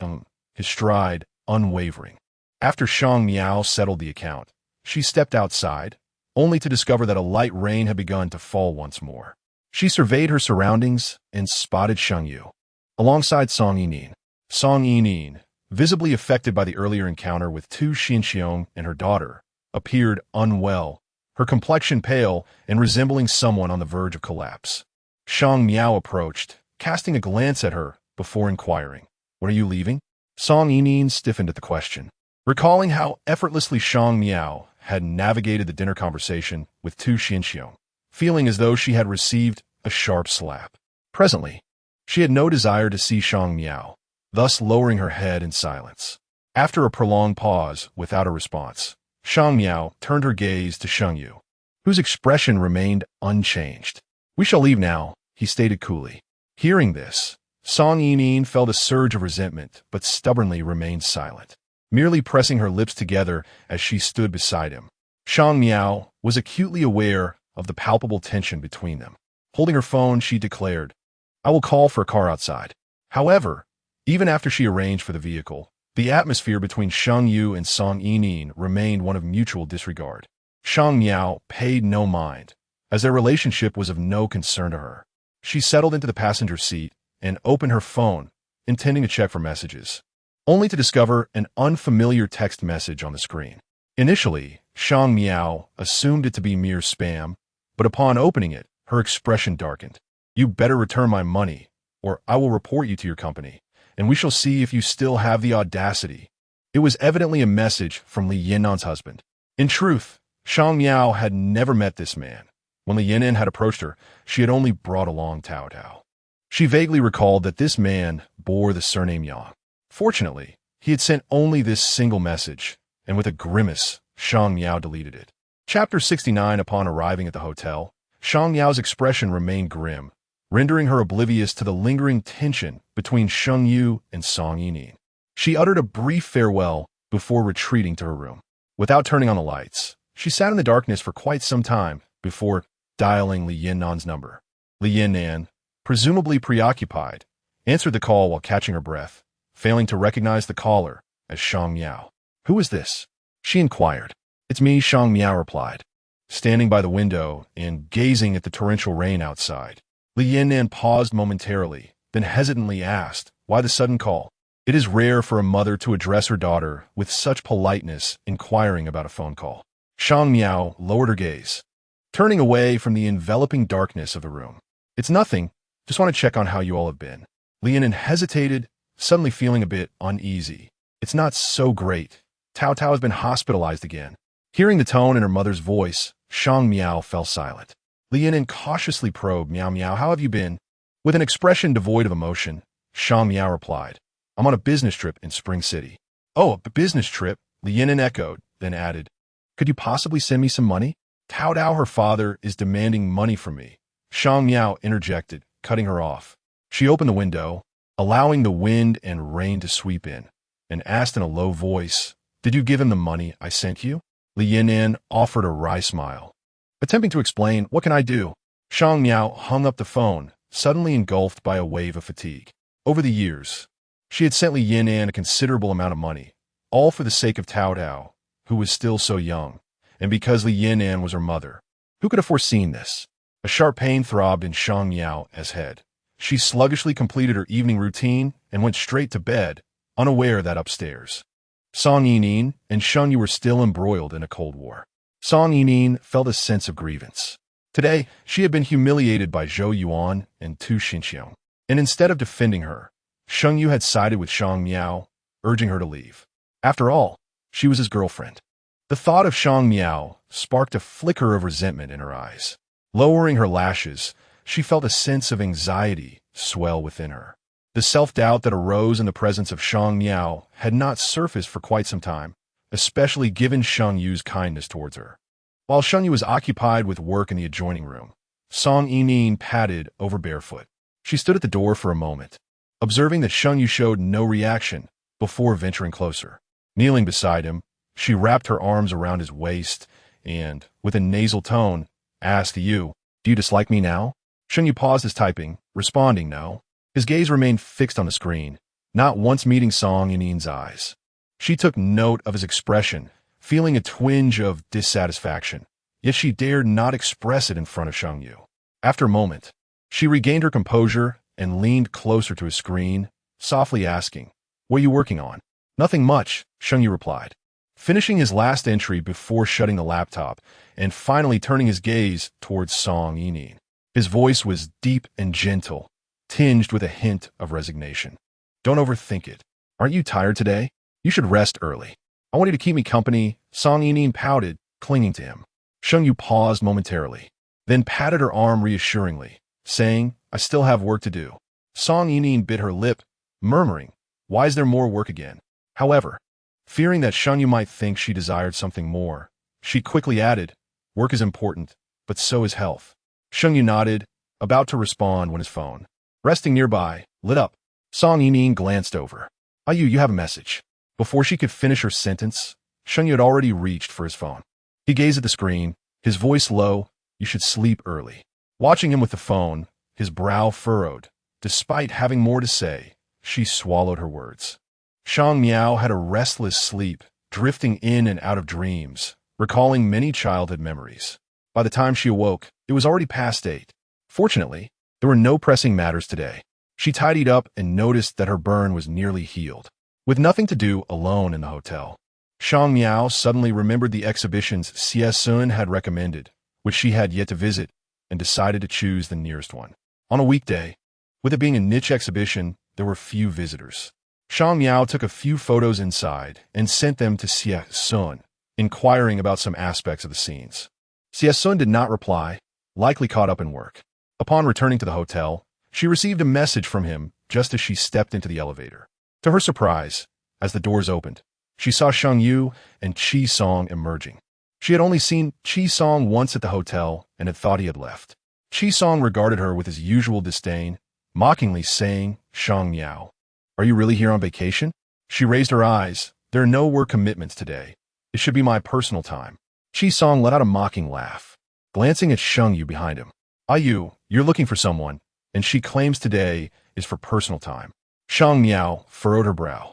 his stride unwavering. After Shang Miao settled the account, she stepped outside, only to discover that a light rain had begun to fall once more. She surveyed her surroundings and spotted Sheng Yu, alongside Song Yinin. Song Yinin, visibly affected by the earlier encounter with Tu Xianqiong and her daughter, appeared unwell, her complexion pale and resembling someone on the verge of collapse. Shang Miao approached, casting a glance at her before inquiring, "When are you leaving?" Song Yinin stiffened at the question, recalling how effortlessly Shang Miao had navigated the dinner conversation with Tu Xianqiong, feeling as though she had received a sharp slap. Presently, she had no desire to see Shang Miao, thus lowering her head in silence. After a prolonged pause without a response, Shang Miao turned her gaze to Sheng Yu, whose expression remained unchanged. "We shall leave now," he stated coolly. Hearing this, Song Yining felt a surge of resentment, but stubbornly remained silent, merely pressing her lips together as she stood beside him. Shang Miao was acutely aware of the palpable tension between them. Holding her phone, she declared, "I will call for a car outside." However, even after she arranged for the vehicle, the atmosphere between Sheng Yu and Song Yining remained one of mutual disregard. Shang Miao paid no mind, as their relationship was of no concern to her. She settled into the passenger seat and opened her phone, intending to check for messages, only to discover an unfamiliar text message on the screen. Initially, Shang Miao assumed it to be mere spam, but upon opening it, her expression darkened. "You better return my money, or I will report you to your company, and we shall see if you still have the audacity." It was evidently a message from Li Yinnan's husband. In truth, Shang Miao had never met this man. When Li Yinnan had approached her, she had only brought along Tao Tao. She vaguely recalled that this man bore the surname Yang. Fortunately, he had sent only this single message, and with a grimace, Shang Miao deleted it. Chapter 69. Upon arriving at the hotel, Shang Miao's expression remained grim, rendering her oblivious to the lingering tension between Sheng Yu and Song Yining. She uttered a brief farewell before retreating to her room. Without turning on the lights, she sat in the darkness for quite some time before dialing Li Yinnan's number. Li Yinnan, presumably preoccupied, answered the call while catching her breath, failing to recognize the caller as Shang Miao. "Who is this?" she inquired. "It's me," Shang Miao replied, standing by the window and gazing at the torrential rain outside. Li Yinnan paused momentarily, then hesitantly asked, "Why the sudden call?" It is rare for a mother to address her daughter with such politeness, inquiring about a phone call. Shang Miao lowered her gaze, turning away from the enveloping darkness of the room. "It's nothing. Just want to check on how you all have been." Li Yinan hesitated, suddenly feeling a bit uneasy. "It's not so great. Tao Tao has been hospitalized again." Hearing the tone in her mother's voice, Shang Miao fell silent. Li Yinan cautiously probed, "Miao Miao, how have you been?" With an expression devoid of emotion, Shang Miao replied, "I'm on a business trip in Spring City." "Oh, a business trip?" Li Yinan echoed, then added, "Could you possibly send me some money?" "Tao Tao, her father, is demanding money from me," Shang Miao interjected, cutting her off. She opened the window, allowing the wind and rain to sweep in, and asked in a low voice, "Did you give him the money I sent you?" Li Yinan offered a wry smile. Attempting to explain, "What can I do?" Shang Miao hung up the phone, suddenly engulfed by a wave of fatigue. Over the years, she had sent Li Yinan a considerable amount of money, all for the sake of Tao Tao, who was still so young, and because Li Yinan was her mother. Who could have foreseen this? A sharp pain throbbed in Shang Miao's head. She sluggishly completed her evening routine and went straight to bed, unaware that upstairs, Song Yining and Sheng Yu were still embroiled in a cold war. Song Yining felt a sense of grievance. Today, she had been humiliated by Zhou Yuan and Tu Xinxiang, and instead of defending her, Sheng Yu had sided with Shang Miao, urging her to leave. After all, she was his girlfriend. The thought of Shang Miao sparked a flicker of resentment in her eyes. Lowering her lashes, she felt a sense of anxiety swell within her. The self-doubt that arose in the presence of Shang Miao had not surfaced for quite some time, especially given Sheng Yu's kindness towards her. While Sheng Yu was occupied with work in the adjoining room, Song Yining padded over barefoot. She stood at the door for a moment, observing that Sheng Yu showed no reaction before venturing closer. Kneeling beside him, she wrapped her arms around his waist and, with a nasal tone, asked, "Do you dislike me now?" Sheng Yu paused his typing, responding no. His gaze remained fixed on the screen, not once meeting Song Yining's eyes. She took note of his expression, feeling a twinge of dissatisfaction, yet she dared not express it in front of Sheng Yu. After a moment, she regained her composure and leaned closer to his screen, softly asking, "What are you working on?" "Nothing much," Sheng Yu replied, finishing his last entry before shutting the laptop and finally turning his gaze towards Song Yining. His voice was deep and gentle, tinged with a hint of resignation. "Don't overthink it. Aren't you tired today? You should rest early." "I want you to keep me company," Song Yining pouted, clinging to him. Sheng Yu paused momentarily, then patted her arm reassuringly, saying, "I still have work to do." Song Yining bit her lip, murmuring, "Why is there more work again?" However, fearing that Sheng Yu might think she desired something more, she quickly added, "Work is important, but so is health." Sheng Yu nodded, about to respond when his phone, resting nearby, lit up. Song Yining glanced over. You have a message. Before she could finish her sentence, Sheng Yu had already reached for his phone. He gazed at the screen, his voice low. You should sleep early. Watching him with the phone, his brow furrowed. Despite having more to say, she swallowed her words. Shang Miao had a restless sleep, drifting in and out of dreams, recalling many childhood memories. By the time she awoke, it was already past 8. Fortunately, there were no pressing matters today. She tidied up and noticed that her burn was nearly healed. With nothing to do alone in the hotel, Shang Miao suddenly remembered the exhibitions Xie Sun had recommended, which she had yet to visit, and decided to choose the nearest one. On a weekday, with it being a niche exhibition, there were few visitors. Shang Miao took a few photos inside and sent them to Xie Sun, inquiring about some aspects of the scenes. Xie Sun did not reply, likely caught up in work. Upon returning to the hotel, she received a message from him just as she stepped into the elevator. To her surprise, as the doors opened, she saw Sheng Yu and Qi Song emerging. She had only seen Qi Song once at the hotel and had thought he had left. Qi Song regarded her with his usual disdain, mockingly saying, "Shang Miao, are you really here on vacation?" She raised her eyes. There are no work commitments today. It should be my personal time. Qi Song let out a mocking laugh, glancing at Sheng Yu behind him. You're looking for someone, and she claims today is for personal time. Shang Miao furrowed her brow.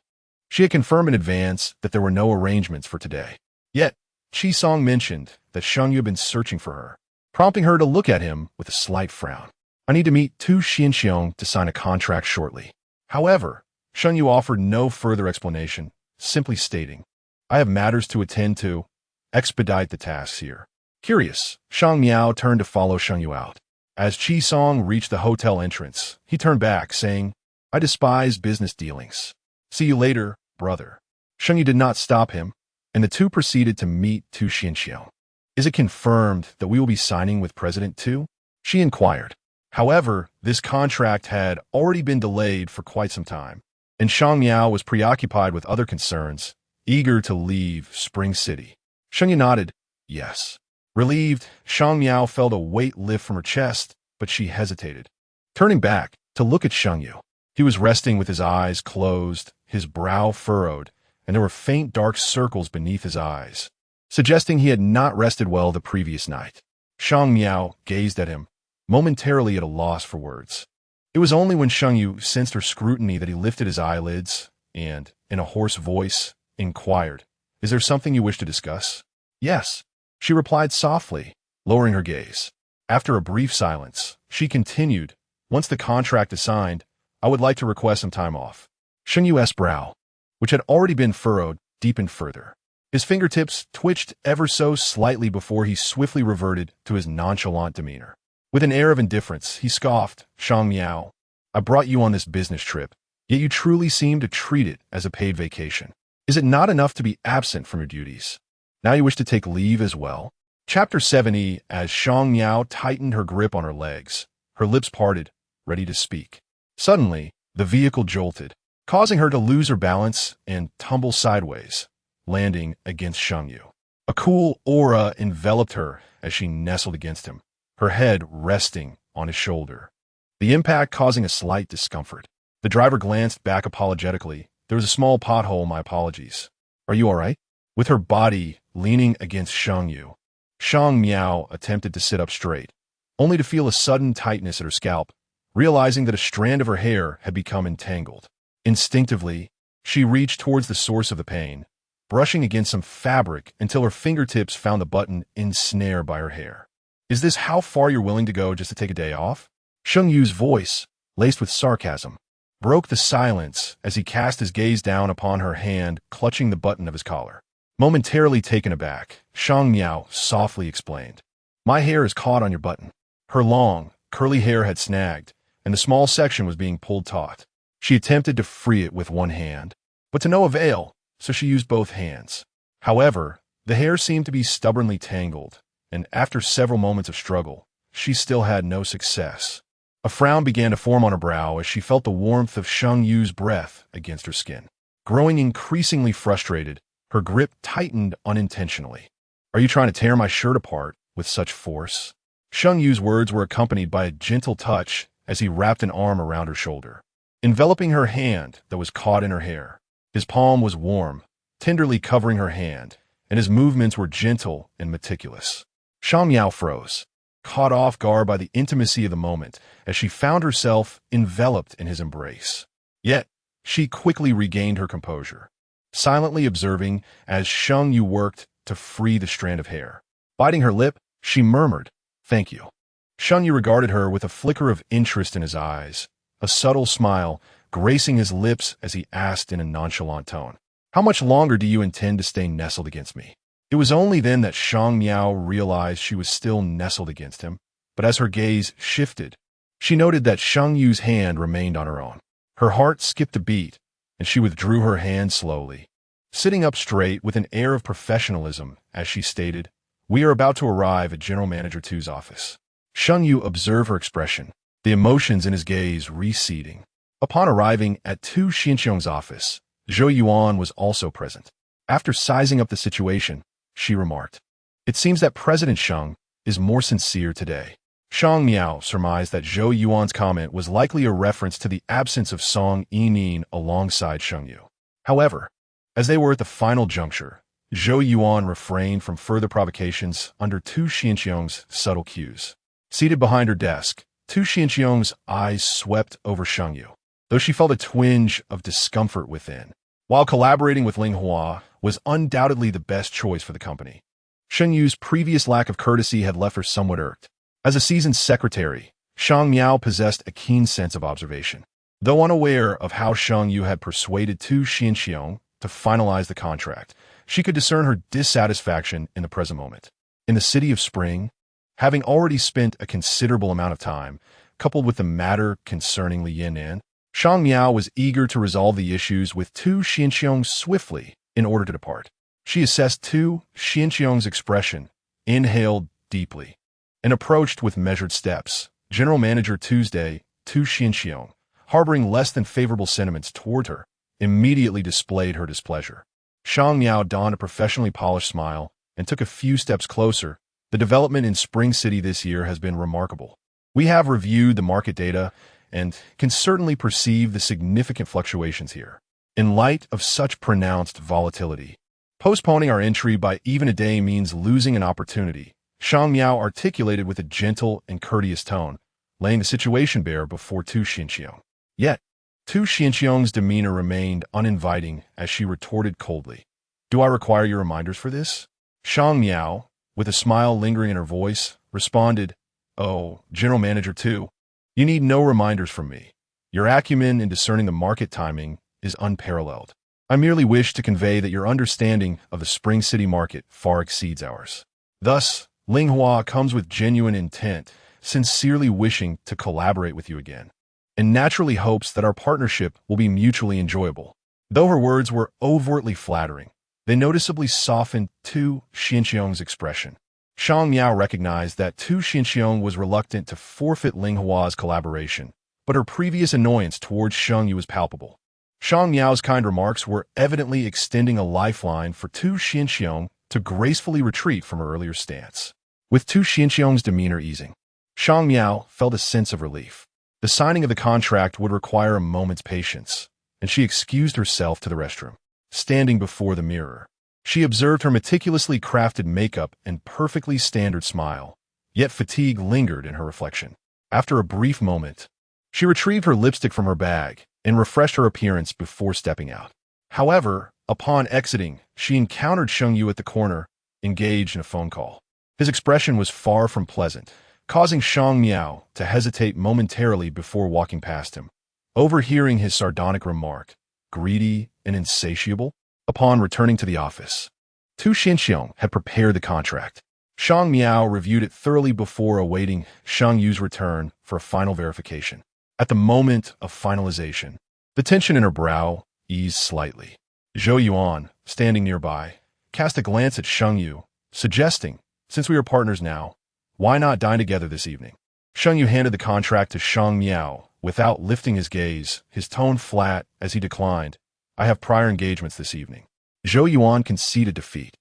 She had confirmed in advance that there were no arrangements for today. Yet, Qi Song mentioned that Sheng Yu had been searching for her, prompting her to look at him with a slight frown. I need to meet Tu Xianxiong to sign a contract shortly. However, Sheng Yu offered no further explanation, simply stating, I have matters to attend to. Expedite the tasks here. Curious, Shang Miao turned to follow Sheng Yu out. As Qi Song reached the hotel entrance, he turned back, saying, I despise business dealings. See you later, brother. Sheng Yu did not stop him, and the two proceeded to meet Tu Xianxiong. Is it confirmed that we will be signing with President Tu? She inquired. However, this contract had already been delayed for quite some time, and Shang Miao was preoccupied with other concerns, eager to leave Spring City. Sheng Yu nodded, yes. Relieved, Shang Miao felt a weight lift from her chest, but she hesitated. Turning back to look at Sheng Yu, he was resting with his eyes closed, his brow furrowed, and there were faint dark circles beneath his eyes, suggesting he had not rested well the previous night. Shang Miao gazed at him, momentarily at a loss for words. It was only when Sheng Yu sensed her scrutiny that he lifted his eyelids and, in a hoarse voice, inquired, Is there something you wish to discuss? Yes, she replied softly, lowering her gaze. After a brief silence, she continued, Once the contract is signed, I would like to request some time off. Sheng Yu's brow, which had already been furrowed, deepened further. His fingertips twitched ever so slightly before he swiftly reverted to his nonchalant demeanor. With an air of indifference, he scoffed, Shang Miao, I brought you on this business trip, yet you truly seem to treat it as a paid vacation. Is it not enough to be absent from your duties? Now you wish to take leave as well? Chapter 70. As Shang Miao tightened her grip on her legs, her lips parted, ready to speak. Suddenly, the vehicle jolted, causing her to lose her balance and tumble sideways, landing against Sheng Yu. A cool aura enveloped her as she nestled against him, her head resting on his shoulder, the impact causing a slight discomfort. The driver glanced back apologetically. There was a small pothole, my apologies. Are you all right? With her body leaning against Sheng Yu, Shang Miao attempted to sit up straight, only to feel a sudden tightness at her scalp, realizing that a strand of her hair had become entangled. Instinctively, she reached towards the source of the pain, brushing against some fabric until her fingertips found the button ensnared by her hair. Is this how far you're willing to go just to take a day off? Sheng Yu's voice, laced with sarcasm, broke the silence as he cast his gaze down upon her hand clutching the button of his collar. Momentarily taken aback, Shang Miao softly explained, My hair is caught on your button. Her long, curly hair had snagged, and the small section was being pulled taut. She attempted to free it with one hand, but to no avail, so she used both hands. However, the hair seemed to be stubbornly tangled, and after several moments of struggle, she still had no success. A frown began to form on her brow as she felt the warmth of Sheng Yu's breath against her skin. Growing increasingly frustrated, her grip tightened unintentionally. Are you trying to tear my shirt apart with such force? Sheng Yu's words were accompanied by a gentle touch as he wrapped an arm around her shoulder. enveloping her hand that was caught in her hair. His palm was warm, tenderly covering her hand, and his movements were gentle and meticulous. Shang Miao froze, caught off guard by the intimacy of the moment as she found herself enveloped in his embrace. Yet, she quickly regained her composure, silently observing as Sheng Yu worked to free the strand of hair. Biting her lip, she murmured, "Thank you." Sheng Yu regarded her with a flicker of interest in his eyes, a subtle smile gracing his lips as he asked in a nonchalant tone, "How much longer do you intend to stay nestled against me?" It was only then that Shang Miao realized she was still nestled against him, but as her gaze shifted, she noted that Sheng Yu's hand remained on her own. Her heart skipped a beat, and she withdrew her hand slowly, sitting up straight with an air of professionalism as she stated, "We are about to arrive at General Manager Tu's office." Sheng Yu observed her expression, the emotions in his gaze receding. Upon arriving at Tu Xianxiong's office, Zhou Yuan was also present. After sizing up the situation, she remarked, "It seems that President Sheng is more sincere today." Shang Miao surmised that Zhou Yuan's comment was likely a reference to the absence of Song Yining alongside Sheng Yu. However, as they were at the final juncture, Zhou Yuan refrained from further provocations under Tu Xianxiong's subtle cues. Seated behind her desk, Tu Xianxiong's eyes swept over Sheng Yu, though she felt a twinge of discomfort within. While collaborating with Ling Hua was undoubtedly the best choice for the company, Sheng Yu's previous lack of courtesy had left her somewhat irked. As a seasoned secretary, Shang Miao possessed a keen sense of observation. Though unaware of how Sheng Yu had persuaded Tu Xianxiong to finalize the contract, she could discern her dissatisfaction in the present moment. In the city of Spring, having already spent a considerable amount of time, coupled with the matter concerning Li Yan'an, Shang Miao was eager to resolve the issues with Tu Xianxiong swiftly in order to depart. She assessed Tu Xianxiong's expression, inhaled deeply, and approached with measured steps. General Manager Tuesday, Tu Xianxiong, harboring less than favorable sentiments toward her, immediately displayed her displeasure. Shang Miao donned a professionally polished smile and took a few steps closer. "The development in Spring City this year has been remarkable. We have reviewed the market data and can certainly perceive the significant fluctuations here. In light of such pronounced volatility, postponing our entry by even a day means losing an opportunity," Shang Miao articulated with a gentle and courteous tone, laying the situation bare before Tu Xianxiong. Yet, Tu Xianxiong's demeanor remained uninviting as she retorted coldly, "Do I require your reminders for this?" Shang Miao, with a smile lingering in her voice, responded, "Oh, General Manager Tu, you need no reminders from me. Your acumen in discerning the market timing is unparalleled. I merely wish to convey that your understanding of the Spring City market far exceeds ours. Thus, Ling Hua comes with genuine intent, sincerely wishing to collaborate with you again, and naturally hopes that our partnership will be mutually enjoyable." Though her words were overtly flattering, they noticeably softened Tu Xianxiong's expression. Shang Miao recognized that Tu Xianxiong was reluctant to forfeit Ling Hua's collaboration, but her previous annoyance towards Sheng Yu was palpable. Shang Miao's kind remarks were evidently extending a lifeline for Tu Xianxiong to gracefully retreat from her earlier stance. With Tu Xianxiong's demeanor easing, Shang Miao felt a sense of relief. The signing of the contract would require a moment's patience, and she excused herself to the restroom. Standing before the mirror, she observed her meticulously crafted makeup and perfectly standard smile, yet fatigue lingered in her reflection. After a brief moment, she retrieved her lipstick from her bag and refreshed her appearance before stepping out. However, upon exiting, she encountered Sheng Yu at the corner, engaged in a phone call. His expression was far from pleasant, causing Shang Miao to hesitate momentarily before walking past him. Overhearing his sardonic remark, "Greedy and insatiable?" Upon returning to the office, Tu Xianxiong had prepared the contract. Shang Miao reviewed it thoroughly before awaiting Sheng Yu's return for a final verification. At the moment of finalization, the tension in her brow eased slightly. Zhou Yuan, standing nearby, cast a glance at Sheng Yu, suggesting, "Since we are partners now, why not dine together this evening?" Sheng Yu handed the contract to Shang Miao without lifting his gaze, his tone flat as he declined, "I have prior engagements this evening." Zhou Yuan conceded defeat.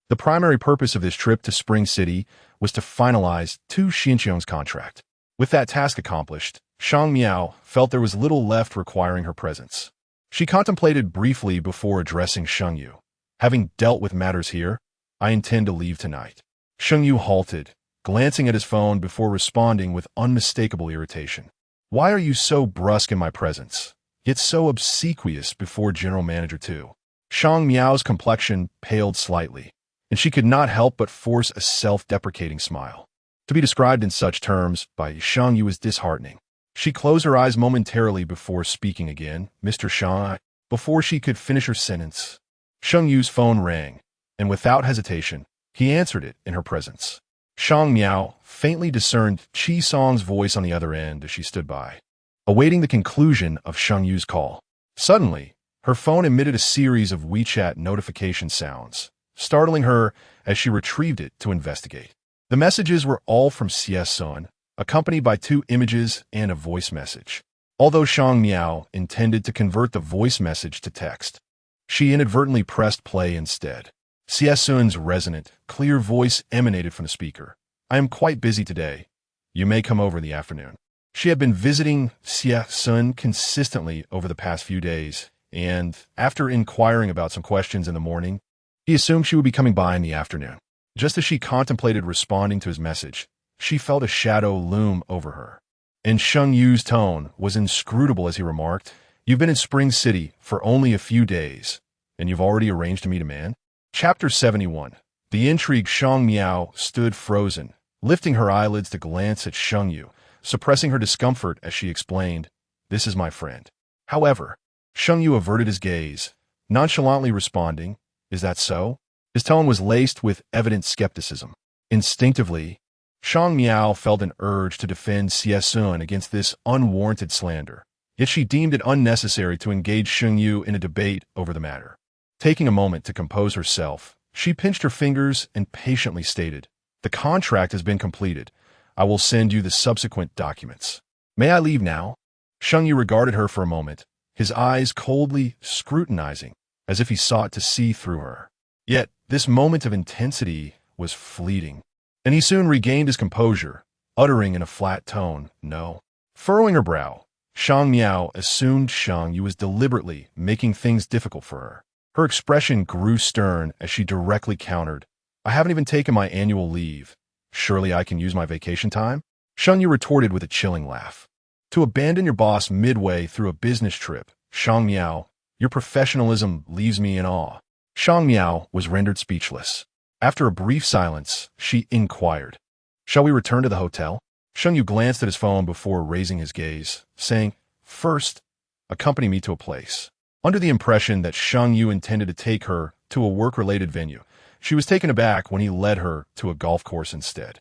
The primary purpose of this trip to Spring City was to finalize Tu Xianxiong's contract. With that task accomplished, Shang Miao felt there was little left requiring her presence. She contemplated briefly before addressing Sheng Yu. Having dealt with matters here, I intend to leave tonight. Sheng Yu halted, glancing at his phone before responding with unmistakable irritation. Why are you so brusque in my presence, yet so obsequious before General Manager too? Shang Miao's complexion paled slightly, and she could not help but force a self-deprecating smile. To be described in such terms by Sheng Yu is disheartening. She closed her eyes momentarily before speaking again. Mr. Shang, before she could finish her sentence, Sheng Yu's phone rang, and without hesitation, he answered it in her presence. Shang Miao faintly discerned Qi Song's voice on the other end as she stood by, awaiting the conclusion of Sheng Yu's call. Suddenly, her phone emitted a series of WeChat notification sounds, startling her as she retrieved it to investigate. The messages were all from Xie Sun, accompanied by 2 images and a voice message. Although Shang Miao intended to convert the voice message to text, she inadvertently pressed play instead. Xie Sun's resonant, clear voice emanated from the speaker. I am quite busy today. You may come over in the afternoon. She had been visiting Xie Sun consistently over the past few days, and after inquiring about some questions in the morning, he assumed she would be coming by in the afternoon. Just as she contemplated responding to his message, she felt a shadow loom over her. And Sheng Yu's tone was inscrutable as he remarked, You've been in Spring City for only a few days, and you've already arranged to meet a man? Chapter 71. The intrigued Shang Miao stood frozen, lifting her eyelids to glance at Sheng Yu, suppressing her discomfort as she explained, This is my friend. However, Sheng Yu averted his gaze, nonchalantly responding, Is that so? His tone was laced with evident skepticism. Instinctively, Shang Miao felt an urge to defend Xie Sun against this unwarranted slander, yet she deemed it unnecessary to engage Sheng Yu in a debate over the matter. Taking a moment to compose herself, she pinched her fingers and patiently stated, The contract has been completed. I will send you the subsequent documents. May I leave now? Sheng Yu regarded her for a moment, his eyes coldly scrutinizing, as if he sought to see through her. Yet, this moment of intensity was fleeting, and he soon regained his composure, uttering in a flat tone, No. Furrowing her brow, Shang Miao assumed Sheng Yu was deliberately making things difficult for her. Her expression grew stern as she directly countered, I haven't even taken my annual leave. Surely I can use my vacation time? Sheng Yu retorted with a chilling laugh. To abandon your boss midway through a business trip, Shang Miao, your professionalism leaves me in awe. Shang Miao was rendered speechless. After a brief silence, she inquired, Shall we return to the hotel? Sheng Yu glanced at his phone before raising his gaze, saying, First, accompany me to a place. Under the impression that Sheng Yu intended to take her to a work-related venue, she was taken aback when he led her to a golf course instead.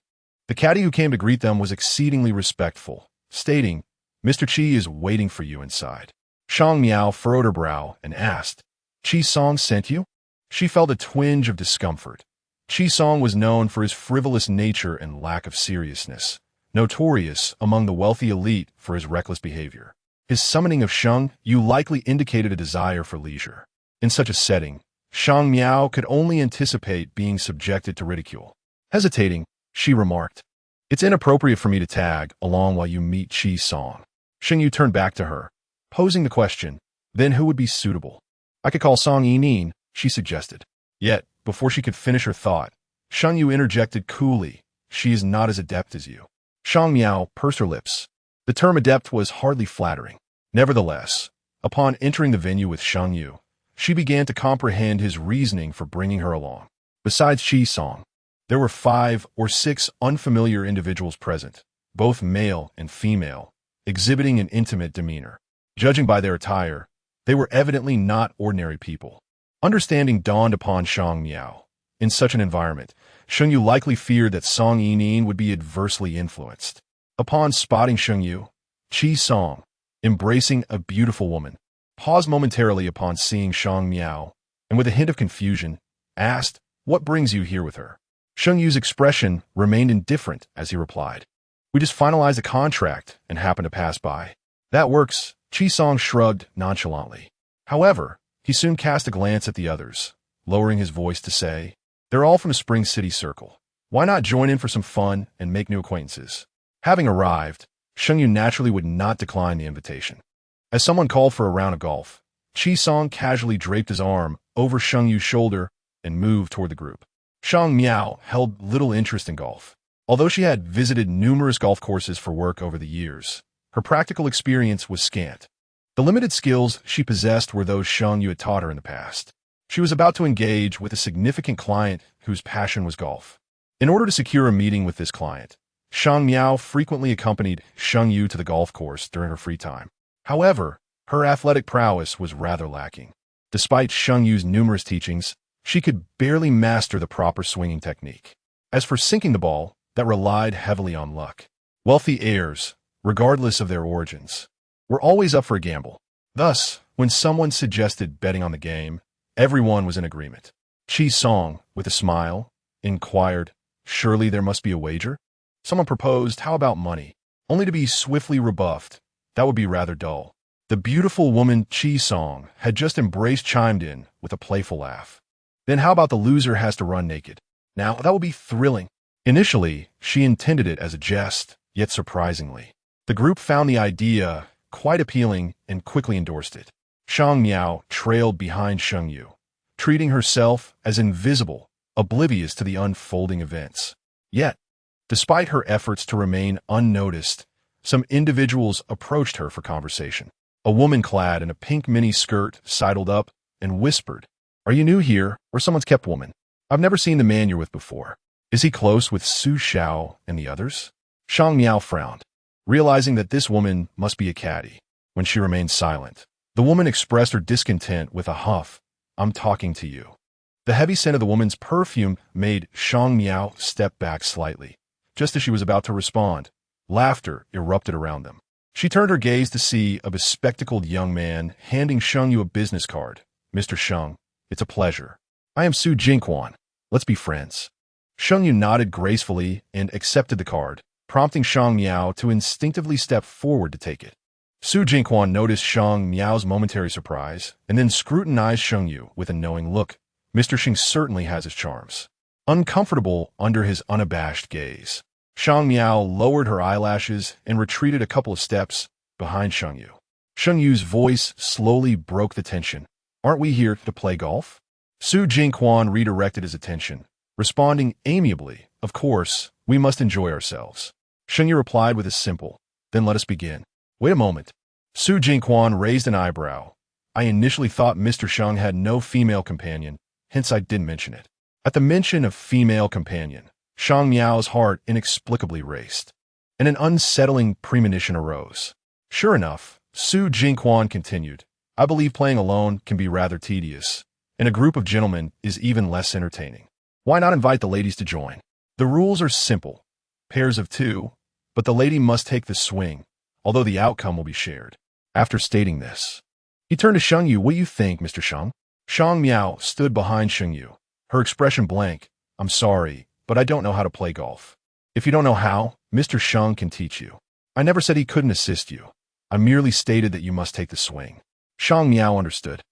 The caddy who came to greet them was exceedingly respectful, stating, Mr. Qi is waiting for you inside. Shang Miao furrowed her brow and asked, Qi Song sent you? She felt a twinge of discomfort. Qi Song was known for his frivolous nature and lack of seriousness, notorious among the wealthy elite for his reckless behavior. His summoning of Sheng Yu likely indicated a desire for leisure. In such a setting, Shang Miao could only anticipate being subjected to ridicule. Hesitating, she remarked, It's inappropriate for me to tag along while you meet Qi Song. Sheng Yu turned back to her, posing the question, Then who would be suitable? I could call Song Yining, she suggested. Yet, before she could finish her thought, Sheng Yu interjected coolly, She is not as adept as you. Shang Miao pursed her lips. The term adept was hardly flattering. Nevertheless, upon entering the venue with Sheng Yu, she began to comprehend his reasoning for bringing her along. Besides Qi Song, there were 5 or 6 unfamiliar individuals present, both male and female, exhibiting an intimate demeanor. Judging by their attire, they were evidently not ordinary people. Understanding dawned upon Shang Miao. In such an environment, Sheng Yu likely feared that Song Yining would be adversely influenced. Upon spotting Sheng Yu, Qi Song, embracing a beautiful woman, paused momentarily upon seeing Shang Miao, and with a hint of confusion, asked, What brings you here with her? Sheng Yu's expression remained indifferent as he replied, We just finalized a contract and happened to pass by. That works, Qi Song shrugged nonchalantly. However, he soon cast a glance at the others, lowering his voice to say, They're all from the Spring City circle. Why not join in for some fun and make new acquaintances? Having arrived, Sheng Yu naturally would not decline the invitation. As someone called for a round of golf, Qi Song casually draped his arm over Sheng Yu's shoulder and moved toward the group. Shang Miao held little interest in golf. Although she had visited numerous golf courses for work over the years, her practical experience was scant. The limited skills she possessed were those Sheng Yu had taught her in the past. She was about to engage with a significant client whose passion was golf. In order to secure a meeting with this client, Shang Miao frequently accompanied Sheng Yu to the golf course during her free time. However, her athletic prowess was rather lacking. Despite Sheng Yu's numerous teachings, she could barely master the proper swinging technique. As for sinking the ball, that relied heavily on luck. Wealthy heirs, regardless of their origins, were always up for a gamble. Thus, when someone suggested betting on the game, everyone was in agreement. Qi Song, with a smile, inquired, "Surely there must be a wager?" Someone proposed, "How about money?" Only to be swiftly rebuffed. That would be rather dull. The beautiful woman Qi Song had just embraced chimed in with a playful laugh. "Then how about the loser has to run naked?" Now, that would be thrilling. Initially, she intended it as a jest, yet surprisingly, the group found the idea quite appealing and quickly endorsed it. Shang Miao trailed behind Sheng Yu, treating herself as invisible, oblivious to the unfolding events. Yet, despite her efforts to remain unnoticed, some individuals approached her for conversation. A woman clad in a pink mini-skirt sidled up and whispered, "Are you new here, or someone's kept woman? I've never seen the man you're with before. Is he close with Su Xiao and the others?" Shang Miao frowned, realizing that this woman must be a caddy. When she remained silent, the woman expressed her discontent with a huff. "I'm talking to you." The heavy scent of the woman's perfume made Shang Miao step back slightly. Just as she was about to respond, laughter erupted around them. She turned her gaze to see a bespectacled young man handing Sheng Yu a business card. "Mr. Sheng, it's a pleasure. I am Su Jingquan. Let's be friends." Sheng Yu nodded gracefully and accepted the card, prompting Shang Miao to instinctively step forward to take it. Su Jingquan noticed Shang Miao's momentary surprise and then scrutinized Sheng Yu with a knowing look. Mr. Sheng certainly has his charms. Uncomfortable under his unabashed gaze, Shang Miao lowered her eyelashes and retreated a couple of steps behind Sheng Yu. Sheng Yu's voice slowly broke the tension. "Aren't we here to play golf?" Su Jingquan redirected his attention, responding amiably, "Of course, we must enjoy ourselves." Sheng Yu replied with a simple, "Then let us begin." "Wait a moment." Su Jingquan raised an eyebrow. "I initially thought Mr. Sheng had no female companion, hence I didn't mention it." At the mention of female companion, Shang Miao's heart inexplicably raced, and an unsettling premonition arose. Sure enough, Su Jingquan continued, "I believe playing alone can be rather tedious, and a group of gentlemen is even less entertaining. Why not invite the ladies to join? The rules are simple, pairs of two, but the lady must take the swing, although the outcome will be shared." After stating this, he turned to Sheng Yu. "What do you think, Mr. Sheng?" Shang Miao stood behind Sheng Yu, her expression blank. "I'm sorry, but I don't know how to play golf." "If you don't know how, Mr. Sheng can teach you. I never said he couldn't assist you. I merely stated that you must take the swing." Shang Miao understood.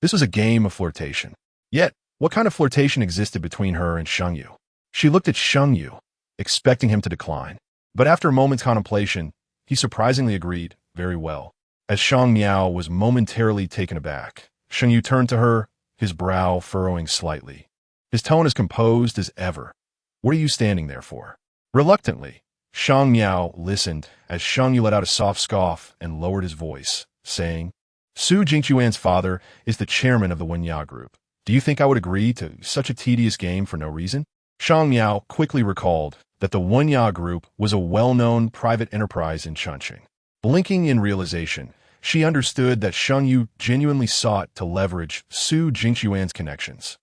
This was a game of flirtation. Yet, what kind of flirtation existed between her and Sheng Yu? She looked at Sheng Yu, expecting him to decline. But after a moment's contemplation, he surprisingly agreed, "Very well." As Shang Miao was momentarily taken aback, Sheng Yu turned to her, his brow furrowing slightly. His tone as composed as ever. "What are you standing there for?" Reluctantly, Shang Miao listened as Sheng Yu let out a soft scoff and lowered his voice, saying, "Su Jingquan's father is the chairman of the Wenya Group. Do you think I would agree to such a tedious game for no reason?" Shang Miao quickly recalled that the Wenya Group was a well-known private enterprise in Chongqing. Blinking in realization, she understood that Sheng Yu genuinely sought to leverage Su Jingquan's connections.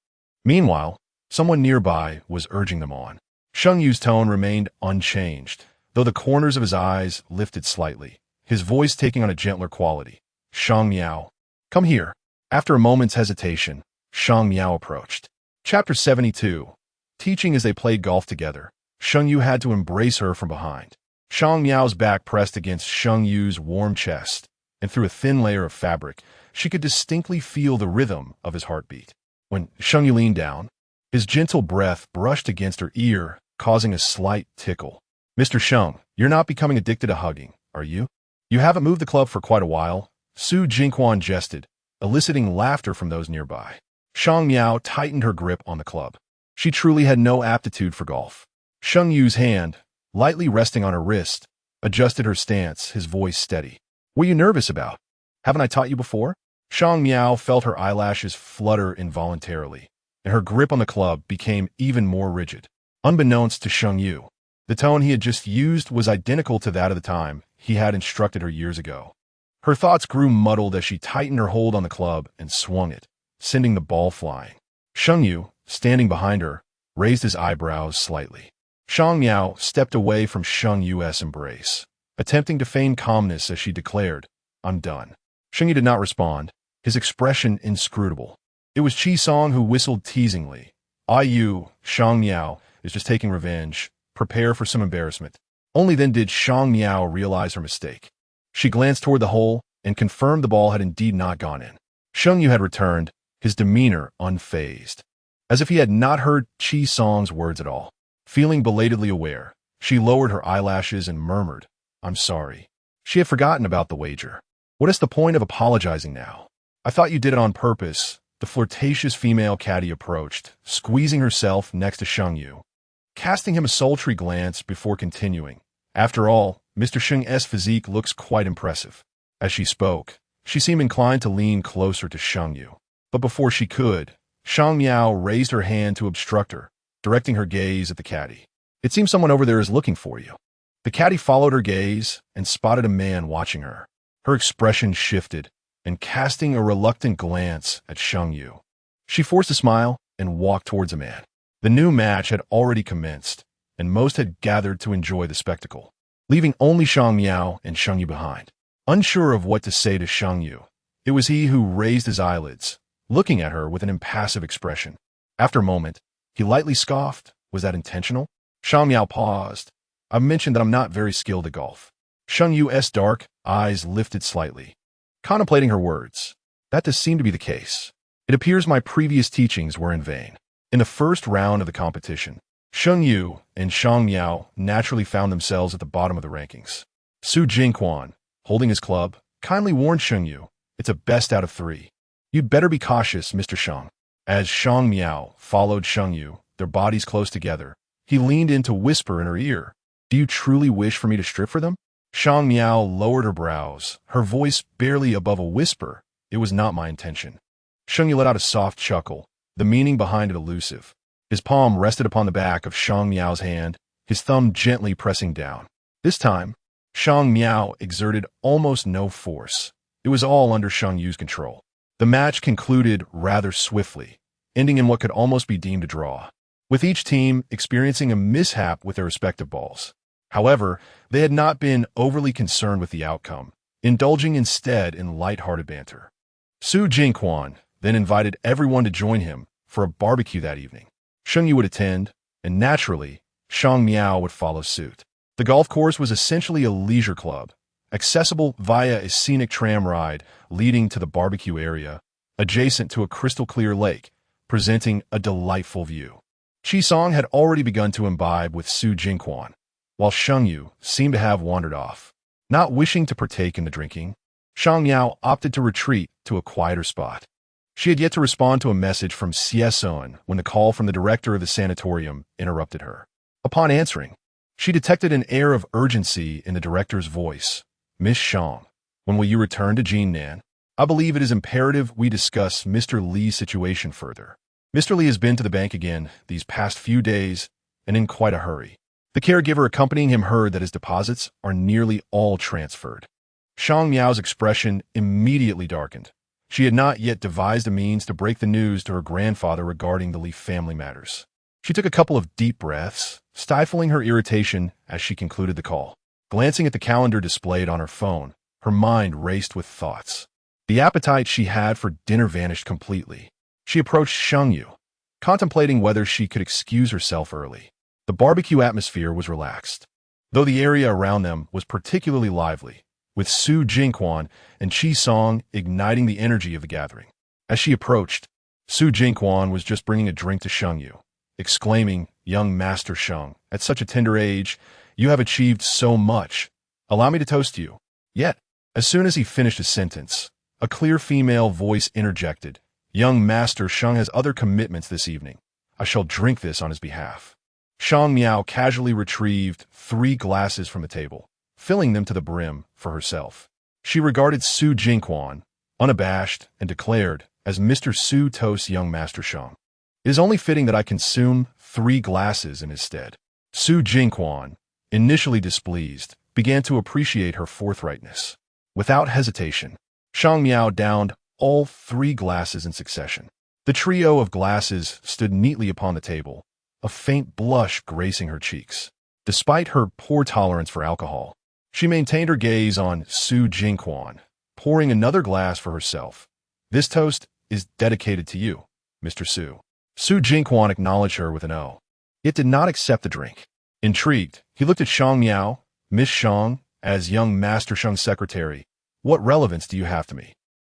Meanwhile, someone nearby was urging them on. Sheng Yu's tone remained unchanged, though the corners of his eyes lifted slightly, his voice taking on a gentler quality. "Shang Miao, come here." After a moment's hesitation, Shang Miao approached. Chapter 72. Teaching as they played golf together, Sheng Yu had to embrace her from behind. Shang Miao's back pressed against Sheng Yu's warm chest, and through a thin layer of fabric, she could distinctly feel the rhythm of his heartbeat. When Sheng Yu leaned down, his gentle breath brushed against her ear, causing a slight tickle. "Mr. Sheng, you're not becoming addicted to hugging. are you? You haven't moved the club for quite a while, Su Jingquan jested, eliciting laughter from those nearby. Shang Miao tightened her grip on the club. She truly had no aptitude for golf. Sheng Yu's hand, lightly resting on her wrist, adjusted her stance, his voice steady. What are you nervous about? Haven't I taught you before? Shang Miao felt her eyelashes flutter involuntarily, and her grip on the club became even more rigid. Unbeknownst to Sheng Yu, the tone he had just used was identical to that of the time he had instructed her years ago. Her thoughts grew muddled as she tightened her hold on the club and swung it, sending the ball flying. Sheng Yu, standing behind her, raised his eyebrows slightly. Shang Miao stepped away from Sheng Yu's embrace, attempting to feign calmness as she declared, "I'm done." Sheng Yu did not respond, his expression inscrutable. It was Qi Song who whistled teasingly. "You, Shang Miao, is just taking revenge. Prepare for some embarrassment." Only then did Shang Miao realize her mistake. She glanced toward the hole and confirmed the ball had indeed not gone in. Sheng Yu had returned, his demeanor unfazed, as if he had not heard Qi Song's words at all. Feeling belatedly aware, she lowered her eyelashes and murmured, "I'm sorry." She had forgotten about the wager. What is the point of apologizing now? I thought you did it on purpose. The flirtatious female caddy approached, squeezing herself next to Sheng Yu, casting him a sultry glance before continuing. After all, Mr. Sheng's physique looks quite impressive. As she spoke, she seemed inclined to lean closer to Sheng Yu. But before she could, Shang Miao raised her hand to obstruct her, directing her gaze at the caddy. "It seems someone over there is looking for you." The caddy followed her gaze and spotted a man watching her. Her expression shifted, and casting a reluctant glance at Sheng Yu, she forced a smile and walked towards a man. The new match had already commenced, and most had gathered to enjoy the spectacle, leaving only Shang Miao and Sheng Yu behind. Unsure of what to say to Sheng Yu, it was he who raised his eyelids, looking at her with an impassive expression. After a moment, he lightly scoffed. "Was that intentional?" Shang Miao paused. "I've mentioned that I'm not very skilled at golf." Sheng Yu's dark eyes lifted slightly, contemplating her words. "That does seem to be the case. It appears my previous teachings were in vain." In the first round of the competition, Sheng Yu and Shang Miao naturally found themselves at the bottom of the rankings. Su Jingquan, holding his club, kindly warned Sheng Yu, "It's a best out of 3. You'd better be cautious, Mr. Shang." As Shang Miao followed Sheng Yu, their bodies close together, he leaned in to whisper in her ear, "Do you truly wish for me to strip for them?" Shang Miao lowered her brows, her voice barely above a whisper. "It was not my intention." Sheng Yu let out a soft chuckle, the meaning behind it elusive. His palm rested upon the back of Shang Miao's hand, his thumb gently pressing down. This time, Shang Miao exerted almost no force. It was all under Sheng Yu's control. The match concluded rather swiftly, ending in what could almost be deemed a draw, with each team experiencing a mishap with their respective balls. However, they had not been overly concerned with the outcome, indulging instead in light-hearted banter. Su Jingquan then invited everyone to join him for a barbecue that evening. Sheng Yu would attend, and naturally, Shang Miao would follow suit. The golf course was essentially a leisure club, accessible via a scenic tram ride leading to the barbecue area, adjacent to a crystal-clear lake, presenting a delightful view. Qi Song had already begun to imbibe with Su Jingquan, while Sheng Yu seemed to have wandered off. Not wishing to partake in the drinking, Shang Miao opted to retreat to a quieter spot. She had yet to respond to a message from Xie Sun when the call from the director of the sanatorium interrupted her. Upon answering, she detected an air of urgency in the director's voice. "Miss Shang, when will you return to Jinan? I believe it is imperative we discuss Mr. Li's situation further. Mr. Li has been to the bank again these past few days and in quite a hurry. The caregiver accompanying him heard that his deposits are nearly all transferred." Shang Miao's expression immediately darkened. She had not yet devised a means to break the news to her grandfather regarding the Li family matters. She took a couple of deep breaths, stifling her irritation as she concluded the call. Glancing at the calendar displayed on her phone, her mind raced with thoughts. The appetite she had for dinner vanished completely. She approached Sheng Yu, contemplating whether she could excuse herself early. The barbecue atmosphere was relaxed, though the area around them was particularly lively, with Su Jingquan and Qi Song igniting the energy of the gathering. As she approached, Su Jingquan was just bringing a drink to Sheng Yu, exclaiming, "Young Master Sheng, at such a tender age, you have achieved so much. Allow me to toast you. Yet, as soon as he finished his sentence, a clear female voice interjected. Young Master Sheng has other commitments this evening. I shall drink this on his behalf. Shang Miao casually retrieved 3 glasses from the table, filling them to the brim for herself. She regarded Su Jingquan, unabashed, and declared, as Mr. Su toasts young Master Sheng, it is only fitting that I consume 3 glasses in his stead. Su Jingquan, initially displeased, began to appreciate her forthrightness. Without hesitation, Shang Miao downed all 3 glasses in succession. The trio of glasses stood neatly upon the table, a faint blush gracing her cheeks. Despite her poor tolerance for alcohol, she maintained her gaze on Su Jingquan, pouring another glass for herself. This toast is dedicated to you, Mr. Su. Su Jingquan acknowledged her with an O. It did not accept the drink. Intrigued, he looked at Shang Miao. Miss Shang, as young Master Sheng's secretary, what relevance do you have to me?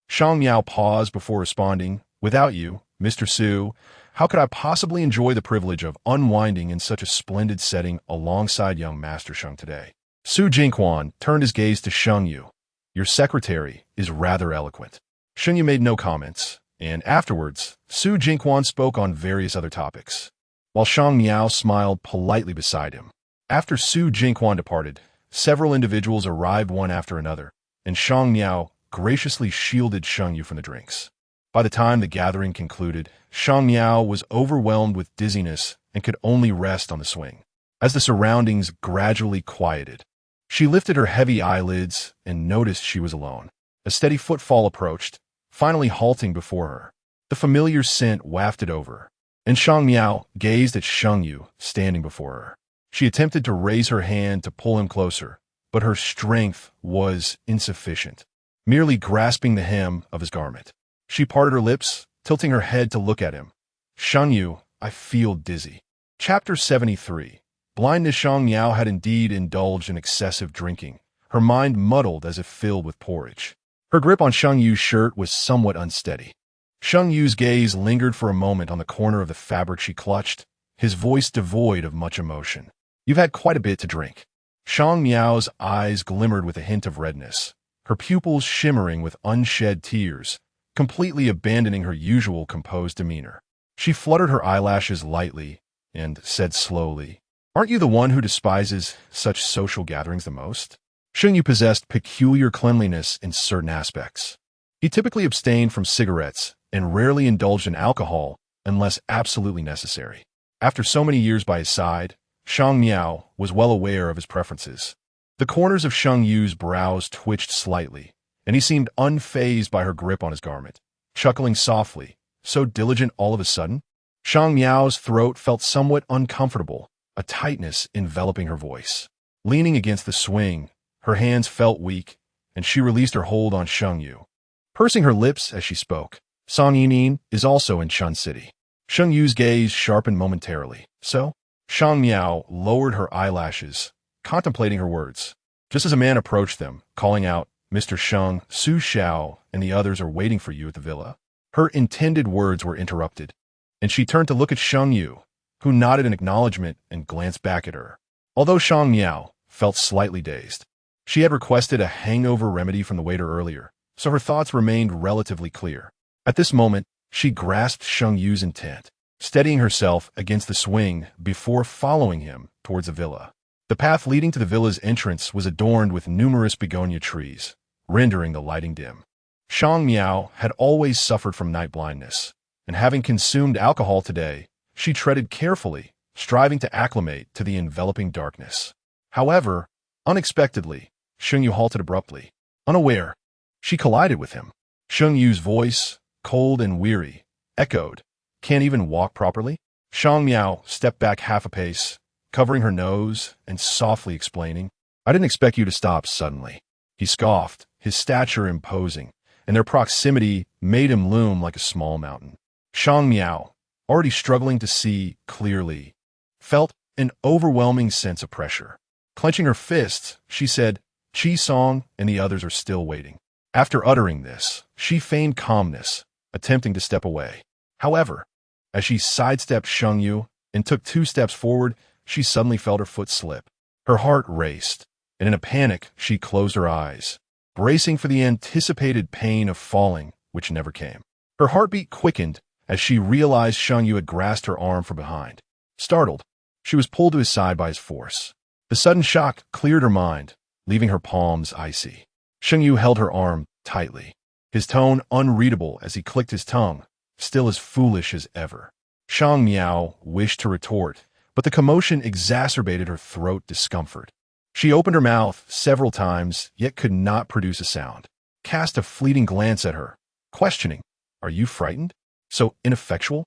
Shang Miao paused before responding. Without you, Mr. Su, how could I possibly enjoy the privilege of unwinding in such a splendid setting alongside young Master Sheng today? Su Jingquan turned his gaze to Sheng Yu. Your secretary is rather eloquent. Sheng Yu made no comments, and afterwards, Su Jingquan spoke on various other topics, while Shang Miao smiled politely beside him. After Su Jingquan departed, several individuals arrived one after another, and Shang Miao graciously shielded Sheng Yu from the drinks. By the time the gathering concluded, Shang Miao was overwhelmed with dizziness and could only rest on the swing. As the surroundings gradually quieted, she lifted her heavy eyelids and noticed she was alone. A steady footfall approached, finally halting before her. The familiar scent wafted over, and Shang Miao gazed at Sheng Yu standing before her. She attempted to raise her hand to pull him closer, but her strength was insufficient. Merely grasping the hem of his garment, she parted her lips, tilting her head to look at him. Sheng Yu, I feel dizzy. Chapter 73. Blindness. Shang Miao had indeed indulged in excessive drinking, her mind muddled as if filled with porridge. Her grip on Sheng Yu's shirt was somewhat unsteady. Sheng Yu's gaze lingered for a moment on the corner of the fabric she clutched, his voice devoid of much emotion. You've had quite a bit to drink. Shang Miao's eyes glimmered with a hint of redness, her pupils shimmering with unshed tears, completely abandoning her usual composed demeanor. She fluttered her eyelashes lightly and said slowly, Aren't you the one who despises such social gatherings the most? Sheng Yu possessed peculiar cleanliness in certain aspects. He typically abstained from cigarettes and rarely indulged in alcohol unless absolutely necessary. After so many years by his side, Shang Miao was well aware of his preferences. The corners of Sheng Yu's brows twitched slightly, and he seemed unfazed by her grip on his garment, chuckling softly, so diligent all of a sudden. Shang Miao's throat felt somewhat uncomfortable, a tightness enveloping her voice. Leaning against the swing, her hands felt weak, and she released her hold on Sheng Yu, pursing her lips as she spoke. Song Yinin is also in Chun City. Sheng Yu's gaze sharpened momentarily. So? Shang Miao lowered her eyelashes, contemplating her words. Just as a man approached them, calling out, Mr. Sheng, Su Xiao, and the others are waiting for you at the villa. Her intended words were interrupted, and she turned to look at Sheng Yu, who nodded in acknowledgement and glanced back at her. Although Shang Miao felt slightly dazed, she had requested a hangover remedy from the waiter earlier, so her thoughts remained relatively clear. At this moment, she grasped Sheng Yu's intent, steadying herself against the swing before following him towards the villa. The path leading to the villa's entrance was adorned with numerous begonia trees, rendering the lighting dim. Shang Miao had always suffered from night blindness, and having consumed alcohol today, she treaded carefully, striving to acclimate to the enveloping darkness. However, unexpectedly, Sheng Yu halted abruptly. Unaware, she collided with him. Sheng Yu's voice, cold and weary, echoed, Can't even walk properly? Shang Miao stepped back half a pace, covering her nose and softly explaining, I didn't expect you to stop suddenly. He scoffed, his stature imposing, and their proximity made him loom like a small mountain. Shang Miao, already struggling to see clearly, felt an overwhelming sense of pressure. Clenching her fists, she said, Chi Song and the others are still waiting. After uttering this, she feigned calmness, attempting to step away. However, as she sidestepped Sheng Yu and took 2 steps forward, she suddenly felt her foot slip. Her heart raced, and in a panic, she closed her eyes, bracing for the anticipated pain of falling, which never came. Her heartbeat quickened as she realized Sheng Yu had grasped her arm from behind. Startled, she was pulled to his side by his force. The sudden shock cleared her mind, leaving her palms icy. Sheng Yu held her arm tightly, his tone unreadable as he clicked his tongue, still as foolish as ever. Shang Miao wished to retort, but the commotion exacerbated her throat discomfort. She opened her mouth several times, yet could not produce a sound. Cast a fleeting glance at her, questioning, "Are you frightened? So ineffectual?"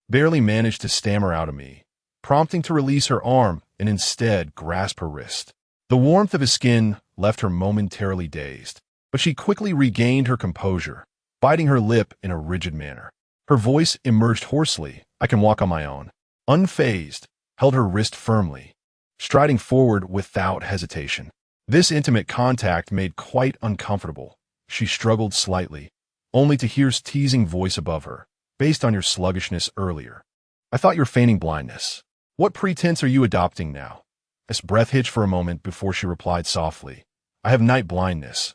Barely managed to stammer out of me, prompting to release her arm and instead grasp her wrist. The warmth of his skin left her momentarily dazed, but she quickly regained her composure, biting her lip in a rigid manner. Her voice emerged hoarsely, "I can walk on my own." Unfazed, held her wrist firmly, striding forward without hesitation. This intimate contact made quite uncomfortable. She struggled slightly, only to hear his teasing voice above her. "Based on your sluggishness earlier, I thought you were feigning blindness. What pretense are you adopting now?" His breath hitched for a moment before she replied softly, "I have night blindness.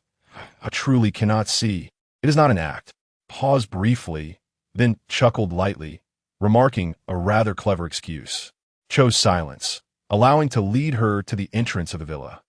I truly cannot see. It is not an act." Paused briefly, then chuckled lightly, remarking a rather clever excuse. Chose silence, allowing to lead her to the entrance of the villa.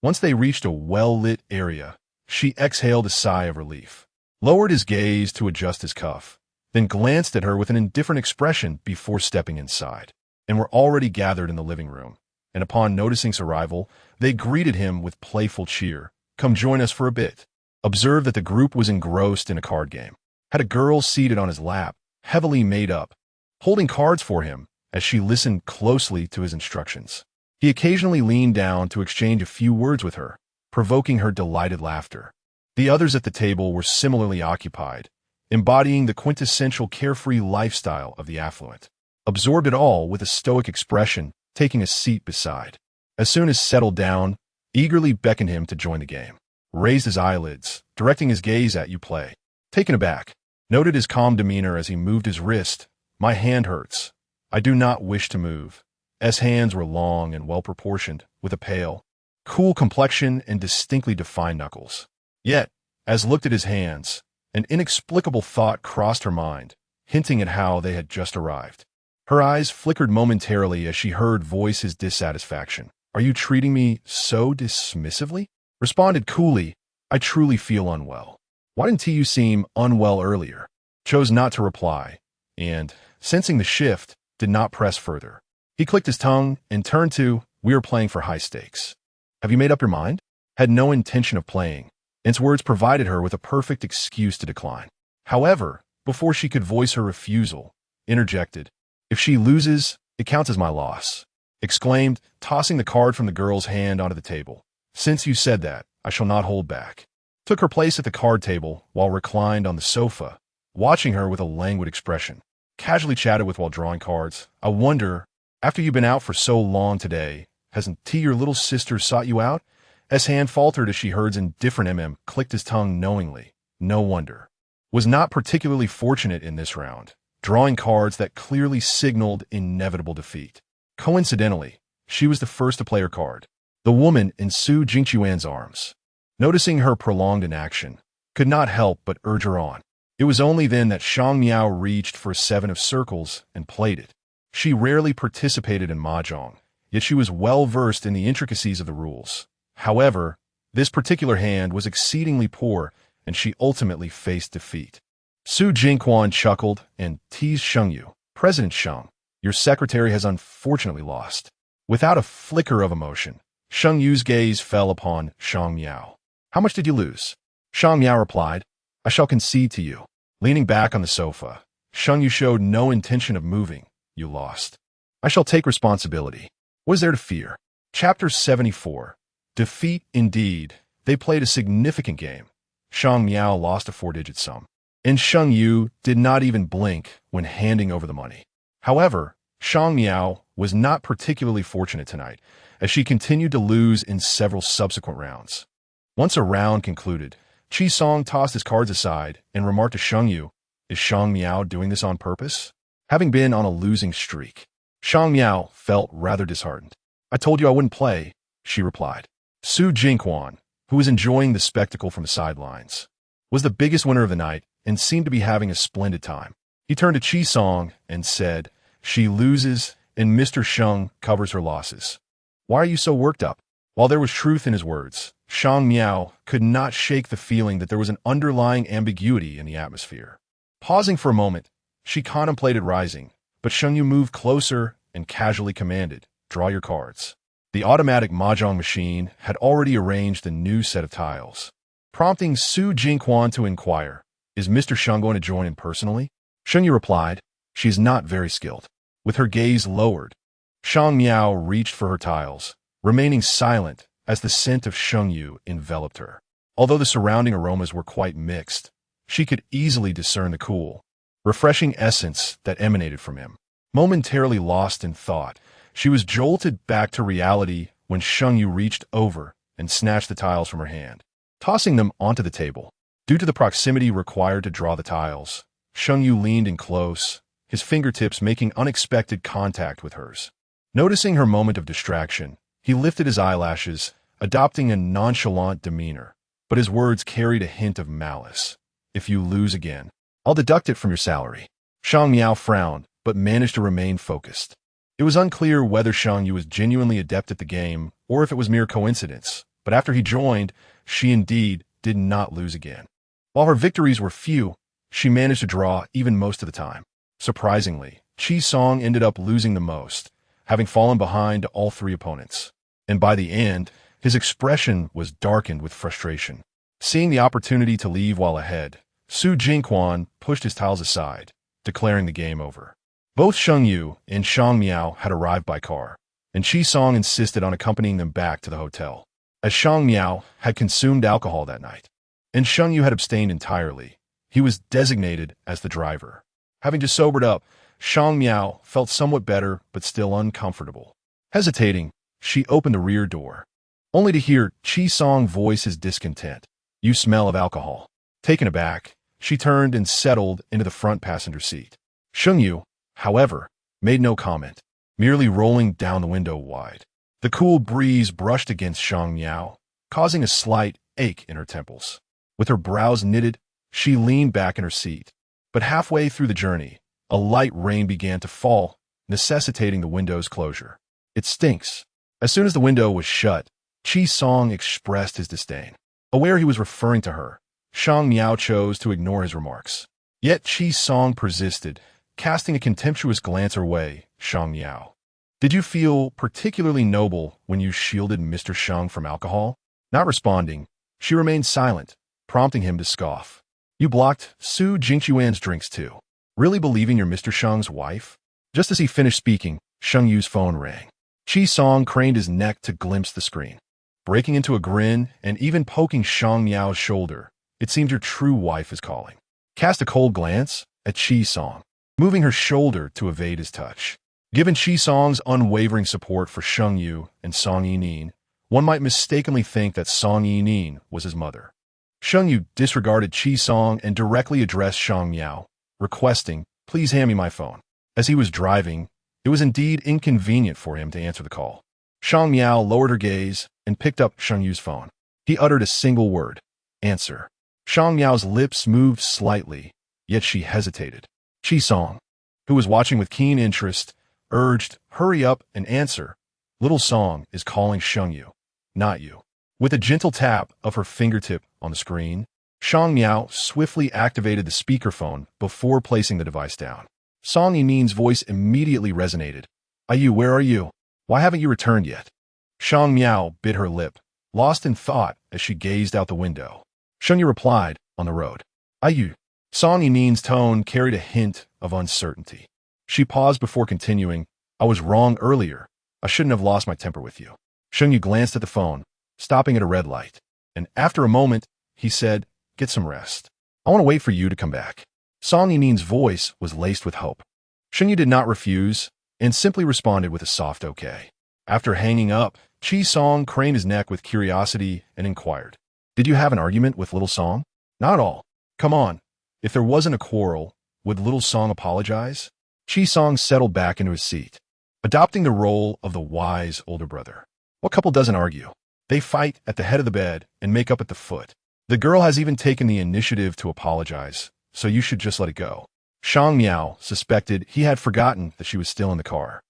Once they reached a well-lit area, she exhaled a sigh of relief, lowered his gaze to adjust his cuff, then glanced at her with an indifferent expression before stepping inside. And were already gathered in the living room, and upon noticing his arrival, they greeted him with playful cheer. "Come join us for a bit." Observed that the group was engrossed in a card game. Had a girl seated on his lap, heavily made up, holding cards for him as she listened closely to his instructions. He occasionally leaned down to exchange a few words with her, provoking her delighted laughter. The others at the table were similarly occupied, embodying the quintessential carefree lifestyle of the affluent. Absorbed it all with a stoic expression, taking a seat beside. As soon as settled down, eagerly beckoned him to join the game. Raised his eyelids, directing his gaze at "You play." Taken aback, noted his calm demeanor as he moved his wrist. "My hand hurts. I do not wish to move." S. hands were long and well-proportioned, with a pale, cool complexion and distinctly defined knuckles. Yet, as looked at his hands, an inexplicable thought crossed her mind, hinting at how they had just arrived. Her eyes flickered momentarily as she heard voice his dissatisfaction. "Are you treating me so dismissively?" Responded coolly, "I truly feel unwell." "Why didn't you seem unwell earlier?" Chose not to reply, and, sensing the shift, did not press further. He clicked his tongue and turned to, "We are playing for high stakes. Have you made up your mind?" Had no intention of playing, and his words provided her with a perfect excuse to decline. However, before she could voice her refusal, interjected, "If she loses, it counts as my loss," exclaimed, tossing the card from the girl's hand onto the table. "Since you said that, I shall not hold back." Took her place at the card table while reclined on the sofa, watching her with a languid expression. Casually chatted with while drawing cards. "I wonder, after you've been out for so long today, hasn't T your little sister sought you out?" S. hand faltered as she heard indifferent clicked his tongue knowingly. No wonder. Was not particularly fortunate in this round, drawing cards that clearly signaled inevitable defeat. Coincidentally, she was the first to play her card. The woman in Su Jingchuan's arms. Noticing her prolonged inaction, could not help but urge her on. It was only then that Shang Miao reached for a 7 of circles and played it. She rarely participated in mahjong, yet she was well versed in the intricacies of the rules. However, this particular hand was exceedingly poor, and she ultimately faced defeat. Su Jingquan chuckled and teased Sheng Yu. "President Sheng, your secretary has unfortunately lost." Without a flicker of emotion, Sheng Yu's gaze fell upon Shang Miao. "How much did you lose?" Shang Miao replied, "I shall concede to you." Leaning back on the sofa, Sheng Yu showed no intention of moving. "You lost. I shall take responsibility. What is there to fear?" Chapter 74. Defeat indeed. They played a significant game. Shang Miao lost a 4-digit sum, and Sheng Yu did not even blink when handing over the money. However, Shang Miao was not particularly fortunate tonight, as she continued to lose in several subsequent rounds. Once a round concluded, Chi Song tossed his cards aside and remarked to Sheng Yu, "Is Shang Miao doing this on purpose?" Having been on a losing streak, Shang Miao felt rather disheartened. "I told you I wouldn't play," she replied. Su Jingquan, who was enjoying the spectacle from the sidelines, was the biggest winner of the night and seemed to be having a splendid time. He turned to Chi Song and said, "She loses, and Mr. Sheng covers her losses. Why are you so worked up?" While there was truth in his words, Shang Miao could not shake the feeling that there was an underlying ambiguity in the atmosphere. Pausing for a moment, she contemplated rising, but Sheng Yu moved closer and casually commanded, "Draw your cards." The automatic mahjong machine had already arranged a new set of tiles, prompting Su Jingquan to inquire, "Is Mr. Sheng going to join in personally?" Sheng Yu replied, "She is not very skilled." With her gaze lowered, Shang Miao reached for her tiles, remaining silent as the scent of Sheng Yu enveloped her. Although the surrounding aromas were quite mixed, she could easily discern the cool, refreshing essence that emanated from him. Momentarily lost in thought, she was jolted back to reality when Sheng Yu reached over and snatched the tiles from her hand, tossing them onto the table. Due to the proximity required to draw the tiles, Sheng Yu leaned in close, his fingertips making unexpected contact with hers. Noticing her moment of distraction, he lifted his eyelashes, adopting a nonchalant demeanor, but his words carried a hint of malice. "If you lose again, I'll deduct it from your salary." Shang Miao frowned, but managed to remain focused. It was unclear whether Shang Yu was genuinely adept at the game or if it was mere coincidence, but after he joined, she indeed did not lose again. While her victories were few, she managed to draw even most of the time. Surprisingly, Chi Song ended up losing the most, having fallen behind to all three opponents. And by the end, his expression was darkened with frustration. Seeing the opportunity to leave while ahead, Su Jingquan pushed his tiles aside, declaring the game over. Both Sheng Yu and Shang Miao had arrived by car, and Chi Song insisted on accompanying them back to the hotel, as Shang Miao had consumed alcohol that night, and Sheng Yu had abstained entirely. He was designated as the driver. Having just sobered up, Shang Miao felt somewhat better but still uncomfortable. Hesitating, she opened the rear door, only to hear Chi Song voice his discontent. "You smell of alcohol." Taken aback, she turned and settled into the front passenger seat. Sheng Yu, however, made no comment, merely rolling down the window wide. The cool breeze brushed against Shang Miao, causing a slight ache in her temples. With her brows knitted, she leaned back in her seat. But halfway through the journey, a light rain began to fall, necessitating the window's closure. "It stinks." As soon as the window was shut, Chi Song expressed his disdain. Aware he was referring to her, Shang Miao chose to ignore his remarks. Yet Chi Song persisted, casting a contemptuous glance her way. "Shang Miao, did you feel particularly noble when you shielded Mr. Sheng from alcohol?" Not responding, she remained silent, prompting him to scoff. "You blocked Su Jingquan's drinks too. Really believing you're Mr. Sheng's wife?" Just as he finished speaking, Sheng Yu's phone rang. Chi Song craned his neck to glimpse the screen. Breaking into a grin and even poking Shang Miao's shoulder, "It seems your true wife is calling." Cast a cold glance at Chi Song, moving her shoulder to evade his touch. Given Chi Song's unwavering support for Sheng Yu and Song Yining, one might mistakenly think that Song Yining was his mother. Sheng Yu disregarded Chi Song and directly addressed Shang Miao, requesting, "Please hand me my phone." As he was driving, it was indeed inconvenient for him to answer the call. Shang Miao lowered her gaze and picked up Sheng Yu's phone. He uttered a single word, "Answer." Shang Miao's lips moved slightly, yet she hesitated. Chi Song, who was watching with keen interest, urged, "Hurry up and answer. Little Song is calling Sheng Yu, not you." With a gentle tap of her fingertip on the screen, Shang Miao swiftly activated the speakerphone before placing the device down. Song Yining's voice immediately resonated. "Ayu, where are you? Why haven't you returned yet?" Shang Miao bit her lip, lost in thought as she gazed out the window. Sheng Yu replied, "On the road." "Ayu." Song Yining's tone carried a hint of uncertainty. She paused before continuing, "I was wrong earlier. I shouldn't have lost my temper with you." Sheng Yu glanced at the phone, stopping at a red light, and after a moment, he said, "Get some rest. I want to wait for you to come back." Song Yining's voice was laced with hope. Sheng Yu did not refuse, and simply responded with a soft okay. After hanging up, Chi Song craned his neck with curiosity and inquired, "Did you have an argument with Little Song?" "Not at all. Come on. If there wasn't a quarrel, would Little Song apologize?" Chi Song settled back into his seat, adopting the role of the wise older brother. What couple doesn't argue? They fight at the head of the bed and make up at the foot. The girl has even taken the initiative to apologize, so you should just let it go. Shang Miao suspected he had forgotten that she was still in the car.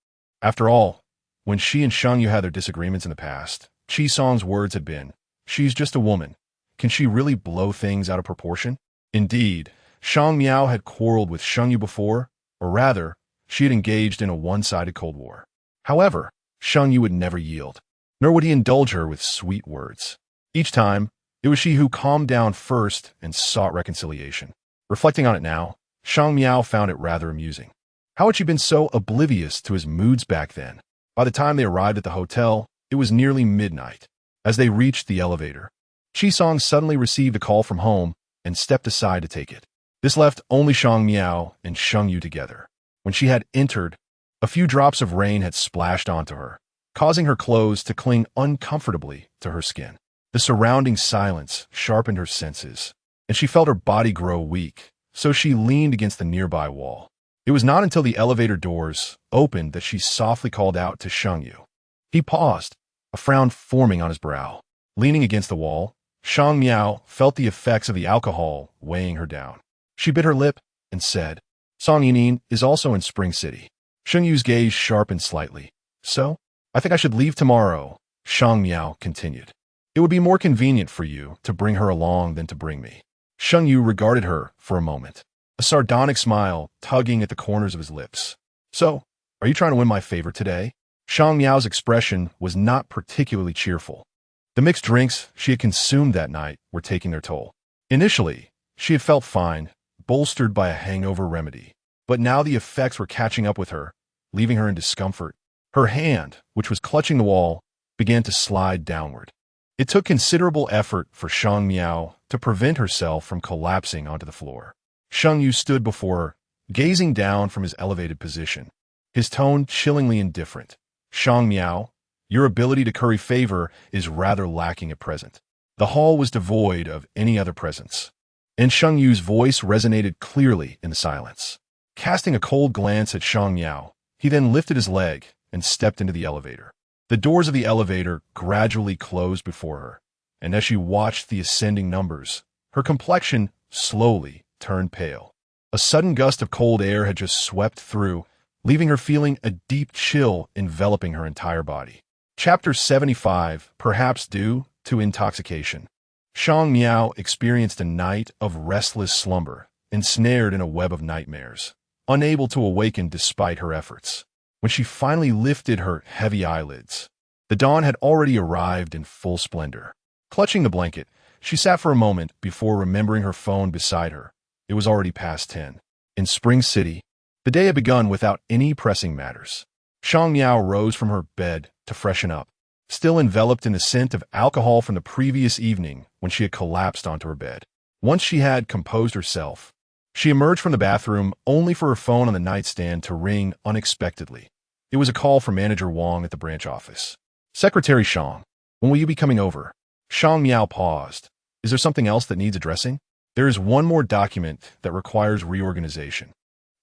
After all, when she and Sheng Yu had their disagreements in the past, Qi Song's words had been, "She's just a woman. Can she really blow things out of proportion?" Indeed, Shang Miao had quarreled with Sheng Yu before, or rather, she had engaged in a one-sided Cold War. However, Sheng Yu would never yield, nor would he indulge her with sweet words. Each time, it was she who calmed down first and sought reconciliation. Reflecting on it now, Shang Miao found it rather amusing. How had she been so oblivious to his moods back then? By the time they arrived at the hotel, it was nearly midnight. As they reached the elevator, Qi Song suddenly received a call from home and stepped aside to take it. This left only Shang Miao and Sheng Yu together. When she had entered, a few drops of rain had splashed onto her, causing her clothes to cling uncomfortably to her skin. The surrounding silence sharpened her senses, and she felt her body grow weak, so she leaned against the nearby wall. It was not until the elevator doors opened that she softly called out to Sheng Yu. He paused, a frown forming on his brow. Leaning against the wall, Shang Miao felt the effects of the alcohol weighing her down. She bit her lip and said, "Song Yining is also in Spring City." Sheng Yu's gaze sharpened slightly. "So? I think I should leave tomorrow," Shang Miao continued. "It would be more convenient for you to bring her along than to bring me." Sheng Yu regarded her for a moment, a sardonic smile tugging at the corners of his lips. "So, are you trying to win my favor today?" Shang Miao's expression was not particularly cheerful. The mixed drinks she had consumed that night were taking their toll. Initially, she had felt fine, bolstered by a hangover remedy. But now the effects were catching up with her, leaving her in discomfort. Her hand, which was clutching the wall, began to slide downward. It took considerable effort for Shang Miao to prevent herself from collapsing onto the floor. Sheng Yu stood before her, gazing down from his elevated position, his tone chillingly indifferent. "Shang Miao, your ability to curry favor is rather lacking at present." The hall was devoid of any other presence, and Sheng Yu's voice resonated clearly in the silence. Casting a cold glance at Shang Miao, he then lifted his leg and stepped into the elevator. The doors of the elevator gradually closed before her, and as she watched the ascending numbers, her complexion slowly turned pale. A sudden gust of cold air had just swept through, leaving her feeling a deep chill enveloping her entire body. Chapter 75, perhaps due to intoxication. Shang Miao experienced a night of restless slumber, ensnared in a web of nightmares, unable to awaken despite her efforts. When she finally lifted her heavy eyelids, the dawn had already arrived in full splendor. Clutching the blanket, she sat for a moment before remembering her phone beside her. It was already past 10. In Spring City, the day had begun without any pressing matters. Shang Miao rose from her bed to freshen up, still enveloped in the scent of alcohol from the previous evening when she had collapsed onto her bed. Once she had composed herself, she emerged from the bathroom only for her phone on the nightstand to ring unexpectedly. It was a call from Manager Wang at the branch office. "Secretary Shang, when will you be coming over?" Shang Miao paused. "Is there something else that needs addressing?" "There is one more document that requires reorganization.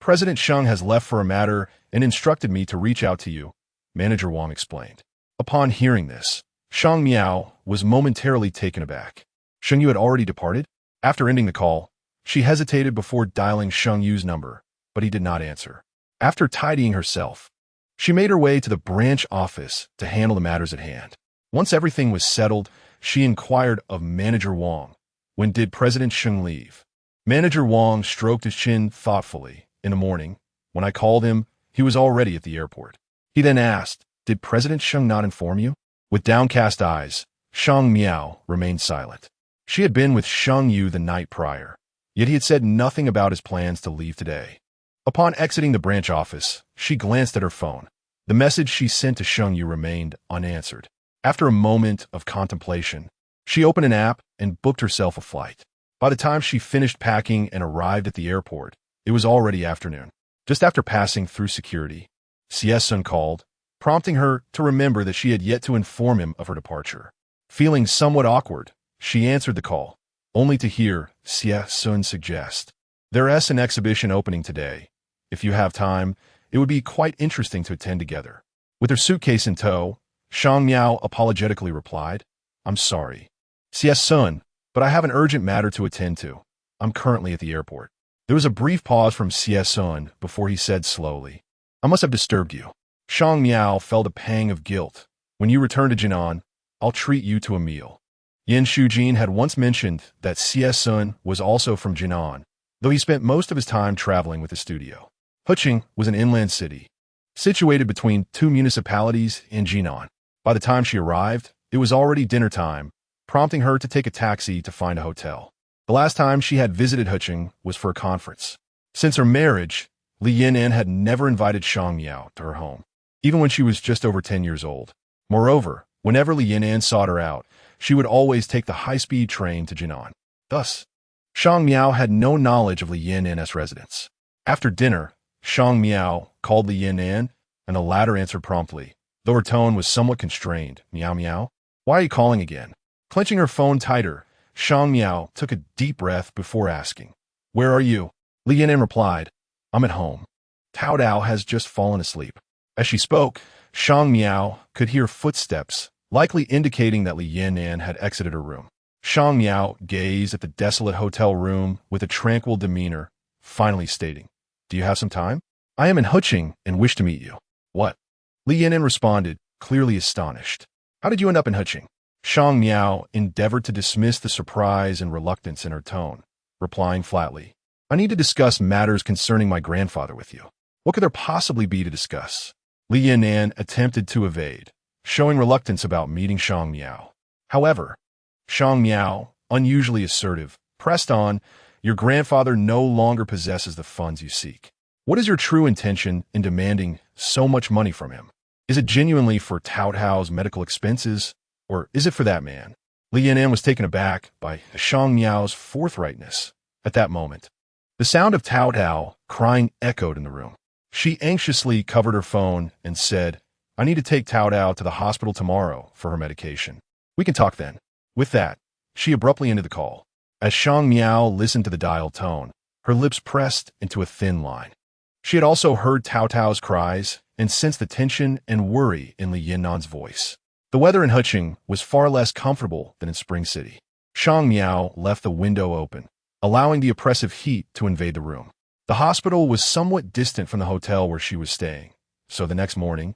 President Sheng has left for a matter and instructed me to reach out to you," Manager Wang explained. Upon hearing this, Shang Miao was momentarily taken aback. Sheng Yu had already departed? After ending the call, she hesitated before dialing Sheng Yu's number, but he did not answer. After tidying herself, she made her way to the branch office to handle the matters at hand. Once everything was settled, she inquired of Manager Wang, "When did President Sheng leave?" Manager Wang stroked his chin thoughtfully. "In the morning. When I called him, he was already at the airport." He then asked, "Did President Sheng not inform you?" With downcast eyes, Shang Miao remained silent. She had been with Sheng Yu the night prior, yet he had said nothing about his plans to leave today. Upon exiting the branch office, she glanced at her phone. The message she sent to Sheng Yu remained unanswered. After a moment of contemplation, she opened an app and booked herself a flight. By the time she finished packing and arrived at the airport, it was already afternoon. Just after passing through security, Xie Sun called, prompting her to remember that she had yet to inform him of her departure. Feeling somewhat awkward, she answered the call, only to hear Xie Sun suggest, "There's an exhibition opening today. If you have time, it would be quite interesting to attend together." With her suitcase in tow, Shang Miao apologetically replied, I'm sorry. CS Sun, but I have an urgent matter to attend to. I'm currently at the airport. There was a brief pause from CS Sun before he said slowly, I must have disturbed you. Shang Miao felt a pang of guilt. When you return to Jinan, I'll treat you to a meal. Yin Shujin had once mentioned that CS Sun was also from Jinan, though he spent most of his time traveling with the studio. Huqing was an inland city, situated between two municipalities in Jinan. By the time she arrived, it was already dinner time, prompting her to take a taxi to find a hotel. The last time she had visited Huqing was for a conference. Since her marriage, Li Yinan had never invited Shang Miao to her home, even when she was just over 10 years old. Moreover, whenever Li Yinan sought her out, she would always take the high-speed train to Jinan. Thus, Shang Miao had no knowledge of Li Yinan's residence. After dinner, Shang Miao called Li Yinan, and the latter answered promptly, though her tone was somewhat constrained. Miao Miao? Why are you calling again? Clenching her phone tighter, Shang Miao took a deep breath before asking, Where are you? Li Yinan replied, I'm at home. Tao Dao has just fallen asleep. As she spoke, Shang Miao could hear footsteps, likely indicating that Li Yinan had exited her room. Shang Miao gazed at the desolate hotel room with a tranquil demeanor, finally stating, Do you have some time? I am in Huqing and wish to meet you. What? Li Yinan responded, clearly astonished. How did you end up in Huqing? Shang Miao endeavored to dismiss the surprise and reluctance in her tone, replying flatly, I need to discuss matters concerning my grandfather with you. What could there possibly be to discuss? Li Yinan attempted to evade, showing reluctance about meeting Shang Miao. However, Shang Miao, unusually assertive, pressed on, Your grandfather no longer possesses the funds you seek. What is your true intention in demanding so much money from him? Is it genuinely for Tao Tao's medical expenses, or is it for that man? Li Yinan was taken aback by Shang Miao's forthrightness. At that moment, the sound of Tao Tao crying echoed in the room. She anxiously covered her phone and said, I need to take Tao Tao to the hospital tomorrow for her medication. We can talk then. With that, she abruptly ended the call. As Shang Miao listened to the dial tone, her lips pressed into a thin line. She had also heard Tao Tao's cries and sensed the tension and worry in Li Yinan's voice. The weather in Huqing was far less comfortable than in Spring City. Shang Miao left the window open, allowing the oppressive heat to invade the room. The hospital was somewhat distant from the hotel where she was staying, so the next morning,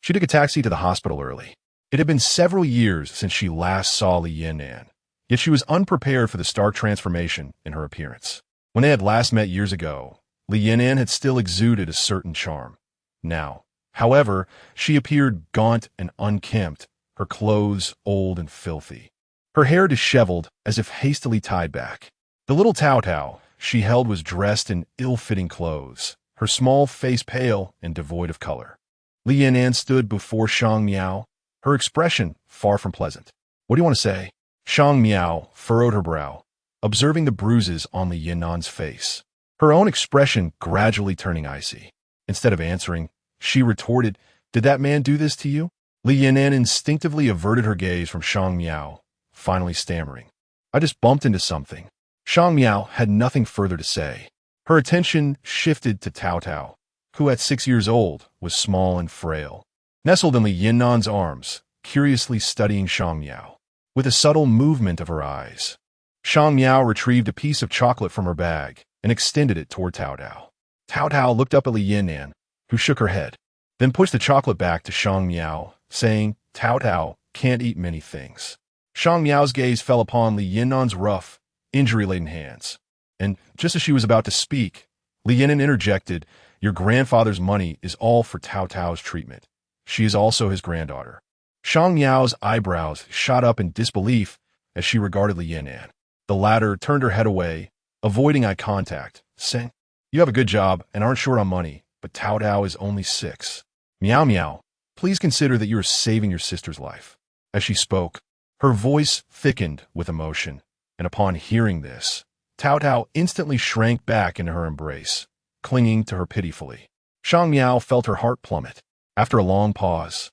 she took a taxi to the hospital early. It had been several years since she last saw Li Yinan, yet she was unprepared for the stark transformation in her appearance. When they had last met years ago, Li Yinan had still exuded a certain charm. Now, however, she appeared gaunt and unkempt, her clothes old and filthy, her hair disheveled as if hastily tied back. The little Tao Tao she held was dressed in ill-fitting clothes, her small face pale and devoid of color. Li Yinan stood before Shang Miao, her expression far from pleasant. What do you want to say? Shang Miao furrowed her brow, observing the bruises on Li Yinan's face, her own expression gradually turning icy. Instead of answering, she retorted, Did that man do this to you? Li Yinan instinctively averted her gaze from Shang Miao, finally stammering, I just bumped into something. Shang Miao had nothing further to say. Her attention shifted to Tao Tao, who at 6 years old was small and frail, nestled in Li Yinan's arms, curiously studying Shang Miao. With a subtle movement of her eyes, Shang Miao retrieved a piece of chocolate from her bag and extended it toward Tao Tao. Tao Tao looked up at Li Yinan, who shook her head, then pushed the chocolate back to Shang Miao, saying, Tao Tao can't eat many things. Shang Miao's gaze fell upon Li Yinan's rough, injury-laden hands, and just as she was about to speak, Li Yinan interjected, Your grandfather's money is all for Tao Tao's treatment. She is also his granddaughter. Shang Miao's eyebrows shot up in disbelief as she regarded Li Yinan. The latter turned her head away, avoiding eye contact, saying, You have a good job and aren't short on money, but Tao Tao is only 6. Miao Miao, please consider that you are saving your sister's life. As she spoke, her voice thickened with emotion, and upon hearing this, Tao Tao instantly shrank back into her embrace, clinging to her pitifully. Shang Miao felt her heart plummet. After a long pause,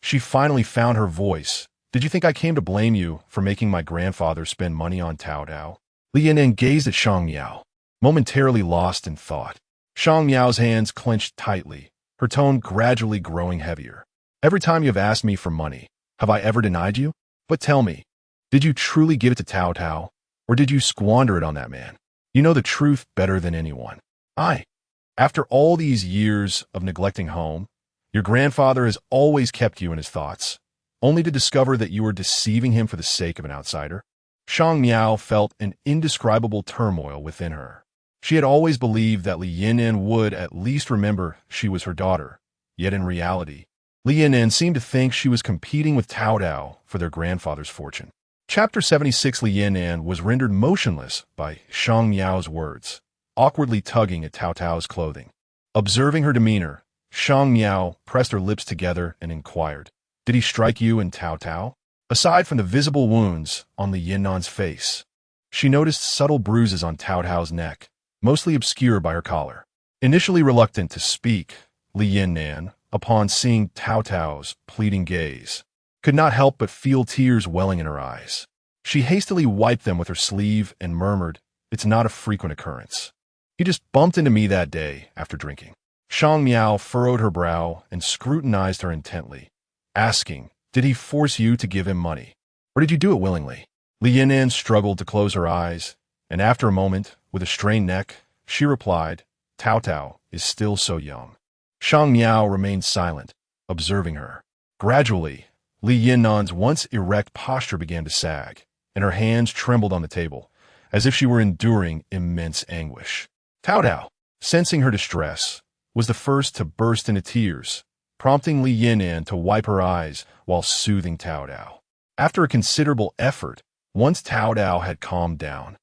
she finally found her voice. Did you think I came to blame you for making my grandfather spend money on Tao Tao? Li Yinan gazed at Shang Miao, momentarily lost in thought. Shang Miao's hands clenched tightly, her tone gradually growing heavier. Every time you have asked me for money, have I ever denied you? But tell me, Did you truly give it to Tao Tao, or did you squander it on that man? You know the truth better than anyone. After all these years of neglecting home, your grandfather has always kept you in his thoughts, only to discover that you were deceiving him for the sake of an outsider. Shang Miao felt an indescribable turmoil within her. She had always believed that Li Yinan would at least remember she was her daughter, yet in reality, Li Yinan seemed to think she was competing with Tao Tao for their grandfather's fortune. Chapter 76. Li Yinan was rendered motionless by Shang Miao's words, awkwardly tugging at Tao Tao's clothing. Observing her demeanor, Shang Miao pressed her lips together and inquired, "Did he strike you and Tao Tao?" Aside from the visible wounds on Li Yinan's face, she noticed subtle bruises on Tao Tao's neck, mostly obscured by her collar. Initially reluctant to speak, Li Yinan, upon seeing Tao Tao's pleading gaze, could not help but feel tears welling in her eyes. She hastily wiped them with her sleeve and murmured, "It's not a frequent occurrence. He just bumped into me that day after drinking." Shang Miao furrowed her brow and scrutinized her intently, asking, "Did he force you to give him money, or did you do it willingly?" Li Yinan struggled to close her eyes, and after a moment, with a strained neck, she replied, "Tao Tao is still so young." Shang Miao remained silent, observing her. Gradually, Li Yinan's once erect posture began to sag, and her hands trembled on the table, as if she were enduring immense anguish. Tao Tao, sensing her distress, was the first to burst into tears, prompting Li Yinan to wipe her eyes while soothing Tao Tao. After a considerable effort, once Tao Tao had calmed down,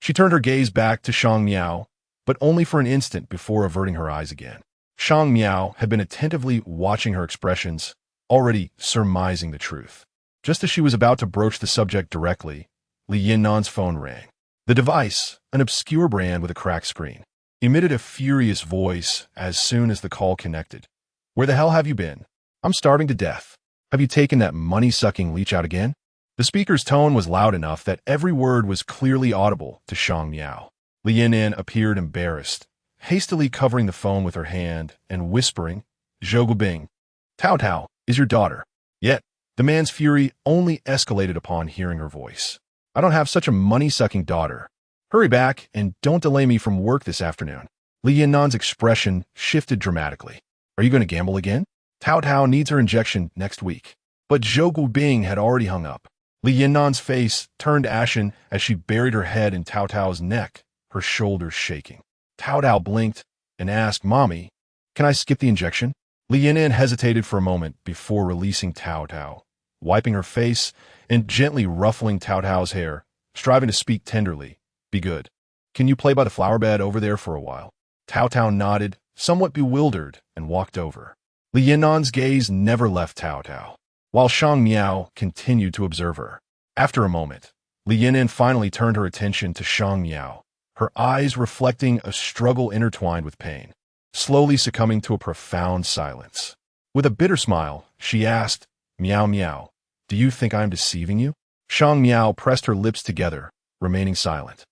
she turned her gaze back to Shang Miao, but only for an instant before averting her eyes again. Shang Miao had been attentively watching her expressions, already surmising the truth. Just as she was about to broach the subject directly, Li Yinan's phone rang. The device, an obscure brand with a cracked screen, emitted a furious voice as soon as the call connected. "Where the hell have you been? I'm starving to death. Have you taken that money-sucking leech out again?" The speaker's tone was loud enough that every word was clearly audible to Shang Miao. Li Yinan appeared embarrassed, hastily covering the phone with her hand and whispering, "Zhou Bing, Tao Tao is your daughter." Yet, the man's fury only escalated upon hearing her voice. "I don't have such a money-sucking daughter. Hurry back and don't delay me from work this afternoon." Li Yinan's expression shifted dramatically. "Are you going to gamble again? Tao Tao needs her injection next week." But Zhou Bing had already hung up. Li Yinan's face turned ashen as she buried her head in Tao Tao's neck, her shoulders shaking. Tao Tao blinked and asked, "Mommy, can I skip the injection?" Li Yinan hesitated for a moment before releasing Tao Tao, wiping her face and gently ruffling Tao Tao's hair, striving to speak tenderly. "Be good. Can you play by the flower bed over there for a while?" Tao Tao nodded, somewhat bewildered, and walked over. Li Yinan's gaze never left Tao Tao, while Shang Miao continued to observe her. After a moment, Li Yinan finally turned her attention to Shang Miao, her eyes reflecting a struggle intertwined with pain, slowly succumbing to a profound silence. With a bitter smile, she asked, "Miao Miao, do you think I am deceiving you?" Shang Miao pressed her lips together, remaining silent.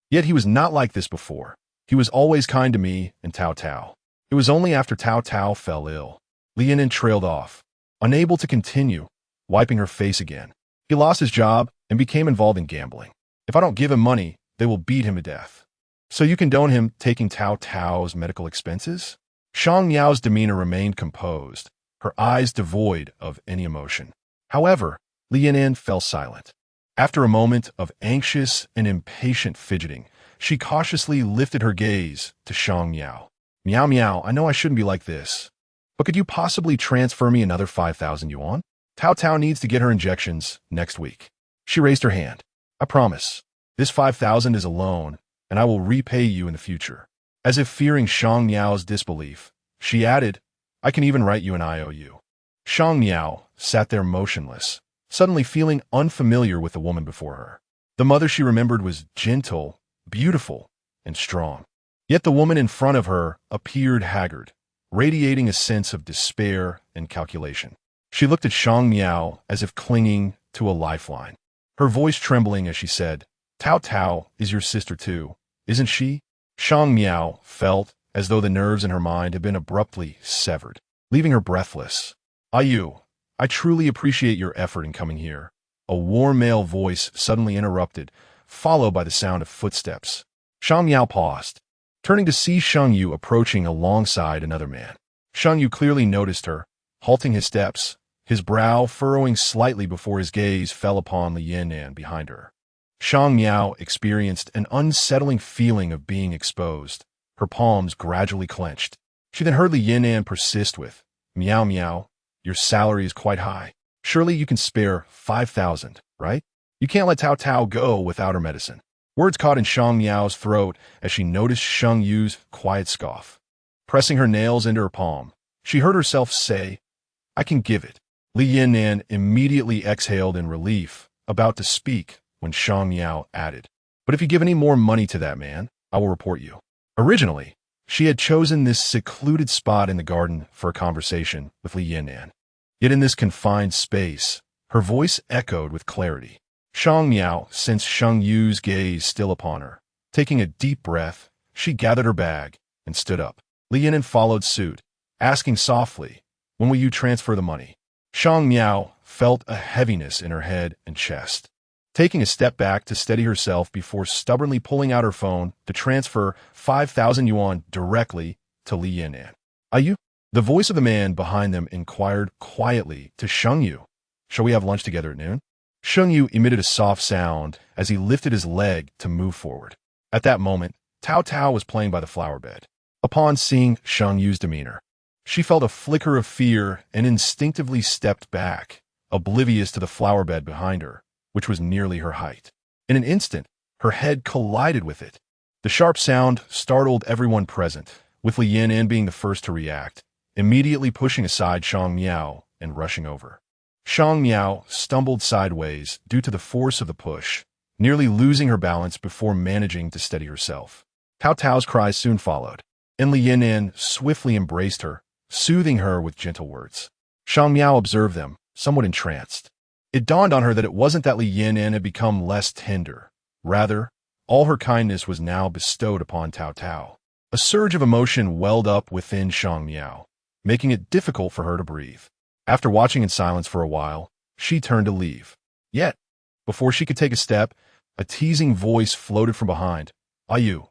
Yet he was not like this before. He was always kind to me and Tao Tao. It was only after Tao Tao fell ill. Li Yinan trailed off, unable to continue, wiping her face again. He lost his job and became involved in gambling. "If I don't give him money, they will beat him to death. So you condone him taking Tao Tao's medical expenses?" Shang Miao's demeanor remained composed, her eyes devoid of any emotion. However, Li Yinan fell silent. After a moment of anxious and impatient fidgeting, she cautiously lifted her gaze to Shang Miao. "Miao Miao, I know I shouldn't be like this, but could you possibly transfer me another 5,000 yuan? Tao Tao needs to get her injections next week." She raised her hand. "I promise. This 5,000 is a loan, and I will repay you in the future." As if fearing Shang Miao's disbelief, she added, "I can even write you an IOU." Shang Miao sat there motionless, suddenly feeling unfamiliar with the woman before her. The mother she remembered was gentle, beautiful, and strong. Yet the woman in front of her appeared haggard, radiating a sense of despair and calculation. She looked at Shang Miao as if clinging to a lifeline, her voice trembling as she said, "Tao Tao is your sister too, isn't she?" Shang Miao felt as though the nerves in her mind had been abruptly severed, leaving her breathless. "I truly appreciate your effort in coming here, a warm male voice suddenly interrupted, followed by the sound of footsteps. Shang Miao paused, turning to see Sheng Yu approaching alongside another man. Sheng Yu clearly noticed her, halting his steps, his brow furrowing slightly before his gaze fell upon Li Yan'an behind her. Shang Miao experienced an unsettling feeling of being exposed. Her palms gradually clenched. She then heard Li Yan'an persist with, "Miao Miao, your salary is quite high. Surely you can spare 5,000, right? You can't let Tao Tao go without her medicine." Words caught in Shang Miao's throat as she noticed Sheng Yu's quiet scoff. Pressing her nails into her palm, she heard herself say, "I can give it." Li Yan'an immediately exhaled in relief, about to speak, when Shang Miao added, "But if you give any more money to that man, I will report you." Originally, she had chosen this secluded spot in the garden for a conversation with Li Yan'an. Yet in this confined space, her voice echoed with clarity. Shang Miao sensed Sheng Yu's gaze still upon her. Taking a deep breath, she gathered her bag and stood up. Li Yan'an followed suit, asking softly, "When will you transfer the money?" Shang Miao felt a heaviness in her head and chest. Taking a step back to steady herself before stubbornly pulling out her phone to transfer 5,000 yuan directly to Li Yan'an. "Are you?" The voice of the man behind them inquired quietly to Sheng Yu. "Shall we have lunch together at noon?" Sheng Yu emitted a soft sound as he lifted his leg to move forward. At that moment, Tao Tao was playing by the flower bed. Upon seeing Sheng Yu's demeanor, she felt a flicker of fear and instinctively stepped back, oblivious to the flower bed behind her, which was nearly her height. In an instant, her head collided with it. The sharp sound startled everyone present, with Li Yan'an being the first to react, immediately pushing aside Shang Miao and rushing over. Shang Miao stumbled sideways due to the force of the push, nearly losing her balance before managing to steady herself. Tao Tao's cries soon followed, and Li Yan'an swiftly embraced her, soothing her with gentle words. Shang Miao observed them, somewhat entranced. It dawned on her that it wasn't that Li Yan'an had become less tender. Rather, all her kindness was now bestowed upon Tao Tao. A surge of emotion welled up within Shang Miao, making it difficult for her to breathe. After watching in silence for a while, she turned to leave. Yet, before she could take a step, a teasing voice floated from behind. Are you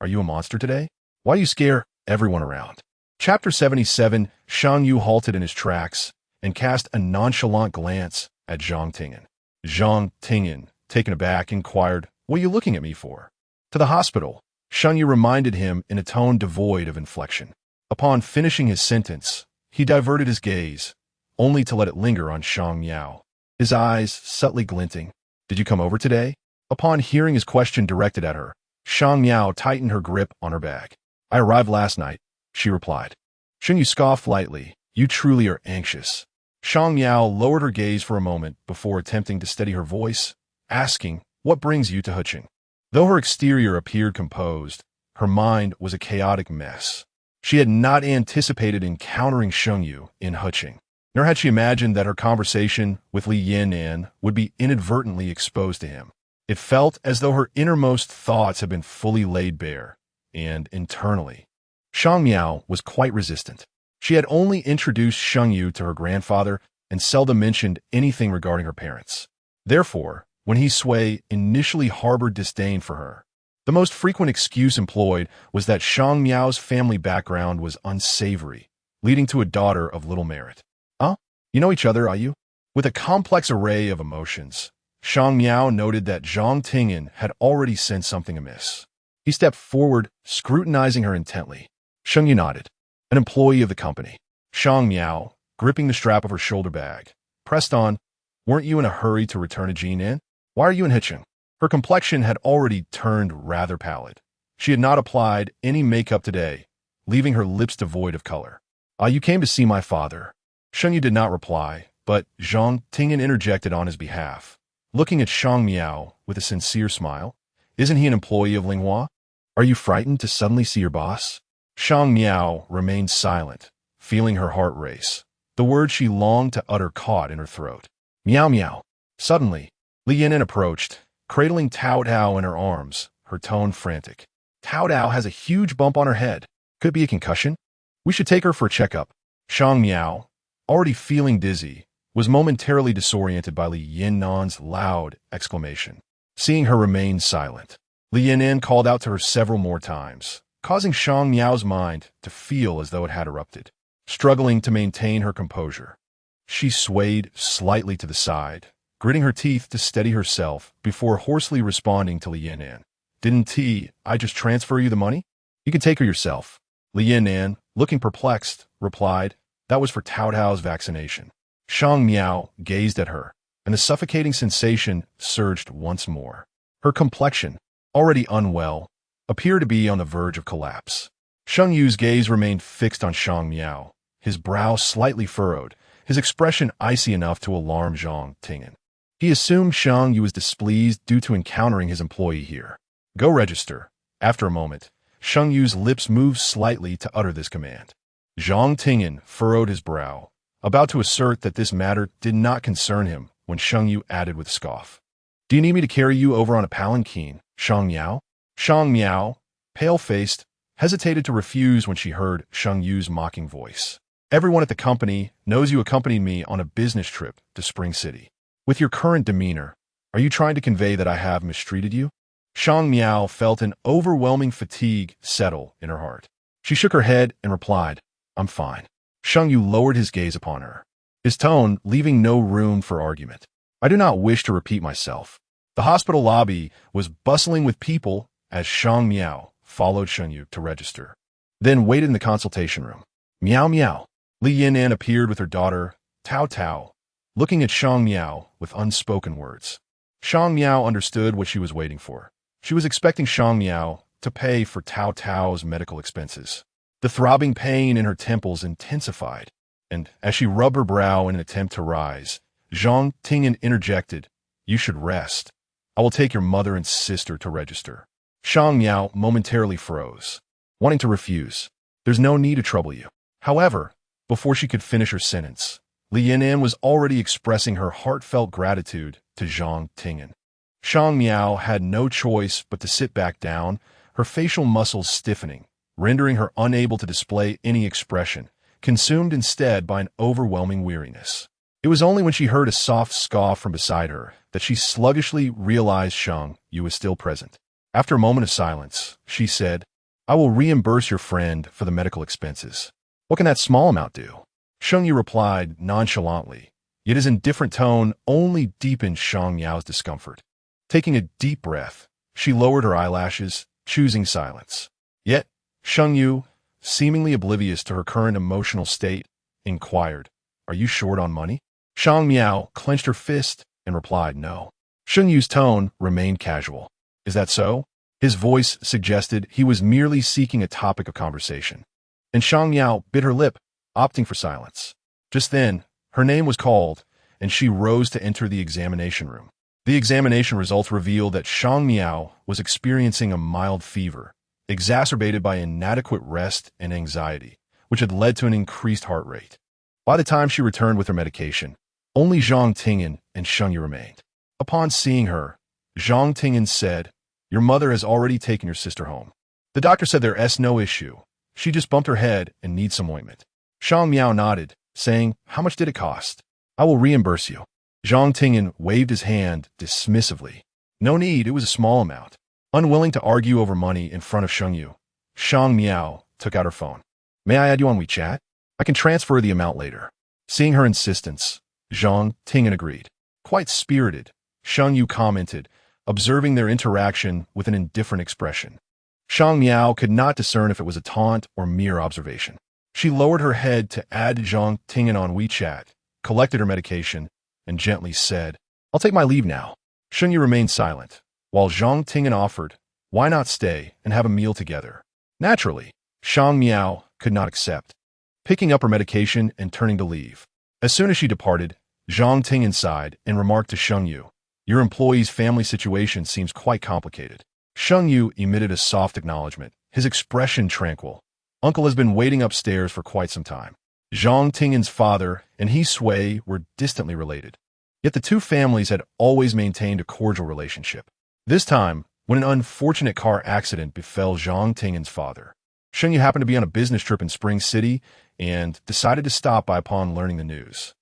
a monster today? Why do you scare everyone around?" Chapter 77, Shang Yu halted in his tracks and cast a nonchalant glance at Zhang Tingen. Zhang Tingen, taken aback, inquired, "What are you looking at me for?" "To the hospital," Sheng Yu reminded him in a tone devoid of inflection. Upon finishing his sentence, he diverted his gaze, only to let it linger on Shang Miao, his eyes subtly glinting. "Did you come over today?" Upon hearing his question directed at her, Shang Miao tightened her grip on her bag. "I arrived last night," she replied. Sheng Yu scoffed lightly. "You truly are anxious." Shang Miao lowered her gaze for a moment before attempting to steady her voice, asking, "What brings you to Huqing?" Though her exterior appeared composed, her mind was a chaotic mess. She had not anticipated encountering Sheng Yu in Huqing, nor had she imagined that her conversation with Li Yan'an would be inadvertently exposed to him. It felt as though her innermost thoughts had been fully laid bare, and internally, Shang Miao was quite resistant. She had only introduced Sheng Yu to her grandfather and seldom mentioned anything regarding her parents. Therefore, when he Sui initially harbored disdain for her, the most frequent excuse employed was that Shang Miao's family background was unsavory, leading to a daughter of little merit. "Huh? You know each other, are you?" With a complex array of emotions, Shang Miao noted that Zhang Tingen had already sensed something amiss. He stepped forward, scrutinizing her intently. Sheng Yu nodded. "An employee of the company." Shang Miao, gripping the strap of her shoulder bag, pressed on, "Weren't you in a hurry to return to Jinan? Why are you in Huqing?" Her complexion had already turned rather pallid. She had not applied any makeup today, leaving her lips devoid of color. You came to see my father." Sheng Yu did not reply, but Zhang Tingen interjected on his behalf, looking at Shang Miao with a sincere smile. "Isn't he an employee of Linghua? Are you frightened to suddenly see your boss?" Shang Miao remained silent, feeling her heart race. The word she longed to utter caught in her throat. "Miao Miao." Suddenly, Li Yan'an approached, cradling Tao Tao in her arms, her tone frantic. "Tao Tao has a huge bump on her head. Could it be a concussion? We should take her for a checkup." Shang Miao, already feeling dizzy, was momentarily disoriented by Li Yinnan's loud exclamation. Seeing her remain silent, Li Yinnan called out to her several more times, causing Shang Miao's mind to feel as though it had erupted. Struggling to maintain her composure, she swayed slightly to the side, gritting her teeth to steady herself before hoarsely responding to Li Yinnan. "Didn't I just transfer you the money? You can take her yourself." Li Yinnan, looking perplexed, replied, "That was for Tao Tao's vaccination." Shang Miao gazed at her, and the suffocating sensation surged once more. Her complexion, already unwell, appeared to be on the verge of collapse. Sheng Yu's gaze remained fixed on Shang Miao, his brow slightly furrowed, his expression icy enough to alarm Zhang Tingen. He assumed Shang Yu was displeased due to encountering his employee here. "Go register." After a moment, Sheng Yu's lips moved slightly to utter this command. Zhang Tingen furrowed his brow, about to assert that this matter did not concern him when Sheng Yu added with a scoff, "Do you need me to carry you over on a palanquin, Shang Miao?" Shang Miao, pale-faced, hesitated to refuse when she heard Sheng Yu's mocking voice. "Everyone at the company knows you accompanied me on a business trip to Spring City. With your current demeanor, are you trying to convey that I have mistreated you?" Shang Miao felt an overwhelming fatigue settle in her heart. She shook her head and replied, "I'm fine." Sheng Yu lowered his gaze upon her, his tone leaving no room for argument. "I do not wish to repeat myself." The hospital lobby was bustling with people as Shang Miao followed Sheng Yu to register, then waited in the consultation room. "Miao Miao." Li Yinnan appeared with her daughter, Tao Tao, looking at Shang Miao with unspoken words. Shang Miao understood what she was waiting for. She was expecting Shang Miao to pay for Tao Tao's medical expenses. The throbbing pain in her temples intensified, and as she rubbed her brow in an attempt to rise, Zhang Tingen interjected, "You should rest. I will take your mother and sister to register." Shang Miao momentarily froze, wanting to refuse. "There's no need to trouble you." However, before she could finish her sentence, Li Yinan was already expressing her heartfelt gratitude to Zhang Tingen. Shang Miao had no choice but to sit back down, her facial muscles stiffening, rendering her unable to display any expression, consumed instead by an overwhelming weariness. It was only when she heard a soft scoff from beside her that she sluggishly realized Shang Yu was still present. After a moment of silence, she said, "I will reimburse your friend for the medical expenses. What can that small amount do?" Sheng Yu replied nonchalantly, yet his indifferent tone only deepened Shang Miao's discomfort. Taking a deep breath, she lowered her eyelashes, choosing silence. Yet, Sheng Yu, seemingly oblivious to her current emotional state, inquired, "Are you short on money?" Shang Miao clenched her fist and replied no. Sheng Yu's tone remained casual. "Is that so?" His voice suggested he was merely seeking a topic of conversation. And Shang Miao bit her lip, opting for silence. Just then, her name was called, and she rose to enter the examination room. The examination results revealed that Shang Miao was experiencing a mild fever, exacerbated by inadequate rest and anxiety, which had led to an increased heart rate. By the time she returned with her medication, only Zhang Tingen and Sheng Yu remained. Upon seeing her, Zhang Tingen said, "Your mother has already taken your sister home. The doctor said there's no issue. She just bumped her head and needs some ointment." Shang Miao nodded, saying, "How much did it cost? I will reimburse you." Zhang Tingen waved his hand dismissively. "No need, it was a small amount." Unwilling to argue over money in front of Sheng Yu, Shang Miao took out her phone. "May I add you on WeChat? I can transfer the amount later." Seeing her insistence, Zhang Tingen agreed. Quite spirited, Sheng Yu commented, observing their interaction with an indifferent expression. Shang Miao could not discern if it was a taunt or mere observation. She lowered her head to add Zhang Tingen on WeChat, collected her medication, and gently said, "I'll take my leave now." Sheng Yu remained silent, while Zhang Tingen offered, "Why not stay and have a meal together?" Naturally, Shang Miao could not accept, picking up her medication and turning to leave. As soon as she departed, Zhang Tingen sighed and remarked to Sheng Yu, "Your employee's family situation seems quite complicated." Sheng Yu emitted a soft acknowledgement, his expression tranquil. Uncle has been waiting upstairs for quite some time. Zhang Tingen's father and he Sui were distantly related, yet the two families had always maintained a cordial relationship. This time, when an unfortunate car accident befell Zhang Tingen's father, Sheng Yu happened to be on a business trip in Spring City and decided to stop by upon learning the news.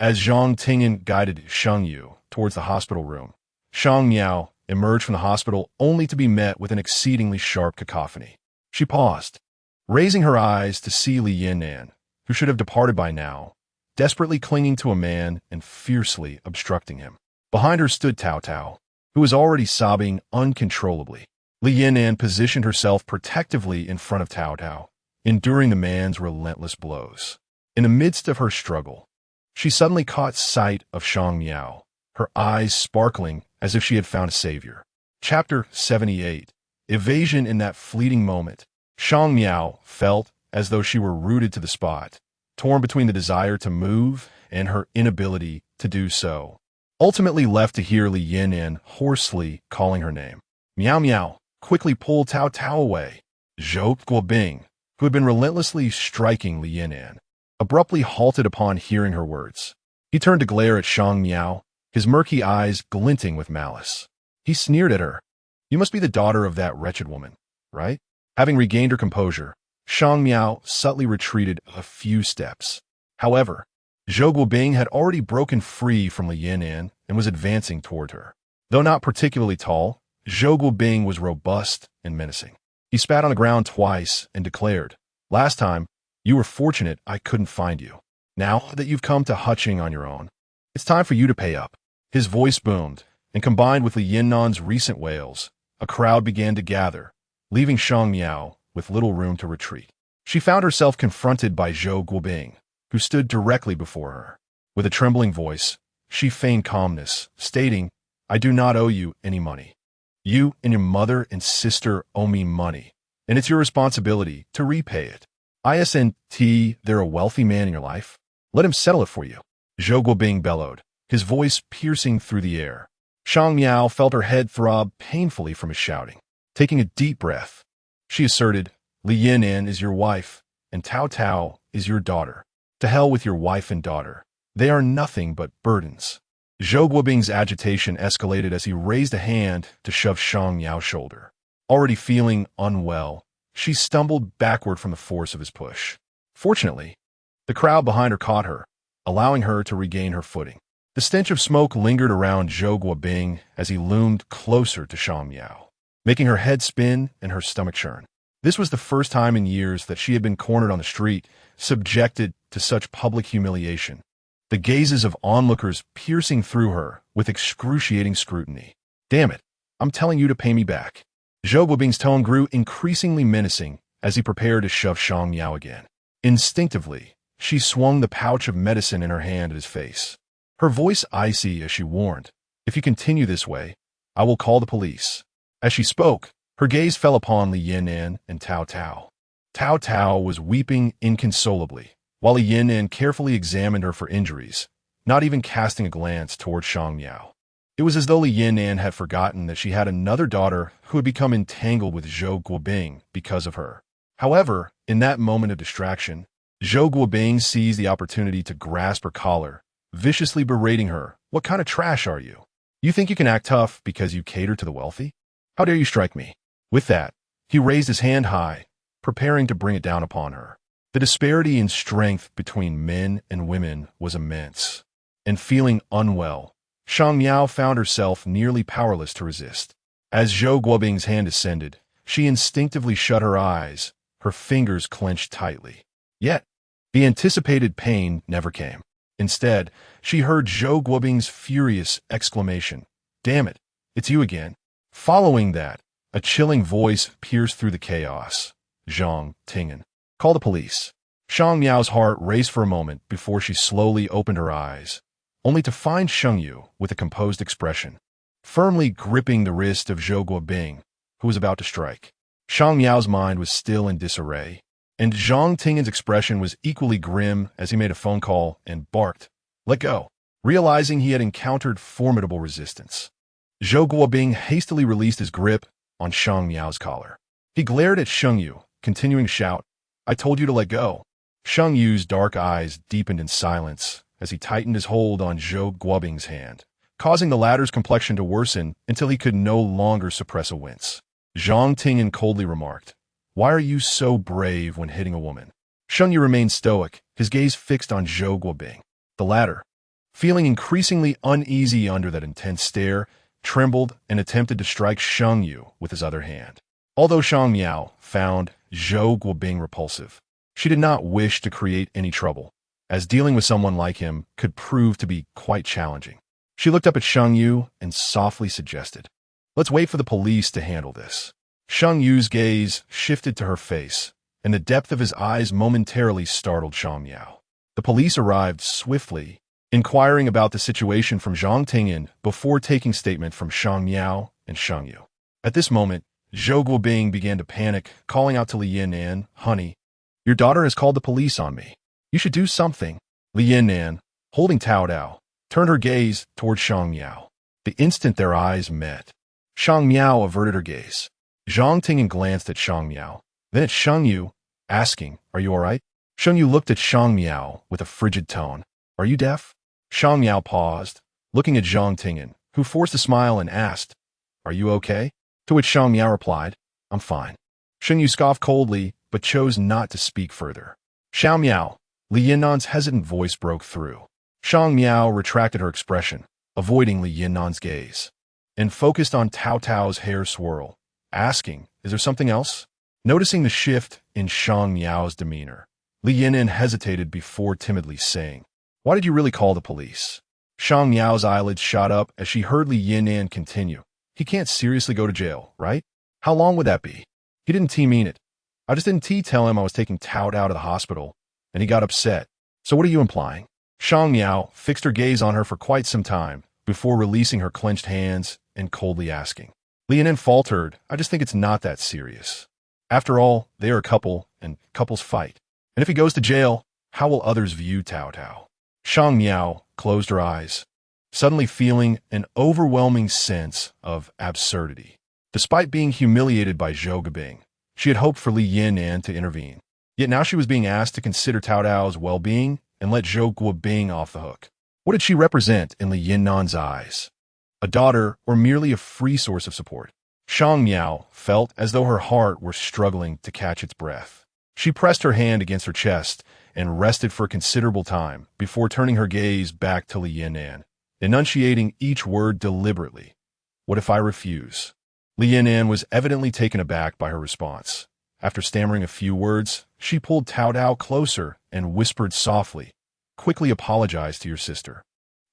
As Zhang Tingyan guided Sheng Yu towards the hospital room, Shang Miao emerged from the hospital only to be met with an exceedingly sharp cacophony. She paused, raising her eyes to see Li Yinan, who should have departed by now, desperately clinging to a man and fiercely obstructing him. Behind her stood Tao Tao, who was already sobbing uncontrollably. Li Yinan positioned herself protectively in front of Tao Tao, enduring the man's relentless blows. In the midst of her struggle, she suddenly caught sight of Shang Miao, her eyes sparkling as if she had found a savior. Chapter 78. Evasion. In that fleeting moment, Shang Miao felt as though she were rooted to the spot, torn between the desire to move and her inability to do so. Ultimately left to hear Li Yinan hoarsely calling her name. Miao Miao quickly pulled Tao Tao away. Zhou Guobing, who had been relentlessly striking Li Yinan, abruptly halted upon hearing her words. He turned to glare at Shang Miao, his murky eyes glinting with malice. He sneered at her. You must be the daughter of that wretched woman, right? Having regained her composure, Shang Miao subtly retreated a few steps. However, Zhou Guobing had already broken free from Li Yinan and was advancing toward her. Though not particularly tall, Zhou Guobing was robust and menacing. He spat on the ground twice and declared, "Last time, you were fortunate I couldn't find you. Now that you've come to Huching on your own, it's time for you to pay up." His voice boomed, and combined with Li Yinan's recent wails, a crowd began to gather, leaving Shang Miao with little room to retreat. She found herself confronted by Zhou Guobing, who stood directly before her. With a trembling voice, she feigned calmness, stating, "I do not owe you any money. You and your mother and sister owe me money, and it's your responsibility to repay it. Isn't there a wealthy man in your life? Let him settle it for you." Zhou Guobing bellowed, his voice piercing through the air. Shang Miao felt her head throb painfully from his shouting. Taking a deep breath, she asserted, "Li Yinan is your wife, and Tao Tao is your daughter. To hell with your wife and daughter. They are nothing but burdens." Zhou Guobing's agitation escalated as he raised a hand to shove Shang Miao's shoulder. Already feeling unwell, she stumbled backward from the force of his push. Fortunately, the crowd behind her caught her, allowing her to regain her footing. The stench of smoke lingered around Zhou Guobing as he loomed closer to Shang Miao, making her head spin and her stomach churn. This was the first time in years that she had been cornered on the street, subjected to such public humiliation, the gazes of onlookers piercing through her with excruciating scrutiny. "Damn it, I'm telling you to pay me back." Zhou Guobing's tone grew increasingly menacing as he prepared to shove Shang Miao again. Instinctively, she swung the pouch of medicine in her hand at his face, her voice icy as she warned, "If you continue this way, I will call the police." As she spoke, her gaze fell upon Li Yinan and Tao Tao. Tao Tao was weeping inconsolably, while Li Yinan carefully examined her for injuries, not even casting a glance toward Shang Miao. It was as though Li Yinan had forgotten that she had another daughter who had become entangled with Zhou Guobing because of her. However, in that moment of distraction, Zhou Guobing seized the opportunity to grasp her collar, viciously berating her. "What kind of trash are you? You think you can act tough because you cater to the wealthy? How dare you strike me?" With that, he raised his hand high, preparing to bring it down upon her. The disparity in strength between men and women was immense, and feeling unwell, Shang Miao found herself nearly powerless to resist. As Zhou Guobing's hand ascended, she instinctively shut her eyes, her fingers clenched tightly. Yet, the anticipated pain never came. Instead, she heard Zhou Guobing's furious exclamation, "Damn it, it's you again." Following that, a chilling voice pierced through the chaos. "Zhang Tingyan, call the police." Shang Miao's heart raced for a moment before she slowly opened her eyes, only to find Sheng Yu with a composed expression, firmly gripping the wrist of Zhou Guobing, who was about to strike. Shang Miao's mind was still in disarray, and Zhang Tingyan's expression was equally grim as he made a phone call and barked, "Let go," realizing he had encountered formidable resistance. Zhou Guobing hastily released his grip on Shang Miao's collar. He glared at Sheng Yu, continuing to shout, "I told you to let go." Sheng Yu's dark eyes deepened in silence as he tightened his hold on Zhou Guobing's hand, causing the latter's complexion to worsen until he could no longer suppress a wince. Zhang Tingyan coldly remarked, "Why are you so brave when hitting a woman?" Sheng Yu remained stoic, his gaze fixed on Zhou Guobing. The latter, feeling increasingly uneasy under that intense stare, trembled and attempted to strike Sheng Yu with his other hand. Although Shang Miao found Zhou Guobing repulsive, she did not wish to create any trouble, as dealing with someone like him could prove to be quite challenging. She looked up at Sheng Yu and softly suggested, "Let's wait for the police to handle this." Sheng Yu's gaze shifted to her face, and the depth of his eyes momentarily startled Shang Miao. The police arrived swiftly, inquiring about the situation from Zhang Tingyan before taking statement from Shang Miao and Sheng Yu. At this moment, Zhou Guobing began to panic, calling out to Li Yan'an, "Honey, your daughter has called the police on me. You should do something." Li Yan'an, holding Tao Dao, turned her gaze toward Shang Miao. The instant their eyes met, Shang Miao averted her gaze. Zhang Tingyan glanced at Shang Miao, then at Sheng Yu, asking, "Are you all right?" Sheng Yu looked at Shang Miao with a frigid tone. "Are you deaf?" Shang Miao paused, looking at Zhang Tingyan, who forced a smile and asked, "Are you okay?" To which Shang Miao replied, "I'm fine." Sheng Yu scoffed coldly, but chose not to speak further. "Shang Miao," Li Yan'an's hesitant voice broke through. Shang Miao retracted her expression, avoiding Li Yan'an's gaze, and focused on Tao Tao's hair swirl, asking, "Is there something else?" Noticing the shift in Shang Miao's demeanor, Li Yan'an hesitated before timidly saying, "Why did you really call the police?" Shang Miao's eyelids shot up as she heard Li Yan'an continue, "He can't seriously go to jail, right? How long would that be?" "He didn't mean it. I just didn't tell him I was taking Tao Dao to the hospital, and he got upset. So what are you implying?" Shang Miao fixed her gaze on her for quite some time before releasing her clenched hands and coldly asking. Li Yan'an faltered, "I just think it's not that serious. After all, they are a couple, and couples fight. And if he goes to jail, how will others view Tao Dao?" Shang Miao closed her eyes, suddenly feeling an overwhelming sense of absurdity. Despite being humiliated by Zhou Guobing, she had hoped for Li Yan'an to intervene. Yet now she was being asked to consider Tao Dao's well-being and let Zhou Guobing off the hook. What did she represent in Li Yan'an's eyes? A daughter or merely a free source of support? Shang Miao felt as though her heart were struggling to catch its breath. She pressed her hand against her chest and rested for a considerable time before turning her gaze back to Li Yan'an, enunciating each word deliberately. "What if I refuse?" Li Yan'an was evidently taken aback by her response. After stammering a few words, she pulled Tao Dao closer and whispered softly, "Quickly apologize to your sister.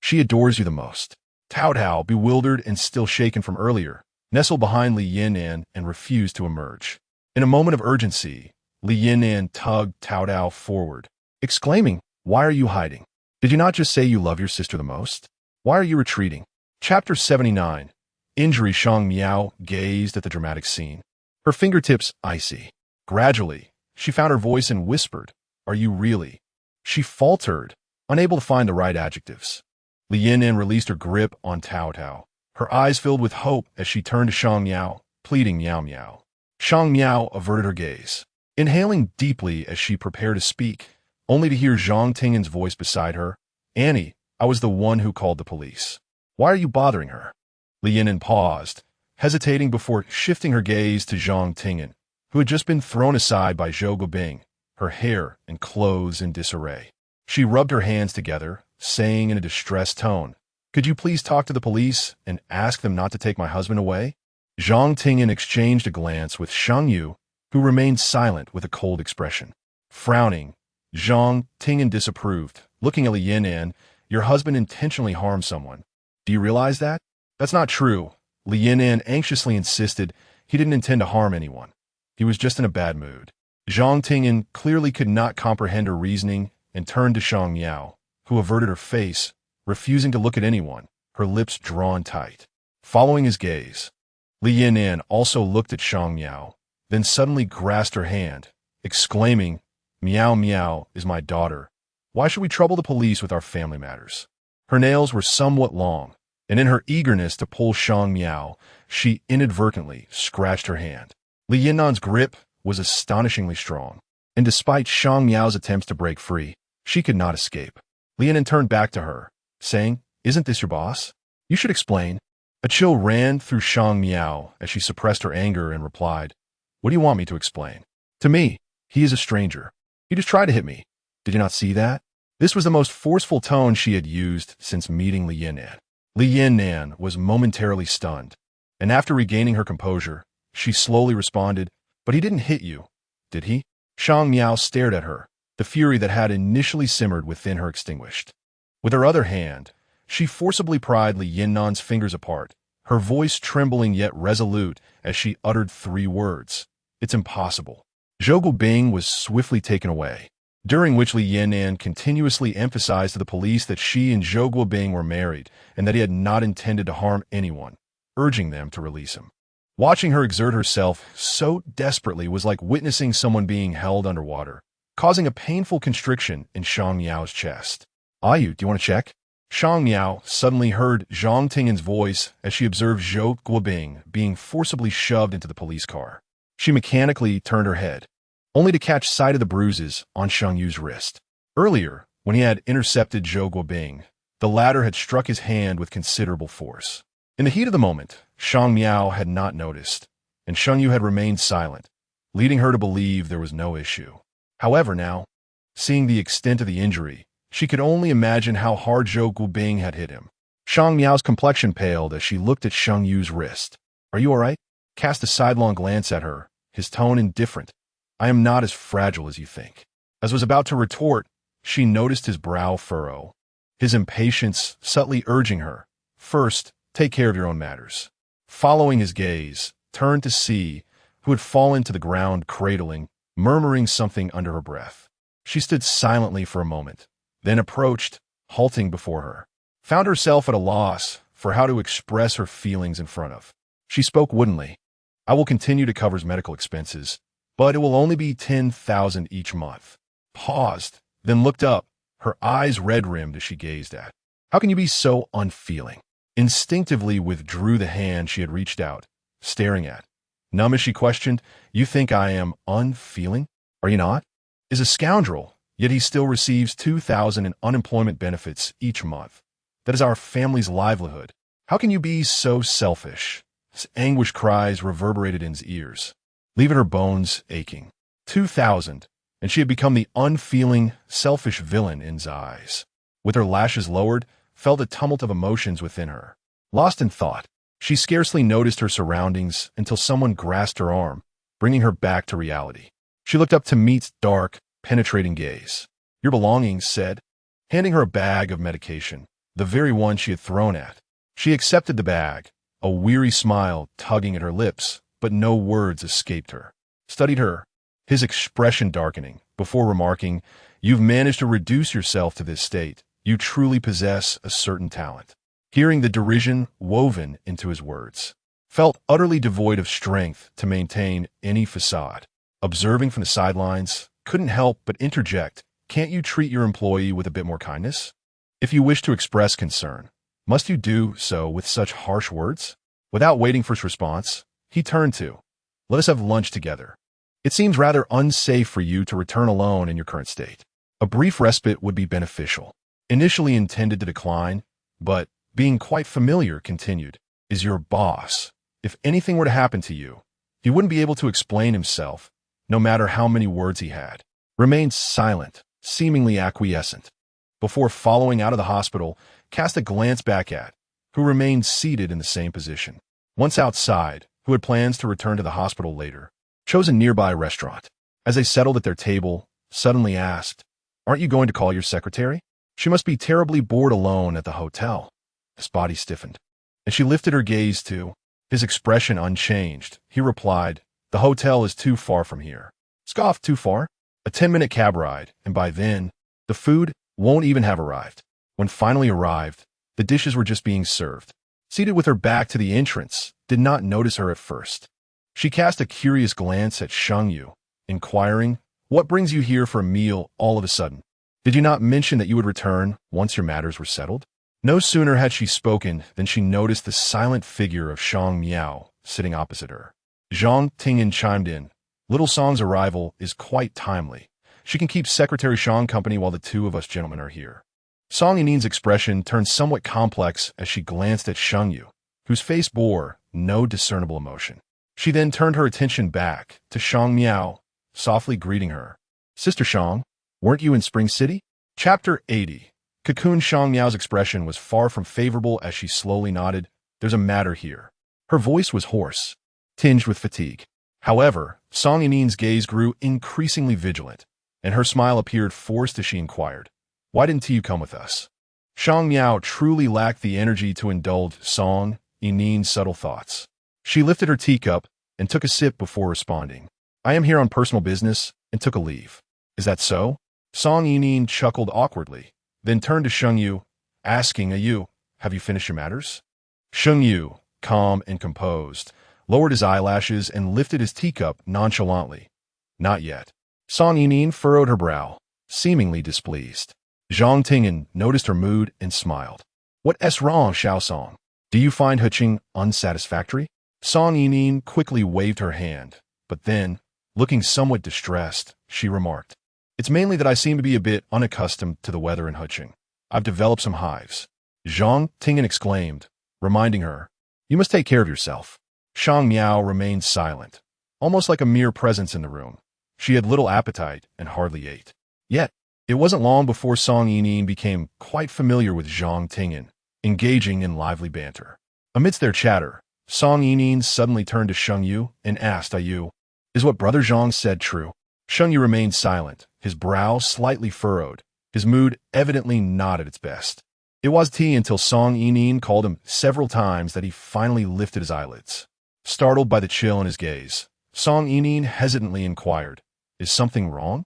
She adores you the most." Tao Dao, bewildered and still shaken from earlier, nestled behind Li Yan'an and refused to emerge. In a moment of urgency, Li Yan'an tugged Tao Dao forward, exclaiming, "Why are you hiding? Did you not just say you love your sister the most? Why are you retreating?" Chapter 79. Injury. Shang Miao gazed at the dramatic scene, her fingertips icy. Gradually, she found her voice and whispered, "Are you really?" She faltered, unable to find the right adjectives. Li Yan'an released her grip on Tao Dao, her eyes filled with hope as she turned to Shang Miao, pleading, "Miao Miao." Shang Miao averted her gaze, inhaling deeply as she prepared to speak, only to hear Zhang Tingyan's voice beside her, "Annie, I was the one who called the police. Why are you bothering her?" Li Yan'an paused, hesitating before shifting her gaze to Zhang Tingyan, who had just been thrown aside by Zhou Guobing, her hair and clothes in disarray. She rubbed her hands together, saying in a distressed tone, "Could you please talk to the police and ask them not to take my husband away?" Zhang Tingyan exchanged a glance with Sheng Yu, who remained silent with a cold expression. Frowning, Zhang Tingyan disapproved, looking at Li Yan'an, "Your husband intentionally harmed someone. Do you realize that?" "That's not true," Li Yan'an anxiously insisted. "He didn't intend to harm anyone. He was just in a bad mood." Zhang Tingyan clearly could not comprehend her reasoning and turned to Shang Miao, who averted her face, refusing to look at anyone, her lips drawn tight. Following his gaze, Li Yan'an also looked at Shang Miao, then suddenly grasped her hand, exclaiming, "Miao Miao is my daughter. Why should we trouble the police with our family matters?" Her nails were somewhat long, and in her eagerness to pull Shang Miao, she inadvertently scratched her hand. Li Yan'an's grip was astonishingly strong, and despite Shang Miao's attempts to break free, she could not escape. Li Yan'an turned back to her, saying, "Isn't this your boss? You should explain." A chill ran through Shang Miao as she suppressed her anger and replied, "What do you want me to explain? To me, he is a stranger. He just tried to hit me. Did you not see that?" This was the most forceful tone she had used since meeting Li Yan'an. Li Yan'an was momentarily stunned, and after regaining her composure, she slowly responded, "But he didn't hit you, did he?" Shang Miao stared at her, the fury that had initially simmered within her extinguished. With her other hand, she forcibly pried Li Yan'an's fingers apart, her voice trembling yet resolute as she uttered 3 words. "It's impossible." Zhou Guobing was swiftly taken away, during which Li Yan'an continuously emphasized to the police that she and Zhou Guobing were married and that he had not intended to harm anyone, urging them to release him. Watching her exert herself so desperately was like witnessing someone being held underwater, causing a painful constriction in Shang Miao's chest. "Ayu, do you want to check?" Shang Miao suddenly heard Zhang Tingyan's voice as she observed Zhou Guobing being forcibly shoved into the police car. She mechanically turned her head, only to catch sight of the bruises on Sheng Yu's wrist. Earlier, when he had intercepted Zhou Guobing, the latter had struck his hand with considerable force. In the heat of the moment, Shang Miao had not noticed, and Sheng Yu had remained silent, leading her to believe there was no issue. However, now, seeing the extent of the injury, she could only imagine how hard Zhou Guobing had hit him. Shang Miao's complexion paled as she looked at Sheng Yu's wrist. "Are you all right?" Cast a sidelong glance at her, his tone indifferent. "I am not as fragile as you think." As was about to retort, she noticed his brow furrow, his impatience subtly urging her, "First, take care of your own matters." Following his gaze, turned to see who had fallen to the ground cradling, murmuring something under her breath. She stood silently for a moment, then approached, halting before her. Found herself at a loss for how to express her feelings in front of. She spoke woodenly. "I will continue to cover his medical expenses, but it will only be 10,000 each month." Paused, then looked up, her eyes red-rimmed as she gazed at. "How can you be so unfeeling?" Instinctively withdrew the hand she had reached out, staring at. Numb as she questioned, "You think I am unfeeling? Are you not?" Is a scoundrel, yet he still receives 2,000 in unemployment benefits each month. That is our family's livelihood. How can you be so selfish? His anguished cries reverberated in his ears, leaving her bones aching. 2,000, and she had become the unfeeling, selfish villain in his eyes. With her lashes lowered, felt a tumult of emotions within her. Lost in thought, she scarcely noticed her surroundings until someone grasped her arm, bringing her back to reality. She looked up to meet's dark, penetrating gaze. "Your belongings," said, handing her a bag of medication, the very one she had thrown at. She accepted the bag, a weary smile tugging at her lips, but no words escaped her. Studied her, his expression darkening, before remarking, "You've managed to reduce yourself to this state. You truly possess a certain talent." Hearing the derision woven into his words, felt utterly devoid of strength to maintain any facade. Observing from the sidelines, couldn't help but interject, "Can't you treat your employee with a bit more kindness? If you wish to express concern, must you do so with such harsh words?" Without waiting for his response, he turned to, "Let us have lunch together. It seems rather unsafe for you to return alone in your current state. A brief respite would be beneficial." Initially intended to decline, but, being quite familiar, continued, "Is your boss. If anything were to happen to you, he wouldn't be able to explain himself, no matter how many words he had." Remained silent, seemingly acquiescent. Before following out of the hospital, cast a glance back at, who remained seated in the same position. Once outside, who had plans to return to the hospital later, chose a nearby restaurant. As they settled at their table, suddenly asked, "Aren't you going to call your secretary? She must be terribly bored alone at the hotel." His body stiffened, and she lifted her gaze to, his expression unchanged. He replied, "The hotel is too far from here." Scoffed. "Too far? A 10-minute cab ride, and by then, the food won't even have arrived." When finally arrived, the dishes were just being served. Seated with her back to the entrance, did not notice her at first. She cast a curious glance at Sheng Yu, inquiring, "What brings you here for a meal all of a sudden? Did you not mention that you would return once your matters were settled?" No sooner had she spoken than she noticed the silent figure of Shang Miao sitting opposite her. Zhang Tingyan chimed in, "Little Song's arrival is quite timely. She can keep Secretary Shang company while the two of us gentlemen are here." Song Yinin's expression turned somewhat complex as she glanced at Sheng Yu, whose face bore no discernible emotion. She then turned her attention back to Shang Miao, softly greeting her. "Sister Shang, weren't you in Spring City?" Chapter 80. Cocoon. Shang Miao's expression was far from favorable as she slowly nodded. There's a matter here. Her voice was hoarse, tinged with fatigue. However, Song Yinin's gaze grew increasingly vigilant, and her smile appeared forced as she inquired, "Why didn't you come with us?" Shang Miao truly lacked the energy to indulge Song Yinin's subtle thoughts. She lifted her teacup and took a sip before responding. "I am here on personal business and took a leave." "Is that so?" Song Yinin chuckled awkwardly, then turned to Sheng Yu, asking, have you finished your matters?" Sheng Yu, calm and composed, lowered his eyelashes and lifted his teacup nonchalantly. "Not yet." Song Yinin furrowed her brow, seemingly displeased. Zhang Tingan noticed her mood and smiled. "What's wrong, Xiao Song? Do you find Huqing unsatisfactory?" Song Yinin quickly waved her hand, but then, looking somewhat distressed, she remarked, "It's mainly that I seem to be a bit unaccustomed to the weather in Huqing. I've developed some hives." Zhang Tingan exclaimed, reminding her, "You must take care of yourself." Shang Miao remained silent, almost like a mere presence in the room. She had little appetite and hardly ate. Yet, it wasn't long before Song Yinin became quite familiar with Zhang Tingan, engaging in lively banter. Amidst their chatter, Song Yinin suddenly turned to Sheng Yu and asked, "Is what Brother Zhang said true?" Sheng Yu remained silent, his brow slightly furrowed, his mood evidently not at its best. It was until Song Yinin called him several times that he finally lifted his eyelids. Startled by the chill in his gaze, Song Yinin hesitantly inquired, "Is something wrong?"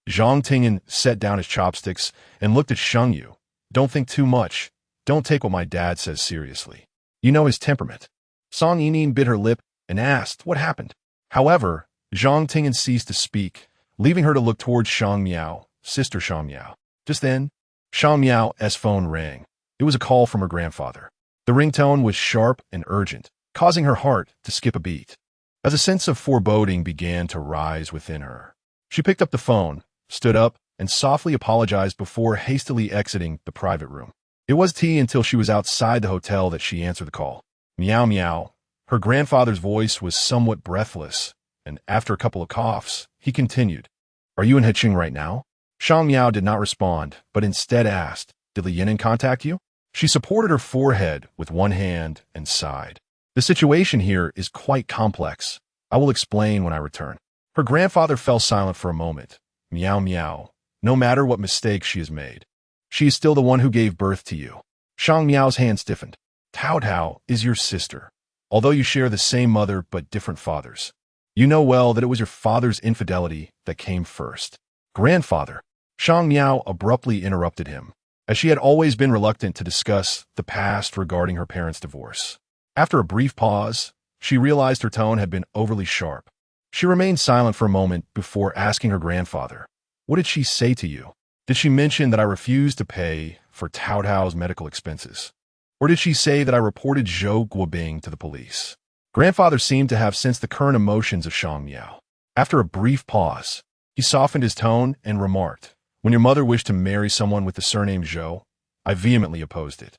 Zhang Tingan set down his chopsticks and looked at Sheng Yu. "Don't think too much. Don't take what my dad says seriously. You know his temperament." Song Yinin bit her lip and asked what happened. However, Zhang Tingan ceased to speak, leaving her to look towards Shang Miao, Sister Shang Miao. Just then, Shang Miao's phone rang. It was a call from her grandfather. The ringtone was sharp and urgent, causing her heart to skip a beat. As a sense of foreboding began to rise within her, she picked up the phone, stood up, and softly apologized before hastily exiting the private room. It was until she was outside the hotel that she answered the call. "Miao Miao." Her grandfather's voice was somewhat breathless, and after a couple of coughs, he continued, "Are you in Huqing right now?" Shang Miao did not respond, but instead asked, "Did Li Yinan contact you?" She supported her forehead with one hand and sighed. "The situation here is quite complex. I will explain when I return." Her grandfather fell silent for a moment. "Miao Miao, no matter what mistakes she has made, she is still the one who gave birth to you." Shang Miao's hand stiffened. "Tao Tao is your sister, although you share the same mother but different fathers. You know well that it was your father's infidelity that came first." "Grandfather," Shang Miao abruptly interrupted him, as she had always been reluctant to discuss the past regarding her parents' divorce. After a brief pause, she realized her tone had been overly sharp. She remained silent for a moment before asking her grandfather, "What did she say to you? Did she mention that I refused to pay for Tao Tao's medical expenses? Or did she say that I reported Zhou Guobing to the police?" Grandfather seemed to have sensed the current emotions of Shang Miao. After a brief pause, he softened his tone and remarked, "When your mother wished to marry someone with the surname Zhou, I vehemently opposed it.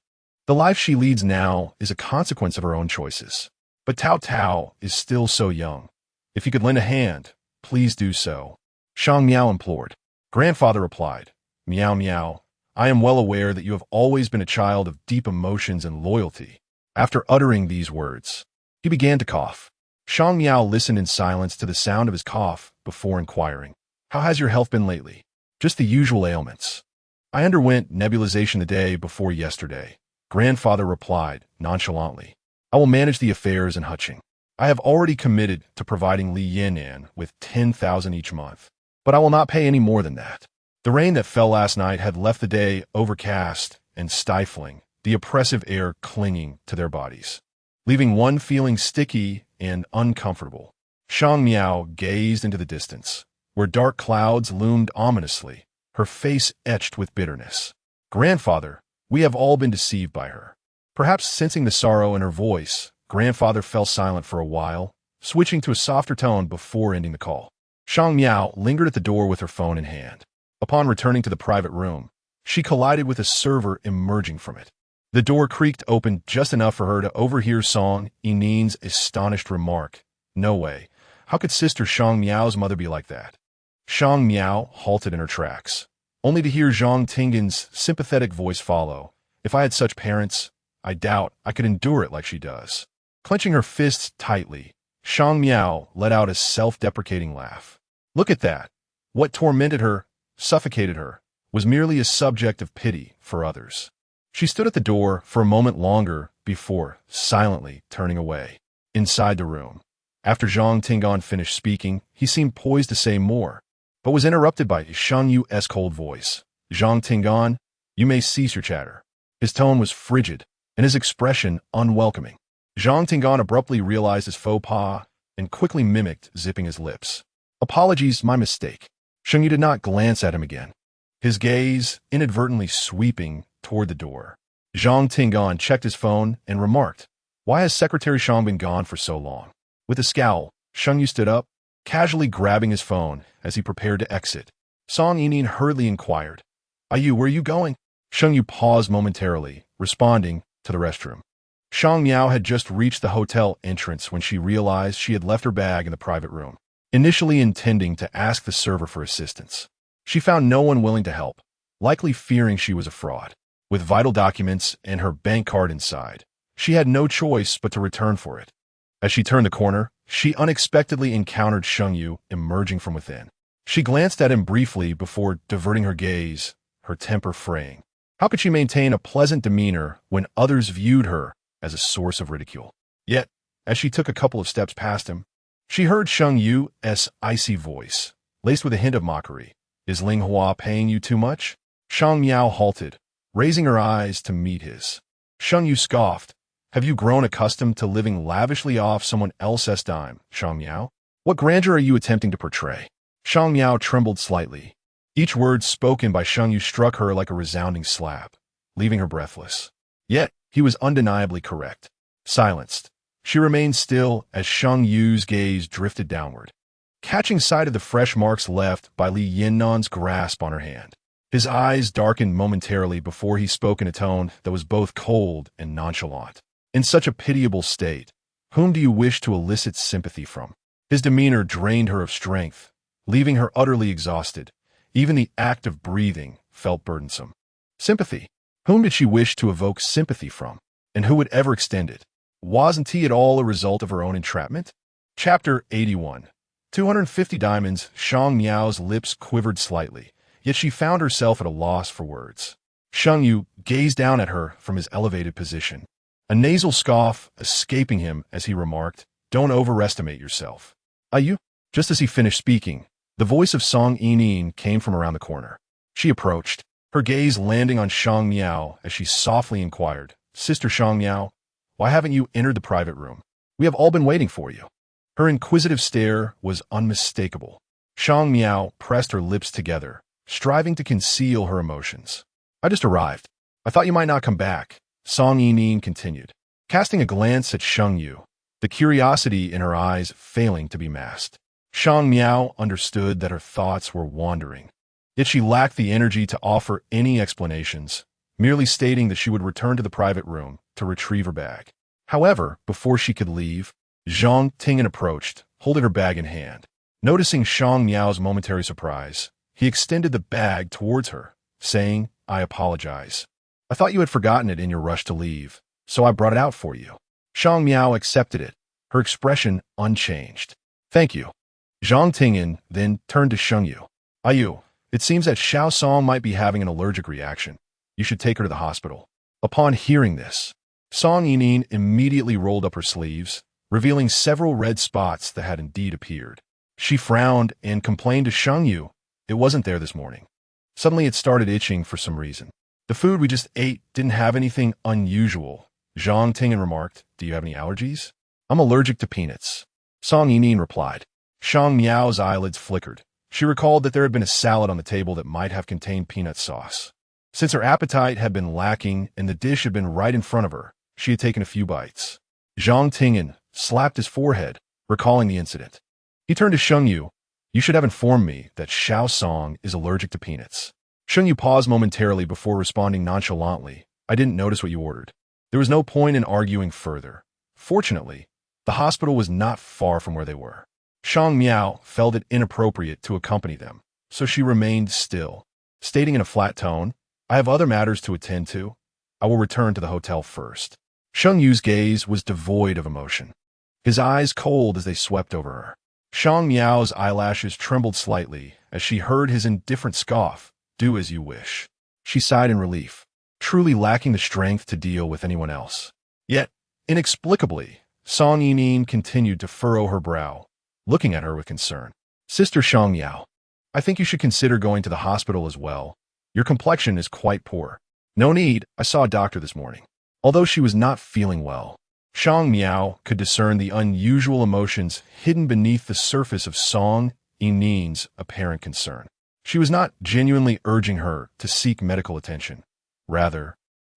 The life she leads now is a consequence of her own choices. But Tao Tao is still so young. If you could lend a hand, please do so," Shang Miao implored. Grandfather replied, "Miao Miao, I am well aware that you have always been a child of deep emotions and loyalty." After uttering these words, he began to cough. Shang Miao listened in silence to the sound of his cough before inquiring, "How has your health been lately?" "Just the usual ailments. I underwent nebulization the day before yesterday," Grandfather replied nonchalantly. "I will manage the affairs in Huqing. I have already committed to providing Li Yinan with 10,000 each month, but I will not pay any more than that." The rain that fell last night had left the day overcast and stifling, the oppressive air clinging to their bodies, leaving one feeling sticky and uncomfortable. Shang Miao gazed into the distance, where dark clouds loomed ominously, her face etched with bitterness. "Grandfather, we have all been deceived by her." Perhaps sensing the sorrow in her voice, Grandfather fell silent for a while, switching to a softer tone before ending the call. Shang Miao lingered at the door with her phone in hand. Upon returning to the private room, she collided with a server emerging from it. The door creaked open just enough for her to overhear Song Yinin's astonished remark, "No way. How could Sister Shang Miao's mother be like that?" Shang Miao halted in her tracks, only to hear Zhang Tingan's sympathetic voice follow. If I had such parents, I doubt I could endure it like she does. Clenching her fists tightly, Shang Miao let out a self-deprecating laugh. Look at that. What tormented her, suffocated her, was merely a subject of pity for others. She stood at the door for a moment longer before silently turning away. Inside the room, after Zhang Tingan finished speaking, he seemed poised to say more, but was interrupted by Sheng Yu's cold voice. Zhang Tingan, you may cease your chatter. His tone was frigid, and his expression unwelcoming. Zhang Tingan abruptly realized his faux pas and quickly mimicked zipping his lips. Apologies, my mistake. Sheng Yu did not glance at him again, his gaze inadvertently sweeping toward the door. Zhang Tingan checked his phone and remarked, why has Secretary Shang been gone for so long? With a scowl, Sheng Yu stood up, casually grabbing his phone as he prepared to exit. Song Yining hurriedly inquired, Yu, where are you going? Sheng Yu paused momentarily, responding to the restroom. Shang Miao had just reached the hotel entrance when she realized she had left her bag in the private room, initially intending to ask the server for assistance. She found no one willing to help, likely fearing she was a fraud. With vital documents and her bank card inside, she had no choice but to return for it. As she turned the corner, she unexpectedly encountered Sheng Yu emerging from within. She glanced at him briefly before diverting her gaze, her temper fraying. How could she maintain a pleasant demeanor when others viewed her as a source of ridicule? Yet, as she took a couple of steps past him, she heard Sheng Yu's icy voice, laced with a hint of mockery. Is Ling Hua paying you too much? Shang Miao halted, raising her eyes to meet his. Sheng Yu scoffed. Have you grown accustomed to living lavishly off someone else's dime, Shang Miao? What grandeur are you attempting to portray? Shang Miao trembled slightly. Each word spoken by Sheng Yu struck her like a resounding slap, leaving her breathless. Yet, he was undeniably correct. Silenced, she remained still as Sheng Yu's gaze drifted downward, catching sight of the fresh marks left by Li Yinnan's grasp on her hand. His eyes darkened momentarily before he spoke in a tone that was both cold and nonchalant. In such a pitiable state, whom do you wish to elicit sympathy from? His demeanor drained her of strength, leaving her utterly exhausted. Even the act of breathing felt burdensome. Sympathy. Whom did she wish to evoke sympathy from? And who would ever extend it? Wasn't he at all a result of her own entrapment? Chapter 81. 250 diamonds. Shang Miao's lips quivered slightly, yet she found herself at a loss for words. Sheng Yu gazed down at her from his elevated position, a nasal scoff escaping him as he remarked, Don't overestimate yourself. You? Just as he finished speaking, the voice of Song Yining came from around the corner. She approached, her gaze landing on Shang Miao as she softly inquired, Sister Shang Miao, why haven't you entered the private room? We have all been waiting for you. Her inquisitive stare was unmistakable. Shang Miao pressed her lips together, striving to conceal her emotions. I just arrived. I thought you might not come back, Song Yining continued, casting a glance at Sheng Yu, the curiosity in her eyes failing to be masked. Shang Miao understood that her thoughts were wandering, yet she lacked the energy to offer any explanations, merely stating that she would return to the private room to retrieve her bag. However, before she could leave, Zhang Tingan approached, holding her bag in hand. Noticing Shang Miao's momentary surprise, he extended the bag towards her, saying, I apologize. I thought you had forgotten it in your rush to leave, so I brought it out for you. Shang Miao accepted it, her expression unchanged. Thank you. Zhang Tingan then turned to Sheng Yu. Yu, it seems that Xiao Song might be having an allergic reaction. You should take her to the hospital. Upon hearing this, Song Yining immediately rolled up her sleeves, revealing several red spots that had indeed appeared. She frowned and complained to Sheng Yu. It wasn't there this morning. Suddenly it started itching for some reason. The food we just ate didn't have anything unusual. Zhang Tingan remarked, Do you have any allergies? I'm allergic to peanuts. Song Yining replied. Shang Miao's eyelids flickered. She recalled that there had been a salad on the table that might have contained peanut sauce. Since her appetite had been lacking and the dish had been right in front of her, she had taken a few bites. Zhang Tingan slapped his forehead, recalling the incident. He turned to Sheng Yu. You should have informed me that Xiao Song is allergic to peanuts. Sheng Yu paused momentarily before responding nonchalantly. I didn't notice what you ordered. There was no point in arguing further. Fortunately, the hospital was not far from where they were. Shang Miao felt it inappropriate to accompany them, so she remained still. stating in a flat tone, "I have other matters to attend to. I will return to the hotel first." Sheng Yu's gaze was devoid of emotion, his eyes cold as they swept over her. Shang Miao's eyelashes trembled slightly as she heard his indifferent scoff, "Do as you wish." She sighed in relief, truly lacking the strength to deal with anyone else. Yet, inexplicably, Song Yining continued to furrow her brow, looking at her with concern. "Sister Shang Miao, I think you should consider going to the hospital as well. Your complexion is quite poor." "No need, I saw a doctor this morning." Although she was not feeling well, Shang Miao could discern the unusual emotions hidden beneath the surface of Song Yining's apparent concern. She was not genuinely urging her to seek medical attention. Rather,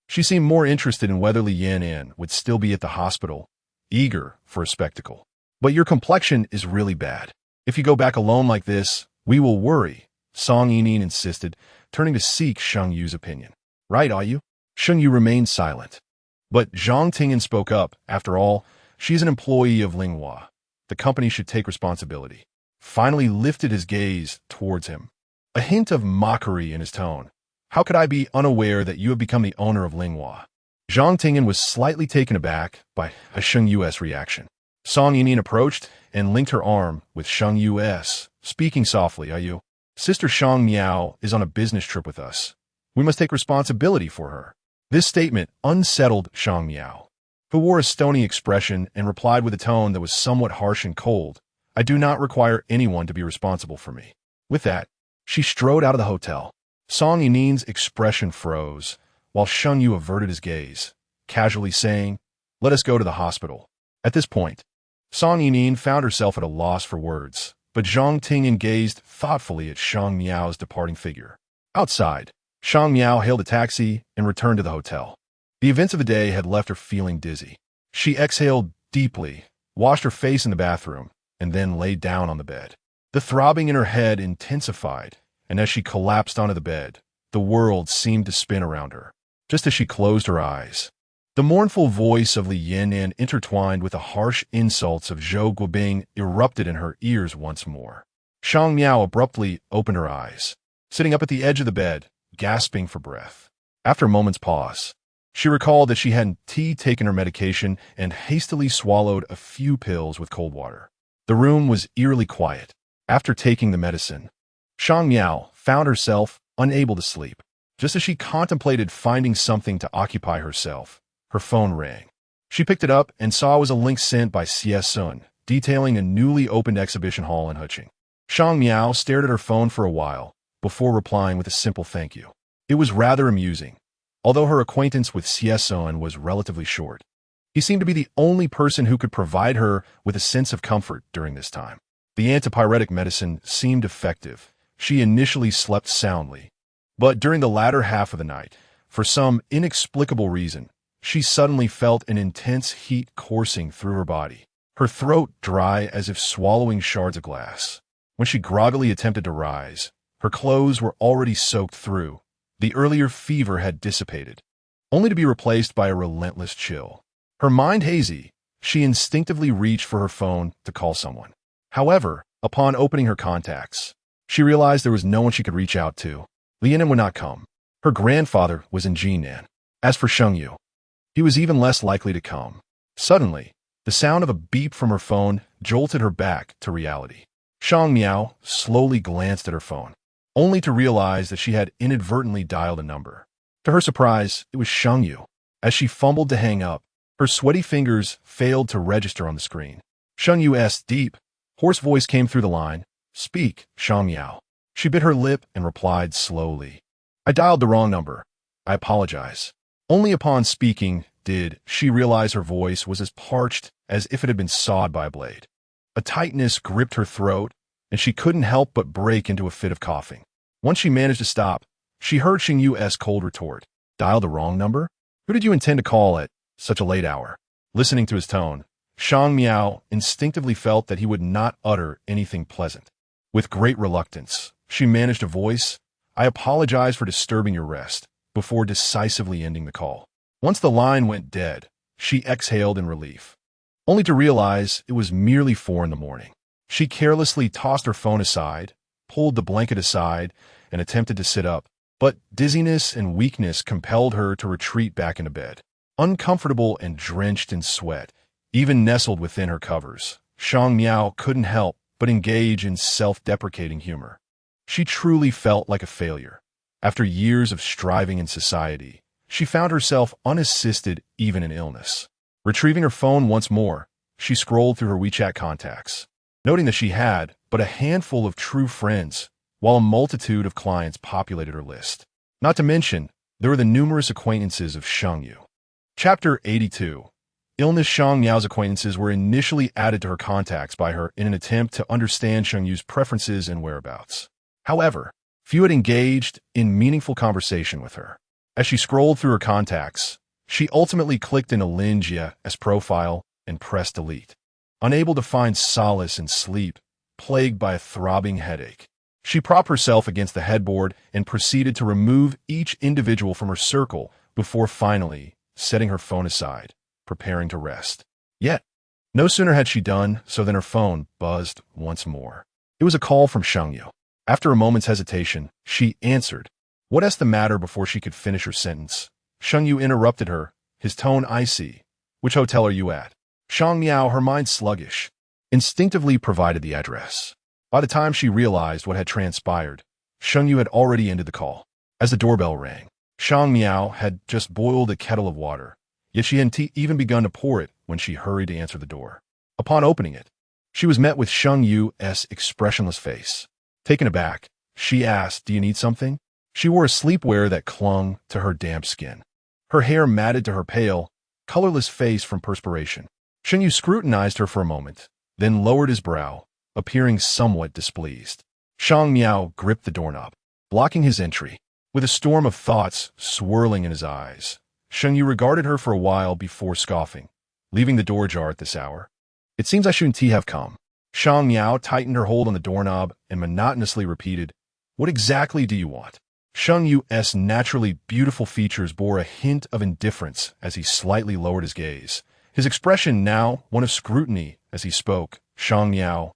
she seemed more interested in whether Li Yan'an would still be at the hospital, eager for a spectacle. "But your complexion is really bad. If you go back alone like this, we will worry," Song Yining insisted, turning to seek Sheng Yu's opinion. "Right, are you?" Sheng Yu remained silent. But Zhang Tingan spoke up. "After all, she is an employee of Linghua. The company should take responsibility." Finally lifted his gaze towards him, a hint of mockery in his tone. "How could I be unaware that you have become the owner of Linghua?" Zhang Tingan was slightly taken aback by Sheng Yu's reaction. Song Yining approached and linked her arm with Sheng Yu's, speaking softly, "Are you? Sister Shang Miao is on a business trip with us. We must take responsibility for her." This statement unsettled Shang Miao, who wore a stony expression and replied with a tone that was somewhat harsh and cold, "I do not require anyone to be responsible for me." With that, she strode out of the hotel. Song Yining's expression froze, while Sheng Yu averted his gaze, casually saying, "Let us go to the hospital." At this point, Song Yining found herself at a loss for words, but Zhang Tingan gazed thoughtfully at Shang Miao's departing figure. Outside, Shang Miao hailed a taxi and returned to the hotel. The events of the day had left her feeling dizzy. She exhaled deeply, washed her face in the bathroom, and then lay down on the bed. The throbbing in her head intensified, and as she collapsed onto the bed, the world seemed to spin around her. Just as she closed her eyes, the mournful voice of Li Yan'an intertwined with the harsh insults of Zhou Guobing erupted in her ears once more. Shang Miao abruptly opened her eyes, sitting up at the edge of the bed, gasping for breath. After a moment's pause, she recalled that she hadn't taken her medication and hastily swallowed a few pills with cold water. The room was eerily quiet. After taking the medicine, Shang Miao found herself unable to sleep. Just as she contemplated finding something to occupy herself, her phone rang. She picked it up and saw it was a link sent by Xie Sun, detailing a newly opened exhibition hall in Huqing. Shang Miao stared at her phone for a while, before replying with a simple thank you. It was rather amusing, although her acquaintance with Xie Sun was relatively short. He seemed to be the only person who could provide her with a sense of comfort during this time. The antipyretic medicine seemed effective. She initially slept soundly, but during the latter half of the night, for some inexplicable reason, she suddenly felt an intense heat coursing through her body, her throat dry as if swallowing shards of glass. When she groggily attempted to rise, her clothes were already soaked through. The earlier fever had dissipated, only to be replaced by a relentless chill. Her mind hazy, she instinctively reached for her phone to call someone. However, upon opening her contacts, she realized there was no one she could reach out to. Li Yan'an would not come. Her grandfather was in Jinan. As for Sheng Yu, he was even less likely to come. Suddenly, the sound of a beep from her phone jolted her back to reality. Shang Miao slowly glanced at her phone, only to realize that she had inadvertently dialed a number. To her surprise, it was Sheng Yu. As she fumbled to hang up, her sweaty fingers failed to register on the screen. Sheng Yu's deep, hoarse voice came through the line. "Speak, Shang Miao." She bit her lip and replied slowly, "I dialed the wrong number. I apologize." Only upon speaking did she realize her voice was as parched as if it had been sawed by a blade. A tightness gripped her throat, and she couldn't help but break into a fit of coughing. Once she managed to stop, she heard Sheng Yu's cold retort. "Dial the wrong number? Who did you intend to call at such a late hour?" Listening to his tone, Shang Miao instinctively felt that he would not utter anything pleasant. With great reluctance, she managed a voice, "I apologize for disturbing your rest," before decisively ending the call. Once the line went dead, she exhaled in relief, only to realize it was merely 4 in the morning. She carelessly tossed her phone aside, pulled the blanket aside, and attempted to sit up, but dizziness and weakness compelled her to retreat back into bed. Uncomfortable and drenched in sweat, even nestled within her covers, Shang Miao couldn't help but engage in self-deprecating humor. She truly felt like a failure. After years of striving in society, she found herself unassisted even in illness. Retrieving her phone once more, she scrolled through her WeChat contacts, noting that she had but a handful of true friends, while a multitude of clients populated her list. Not to mention, there were the numerous acquaintances of Sheng Yu. Chapter 82. Illness. Shang Miao's acquaintances were initially added to her contacts by her in an attempt to understand Sheng Yu's preferences and whereabouts. However, few had engaged in meaningful conversation with her. As she scrolled through her contacts, she ultimately clicked into Lin Jia's profile and pressed delete. Unable to find solace in sleep, plagued by a throbbing headache, she propped herself against the headboard and proceeded to remove each individual from her circle before finally setting her phone aside, preparing to rest. Yet, no sooner had she done so than her phone buzzed once more. It was a call from Sheng Yu. After a moment's hesitation, she answered. What's the matter? Before she could finish her sentence, Sheng Yu interrupted her, his tone icy. Which hotel are you at? Shang Miao, her mind sluggish, instinctively provided the address. By the time she realized what had transpired, Sheng Yu had already ended the call. As the doorbell rang, Shang Miao had just boiled a kettle of water, yet she hadn't even begun to pour it when she hurried to answer the door. Upon opening it, she was met with Sheng Yu's expressionless face. Taken aback, she asked, do you need something? She wore a sleepwear that clung to her damp skin. Her hair matted to her pale, colorless face from perspiration. Sheng Yu scrutinized her for a moment, then lowered his brow, appearing somewhat displeased. Shang Miao gripped the doorknob, blocking his entry. With a storm of thoughts swirling in his eyes, Sheng Yu regarded her for a while before scoffing, leaving the door ajar at this hour. It seems I shouldn't have come. Shang Miao tightened her hold on the doorknob and monotonously repeated, what exactly do you want? Sheng Yu's naturally beautiful features bore a hint of indifference as he slightly lowered his gaze, his expression now one of scrutiny as he spoke. Shang Miao,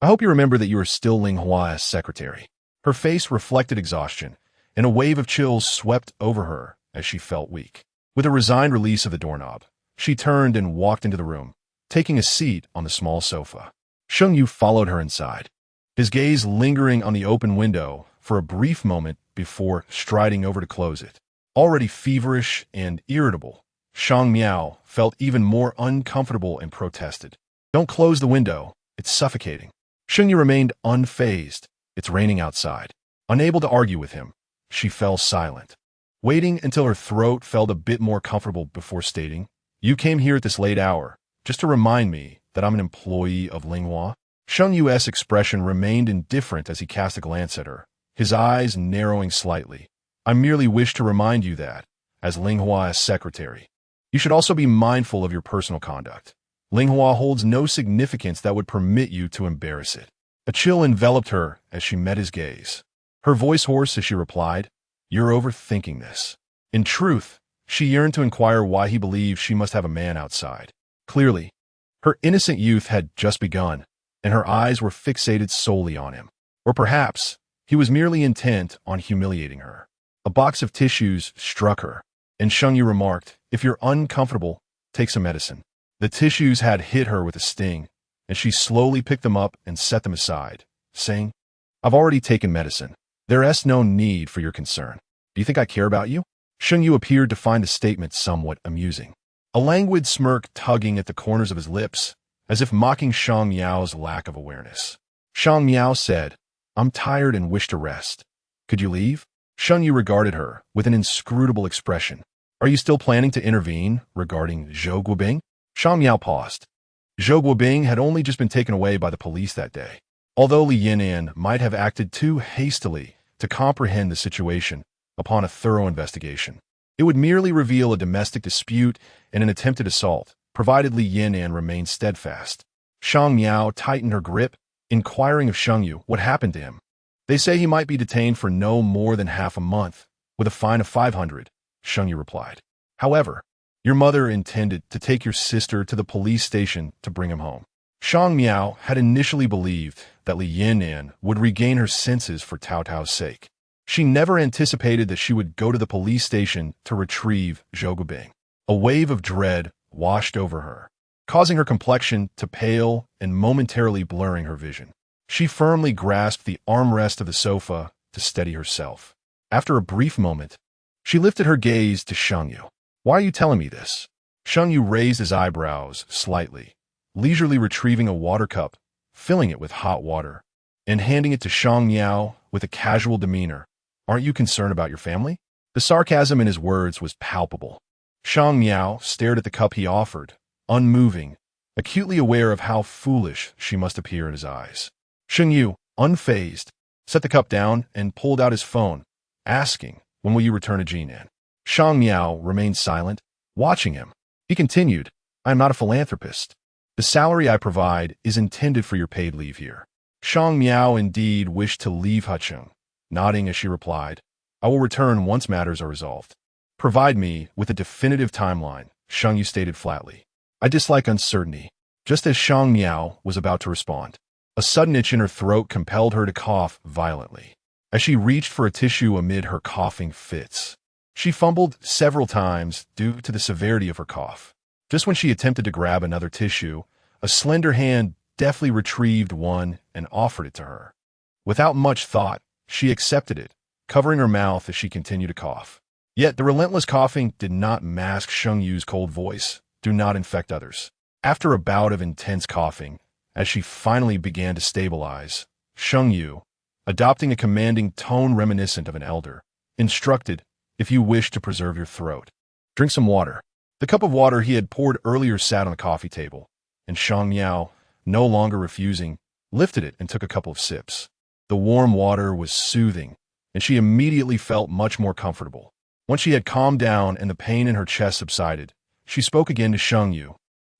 I hope you remember that you are still Ling Hua's secretary. Her face reflected exhaustion, and a wave of chills swept over her as she felt weak. With a resigned release of the doorknob, she turned and walked into the room, taking a seat on the small sofa. Sheng Yu followed her inside, his gaze lingering on the open window for a brief moment before striding over to close it. Already feverish and irritable, Shang Miao felt even more uncomfortable and protested. Don't close the window, it's suffocating. Sheng Yu remained unfazed. It's raining outside. Unable to argue with him, she fell silent, waiting until her throat felt a bit more comfortable before stating, you came here at this late hour, just to remind me that I'm an employee of Ling Hua? Sheng Yu's expression remained indifferent as he cast a glance at her, his eyes narrowing slightly. I merely wish to remind you that, as Ling Hua's secretary, you should also be mindful of your personal conduct. Ling Hua holds no significance that would permit you to embarrass it. A chill enveloped her as she met his gaze. Her voice hoarse as she replied, you're overthinking this. In truth, she yearned to inquire why he believed she must have a man outside. Clearly, her innocent youth had just begun, and her eyes were fixated solely on him. Or perhaps, he was merely intent on humiliating her. A box of tissues struck her, and Sheng Yu remarked, if you're uncomfortable, take some medicine. The tissues had hit her with a sting, and she slowly picked them up and set them aside, saying, I've already taken medicine. There's no need for your concern. Do you think I care about you? Sheng Yu appeared to find the statement somewhat amusing, a languid smirk tugging at the corners of his lips, as if mocking Shang Miao's lack of awareness. Shang Miao said, I'm tired and wish to rest. Could you leave? Sheng Yu regarded her with an inscrutable expression. Are you still planning to intervene regarding Zhou Guobing? Shang Miao paused. Zhou Guobing had only just been taken away by the police that day. Although Li Yinan might have acted too hastily to comprehend the situation upon a thorough investigation, it would merely reveal a domestic dispute and an attempted assault, provided Li Yinan remained steadfast. Shang Miao tightened her grip, inquiring of Sheng Yu what happened to him. They say he might be detained for no more than half a month, with a fine of 500, Sheng Yu replied. However, your mother intended to take your sister to the police station to bring him home. Shang Miao had initially believed that Li Yinan would regain her senses for Tao Tao's sake. She never anticipated that she would go to the police station to retrieve Zhou Guobing. A wave of dread washed over her, causing her complexion to pale and momentarily blurring her vision. She firmly grasped the armrest of the sofa to steady herself. After a brief moment, she lifted her gaze to Sheng Yu. "Why are you telling me this?" Sheng Yu raised his eyebrows slightly, leisurely retrieving a water cup, filling it with hot water, and handing it to Shang Miao with a casual demeanor. "Aren't you concerned about your family?" The sarcasm in his words was palpable. Shang Miao stared at the cup he offered, unmoving, acutely aware of how foolish she must appear in his eyes. Sheng Yu, unfazed, set the cup down and pulled out his phone, asking, "When will you return to Jinan?" Shang Miao remained silent, watching him. He continued, "I am not a philanthropist. The salary I provide is intended for your paid leave here." Shang Miao indeed wished to leave Hucheng, nodding as she replied, "I will return once matters are resolved." "Provide me with a definitive timeline," Sheng Yu stated flatly. "I dislike uncertainty." Just as Shang Miao was about to respond, a sudden itch in her throat compelled her to cough violently. As she reached for a tissue amid her coughing fits, she fumbled several times due to the severity of her cough. Just when she attempted to grab another tissue, a slender hand deftly retrieved one and offered it to her. Without much thought, she accepted it, covering her mouth as she continued to cough. Yet the relentless coughing did not mask Sheng Yu's cold voice. "Do not infect others." After a bout of intense coughing, as she finally began to stabilize, Sheng Yu, adopting a commanding tone reminiscent of an elder, instructed, "If you wish to preserve your throat, drink some water." The cup of water he had poured earlier sat on the coffee table, and Shang Miao, no longer refusing, lifted it and took a couple of sips. The warm water was soothing, and she immediately felt much more comfortable. Once she had calmed down and the pain in her chest subsided, she spoke again to Sheng Yu.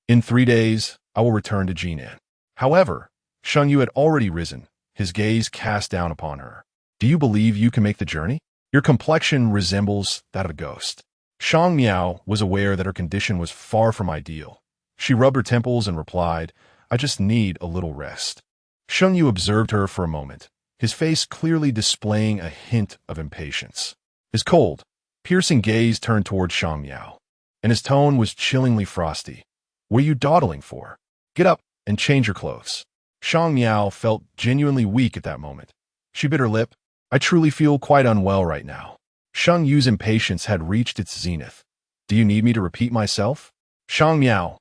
"In 3 days, I will return to Jinan." However, Sheng Yu had already risen, his gaze cast down upon her. "Do you believe you can make the journey? Your complexion resembles that of a ghost." Shang Miao was aware that her condition was far from ideal. She rubbed her temples and replied, "I just need a little rest." Sheng Yu observed her for a moment, his face clearly displaying a hint of impatience. His cold, piercing gaze turned toward Shang Miao, and his tone was chillingly frosty. "What are you dawdling for? Get up and change your clothes." Shang Miao felt genuinely weak at that moment. She bit her lip. "I truly feel quite unwell right now." Sheng Yu's impatience had reached its zenith. "Do you need me to repeat myself?" Shang Miao,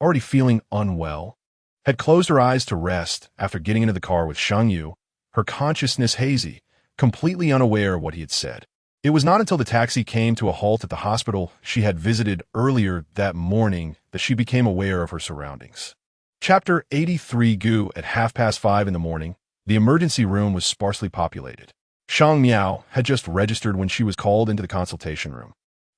already feeling unwell, had closed her eyes to rest after getting into the car with Sheng Yu, her consciousness hazy, completely unaware of what he had said. It was not until the taxi came to a halt at the hospital she had visited earlier that morning that she became aware of her surroundings. Chapter 83. Gu. At 5:30 in the morning, the emergency room was sparsely populated. Shang Miao had just registered when she was called into the consultation room.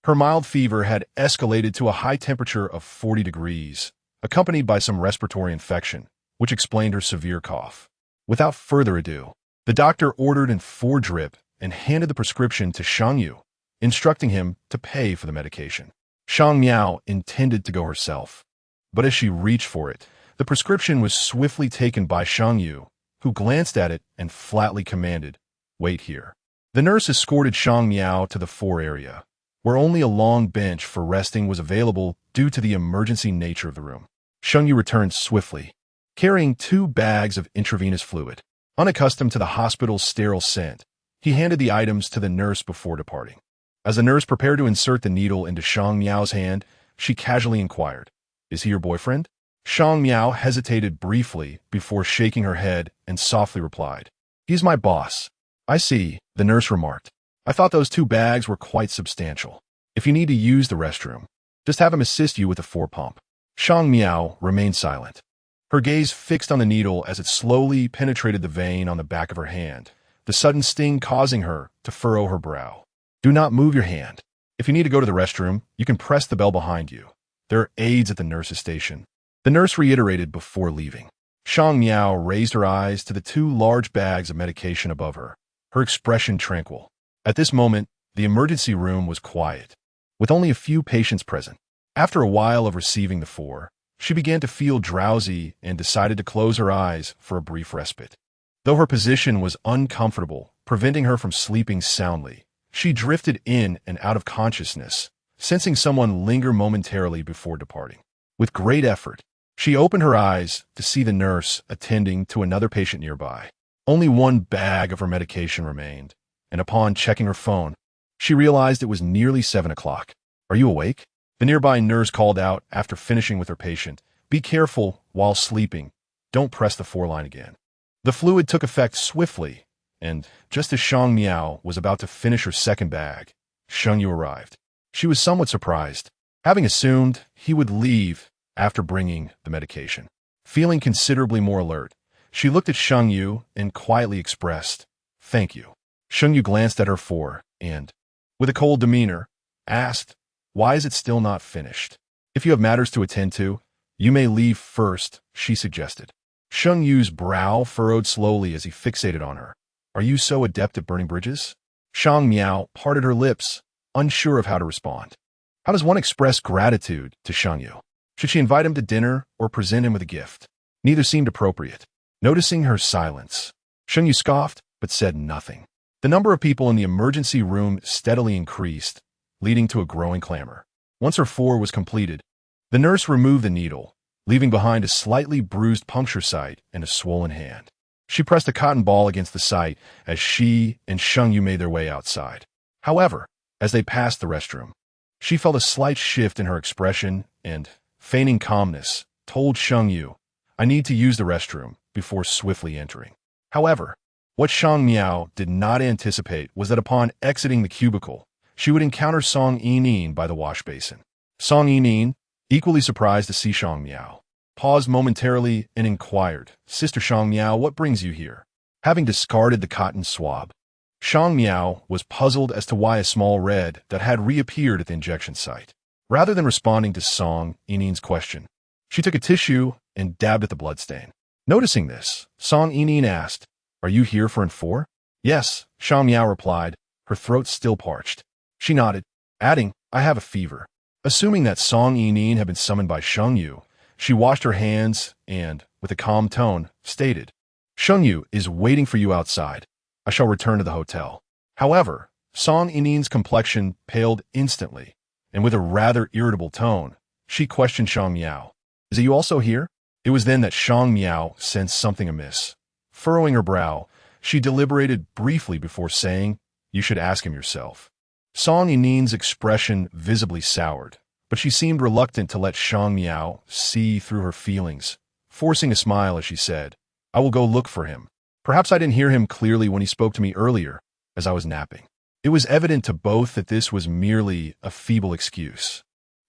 Her mild fever had escalated to a high temperature of 40 degrees, accompanied by some respiratory infection, which explained her severe cough. Without further ado, the doctor ordered an 4-drip and handed the prescription to Sheng Yu, instructing him to pay for the medication. Shang Miao intended to go herself, but as she reached for it, the prescription was swiftly taken by Sheng Yu, who glanced at it and flatly commanded, "Wait here." The nurse escorted Shang Miao to the 4 area, where only a long bench for resting was available due to the emergency nature of the room. Sheng Yu returned swiftly, carrying 2 bags of intravenous fluid. Unaccustomed to the hospital's sterile scent, he handed the items to the nurse before departing. As the nurse prepared to insert the needle into Shang Miao's hand, she casually inquired, "Is he your boyfriend?" Shang Miao hesitated briefly before shaking her head and softly replied, "He's my boss." "I see," the nurse remarked. "I thought those 2 bags were quite substantial. If you need to use the restroom, just have him assist you with the 4-pump." Shang Miao remained silent, her gaze fixed on the needle as it slowly penetrated the vein on the back of her hand, the sudden sting causing her to furrow her brow. "Do not move your hand. If you need to go to the restroom, you can press the bell behind you. There are aides at the nurse's station," the nurse reiterated before leaving. Shang Miao raised her eyes to the 2 large bags of medication above her, her expression tranquil. At this moment, the emergency room was quiet, with only a few patients present. After a while of receiving the 4, she began to feel drowsy and decided to close her eyes for a brief respite. Though her position was uncomfortable preventing her from sleeping soundly. She drifted in and out of consciousness, sensing someone linger momentarily before departing. With great effort, she opened her eyes to see the nurse attending to another patient nearby. Only one bag of her medication remained, and upon checking her phone, she realized it was nearly 7 o'clock. "Are you awake?" The nearby nurse called out after finishing with her patient. "Be careful while sleeping. Don't press the 4 line again." The fluid took effect swiftly, and just as Shang Miao was about to finish her second bag, Sheng Yu arrived. She was somewhat surprised, having assumed he would leave after bringing the medication. Feeling considerably more alert, she looked at Sheng Yu and quietly expressed, "Thank you." Sheng Yu glanced at her and, with a cold demeanor, asked, "Why is it still not finished? If you have matters to attend to, you may leave first," she suggested. Sheng Yu's brow furrowed slowly as he fixated on her. "Are you so adept at burning bridges?" Shang Miao parted her lips, unsure of how to respond. How does one express gratitude to Sheng Yu? Should she invite him to dinner or present him with a gift? Neither seemed appropriate. Noticing her silence, Sheng Yu scoffed but said nothing. The number of people in the emergency room steadily increased, leading to a growing clamor. Once her 4 was completed, the nurse removed the needle, leaving behind a slightly bruised puncture site and a swollen hand. She pressed a cotton ball against the site as she and Sheng Yu made their way outside. However, as they passed the restroom, she felt a slight shift in her expression and, feigning calmness, told Sheng Yu, "I need to use the restroom," before swiftly entering. However, what Shang Miao did not anticipate was that upon exiting the cubicle, she would encounter Song Yining by the wash basin. Song Yining, equally surprised to see Shang Miao, paused momentarily and inquired, "Sister Shang Miao, what brings you here?" Having discarded the cotton swab, Shang Miao was puzzled as to why a small red that had reappeared at the injection site. Rather than responding to Song Yining's question, she took a tissue and dabbed at the bloodstain. Noticing this, Song Yining asked, "Are you here for N4?" "Yes," Shang Miao replied, her throat still parched. She nodded, adding, "I have a fever." Assuming that Song Yining had been summoned by Sheng Yu, she washed her hands and, with a calm tone, stated, "Sheng Yu is waiting for you outside. I shall return to the hotel." However, Song Yining's complexion paled instantly, and with a rather irritable tone, she questioned Shang Miao, "Is you also here?" It was then that Shang Miao sensed something amiss. Furrowing her brow, she deliberated briefly before saying, "You should ask him yourself." Song Yining's expression visibly soured, but she seemed reluctant to let Shang Miao see through her feelings, forcing a smile as she said, "I will go look for him. Perhaps I didn't hear him clearly when he spoke to me earlier, as I was napping." It was evident to both that this was merely a feeble excuse.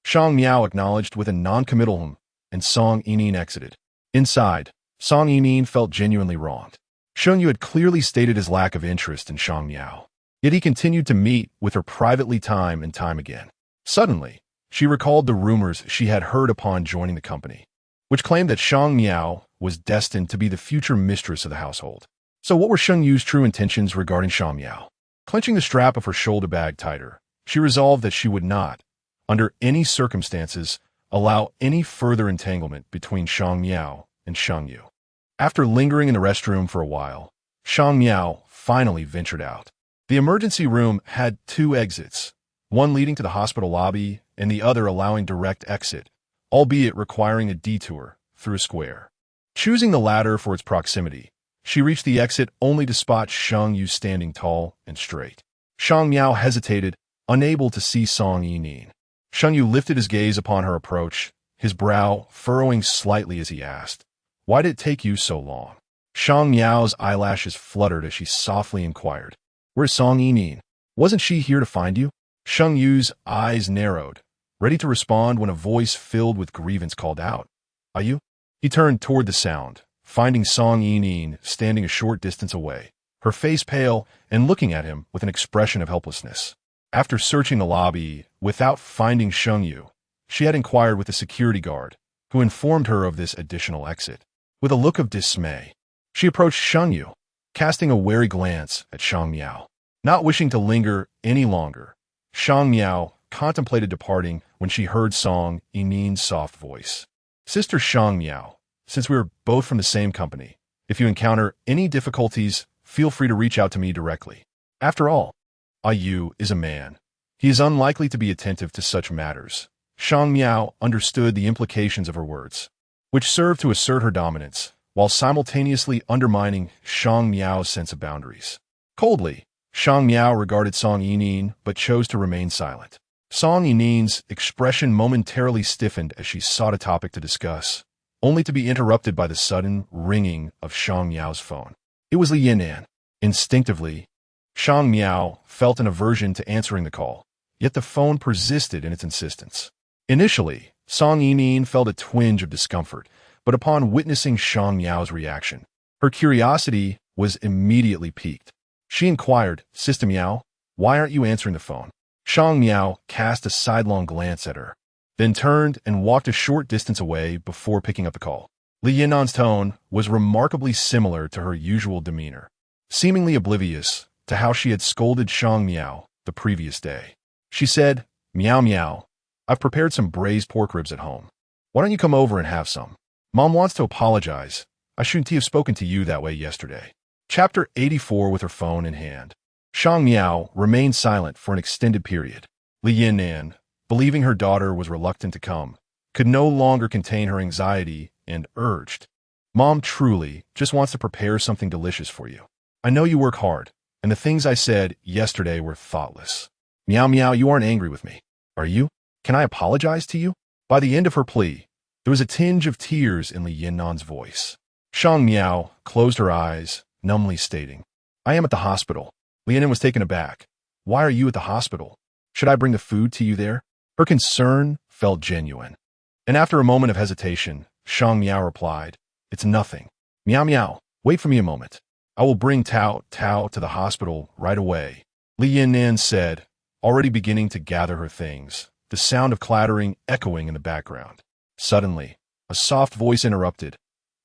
Shang Miao acknowledged with a non-committal and Song Yining exited. Inside, Song Yining felt genuinely wronged. Sheng Yu had clearly stated his lack of interest in Shang Miao, yet he continued to meet with her privately time and time again. Suddenly, she recalled the rumors she had heard upon joining the company, which claimed that Shang Miao was destined to be the future mistress of the household. So what were Sheng Yu's true intentions regarding Shang Miao? Clenching the strap of her shoulder bag tighter, she resolved that she would not, under any circumstances, allow any further entanglement between Shang Miao and Sheng Yu. After lingering in the restroom for a while, Shang Miao finally ventured out. The emergency room had 2 exits, one leading to the hospital lobby and the other allowing direct exit, albeit requiring a detour through a square. Choosing the latter for its proximity, she reached the exit only to spot Sheng Yu standing tall and straight. Shang Miao hesitated, unable to see Song Yining. Sheng Yu lifted his gaze upon her approach, his brow furrowing slightly as he asked, "Why did it take you so long?" Shang Miao's eyelashes fluttered as she softly inquired, "Where's Song Yining? Wasn't she here to find you?" Sheng Yu's eyes narrowed, ready to respond when a voice filled with grievance called out, "Are you?" He turned toward the sound, finding Song Yining standing a short distance away, her face pale and looking at him with an expression of helplessness. After searching the lobby without finding Sheng Yu, she had inquired with the security guard, who informed her of this additional exit. With a look of dismay, she approached Sheng Yu, casting a wary glance at Shang Miao. Not wishing to linger any longer, Shang Miao contemplated departing when she heard Song Yining's soft voice. "Sister Shang Miao, since we are both from the same company, if you encounter any difficulties, feel free to reach out to me directly. After all, Yu is a man. He is unlikely to be attentive to such matters. Shang Miao understood the implications of her words, which served to assert her dominance, while simultaneously undermining Shang Miao's sense of boundaries. Coldly, Shang Miao regarded Song Yining but chose to remain silent. Song Yining's expression momentarily stiffened as she sought a topic to discuss, only to be interrupted by the sudden ringing of Shang Miao's phone. It was Li Yinan. Instinctively, Shang Miao felt an aversion to answering the call, yet the phone persisted in its insistence. Initially, Song Yining felt a twinge of discomfort, but upon witnessing Shang Miao's reaction, her curiosity was immediately piqued. She inquired, "Sister Miao, why aren't you answering the phone?" Shang Miao cast a sidelong glance at her, then turned and walked a short distance away before picking up the call. Li Yinan's tone was remarkably similar to her usual demeanor, seemingly oblivious to how she had scolded Shang Miao the previous day. She said, "Miao Miao, I've prepared some braised pork ribs at home. Why don't you come over and have some? Mom wants to apologize. I shouldn't have spoken to you that way yesterday." Chapter 84. With her phone in hand, Shang Miao remained silent for an extended period. Li Yinan, believing her daughter was reluctant to come, could no longer contain her anxiety and urged, "Mom truly just wants to prepare something delicious for you. I know you work hard, and the things I said yesterday were thoughtless. Miao Miao, you aren't angry with me, are you? Can I apologize to you?" By the end of her plea, there was a tinge of tears in Li Yinan's voice. Shang Miao closed her eyes, numbly stating, "I am at the hospital." Li Yinan was taken aback. "Why are you at the hospital? Should I bring the food to you there?" Her concern felt genuine. And after a moment of hesitation, Shang Miao replied, "It's nothing. Miao Miao, wait for me a moment. I will bring Tao to the hospital right away." Li Yinan said, already beginning to gather her things, the sound of clattering echoing in the background. Suddenly, a soft voice interrupted,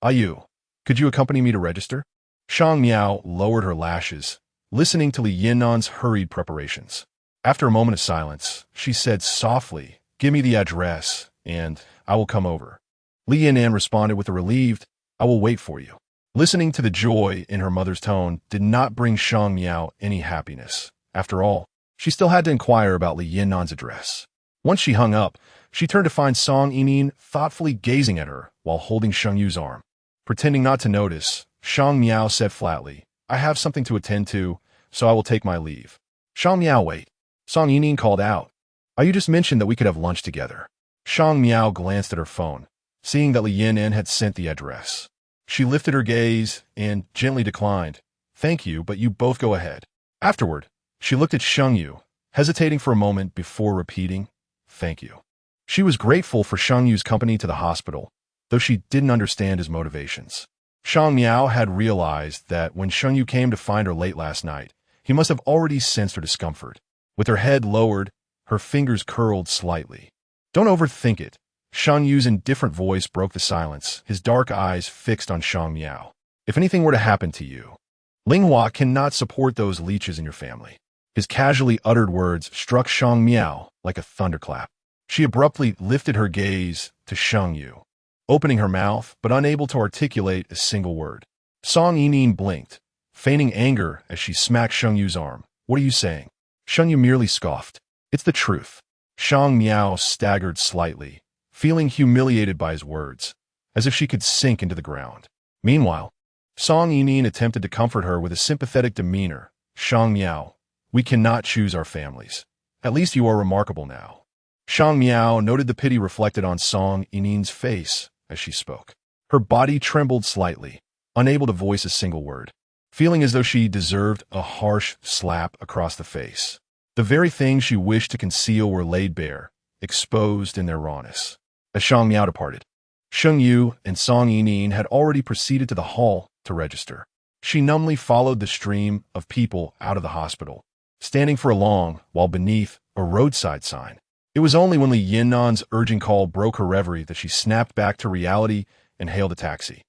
"Yu, could you accompany me to register?" Shang Miao lowered her lashes, listening to Li Yinan's hurried preparations. After a moment of silence, she said softly, "Give me the address, and I will come over." Li Yinan responded with a relieved, "I will wait for you." Listening to the joy in her mother's tone did not bring Shang Miao any happiness. After all, she still had to inquire about Li Yinan's address. Once she hung up, she turned to find Song Yining thoughtfully gazing at her while holding Sheng Yu's arm. Pretending not to notice, Shang Miao said flatly, "I have something to attend to, so I will take my leave." "Shang Miao, wait." Song Yining called out, "You just mentioned that we could have lunch together." Shang Miao glanced at her phone, seeing that Li Yinan had sent the address. She lifted her gaze and gently declined, "Thank you, but you both go ahead." Afterward, she looked at Sheng Yu, hesitating for a moment before repeating, "Thank you." She was grateful for Sheng Yu's company to the hospital, though she didn't understand his motivations. Shang Miao had realized that when Sheng Yu came to find her late last night, he must have already sensed her discomfort. With her head lowered, her fingers curled slightly. "Don't overthink it." Sheng Yu's indifferent voice broke the silence, his dark eyes fixed on Shang Miao. "If anything were to happen to you, Linghua cannot support those leeches in your family." His casually uttered words struck Shang Miao like a thunderclap. She abruptly lifted her gaze to Sheng Yu, opening her mouth but unable to articulate a single word. Song Yining blinked, feigning anger as she smacked Sheng Yu's arm. "What are you saying?" Sheng Yu merely scoffed. "It's the truth." Shang Miao staggered slightly, feeling humiliated by his words, as if she could sink into the ground. Meanwhile, Song Yining attempted to comfort her with a sympathetic demeanor. "Shang Miao, we cannot choose our families. At least you are remarkable now." Shang Miao noted the pity reflected on Song Yining's face as she spoke. Her body trembled slightly, unable to voice a single word, feeling as though she deserved a harsh slap across the face. The very things she wished to conceal were laid bare, exposed in their rawness. As Shang Miao departed, Sheng Yu and Song Yining had already proceeded to the hall to register. She numbly followed the stream of people out of the hospital, standing for a long while beneath a roadside sign. It was only when Li Yinan's urging call broke her reverie that she snapped back to reality and hailed a taxi.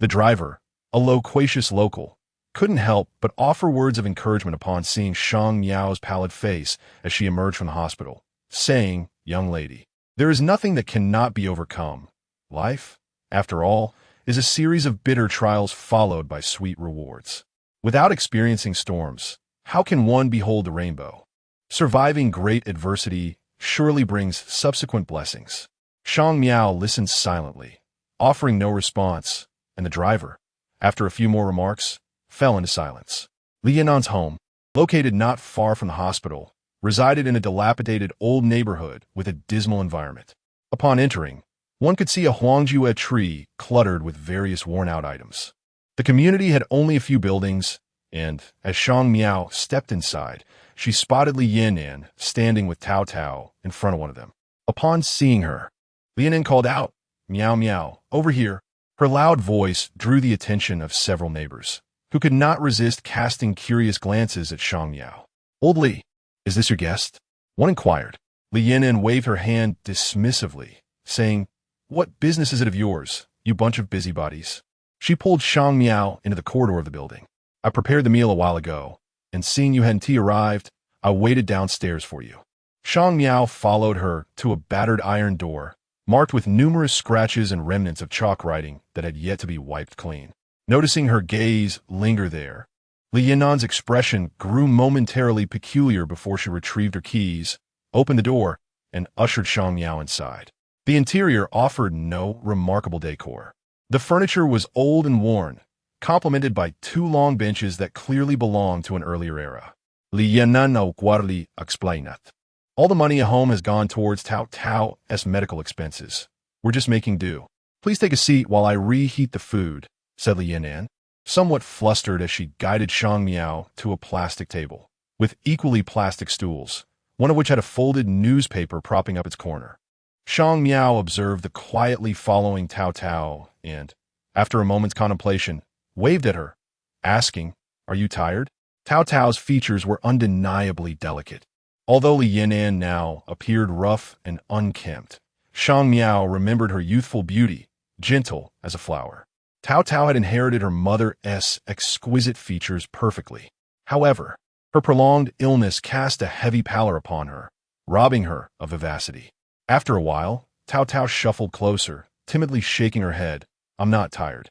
The driver, a loquacious local, couldn't help but offer words of encouragement upon seeing Shang Miao's pallid face as she emerged from the hospital, saying, "Young lady, there is nothing that cannot be overcome. Life, after all, is a series of bitter trials followed by sweet rewards." Without experiencing storms, how can one behold the rainbow? Surviving great adversity surely brings subsequent blessings. Shang Miao listened silently, offering no response, and the driver, after a few more remarks, fell into silence. Li Yinan's home, located not far from the hospital, resided in a dilapidated old neighborhood with a dismal environment. Upon entering, one could see a huangjue tree cluttered with various worn-out items. The community had only a few buildings, and as Shang Miao stepped inside, she spotted Li Yinan standing with Tao Tao in front of one of them. Upon seeing her, Li Yinan called out, "Miao Miao, over here." Her loud voice drew the attention of several neighbors, who could not resist casting curious glances at Shang Miao. "Old Li, is this your guest?" one inquired. Li Yinan waved her hand dismissively, saying, "What business is it of yours, you bunch of busybodies?" She pulled Shang Miao into the corridor of the building. "I prepared the meal a while ago, and seeing you hadn't arrived, I waited downstairs for you." Shang Miao followed her to a battered iron door, marked with numerous scratches and remnants of chalk writing that had yet to be wiped clean. Noticing her gaze linger there, Li Yinan's expression grew momentarily peculiar before she retrieved her keys, opened the door, and ushered Shang Miao inside. The interior offered no remarkable decor. The furniture was old and worn, complemented by two long benches that clearly belonged to an earlier era. Li Yinan no guarli explainat. "All the money at home has gone towards Tao Tao's medical expenses. We're just making do. Please take a seat while I reheat the food," said Li Yinan, somewhat flustered as she guided Shang Miao to a plastic table, with equally plastic stools, one of which had a folded newspaper propping up its corner. Shang Miao observed the quietly following Tao Tao and, after a moment's contemplation, waved at her, asking, "Are you tired?" Tao Tao's features were undeniably delicate. Although Li Yinan now appeared rough and unkempt, Shang Miao remembered her youthful beauty, gentle as a flower. Tao Tao had inherited her mother's exquisite features perfectly. However, her prolonged illness cast a heavy pallor upon her, robbing her of vivacity. After a while, Tao Tao shuffled closer, timidly shaking her head. "I'm not tired.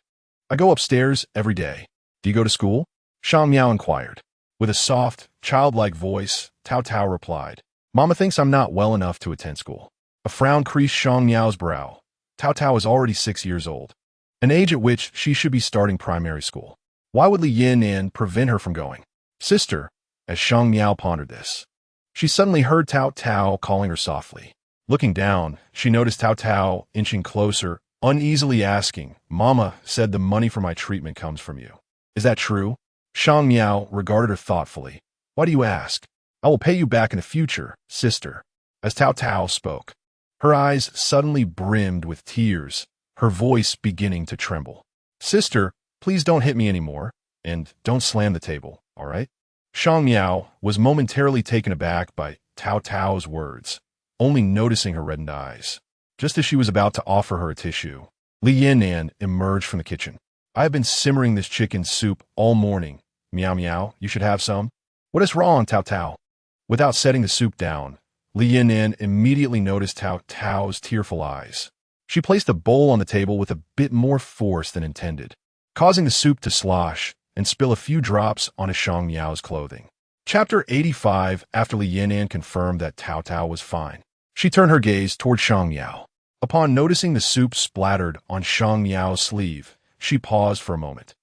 I go upstairs every day." "Do you go to school?" Shang Miao inquired. With a soft, childlike voice, Tao Tao replied, "Mama thinks I'm not well enough to attend school." A frown creased Shang Miao's brow. Tao Tao is already 6 years old, an age at which she should be starting primary school. Why would Li Yinan prevent her from going? "Sister," as Shang Miao pondered this, she suddenly heard Tao Tao calling her softly. Looking down, she noticed Tao Tao inching closer, uneasily asking, "Mama said the money for my treatment comes from you. Is that true?" Shang Miao regarded her thoughtfully. "Why do you ask?" "I will pay you back in the future, sister." As Tao Tao spoke, her eyes suddenly brimmed with tears, her voice beginning to tremble. "Sister, please don't hit me anymore, and don't slam the table, all right?" Shang Miao was momentarily taken aback by Tao Tao's words, only noticing her reddened eyes. Just as she was about to offer her a tissue, Li Yinan emerged from the kitchen. "I have been simmering this chicken soup all morning. Miao Miao, you should have some." "What is wrong, Tao Tao?" Without setting the soup down, Li Yinan immediately noticed Tao Tao's tearful eyes. She placed the bowl on the table with a bit more force than intended, causing the soup to slosh and spill a few drops onto Shang Miao's clothing. Chapter 85. After Li Yinan confirmed that Tao Tao was fine, she turned her gaze toward Shang Miao. Upon noticing the soup splattered on Shang Miao's sleeve, she paused for a moment,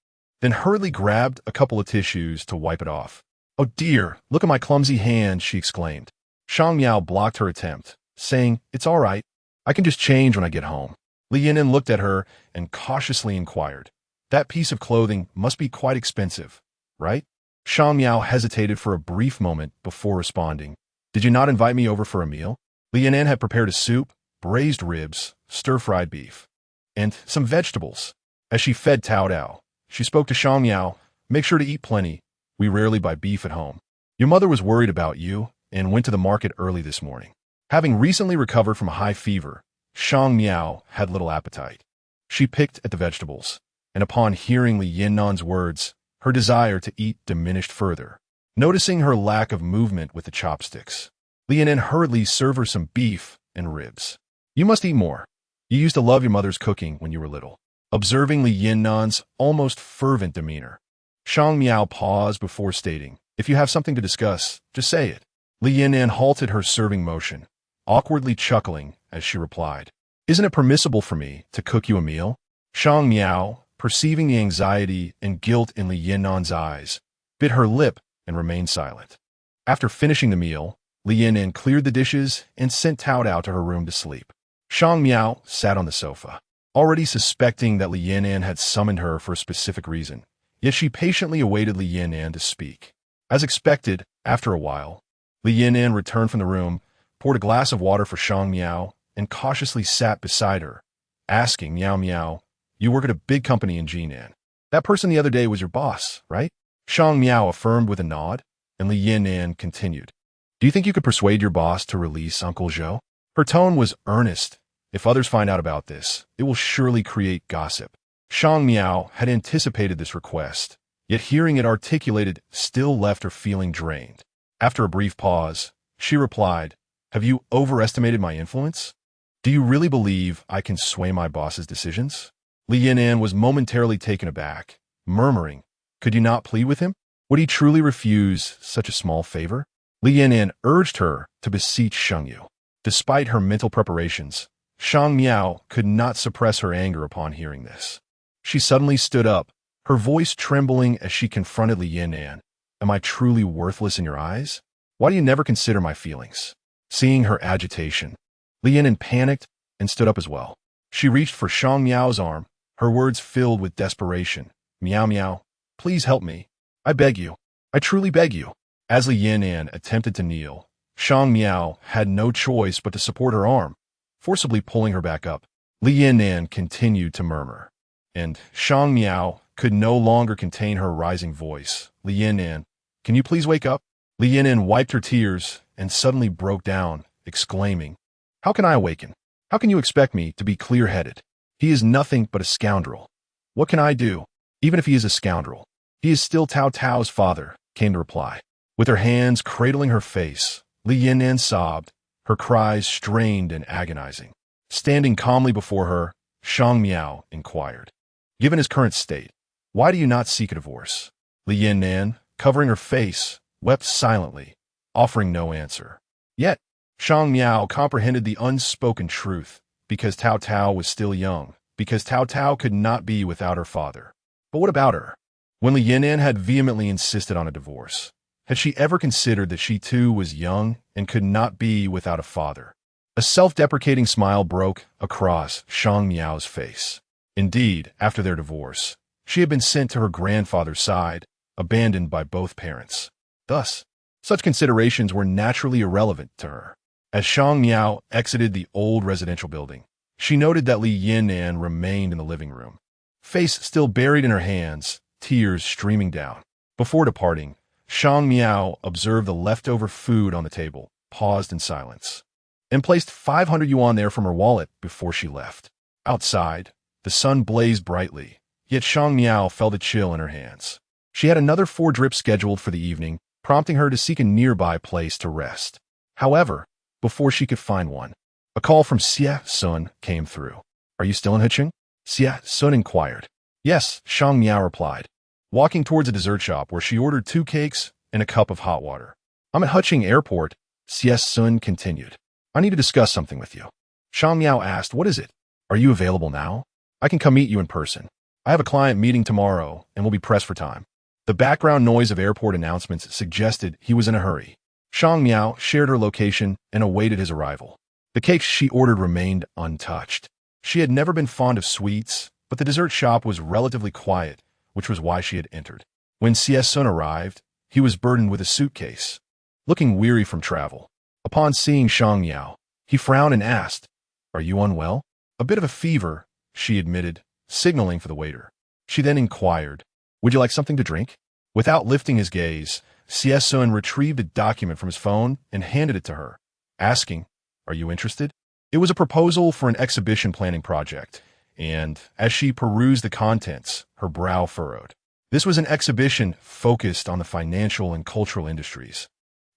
then hurriedly grabbed a couple of tissues to wipe it off. "Oh dear, look at my clumsy hand," she exclaimed. Shang Miao blocked her attempt, saying, "It's all right. I can just change when I get home." Li Yinan looked at her and cautiously inquired, "That piece of clothing must be quite expensive, right?" Shang Miao hesitated for a brief moment before responding, "Did you not invite me over for a meal?" Li Yinan had prepared a soup, braised ribs, stir-fried beef, and some vegetables. As she fed Tao Tao, she spoke to Shang Miao, "Make sure to eat plenty. We rarely buy beef at home. Your mother was worried about you and went to the market early this morning." Having recently recovered from a high fever, Shang Miao had little appetite. She picked at the vegetables, and upon hearing Li Yinan's words, her desire to eat diminished further. Noticing her lack of movement with the chopsticks, Li Yinan hurriedly served her some beef and ribs. "You must eat more. You used to love your mother's cooking when you were little." Observing Li Yinan's almost fervent demeanor, Shang Miao paused before stating, "If you have something to discuss, just say it." Li Yan'an halted her serving motion, awkwardly chuckling as she replied, "Isn't it permissible for me to cook you a meal?" Shang Miao, perceiving the anxiety and guilt in Li Yan'an's eyes, bit her lip and remained silent. After finishing the meal, Li Yan'an cleared the dishes and sent Tao Tao to her room to sleep. Shang Miao sat on the sofa, already suspecting that Li Yan'an had summoned her for a specific reason, yet she patiently awaited Li Yan'an to speak. As expected, after a while, Li Yan'an returned from the room, poured a glass of water for Shang Miao, and cautiously sat beside her, asking Miao Miao, "You work at a big company in Jinan. That person the other day was your boss, right?" Shang Miao affirmed with a nod, and Li Yan'an continued, "Do you think you could persuade your boss to release Uncle Zhou?" Her tone was earnest. "If others find out about this, it will surely create gossip." Shang Miao had anticipated this request, yet hearing it articulated still left her feeling drained. After a brief pause, she replied, "Have you overestimated my influence? Do you really believe I can sway my boss's decisions?" Li Yan'an was momentarily taken aback, murmuring, "Could you not plead with him? Would he truly refuse such a small favor?" Li Yan'an urged her to beseech Sheng Yu. Despite her mental preparations, Shang Miao could not suppress her anger upon hearing this. She suddenly stood up, her voice trembling as she confronted Li Yan'an. "Am I truly worthless in your eyes? Why do you never consider my feelings?" Seeing her agitation, Li Yan'an panicked and stood up as well. She reached for Shang Miao's arm, her words filled with desperation. "Miao Miao, please help me. I beg you. I truly beg you." As Li Yan'an attempted to kneel, Shang Miao had no choice but to support her arm, forcibly pulling her back up. Li Yan'an continued to murmur, and Shang Miao could no longer contain her rising voice. "Li Yan'an, can you please wake up?" Li Yan'an wiped her tears and suddenly broke down, exclaiming, "How can I awaken? How can you expect me to be clear-headed? He is nothing but a scoundrel. What can I do? Even if he is a scoundrel, he is still Tao Tao's father," came the reply. With her hands cradling her face, Li Yan'an sobbed, her cries strained and agonizing. Standing calmly before her, Shang Miao inquired, "Given his current state, why do you not seek a divorce?" Li Yan'an, covering her face, wept silently, offering no answer. Yet, Shang Miao comprehended the unspoken truth, because Tao Tao was still young, because Tao Tao could not be without her father. But what about her? When Li Yan'an had vehemently insisted on a divorce, had she ever considered that she too was young and could not be without a father? A self-deprecating smile broke across Shang Miao's face. Indeed, after their divorce, she had been sent to her grandfather's side, abandoned by both parents. Thus, such considerations were naturally irrelevant to her. As Shang Miao exited the old residential building, she noted that Li Yan'an remained in the living room, face still buried in her hands, tears streaming down. Before departing, Shang Miao observed the leftover food on the table, paused in silence, and placed 500 yuan there from her wallet before she left. Outside, the sun blazed brightly, yet Shang Miao felt a chill in her hands. She had another 4 drips scheduled for the evening, prompting her to seek a nearby place to rest. However, before she could find one, a call from Xie Sun came through. "Are you still in Huqing?" Xie Sun inquired. "Yes," Shang Miao replied, walking towards a dessert shop where she ordered 2 cakes and a cup of hot water. "I'm at Huqing Airport," Xie Sun continued. "I need to discuss something with you." Shang Miao asked, "What is it? Are you available now? I can come meet you in person. I have a client meeting tomorrow and will be pressed for time." The background noise of airport announcements suggested he was in a hurry. Shang Miao shared her location and awaited his arrival. The cakes she ordered remained untouched. She had never been fond of sweets, but the dessert shop was relatively quiet, which was why she had entered. When Xie Sun arrived, he was burdened with a suitcase, looking weary from travel. Upon seeing Shang Miao, he frowned and asked, "Are you unwell?" "A bit of a fever," she admitted, signaling for the waiter. She then inquired, "Would you like something to drink?" Without lifting his gaze, Xie Sun retrieved a document from his phone and handed it to her, asking, "Are you interested?" It was a proposal for an exhibition planning project, and as she perused the contents, her brow furrowed. This was an exhibition focused on the financial and cultural industries.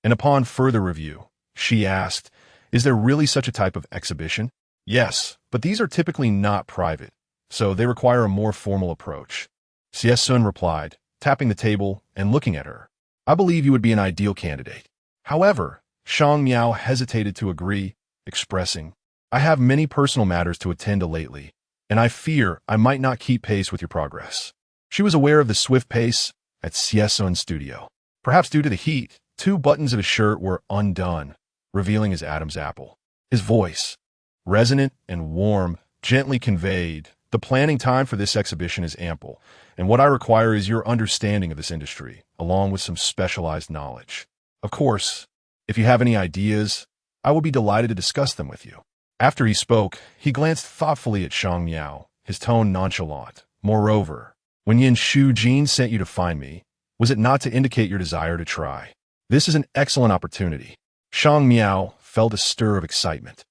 And upon further review, she asked, "Is there really such a type of exhibition?" "Yes, but these are typically not private, so they require a more formal approach." Xie Sun replied, tapping the table and looking at her. I believe you would be an ideal candidate. However, Shang Miao hesitated to agree, expressing, I have many personal matters to attend to lately, and I fear I might not keep pace with your progress. She was aware of the swift pace at Siesun's studio. Perhaps due to the heat, 2 buttons of his shirt were undone, revealing his Adam's apple. His voice, resonant and warm, gently conveyed, the planning time for this exhibition is ample, and what I require is your understanding of this industry, along with some specialized knowledge. Of course, if you have any ideas, I will be delighted to discuss them with you. After he spoke, he glanced thoughtfully at Shang Miao, his tone nonchalant. Moreover, when Yin Shu Jin sent you to find me, was it not to indicate your desire to try? This is an excellent opportunity. Shang Miao felt a stir of excitement.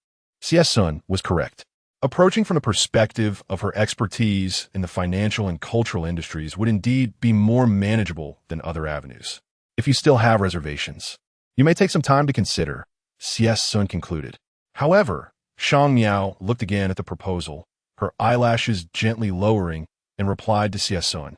Siesun was correct. Approaching from the perspective of her expertise in the financial and cultural industries would indeed be more manageable than other avenues. If you still have reservations, you may take some time to consider, Siesun concluded. However, Shang Miao looked again at the proposal, her eyelashes gently lowering, and replied to Siesun,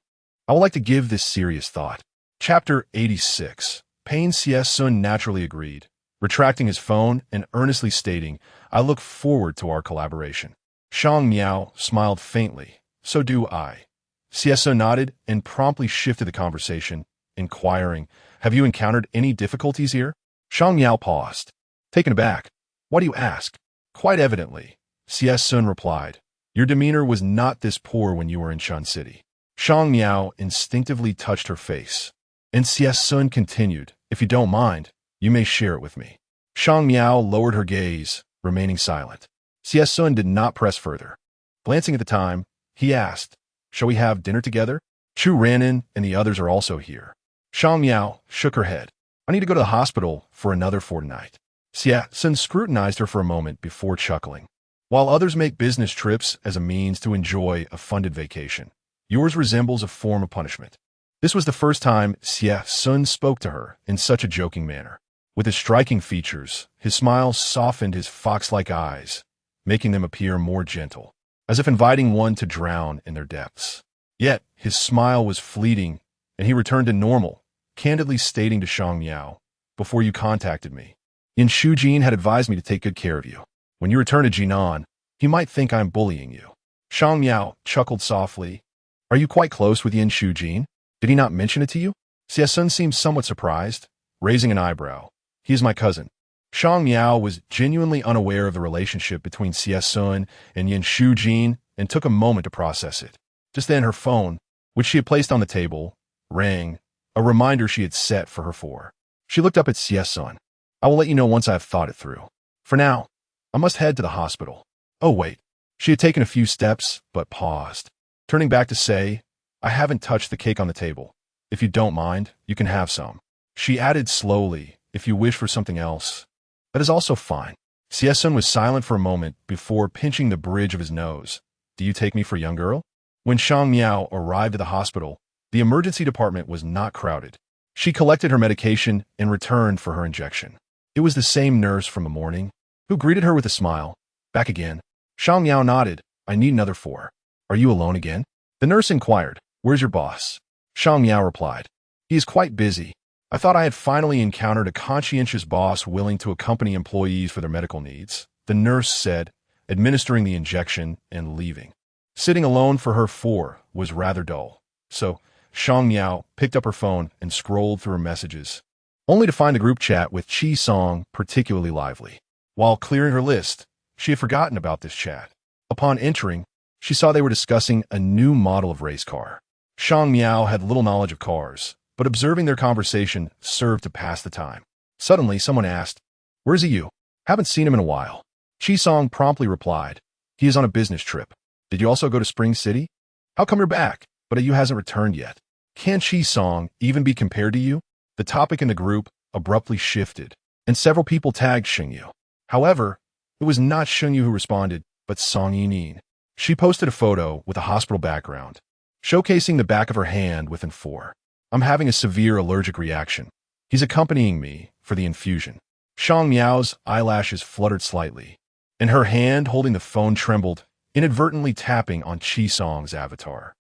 I would like to give this serious thought. Chapter 86. Pain. Siesun naturally agreed, retracting his phone and earnestly stating, I look forward to our collaboration. Shang Miao smiled faintly. So do I. Siesun nodded and promptly shifted the conversation, inquiring, have you encountered any difficulties here? Shang Miao paused, taken aback. Why do you ask? Quite evidently, Siesun replied. Your demeanor was not this poor when you were in Shun City. Shang Miao instinctively touched her face, and Siesun continued, if you don't mind, you may share it with me. Shang Miao lowered her gaze, remaining silent. Siesun did not press further. Glancing at the time, he asked, shall we have dinner together? Chu Ranin and the others are also here. Shang Miao shook her head. I need to go to the hospital for another fortnight. Siesun scrutinized her for a moment before chuckling. While others make business trips as a means to enjoy a funded vacation, yours resembles a form of punishment. This was the first time Siesun spoke to her in such a joking manner. With his striking features, his smile softened his fox-like eyes, making them appear more gentle, as if inviting one to drown in their depths. Yet, his smile was fleeting, and he returned to normal, candidly stating to Shang Miao, before you contacted me, Yin Shujin had advised me to take good care of you. When you return to Jinan, he might think I'm bullying you. Shang Miao chuckled softly. Are you quite close with Yin Shujin? Did he not mention it to you? Siesun seemed somewhat surprised, raising an eyebrow. He is my cousin. Shang Miao was genuinely unaware of the relationship between Siesun and Yin Shujin and took a moment to process it. Just then her phone, which she had placed on the table, rang, a reminder she had set for her 4. She looked up at Siesun. I will let you know once I have thought it through. For now, I must head to the hospital. Oh wait. She had taken a few steps, but paused. Turning back to say, I haven't touched the cake on the table. If you don't mind, you can have some. She added slowly, if you wish for something else. That is also fine. Siesun was silent for a moment before pinching the bridge of his nose. Do you take me for a young girl? When Shang Miao arrived at the hospital, the emergency department was not crowded. She collected her medication and returned for her injection. It was the same nurse from the morning, who greeted her with a smile. Back again. Shang Miao nodded. I need another 4. Are you alone again? The nurse inquired. Where's your boss? Shang Miao replied. He is quite busy. I thought I had finally encountered a conscientious boss willing to accompany employees for their medical needs, the nurse said, administering the injection and leaving. Sitting alone for her 4 was rather dull. So, Shang Miao picked up her phone and scrolled through her messages, only to find the group chat with Chi Song particularly lively. While clearing her list, she had forgotten about this chat. Upon entering, she saw they were discussing a new model of race car. Shang Miao had little knowledge of cars, but observing their conversation served to pass the time. Suddenly, someone asked, Where's you? Haven't seen him in a while. Chi Song promptly replied, He is on a business trip. Did you also go to Spring City? How come you're back, but you hasn't returned yet? Can Chi Song even be compared to you? The topic in the group abruptly shifted, and several people tagged Sheng Yu. However, it was not Sheng Yu who responded, but Song Yinin. She posted a photo with a hospital background, showcasing the back of her hand within 4. I'm having a severe allergic reaction. He's accompanying me for the infusion. Shang Miao's eyelashes fluttered slightly, and her hand holding the phone trembled, inadvertently tapping on Chi Song's avatar.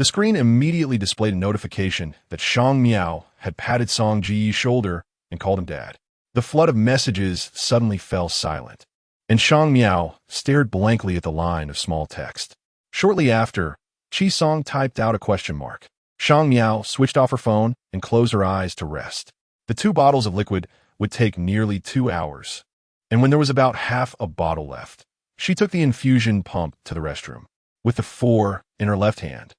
The screen immediately displayed a notification that Shang Miao had patted Song Ji's shoulder and called him dad. The flood of messages suddenly fell silent, and Shang Miao stared blankly at the line of small text. Shortly after, Chi Song typed out a question mark. Shang Miao switched off her phone and closed her eyes to rest. The 2 bottles of liquid would take nearly 2 hours, and when there was about half a bottle left, she took the infusion pump to the restroom. With the 4 in her left hand,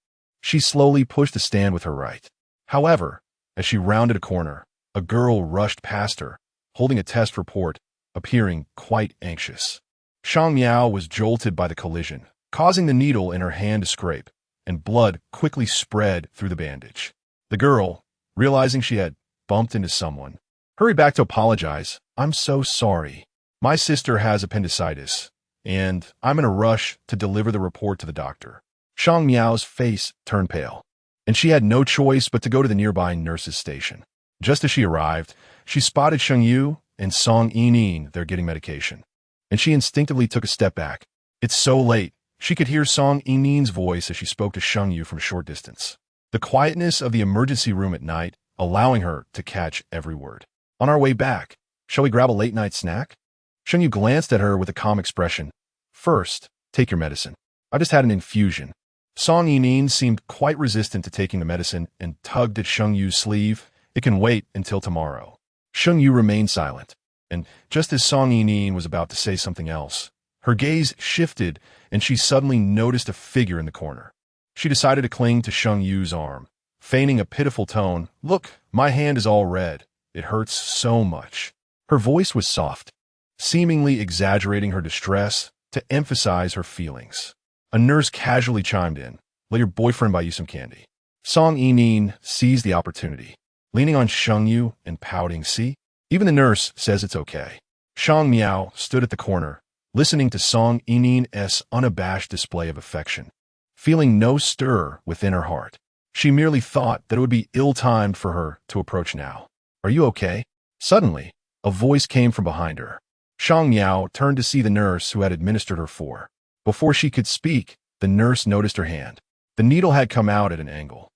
she slowly pushed the stand with her right. However, as she rounded a corner, a girl rushed past her, holding a test report, appearing quite anxious. Shang Miao was jolted by the collision, causing the needle in her hand to scrape, and blood quickly spread through the bandage. The girl, realizing she had bumped into someone, hurried back to apologize. "I'm so sorry. My sister has appendicitis, and I'm in a rush to deliver the report to the doctor." Shang Miao's face turned pale, and she had no choice but to go to the nearby nurse's station. Just as she arrived, she spotted Sheng Yu and Song Yining there getting medication, and she instinctively took a step back. It's so late. She could hear Song Yining's voice as she spoke to Sheng Yu from a short distance. The quietness of the emergency room at night, allowing her to catch every word. "On our way back, shall we grab a late-night snack?" Sheng Yu glanced at her with a calm expression. "First, take your medicine. I just had an infusion." Song Yining seemed quite resistant to taking the medicine and tugged at Sheng Yu's sleeve. "It can wait until tomorrow." Sheng Yu remained silent, and just as Song Yining was about to say something else, her gaze shifted and she suddenly noticed a figure in the corner. She decided to cling to Sheng Yu's arm, feigning a pitiful tone. "Look, my hand is all red. It hurts so much." Her voice was soft, seemingly exaggerating her distress to emphasize her feelings. A nurse casually chimed in. "Let your boyfriend buy you some candy." Song Yining seized the opportunity, leaning on Sheng Yu and pouting. "See? Even the nurse says it's okay." Shang Miao stood at the corner, listening to Song Yining's unabashed display of affection, feeling no stir within her heart. She merely thought that it would be ill-timed for her to approach now. "Are you okay?" Suddenly, a voice came from behind her. Shang Miao turned to see the nurse who had administered her for. Before she could speak, the nurse noticed her hand. The needle had come out at an angle,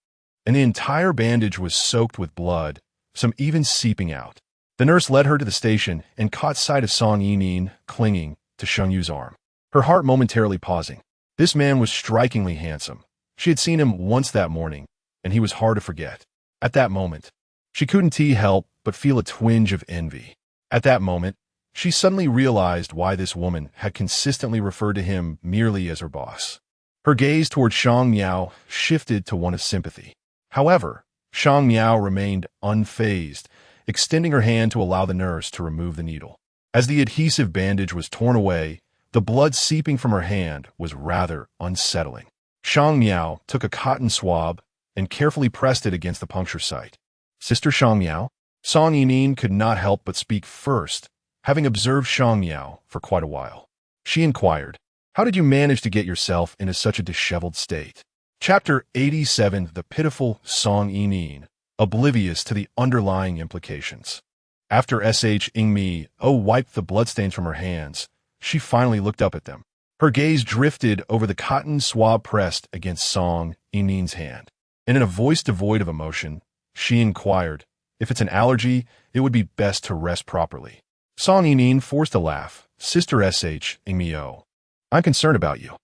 and the entire bandage was soaked with blood, some even seeping out. The nurse led her to the station and caught sight of Song Yining clinging to Sheng Yu's arm, her heart momentarily pausing. This man was strikingly handsome. She had seen him once that morning, and he was hard to forget. At that moment, she couldn't help but feel a twinge of envy. At that moment, she suddenly realized why this woman had consistently referred to him merely as her boss. Her gaze toward Shang Miao shifted to one of sympathy. However, Shang Miao remained unfazed, extending her hand to allow the nurse to remove the needle. As the adhesive bandage was torn away, the blood seeping from her hand was rather unsettling. Shang Miao took a cotton swab and carefully pressed it against the puncture site. "Sister Shang Miao?" Song Yining could not help but speak first, having observed Shang Miao for quite a while. She inquired, "How did you manage to get yourself into such a disheveled state?" Chapter 87. The pitiful Song Yining, oblivious to the underlying implications. After Sheng Miao wiped the bloodstains from her hands, she finally looked up at them. Her gaze drifted over the cotton swab pressed against Song Yining's hand, and in a voice devoid of emotion, she inquired, "If it's an allergy, it would be best to rest properly." Song Yining forced a laugh. "Sister Sheng Miao, I'm concerned about you."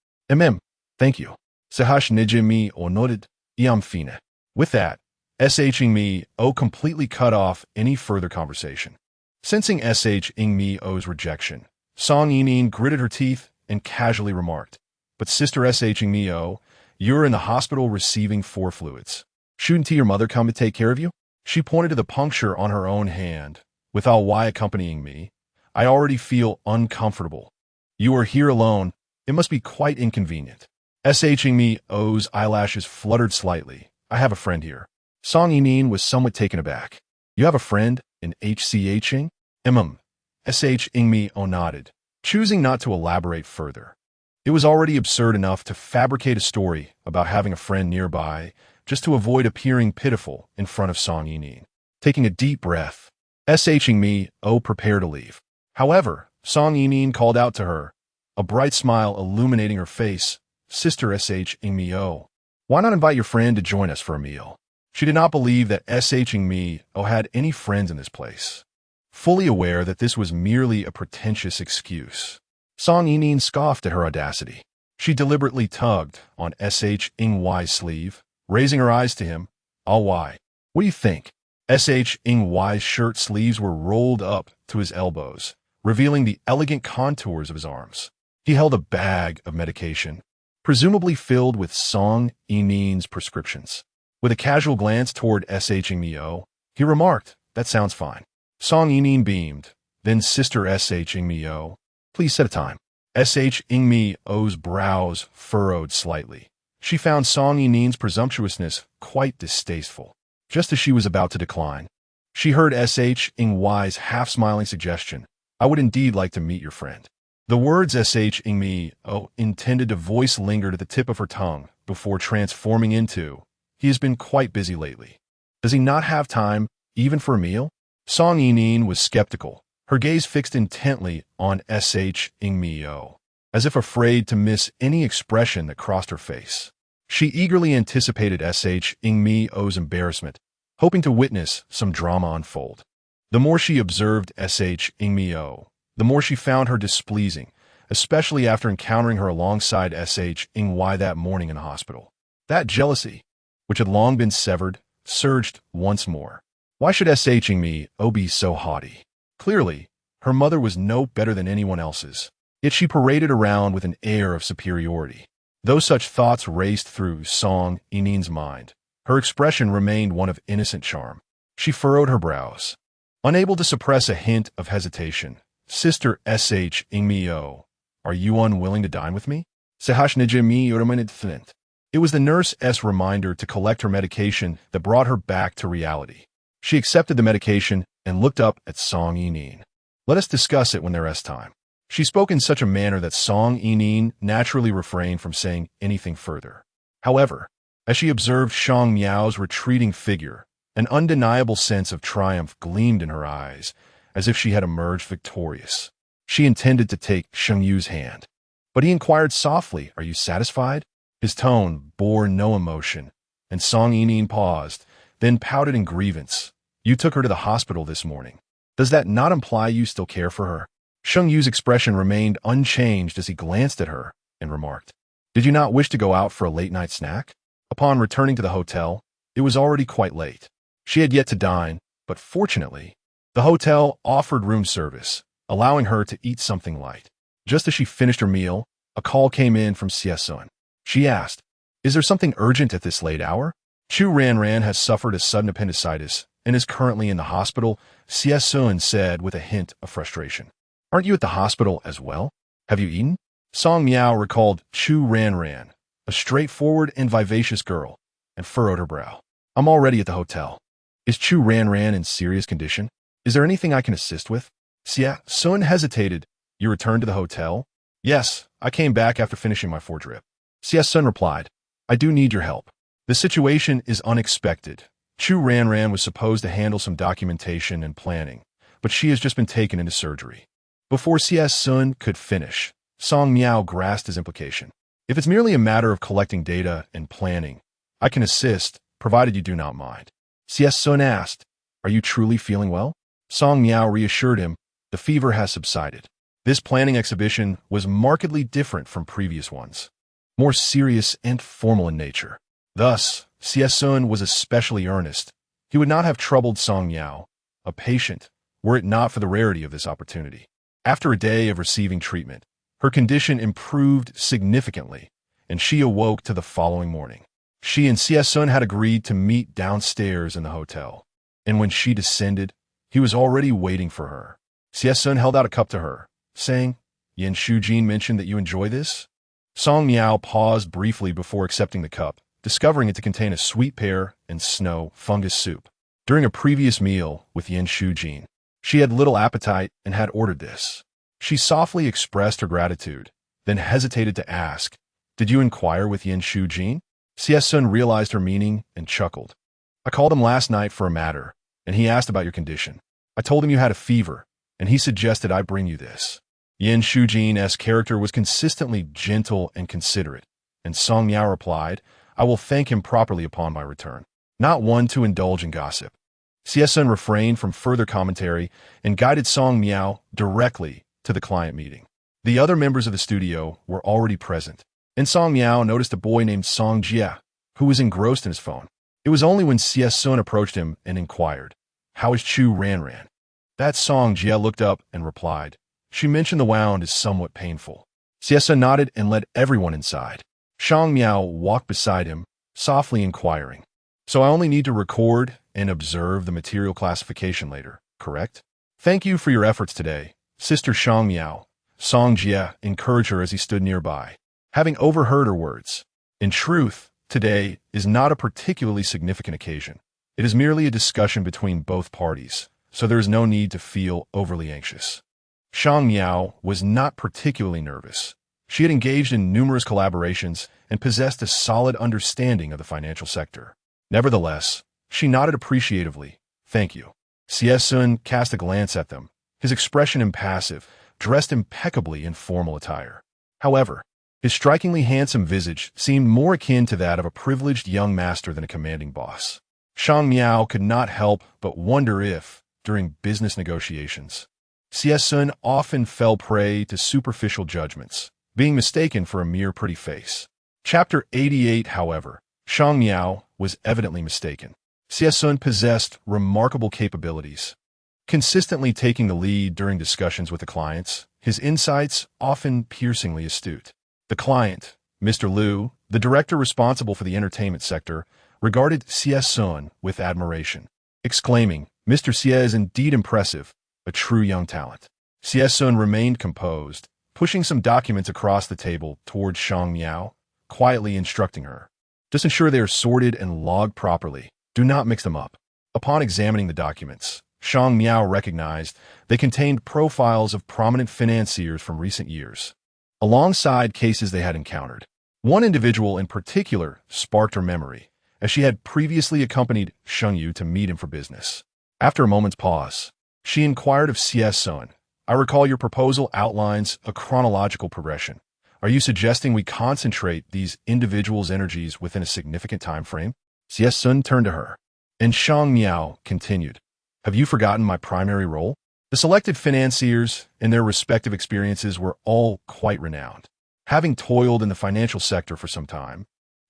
Thank you." Sahash Nijim mi onoted iam fine. With that, Sheng Miao completely cut off any further conversation. Sensing Sheng Miao's rejection, Song Yining gritted her teeth and casually remarked, "But Sister Sheng Miao, you're in the hospital receiving 4 fluids. Shouldn't your mother come to take care of you?" She pointed to the puncture on her own hand. "Without Y accompanying me, I already feel uncomfortable. You are here alone. It must be quite inconvenient." Sheng Miao's eyelashes fluttered slightly. "I have a friend here." Song Yining was somewhat taken aback. "You have a friend in HCHing?" Sheng Miao nodded, choosing not to elaborate further. It was already absurd enough to fabricate a story about having a friend nearby just to avoid appearing pitiful in front of Song Yining. Taking a deep breath, Sheng Miao prepared to leave. However, Song Yining called out to her, a bright smile illuminating her face. "Sister Sheng Miao, Why not invite your friend to join us for a meal? She did not believe that Sheng Miao had any friends in this place. Fully aware that this was merely a pretentious excuse, Song Yining scoffed at her audacity. She deliberately tugged on Sheng Yu's sleeve, raising her eyes to him. "Oh, why? What do you think?" Sheng Yu's shirt sleeves were rolled up to his elbows, revealing the elegant contours of his arms. He held a bag of medication, presumably filled with Song Yining's prescriptions. With a casual glance toward Sheng Miao, he remarked, "That sounds fine." Song Yining beamed. Then Sister Sheng Miao, "Please set a time." Sheng Miao's brows furrowed slightly. She found Song Yining's presumptuousness quite distasteful. Just as she was about to decline, she heard Sheng Yu's half-smiling suggestion, "I would indeed like to meet your friend." The words Sheng Miao intended to voice lingered at the tip of her tongue before transforming into, "He has been quite busy lately. Does he not have time, even for a meal?" Song Yining was skeptical, her gaze fixed intently on Sheng Miao, as if afraid to miss any expression that crossed her face. She eagerly anticipated Sheng Miao's embarrassment, hoping to witness some drama unfold. The more she observed Sheng Miao, the more she found her displeasing, especially after encountering her alongside Sheng Yu that morning in the hospital. That jealousy, which had long been severed, surged once more. Why should Sheng Miao be so haughty? Clearly, her mother was no better than anyone else's, yet she paraded around with an air of superiority. Though such thoughts raced through Song Yining's mind, her expression remained one of innocent charm. She furrowed her brows, unable to suppress a hint of hesitation. "Sister Sheng Miao, are you unwilling to dine with me?" It was the nurse's reminder to collect her medication that brought her back to reality. She accepted the medication and looked up at Song Yining. "Let us discuss it when there is time." She spoke in such a manner that Song Yining naturally refrained from saying anything further. However, as she observed Shang Miao's retreating figure, an undeniable sense of triumph gleamed in her eyes, as if she had emerged victorious. She intended to take Sheng Yu's hand, but he inquired softly, "Are you satisfied?" His tone bore no emotion, and Song Yining paused, then pouted in grievance. "You took her to the hospital this morning. Does that not imply you still care for her?" Sheng Yu's expression remained unchanged as he glanced at her and remarked, "Did you not wish to go out for a late-night snack?" Upon returning to the hotel, it was already quite late. She had yet to dine, but fortunately, the hotel offered room service, allowing her to eat something light. Just as she finished her meal, a call came in from Sun. She asked, "Is there something urgent at this late hour?" Chu Ranran has suffered a sudden appendicitis and is currently in the hospital, Sun said with a hint of frustration. "Aren't you at the hospital as well? Have you eaten?" Song Miao recalled Chu Ranran, a straightforward and vivacious girl, and furrowed her brow. "I'm already at the hotel. Is Chu Ranran in serious condition? Is there anything I can assist with?" Sun hesitated. "You returned to the hotel?" "Yes, I came back after finishing my 4-drip. Sun replied, "I do need your help. The situation is unexpected. Chu Ranran was supposed to handle some documentation and planning, but she has just been taken into surgery." Before Sun could finish, Song Miao grasped his implication. "If it's merely a matter of collecting data and planning, I can assist, provided you do not mind." Sun asked, "Are you truly feeling well?" Song Miao reassured him, "The fever has subsided." This planning exhibition was markedly different from previous ones, more serious and formal in nature. Thus, Sun was especially earnest. He would not have troubled Song Miao, a patient, were it not for the rarity of this opportunity. After a day of receiving treatment, her condition improved significantly, and she awoke to the following morning. She and Sun had agreed to meet downstairs in the hotel, and when she descended, he was already waiting for her. Sun held out a cup to her, saying, "Yan Shujin mentioned that you enjoy this?" Song Miao paused briefly before accepting the cup, discovering it to contain a sweet pear and snow fungus soup. During a previous meal with Yan Shujin, she had little appetite and had ordered this. She softly expressed her gratitude, then hesitated to ask, "Did you inquire with Yan Shujin?" Sun realized her meaning and chuckled. "I called him last night for a matter, and he asked about your condition. I told him you had a fever, and he suggested I bring you this." Yan Shujin's character was consistently gentle and considerate, and Song Miao replied, "I I will thank him properly upon my return. Not one to indulge in gossip. Xie refrained from further commentary and guided Shang Miao directly to the client meeting. The other members of the studio were already present, and Shang Miao noticed a boy named Song Jie, who was engrossed in his phone. It was only when Xie approached him and inquired, "How is Chu Ranran?" That Song Jie looked up and replied, "She mentioned the wound is somewhat painful." Xie nodded and led everyone inside. Shang Miao walked beside him, softly inquiring, "So I only need to record and observe the material classification later, correct?" "Thank you for your efforts today, Sister Shang Miao," Song Jie encouraged her as he stood nearby, having overheard her words. "In truth, today is not a particularly significant occasion. It is merely a discussion between both parties, so there is no need to feel overly anxious." Shang Miao was not particularly nervous. She had engaged in numerous collaborations and possessed a solid understanding of the financial sector. Nevertheless, she nodded appreciatively. "Thank you." Xie cast a glance at them, his expression impassive, dressed impeccably in formal attire. However, his strikingly handsome visage seemed more akin to that of a privileged young master than a commanding boss. Shang Miao could not help but wonder if, during business negotiations, Xie often fell prey to superficial judgments, being mistaken for a mere pretty face. Chapter 88, however, Shang Miao was evidently mistaken. Xie possessed remarkable capabilities, consistently taking the lead during discussions with the clients, his insights often piercingly astute. The client, Mr. Liu, the director responsible for the entertainment sector, regarded Xie with admiration, exclaiming, "Mr. Xie is indeed impressive, a true young talent." Xie remained composed, pushing some documents across the table towards Shang Miao, quietly instructing her, "Just ensure they are sorted and logged properly. Do not mix them up." Upon examining the documents, Shang Miao recognized they contained profiles of prominent financiers from recent years, alongside cases they had encountered. One individual in particular sparked her memory, as she had previously accompanied Sheng Yu to meet him for business. After a moment's pause, she inquired of Xie, "I recall your proposal outlines a chronological progression. Are you suggesting we concentrate these individuals' energies within a significant time frame?" Xie turned to her, and Shang Miao continued, "Have you forgotten my primary role?" The selected financiers and their respective experiences were all quite renowned. Having toiled in the financial sector for some time,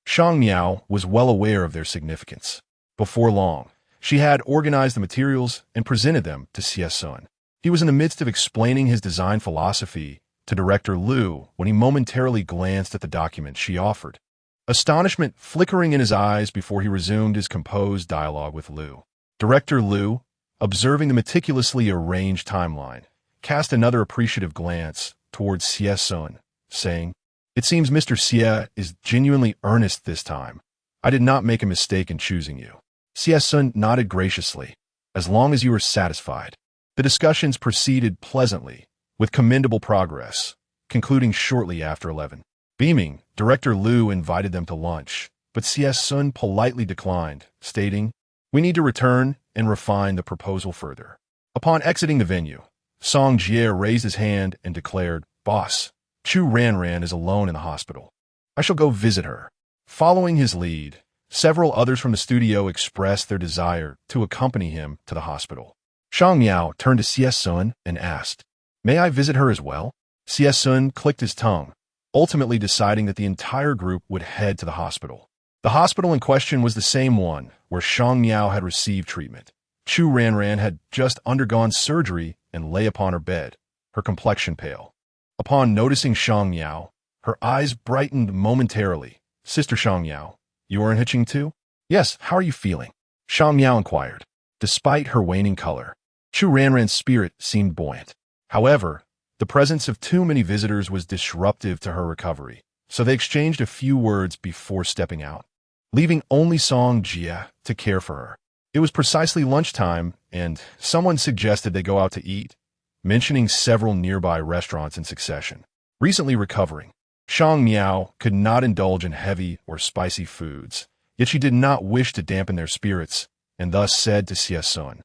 Shang Miao was well aware of their significance. Before long, she had organized the materials and presented them to Xie. He was in the midst of explaining his design philosophy to Director Liu when he momentarily glanced at the document she offered, astonishment flickering in his eyes before he resumed his composed dialogue with Liu. Director Liu, observing the meticulously arranged timeline, cast another appreciative glance towards Xie, saying, "It seems Mr. Xie is genuinely earnest this time. I did not make a mistake in choosing you." Xie nodded graciously. "As long as you are satisfied." The discussions proceeded pleasantly, with commendable progress, concluding shortly after 11. Beaming, Director Liu invited them to lunch, but Xie politely declined, stating, "We need to return and refine the proposal further." Upon exiting the venue, Song Jie raised his hand and declared, "Boss, Chu Ranran is alone in the hospital. I shall go visit her." Following his lead, several others from the studio expressed their desire to accompany him to the hospital. Shang Miao turned to Xie and asked, "May I visit her as well?" Xie clicked his tongue, ultimately deciding that the entire group would head to the hospital. The hospital in question was the same one where Shang Miao had received treatment. Chu Ranran had just undergone surgery and lay upon her bed, her complexion pale. Upon noticing Shang Miao, her eyes brightened momentarily. "Sister Shang Miao, you are unhitching too?" "Yes, how are you feeling?" Shang Miao inquired. Despite her waning color, Chu Ranran's spirit seemed buoyant. However, the presence of too many visitors was disruptive to her recovery, so they exchanged a few words before stepping out, leaving only Song Jie to care for her. It was precisely lunchtime, and someone suggested they go out to eat, mentioning several nearby restaurants in succession. Recently recovering, Shang Miao could not indulge in heavy or spicy foods, yet she did not wish to dampen their spirits, and thus said to Xie,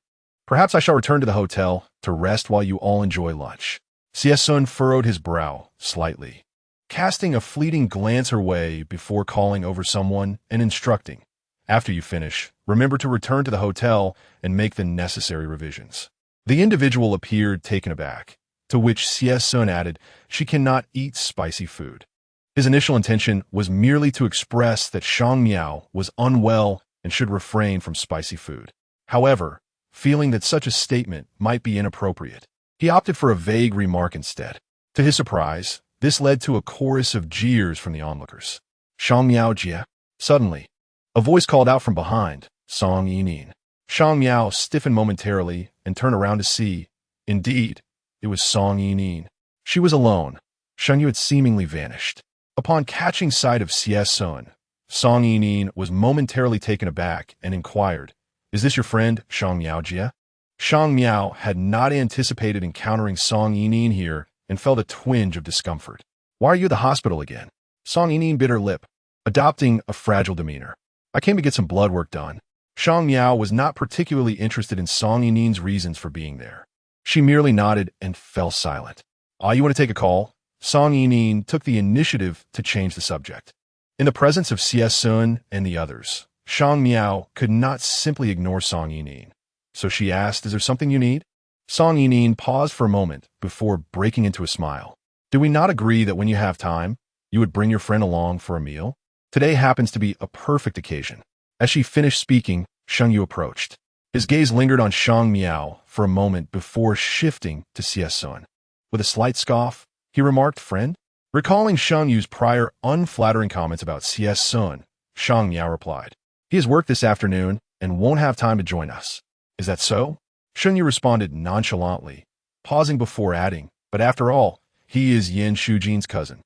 "Perhaps I shall return to the hotel to rest while you all enjoy lunch." Xie furrowed his brow slightly. casting a fleeting glance her way before calling over someone and instructing, "After you finish, remember to return to the hotel and make the necessary revisions." The individual appeared taken aback, to which Sun added, "She cannot eat spicy food." His initial intention was merely to express that Shang Miao was unwell and should refrain from spicy food. However, feeling that such a statement might be inappropriate, he opted for a vague remark instead. To his surprise, this led to a chorus of jeers from the onlookers. "Shang Miao Jie." Suddenly, a voice called out from behind, "Song Yining." Shang Miao stiffened momentarily and turned around to see. Indeed, it was Song Yining. She was alone. Sheng Yu had seemingly vanished. Upon catching sight of Sun, Song Yining was momentarily taken aback and inquired, "Is this your friend, Shang Miao Jie?" Shang Miao had not anticipated encountering Song Yining here and felt a twinge of discomfort. "Why are you at the hospital again?" Song Yining bit her lip, adopting a fragile demeanor. "I came to get some blood work done." Shang Miao was not particularly interested in Song Yining's reasons for being there. She merely nodded and fell silent. You want to take a call?" Song Yining took the initiative to change the subject. In the presence of Sun and the others, Shang Miao could not simply ignore Song Yining. So she asked, "Is there something you need?" Song Yining paused for a moment before breaking into a smile. "Do we not agree that when you have time, you would bring your friend along for a meal? Today happens to be a perfect occasion." As she finished speaking, Sheng Yu approached. His gaze lingered on Shang Miao for a moment before shifting to Sun. With a slight scoff, he remarked, "Friend?" Recalling Sheng Yu's prior unflattering comments about Sun, Shang Miao replied, "He has work this afternoon and won't have time to join us." "Is that so?" Sheng Yu responded nonchalantly, pausing before adding, "But after all, he is Yin Shujin's cousin.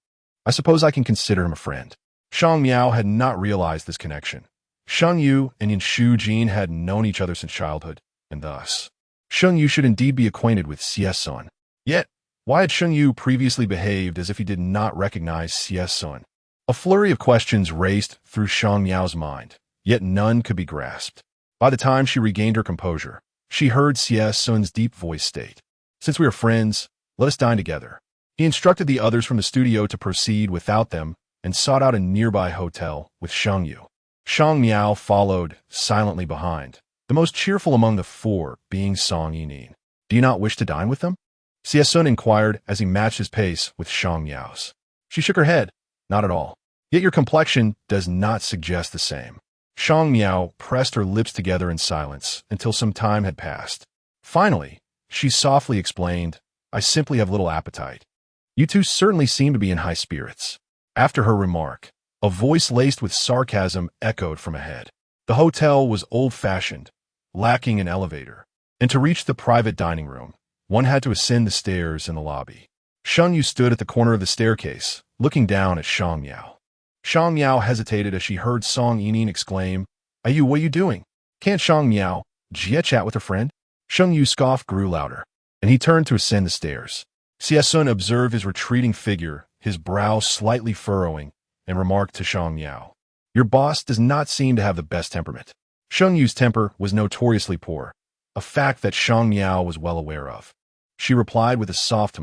I suppose I can consider him a friend." Shang Miao had not realized this connection. Sheng Yu and Yin Shujin had known each other since childhood, and thus, Sheng Yu should indeed be acquainted with Sun. Yet, why had Sheng Yu previously behaved as if he did not recognize Sun? A flurry of questions raced through Shang Miao's mind, yet none could be grasped. By the time she regained her composure, she heard Sun's deep voice state, "Since we are friends, let us dine together." He instructed the others from the studio to proceed without them and sought out a nearby hotel with Sheng Yu. Shang Miao followed silently behind, the most cheerful among the four being Song Yining. "Do you not wish to dine with them?" Sun inquired as he matched his pace with Shang Miao's. She shook her head, "Not at all. Yet your complexion does not suggest the same." Shang Miao pressed her lips together in silence until some time had passed. Finally, she softly explained, "I simply have little appetite." "You two certainly seem to be in high spirits." After her remark, a voice laced with sarcasm echoed from ahead. The hotel was old-fashioned, lacking an elevator, and to reach the private dining room, one had to ascend the stairs in the lobby. Sheng Yu stood at the corner of the staircase, looking down at Shang Miao. Shang Miao hesitated as she heard Song Yining exclaim, "Ayu, what are you doing? Can't Shang Miao Jie chat with her friend?" Sheng Yu's scoff grew louder, and he turned to ascend the stairs. Sun observed his retreating figure, his brow slightly furrowing, and remarked to Shang Miao, "Your boss does not seem to have the best temperament." Sheng Yu's temper was notoriously poor, a fact that Shang Miao was well aware of. She replied with a soft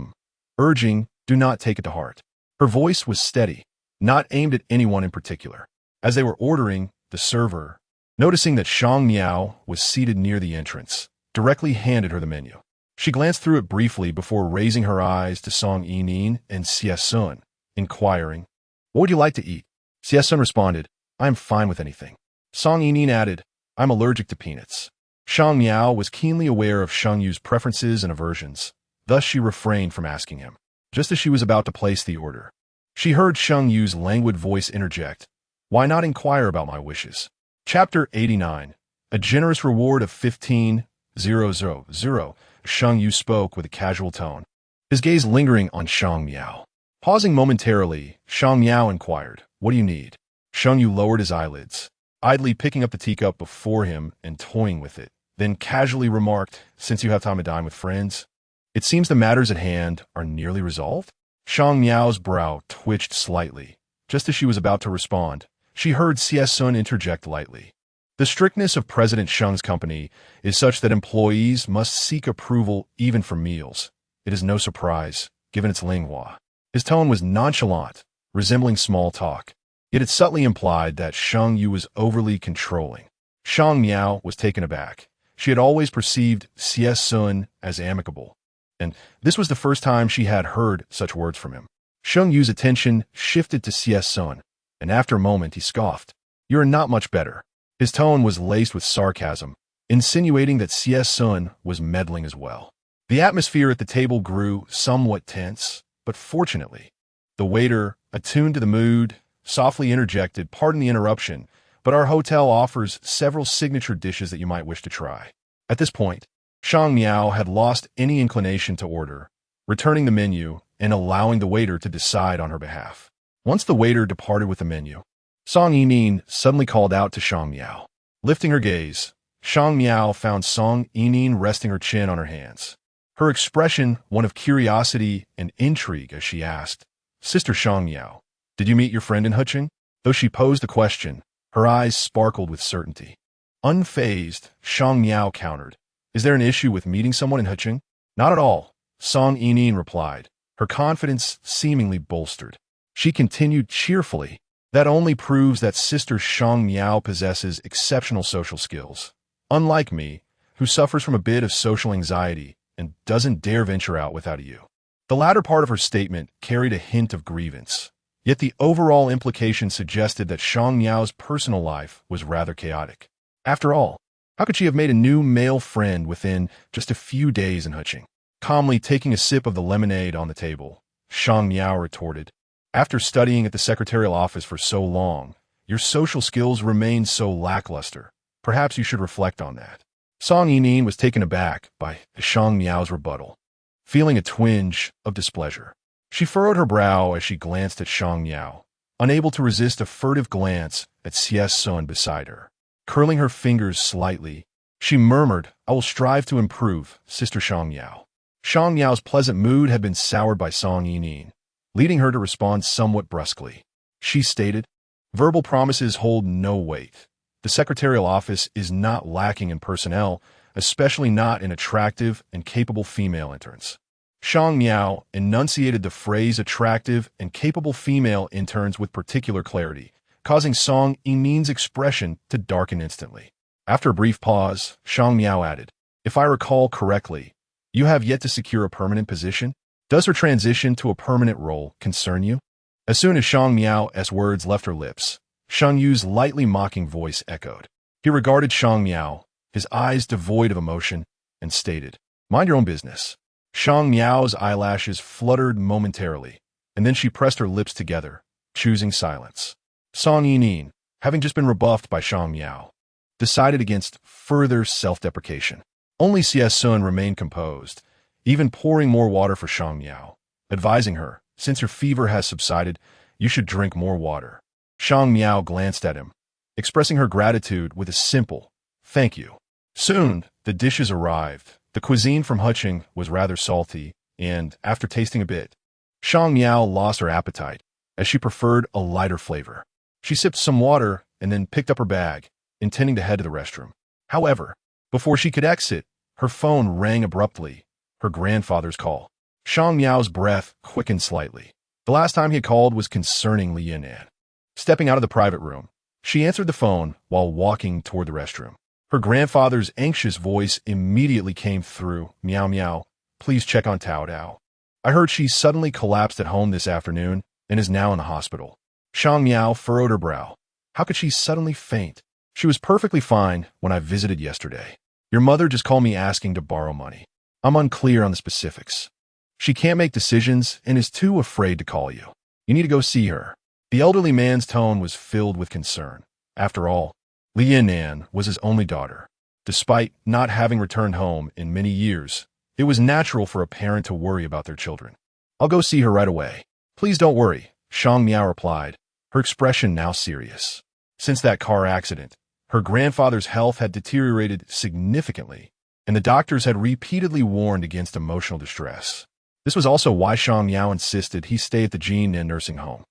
urging, "Do not take it to heart." Her voice was steady, not aimed at anyone in particular. As they were ordering, the server, noticing that Shang Miao was seated near the entrance, directly handed her the menu. She glanced through it briefly before raising her eyes to Song Yining and Sun, inquiring, "What would you like to eat?" Sun responded, "I am fine with anything." Song Yining added, "I'm allergic to peanuts." Shang Miao was keenly aware of Sheng Yu's preferences and aversions, thus she refrained from asking him. Just as she was about to place the order, she heard Sheng Yu's languid voice interject, "Why not inquire about my wishes?" Chapter 89. A generous reward of 15,000. Sheng Yu spoke with a casual tone, his gaze lingering on Shang Miao. Pausing momentarily, Shang Miao inquired, "What do you need?" Sheng Yu lowered his eyelids, idly picking up the teacup before him and toying with it, then casually remarked, "Since you have time to dine with friends, it seems the matters at hand are nearly resolved." Shang Miao's brow twitched slightly. Just as she was about to respond, she heard Sun interject lightly. "The strictness of President Sheng's company is such that employees must seek approval even for meals. It is no surprise, given its lingua." His tone was nonchalant, resembling small talk. Yet it subtly implied that Sheng Yu was overly controlling. Shang Miao was taken aback. She had always perceived Xie Sun as amicable, and this was the first time she had heard such words from him. Sheng Yu's attention shifted to Xie Sun, and after a moment he scoffed. "You're not much better." His tone was laced with sarcasm, insinuating that Xie Sun was meddling as well. The atmosphere at the table grew somewhat tense, but fortunately, the waiter, attuned to the mood, softly interjected, "Pardon the interruption, but our hotel offers several signature dishes that you might wish to try." At this point, Shang Miao had lost any inclination to order, returning the menu and allowing the waiter to decide on her behalf. Once the waiter departed with the menu, Song Yining suddenly called out to Shang Miao. Lifting her gaze, Shang Miao found Song Yining resting her chin on her hands. Her expression one of curiosity and intrigue as she asked, "Sister Shang Miao, did you meet your friend in Huqing?" Though she posed the question, her eyes sparkled with certainty. Unfazed, Shang Miao countered, "Is there an issue with meeting someone in Huqing?" "Not at all," Song Yining replied, her confidence seemingly bolstered. She continued cheerfully, "That only proves that Sister Shang Miao possesses exceptional social skills. Unlike me, who suffers from a bit of social anxiety and doesn't dare venture out without you." The latter part of her statement carried a hint of grievance, yet the overall implication suggested that Shang Miao's personal life was rather chaotic. After all, how could she have made a new male friend within just a few days in Huqing? Calmly taking a sip of the lemonade on the table, Shang Miao retorted, "After studying at the secretarial office for so long, your social skills remain so lackluster. Perhaps you should reflect on that." Song Yining was taken aback by Shang Miao's rebuttal, feeling a twinge of displeasure. She furrowed her brow as she glanced at Shang Miao, unable to resist a furtive glance at Xie Sun beside her. Curling her fingers slightly, she murmured, "I will strive to improve, Sister Shang Miao." Shang Miao's pleasant mood had been soured by Song Yining, leading her to respond somewhat brusquely. She stated, "Verbal promises hold no weight. The secretarial office is not lacking in personnel, especially not in attractive and capable female interns." Shang Miao enunciated the phrase attractive and capable female interns with particular clarity, causing Song Yining's expression to darken instantly. After a brief pause, Shang Miao added, "If I recall correctly, you have yet to secure a permanent position? Does her transition to a permanent role concern you?" As soon as Shang Miao's words left her lips, Sheng Yu's lightly mocking voice echoed. He regarded Shang Miao, his eyes devoid of emotion, and stated, "Mind your own business." Shang Miao's eyelashes fluttered momentarily, and then she pressed her lips together, choosing silence. Song Yining, having just been rebuffed by Shang Miao, decided against further self-deprecation. Only Xie Sun remained composed, even pouring more water for Shang Miao, advising her, "Since your fever has subsided, you should drink more water." Shang Miao glanced at him, expressing her gratitude with a simple, "Thank you." Soon, the dishes arrived. The cuisine from Huqing was rather salty, and, after tasting a bit, Shang Miao lost her appetite, as she preferred a lighter flavor. She sipped some water and then picked up her bag, intending to head to the restroom. However, before she could exit, her phone rang abruptly, her grandfather's call. Shang Miao's breath quickened slightly. The last time he had called was concerning Li Yinan. Stepping out of the private room, she answered the phone while walking toward the restroom. Her grandfather's anxious voice immediately came through. "Miao Miao, please check on Tao Tao. I heard she suddenly collapsed at home this afternoon and is now in the hospital." Shang Miao furrowed her brow. How could she suddenly faint? "She was perfectly fine when I visited yesterday. Your mother just called me asking to borrow money. I'm unclear on the specifics. She can't make decisions and is too afraid to call you. You need to go see her." The elderly man's tone was filled with concern. After all, Li Yinan was his only daughter. Despite not having returned home in many years, it was natural for a parent to worry about their children. "I'll go see her right away." "Please don't worry," Shang Miao replied, her expression now serious. Since that car accident, her grandfather's health had deteriorated significantly, and the doctors had repeatedly warned against emotional distress. This was also why Shang Miao insisted he stay at the Jinan nursing home.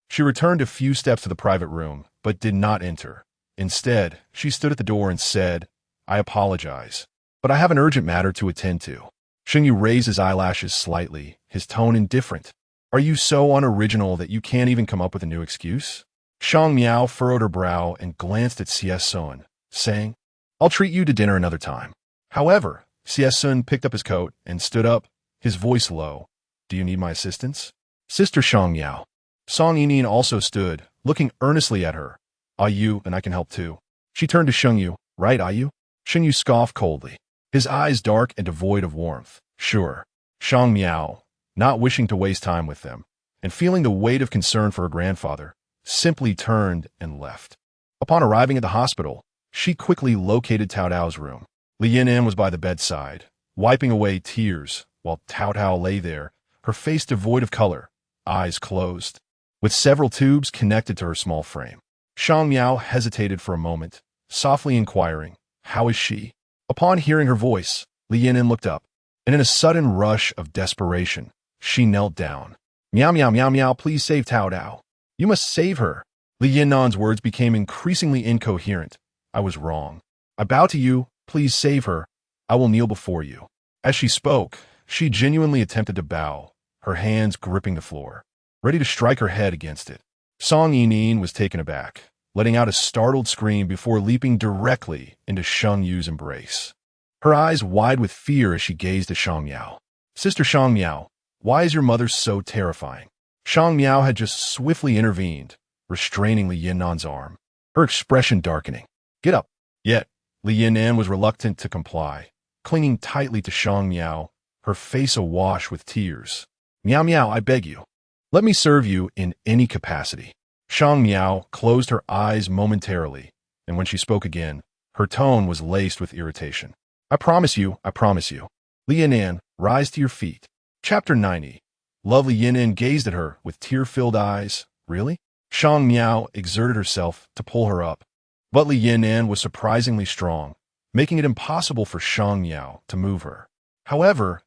She returned a few steps to the private room, but did not enter. Instead, she stood at the door and said, "I apologize, but I have an urgent matter to attend to." Sheng Yu raised his eyelashes slightly, his tone indifferent. Are you so unoriginal that you can't even come up with a new excuse? Shang Miao furrowed her brow and glanced at CS Sun, saying, I'll treat you to dinner another time. However, CS Sun picked up his coat and stood up, his voice low. Do you need my assistance? Sister Shang Miao. Song Yining also stood, looking earnestly at her. You, and I can help too. She turned to Sheng Yu. Right, you? Sheng Yu scoffed coldly, his eyes dark and devoid of warmth. Sure. Shang Miao, not wishing to waste time with them, and feeling the weight of concern for her grandfather, simply turned and left. Upon arriving at the hospital, she quickly located Tao Tao's room. Li Yinan was by the bedside, wiping away tears, while Tao Tao lay there, her face devoid of color, eyes closed, with several tubes connected to her small frame. Shang Miao hesitated for a moment, softly inquiring, How is she? Upon hearing her voice, Li Yinan looked up, and in a sudden rush of desperation, she knelt down. Meow, meow, meow, meow, please save Tao Tao. You must save her. Li Yinan's words became increasingly incoherent. I was wrong. I bow to you. Please save her. I will kneel before you. As she spoke, she genuinely attempted to bow, her hands gripping the floor, ready to strike her head against it. Song Yining was taken aback, letting out a startled scream before leaping directly into Sheng Yu's embrace, her eyes wide with fear as she gazed at Shang Miao. Sister Shang Miao, why is your mother so terrifying? Shang Miao had just swiftly intervened, restraining Li Yinan's arm, her expression darkening. Get up. Yet, Li Yinan was reluctant to comply, clinging tightly to Shang Miao, her face awash with tears. Miao Miao, I beg you. Let me serve you in any capacity. Shang Miao closed her eyes momentarily, and when she spoke again, her tone was laced with irritation. I promise you, I promise you. Li Yinan, rise to your feet. Chapter 90. Lovely Yinan gazed at her with tear-filled eyes. Really? Shang Miao exerted herself to pull her up, but Li Yinan was surprisingly strong, making it impossible for Shang Miao to move her. However,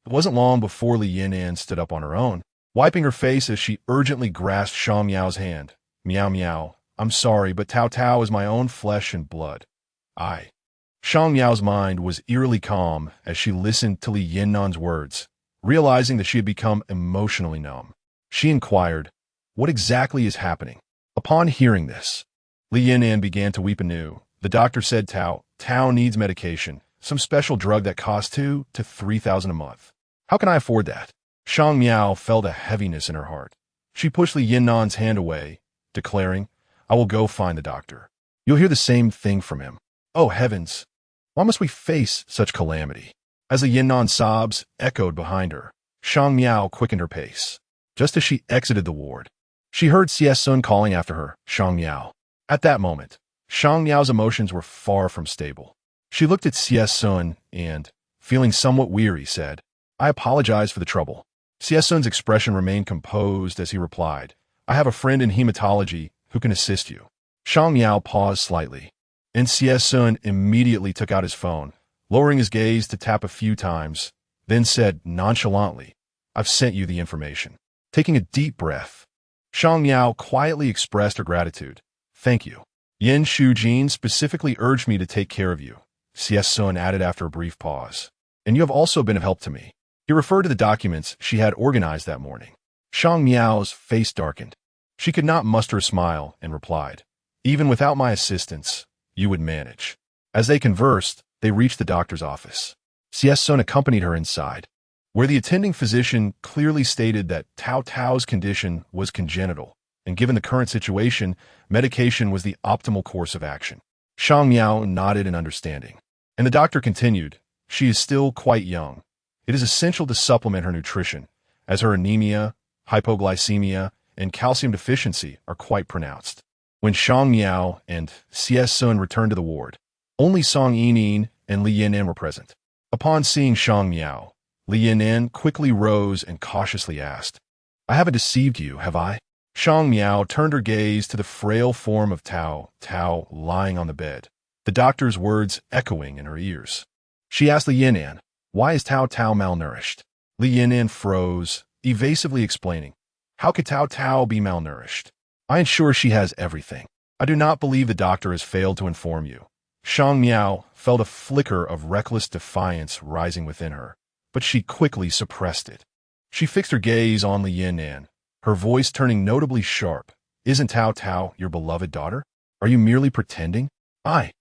it wasn't long before Li Yinan stood up on her own, wiping her face as she urgently grasped Shang Miao's hand. Miao Miao, I'm sorry, but Tao Tao is my own flesh and blood. Shang Miao's mind was eerily calm as she listened to Li Yinan's words, realizing that she had become emotionally numb. She inquired, what exactly is happening? Upon hearing this, Li Yinan began to weep anew. The doctor said Tao needs medication, some special drug that costs 2,000 to 3,000 a month. How can I afford that? Shang Miao felt a heaviness in her heart. She pushed Li Yinan's hand away, declaring, I will go find the doctor. You'll hear the same thing from him. Oh heavens! Why must we face such calamity? As Li Yinan's sobs echoed behind her, Shang Miao quickened her pace. Just as she exited the ward, she heard CS Sun calling after her, Shang Miao. At that moment, Shang Miao's emotions were far from stable. She looked at CS Sun and, feeling somewhat weary, said, I apologize for the trouble. CS Sun's expression remained composed as he replied, I have a friend in hematology who can assist you. Shang Miao paused slightly, and CS Sun immediately took out his phone, lowering his gaze to tap a few times, then said nonchalantly, I've sent you the information. Taking a deep breath, Shang Miao quietly expressed her gratitude. Thank you. Yin Shujin specifically urged me to take care of you, CS Sun added after a brief pause. And you have also been of help to me. He referred to the documents she had organized that morning. Shang Miao's face darkened. She could not muster a smile and replied, Even without my assistance, you would manage. As they conversed, they reached the doctor's office. CS Sun accompanied her inside, where the attending physician clearly stated that Tao Tao's condition was congenital, and given the current situation, medication was the optimal course of action. Shang Miao nodded in understanding, and the doctor continued, She is still quite young. It is essential to supplement her nutrition, as her anemia, hypoglycemia, and calcium deficiency are quite pronounced. When Shang Miao and CS Sun returned to the ward, only Song Yining and Li Yinan were present. Upon seeing Shang Miao, Li Yinan quickly rose and cautiously asked, I haven't deceived you, have I? Shang Miao turned her gaze to the frail form of Tao lying on the bed, the doctor's words echoing in her ears. She asked Li Yinan, why is Tao malnourished? Li Yinan froze, evasively explaining, how could Tao be malnourished? I ensure she has everything. I do not believe the doctor has failed to inform you. Shang Miao felt a flicker of reckless defiance rising within her, but she quickly suppressed it. She fixed her gaze on Li Yinan, her voice turning notably sharp. Isn't Tao Tao your beloved daughter? Are you merely pretending? I.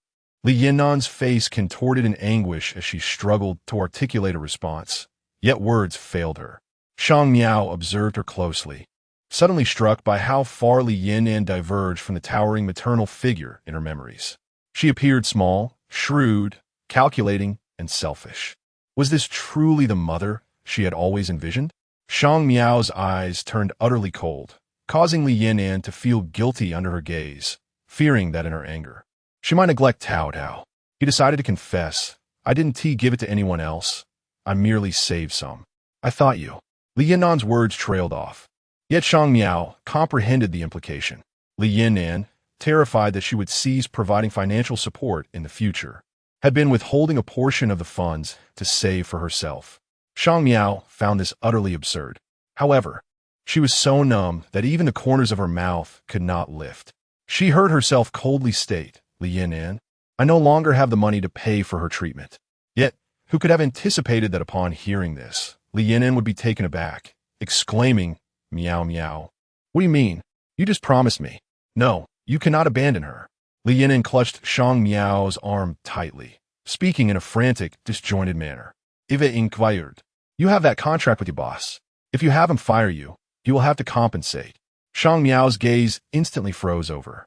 Li Yinan's face contorted in anguish as she struggled to articulate a response, yet words failed her. Shang Miao observed her closely, suddenly struck by how far Li Yinan diverged from the towering maternal figure in her memories. She appeared small, shrewd, calculating, and selfish. Was this truly the mother she had always envisioned? Shang Miao's eyes turned utterly cold, causing Li Yinan to feel guilty under her gaze, fearing that in her anger she might neglect Tao Tao. He decided to confess, I didn't give it to anyone else. I merely saved some. I thought you. Li Yinan's words trailed off. Yet Shang Miao comprehended the implication. Li Yinan, terrified that she would cease providing financial support in the future, had been withholding a portion of the funds to save for herself. Shang Miao found this utterly absurd. However, she was so numb that even the corners of her mouth could not lift. She heard herself coldly state, Li Yinan, I no longer have the money to pay for her treatment. Yet, who could have anticipated that upon hearing this, Li Yinan would be taken aback, exclaiming, Meow meow. What do you mean? You just promised me. No, you cannot abandon her. Li Yinan clutched Shang Miao's arm tightly, speaking in a frantic, disjointed manner. Eva inquired, you have that contract with your boss. If you have him fire you, you will have to compensate. Shang Miao's gaze instantly froze over.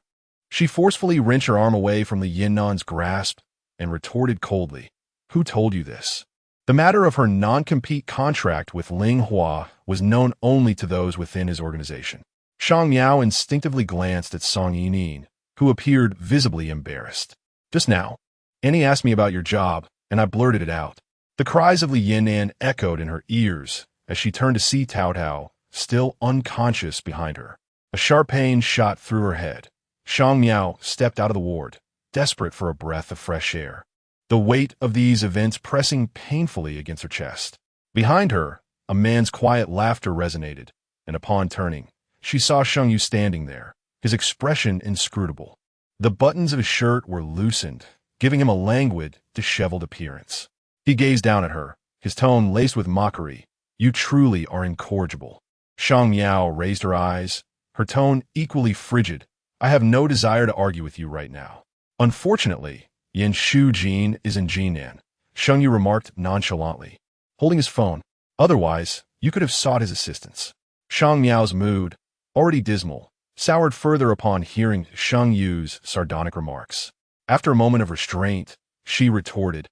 She forcefully wrenched her arm away from Li Yinan's grasp and retorted coldly, who told you this? The matter of her non-compete contract with Ling Hua was known only to those within his organization. Shang Miao instinctively glanced at Song Yining, who appeared visibly embarrassed. Just now, Annie asked me about your job, and I blurted it out. The cries of Li Yinan echoed in her ears as she turned to see Tao Tao, still unconscious behind her. A sharp pain shot through her head. Shang Miao stepped out of the ward, desperate for a breath of fresh air, the weight of these events pressing painfully against her chest. Behind her, a man's quiet laughter resonated, and upon turning, she saw Sheng Yu standing there, his expression inscrutable. The buttons of his shirt were loosened, giving him a languid, disheveled appearance. He gazed down at her, his tone laced with mockery. You truly are incorrigible. Shang Miao raised her eyes, her tone equally frigid. I have no desire to argue with you right now. Unfortunately, Yan Shu Jin is in Jinan, Sheng Yu remarked nonchalantly, holding his phone. Otherwise, you could have sought his assistance. Shang Miao's mood, already dismal, soured further upon hearing Sheng Yu's sardonic remarks. After a moment of restraint, she retorted,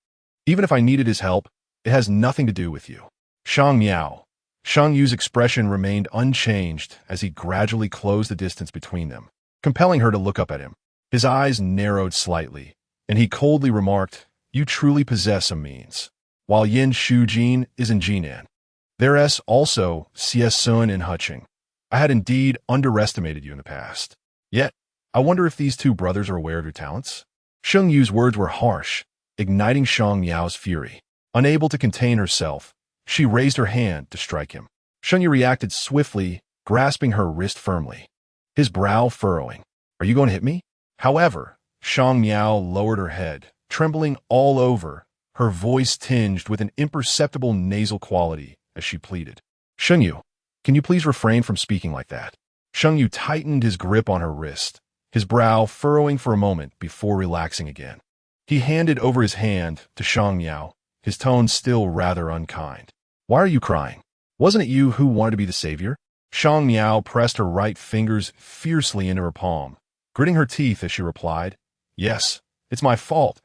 even if I needed his help, it has nothing to do with you. Shang Miao. Sheng Yu's expression remained unchanged as he gradually closed the distance between them, compelling her to look up at him. His eyes narrowed slightly, and he coldly remarked, you truly possess a means. While Yin Shujin is in Jinan, there's also CS Sun and Huching. I had indeed underestimated you in the past. Yet, I wonder if these two brothers are aware of your talents? Sheng Yu's words were harsh, igniting Shang Miao's fury. Unable to contain herself, she raised her hand to strike him. Sheng Yu reacted swiftly, grasping her wrist firmly, his brow furrowing. Are you going to hit me? However, Shang Miao lowered her head, trembling all over, her voice tinged with an imperceptible nasal quality as she pleaded. Sheng Yu, can you please refrain from speaking like that? Sheng Yu tightened his grip on her wrist, his brow furrowing for a moment before relaxing again. He handed over his hand to Shang Miao, his tone still rather unkind. Why are you crying? Wasn't it you who wanted to be the savior? Shang Miao pressed her right fingers fiercely into her palm, gritting her teeth as she replied, yes, it's my fault.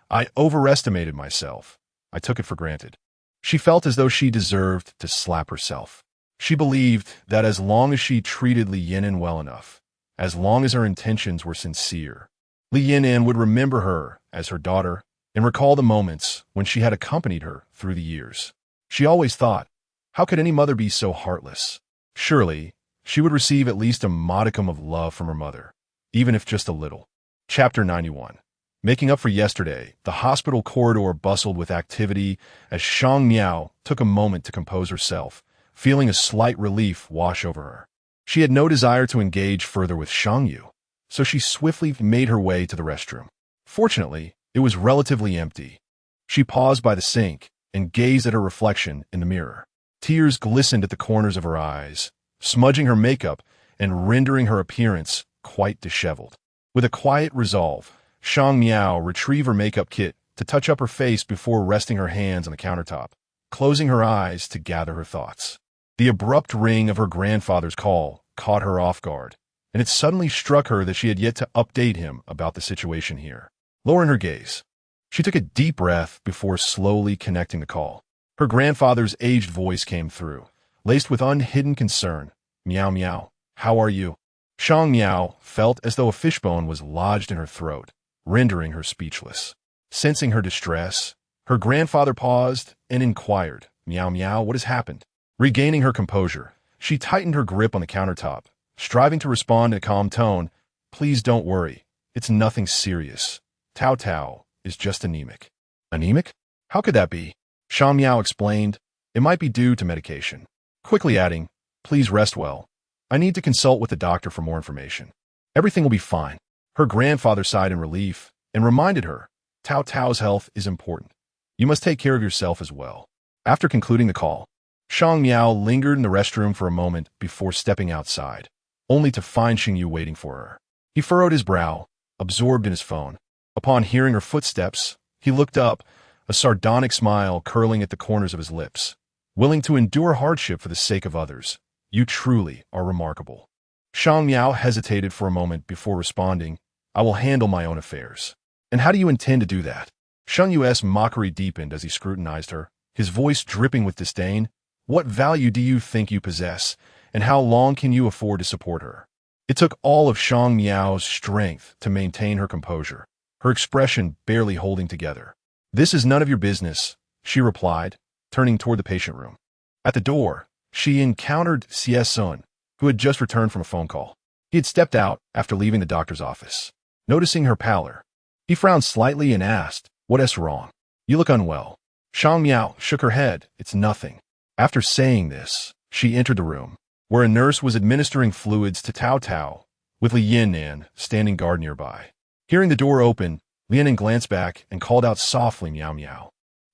I overestimated myself. I took it for granted. She felt as though she deserved to slap herself. She believed that as long as she treated Li Yinan well enough, as long as her intentions were sincere, Li Yinan would remember her as her daughter and recall the moments when she had accompanied her through the years. She always thought, how could any mother be so heartless? Surely, she would receive at least a modicum of love from her mother, even if just a little. Chapter 91. Making up for yesterday, the hospital corridor bustled with activity as Shang Miao took a moment to compose herself, feeling a slight relief wash over her. She had no desire to engage further with Shang Yu, so she swiftly made her way to the restroom. Fortunately, it was relatively empty. She paused by the sink and gazed at her reflection in the mirror. Tears glistened at the corners of her eyes, smudging her makeup and rendering her appearance quite disheveled. With a quiet resolve, Shang Miao retrieved her makeup kit to touch up her face before resting her hands on the countertop, closing her eyes to gather her thoughts. The abrupt ring of her grandfather's call caught her off guard, and it suddenly struck her that she had yet to update him about the situation here. Lowering her gaze, she took a deep breath before slowly connecting the call. Her grandfather's aged voice came through, laced with unhidden concern. "Miao Miao, how are you?" Shang Miao felt as though a fishbone was lodged in her throat, rendering her speechless. Sensing her distress, her grandfather paused and inquired, "Miao Miao, what has happened?" Regaining her composure, she tightened her grip on the countertop, striving to respond in a calm tone. "Please don't worry. It's nothing serious. Tao Tao is just anemic." "Anemic? How could that be?" Shang Miao explained. "It might be due to medication." Quickly adding, "Please rest well. I need to consult with the doctor for more information." "Everything will be fine." Her grandfather sighed in relief and reminded her, "Tao Tao's health is important. You must take care of yourself as well." After concluding the call, Shang Miao lingered in the restroom for a moment before stepping outside, only to find Sheng Yu waiting for her. He furrowed his brow, absorbed in his phone. Upon hearing her footsteps, he looked up, a sardonic smile curling at the corners of his lips. "Willing to endure hardship for the sake of others. You truly are remarkable." Shang Miao hesitated for a moment before responding, "I will handle my own affairs." "And how do you intend to do that?" Sheng Yu's mockery deepened as he scrutinized her, his voice dripping with disdain. "What value do you think you possess, and how long can you afford to support her?" It took all of Shang Miao's strength to maintain her composure, her expression barely holding together. "This is none of your business," she replied, turning toward the patient room. At the door, she encountered Xie Sun, who had just returned from a phone call. He had stepped out after leaving the doctor's office. Noticing her pallor, he frowned slightly and asked, "What's wrong? You look unwell." Shang Miao shook her head. "It's nothing." After saying this, she entered the room, where a nurse was administering fluids to Tao Tao, with Li Yan'an standing guard nearby. Hearing the door open, Li Yan'an glanced back and called out softly, "Miao Miao."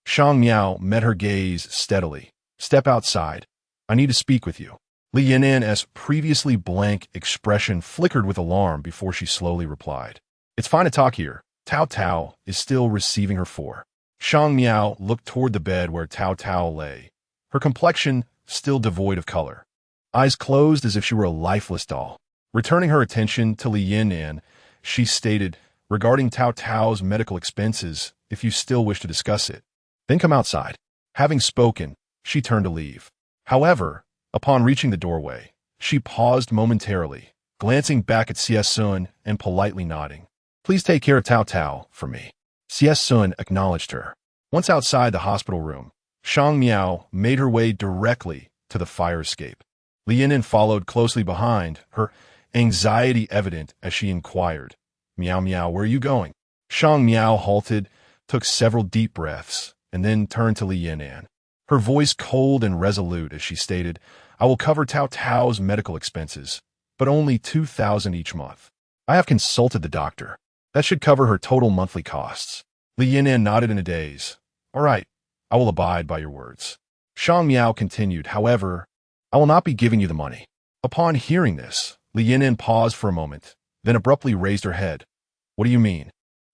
Shang Miao met her gaze steadily. "Step outside. I need to speak with you." Li Yan'an's previously blank expression flickered with alarm before she slowly replied, "It's fine to talk here. Tao Tao is still receiving her for." Shang Miao looked toward the bed where Tao Tao lay, her complexion still devoid of color, eyes closed as if she were a lifeless doll. Returning her attention to Li Yan'an, she stated, "Regarding Tao Tao's medical expenses, if you still wish to discuss it, then come outside." Having spoken, she turned to leave. However, upon reaching the doorway, she paused momentarily, glancing back at Xie Sun and politely nodding. "Please take care of Tao Tao for me." Xie Sun acknowledged her. Once outside the hospital room, Shang Miao made her way directly to the fire escape. Li Yan'an followed closely behind, her anxiety evident as she inquired, "Miao Miao, where are you going?" Shang Miao halted, took several deep breaths, and then turned to Li Yan'an, her voice cold and resolute as she stated, "I will cover Tao Tao's medical expenses, but only 2,000 each month. I have consulted the doctor. That should cover her total monthly costs." Li Yan'an nodded in a daze. "All right, I will abide by your words." Shang Miao continued, "However, I will not be giving you the money." Upon hearing this, Li Yan'an paused for a moment, then abruptly raised her head. "What do you mean?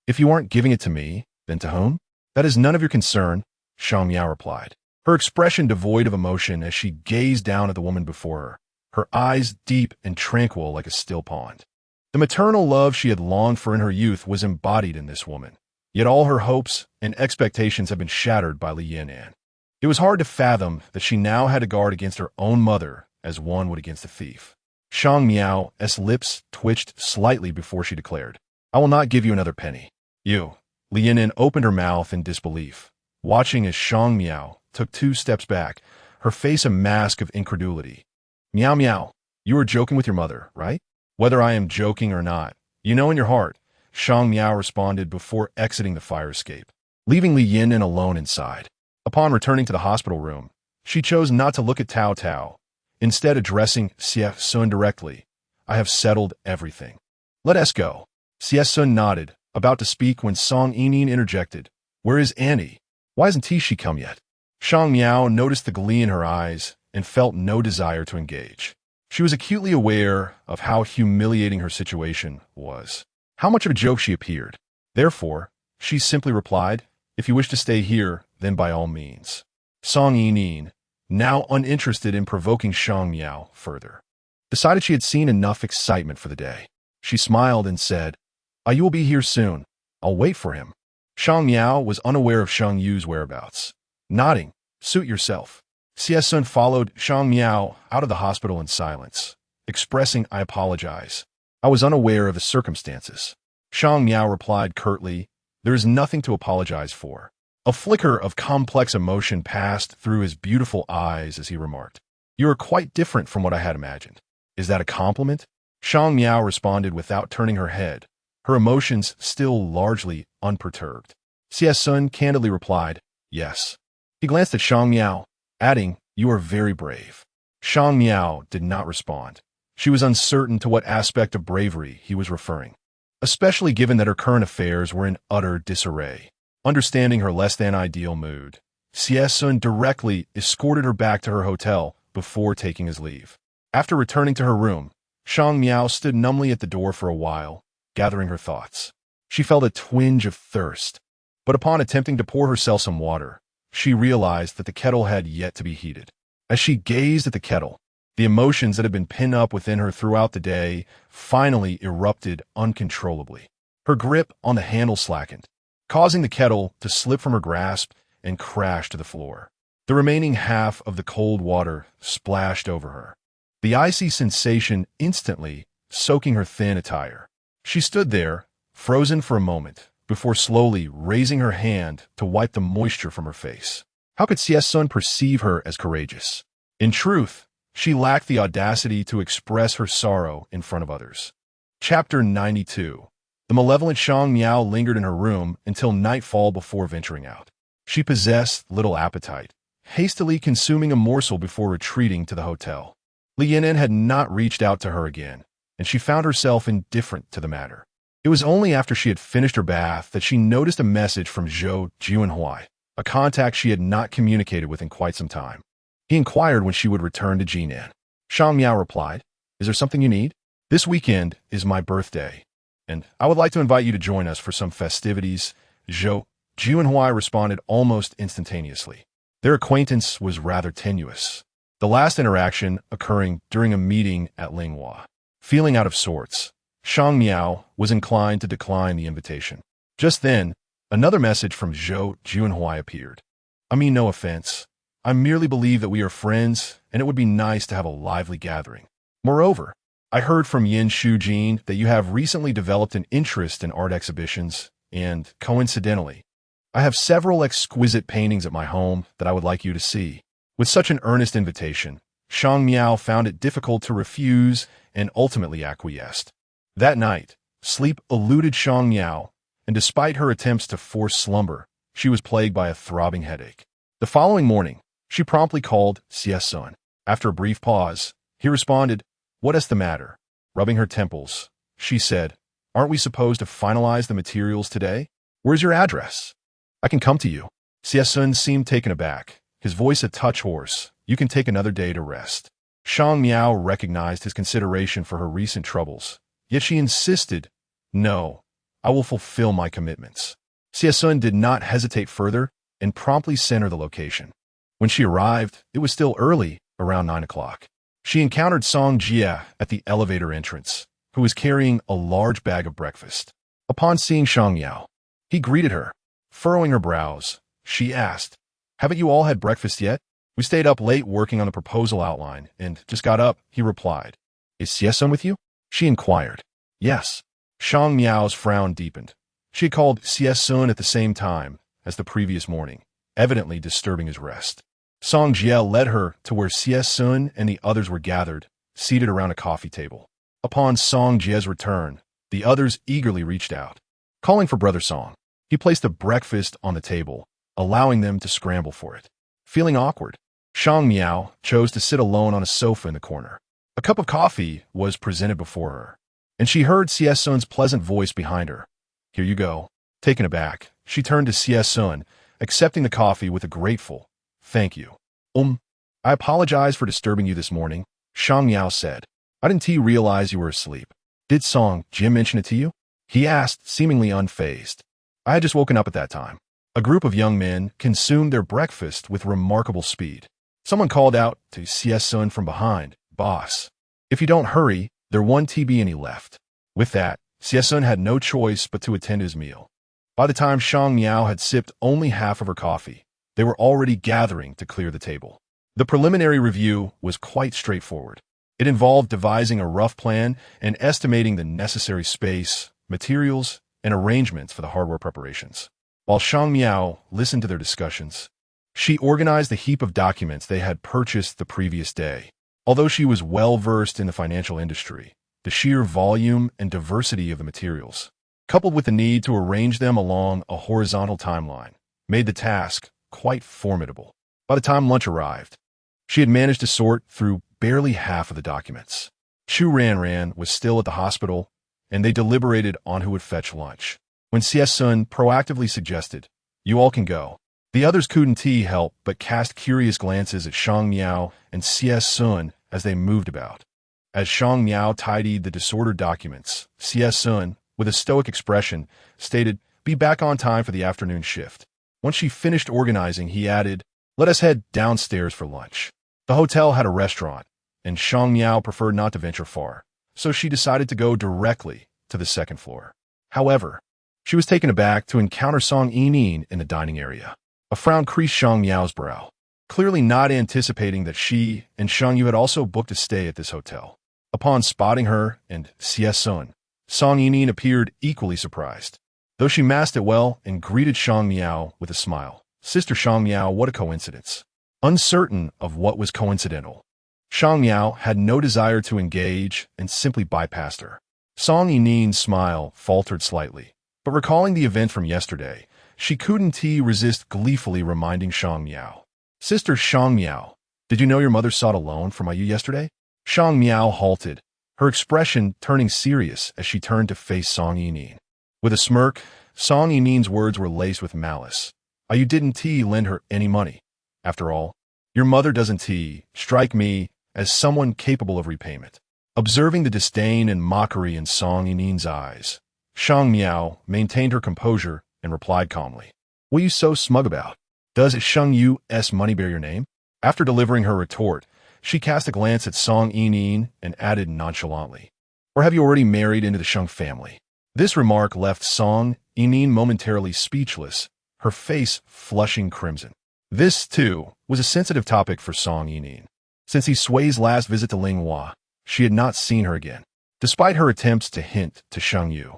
If you aren't giving it to me, then to whom?" "That is none of your concern," Shang Miao replied, her expression devoid of emotion as she gazed down at the woman before her, her eyes deep and tranquil like a still pond. The maternal love she had longed for in her youth was embodied in this woman, yet all her hopes and expectations had been shattered by Li Yan'an. It was hard to fathom that she now had to guard against her own mother as one would against a thief. Shang Miao's lips twitched slightly before she declared, "I will not give you another penny." "You." Li Yan'an opened her mouth in disbelief, watching as Shang Miao took 2 steps back, her face a mask of incredulity. "Miao Miao, you are joking with your mother, right?" "Whether I am joking or not, you know in your heart," Shang Miao responded before exiting the fire escape, leaving Li Yan'an alone inside. Upon returning to the hospital room, she chose not to look at Tao Tao, instead addressing Xie Sun directly. "I have settled everything. Let us go." Xie Sun nodded, about to speak when Song Yining interjected, "Where is Annie? Why hasn't she come yet?" Shang Miao noticed the glee in her eyes and felt no desire to engage. She was acutely aware of how humiliating her situation was, how much of a joke she appeared. Therefore, she simply replied, "If you wish to stay here, then by all means." Song Yining, now uninterested in provoking Shang Miao further, decided she had seen enough excitement for the day. She smiled and said, "You will be here soon. I'll wait for him." Shang Miao was unaware of Sheng Yu's whereabouts. Nodding, "Suit yourself." Xie followed Shang Miao out of the hospital in silence, expressing, "I apologize. I was unaware of the circumstances." Shang Miao replied curtly, "There is nothing to apologize for." A flicker of complex emotion passed through his beautiful eyes as he remarked, "You are quite different from what I had imagined. Is that a compliment?" Shang Miao responded without turning her head, her emotions still largely unperturbed. Xie candidly replied, "Yes." He glanced at Shang Miao, adding, "You are very brave." Shang Miao did not respond. She was uncertain to what aspect of bravery he was referring, especially given that her current affairs were in utter disarray. Understanding her less-than-ideal mood, Xie directly escorted her back to her hotel before taking his leave. After returning to her room, Shang Miao stood numbly at the door for a while, gathering her thoughts. She felt a twinge of thirst, but upon attempting to pour herself some water, she realized that the kettle had yet to be heated. As she gazed at the kettle, the emotions that had been pinned up within her throughout the day finally erupted uncontrollably. Her grip on the handle slackened, causing the kettle to slip from her grasp and crash to the floor. The remaining half of the cold water splashed over her, the icy sensation instantly soaking her thin attire. She stood there, frozen for a moment, before slowly raising her hand to wipe the moisture from her face. How could Xie perceive her as courageous? In truth, she lacked the audacity to express her sorrow in front of others. Chapter 92. The malevolent Shang Miao lingered in her room until nightfall before venturing out. She possessed little appetite, hastily consuming a morsel before retreating to the hotel. Li Yinan had not reached out to her again, and she found herself indifferent to the matter. It was only after she had finished her bath that she noticed a message from Zhou Jianhui, a contact she had not communicated with in quite some time. He inquired when she would return to Jinan. Shang Miao replied, "Is there something you need? This weekend is my birthday, and I would like to invite you to join us for some festivities." Zhou Jianhui responded almost instantaneously. Their acquaintance was rather tenuous, the last interaction occurring during a meeting at Linghua. Feeling out of sorts, Shang Miao was inclined to decline the invitation. Just then, another message from Zhou Jianhui appeared. "I mean no offense. I merely believe that we are friends, and it would be nice to have a lively gathering. Moreover, I heard from Yin Shujin that you have recently developed an interest in art exhibitions, and, coincidentally, I have several exquisite paintings at my home that I would like you to see." With such an earnest invitation, Shang Miao found it difficult to refuse and ultimately acquiesced. That night, sleep eluded Shang Miao, and despite her attempts to force slumber, she was plagued by a throbbing headache. The following morning, she promptly called Xie. After a brief pause, he responded, "What is the matter?" Rubbing her temples, she said, "Aren't we supposed to finalize the materials today? Where's your address? I can come to you." Xie seemed taken aback, his voice a touch hoarse. "You can take another day to rest." Shang Miao recognized his consideration for her recent troubles, yet she insisted, "No, I will fulfill my commitments." Xie did not hesitate further and promptly sent her the location. When she arrived, it was still early, around 9 o'clock. She encountered Song Jie at the elevator entrance, who was carrying a large bag of breakfast. Upon seeing Shang Miao, he greeted her. Furrowing her brows, she asked, "Haven't you all had breakfast yet?" "We stayed up late working on the proposal outline, and just got up," he replied. "Is Xie with you?" she inquired. "Yes." Shang Miao's frown deepened. She had called Xie at the same time as the previous morning, evidently disturbing his rest. Song Jie led her to where Xie and the others were gathered, seated around a coffee table. Upon Song Jie's return, the others eagerly reached out. Calling for Brother Song, he placed the breakfast on the table, allowing them to scramble for it. Feeling awkward, Shang Miao chose to sit alone on a sofa in the corner. A cup of coffee was presented before her, and she heard Xie pleasant voice behind her. "Here you go." Taken aback, she turned to Xie, accepting the coffee with a grateful, Thank you. I apologize for disturbing you this morning, Shang Miao said. I didn't realize you were asleep. Did Jim mention it to you? He asked, seemingly unfazed. I had just woken up at that time. A group of young men consumed their breakfast with remarkable speed. Someone called out to Sun from behind, "Boss, if you don't hurry, there one TB," and he left. With that, Sun had no choice but to attend his meal. By the time Shang Miao had sipped only half of her coffee, they were already gathering to clear the table. The preliminary review was quite straightforward. It involved devising a rough plan and estimating the necessary space, materials, and arrangements for the hardware preparations. While Shang Miao listened to their discussions, she organized the heap of documents they had purchased the previous day. Although she was well-versed in the financial industry, the sheer volume and diversity of the materials, coupled with the need to arrange them along a horizontal timeline, made the task quite formidable. By the time lunch arrived, she had managed to sort through barely half of the documents. Chu Ran was still at the hospital, and they deliberated on who would fetch lunch. When Sun proactively suggested, "You all can go," the others couldn't help but cast curious glances at Shang Miao and Sun as they moved about. As Shang Miao tidied the disordered documents, Sun, with a stoic expression, stated, "Be back on time for the afternoon shift." Once she finished organizing, he added, "Let us head downstairs for lunch." The hotel had a restaurant, and Shang Miao preferred not to venture far, so she decided to go directly to the second floor. However, she was taken aback to encounter Song Yining in the dining area. A frown creased Shang Miao's brow, clearly not anticipating that she and Sheng Yu had also booked a stay at this hotel. Upon spotting her and Sun, Song Yining appeared equally surprised, though she masked it well and greeted Shang Miao with a smile. "Sister Shang Miao, what a coincidence." Uncertain of what was coincidental, Shang Miao had no desire to engage and simply bypassed her. Song Yining's smile faltered slightly, but recalling the event from yesterday, she couldn't resist gleefully reminding Shang Miao. "Sister Shang Miao, did you know your mother sought a loan from you yesterday?" Shang Miao halted, her expression turning serious as she turned to face Song Yining. With a smirk, Song Yining's words were laced with malice. "You didn't lend her any money. After all, your mother doesn't strike me as someone capable of repayment." Observing the disdain and mockery in Song Yining's eyes, Shang Miao maintained her composure and replied calmly, "What are you so smug about? Does Sheng Yu's money bear your name?" After delivering her retort, she cast a glance at Song Yining and added nonchalantly, "Or have you already married into the Sheng family?" This remark left Song Yining momentarily speechless, her face flushing crimson. This, too, was a sensitive topic for Song Yining. Since Sui's last visit to Linghua, she had not seen her again. Despite her attempts to hint to Sheng Yu,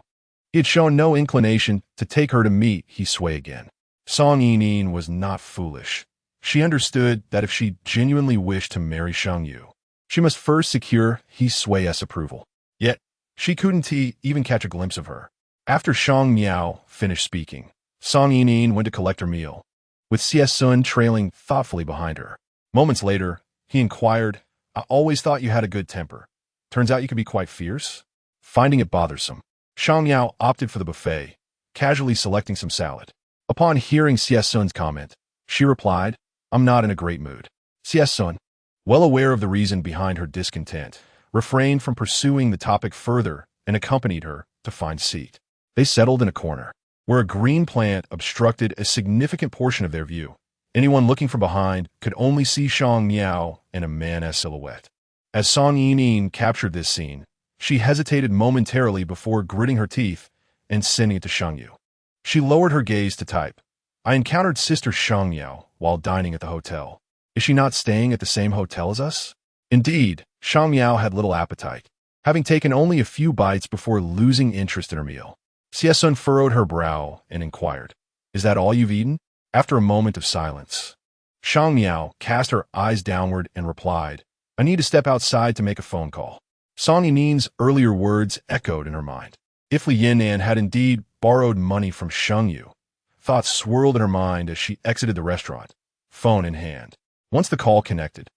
he had shown no inclination to take her to meet Sui again. Song Yining was not foolish. She understood that if she genuinely wished to marry Sheng Yu, she must first secure Sui's approval. Yet, she couldn't even catch a glimpse of her. After Shang Miao finished speaking, Song Yining went to collect her meal, with Sun trailing thoughtfully behind her. Moments later, he inquired, "I always thought you had a good temper. Turns out you can be quite fierce?" Finding it bothersome, Shang Miao opted for the buffet, casually selecting some salad. Upon hearing Sun's comment, she replied, "I'm not in a great mood." Sun, well aware of the reason behind her discontent, refrained from pursuing the topic further and accompanied her to find a seat. They settled in a corner, where a green plant obstructed a significant portion of their view. Anyone looking from behind could only see Shang Miao and a man's silhouette. As Song Yining captured this scene, she hesitated momentarily before gritting her teeth and sending it to Sheng Yu. She lowered her gaze to type, "I encountered Sister Shang Miao while dining at the hotel. Is she not staying at the same hotel as us?" Indeed, Shang Miao had little appetite, having taken only a few bites before losing interest in her meal. Sun furrowed her brow and inquired, "Is that all you've eaten?" After a moment of silence, Shang Miao cast her eyes downward and replied, "I need to step outside to make a phone call." Song Yining's earlier words echoed in her mind. If Li Yinan had indeed borrowed money from Sheng Yu, thoughts swirled in her mind as she exited the restaurant, phone in hand. Once the call connected,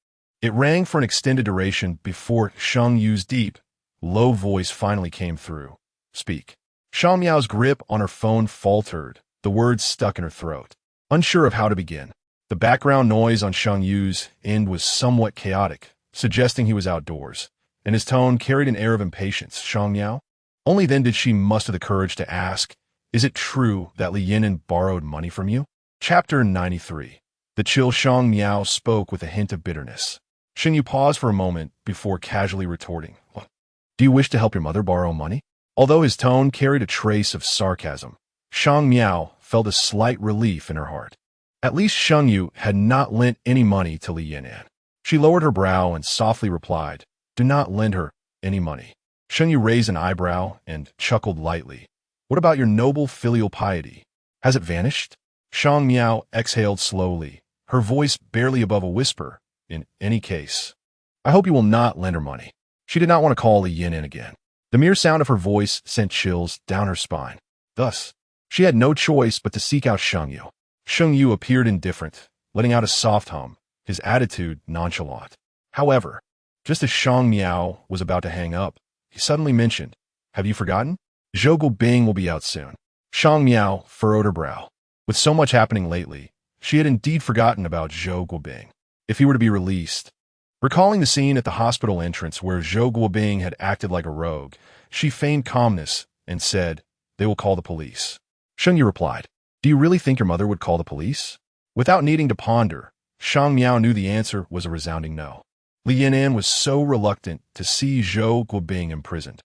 it rang for an extended duration before Sheng Yu's deep, low voice finally came through. "Speak." Shang Miao's grip on her phone faltered, the words stuck in her throat. Unsure of how to begin, The background noise on Sheng Yu's end was somewhat chaotic, suggesting he was outdoors, and his tone carried an air of impatience. Shang Miao? Only then did she muster the courage to ask, "Is it true that Li Yinan borrowed money from you?" Chapter 93. The chill Shang Miao spoke with a hint of bitterness. Sheng Yu paused for a moment before casually retorting, "What? Do you wish to help your mother borrow money?" Although his tone carried a trace of sarcasm, Shang Miao felt a slight relief in her heart. At least Sheng Yu had not lent any money to Li Yinan. She lowered her brow and softly replied, "Do not lend her any money." Sheng Yu raised an eyebrow and chuckled lightly. "What about your noble filial piety? Has it vanished?" Shang Miao exhaled slowly, her voice barely above a whisper. "In any case, I hope you will not lend her money." She did not want to call Li Yinan again. The mere sound of her voice sent chills down her spine. Thus, she had no choice but to seek out Sheng Yu. Sheng Yu appeared indifferent, letting out a soft hum, his attitude nonchalant. However, just as Shang Miao was about to hang up, he suddenly mentioned, "Have you forgotten? Zhou Guobing will be out soon." Shang Miao furrowed her brow. With so much happening lately, she had indeed forgotten about Zhou Guobing. If he were to be released. Recalling the scene at the hospital entrance where Zhou Guobing had acted like a rogue, she feigned calmness and said, "They will call the police." Sheng Yu replied, "Do you really think your mother would call the police?" Without needing to ponder, Shang Miao knew the answer was a resounding no. Li Yinan was so reluctant to see Zhou Guobing imprisoned.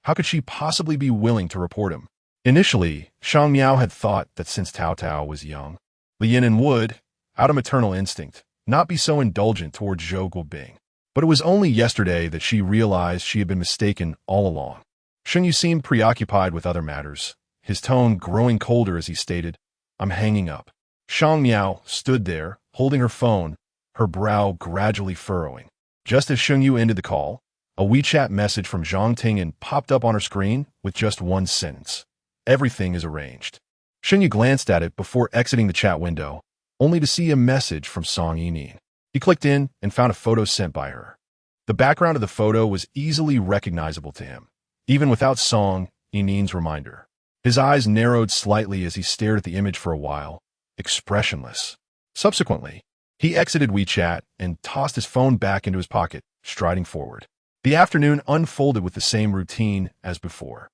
How could she possibly be willing to report him? Initially, Shang Miao had thought that since Tao Tao was young, Li Yinan would, out of maternal instinct, not be so indulgent towards Zhou Guobing. But it was only yesterday that she realized she had been mistaken all along. Sheng Yu seemed preoccupied with other matters, his tone growing colder as he stated, "I'm hanging up." Shang Miao stood there, holding her phone, her brow gradually furrowing. Just as Sheng Yu ended the call, a WeChat message from Zhang Tingan popped up on her screen with just one sentence. "Everything is arranged." Sheng Yu glanced at it before exiting the chat window, only to see a message from Song Yining. He clicked in and found a photo sent by her. The background of the photo was easily recognizable to him, even without Song Yining's reminder. His eyes narrowed slightly as he stared at the image for a while, expressionless. Subsequently, he exited WeChat and tossed his phone back into his pocket, striding forward. The afternoon unfolded with the same routine as before.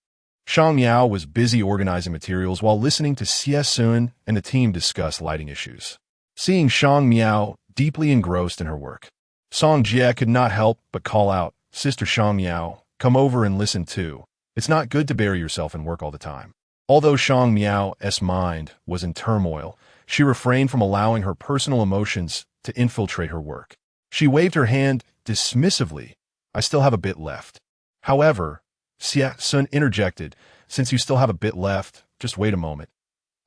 Shang Miao was busy organizing materials while listening to Xie Sun and the team discuss lighting issues. Seeing Shang Miao deeply engrossed in her work, Song Jie could not help but call out, "Sister Shang Miao, come over and listen too. It's not good to bury yourself in work all the time." Although Shang Miao's mind was in turmoil, she refrained from allowing her personal emotions to infiltrate her work. She waved her hand dismissively. "I still have a bit left." However, Xie Sun interjected, "Since you still have a bit left, just wait a moment.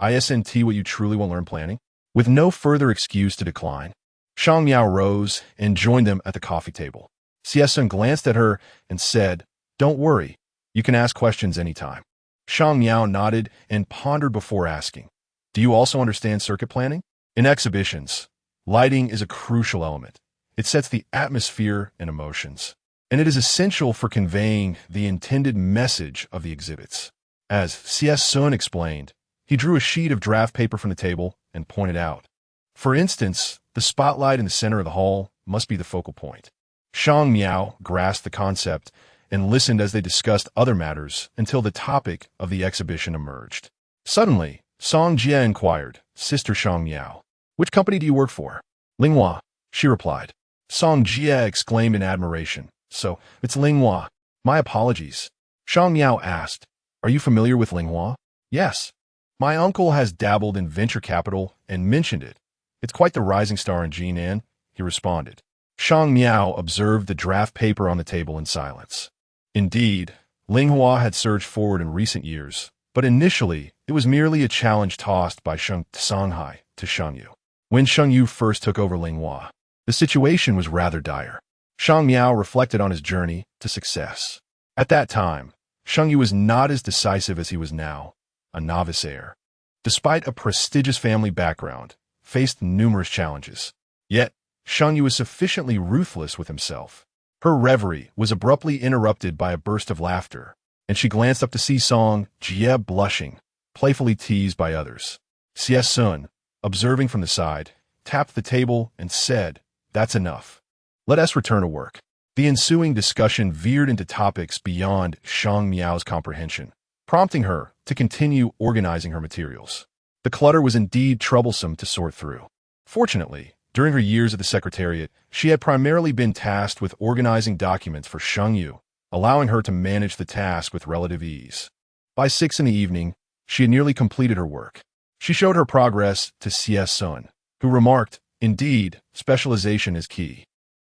Isn't what you truly will learn planning?" With no further excuse to decline, Shang Miao rose and joined them at the coffee table. Xie Sun glanced at her and said, "Don't worry, you can ask questions anytime." Shang Miao nodded and pondered before asking, "Do you also understand circuit planning?" In exhibitions, lighting is a crucial element. It sets the atmosphere and emotions, and it is essential for conveying the intended message of the exhibits. As Xie Sun explained, he drew a sheet of draft paper from the table and pointed out. For instance, the spotlight in the center of the hall must be the focal point. Shang Miao grasped the concept and listened as they discussed other matters until the topic of the exhibition emerged. Suddenly, Song Jie inquired, "Sister Shang Miao, which company do you work for?" "Linghua," she replied. Song Jie exclaimed in admiration, "So, it's Linghua. My apologies." Shang Miao asked, "Are you familiar with Linghua?" "Yes. My uncle has dabbled in venture capital and mentioned it. It's quite the rising star in Jinan," he responded. Shang Miao observed the draft paper on the table in silence. Indeed, Linghua had surged forward in recent years, but initially it was merely a challenge tossed by Shanghai to Sheng Yu. When Sheng Yu first took over Linghua, the situation was rather dire. Shang Miao reflected on his journey to success. At that time, Sheng Yu was not as decisive as he was now, a novice heir. Despite a prestigious family background, faced numerous challenges. Yet, Sheng Yu was sufficiently ruthless with himself. Her reverie was abruptly interrupted by a burst of laughter, and she glanced up to see Song Jie blushing, playfully teased by others. Xie Sun, observing from the side, tapped the table and said, "That's enough. Let us return to work." The ensuing discussion veered into topics beyond Shang Miao's comprehension, prompting her to continue organizing her materials. The clutter was indeed troublesome to sort through. Fortunately, during her years at the Secretariat, she had primarily been tasked with organizing documents for Sheng Yu, allowing her to manage the task with relative ease. By 6 in the evening, she had nearly completed her work. She showed her progress to Xie Sun, who remarked, "Indeed, specialization is key."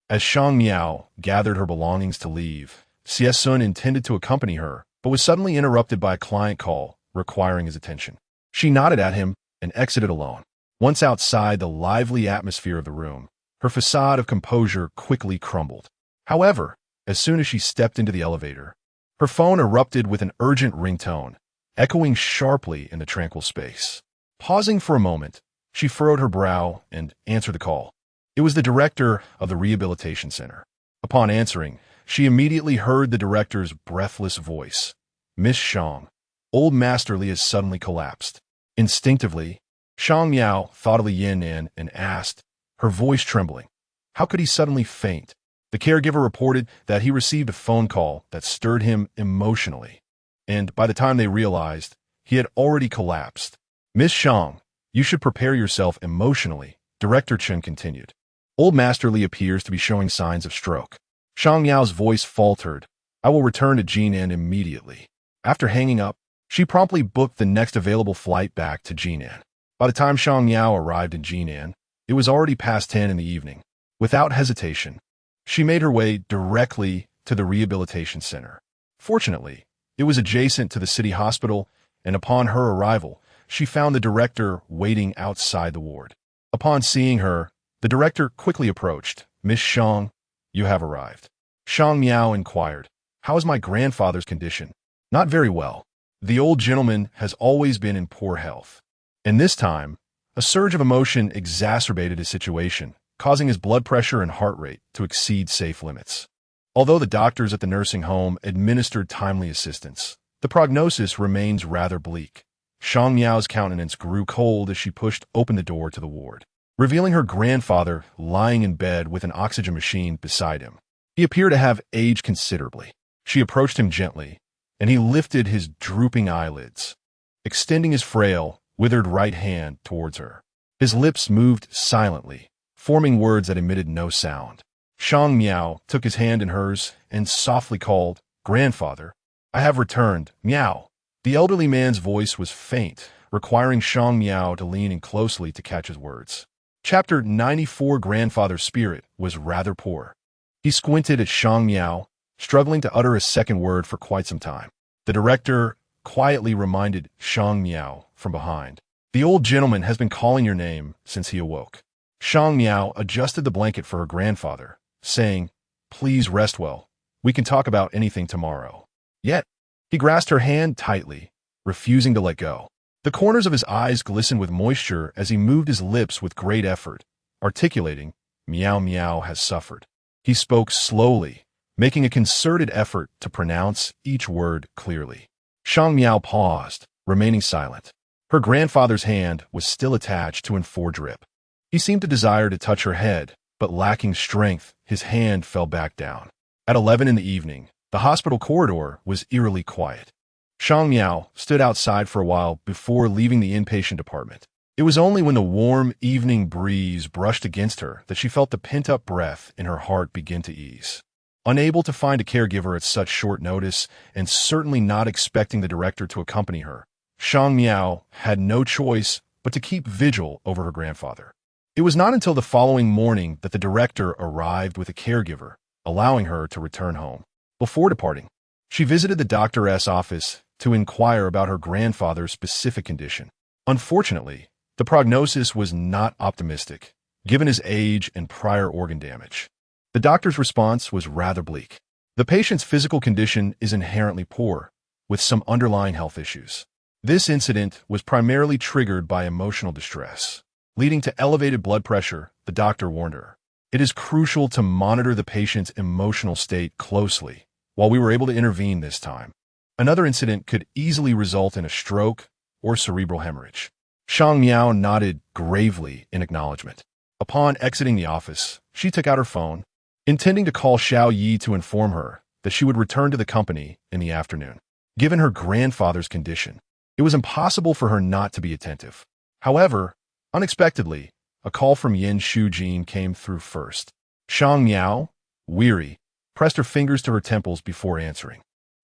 As Shang Miao gathered her belongings to leave, Xie Sun intended to accompany her, but was suddenly interrupted by a client call requiring his attention. She nodded at him and exited alone. Once outside the lively atmosphere of the room, her facade of composure quickly crumbled. However, as soon as she stepped into the elevator, her phone erupted with an urgent ringtone, echoing sharply in the tranquil space. Pausing for a moment, she furrowed her brow and answered the call. It was the director of the rehabilitation center. Upon answering, she immediately heard the director's breathless voice. "Miss Shang, old Master Li has suddenly collapsed." Instinctively, Shang Miao thought of Li Yan'an and asked, her voice trembling, "How could he suddenly faint?" The caregiver reported that he received a phone call that stirred him emotionally, and by the time they realized, he had already collapsed. "Miss Shang, you should prepare yourself emotionally," Director Chen continued. "Old Master Li appears to be showing signs of stroke." Shang Miao's voice faltered. "I will return to Jinan immediately." After hanging up, she promptly booked the next available flight back to Jinan. By the time Shang Miao arrived in Jinan, it was already past 10 in the evening. Without hesitation, she made her way directly to the rehabilitation center. Fortunately, it was adjacent to the city hospital, and upon her arrival, she found the director waiting outside the ward. Upon seeing her, the director quickly approached. "Miss Shang, you have arrived." Shang Miao inquired, "How is my grandfather's condition?" "Not very well. The old gentleman has always been in poor health." And this time, a surge of emotion exacerbated his situation, causing his blood pressure and heart rate to exceed safe limits. Although the doctors at the nursing home administered timely assistance, the prognosis remains rather bleak. Shang Miao's countenance grew cold as she pushed open the door to the ward, revealing her grandfather lying in bed with an oxygen machine beside him. He appeared to have aged considerably. She approached him gently, and he lifted his drooping eyelids, extending his frail, withered right hand towards her. His lips moved silently, forming words that emitted no sound. Shang Miao took his hand in hers and softly called, "Grandfather, I have returned, Miao." The elderly man's voice was faint, requiring Shang Miao to lean in closely to catch his words. Chapter 94 Grandfather's spirit was rather poor. He squinted at Shang Miao, struggling to utter a second word for quite some time. The director quietly reminded Shang Miao from behind, "The old gentleman has been calling your name since he awoke." Shang Miao adjusted the blanket for her grandfather, saying, "Please rest well. We can talk about anything tomorrow." Yet, he grasped her hand tightly, refusing to let go. The corners of his eyes glistened with moisture as he moved his lips with great effort, articulating, "Miao Miao has suffered." He spoke slowly, making a concerted effort to pronounce each word clearly. Shang Miao paused, remaining silent. Her grandfather's hand was still attached to an foredrip. He seemed to desire to touch her head, but lacking strength, his hand fell back down. At 11 in the evening, the hospital corridor was eerily quiet. Shang Miao stood outside for a while before leaving the inpatient department. It was only when the warm evening breeze brushed against her that she felt the pent-up breath in her heart begin to ease. Unable to find a caregiver at such short notice, and certainly not expecting the director to accompany her, Shang Miao had no choice but to keep vigil over her grandfather. It was not until the following morning that the director arrived with a caregiver, allowing her to return home. Before departing, she visited the doctor's office to inquire about her grandfather's specific condition. Unfortunately, the prognosis was not optimistic, given his age and prior organ damage. The doctor's response was rather bleak. The patient's physical condition is inherently poor, with some underlying health issues. This incident was primarily triggered by emotional distress, leading to elevated blood pressure, the doctor warned her. It is crucial to monitor the patient's emotional state closely. While we were able to intervene this time, another incident could easily result in a stroke or cerebral hemorrhage. Shang Miao nodded gravely in acknowledgement. Upon exiting the office, she took out her phone, intending to call Xiao Yi to inform her that she would return to the company in the afternoon. Given her grandfather's condition, it was impossible for her not to be attentive. However, unexpectedly, a call from Yin Shujin came through first. Shang Miao, weary, pressed her fingers to her temples before answering.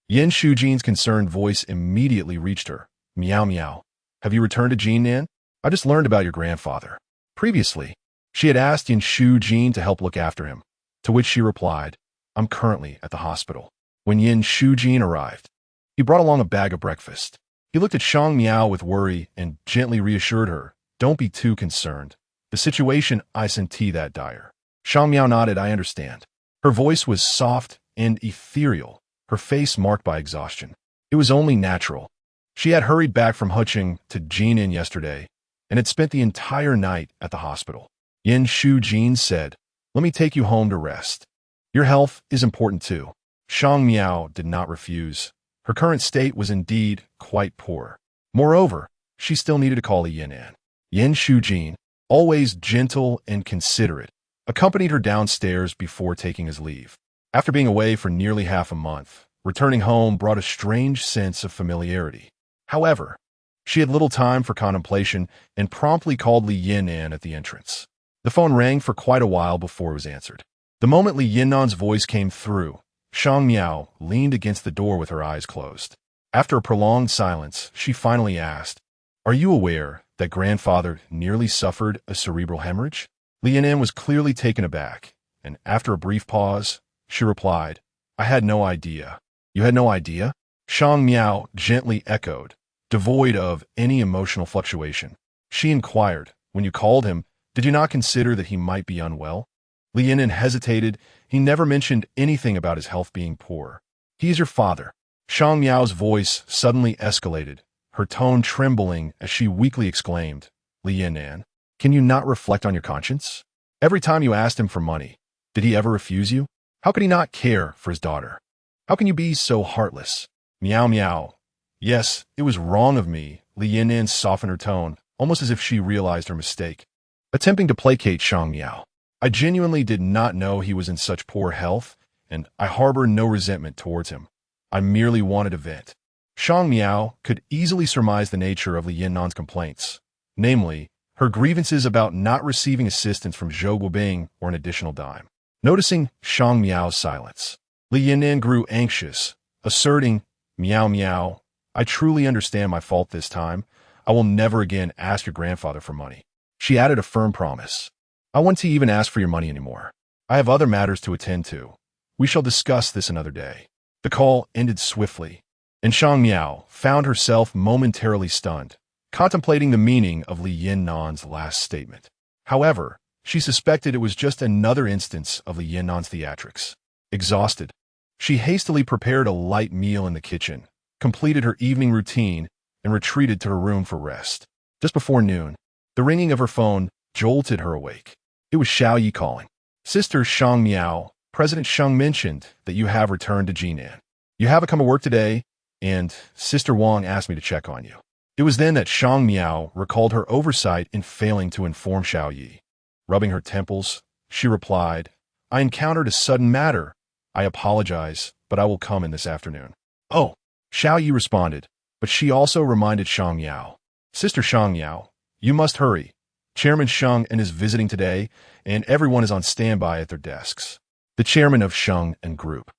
Yin Shujin's concerned voice immediately reached her. Miao Miao, have you returned to Jinan? I just learned about your grandfather. Previously, she had asked Yin Shujin to help look after him, to which she replied, I'm currently at the hospital. When Yin Shujin arrived, he brought along a bag of breakfast. He looked at Shang Miao with worry and gently reassured her, don't be too concerned. The situation isn't that dire. Shang Miao nodded, I understand. Her voice was soft and ethereal, her face marked by exhaustion. It was only natural. She had hurried back from Huqing to Jinan yesterday and had spent the entire night at the hospital. Yin Shujin said, let me take you home to rest. Your health is important too. Shang Miao did not refuse. Her current state was indeed quite poor. Moreover, she still needed to call a Yinan. Yin Shujin, always gentle and considerate, accompanied her downstairs before taking his leave. After being away for nearly half a month, returning home brought a strange sense of familiarity. However, she had little time for contemplation and promptly called Li Yinan at the entrance. The phone rang for quite a while before it was answered. The moment Li Yinan's voice came through, Shang Miao leaned against the door with her eyes closed. After a prolonged silence, she finally asked, are you aware that grandfather nearly suffered a cerebral hemorrhage? Li Yinan was clearly taken aback, and after a brief pause, she replied, I had no idea. You had no idea? Shang Miao gently echoed, devoid of any emotional fluctuation. She inquired, when you called him, did you not consider that he might be unwell? Li Yinan hesitated. He never mentioned anything about his health being poor. He is your father. Shang Miao's voice suddenly escalated, her tone trembling as she weakly exclaimed, Li Yinan, can you not reflect on your conscience? Every time you asked him for money, did he ever refuse you? How could he not care for his daughter? How can you be so heartless? Miao Miao. Yes, it was wrong of me. Li Yinan softened her tone, almost as if she realized her mistake. Attempting to placate Shang Miao. I genuinely did not know he was in such poor health, and I harbor no resentment towards him. I merely wanted a vent. Shang Miao could easily surmise the nature of Li Yinan's complaints, namely, her grievances about not receiving assistance from Zhou Guobing or an additional dime. Noticing Shang Miao's silence, Li Yinan grew anxious, asserting, Miao Miao, I truly understand my fault this time. I will never again ask your grandfather for money. She added a firm promise. I won't even ask for your money anymore. I have other matters to attend to. We shall discuss this another day. The call ended swiftly, and Shang Miao found herself momentarily stunned, contemplating the meaning of Li Yinan's last statement. However, she suspected it was just another instance of Li Yinan's theatrics. Exhausted, she hastily prepared a light meal in the kitchen, completed her evening routine, and retreated to her room for rest. Just before noon, the ringing of her phone jolted her awake. It was Xiao Yi calling. Sister Shang Miao, President Sheng mentioned that you have returned to Jinan. You haven't come to work today, and Sister Wang asked me to check on you. It was then that Shang Miao recalled her oversight in failing to inform Xiao Yi. Rubbing her temples, she replied, I encountered a sudden matter. I apologize, but I will come in this afternoon. Oh, Xiao Yi responded, but she also reminded Shang Miao. Sister Shang Miao, you must hurry. Chairman Sheng is visiting today, and everyone is on standby at their desks. The chairman of Sheng and Group,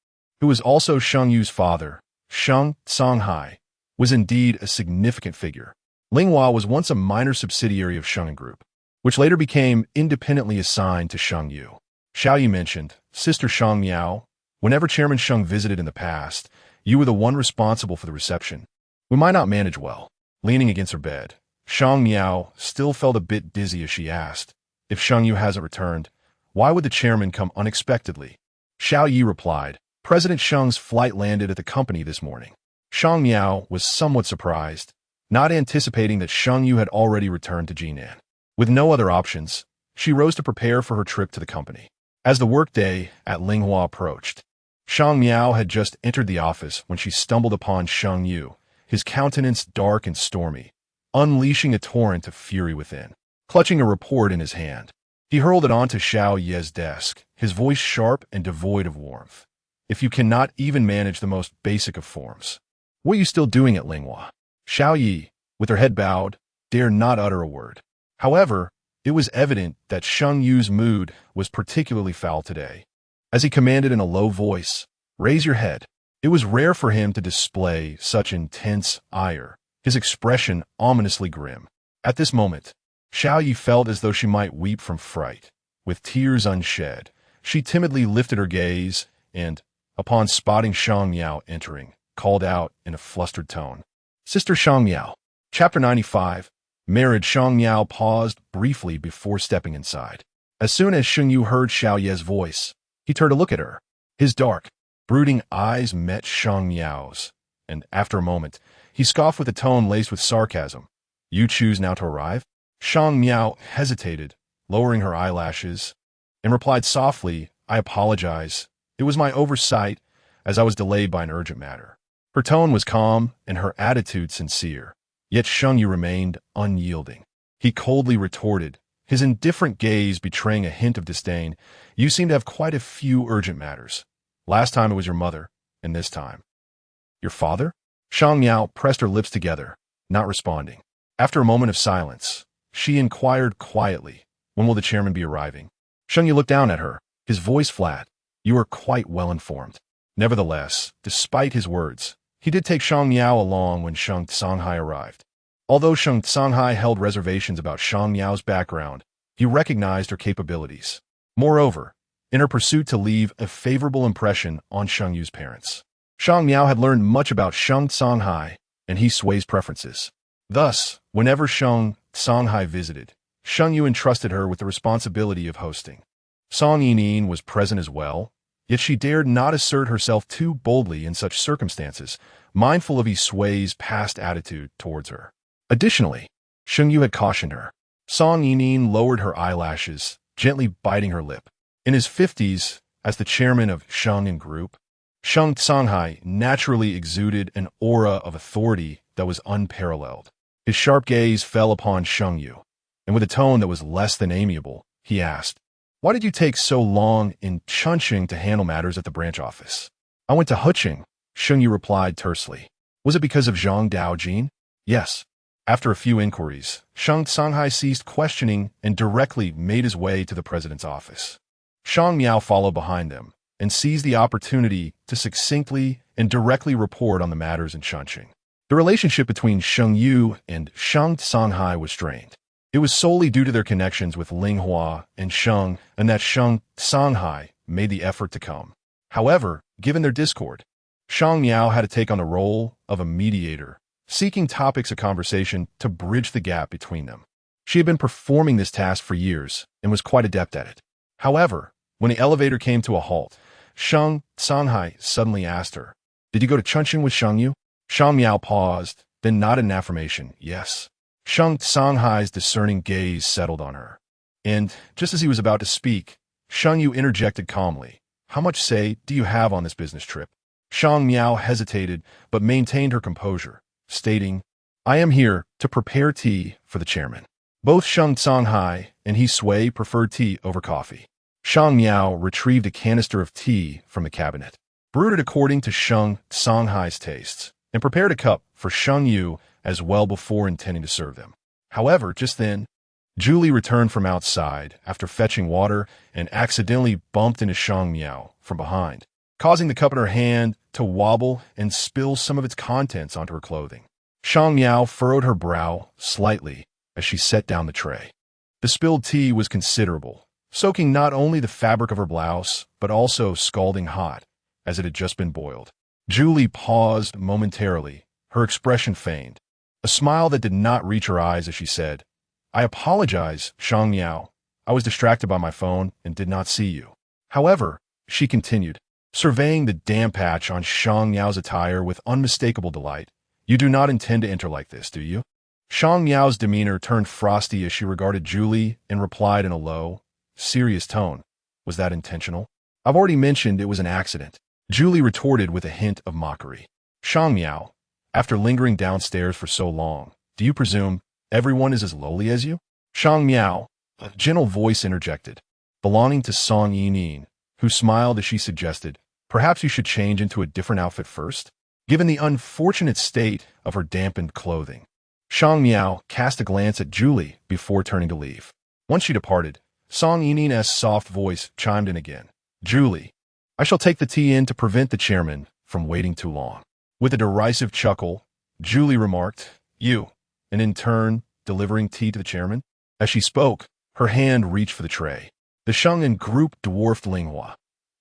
who was also Sheng Yu's father, Sheng Songhai, was indeed a significant figure. Linghua was once a minor subsidiary of Sheng and Group, which later became independently assigned to Sheng Yu. Xiao Yi mentioned, Sister Shang Miao, whenever Chairman Sheng visited in the past, you were the one responsible for the reception. We might not manage well. Leaning against her bed, Shang Miao still felt a bit dizzy as she asked, if Sheng Yu hasn't returned, why would the chairman come unexpectedly? Xiao Yi replied, President Sheng's flight landed at the company this morning. Shang Miao was somewhat surprised, not anticipating that Sheng Yu had already returned to Jinan. With no other options, she rose to prepare for her trip to the company. As the workday at Linghua approached, Shang Miao had just entered the office when she stumbled upon Sheng Yu, his countenance dark and stormy, unleashing a torrent of fury within. Clutching a report in his hand, He hurled it onto Xiao Ye's desk, his voice sharp and devoid of warmth. If you cannot even manage the most basic of forms, what are you still doing at Linghua? Xiao Yi, with her head bowed, dared not utter a word. However, it was evident that Sheng Yu's mood was particularly foul today. As he commanded in a low voice, "Raise your head." It was rare for him to display such intense ire, his expression ominously grim. At this moment, Xiao Yi felt as though she might weep from fright. With tears unshed, she timidly lifted her gaze and, upon spotting Shang Miao entering, called out in a flustered tone, "Sister Shang Miao." Chapter 95. Marriage. Shang Miao paused briefly before stepping inside. As soon as Sheng Yu heard Xiao Ye's voice, he turned to look at her. His dark, brooding eyes met Shang Miao's, and after a moment, he scoffed with a tone laced with sarcasm. "You choose now to arrive?" Shang Miao hesitated, lowering her eyelashes, and replied softly, "I apologize. It was my oversight, as I was delayed by an urgent matter." Her tone was calm and her attitude sincere, yet Sheng Yu remained unyielding. He coldly retorted, his indifferent gaze betraying a hint of disdain, "You seem to have quite a few urgent matters. Last time it was your mother, and this time your father?" Shang Miao pressed her lips together, not responding. After a moment of silence, she inquired quietly, "When will the chairman be arriving?" Sheng Yu looked down at her, his voice flat. "You are quite well informed." Nevertheless, despite his words, he did take Shang Miao along when Sheng Tsanghai arrived. Although Sheng Tsanghai held reservations about Shang Miao's background, he recognized her capabilities. Moreover, in her pursuit to leave a favorable impression on Sheng Yu's parents, Shang Miao had learned much about Sheng Tsanghai and he Sui's preferences. Thus, whenever Sheng Tsanghai visited, Sheng Yu entrusted her with the responsibility of hosting. Song Yinin was present as well, yet she dared not assert herself too boldly in such circumstances, mindful of Sui's past attitude towards her. Additionally, Sheng Yu had cautioned her. Song Yinin lowered her eyelashes, gently biting her lip. In his 50s, as the chairman of Sheng and Group, Sheng Tsanghai naturally exuded an aura of authority that was unparalleled. His sharp gaze fell upon Sheng Yu, and with a tone that was less than amiable, he asked, "Why did you take so long in Chunqing to handle matters at the branch office?" "I went to Huqing," Sheng Yu replied tersely. "Was it because of Zhang Daojin?" "Yes." After a few inquiries, Sheng Tsanghai ceased questioning and directly made his way to the president's office. Shang Miao followed behind them and seized the opportunity to succinctly and directly report on the matters in Chunqing. The relationship between Sheng Yu and Sheng Tsanghai was strained. It was solely due to their connections with Linghua and Sheng, and that Sheng Tsanghai made the effort to come. However, given their discord, Shang Miao had to take on the role of a mediator, seeking topics of conversation to bridge the gap between them. She had been performing this task for years and was quite adept at it. However, when the elevator came to a halt, Sheng Tsanghai suddenly asked her, "Did you go to Chunqing with Sheng Yu?" Shang Miao paused, then nodded in affirmation, "Yes." Sheng Tsanghai's discerning gaze settled on her. And, just as he was about to speak, Sheng Yu interjected calmly, "How much say do you have on this business trip?" Shang Miao hesitated, but maintained her composure, stating, "I am here to prepare tea for the chairman." Both Sheng Tsanghai and Sui preferred tea over coffee. Shang Miao retrieved a canister of tea from the cabinet, brewed it according to Sheng Tsanghai's tastes, and prepared a cup for Sheng Yu as well before intending to serve them. However, just then, Julie returned from outside after fetching water and accidentally bumped into Shang Miao from behind, causing the cup in her hand to wobble and spill some of its contents onto her clothing. Shang Miao furrowed her brow slightly as she set down the tray. The spilled tea was considerable, soaking not only the fabric of her blouse, but also scalding hot, as it had just been boiled. Julie paused momentarily, her expression feigned, a smile that did not reach her eyes as she said, "I apologize, Shang Miao. I was distracted by my phone and did not see you." However, she continued, surveying the damp patch on Shang Miao's attire with unmistakable delight, "You do not intend to enter like this, do you?" Shang Miao's demeanor turned frosty as she regarded Julie and replied in a low, serious tone, "Was that intentional?" "I've already mentioned it was an accident," Julie retorted with a hint of mockery. "Shang Miao, after lingering downstairs for so long, do you presume everyone is as lowly as you?" Shang Miao, A gentle voice interjected, belonging to Song Yining, who smiled as she suggested, "Perhaps you should change into a different outfit first, given the unfortunate state of her dampened clothing." Shang Miao cast a glance at Julie before turning to leave. Once she departed, Song Yining's soft voice chimed in again. "Julie, I shall take the tea in to prevent the chairman from waiting too long." With a derisive chuckle, Julie remarked, "You," and in turn, delivering tea to the chairman. As she spoke, her hand reached for the tray. The Sheng'an group dwarfed Linghua.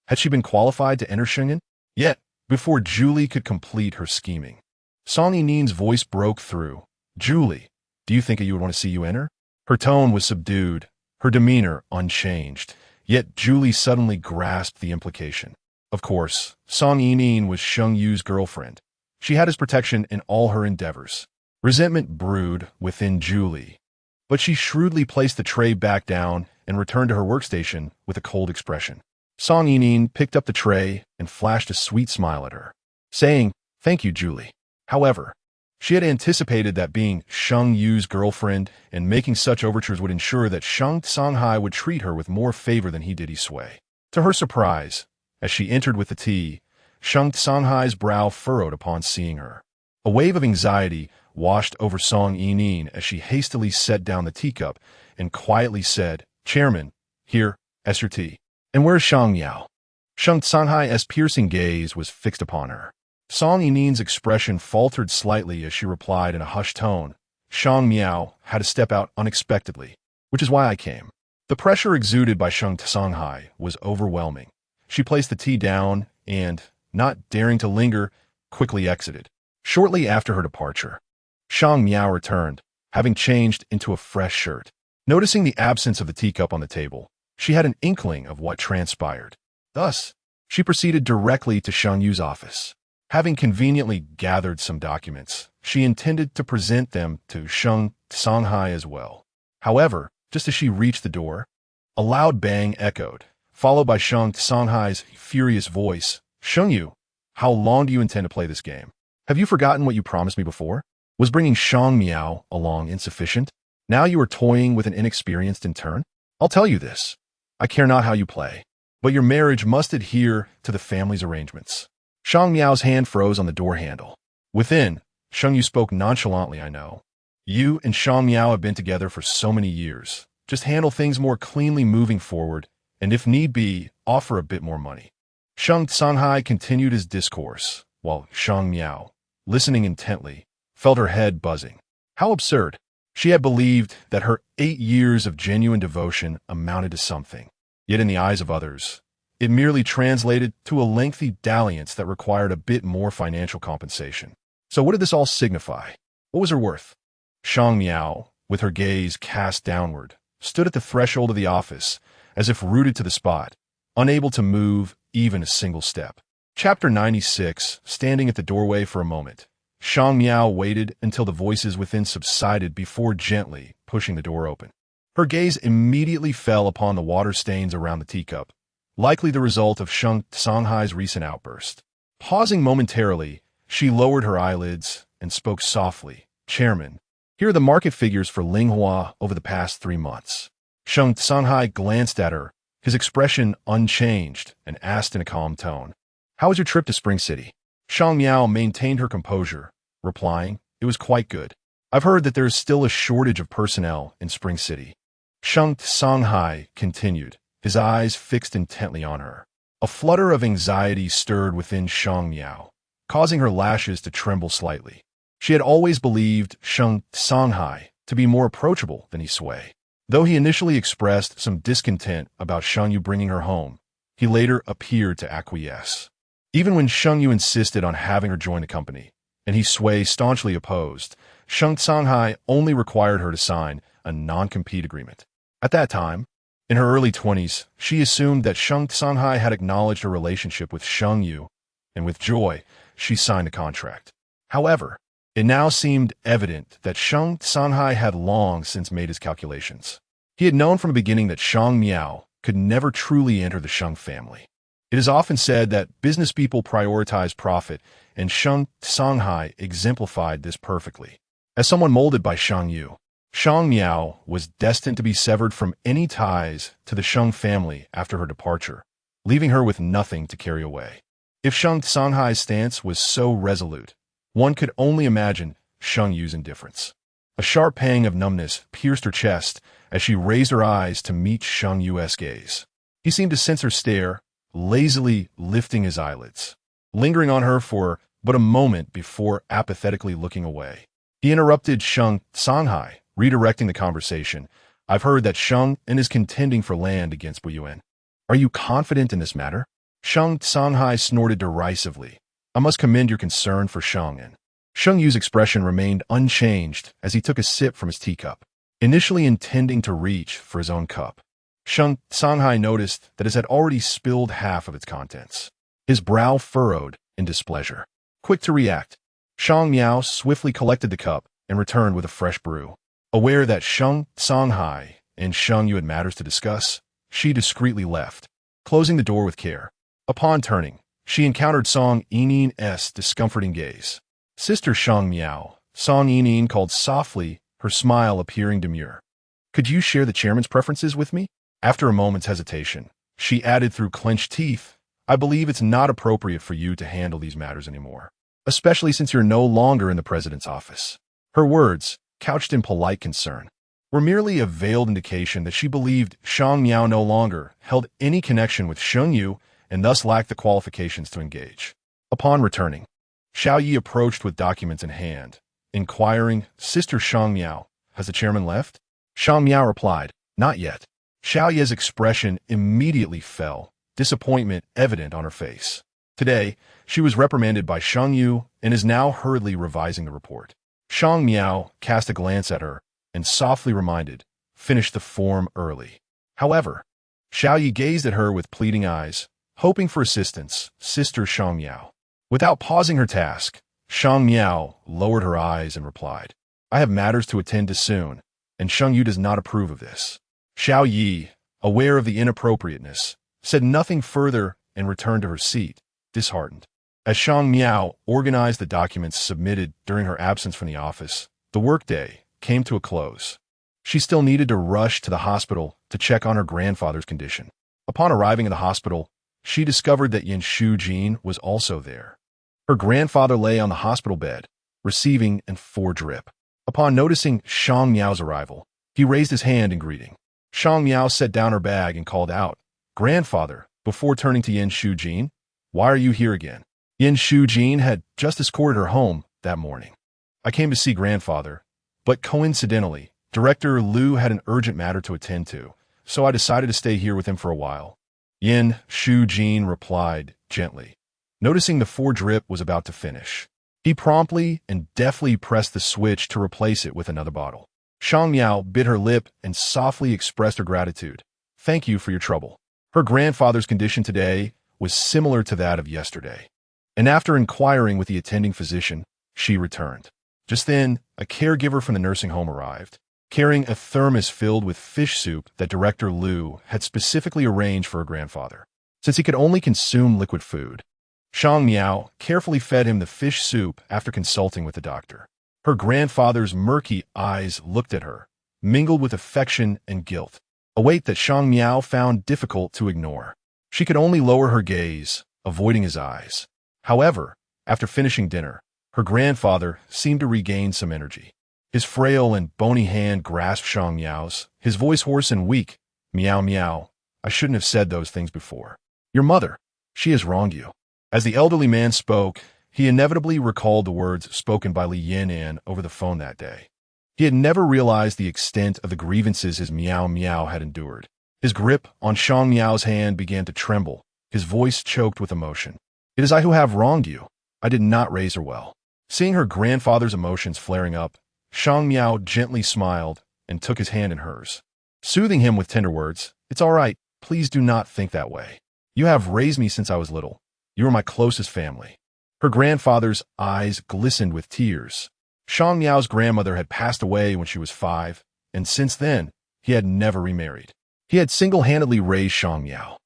Had she been qualified to enter Sheng'an? Yet, before Julie could complete her scheming, Song Yining's voice broke through. "Julie, do you think you would want to see you enter?" Her tone was subdued, her demeanor unchanged, yet Julie suddenly grasped the implication. Of course, Song Yining was Sheng Yu's girlfriend. She had his protection in all her endeavors. Resentment brewed within Julie, but she shrewdly placed the tray back down and returned to her workstation with a cold expression. Song Yining picked up the tray and flashed a sweet smile at her, saying, "Thank you, Julie." However, she had anticipated that being Sheng Yu's girlfriend and making such overtures would ensure that Shang Songhai would treat her with more favor than he did Isui. To her surprise, as she entered with the tea, Shang Songhai's brow furrowed upon seeing her. A wave of anxiety washed over Song Yining as she hastily set down the teacup and quietly said, "Chairman, here, as your tea." "And where's Shang Miao?" Shang Songhai's piercing gaze was fixed upon her. Song Yining's expression faltered slightly as she replied in a hushed tone, "Shang Miao had to step out unexpectedly, which is why I came." The pressure exuded by Shang Songhai was overwhelming. She placed the tea down and, not daring to linger, quickly exited. Shortly after her departure, Shang Miao returned, having changed into a fresh shirt. Noticing the absence of the teacup on the table, she had an inkling of what transpired. Thus, she proceeded directly to Sheng Yu's office. Having conveniently gathered some documents, she intended to present them to Shang Songhai as well. However, just as she reached the door, a loud bang echoed, followed by Shang Songhai's furious voice, "Sheng Yu, how long do you intend to play this game? Have you forgotten what you promised me before? Was bringing Shang Miao along insufficient? Now you are toying with an inexperienced intern? I'll tell you this. I care not how you play, but your marriage must adhere to the family's arrangements." Shang Miao's hand froze on the door handle. Within, Sheng Yu spoke nonchalantly, "I know. You and Shang Miao have been together for so many years. Just handle things more cleanly moving forward, and if need be, offer a bit more money." Shang Songhai continued his discourse, while Shang Miao, listening intently, felt her head buzzing. How absurd. She had believed that her 8 years of genuine devotion amounted to something. Yet in the eyes of others, it merely translated to a lengthy dalliance that required a bit more financial compensation. So what did this all signify? What was her worth? Shang Miao, with her gaze cast downward, stood at the threshold of the office, as if rooted to the spot, unable to move even a single step. Chapter 96, standing at the doorway for a moment, Shang Miao waited until the voices within subsided before gently pushing the door open. Her gaze immediately fell upon the water stains around the teacup, likely the result of Shang Songhai's recent outburst. Pausing momentarily, she lowered her eyelids and spoke softly, "Chairman, here are the market figures for Linghua over the past 3 months." Shang Songhai glanced at her, his expression unchanged, and asked in a calm tone, "How was your trip to Spring City?" Shang Miao maintained her composure, replying, "It was quite good. I've heard that there is still a shortage of personnel in Spring City." Shang Songhai continued, his eyes fixed intently on her. A flutter of anxiety stirred within Shang Miao, causing her lashes to tremble slightly. She had always believed Shang Songhai to be more approachable than Isui. Though he initially expressed some discontent about Sheng Yu bringing her home, he later appeared to acquiesce. Even when Sheng Yu insisted on having her join the company, and Isui staunchly opposed, Shang Songhai only required her to sign a non-compete agreement. At that time, in her early 20s, she assumed that Shang Songhai had acknowledged her relationship with Sheng Yu, and with joy, she signed the contract. However, it now seemed evident that Shang Songhai had long since made his calculations. He had known from the beginning that Shang Miao could never truly enter the Sheng family. It is often said that business people prioritize profit, and Shang Songhai exemplified this perfectly. As someone molded by Sheng Yu, Shang Miao was destined to be severed from any ties to the Sheng family after her departure, leaving her with nothing to carry away. If Sheng Sanhai's stance was so resolute, one could only imagine Sheng Yu's indifference. A sharp pang of numbness pierced her chest as she raised her eyes to meet Sheng Yu's gaze. He seemed to sense her stare, lazily lifting his eyelids, lingering on her for but a moment before apathetically looking away. He interrupted Sheng Sanhai, redirecting the conversation. I've heard that Sheng is contending for land against Buyuan. Are you confident in this matter? Sheng Sanhai snorted derisively. I must commend your concern for Sheng. Sheng Yu's expression remained unchanged as he took a sip from his teacup, initially intending to reach for his own cup. Sheng Sanhai noticed that it had already spilled half of its contents. His brow furrowed in displeasure. Quick to react, Shang Miao swiftly collected the cup and returned with a fresh brew. Aware that Sheng Sanhai and Sheng Yu had matters to discuss, she discreetly left, closing the door with care. Upon turning, she encountered Song Yinin's discomforting gaze. Sister Shang Miao, Song Yinin called softly, her smile appearing demure. Could you share the chairman's preferences with me? After a moment's hesitation, she added through clenched teeth, I believe it's not appropriate for you to handle these matters anymore, especially since you're no longer in the president's office. Her words, couched in polite concern, were merely a veiled indication that she believed Shang Miao no longer held any connection with Sheng Yu and thus lacked the qualifications to engage. Upon returning, Xiao Yi approached with documents in hand, inquiring, Sister Shang Miao, has the chairman left? Shang Miao replied, not yet. Xiao Yi's expression immediately fell, disappointment evident on her face. Today, she was reprimanded by Sheng Yu and is now hurriedly revising the report. Shang Miao cast a glance at her and softly reminded, finish the form early. However, Xiao Yi gazed at her with pleading eyes, hoping for assistance, Sister Shang Miao. Without pausing her task, Shang Miao lowered her eyes and replied, I have matters to attend to soon, and Sheng Yu does not approve of this. Xiao Yi, aware of the inappropriateness, said nothing further and returned to her seat, disheartened. As Shang Miao organized the documents submitted during her absence from the office, the workday came to a close. She still needed to rush to the hospital to check on her grandfather's condition. Upon arriving at the hospital, she discovered that Yin Shujin was also there. Her grandfather lay on the hospital bed, receiving an 4-drip. Upon noticing Shang Miao's arrival, he raised his hand in greeting. Shang Miao set down her bag and called out, Grandfather, before turning to Yin Shujin, why are you here again? Yin Shujin had just escorted her home that morning. I came to see Grandfather, but coincidentally, Director Liu had an urgent matter to attend to, so I decided to stay here with him for a while. Yin Shujin replied gently, noticing the 4-drip was about to finish. He promptly and deftly pressed the switch to replace it with another bottle. Shang Miao bit her lip and softly expressed her gratitude. Thank you for your trouble. Her grandfather's condition today was similar to that of yesterday. And after inquiring with the attending physician, she returned. Just then, a caregiver from the nursing home arrived, carrying a thermos filled with fish soup that Director Liu had specifically arranged for her grandfather. Since he could only consume liquid food, Shang Miao carefully fed him the fish soup after consulting with the doctor. Her grandfather's murky eyes looked at her, mingled with affection and guilt, a weight that Shang Miao found difficult to ignore. She could only lower her gaze, avoiding his eyes. However, after finishing dinner, her grandfather seemed to regain some energy. His frail and bony hand grasped Shang Miao's, his voice hoarse and weak. Miao, miao, I shouldn't have said those things before. Your mother, she has wronged you. As the elderly man spoke, he inevitably recalled the words spoken by Li Yinan over the phone that day. He had never realized the extent of the grievances his Miao Miao had endured. His grip on Shang Miao's hand began to tremble, his voice choked with emotion. It is I who have wronged you. I did not raise her well. Seeing her grandfather's emotions flaring up, Shang Miao gently smiled and took his hand in hers, soothing him with tender words. It's all right. Please do not think that way. You have raised me since I was little. You are my closest family. Her grandfather's eyes glistened with tears. Shang Miao's grandmother had passed away when she was 5, and since then, he had never remarried. He had single-handedly raised Shang Miao.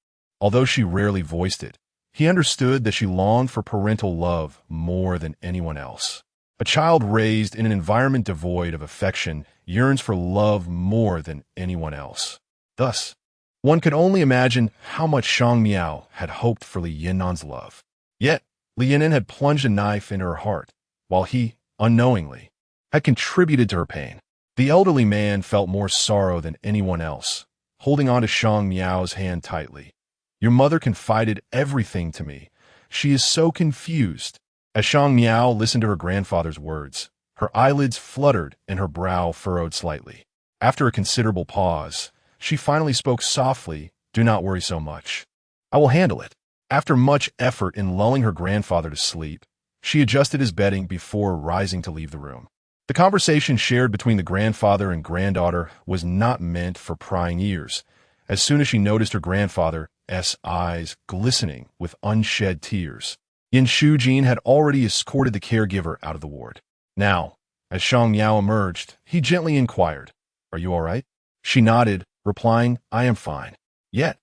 Although she rarely voiced it, he understood that she longed for parental love more than anyone else. A child raised in an environment devoid of affection yearns for love more than anyone else. Thus, one could only imagine how much Shang Miao had hoped for Li Yinnan's love. Yet, Li Yinnan had plunged a knife into her heart, while he, unknowingly, had contributed to her pain. The elderly man felt more sorrow than anyone else, holding on to Shang Miao's hand tightly. Your mother confided everything to me. She is so confused. As Shang Miao listened to her grandfather's words, her eyelids fluttered and her brow furrowed slightly. After a considerable pause, she finally spoke softly, "Do not worry so much. I will handle it." After much effort in lulling her grandfather to sleep, she adjusted his bedding before rising to leave the room. The conversation shared between the grandfather and granddaughter was not meant for prying ears. As soon as she noticed her grandfather's eyes glistening with unshed tears, Yin Shujin had already escorted the caregiver out of the ward. Now, as Shang Miao emerged, he gently inquired, "Are you all right?" She nodded, replying, "I am fine." Yet,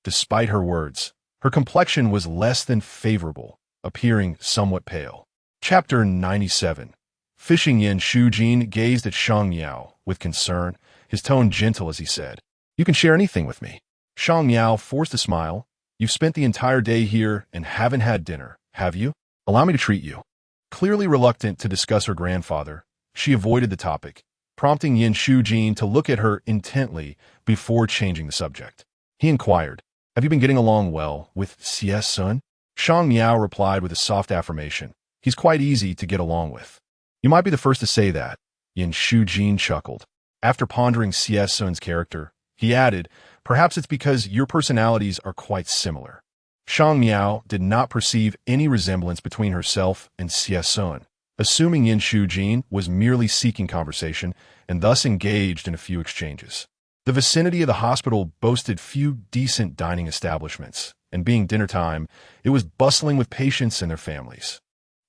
despite her words, her complexion was less than favorable, appearing somewhat pale. Chapter 97. Fishing. Yin Shujin gazed at Shang Miao with concern, his tone gentle as he said, "You can share anything with me." Shang Miao forced a smile. "You've spent the entire day here and haven't had dinner, have you? Allow me to treat you." Clearly reluctant to discuss her grandfather, she avoided the topic, prompting Yin Shujin to look at her intently before changing the subject. He inquired, "Have you been getting along well with CS Sun?" Shang Miao replied with a soft affirmation, "He's quite easy to get along with." "You might be the first to say that." Yin Shujin chuckled. After pondering CS Sun's character, he added, "Perhaps it's because your personalities are quite similar." Shang Miao did not perceive any resemblance between herself and CS Sun, assuming Yin Shujin was merely seeking conversation and thus engaged in a few exchanges. The vicinity of the hospital boasted few decent dining establishments, and being dinner time, it was bustling with patients and their families.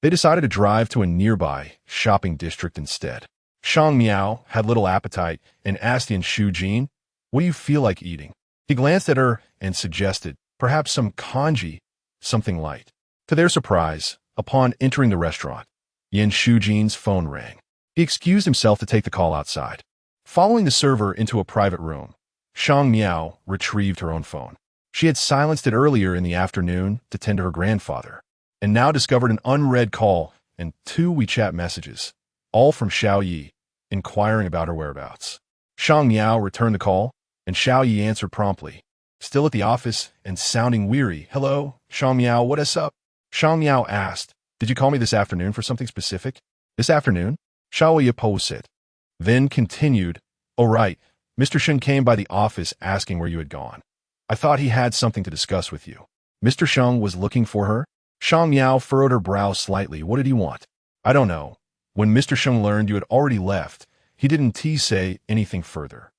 They decided to drive to a nearby shopping district instead. Shang Miao had little appetite and asked Yin Shujin, "What do you feel like eating?" He glanced at her and suggested, "Perhaps some congee, something light." To their surprise, upon entering the restaurant, Yin Shujin's phone rang. He excused himself to take the call outside. Following the server into a private room, Shang Miao retrieved her own phone. She had silenced it earlier in the afternoon to tend to her grandfather, and now discovered an unread call and 2 WeChat messages, all from Xiao Yi, inquiring about her whereabouts. Shang Miao returned the call, and Xiao Yi answered promptly, still at the office and sounding weary. "Hello, Shang Miao, what is up?" Shang Miao asked, "Did you call me this afternoon for something specific?" "This afternoon?" Xiao Yi said. Then continued, "Oh right, Mr. Sheng came by the office asking where you had gone. I thought he had something to discuss with you." Mr. Sheng was looking for her? Shang Miao furrowed her brow slightly. "What did he want?" "I don't know. When Mr. Sheng learned you had already left, he didn't say anything further."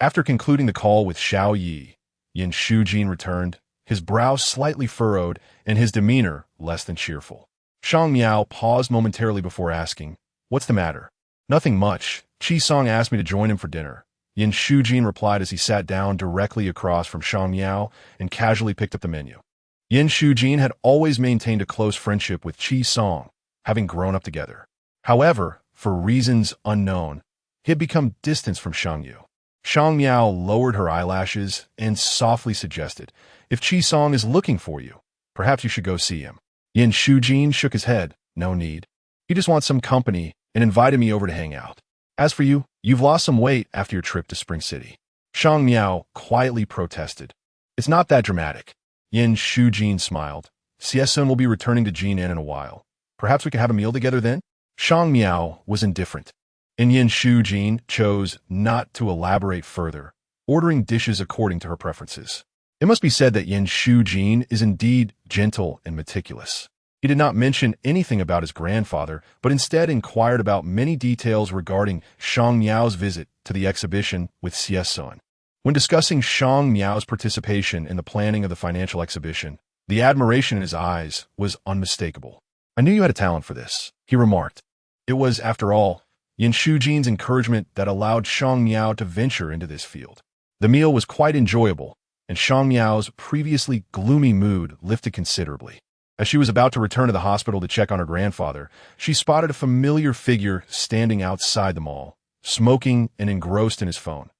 After concluding the call with Xiao Yi, Yin Shujin returned, his brow slightly furrowed and his demeanor less than cheerful. Shang Miao paused momentarily before asking, "What's the matter?" "Nothing much. Qi Song asked me to join him for dinner." Yin Shujin replied as he sat down directly across from Shang Miao and casually picked up the menu. Yin Shujin had always maintained a close friendship with Qi Song, having grown up together. However, for reasons unknown, he had become distant from Shang Yu. Shang Miao lowered her eyelashes and softly suggested, "If Qi Song is looking for you, perhaps you should go see him." Yin Shujin shook his head. "No need. He just wants some company and invited me over to hang out. As for you, you've lost some weight after your trip to Spring City." Shang Miao quietly protested, "It's not that dramatic." Yin Shujin smiled. "CS-sun will be returning to Jinan in a while. Perhaps we can have a meal together then?" Shang Miao was indifferent, and Yin Shujin chose not to elaborate further, ordering dishes according to her preferences. It must be said that Yin Shujin is indeed gentle and meticulous. He did not mention anything about his grandfather, but instead inquired about many details regarding Shang Miao's visit to the exhibition with CS-sun. When discussing Shang Miao's participation in the planning of the financial exhibition, the admiration in his eyes was unmistakable. "I knew you had a talent for this," he remarked. It was, after all, Yin Shujin's encouragement that allowed Shang Miao to venture into this field. The meal was quite enjoyable, and Shang Miao's previously gloomy mood lifted considerably. As she was about to return to the hospital to check on her grandfather, she spotted a familiar figure standing outside the mall, smoking and engrossed in his phone.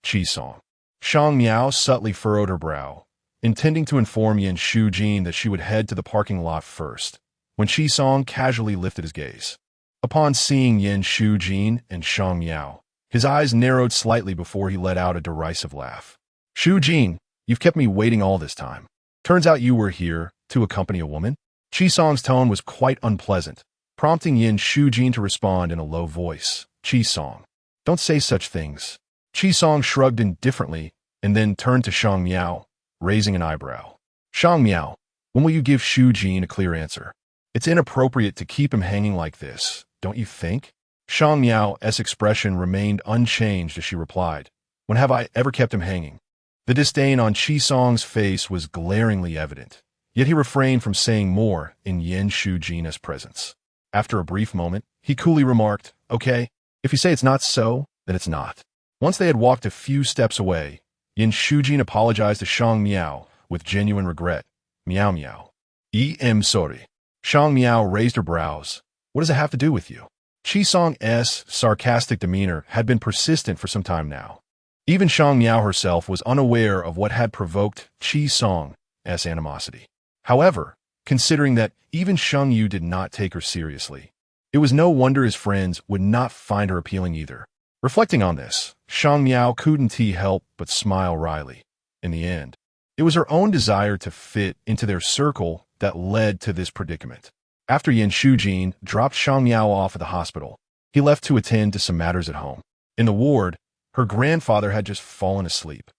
Qi Song. Shang Miao subtly furrowed her brow, intending to inform Yin Shujin that she would head to the parking lot first, when Qi Song casually lifted his gaze. Upon seeing Yin Shujin and Shang Miao, his eyes narrowed slightly before he let out a derisive laugh. Shujin, you've kept me waiting all this time. Turns out you were here to accompany a woman? Qi Song's tone was quite unpleasant, prompting Yin Shujin to respond in a low voice. Qi Song. Don't say such things. Qi Song shrugged indifferently and then turned to Shang Miao, raising an eyebrow. Shang Miao, when will you give Shujin a clear answer? It's inappropriate to keep him hanging like this, don't you think? Shang Miao's expression remained unchanged as she replied, when have I ever kept him hanging? The disdain on Qi Song's face was glaringly evident, yet he refrained from saying more in Yin Shujin's presence. After a brief moment, he coolly remarked, okay, if you say it's not so, then it's not. Once they had walked a few steps away, Yin Shujin apologized to Shang Miao with genuine regret. Miao Miao. I'm sorry. Shang Miao raised her brows. What does it have to do with you? Qi Song's sarcastic demeanor had been persistent for some time now. Even Shang Miao herself was unaware of what had provoked Qi Song's animosity. However, considering that even Sheng Yu did not take her seriously, it was no wonder his friends would not find her appealing either. Reflecting on this, Shang Miao couldn't help but smile wryly. In the end, it was her own desire to fit into their circle that led to this predicament. After Yin Shujin dropped Shang Miao off at the hospital, he left to attend to some matters at home. In the ward, her grandfather had just fallen asleep.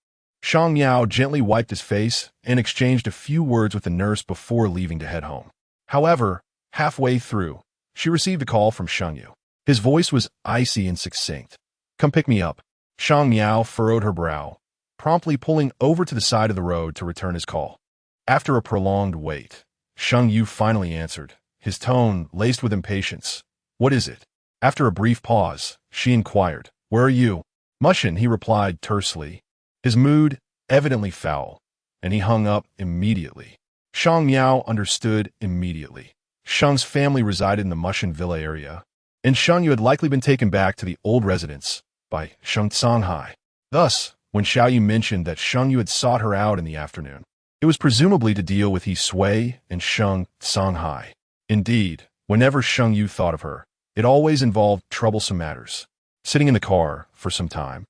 Shang Miao gently wiped his face and exchanged a few words with the nurse before leaving to head home. However, halfway through, she received a call from Sheng Yu. His voice was icy and succinct. Come pick me up. Shang Miao furrowed her brow, promptly pulling over to the side of the road to return his call. After a prolonged wait, Sheng Yu finally answered, his tone laced with impatience. What is it? After a brief pause, she inquired, where are you? Mushin, he replied tersely, his mood evidently foul, and he hung up immediately. Shang Miao understood immediately. Sheng's family resided in the Mushin Villa area, and Sheng Yu had likely been taken back to the old residence by Sheng Songhai. Thus, when Xiao Yu mentioned that Sheng Yu had sought her out in the afternoon, it was presumably to deal with He Sui and Sheng Songhai. Indeed, whenever Sheng Yu thought of her, it always involved troublesome matters. Sitting in the car for some time,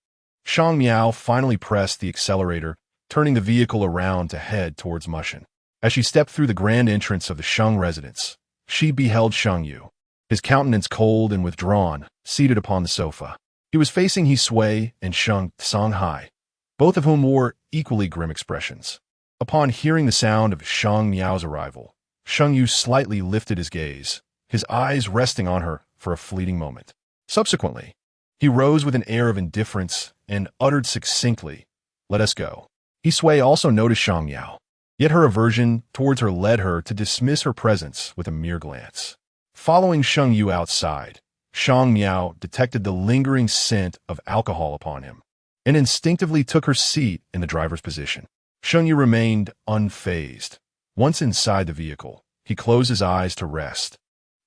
Shang Miao finally pressed the accelerator, turning the vehicle around to head towards Mushin. As she stepped through the grand entrance of the Sheng residence, she beheld Sheng Yu, his countenance cold and withdrawn, seated upon the sofa. He was facing He Sui and Sheng Songhai, both of whom wore equally grim expressions. Upon hearing the sound of Shang Miao's arrival, Sheng Yu slightly lifted his gaze, his eyes resting on her for a fleeting moment. Subsequently, he rose with an air of indifference and uttered succinctly, let us go. He Sui also noticed Shang Miao, yet her aversion towards her led her to dismiss her presence with a mere glance. Following Sheng Yu outside, Shang Miao detected the lingering scent of alcohol upon him, and instinctively took her seat in the driver's position. Sheng Yu remained unfazed. Once inside the vehicle, he closed his eyes to rest,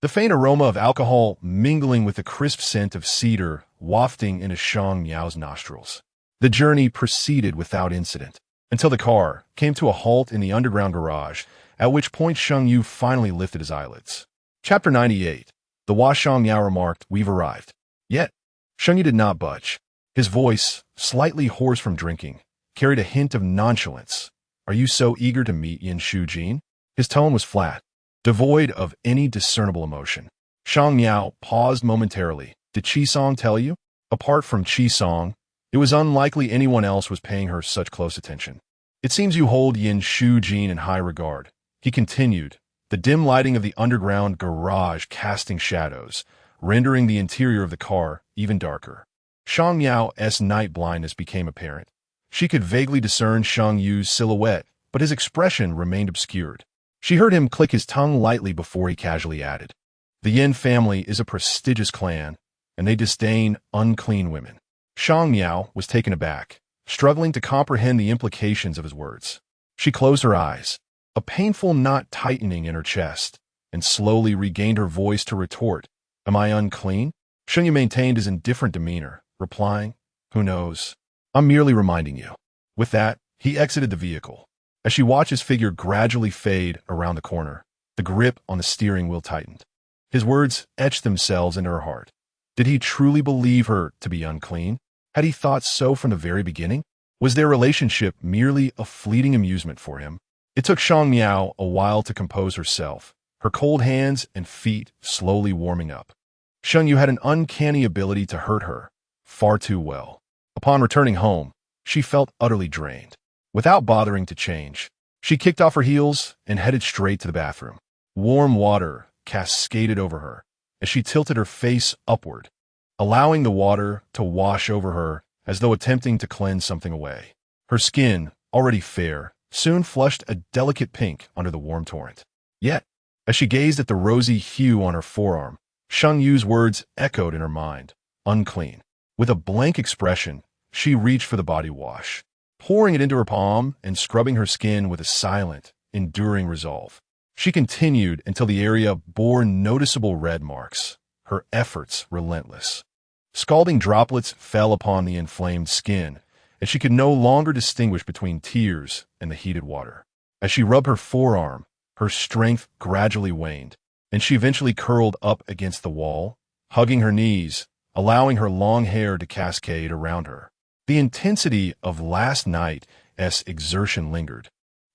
the faint aroma of alcohol mingling with the crisp scent of cedar wafting into Shang Miao's nostrils. The journey proceeded without incident, until the car came to a halt in the underground garage, at which point Sheng Yu finally lifted his eyelids. Chapter 98. The Wa Shang Miao remarked, we've arrived. Yet, Sheng Yu did not budge. His voice, slightly hoarse from drinking, carried a hint of nonchalance. Are you so eager to meet Yin Shujin? His tone was flat, devoid of any discernible emotion. Shang Miao paused momentarily. Did Qi Song tell you? Apart from Qi Song, it was unlikely anyone else was paying her such close attention. It seems you hold Yin Shujin in high regard, he continued, the dim lighting of the underground garage casting shadows, rendering the interior of the car even darker. Shang Miao's night blindness became apparent. She could vaguely discern Sheng Yu's silhouette, but his expression remained obscured. She heard him click his tongue lightly before he casually added, the Yin family is a prestigious clan, and they disdain unclean women. Shang Miao was taken aback, struggling to comprehend the implications of his words. She closed her eyes, a painful knot tightening in her chest, and slowly regained her voice to retort, am I unclean? Sheng Yu maintained his indifferent demeanor, replying, "Who knows? I'm merely reminding you." With that, he exited the vehicle. As she watched his figure gradually fade around the corner, the grip on the steering wheel tightened. His words etched themselves into her heart. Did he truly believe her to be unclean? Had he thought so from the very beginning? Was their relationship merely a fleeting amusement for him? It took Shang Miao a while to compose herself, her cold hands and feet slowly warming up. Sheng Yu had an uncanny ability to hurt her, far too well. Upon returning home, she felt utterly drained. Without bothering to change, she kicked off her heels and headed straight to the bathroom. Warm water cascaded over her as she tilted her face upward, allowing the water to wash over her as though attempting to cleanse something away. Her skin, already fair, soon flushed a delicate pink under the warm torrent. Yet, as she gazed at the rosy hue on her forearm, Sheng Yu's words echoed in her mind, unclean. With a blank expression, she reached for the body wash, pouring it into her palm and scrubbing her skin with a silent, enduring resolve. She continued until the area bore noticeable red marks, her efforts relentless. Scalding droplets fell upon the inflamed skin, and she could no longer distinguish between tears and the heated water. As she rubbed her forearm, her strength gradually waned, and she eventually curled up against the wall, hugging her knees, allowing her long hair to cascade around her. The intensity of last night's exertion lingered,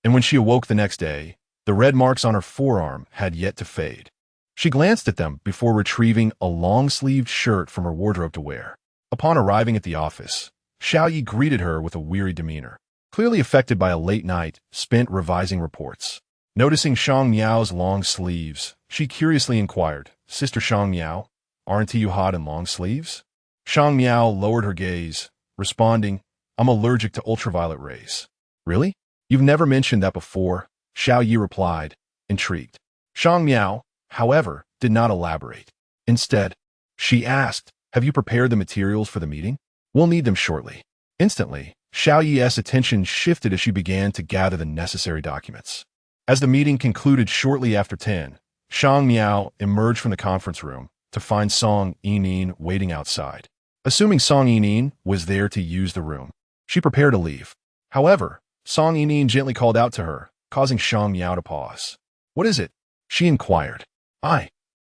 and when she awoke the next day, the red marks on her forearm had yet to fade. She glanced at them before retrieving a long-sleeved shirt from her wardrobe to wear. Upon arriving at the office, Xiao Yi greeted her with a weary demeanor, clearly affected by a late night spent revising reports. Noticing Shang Miao's long sleeves, she curiously inquired, "Sister Shang Miao, aren't you hot in long sleeves?" Shang Miao lowered her gaze, responding, "I'm allergic to ultraviolet rays." "Really? You've never mentioned that before," Xiao Yi replied, intrigued. Shang Miao, however, did not elaborate. Instead, she asked, "Have you prepared the materials for the meeting? We'll need them shortly." Instantly, Xiao Yi's attention shifted as she began to gather the necessary documents. As the meeting concluded shortly after 10, Shang Miao emerged from the conference room to find Song Yining waiting outside. Assuming Song Yining was there to use the room, she prepared to leave. However, Song Yining gently called out to her, causing Shang Miao to pause. "What is it?" she inquired.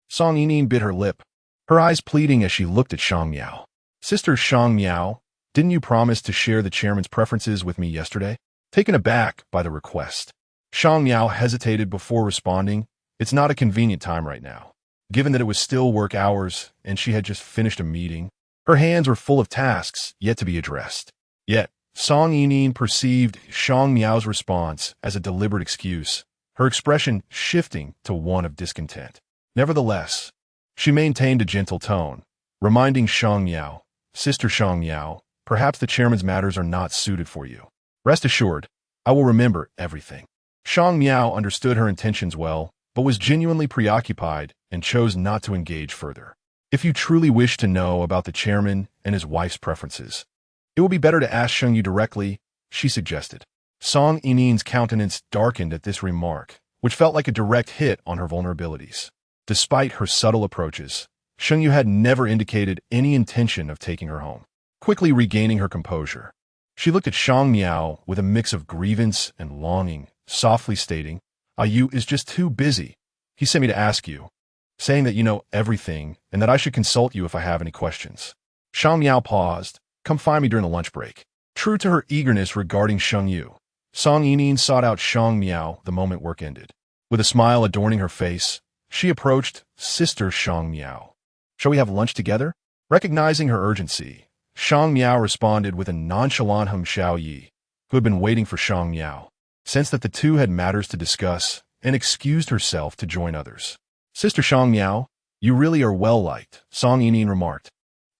Song Yining bit her lip, her eyes pleading as she looked at Shang Miao. "Sister Shang Miao, didn't you promise to share the chairman's preferences with me yesterday?" Taken aback by the request, Shang Miao hesitated before responding, "It's not a convenient time right now." Given that it was still work hours and she had just finished a meeting, her hands were full of tasks yet to be addressed. Yet, Song Yining perceived Shang Miao's response as a deliberate excuse, her expression shifting to one of discontent. Nevertheless, she maintained a gentle tone, reminding Shang Miao, "Sister Shang Miao, perhaps the chairman's matters are not suited for you. Rest assured, I will remember everything." Shang Miao understood her intentions well, but was genuinely preoccupied and chose not to engage further. "If you truly wish to know about the chairman and his wife's preferences, it will be better to ask Sheng Yu directly," she suggested. Song Yining's countenance darkened at this remark, which felt like a direct hit on her vulnerabilities. Despite her subtle approaches, Sheng Yu had never indicated any intention of taking her home. Quickly regaining her composure, she looked at Shang Miao with a mix of grievance and longing, softly stating, "Yu is just too busy. He sent me to ask you, saying that you know everything and that I should consult you if I have any questions." Shang Miao paused. "Come find me during the lunch break." True to her eagerness regarding Sheng Yu, Song Yining sought out Shang Miao the moment work ended. With a smile adorning her face, she approached Sister Shang Miao. "Shall we have lunch together?" Recognizing her urgency, Shang Miao responded with a nonchalant hum. Xiao Yi, who had been waiting for Shang Miao, sensed that the two had matters to discuss and excused herself to join others. "Sister Shang Miao, you really are well liked," Song Yining remarked,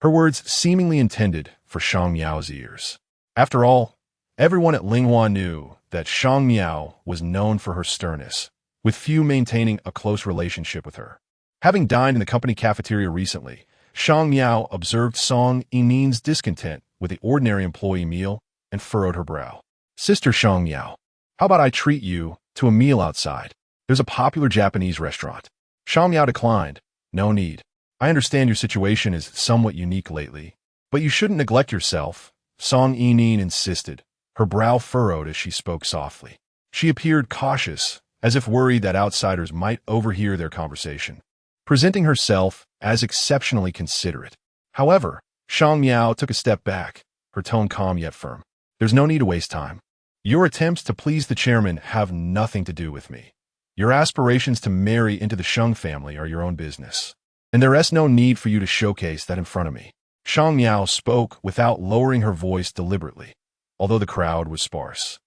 her words seemingly intended for Shang Miao's ears. After all, everyone at Linghua knew that Shang Miao was known for her sternness, with few maintaining a close relationship with her. Having dined in the company cafeteria recently, Shang Miao observed Song Yining's discontent with the ordinary employee meal and furrowed her brow. "Sister Shang Miao, how about I treat you to a meal outside? There's a popular Japanese restaurant." Shang Miao declined. "No need. I understand your situation is somewhat unique lately, but you shouldn't neglect yourself, Song Yining insisted, her brow furrowed as she spoke softly. She appeared cautious, as if worried that outsiders might overhear their conversation, presenting herself as exceptionally considerate. However, Shang Miao took a step back, her tone calm yet firm. There's no need to waste time. Your attempts to please the chairman have nothing to do with me. Your aspirations to marry into the Sheng family are your own business, and there is no need for you to showcase that in front of me. Shang Miao spoke without lowering her voice deliberately, although the crowd was sparse.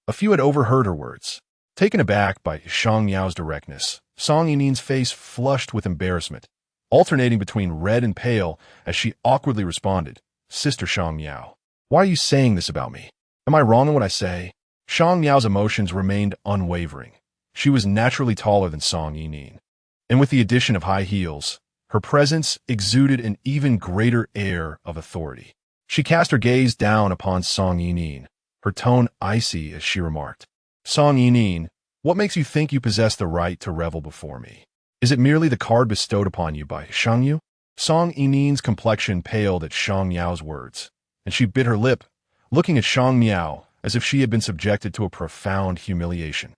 A few had overheard her words. Taken aback by Shang Miao's directness, Song Yining's face flushed with embarrassment, alternating between red and pale as she awkwardly responded, Sister Shang Miao, why are you saying this about me? Am I wrong in what I say? Shang Miao's emotions remained unwavering. She was naturally taller than Song Yining, and with the addition of high heels, her presence exuded an even greater air of authority. She cast her gaze down upon Song Yining, her tone icy as she remarked, Song Yining, what makes you think you possess the right to revel before me? Is it merely the card bestowed upon you by Sheng Yu? Song Yining's complexion paled at Shang Miao's words, and she bit her lip, looking at Shang Miao as if she had been subjected to a profound humiliation.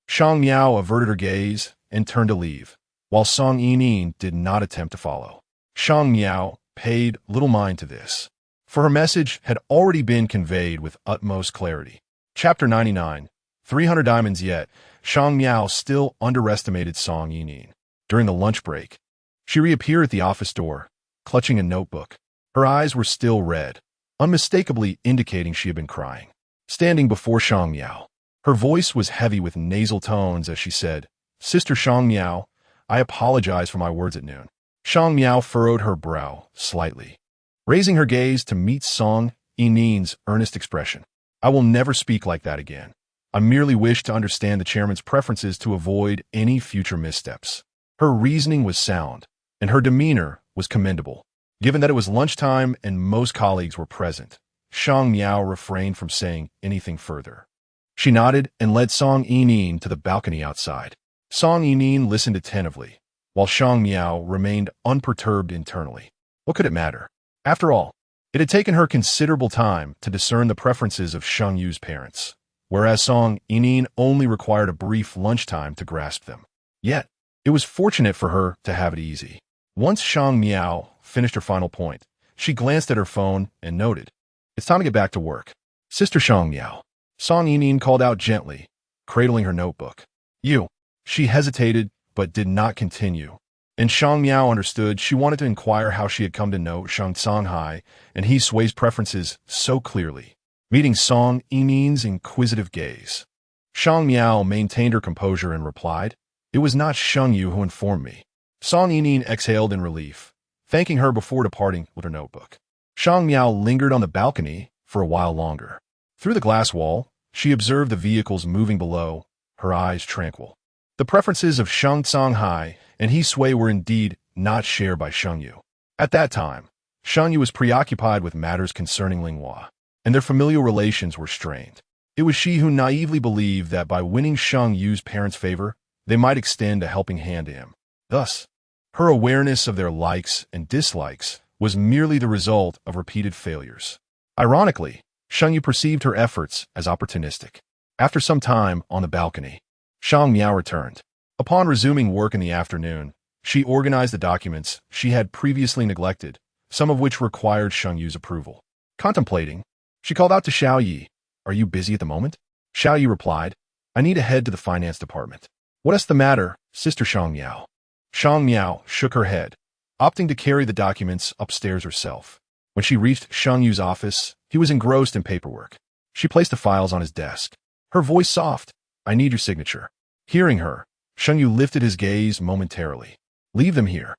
Shang Miao averted her gaze and turned to leave, while Song Yining did not attempt to follow. Shang Miao paid little mind to this, for her message had already been conveyed with utmost clarity. Chapter 99, 300 Diamonds Yet, Shang Miao still underestimated Song Yining. During the lunch break, she reappeared at the office door, clutching a notebook. Her eyes were still red, unmistakably indicating she had been crying. Standing before Shang Miao, her voice was heavy with nasal tones as she said, Sister Shang Miao, I apologize for my words at noon. Shang Miao furrowed her brow slightly, raising her gaze to meet Song Yining's earnest expression. I will never speak like that again. I merely wish to understand the chairman's preferences to avoid any future missteps. Her reasoning was sound, and her demeanor was commendable. Given that it was lunchtime and most colleagues were present, Shang Miao refrained from saying anything further. She nodded and led Song Yining to the balcony outside. Song Yining listened attentively, while Shang Miao remained unperturbed internally. What could it matter? After all, it had taken her considerable time to discern the preferences of Sheng Yu's parents, whereas Song Yining only required a brief lunchtime to grasp them. Yet, it was fortunate for her to have it easy. Once Shang Miao finished her final point, she glanced at her phone and noted, It's time to get back to work. Sister Shang Miao, Song Yining called out gently, cradling her notebook. You. She hesitated, but did not continue. And Shang Miao understood she wanted to inquire how she had come to know Shang Songhai and He Sui's preferences so clearly, meeting Song Yining's inquisitive gaze. Shang Miao maintained her composure and replied, It was not Sheng Yu who informed me. Song Yining exhaled in relief, thanking her before departing with her notebook. Shang Miao lingered on the balcony for a while longer. Through the glass wall, she observed the vehicles moving below, her eyes tranquil. The preferences of Shang Songhai and He Sui were indeed not shared by Sheng Yu. At that time, Sheng Yu was preoccupied with matters concerning Linghua, and their familial relations were strained. It was she who naively believed that by winning Sheng Yu's parents' favor, they might extend a helping hand to him. Thus, her awareness of their likes and dislikes was merely the result of repeated failures. Ironically, Sheng Yu perceived her efforts as opportunistic. After some time on the balcony, Shang Miao returned. Upon resuming work in the afternoon, she organized the documents she had previously neglected, some of which required Sheng Yu's approval. Contemplating, she called out to Xiao Yi, Are you busy at the moment? Xiao Yi replied, I need to head to the finance department. What is the matter, Sister Shang Miao? Shang Miao shook her head, opting to carry the documents upstairs herself. When she reached Sheng Yu's office, he was engrossed in paperwork. She placed the files on his desk, her voice soft, I need your signature. Hearing her, Sheng Yu lifted his gaze momentarily. Leave them here.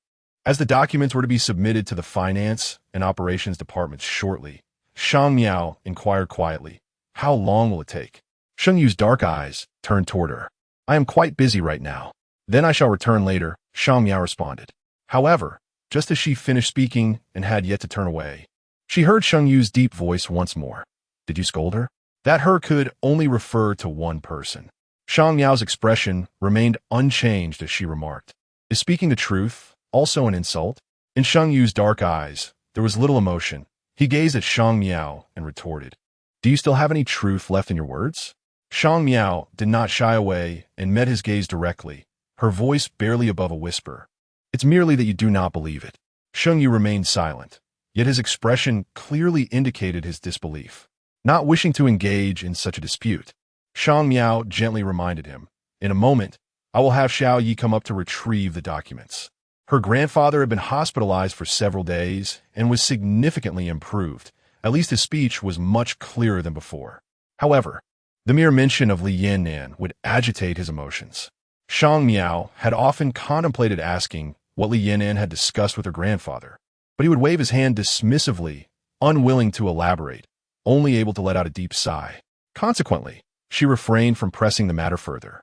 As the documents were to be submitted to the finance and operations departments shortly, Shang Miao inquired quietly, How long will it take? Sheng Yu's dark eyes turned toward her. I am quite busy right now. Then I shall return later, Shang Miao responded. However, just as she finished speaking and had yet to turn away, she heard Sheng Yu's deep voice once more. Did you scold her? That her could only refer to one person. Shang Miao's expression remained unchanged as she remarked, Is speaking the truth also an insult? In Sheng Yu's dark eyes, there was little emotion. He gazed at Shang Miao and retorted, "Do you still have any truth left in your words?" Shang Miao did not shy away and met his gaze directly, her voice barely above a whisper. "It's merely that you do not believe it." Sheng Yu remained silent, yet his expression clearly indicated his disbelief. Not wishing to engage in such a dispute, Shang Miao gently reminded him, "In a moment, I will have Xiao Yi come up to retrieve the documents." Her grandfather had been hospitalized for several days and was significantly improved. At least his speech was much clearer than before. However, the mere mention of Li Yannan would agitate his emotions. Shang Miao had often contemplated asking what Li Yannan had discussed with her grandfather, but he would wave his hand dismissively, unwilling to elaborate, only able to let out a deep sigh. Consequently, she refrained from pressing the matter further.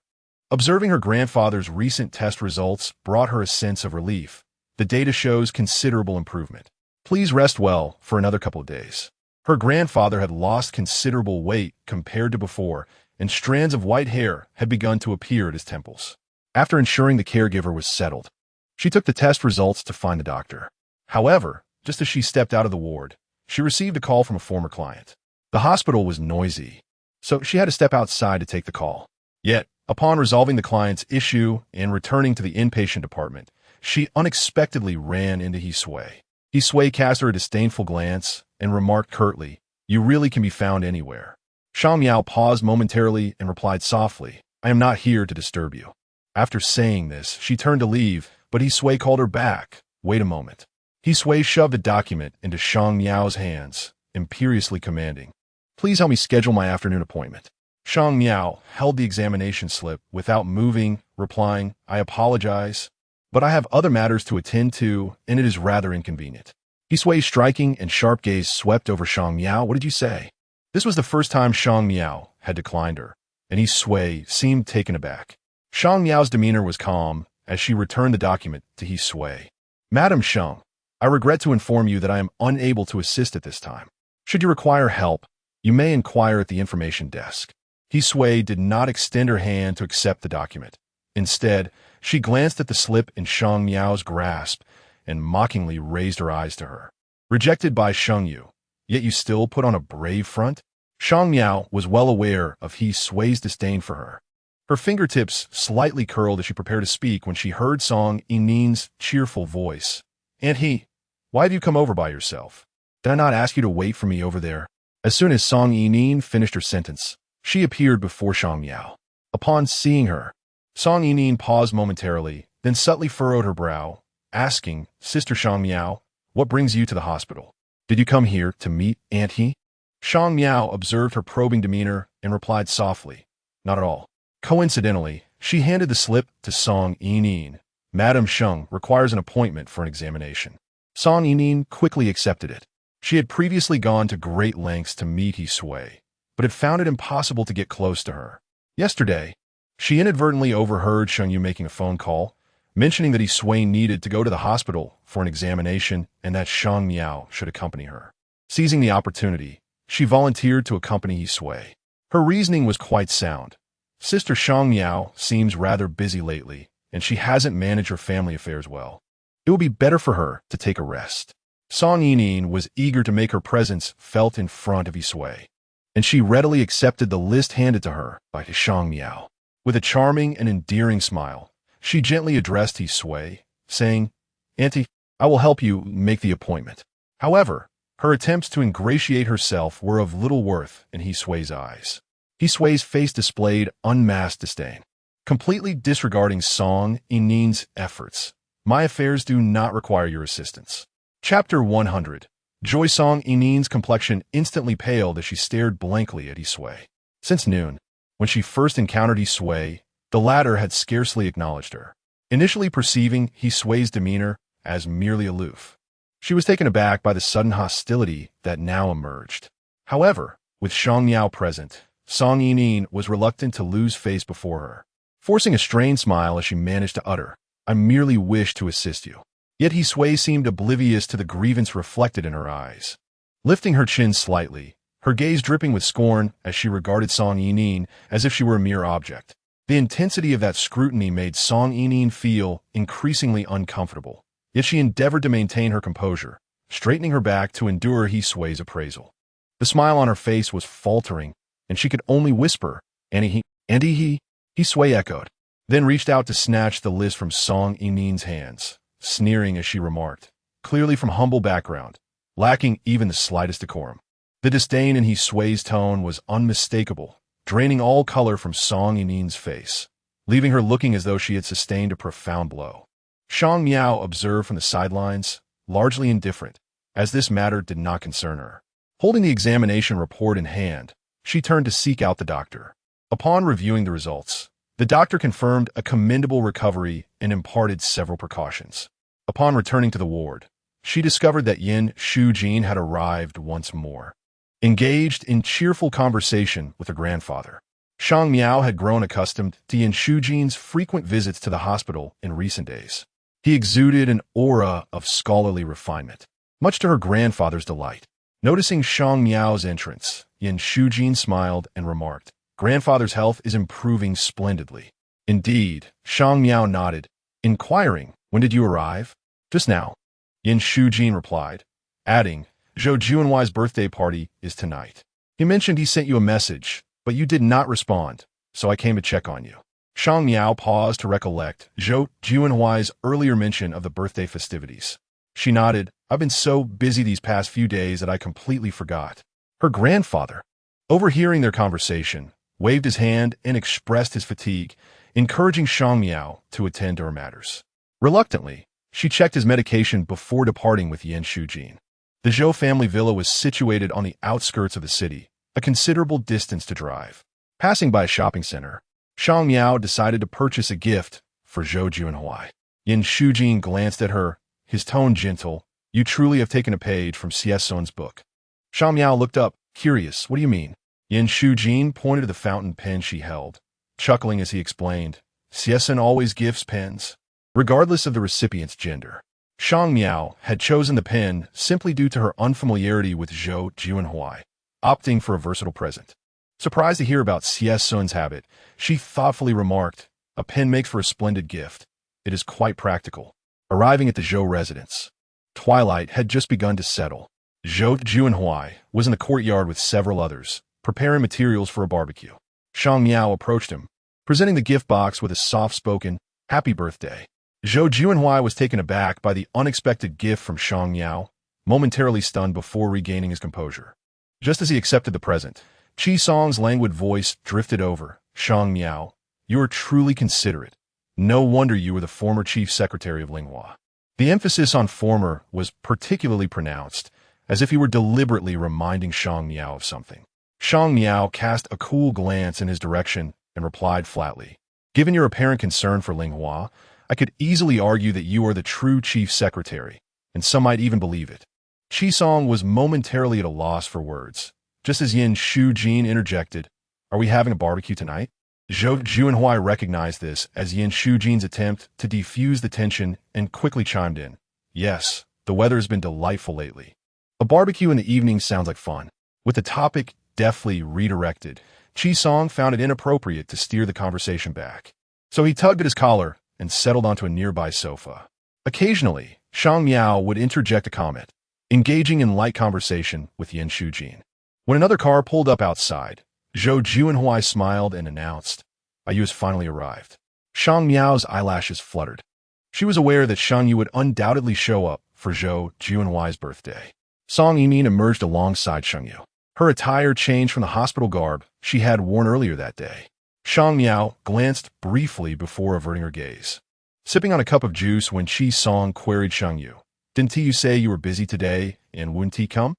Observing her grandfather's recent test results brought her a sense of relief. The data shows considerable improvement. Please rest well for another couple of days. Her grandfather had lost considerable weight compared to before, and strands of white hair had begun to appear at his temples. After ensuring the caregiver was settled, she took the test results to find the doctor. However, just as she stepped out of the ward, she received a call from a former client. The hospital was noisy, so she had to step outside to take the call. Yet, upon resolving the client's issue and returning to the inpatient department, she unexpectedly ran into He Sui. He Sui cast her a disdainful glance and remarked curtly, "You really can be found anywhere." Shang Miao paused momentarily and replied softly, "I am not here to disturb you." After saying this, she turned to leave, but He Sui called her back. "Wait a moment." He Sui shoved a document into Shang Miao's hands, imperiously commanding, "Please help me schedule my afternoon appointment." Shang Miao held the examination slip without moving, replying, "I apologize, but I have other matters to attend to, and it is rather inconvenient." He Sui's striking and sharp gaze swept over Shang Miao. "What did you say?" This was the first time Shang Miao had declined her, and He Sui seemed taken aback. Shang Miao's demeanor was calm as she returned the document to He Sui. "Madam Shang, I regret to inform you that I am unable to assist at this time. Should you require help, you may inquire at the information desk." He Sui did not extend her hand to accept the document. Instead, she glanced at the slip in Shang Miao's grasp and mockingly raised her eyes to her. "Rejected by Sheng Yu, yet you still put on a brave front?" Shang Miao was well aware of He Sui's disdain for her. Her fingertips slightly curled as she prepared to speak when she heard Song Yinin's cheerful voice. "Aunt He, why have you come over by yourself? Did I not ask you to wait for me over there?" As soon as Song Yinin finished her sentence, she appeared before Shang Miao. Upon seeing her, Song Yinin paused momentarily, then subtly furrowed her brow, asking, "Sister Shang Miao, what brings you to the hospital? Did you come here to meet Aunt He?" Shang Miao observed her probing demeanor and replied softly, "Not at all." Coincidentally, she handed the slip to Song Yinin. "Madam Sheng requires an appointment for an examination." Song Yinin quickly accepted it. She had previously gone to great lengths to meet He Sui, but had found it impossible to get close to her. Yesterday, she inadvertently overheard Sheng Yu making a phone call, mentioning that He Sui needed to go to the hospital for an examination and that Shang Miao should accompany her. Seizing the opportunity, she volunteered to accompany He Sui. Her reasoning was quite sound. Sister Shang Miao seems rather busy lately, and she hasn't managed her family affairs well. It would be better for her to take a rest. Song Yinin was eager to make her presence felt in front of He Sui, and she readily accepted the list handed to her by Shang Miao. With a charming and endearing smile, she gently addressed He Sui, saying, "Auntie, I will help you make the appointment." However, her attempts to ingratiate herself were of little worth in He Sui's eyes. He Sui's face displayed unmasked disdain. Completely disregarding Song Yinin's efforts, "My affairs do not require your assistance." Chapter 100. Joy. Song Yinin's complexion instantly paled as she stared blankly at He Sui. Since noon, when she first encountered He Sui, the latter had scarcely acknowledged her. Initially perceiving He Sui's demeanor as merely aloof, she was taken aback by the sudden hostility that now emerged. However, with Shang Miao present, Song Yinin was reluctant to lose face before her, forcing a strained smile as she managed to utter, "I merely wish to assist you." Yet He Sui seemed oblivious to the grievance reflected in her eyes. Lifting her chin slightly, her gaze dripping with scorn as she regarded Song Yinin as if she were a mere object. The intensity of that scrutiny made Song Yinin feel increasingly uncomfortable, Yet she endeavored to maintain her composure, straightening her back to endure He Sui's appraisal. The smile on her face was faltering, and she could only whisper, Andy He Sui echoed, then reached out to snatch the list from Song Yimin's hands, sneering as she remarked, clearly from humble background, lacking even the slightest decorum. The disdain in He Sui's tone was unmistakable, draining all color from Song Yimin's face, leaving her looking as though she had sustained a profound blow. Shang Miao observed from the sidelines, largely indifferent, as this matter did not concern her. Holding the examination report in hand, she turned to seek out the doctor. Upon reviewing the results, the doctor confirmed a commendable recovery and imparted several precautions. Upon returning to the ward, she discovered that Yin Shujin had arrived once more, engaged in cheerful conversation with her grandfather. Shang Miao had grown accustomed to Yin Shujin's frequent visits to the hospital in recent days. He exuded an aura of scholarly refinement, much to her grandfather's delight. Noticing Shang Miao's entrance, Yin Shujin smiled and remarked, "Grandfather's health is improving splendidly." "Indeed," Shang Miao nodded, inquiring, "When did you arrive?" "Just now," Yin Shujin replied, adding, "Zhou Juanhuai's birthday party is tonight. He mentioned he sent you a message, but you did not respond, so I came to check on you." Shang Miao paused to recollect Zhou Juanhuai's earlier mention of the birthday festivities. She nodded, "I've been so busy these past few days that I completely forgot." Her grandfather, overhearing their conversation, waved his hand and expressed his fatigue, encouraging Shang Miao to attend to her matters. Reluctantly, she checked his medication before departing with Yin Shujin. The Zhou family villa was situated on the outskirts of the city, a considerable distance to drive. Passing by a shopping center, Shang Miao decided to purchase a gift for Zhou Juanhui. Yin Shujin glanced at her, his tone gentle. "You truly have taken a page from Xie book." Shang Miao looked up, curious. "What do you mean?" Yin Shujin pointed to the fountain pen she held, chuckling as he explained, "Xie always gifts pens, regardless of the recipient's gender." Shang Miao had chosen the pen simply due to her unfamiliarity with Zhou Juanhui, opting for a versatile present. Surprised to hear about Xie habit, she thoughtfully remarked, "A pen makes for a splendid gift. It is quite practical." Arriving at the Zhou residence, twilight had just begun to settle. Zhou Juanhui was in the courtyard with several others, preparing materials for a barbecue. Shang Miao approached him, presenting the gift box with a soft-spoken, "Happy birthday." Zhou Juanhui was taken aback by the unexpected gift from Shang Miao, momentarily stunned before regaining his composure. Just as he accepted the present, Qi Song's languid voice drifted over, "Shang Miao, you are truly considerate. No wonder you were the former chief secretary of Linghua." The emphasis on former was particularly pronounced, as if he were deliberately reminding Shang Miao of something. Shang Miao cast a cool glance in his direction and replied flatly, "Given your apparent concern for Linghua, I could easily argue that you are the true chief secretary, and some might even believe it." Qi Song was momentarily at a loss for words, just as Yin Shujin interjected, "Are we having a barbecue tonight?" Zhou Juanhui recognized this as Yin Shujin's attempt to defuse the tension and quickly chimed in, "Yes, the weather has been delightful lately. A barbecue in the evening sounds like fun." With the topic deftly redirected, Qi Song found it inappropriate to steer the conversation back. So he tugged at his collar and settled onto a nearby sofa. Occasionally, Shang Miao would interject a comment, engaging in light conversation with Yin Shujin. When another car pulled up outside, Zhou Juanhui smiled and announced, "Ai Yu has finally arrived." Shang Miao's eyelashes fluttered. She was aware that Shang Yu would undoubtedly show up for Zhou Juanhui's birthday. Song Yimin emerged alongside Sheng Yu. Her attire changed from the hospital garb she had worn earlier that day. Shang Miao glanced briefly before averting her gaze. Sipping on a cup of juice when Qi Song queried Sheng Yu, "Didn't you say you were busy today and wouldn't he come?"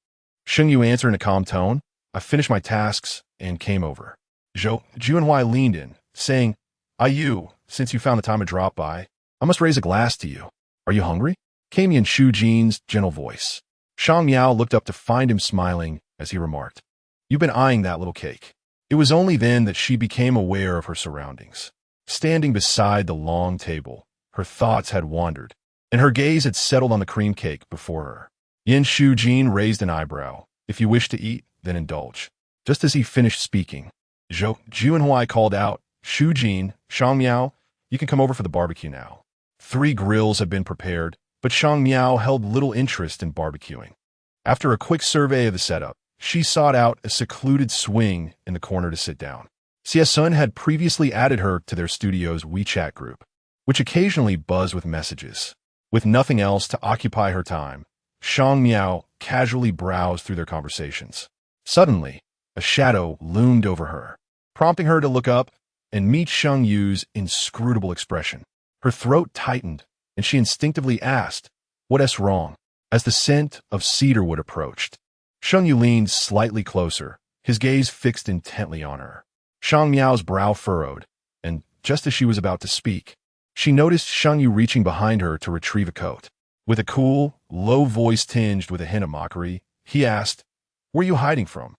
Sheng Yu answered in a calm tone, "I finished my tasks and came over." Zhou Juanhui leaned in, saying, "Ai Yu, since you found the time to drop by, I must raise a glass to you. Are you hungry?" Came Yin Shujin's gentle voice. Shang Miao looked up to find him smiling as he remarked, "You've been eyeing that little cake." It was only then that she became aware of her surroundings. Standing beside the long table, her thoughts had wandered, and her gaze had settled on the cream cake before her. Yin Shujin raised an eyebrow. "If you wish to eat, then indulge." Just as he finished speaking, Zhou Juanhui called out, "Shujin, Shang Miao, you can come over for the barbecue now. 3 grills have been prepared, but Shang Miao held little interest in barbecuing. After a quick survey of the setup, she sought out a secluded swing in the corner to sit down. Xie Sun had previously added her to their studio's WeChat group, which occasionally buzzed with messages. With nothing else to occupy her time, Shang Miao casually browsed through their conversations. Suddenly, a shadow loomed over her, prompting her to look up and meet Sheng Yu's inscrutable expression. Her throat tightened, and she instinctively asked, "What's wrong?" As the scent of cedarwood approached, Sheng Yu leaned slightly closer, his gaze fixed intently on her. Shang Miao's brow furrowed, and just as she was about to speak, she noticed Sheng Yu reaching behind her to retrieve a coat. With a cool, low voice tinged with a hint of mockery, he asked, "Where are you hiding from?"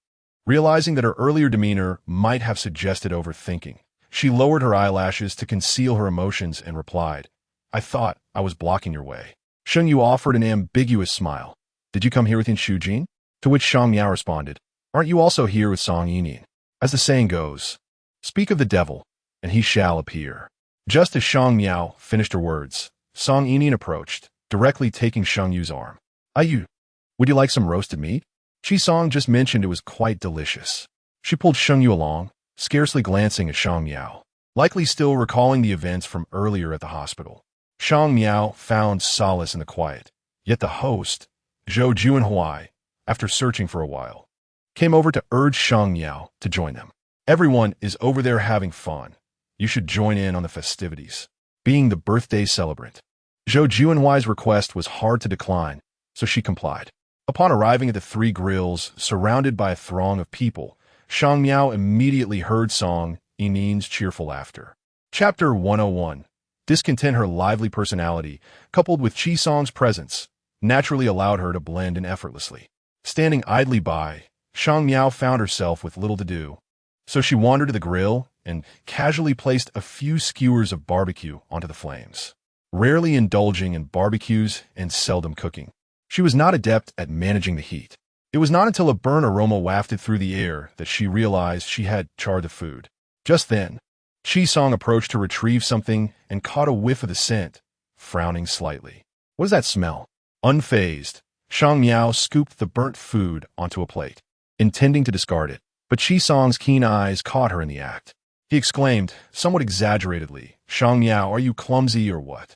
Realizing that her earlier demeanor might have suggested overthinking, she lowered her eyelashes to conceal her emotions and replied, "I thought I was blocking your way." Sheng Yu offered an ambiguous smile. "Did you come here with Yin Shujin?" To which Shang Miao responded, "Aren't you also here with Song Yining? As the saying goes, speak of the devil, and he shall appear." Just as Shang Miao finished her words, Song Yining approached, directly taking Sheng Yu's arm. "Ayu, would you like some roasted meat?" Chi Song just mentioned it was quite delicious. She pulled Sheng Yu along, scarcely glancing at Shang Miao, likely still recalling the events from earlier at the hospital. Shang Miao found solace in the quiet, yet the host, Zhou Juanhui, after searching for a while, came over to urge Shang Miao to join them. "Everyone is over there having fun. You should join in on the festivities." Being the birthday celebrant, Zhou Juanhui's request was hard to decline, so she complied. Upon arriving at the three grills, surrounded by a throng of people, Shang Miao immediately heard Song Yining's cheerful laughter. Chapter 101. Discontent. Her lively personality, coupled with Chi Song's presence, naturally allowed her to blend in effortlessly. Standing idly by, Shang Miao found herself with little to do, so she wandered to the grill and casually placed a few skewers of barbecue onto the flames. Rarely indulging in barbecues and seldom cooking, she was not adept at managing the heat. It was not until a burnt aroma wafted through the air that she realized she had charred the food. Just then, Chi Song approached to retrieve something and caught a whiff of the scent, frowning slightly. "What is that smell?" Unfazed, Shang Miao scooped the burnt food onto a plate, intending to discard it, but Chi Song's keen eyes caught her in the act. He exclaimed, somewhat exaggeratedly, "Shang Miao, are you clumsy or what?"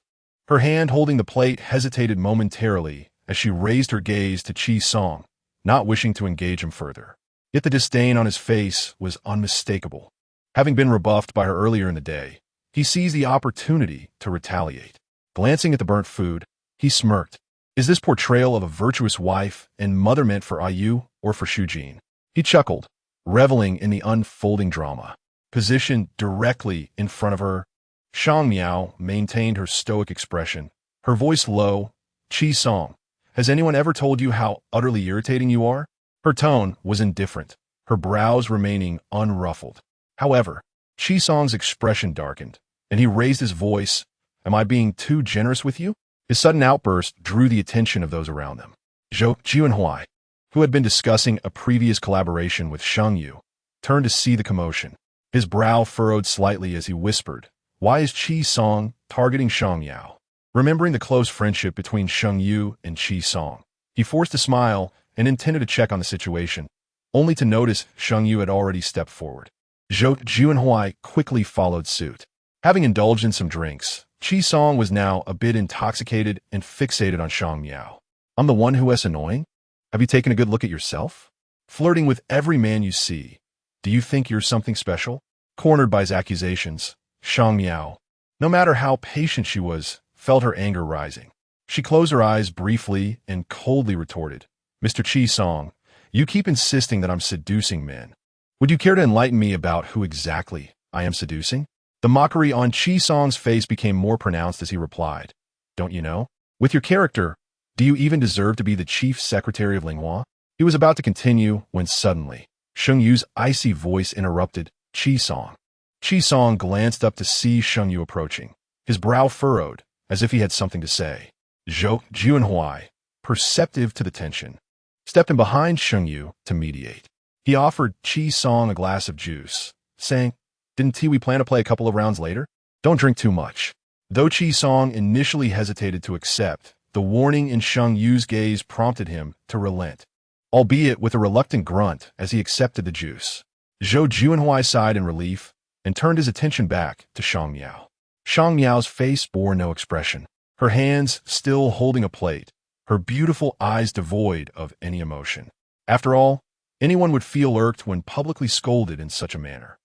Her hand holding the plate hesitated momentarily as she raised her gaze to Chi Song, not wishing to engage him further. Yet the disdain on his face was unmistakable. Having been rebuffed by her earlier in the day, he seized the opportunity to retaliate. Glancing at the burnt food, he smirked. Is this portrayal of a virtuous wife and mother meant for Ayu or for Shujin? He chuckled, reveling in the unfolding drama. Positioned directly in front of her, Shang Miao maintained her stoic expression, her voice low. "Chi Song, has anyone ever told you how utterly irritating you are?" Her tone was indifferent, her brows remaining unruffled. However, Chi Song's expression darkened, and he raised his voice. "Am I being too generous with you?" His sudden outburst drew the attention of those around them. Zhou Juanhui, who had been discussing a previous collaboration with Sheng Yu, turned to see the commotion. His brow furrowed slightly as he whispered, "Why is Chi Song targeting Shang Miao?" Remembering the close friendship between Sheng Yu and Chi Song, he forced a smile and intended to check on the situation, only to notice Sheng Yu had already stepped forward. Zhou Juanhui quickly followed suit. Having indulged in some drinks, Chi Song was now a bit intoxicated and fixated on Shang Miao. "I'm the one who is annoying? Have you taken a good look at yourself? Flirting with every man you see. Do you think you're something special?" Cornered by his accusations, Shang Miao, no matter how patient she was, felt her anger rising. She closed her eyes briefly and coldly retorted, "Mr. Chi Song, you keep insisting that I'm seducing men. Would you care to enlighten me about who exactly I am seducing?" The mockery on Chi Song's face became more pronounced as he replied, "Don't you know? With your character, do you even deserve to be the chief secretary of Linghua?" He was about to continue when suddenly, Sheng Yu's icy voice interrupted Chi Song. Chi Song glanced up to see Sheng Yu approaching. His brow furrowed, as if he had something to say. Zhou Juanhui, perceptive to the tension, stepped in behind Sheng Yu to mediate. He offered Chi Song a glass of juice, saying, "Didn't we plan to play a couple of rounds later? Don't drink too much." Though Chi Song initially hesitated to accept, the warning in Sheng Yu's gaze prompted him to relent, albeit with a reluctant grunt as he accepted the juice. Zhou Juanhui sighed in relief and turned his attention back to Shang Miao. Shang Miao's face bore no expression, her hands still holding a plate, her beautiful eyes devoid of any emotion. After all, anyone would feel irked when publicly scolded in such a manner.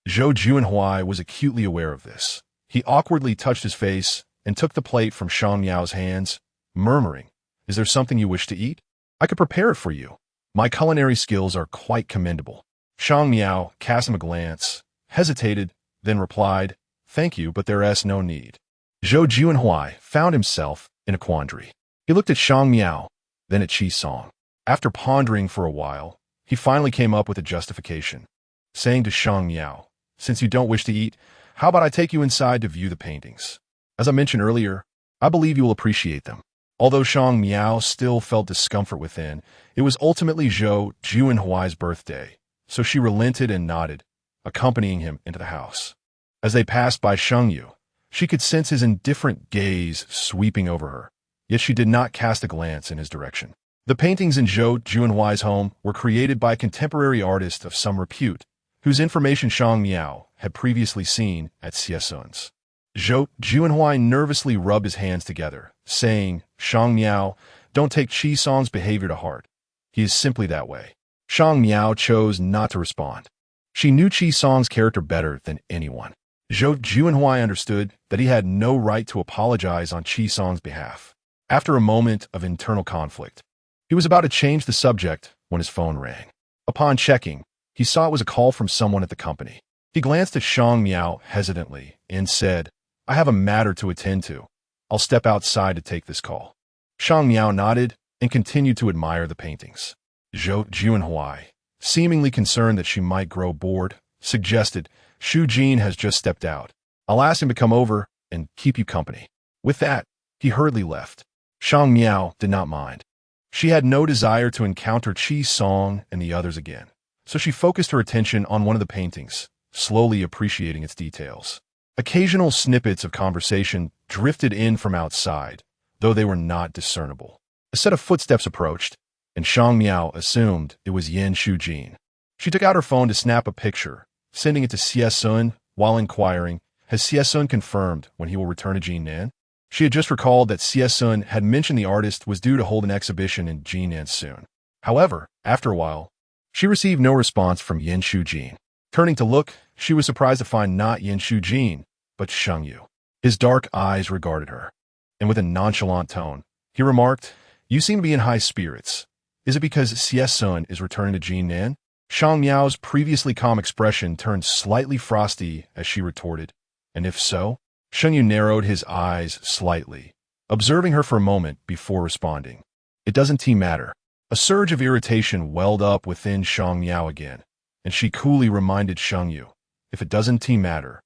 Zhou Juanhui was acutely aware of this. He awkwardly touched his face and took the plate from Shang Miao's hands, murmuring, "Is there something you wish to eat? I could prepare it for you. My culinary skills are quite commendable." Shang Miao cast him a glance, hesitated, then replied, "Thank you, but there is no need." Zhou Juanhui found himself in a quandary. He looked at Shang Miao, then at Qi Song. After pondering for a while, he finally came up with a justification, saying to Shang Miao, "Since you don't wish to eat, how about I take you inside to view the paintings? As I mentioned earlier, I believe you will appreciate them." Although Shang Miao still felt discomfort within, it was ultimately Zhou Juanhui's birthday, so she relented and nodded, accompanying him into the house. As they passed by Sheng Yu, she could sense his indifferent gaze sweeping over her, yet she did not cast a glance in his direction. The paintings in Zhou Juanhui's home were created by a contemporary artist of some repute, whose information Shang Miao had previously seen at Xiesun's. Zhou Juanhui nervously rubbed his hands together, saying, "Shang Miao, don't take Qi Song's behavior to heart. He is simply that way." Shang Miao chose not to respond. She knew Qi Song's character better than anyone. Zhou Juanhui understood that he had no right to apologize on Qi Song's behalf. After a moment of internal conflict, he was about to change the subject when his phone rang. Upon checking, he saw it was a call from someone at the company. He glanced at Shang Miao hesitantly and said, "I have a matter to attend to. I'll step outside to take this call." Shang Miao nodded and continued to admire the paintings. Zhou Juanhui, seemingly concerned that she might grow bored, suggested, "Shu Jin has just stepped out. I'll ask him to come over and keep you company." With that, he hurriedly left. Shang Miao did not mind. She had no desire to encounter Qi Song and the others again, so she focused her attention on one of the paintings, slowly appreciating its details. Occasional snippets of conversation drifted in from outside, though they were not discernible. A set of footsteps approached, and Shang Miao assumed it was Yan Shujin. She took out her phone to snap a picture, sending it to Xiesun while inquiring, "Has Xiesun confirmed when he will return to Jinan?" She had just recalled that Xiesun had mentioned the artist was due to hold an exhibition in Jinan soon. However, after a while, she received no response from Yan Shujin. Turning to look, she was surprised to find not Yan Shujin, but Sheng Yu. His dark eyes regarded her, and with a nonchalant tone, he remarked, "You seem to be in high spirits. Is it because Xiesun is returning to Jinan?" Shang Miao's previously calm expression turned slightly frosty as she retorted, "And if so?" Sheng Yu narrowed his eyes slightly, observing her for a moment before responding. "It doesn't matter." A surge of irritation welled up within Shang Miao again, and she coolly reminded Sheng Yu, "If it doesn't matter,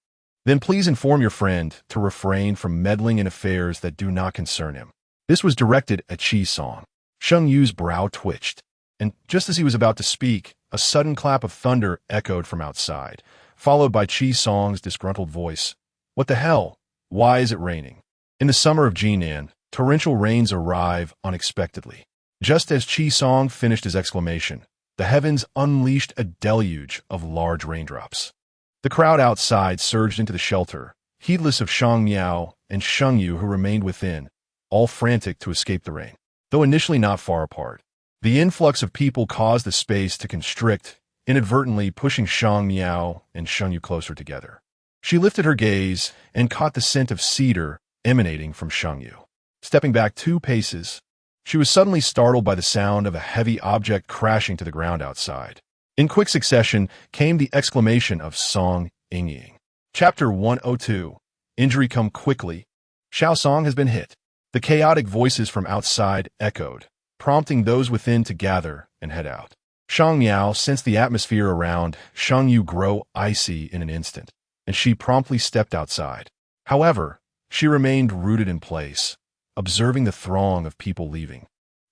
then please inform your friend to refrain from meddling in affairs that do not concern him." This was directed at Qi Song. Sheng Yu's brow twitched, and just as he was about to speak, a sudden clap of thunder echoed from outside, followed by Qi Song's disgruntled voice. "What the hell? Why is it raining?" In the summer of Jinan, torrential rains arrive unexpectedly. Just as Qi Song finished his exclamation, the heavens unleashed a deluge of large raindrops. The crowd outside surged into the shelter, heedless of Shang Miao and Sheng Yu who remained within, all frantic to escape the rain. Though initially not far apart, the influx of people caused the space to constrict, inadvertently pushing Shang Miao and Sheng Yu closer together. She lifted her gaze and caught the scent of cedar emanating from Sheng Yu. Stepping back 2 paces, she was suddenly startled by the sound of a heavy object crashing to the ground outside. In quick succession came the exclamation of Song Yingying. Chapter 102. Injury come quickly. Xiao Song has been hit. The chaotic voices from outside echoed, prompting those within to gather and head out. Shang Miao sensed the atmosphere around Sheng Yu grow icy in an instant, and she promptly stepped outside. However, she remained rooted in place, observing the throng of people leaving.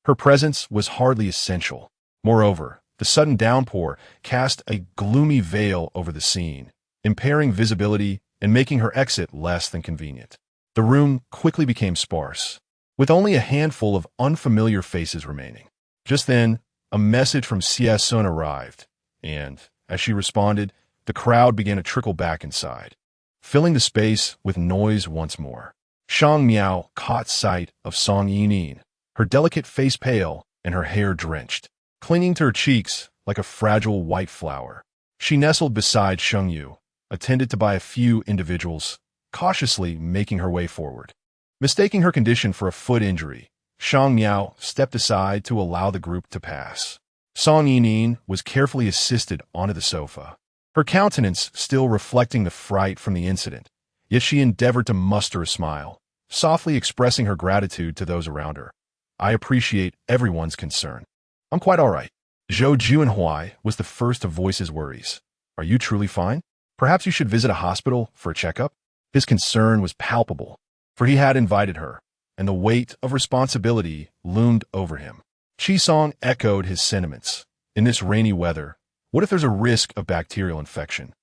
Her presence was hardly essential. Moreover, the sudden downpour cast a gloomy veil over the scene, impairing visibility and making her exit less than convenient. The room quickly became sparse. with only a handful of unfamiliar faces remaining. Just then, a message from Xie Sun arrived, and, as she responded, the crowd began to trickle back inside, filling the space with noise once more. Shang Miao caught sight of Song Yining, her delicate face pale and her hair drenched, clinging to her cheeks like a fragile white flower. She nestled beside Sheng Yu, attended to by a few individuals, cautiously making her way forward. Mistaking her condition for a foot injury, Shang Miao stepped aside to allow the group to pass. Song Yining was carefully assisted onto the sofa, her countenance still reflecting the fright from the incident, yet she endeavored to muster a smile, softly expressing her gratitude to those around her. I appreciate everyone's concern. I'm quite all right. Zhou Juanhui was the first to voice his worries. Are you truly fine? Perhaps you should visit a hospital for a checkup? His concern was palpable, for he had invited her, and the weight of responsibility loomed over him. Qisong echoed his sentiments. In this rainy weather, what if there's a risk of bacterial infection?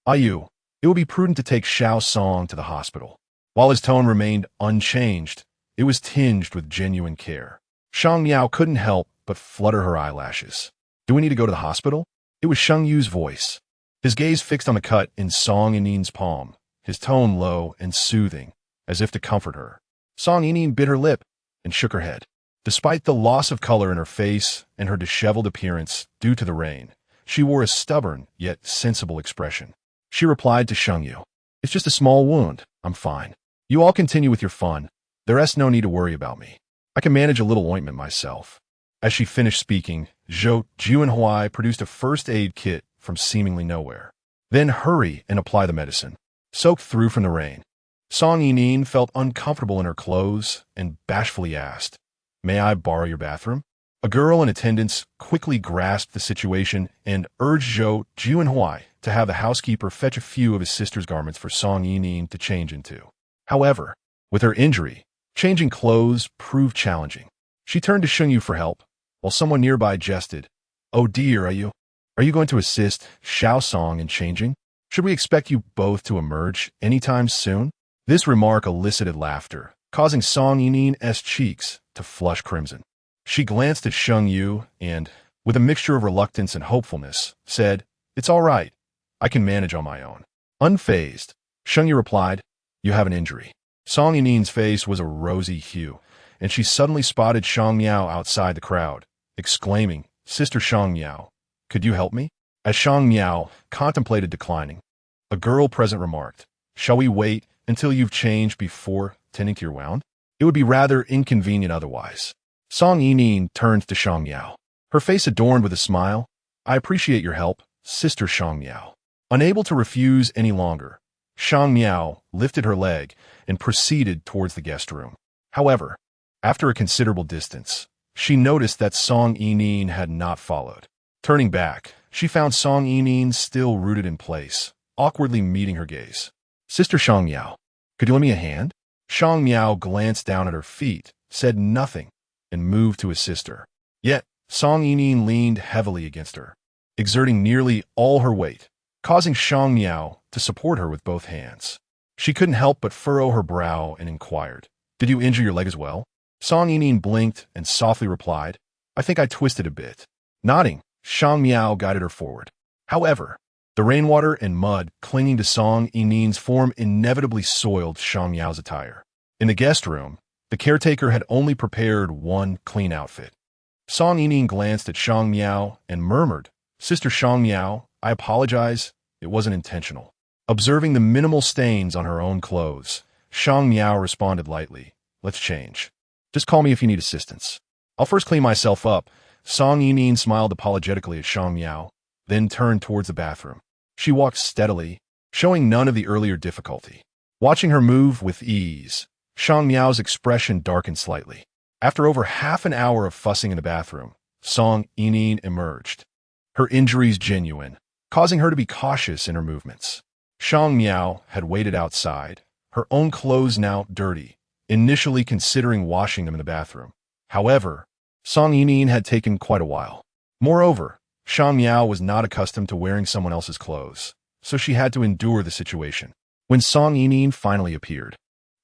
Ayu, it would be prudent to take Xiao Song to the hospital. While his tone remained unchanged, it was tinged with genuine care. Shang Miao couldn't help but flutter her eyelashes. Do we need to go to the hospital? It was Sheng Yu's voice, his gaze fixed on the cut in Song Yining's palm, his tone low and soothing, as if to comfort her. Song Yining bit her lip and shook her head. Despite the loss of color in her face and her disheveled appearance due to the rain, she wore a stubborn yet sensible expression. She replied to Sheng Yu, "It's just a small wound. I'm fine. You all continue with your fun. There's no need to worry about me. I can manage a little ointment myself." As she finished speaking, Zhou Juanhui produced a first aid kit from seemingly nowhere. Then hurry and apply the medicine. Soaked through from the rain, Song Yining felt uncomfortable in her clothes and bashfully asked, "May I borrow your bathroom?" A girl in attendance quickly grasped the situation and urged Zhou Juanhui to have the housekeeper fetch a few of his sister's garments for Song Yining to change into. However, with her injury, changing clothes proved challenging. She turned to Sheng Yu for help, while someone nearby jested, "Oh dear, are you going to assist Xiao Song in changing? Should we expect you both to emerge anytime soon?" This remark elicited laughter, causing Song Yining's cheeks to flush crimson. She glanced at Sheng Yu and, with a mixture of reluctance and hopefulness, said, "It's all right. I can manage on my own." Unfazed, Sheng Yu replied, "You have an injury." Song Yining's face was a rosy hue, and she suddenly spotted Shang Miao outside the crowd, exclaiming, "Sister Shang Miao, could you help me?" As Shang Miao contemplated declining, a girl present remarked, "Shall we wait until you've changed before tending to your wound? It would be rather inconvenient otherwise." Song Yining turned to Shang Miao, her face adorned with a smile. "I appreciate your help, Sister Shang Miao." Unable to refuse any longer, Shang Miao lifted her leg and proceeded towards the guest room. However, after a considerable distance, she noticed that Song Yining had not followed. Turning back, she found Song Yining still rooted in place, awkwardly meeting her gaze. "Sister Shang Miao, could you lend me a hand?" Shang Miao glanced down at her feet, said nothing, and moved to assist her. Yet, Song Yining leaned heavily against her, exerting nearly all her weight, causing Shang Miao to support her with both hands. She couldn't help but furrow her brow and inquired, "Did you injure your leg as well?" Song Yining blinked and softly replied, "I think I twisted a bit." Nodding, Shang Miao guided her forward. However, the rainwater and mud clinging to Song Yining's form inevitably soiled Shang Miao's attire. In the guest room, the caretaker had only prepared one clean outfit. Song Yining glanced at Shang Miao and murmured, "Sister Shang Miao, I apologize, it wasn't intentional." Observing the minimal stains on her own clothes, Shang Miao responded lightly, "Let's change. Just call me if you need assistance. I'll first clean myself up." Song Yining smiled apologetically at Shang Miao, then turned towards the bathroom. She walked steadily, showing none of the earlier difficulty. Watching her move with ease, Shang Miao's expression darkened slightly. After over half an hour of fussing in the bathroom, Song Yining emerged, her injuries genuine, causing her to be cautious in her movements. Shang Miao had waited outside, her own clothes now dirty, initially considering washing them in the bathroom. However, Song Yining had taken quite a while. Moreover, Shang Miao was not accustomed to wearing someone else's clothes, so she had to endure the situation. When Song Yining finally appeared,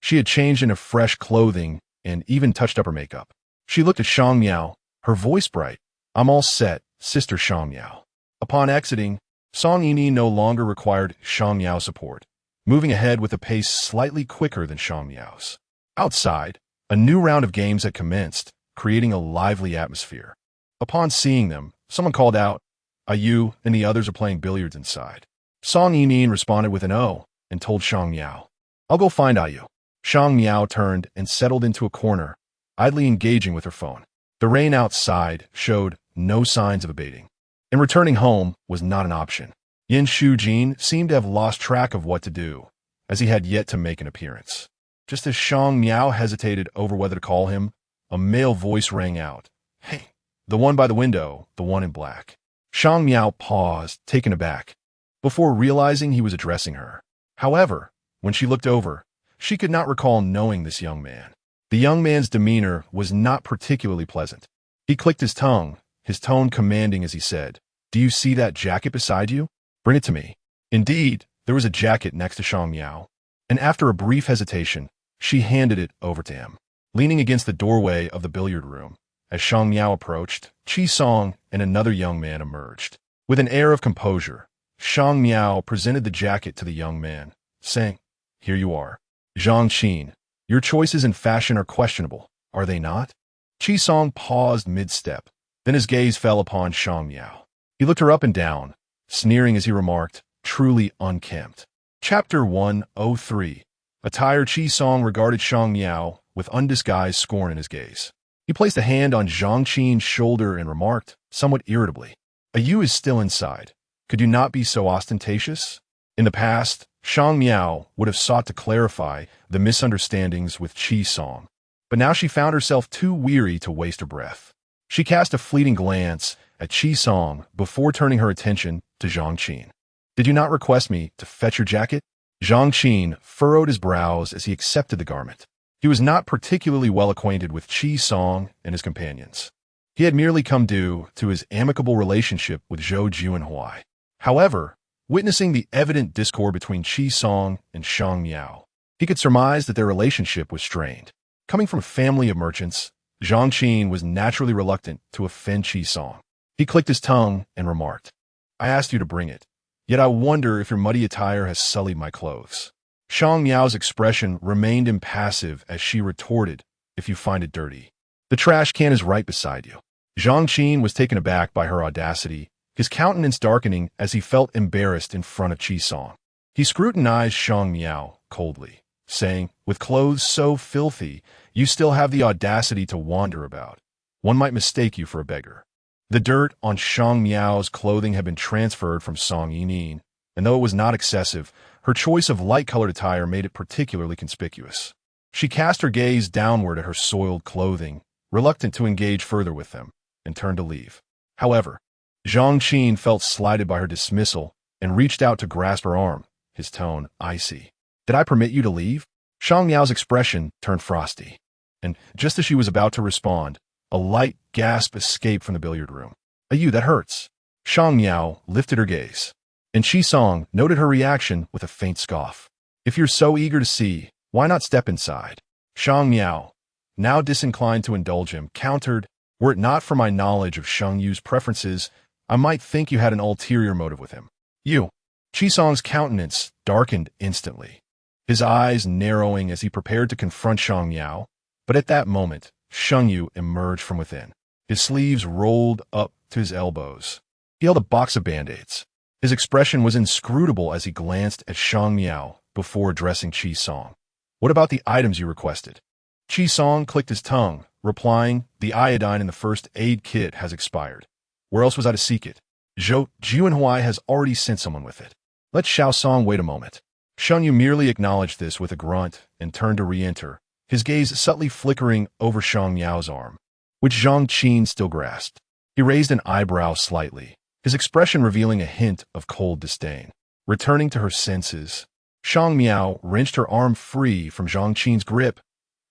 she had changed into fresh clothing and even touched up her makeup. She looked at Shang Miao, her voice bright. "I'm all set, Sister Shang Miao." Upon exiting, Song Yini no longer required Shang Miao's support, moving ahead with a pace slightly quicker than Shang Miao's. Outside, a new round of games had commenced, creating a lively atmosphere. Upon seeing them, someone called out, "Ayu and the others are playing billiards inside." Song Yini responded with an "oh" and told Shang Miao, "I'll go find Ayu." Shang Miao turned and settled into a corner, idly engaging with her phone. The rain outside showed no signs of abating, and returning home was not an option. Yin Shujin seemed to have lost track of what to do, as he had yet to make an appearance. Just as Shang Miao hesitated over whether to call him, a male voice rang out. "Hey, the one by the window, the one in black." Shang Miao paused, taken aback, before realizing he was addressing her. However, when she looked over, she could not recall knowing this young man. The young man's demeanor was not particularly pleasant. He clicked his tongue, his tone commanding as he said, "Do you see that jacket beside you? Bring it to me." Indeed, there was a jacket next to Shang Miao, and after a brief hesitation, she handed it over to him. Leaning against the doorway of the billiard room, as Shang Miao approached, Qi Song and another young man emerged. With an air of composure, Shang Miao presented the jacket to the young man, saying, "Here you are. Zhang Qin, your choices in fashion are questionable, are they not?" Qi Song paused mid-step, then his gaze fell upon Shang Miao. He looked her up and down, sneering as he remarked, "Truly unkempt." Chapter 103. Attire. Qi Song regarded Shang Miao with undisguised scorn in his gaze. He placed a hand on Zhang Qin's shoulder and remarked, somewhat irritably, "Ayu is still inside. Could you not be so ostentatious?" In the past, Shang Miao would have sought to clarify the misunderstandings with Qi Song, but now she found herself too weary to waste her breath. She cast a fleeting glance at Qi Song before turning her attention to Zhang Qin. "Did you not request me to fetch your jacket?" Zhang Qin furrowed his brows as he accepted the garment. He was not particularly well acquainted with Qi Song and his companions. He had merely come due to his amicable relationship with Zhou Juanhui. However, witnessing the evident discord between Qi Song and Shang Miao, he could surmise that their relationship was strained. Coming from a family of merchants, Zhang Qin was naturally reluctant to offend Qi Song. He clicked his tongue and remarked, "I asked you to bring it, yet I wonder if your muddy attire has sullied my clothes." Shang Miao's expression remained impassive as she retorted, "If you find it dirty, the trash can is right beside you." Zhang Qin was taken aback by her audacity, his countenance darkening as he felt embarrassed in front of Qi Song. He scrutinized Shang Miao coldly, saying, "With clothes so filthy, you still have the audacity to wander about. One might mistake you for a beggar." The dirt on Shang Miao's clothing had been transferred from Song Yinin, and though it was not excessive, her choice of light-colored attire made it particularly conspicuous. She cast her gaze downward at her soiled clothing, reluctant to engage further with them, and turned to leave. However, Zhang Qin felt slighted by her dismissal and reached out to grasp her arm, his tone icy. "Did I permit you to leave?" Shang Miao's expression turned frosty, and just as she was about to respond, a light gasp escaped from the billiard room. "Ayu, that hurts." Shang Miao lifted her gaze, and Qi Song noted her reaction with a faint scoff. "If you're so eager to see, why not step inside?" Shang Miao, now disinclined to indulge him, countered, "Were it not for my knowledge of Sheng Yu's preferences, I might think you had an ulterior motive with him." "You." Qi Song's countenance darkened instantly, his eyes narrowing as he prepared to confront Shang Miao, but at that moment, Sheng Yu emerged from within. His sleeves rolled up to his elbows. He held a box of Band-Aids. His expression was inscrutable as he glanced at Shang Miao before addressing Qi Song. "What about the items you requested?" Qi Song clicked his tongue, replying, "The iodine in the first aid kit has expired. Where else was I to seek it? Zhou Juanhui has already sent someone with it. Let Xiao Song wait a moment." Sheng Yu merely acknowledged this with a grunt and turned to re-enter, his gaze subtly flickering over Shang Miao's arm, which Zhang Qin still grasped. He raised an eyebrow slightly, his expression revealing a hint of cold disdain. Returning to her senses, Shang Miao wrenched her arm free from Zhang Qin's grip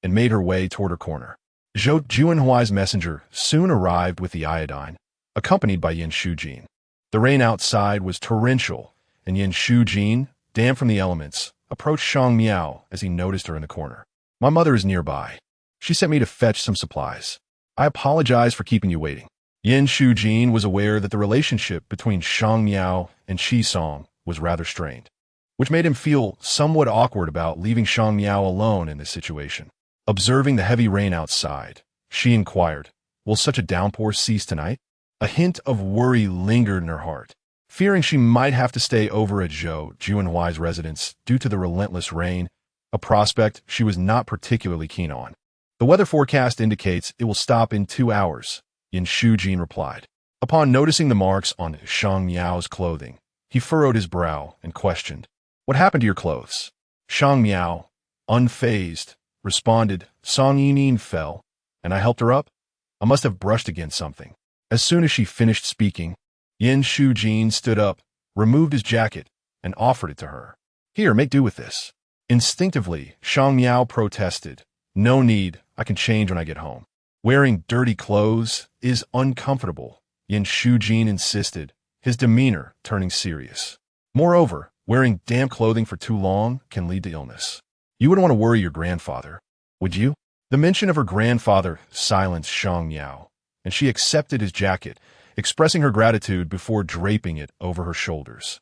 and made her way toward her corner. Zhou Juanhui's messenger soon arrived with the iodine, accompanied by Yin Shujin. The rain outside was torrential, and Yin Shujin, damp from the elements, approached Shang Miao as he noticed her in the corner. "My mother is nearby." She sent me to fetch some supplies. I apologize for keeping you waiting. Yin Shujin was aware that the relationship between Shang Miao and Qi Song was rather strained, which made him feel somewhat awkward about leaving Shang Miao alone in this situation. Observing the heavy rain outside, she inquired, "Will such a downpour cease tonight?" A hint of worry lingered in her heart, fearing she might have to stay over at Zhou Juanhui's residence due to the relentless rain, a prospect she was not particularly keen on. "The weather forecast indicates it will stop in 2 hours," Yin Shujin replied. Upon noticing the marks on Shang Miao's clothing, he furrowed his brow and questioned, "What happened to your clothes?" Shang Miao, unfazed, responded, "Song Yining fell, and I helped her up. I must have brushed against something." As soon as she finished speaking, Yin Shujin stood up, removed his jacket, and offered it to her. "Here, make do with this." Instinctively, Shang Miao protested, "No need, I can change when I get home." "Wearing dirty clothes is uncomfortable," Yin Shujin insisted, his demeanor turning serious. "Moreover, wearing damp clothing for too long can lead to illness. You wouldn't want to worry your grandfather, would you?" The mention of her grandfather silenced Shang Miao, and she accepted his jacket, expressing her gratitude before draping it over her shoulders.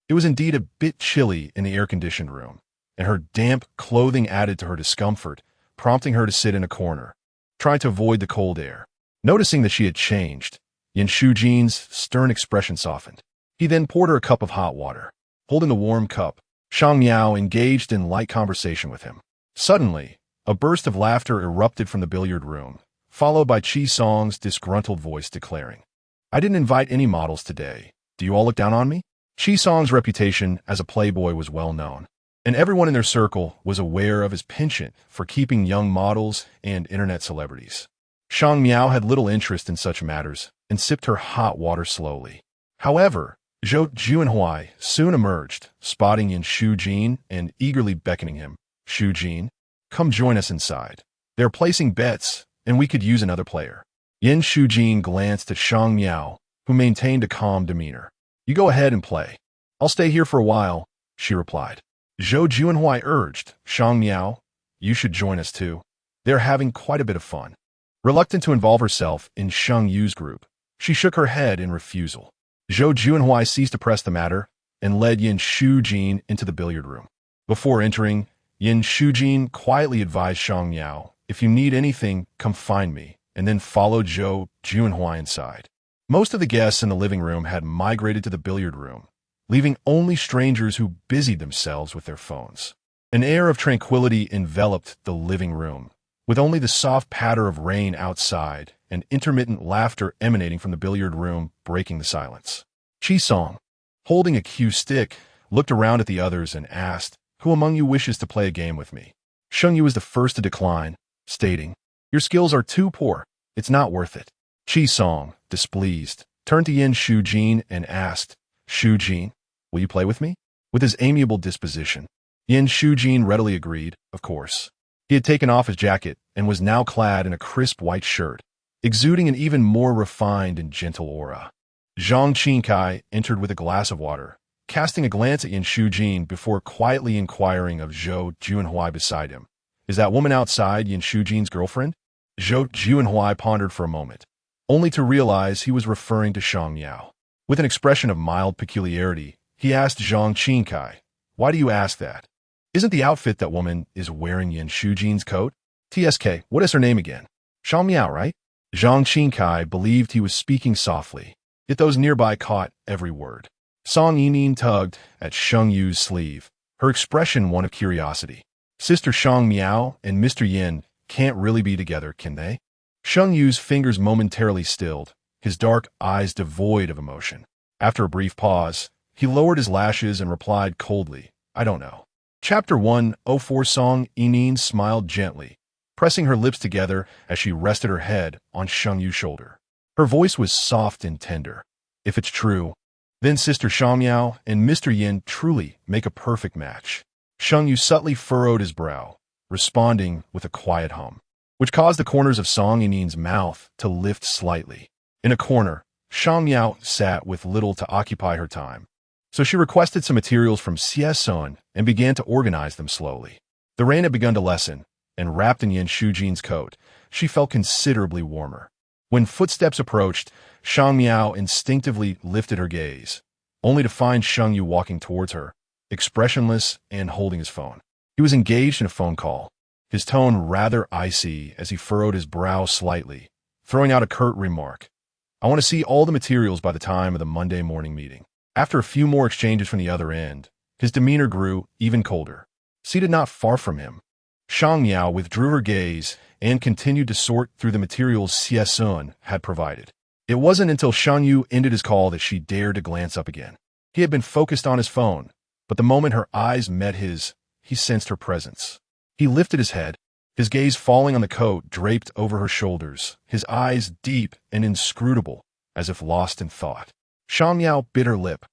It was indeed a bit chilly in the air-conditioned room, and her damp clothing added to her discomfort, prompting her to sit in a corner, trying to avoid the cold air. Noticing that she had changed, Yin Shujin's stern expression softened. He then poured her a cup of hot water. Holding the warm cup, Shang Miao engaged in light conversation with him. Suddenly, a burst of laughter erupted from the billiard room, followed by Qi Song's disgruntled voice declaring, "I didn't invite any models today. Do you all look down on me?" Qi Song's reputation as a playboy was well known, and everyone in their circle was aware of his penchant for keeping young models and internet celebrities. Shang Miao had little interest in such matters and sipped her hot water slowly. However, Zhou Juanhui soon emerged, spotting Yin Shujin and eagerly beckoning him. "Shujin, come join us inside. They're placing bets, and we could use another player." Yin Shujin glanced at Shang Miao, who maintained a calm demeanor. "You go ahead and play. I'll stay here for a while," she replied. Zhou Juanhui urged, "Shang Miao, you should join us too. They're having quite a bit of fun." Reluctant to involve herself in Sheng Yu's group, she shook her head in refusal. Zhou Juanhui ceased to press the matter and led Yin Shujin into the billiard room. Before entering, Yin Shujin quietly advised Shang Miao, "If you need anything, come find me," and then followed Zhou Juanhui inside. Most of the guests in the living room had migrated to the billiard room, leaving only strangers who busied themselves with their phones. An air of tranquility enveloped the living room, with only the soft patter of rain outside and intermittent laughter emanating from the billiard room breaking the silence. Qi Song, holding a cue stick, looked around at the others and asked, "Who among you wishes to play a game with me?" Sheng Yu was the first to decline, stating, "Your skills are too poor. It's not worth it." Qi Song, displeased, turned to Yin Shujin and asked, "Shujin, will you play with me?" With his amiable disposition, Yin Shujin readily agreed, of course. He had taken off his jacket and was now clad in a crisp white shirt, exuding an even more refined and gentle aura. Zhang Qinkai entered with a glass of water, casting a glance at Yin Shujin before quietly inquiring of Zhou Juanhui beside him, "Is that woman outside Yin Shujin's girlfriend?" Zhou Juanhui pondered for a moment, only to realize he was referring to Shang Miao. With an expression of mild peculiarity, he asked Zhang Qinkai, "Why do you ask that? Isn't the outfit that woman is wearing Yin Shujin's coat?" "TSK, what is her name again?" "Shang Miao, right?" Zhang Qinkai believed he was speaking softly, yet those nearby caught every word. Song Yining tugged at Sheng Yu's sleeve, her expression one of curiosity. "Sister Shang Miao and Mr. Yin can't really be together, can they?" Sheng Yu's fingers momentarily stilled, his dark eyes devoid of emotion. After a brief pause, he lowered his lashes and replied coldly, "I don't know." Chapter 104 Song Yining smiled gently, pressing her lips together as she rested her head on Sheng Yu's shoulder. Her voice was soft and tender. "If it's true, then Sister Shang Miao and Mr. Yin truly make a perfect match." Sheng Yu subtly furrowed his brow, responding with a quiet hum, which caused the corners of Song Yining's mouth to lift slightly. In a corner, Shang Miao sat with little to occupy her time, so she requested some materials from Xie Sun and began to organize them slowly. The rain had begun to lessen, and wrapped in Yan Shujin's coat, she felt considerably warmer. When footsteps approached, Shang Miao instinctively lifted her gaze, only to find Sheng Yu walking towards her, expressionless and holding his phone. He was engaged in a phone call, his tone rather icy as he furrowed his brow slightly, throwing out a curt remark. "I want to see all the materials by the time of the Monday morning meeting." After a few more exchanges from the other end, his demeanor grew even colder. Seated not far from him, Shang Miao withdrew her gaze and continued to sort through the materials Xie Sun had provided. It wasn't until Sheng Yu ended his call that she dared to glance up again. He had been focused on his phone, but the moment her eyes met his, he sensed her presence. He lifted his head, his gaze falling on the coat draped over her shoulders, his eyes deep and inscrutable, as if lost in thought. Shang Miao bit her lip,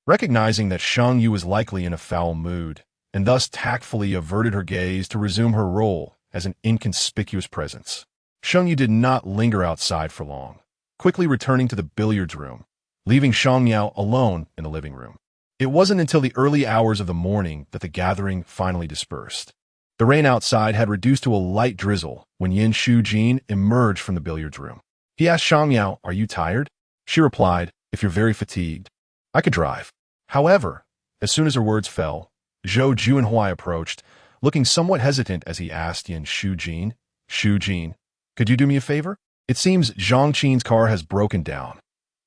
recognizing that Sheng Yu was likely in a foul mood, and thus tactfully averted her gaze to resume her role as an inconspicuous presence. Sheng Yu did not linger outside for long, quickly returning to the billiards room, leaving Shang Miao alone in the living room. It wasn't until the early hours of the morning that the gathering finally dispersed. The rain outside had reduced to a light drizzle when Yan Shujin emerged from the billiards room. He asked Shang Miao, "Are you tired?" She replied, "If you're very fatigued, I could drive." However, as soon as her words fell, Zhou Juanhui approached, looking somewhat hesitant as he asked Yan Shujin, "Shujin, could you do me a favor? It seems Zhang Qin's car has broken down.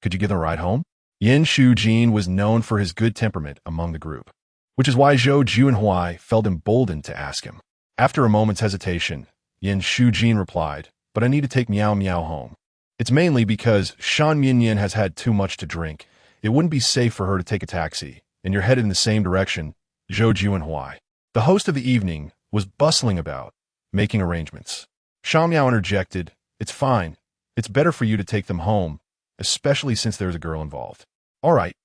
Could you give them a ride home?" Yan Shujin was known for his good temperament among the group, which is why Zhou Juanhui felt emboldened to ask him. After a moment's hesitation, Yan Shujin replied, "But I need to take Miao Miao home. It's mainly because Shan Minyan has had too much to drink. It wouldn't be safe for her to take a taxi, and you're headed in the same direction, Zhou Juanhui." The host of the evening was bustling about, making arrangements. Shang Miao interjected, "It's fine. It's better for you to take them home, especially since there's a girl involved." "All right,"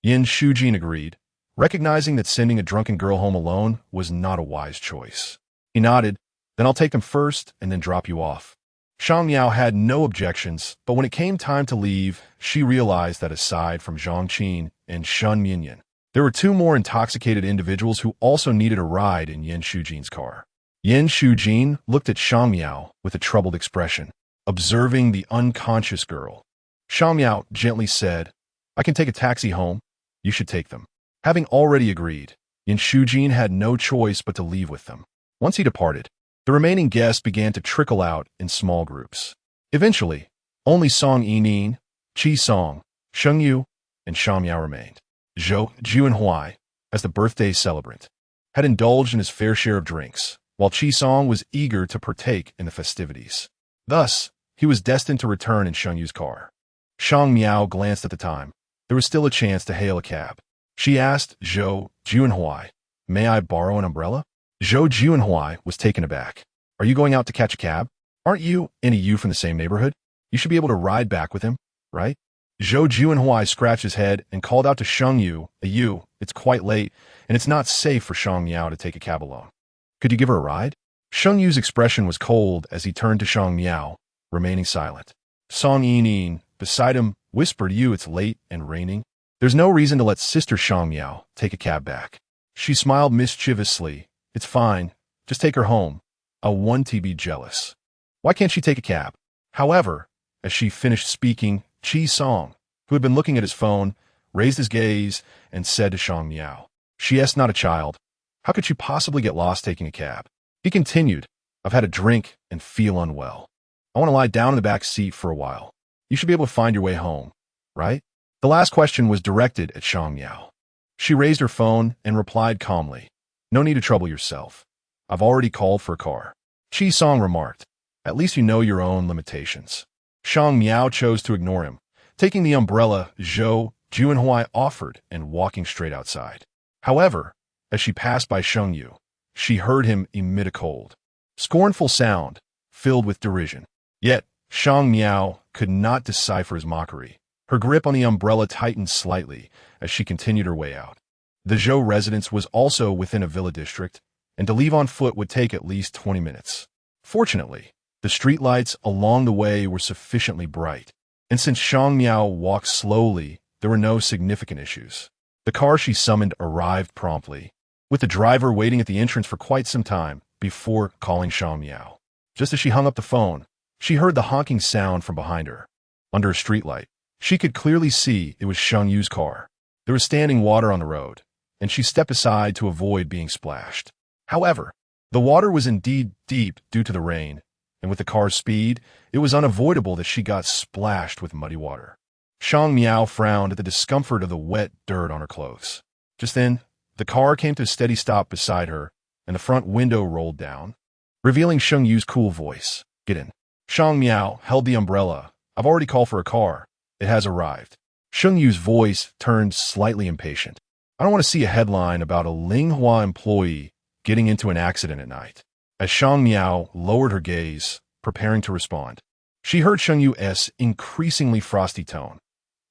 Yan Shujin agreed, recognizing that sending a drunken girl home alone was not a wise choice. He nodded, "Then I'll take them first and then drop you off." Shang Miao had no objections, but when it came time to leave, she realized that aside from Zhang Qin and Shan Minyan, there were two more intoxicated individuals who also needed a ride in Yan Shujin's car. Yan Shujin looked at Shang Miao with a troubled expression, observing the unconscious girl. Shang Miao gently said, "I can take a taxi home. You should take them." Having already agreed, Yan Shujin had no choice but to leave with them. Once he departed, the remaining guests began to trickle out in small groups. Eventually, only Song Yining, Qi Song, Sheng Yu, and Shang Miao remained. Zhou Juanhui, as the birthday celebrant, had indulged in his fair share of drinks, while Qi Song was eager to partake in the festivities. Thus, he was destined to return in Sheng Yu's car. Shang Miao glanced at the time. There was still a chance to hail a cab. She asked Zhou Juanhui, "May I borrow an umbrella?" Zhou Juanhui was taken aback. "Are you going out to catch a cab? Aren't you any you from the same neighborhood? You should be able to ride back with him, right?" Zhou Juanhui scratched his head and called out to Sheng Yu, It's quite late, and it's not safe for Shang Miao to take a cab alone. Could you give her a ride?" Sheng Yu's expression was cold as he turned to Shang Miao, remaining silent. Song Yining, beside him, whispered, "It's late and raining. There's no reason to let Sister Shang Miao take a cab back." She smiled mischievously. "It's fine. Just take her home. I want to be jealous. Why can't she take a cab?" However, as she finished speaking, Qi Song, who had been looking at his phone, raised his gaze and said to Shang Miao, "She is not a child. How could she possibly get lost taking a cab?" He continued, "I've had a drink and feel unwell. I want to lie down in the back seat for a while. You should be able to find your way home, right?" The last question was directed at Shang Miao. She raised her phone and replied calmly, "No need to trouble yourself. I've already called for a car." Qi Song remarked, "At least you know your own limitations." Shang Miao chose to ignore him, taking the umbrella Zhou Juanhui offered and walking straight outside. However, as she passed by Sheng Yu, she heard him emit a cold, scornful sound filled with derision. Yet, Shang Miao could not decipher his mockery. Her grip on the umbrella tightened slightly as she continued her way out. The Zhou residence was also within a villa district, and to leave on foot would take at least 20 minutes. Fortunately, the streetlights along the way were sufficiently bright, and since Shang Miao walked slowly, there were no significant issues. The car she summoned arrived promptly, with the driver waiting at the entrance for quite some time before calling Shang Miao. Just as she hung up the phone, she heard the honking sound from behind her. Under a streetlight, she could clearly see it was Sheng Yu's car. There was standing water on the road, and she stepped aside to avoid being splashed. However, the water was indeed deep due to the rain, and with the car's speed, it was unavoidable that she got splashed with muddy water. Shang Miao frowned at the discomfort of the wet dirt on her clothes. Just then, the car came to a steady stop beside her, and the front window rolled down, revealing Sheng Yu's cool voice. "Get in." Shang Miao held the umbrella. "I've already called for a car. It has arrived." Sheng Yu's voice turned slightly impatient. "I don't want to see a headline about a Linghua employee getting into an accident at night." As Shang Miao lowered her gaze, preparing to respond, she heard Sheng Yu's increasingly frosty tone.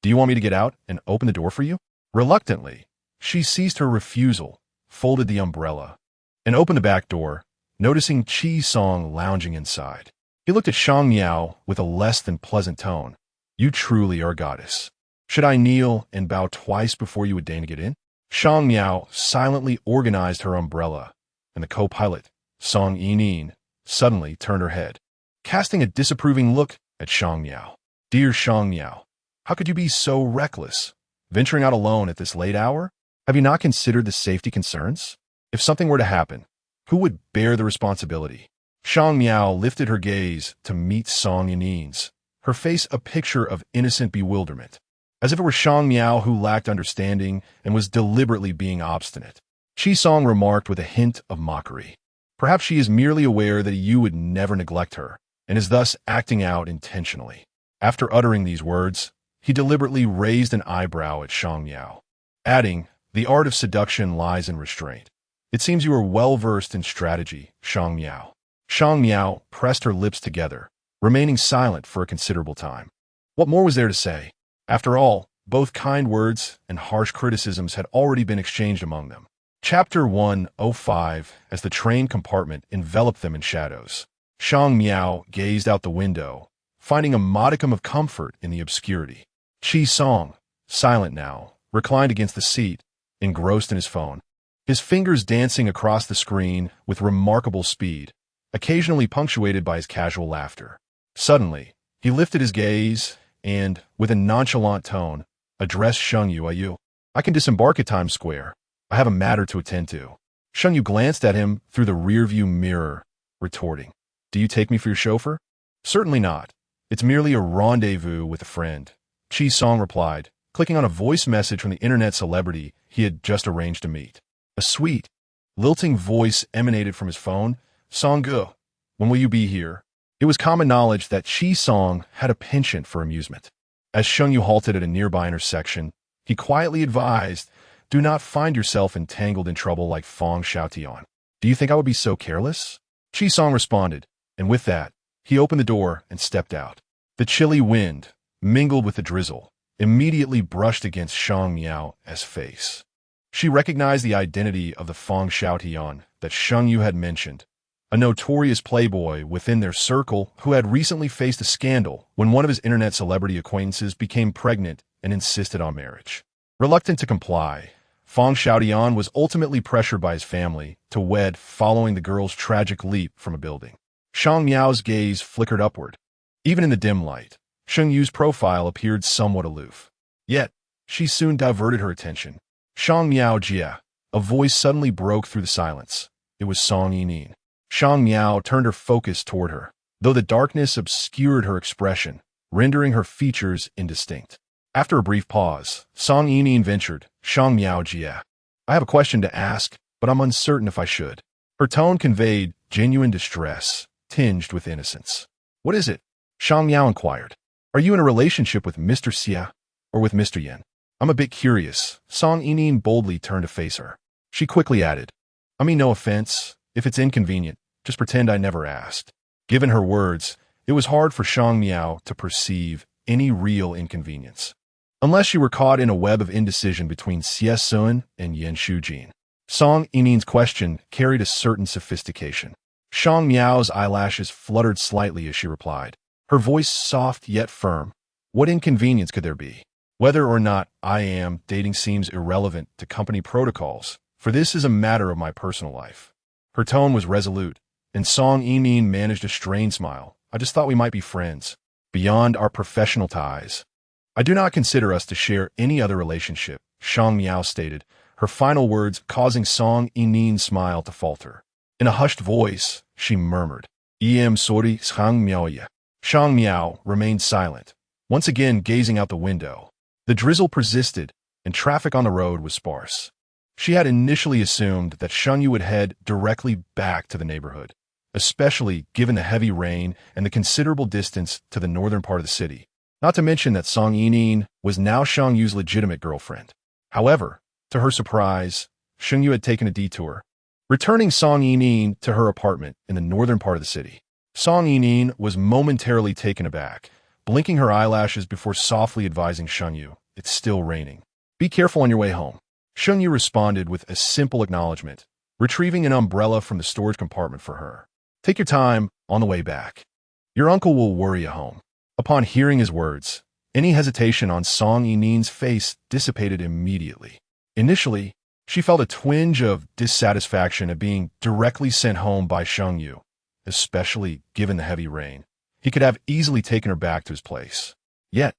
"Do you want me to get out and open the door for you?" Reluctantly, she ceased her refusal, folded the umbrella, and opened the back door, noticing Chi Song lounging inside. He looked at Shang Miao with a less than pleasant tone. "You truly are a goddess. Should I kneel and bow twice before you would deign to get in?" Shang Miao silently organized her umbrella, and the co-pilot, Song Yining, suddenly turned her head, casting a disapproving look at Shang Miao. "Dear Shang Miao, how could you be so reckless, venturing out alone at this late hour? Have you not considered the safety concerns? If something were to happen, who would bear the responsibility?" Shang Miao lifted her gaze to meet Song Yining's, her face a picture of innocent bewilderment, as if it were Shang Miao who lacked understanding and was deliberately being obstinate. Chi Song remarked with a hint of mockery. "Perhaps she is merely aware that you would never neglect her, and is thus acting out intentionally." After uttering these words, he deliberately raised an eyebrow at Shang Miao, adding, "The art of seduction lies in restraint. It seems you are well-versed in strategy, Shang Miao." Shang Miao pressed her lips together, remaining silent for a considerable time. What more was there to say? After all, both kind words and harsh criticisms had already been exchanged among them. Chapter 105. As the train compartment enveloped them in shadows, Shang Miao gazed out the window, finding a modicum of comfort in the obscurity. Chi Song, silent now, reclined against the seat, engrossed in his phone, his fingers dancing across the screen with remarkable speed, occasionally punctuated by his casual laughter. Suddenly, he lifted his gaze and, with a nonchalant tone, addressed Sheng Yu. "I can disembark at Times Square. I have a matter to attend to." Sheng Yu glanced at him through the rearview mirror, retorting, "Do you take me for your chauffeur?" "Certainly not. It's merely a rendezvous with a friend," Chi Song replied, clicking on a voice message from the internet celebrity he had just arranged to meet. A sweet, lilting voice emanated from his phone. "Song-gu, when will you be here?" It was common knowledge that Chi Song had a penchant for amusement. As Sheng Yu halted at a nearby intersection, he quietly advised, "Do not find yourself entangled in trouble like Fong Xiaotian." "Do you think I would be so careless?" Chi Song responded, and with that, he opened the door and stepped out. The chilly wind, mingled with the drizzle, immediately brushed against Shang Miao's face. She recognized the identity of the Fong Xiaotian that Sheng Yu had mentioned, a notorious playboy within their circle who had recently faced a scandal when one of his internet celebrity acquaintances became pregnant and insisted on marriage. Reluctant to comply, Fong Xiaotian was ultimately pressured by his family to wed following the girl's tragic leap from a building. Shang Miao's gaze flickered upward. Even in the dim light, Sheng Yu's profile appeared somewhat aloof. Yet, she soon diverted her attention. "Shang Miao Jia," a voice suddenly broke through the silence. It was Song Yining. Shang Miao turned her focus toward her, though the darkness obscured her expression, rendering her features indistinct. After a brief pause, Song Yining ventured, "Shang Miao Jia. I have a question to ask, but I'm uncertain if I should." Her tone conveyed genuine distress, tinged with innocence. "What is it?" Shang Miao inquired. "Are you in a relationship with Mr. Xia or with Mr. Yin?" "I'm a bit curious." Song Yining boldly turned to face her. She quickly added, "I mean no offense. If it's inconvenient, just pretend I never asked." Given her words, it was hard for Shang Miao to perceive any real inconvenience, unless she were caught in a web of indecision between Xie Sun and Yan Shujin. Song Yining's question carried a certain sophistication. Shang Miao's eyelashes fluttered slightly as she replied, her voice soft yet firm. "What inconvenience could there be? Whether or not I am dating seems irrelevant to company protocols, for this is a matter of my personal life." Her tone was resolute, and Song Yining managed a strained smile. I just thought we might be friends, beyond our professional ties. I do not consider us to share any other relationship, Shang Miao stated, her final words causing Song Yining's smile to falter. In a hushed voice, she murmured, "Em sorry, Shang Miao ya." Shang Miao remained silent, once again gazing out the window. The drizzle persisted, and traffic on the road was sparse. She had initially assumed that Sheng Yu would head directly back to the neighborhood, especially given the heavy rain and the considerable distance to the northern part of the city. Not to mention that Song Yining was now Sheng Yu's legitimate girlfriend. However, to her surprise, Sheng Yu had taken a detour, returning Song Yining to her apartment in the northern part of the city. Song Yining was momentarily taken aback, blinking her eyelashes before softly advising Sheng Yu, "It's still raining. Be careful on your way home." Sheng Yu responded with a simple acknowledgement, retrieving an umbrella from the storage compartment for her. "Take your time on the way back. Your uncle will worry at home." Upon hearing his words, any hesitation on Song Yining's face dissipated immediately. Initially, she felt a twinge of dissatisfaction at being directly sent home by Sheng Yu, especially given the heavy rain. He could have easily taken her back to his place. Yet,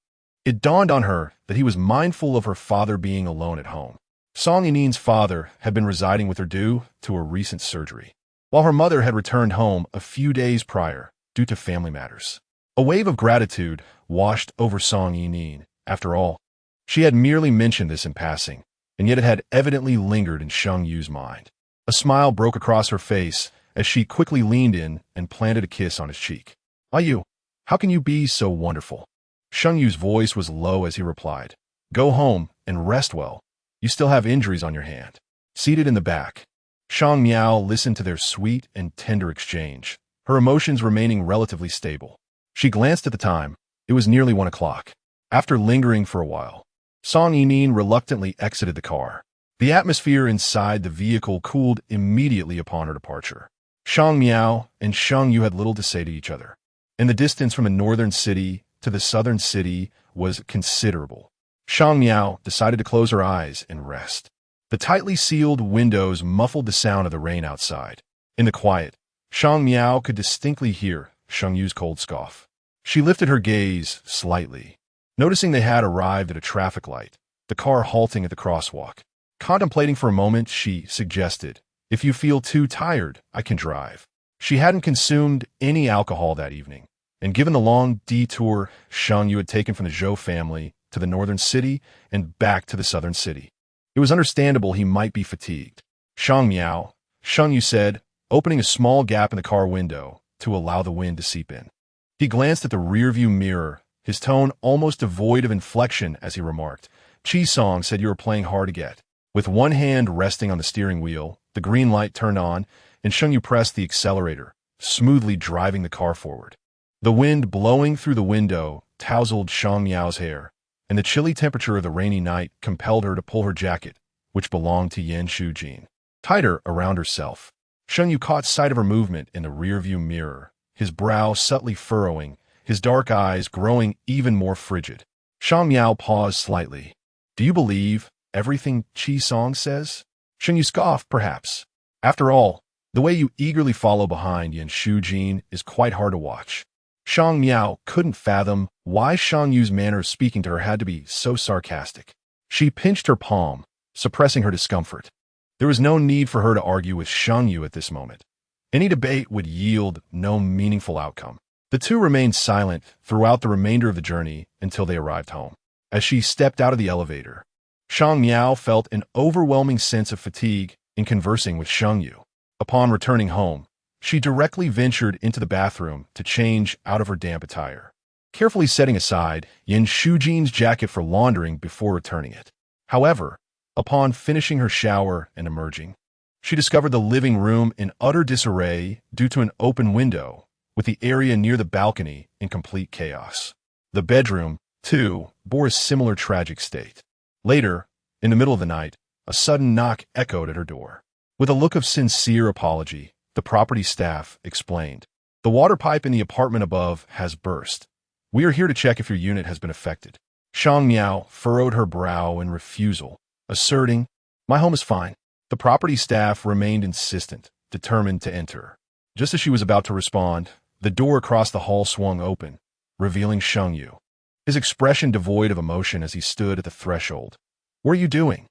it dawned on her that he was mindful of her father being alone at home. Song Yining's father had been residing with her due to a recent surgery, while her mother had returned home a few days prior due to family matters. A wave of gratitude washed over Song Yining. After all, she had merely mentioned this in passing, and yet it had evidently lingered in Sheng Yu's mind. A smile broke across her face as she quickly leaned in and planted a kiss on his cheek. "Yu, how can you be so wonderful?" Sheng Yu's voice was low as he replied, "Go home and rest well. You still have injuries on your hand." Seated in the back, Shang Miao listened to their sweet and tender exchange, her emotions remaining relatively stable. She glanced at the time. It was nearly 1 o'clock. After lingering for a while, Song Yining reluctantly exited the car. The atmosphere inside the vehicle cooled immediately upon her departure. Shang Miao and Sheng Yu had little to say to each other, and the distance from the northern city to the southern city was considerable. Shang Miao decided to close her eyes and rest. The tightly sealed windows muffled the sound of the rain outside. In the quiet, Shang Miao could distinctly hear Sheng Yu's cold scoff. She lifted her gaze slightly, noticing they had arrived at a traffic light, the car halting at the crosswalk. Contemplating for a moment, she suggested, "If you feel too tired, I can drive." She hadn't consumed any alcohol that evening, and given the long detour Sheng Yu had taken from the Zhou family to the northern city and back to the southern city, it was understandable he might be fatigued. "Shang Miao," Sheng Yu said, opening a small gap in the car window to allow the wind to seep in. He glanced at the rearview mirror, his tone almost devoid of inflection as he remarked, "Chi Song said you were playing hard to get." With one hand resting on the steering wheel, the green light turned on, and Sheng Yu pressed the accelerator, smoothly driving the car forward. The wind blowing through the window tousled Shang Miao's hair, and the chilly temperature of the rainy night compelled her to pull her jacket, which belonged to Yan Shujin, tighter around herself. Sheng Yu caught sight of her movement in the rearview mirror, his brow subtly furrowing, his dark eyes growing even more frigid. Shang Miao paused slightly. "Do you believe everything Chi Song says?" Sheng Yu scoffed, "Perhaps. After all, the way you eagerly follow behind Yan Shujin is quite hard to watch." Shang Miao couldn't fathom why Shang Yu's manner of speaking to her had to be so sarcastic. She pinched her palm, suppressing her discomfort. There was no need for her to argue with Sheng Yu at this moment. Any debate would yield no meaningful outcome. The two remained silent throughout the remainder of the journey until they arrived home. As she stepped out of the elevator, Shang Miao felt an overwhelming sense of fatigue in conversing with Sheng Yu. Upon returning home, she directly ventured into the bathroom to change out of her damp attire, carefully setting aside Yan Shujin's jacket for laundering before returning it. However, upon finishing her shower and emerging, she discovered the living room in utter disarray due to an open window, with the area near the balcony in complete chaos. The bedroom, too, bore a similar tragic state. Later, in the middle of the night, a sudden knock echoed at her door. With a look of sincere apology, the property staff explained, "The water pipe in the apartment above has burst. We are here to check if your unit has been affected." Shang Miao furrowed her brow in refusal, asserting, "My home is fine." The property staff remained insistent, determined to enter. Just as she was about to respond, the door across the hall swung open, revealing Sheng Yu. His expression devoid of emotion as he stood at the threshold. "What are you doing?"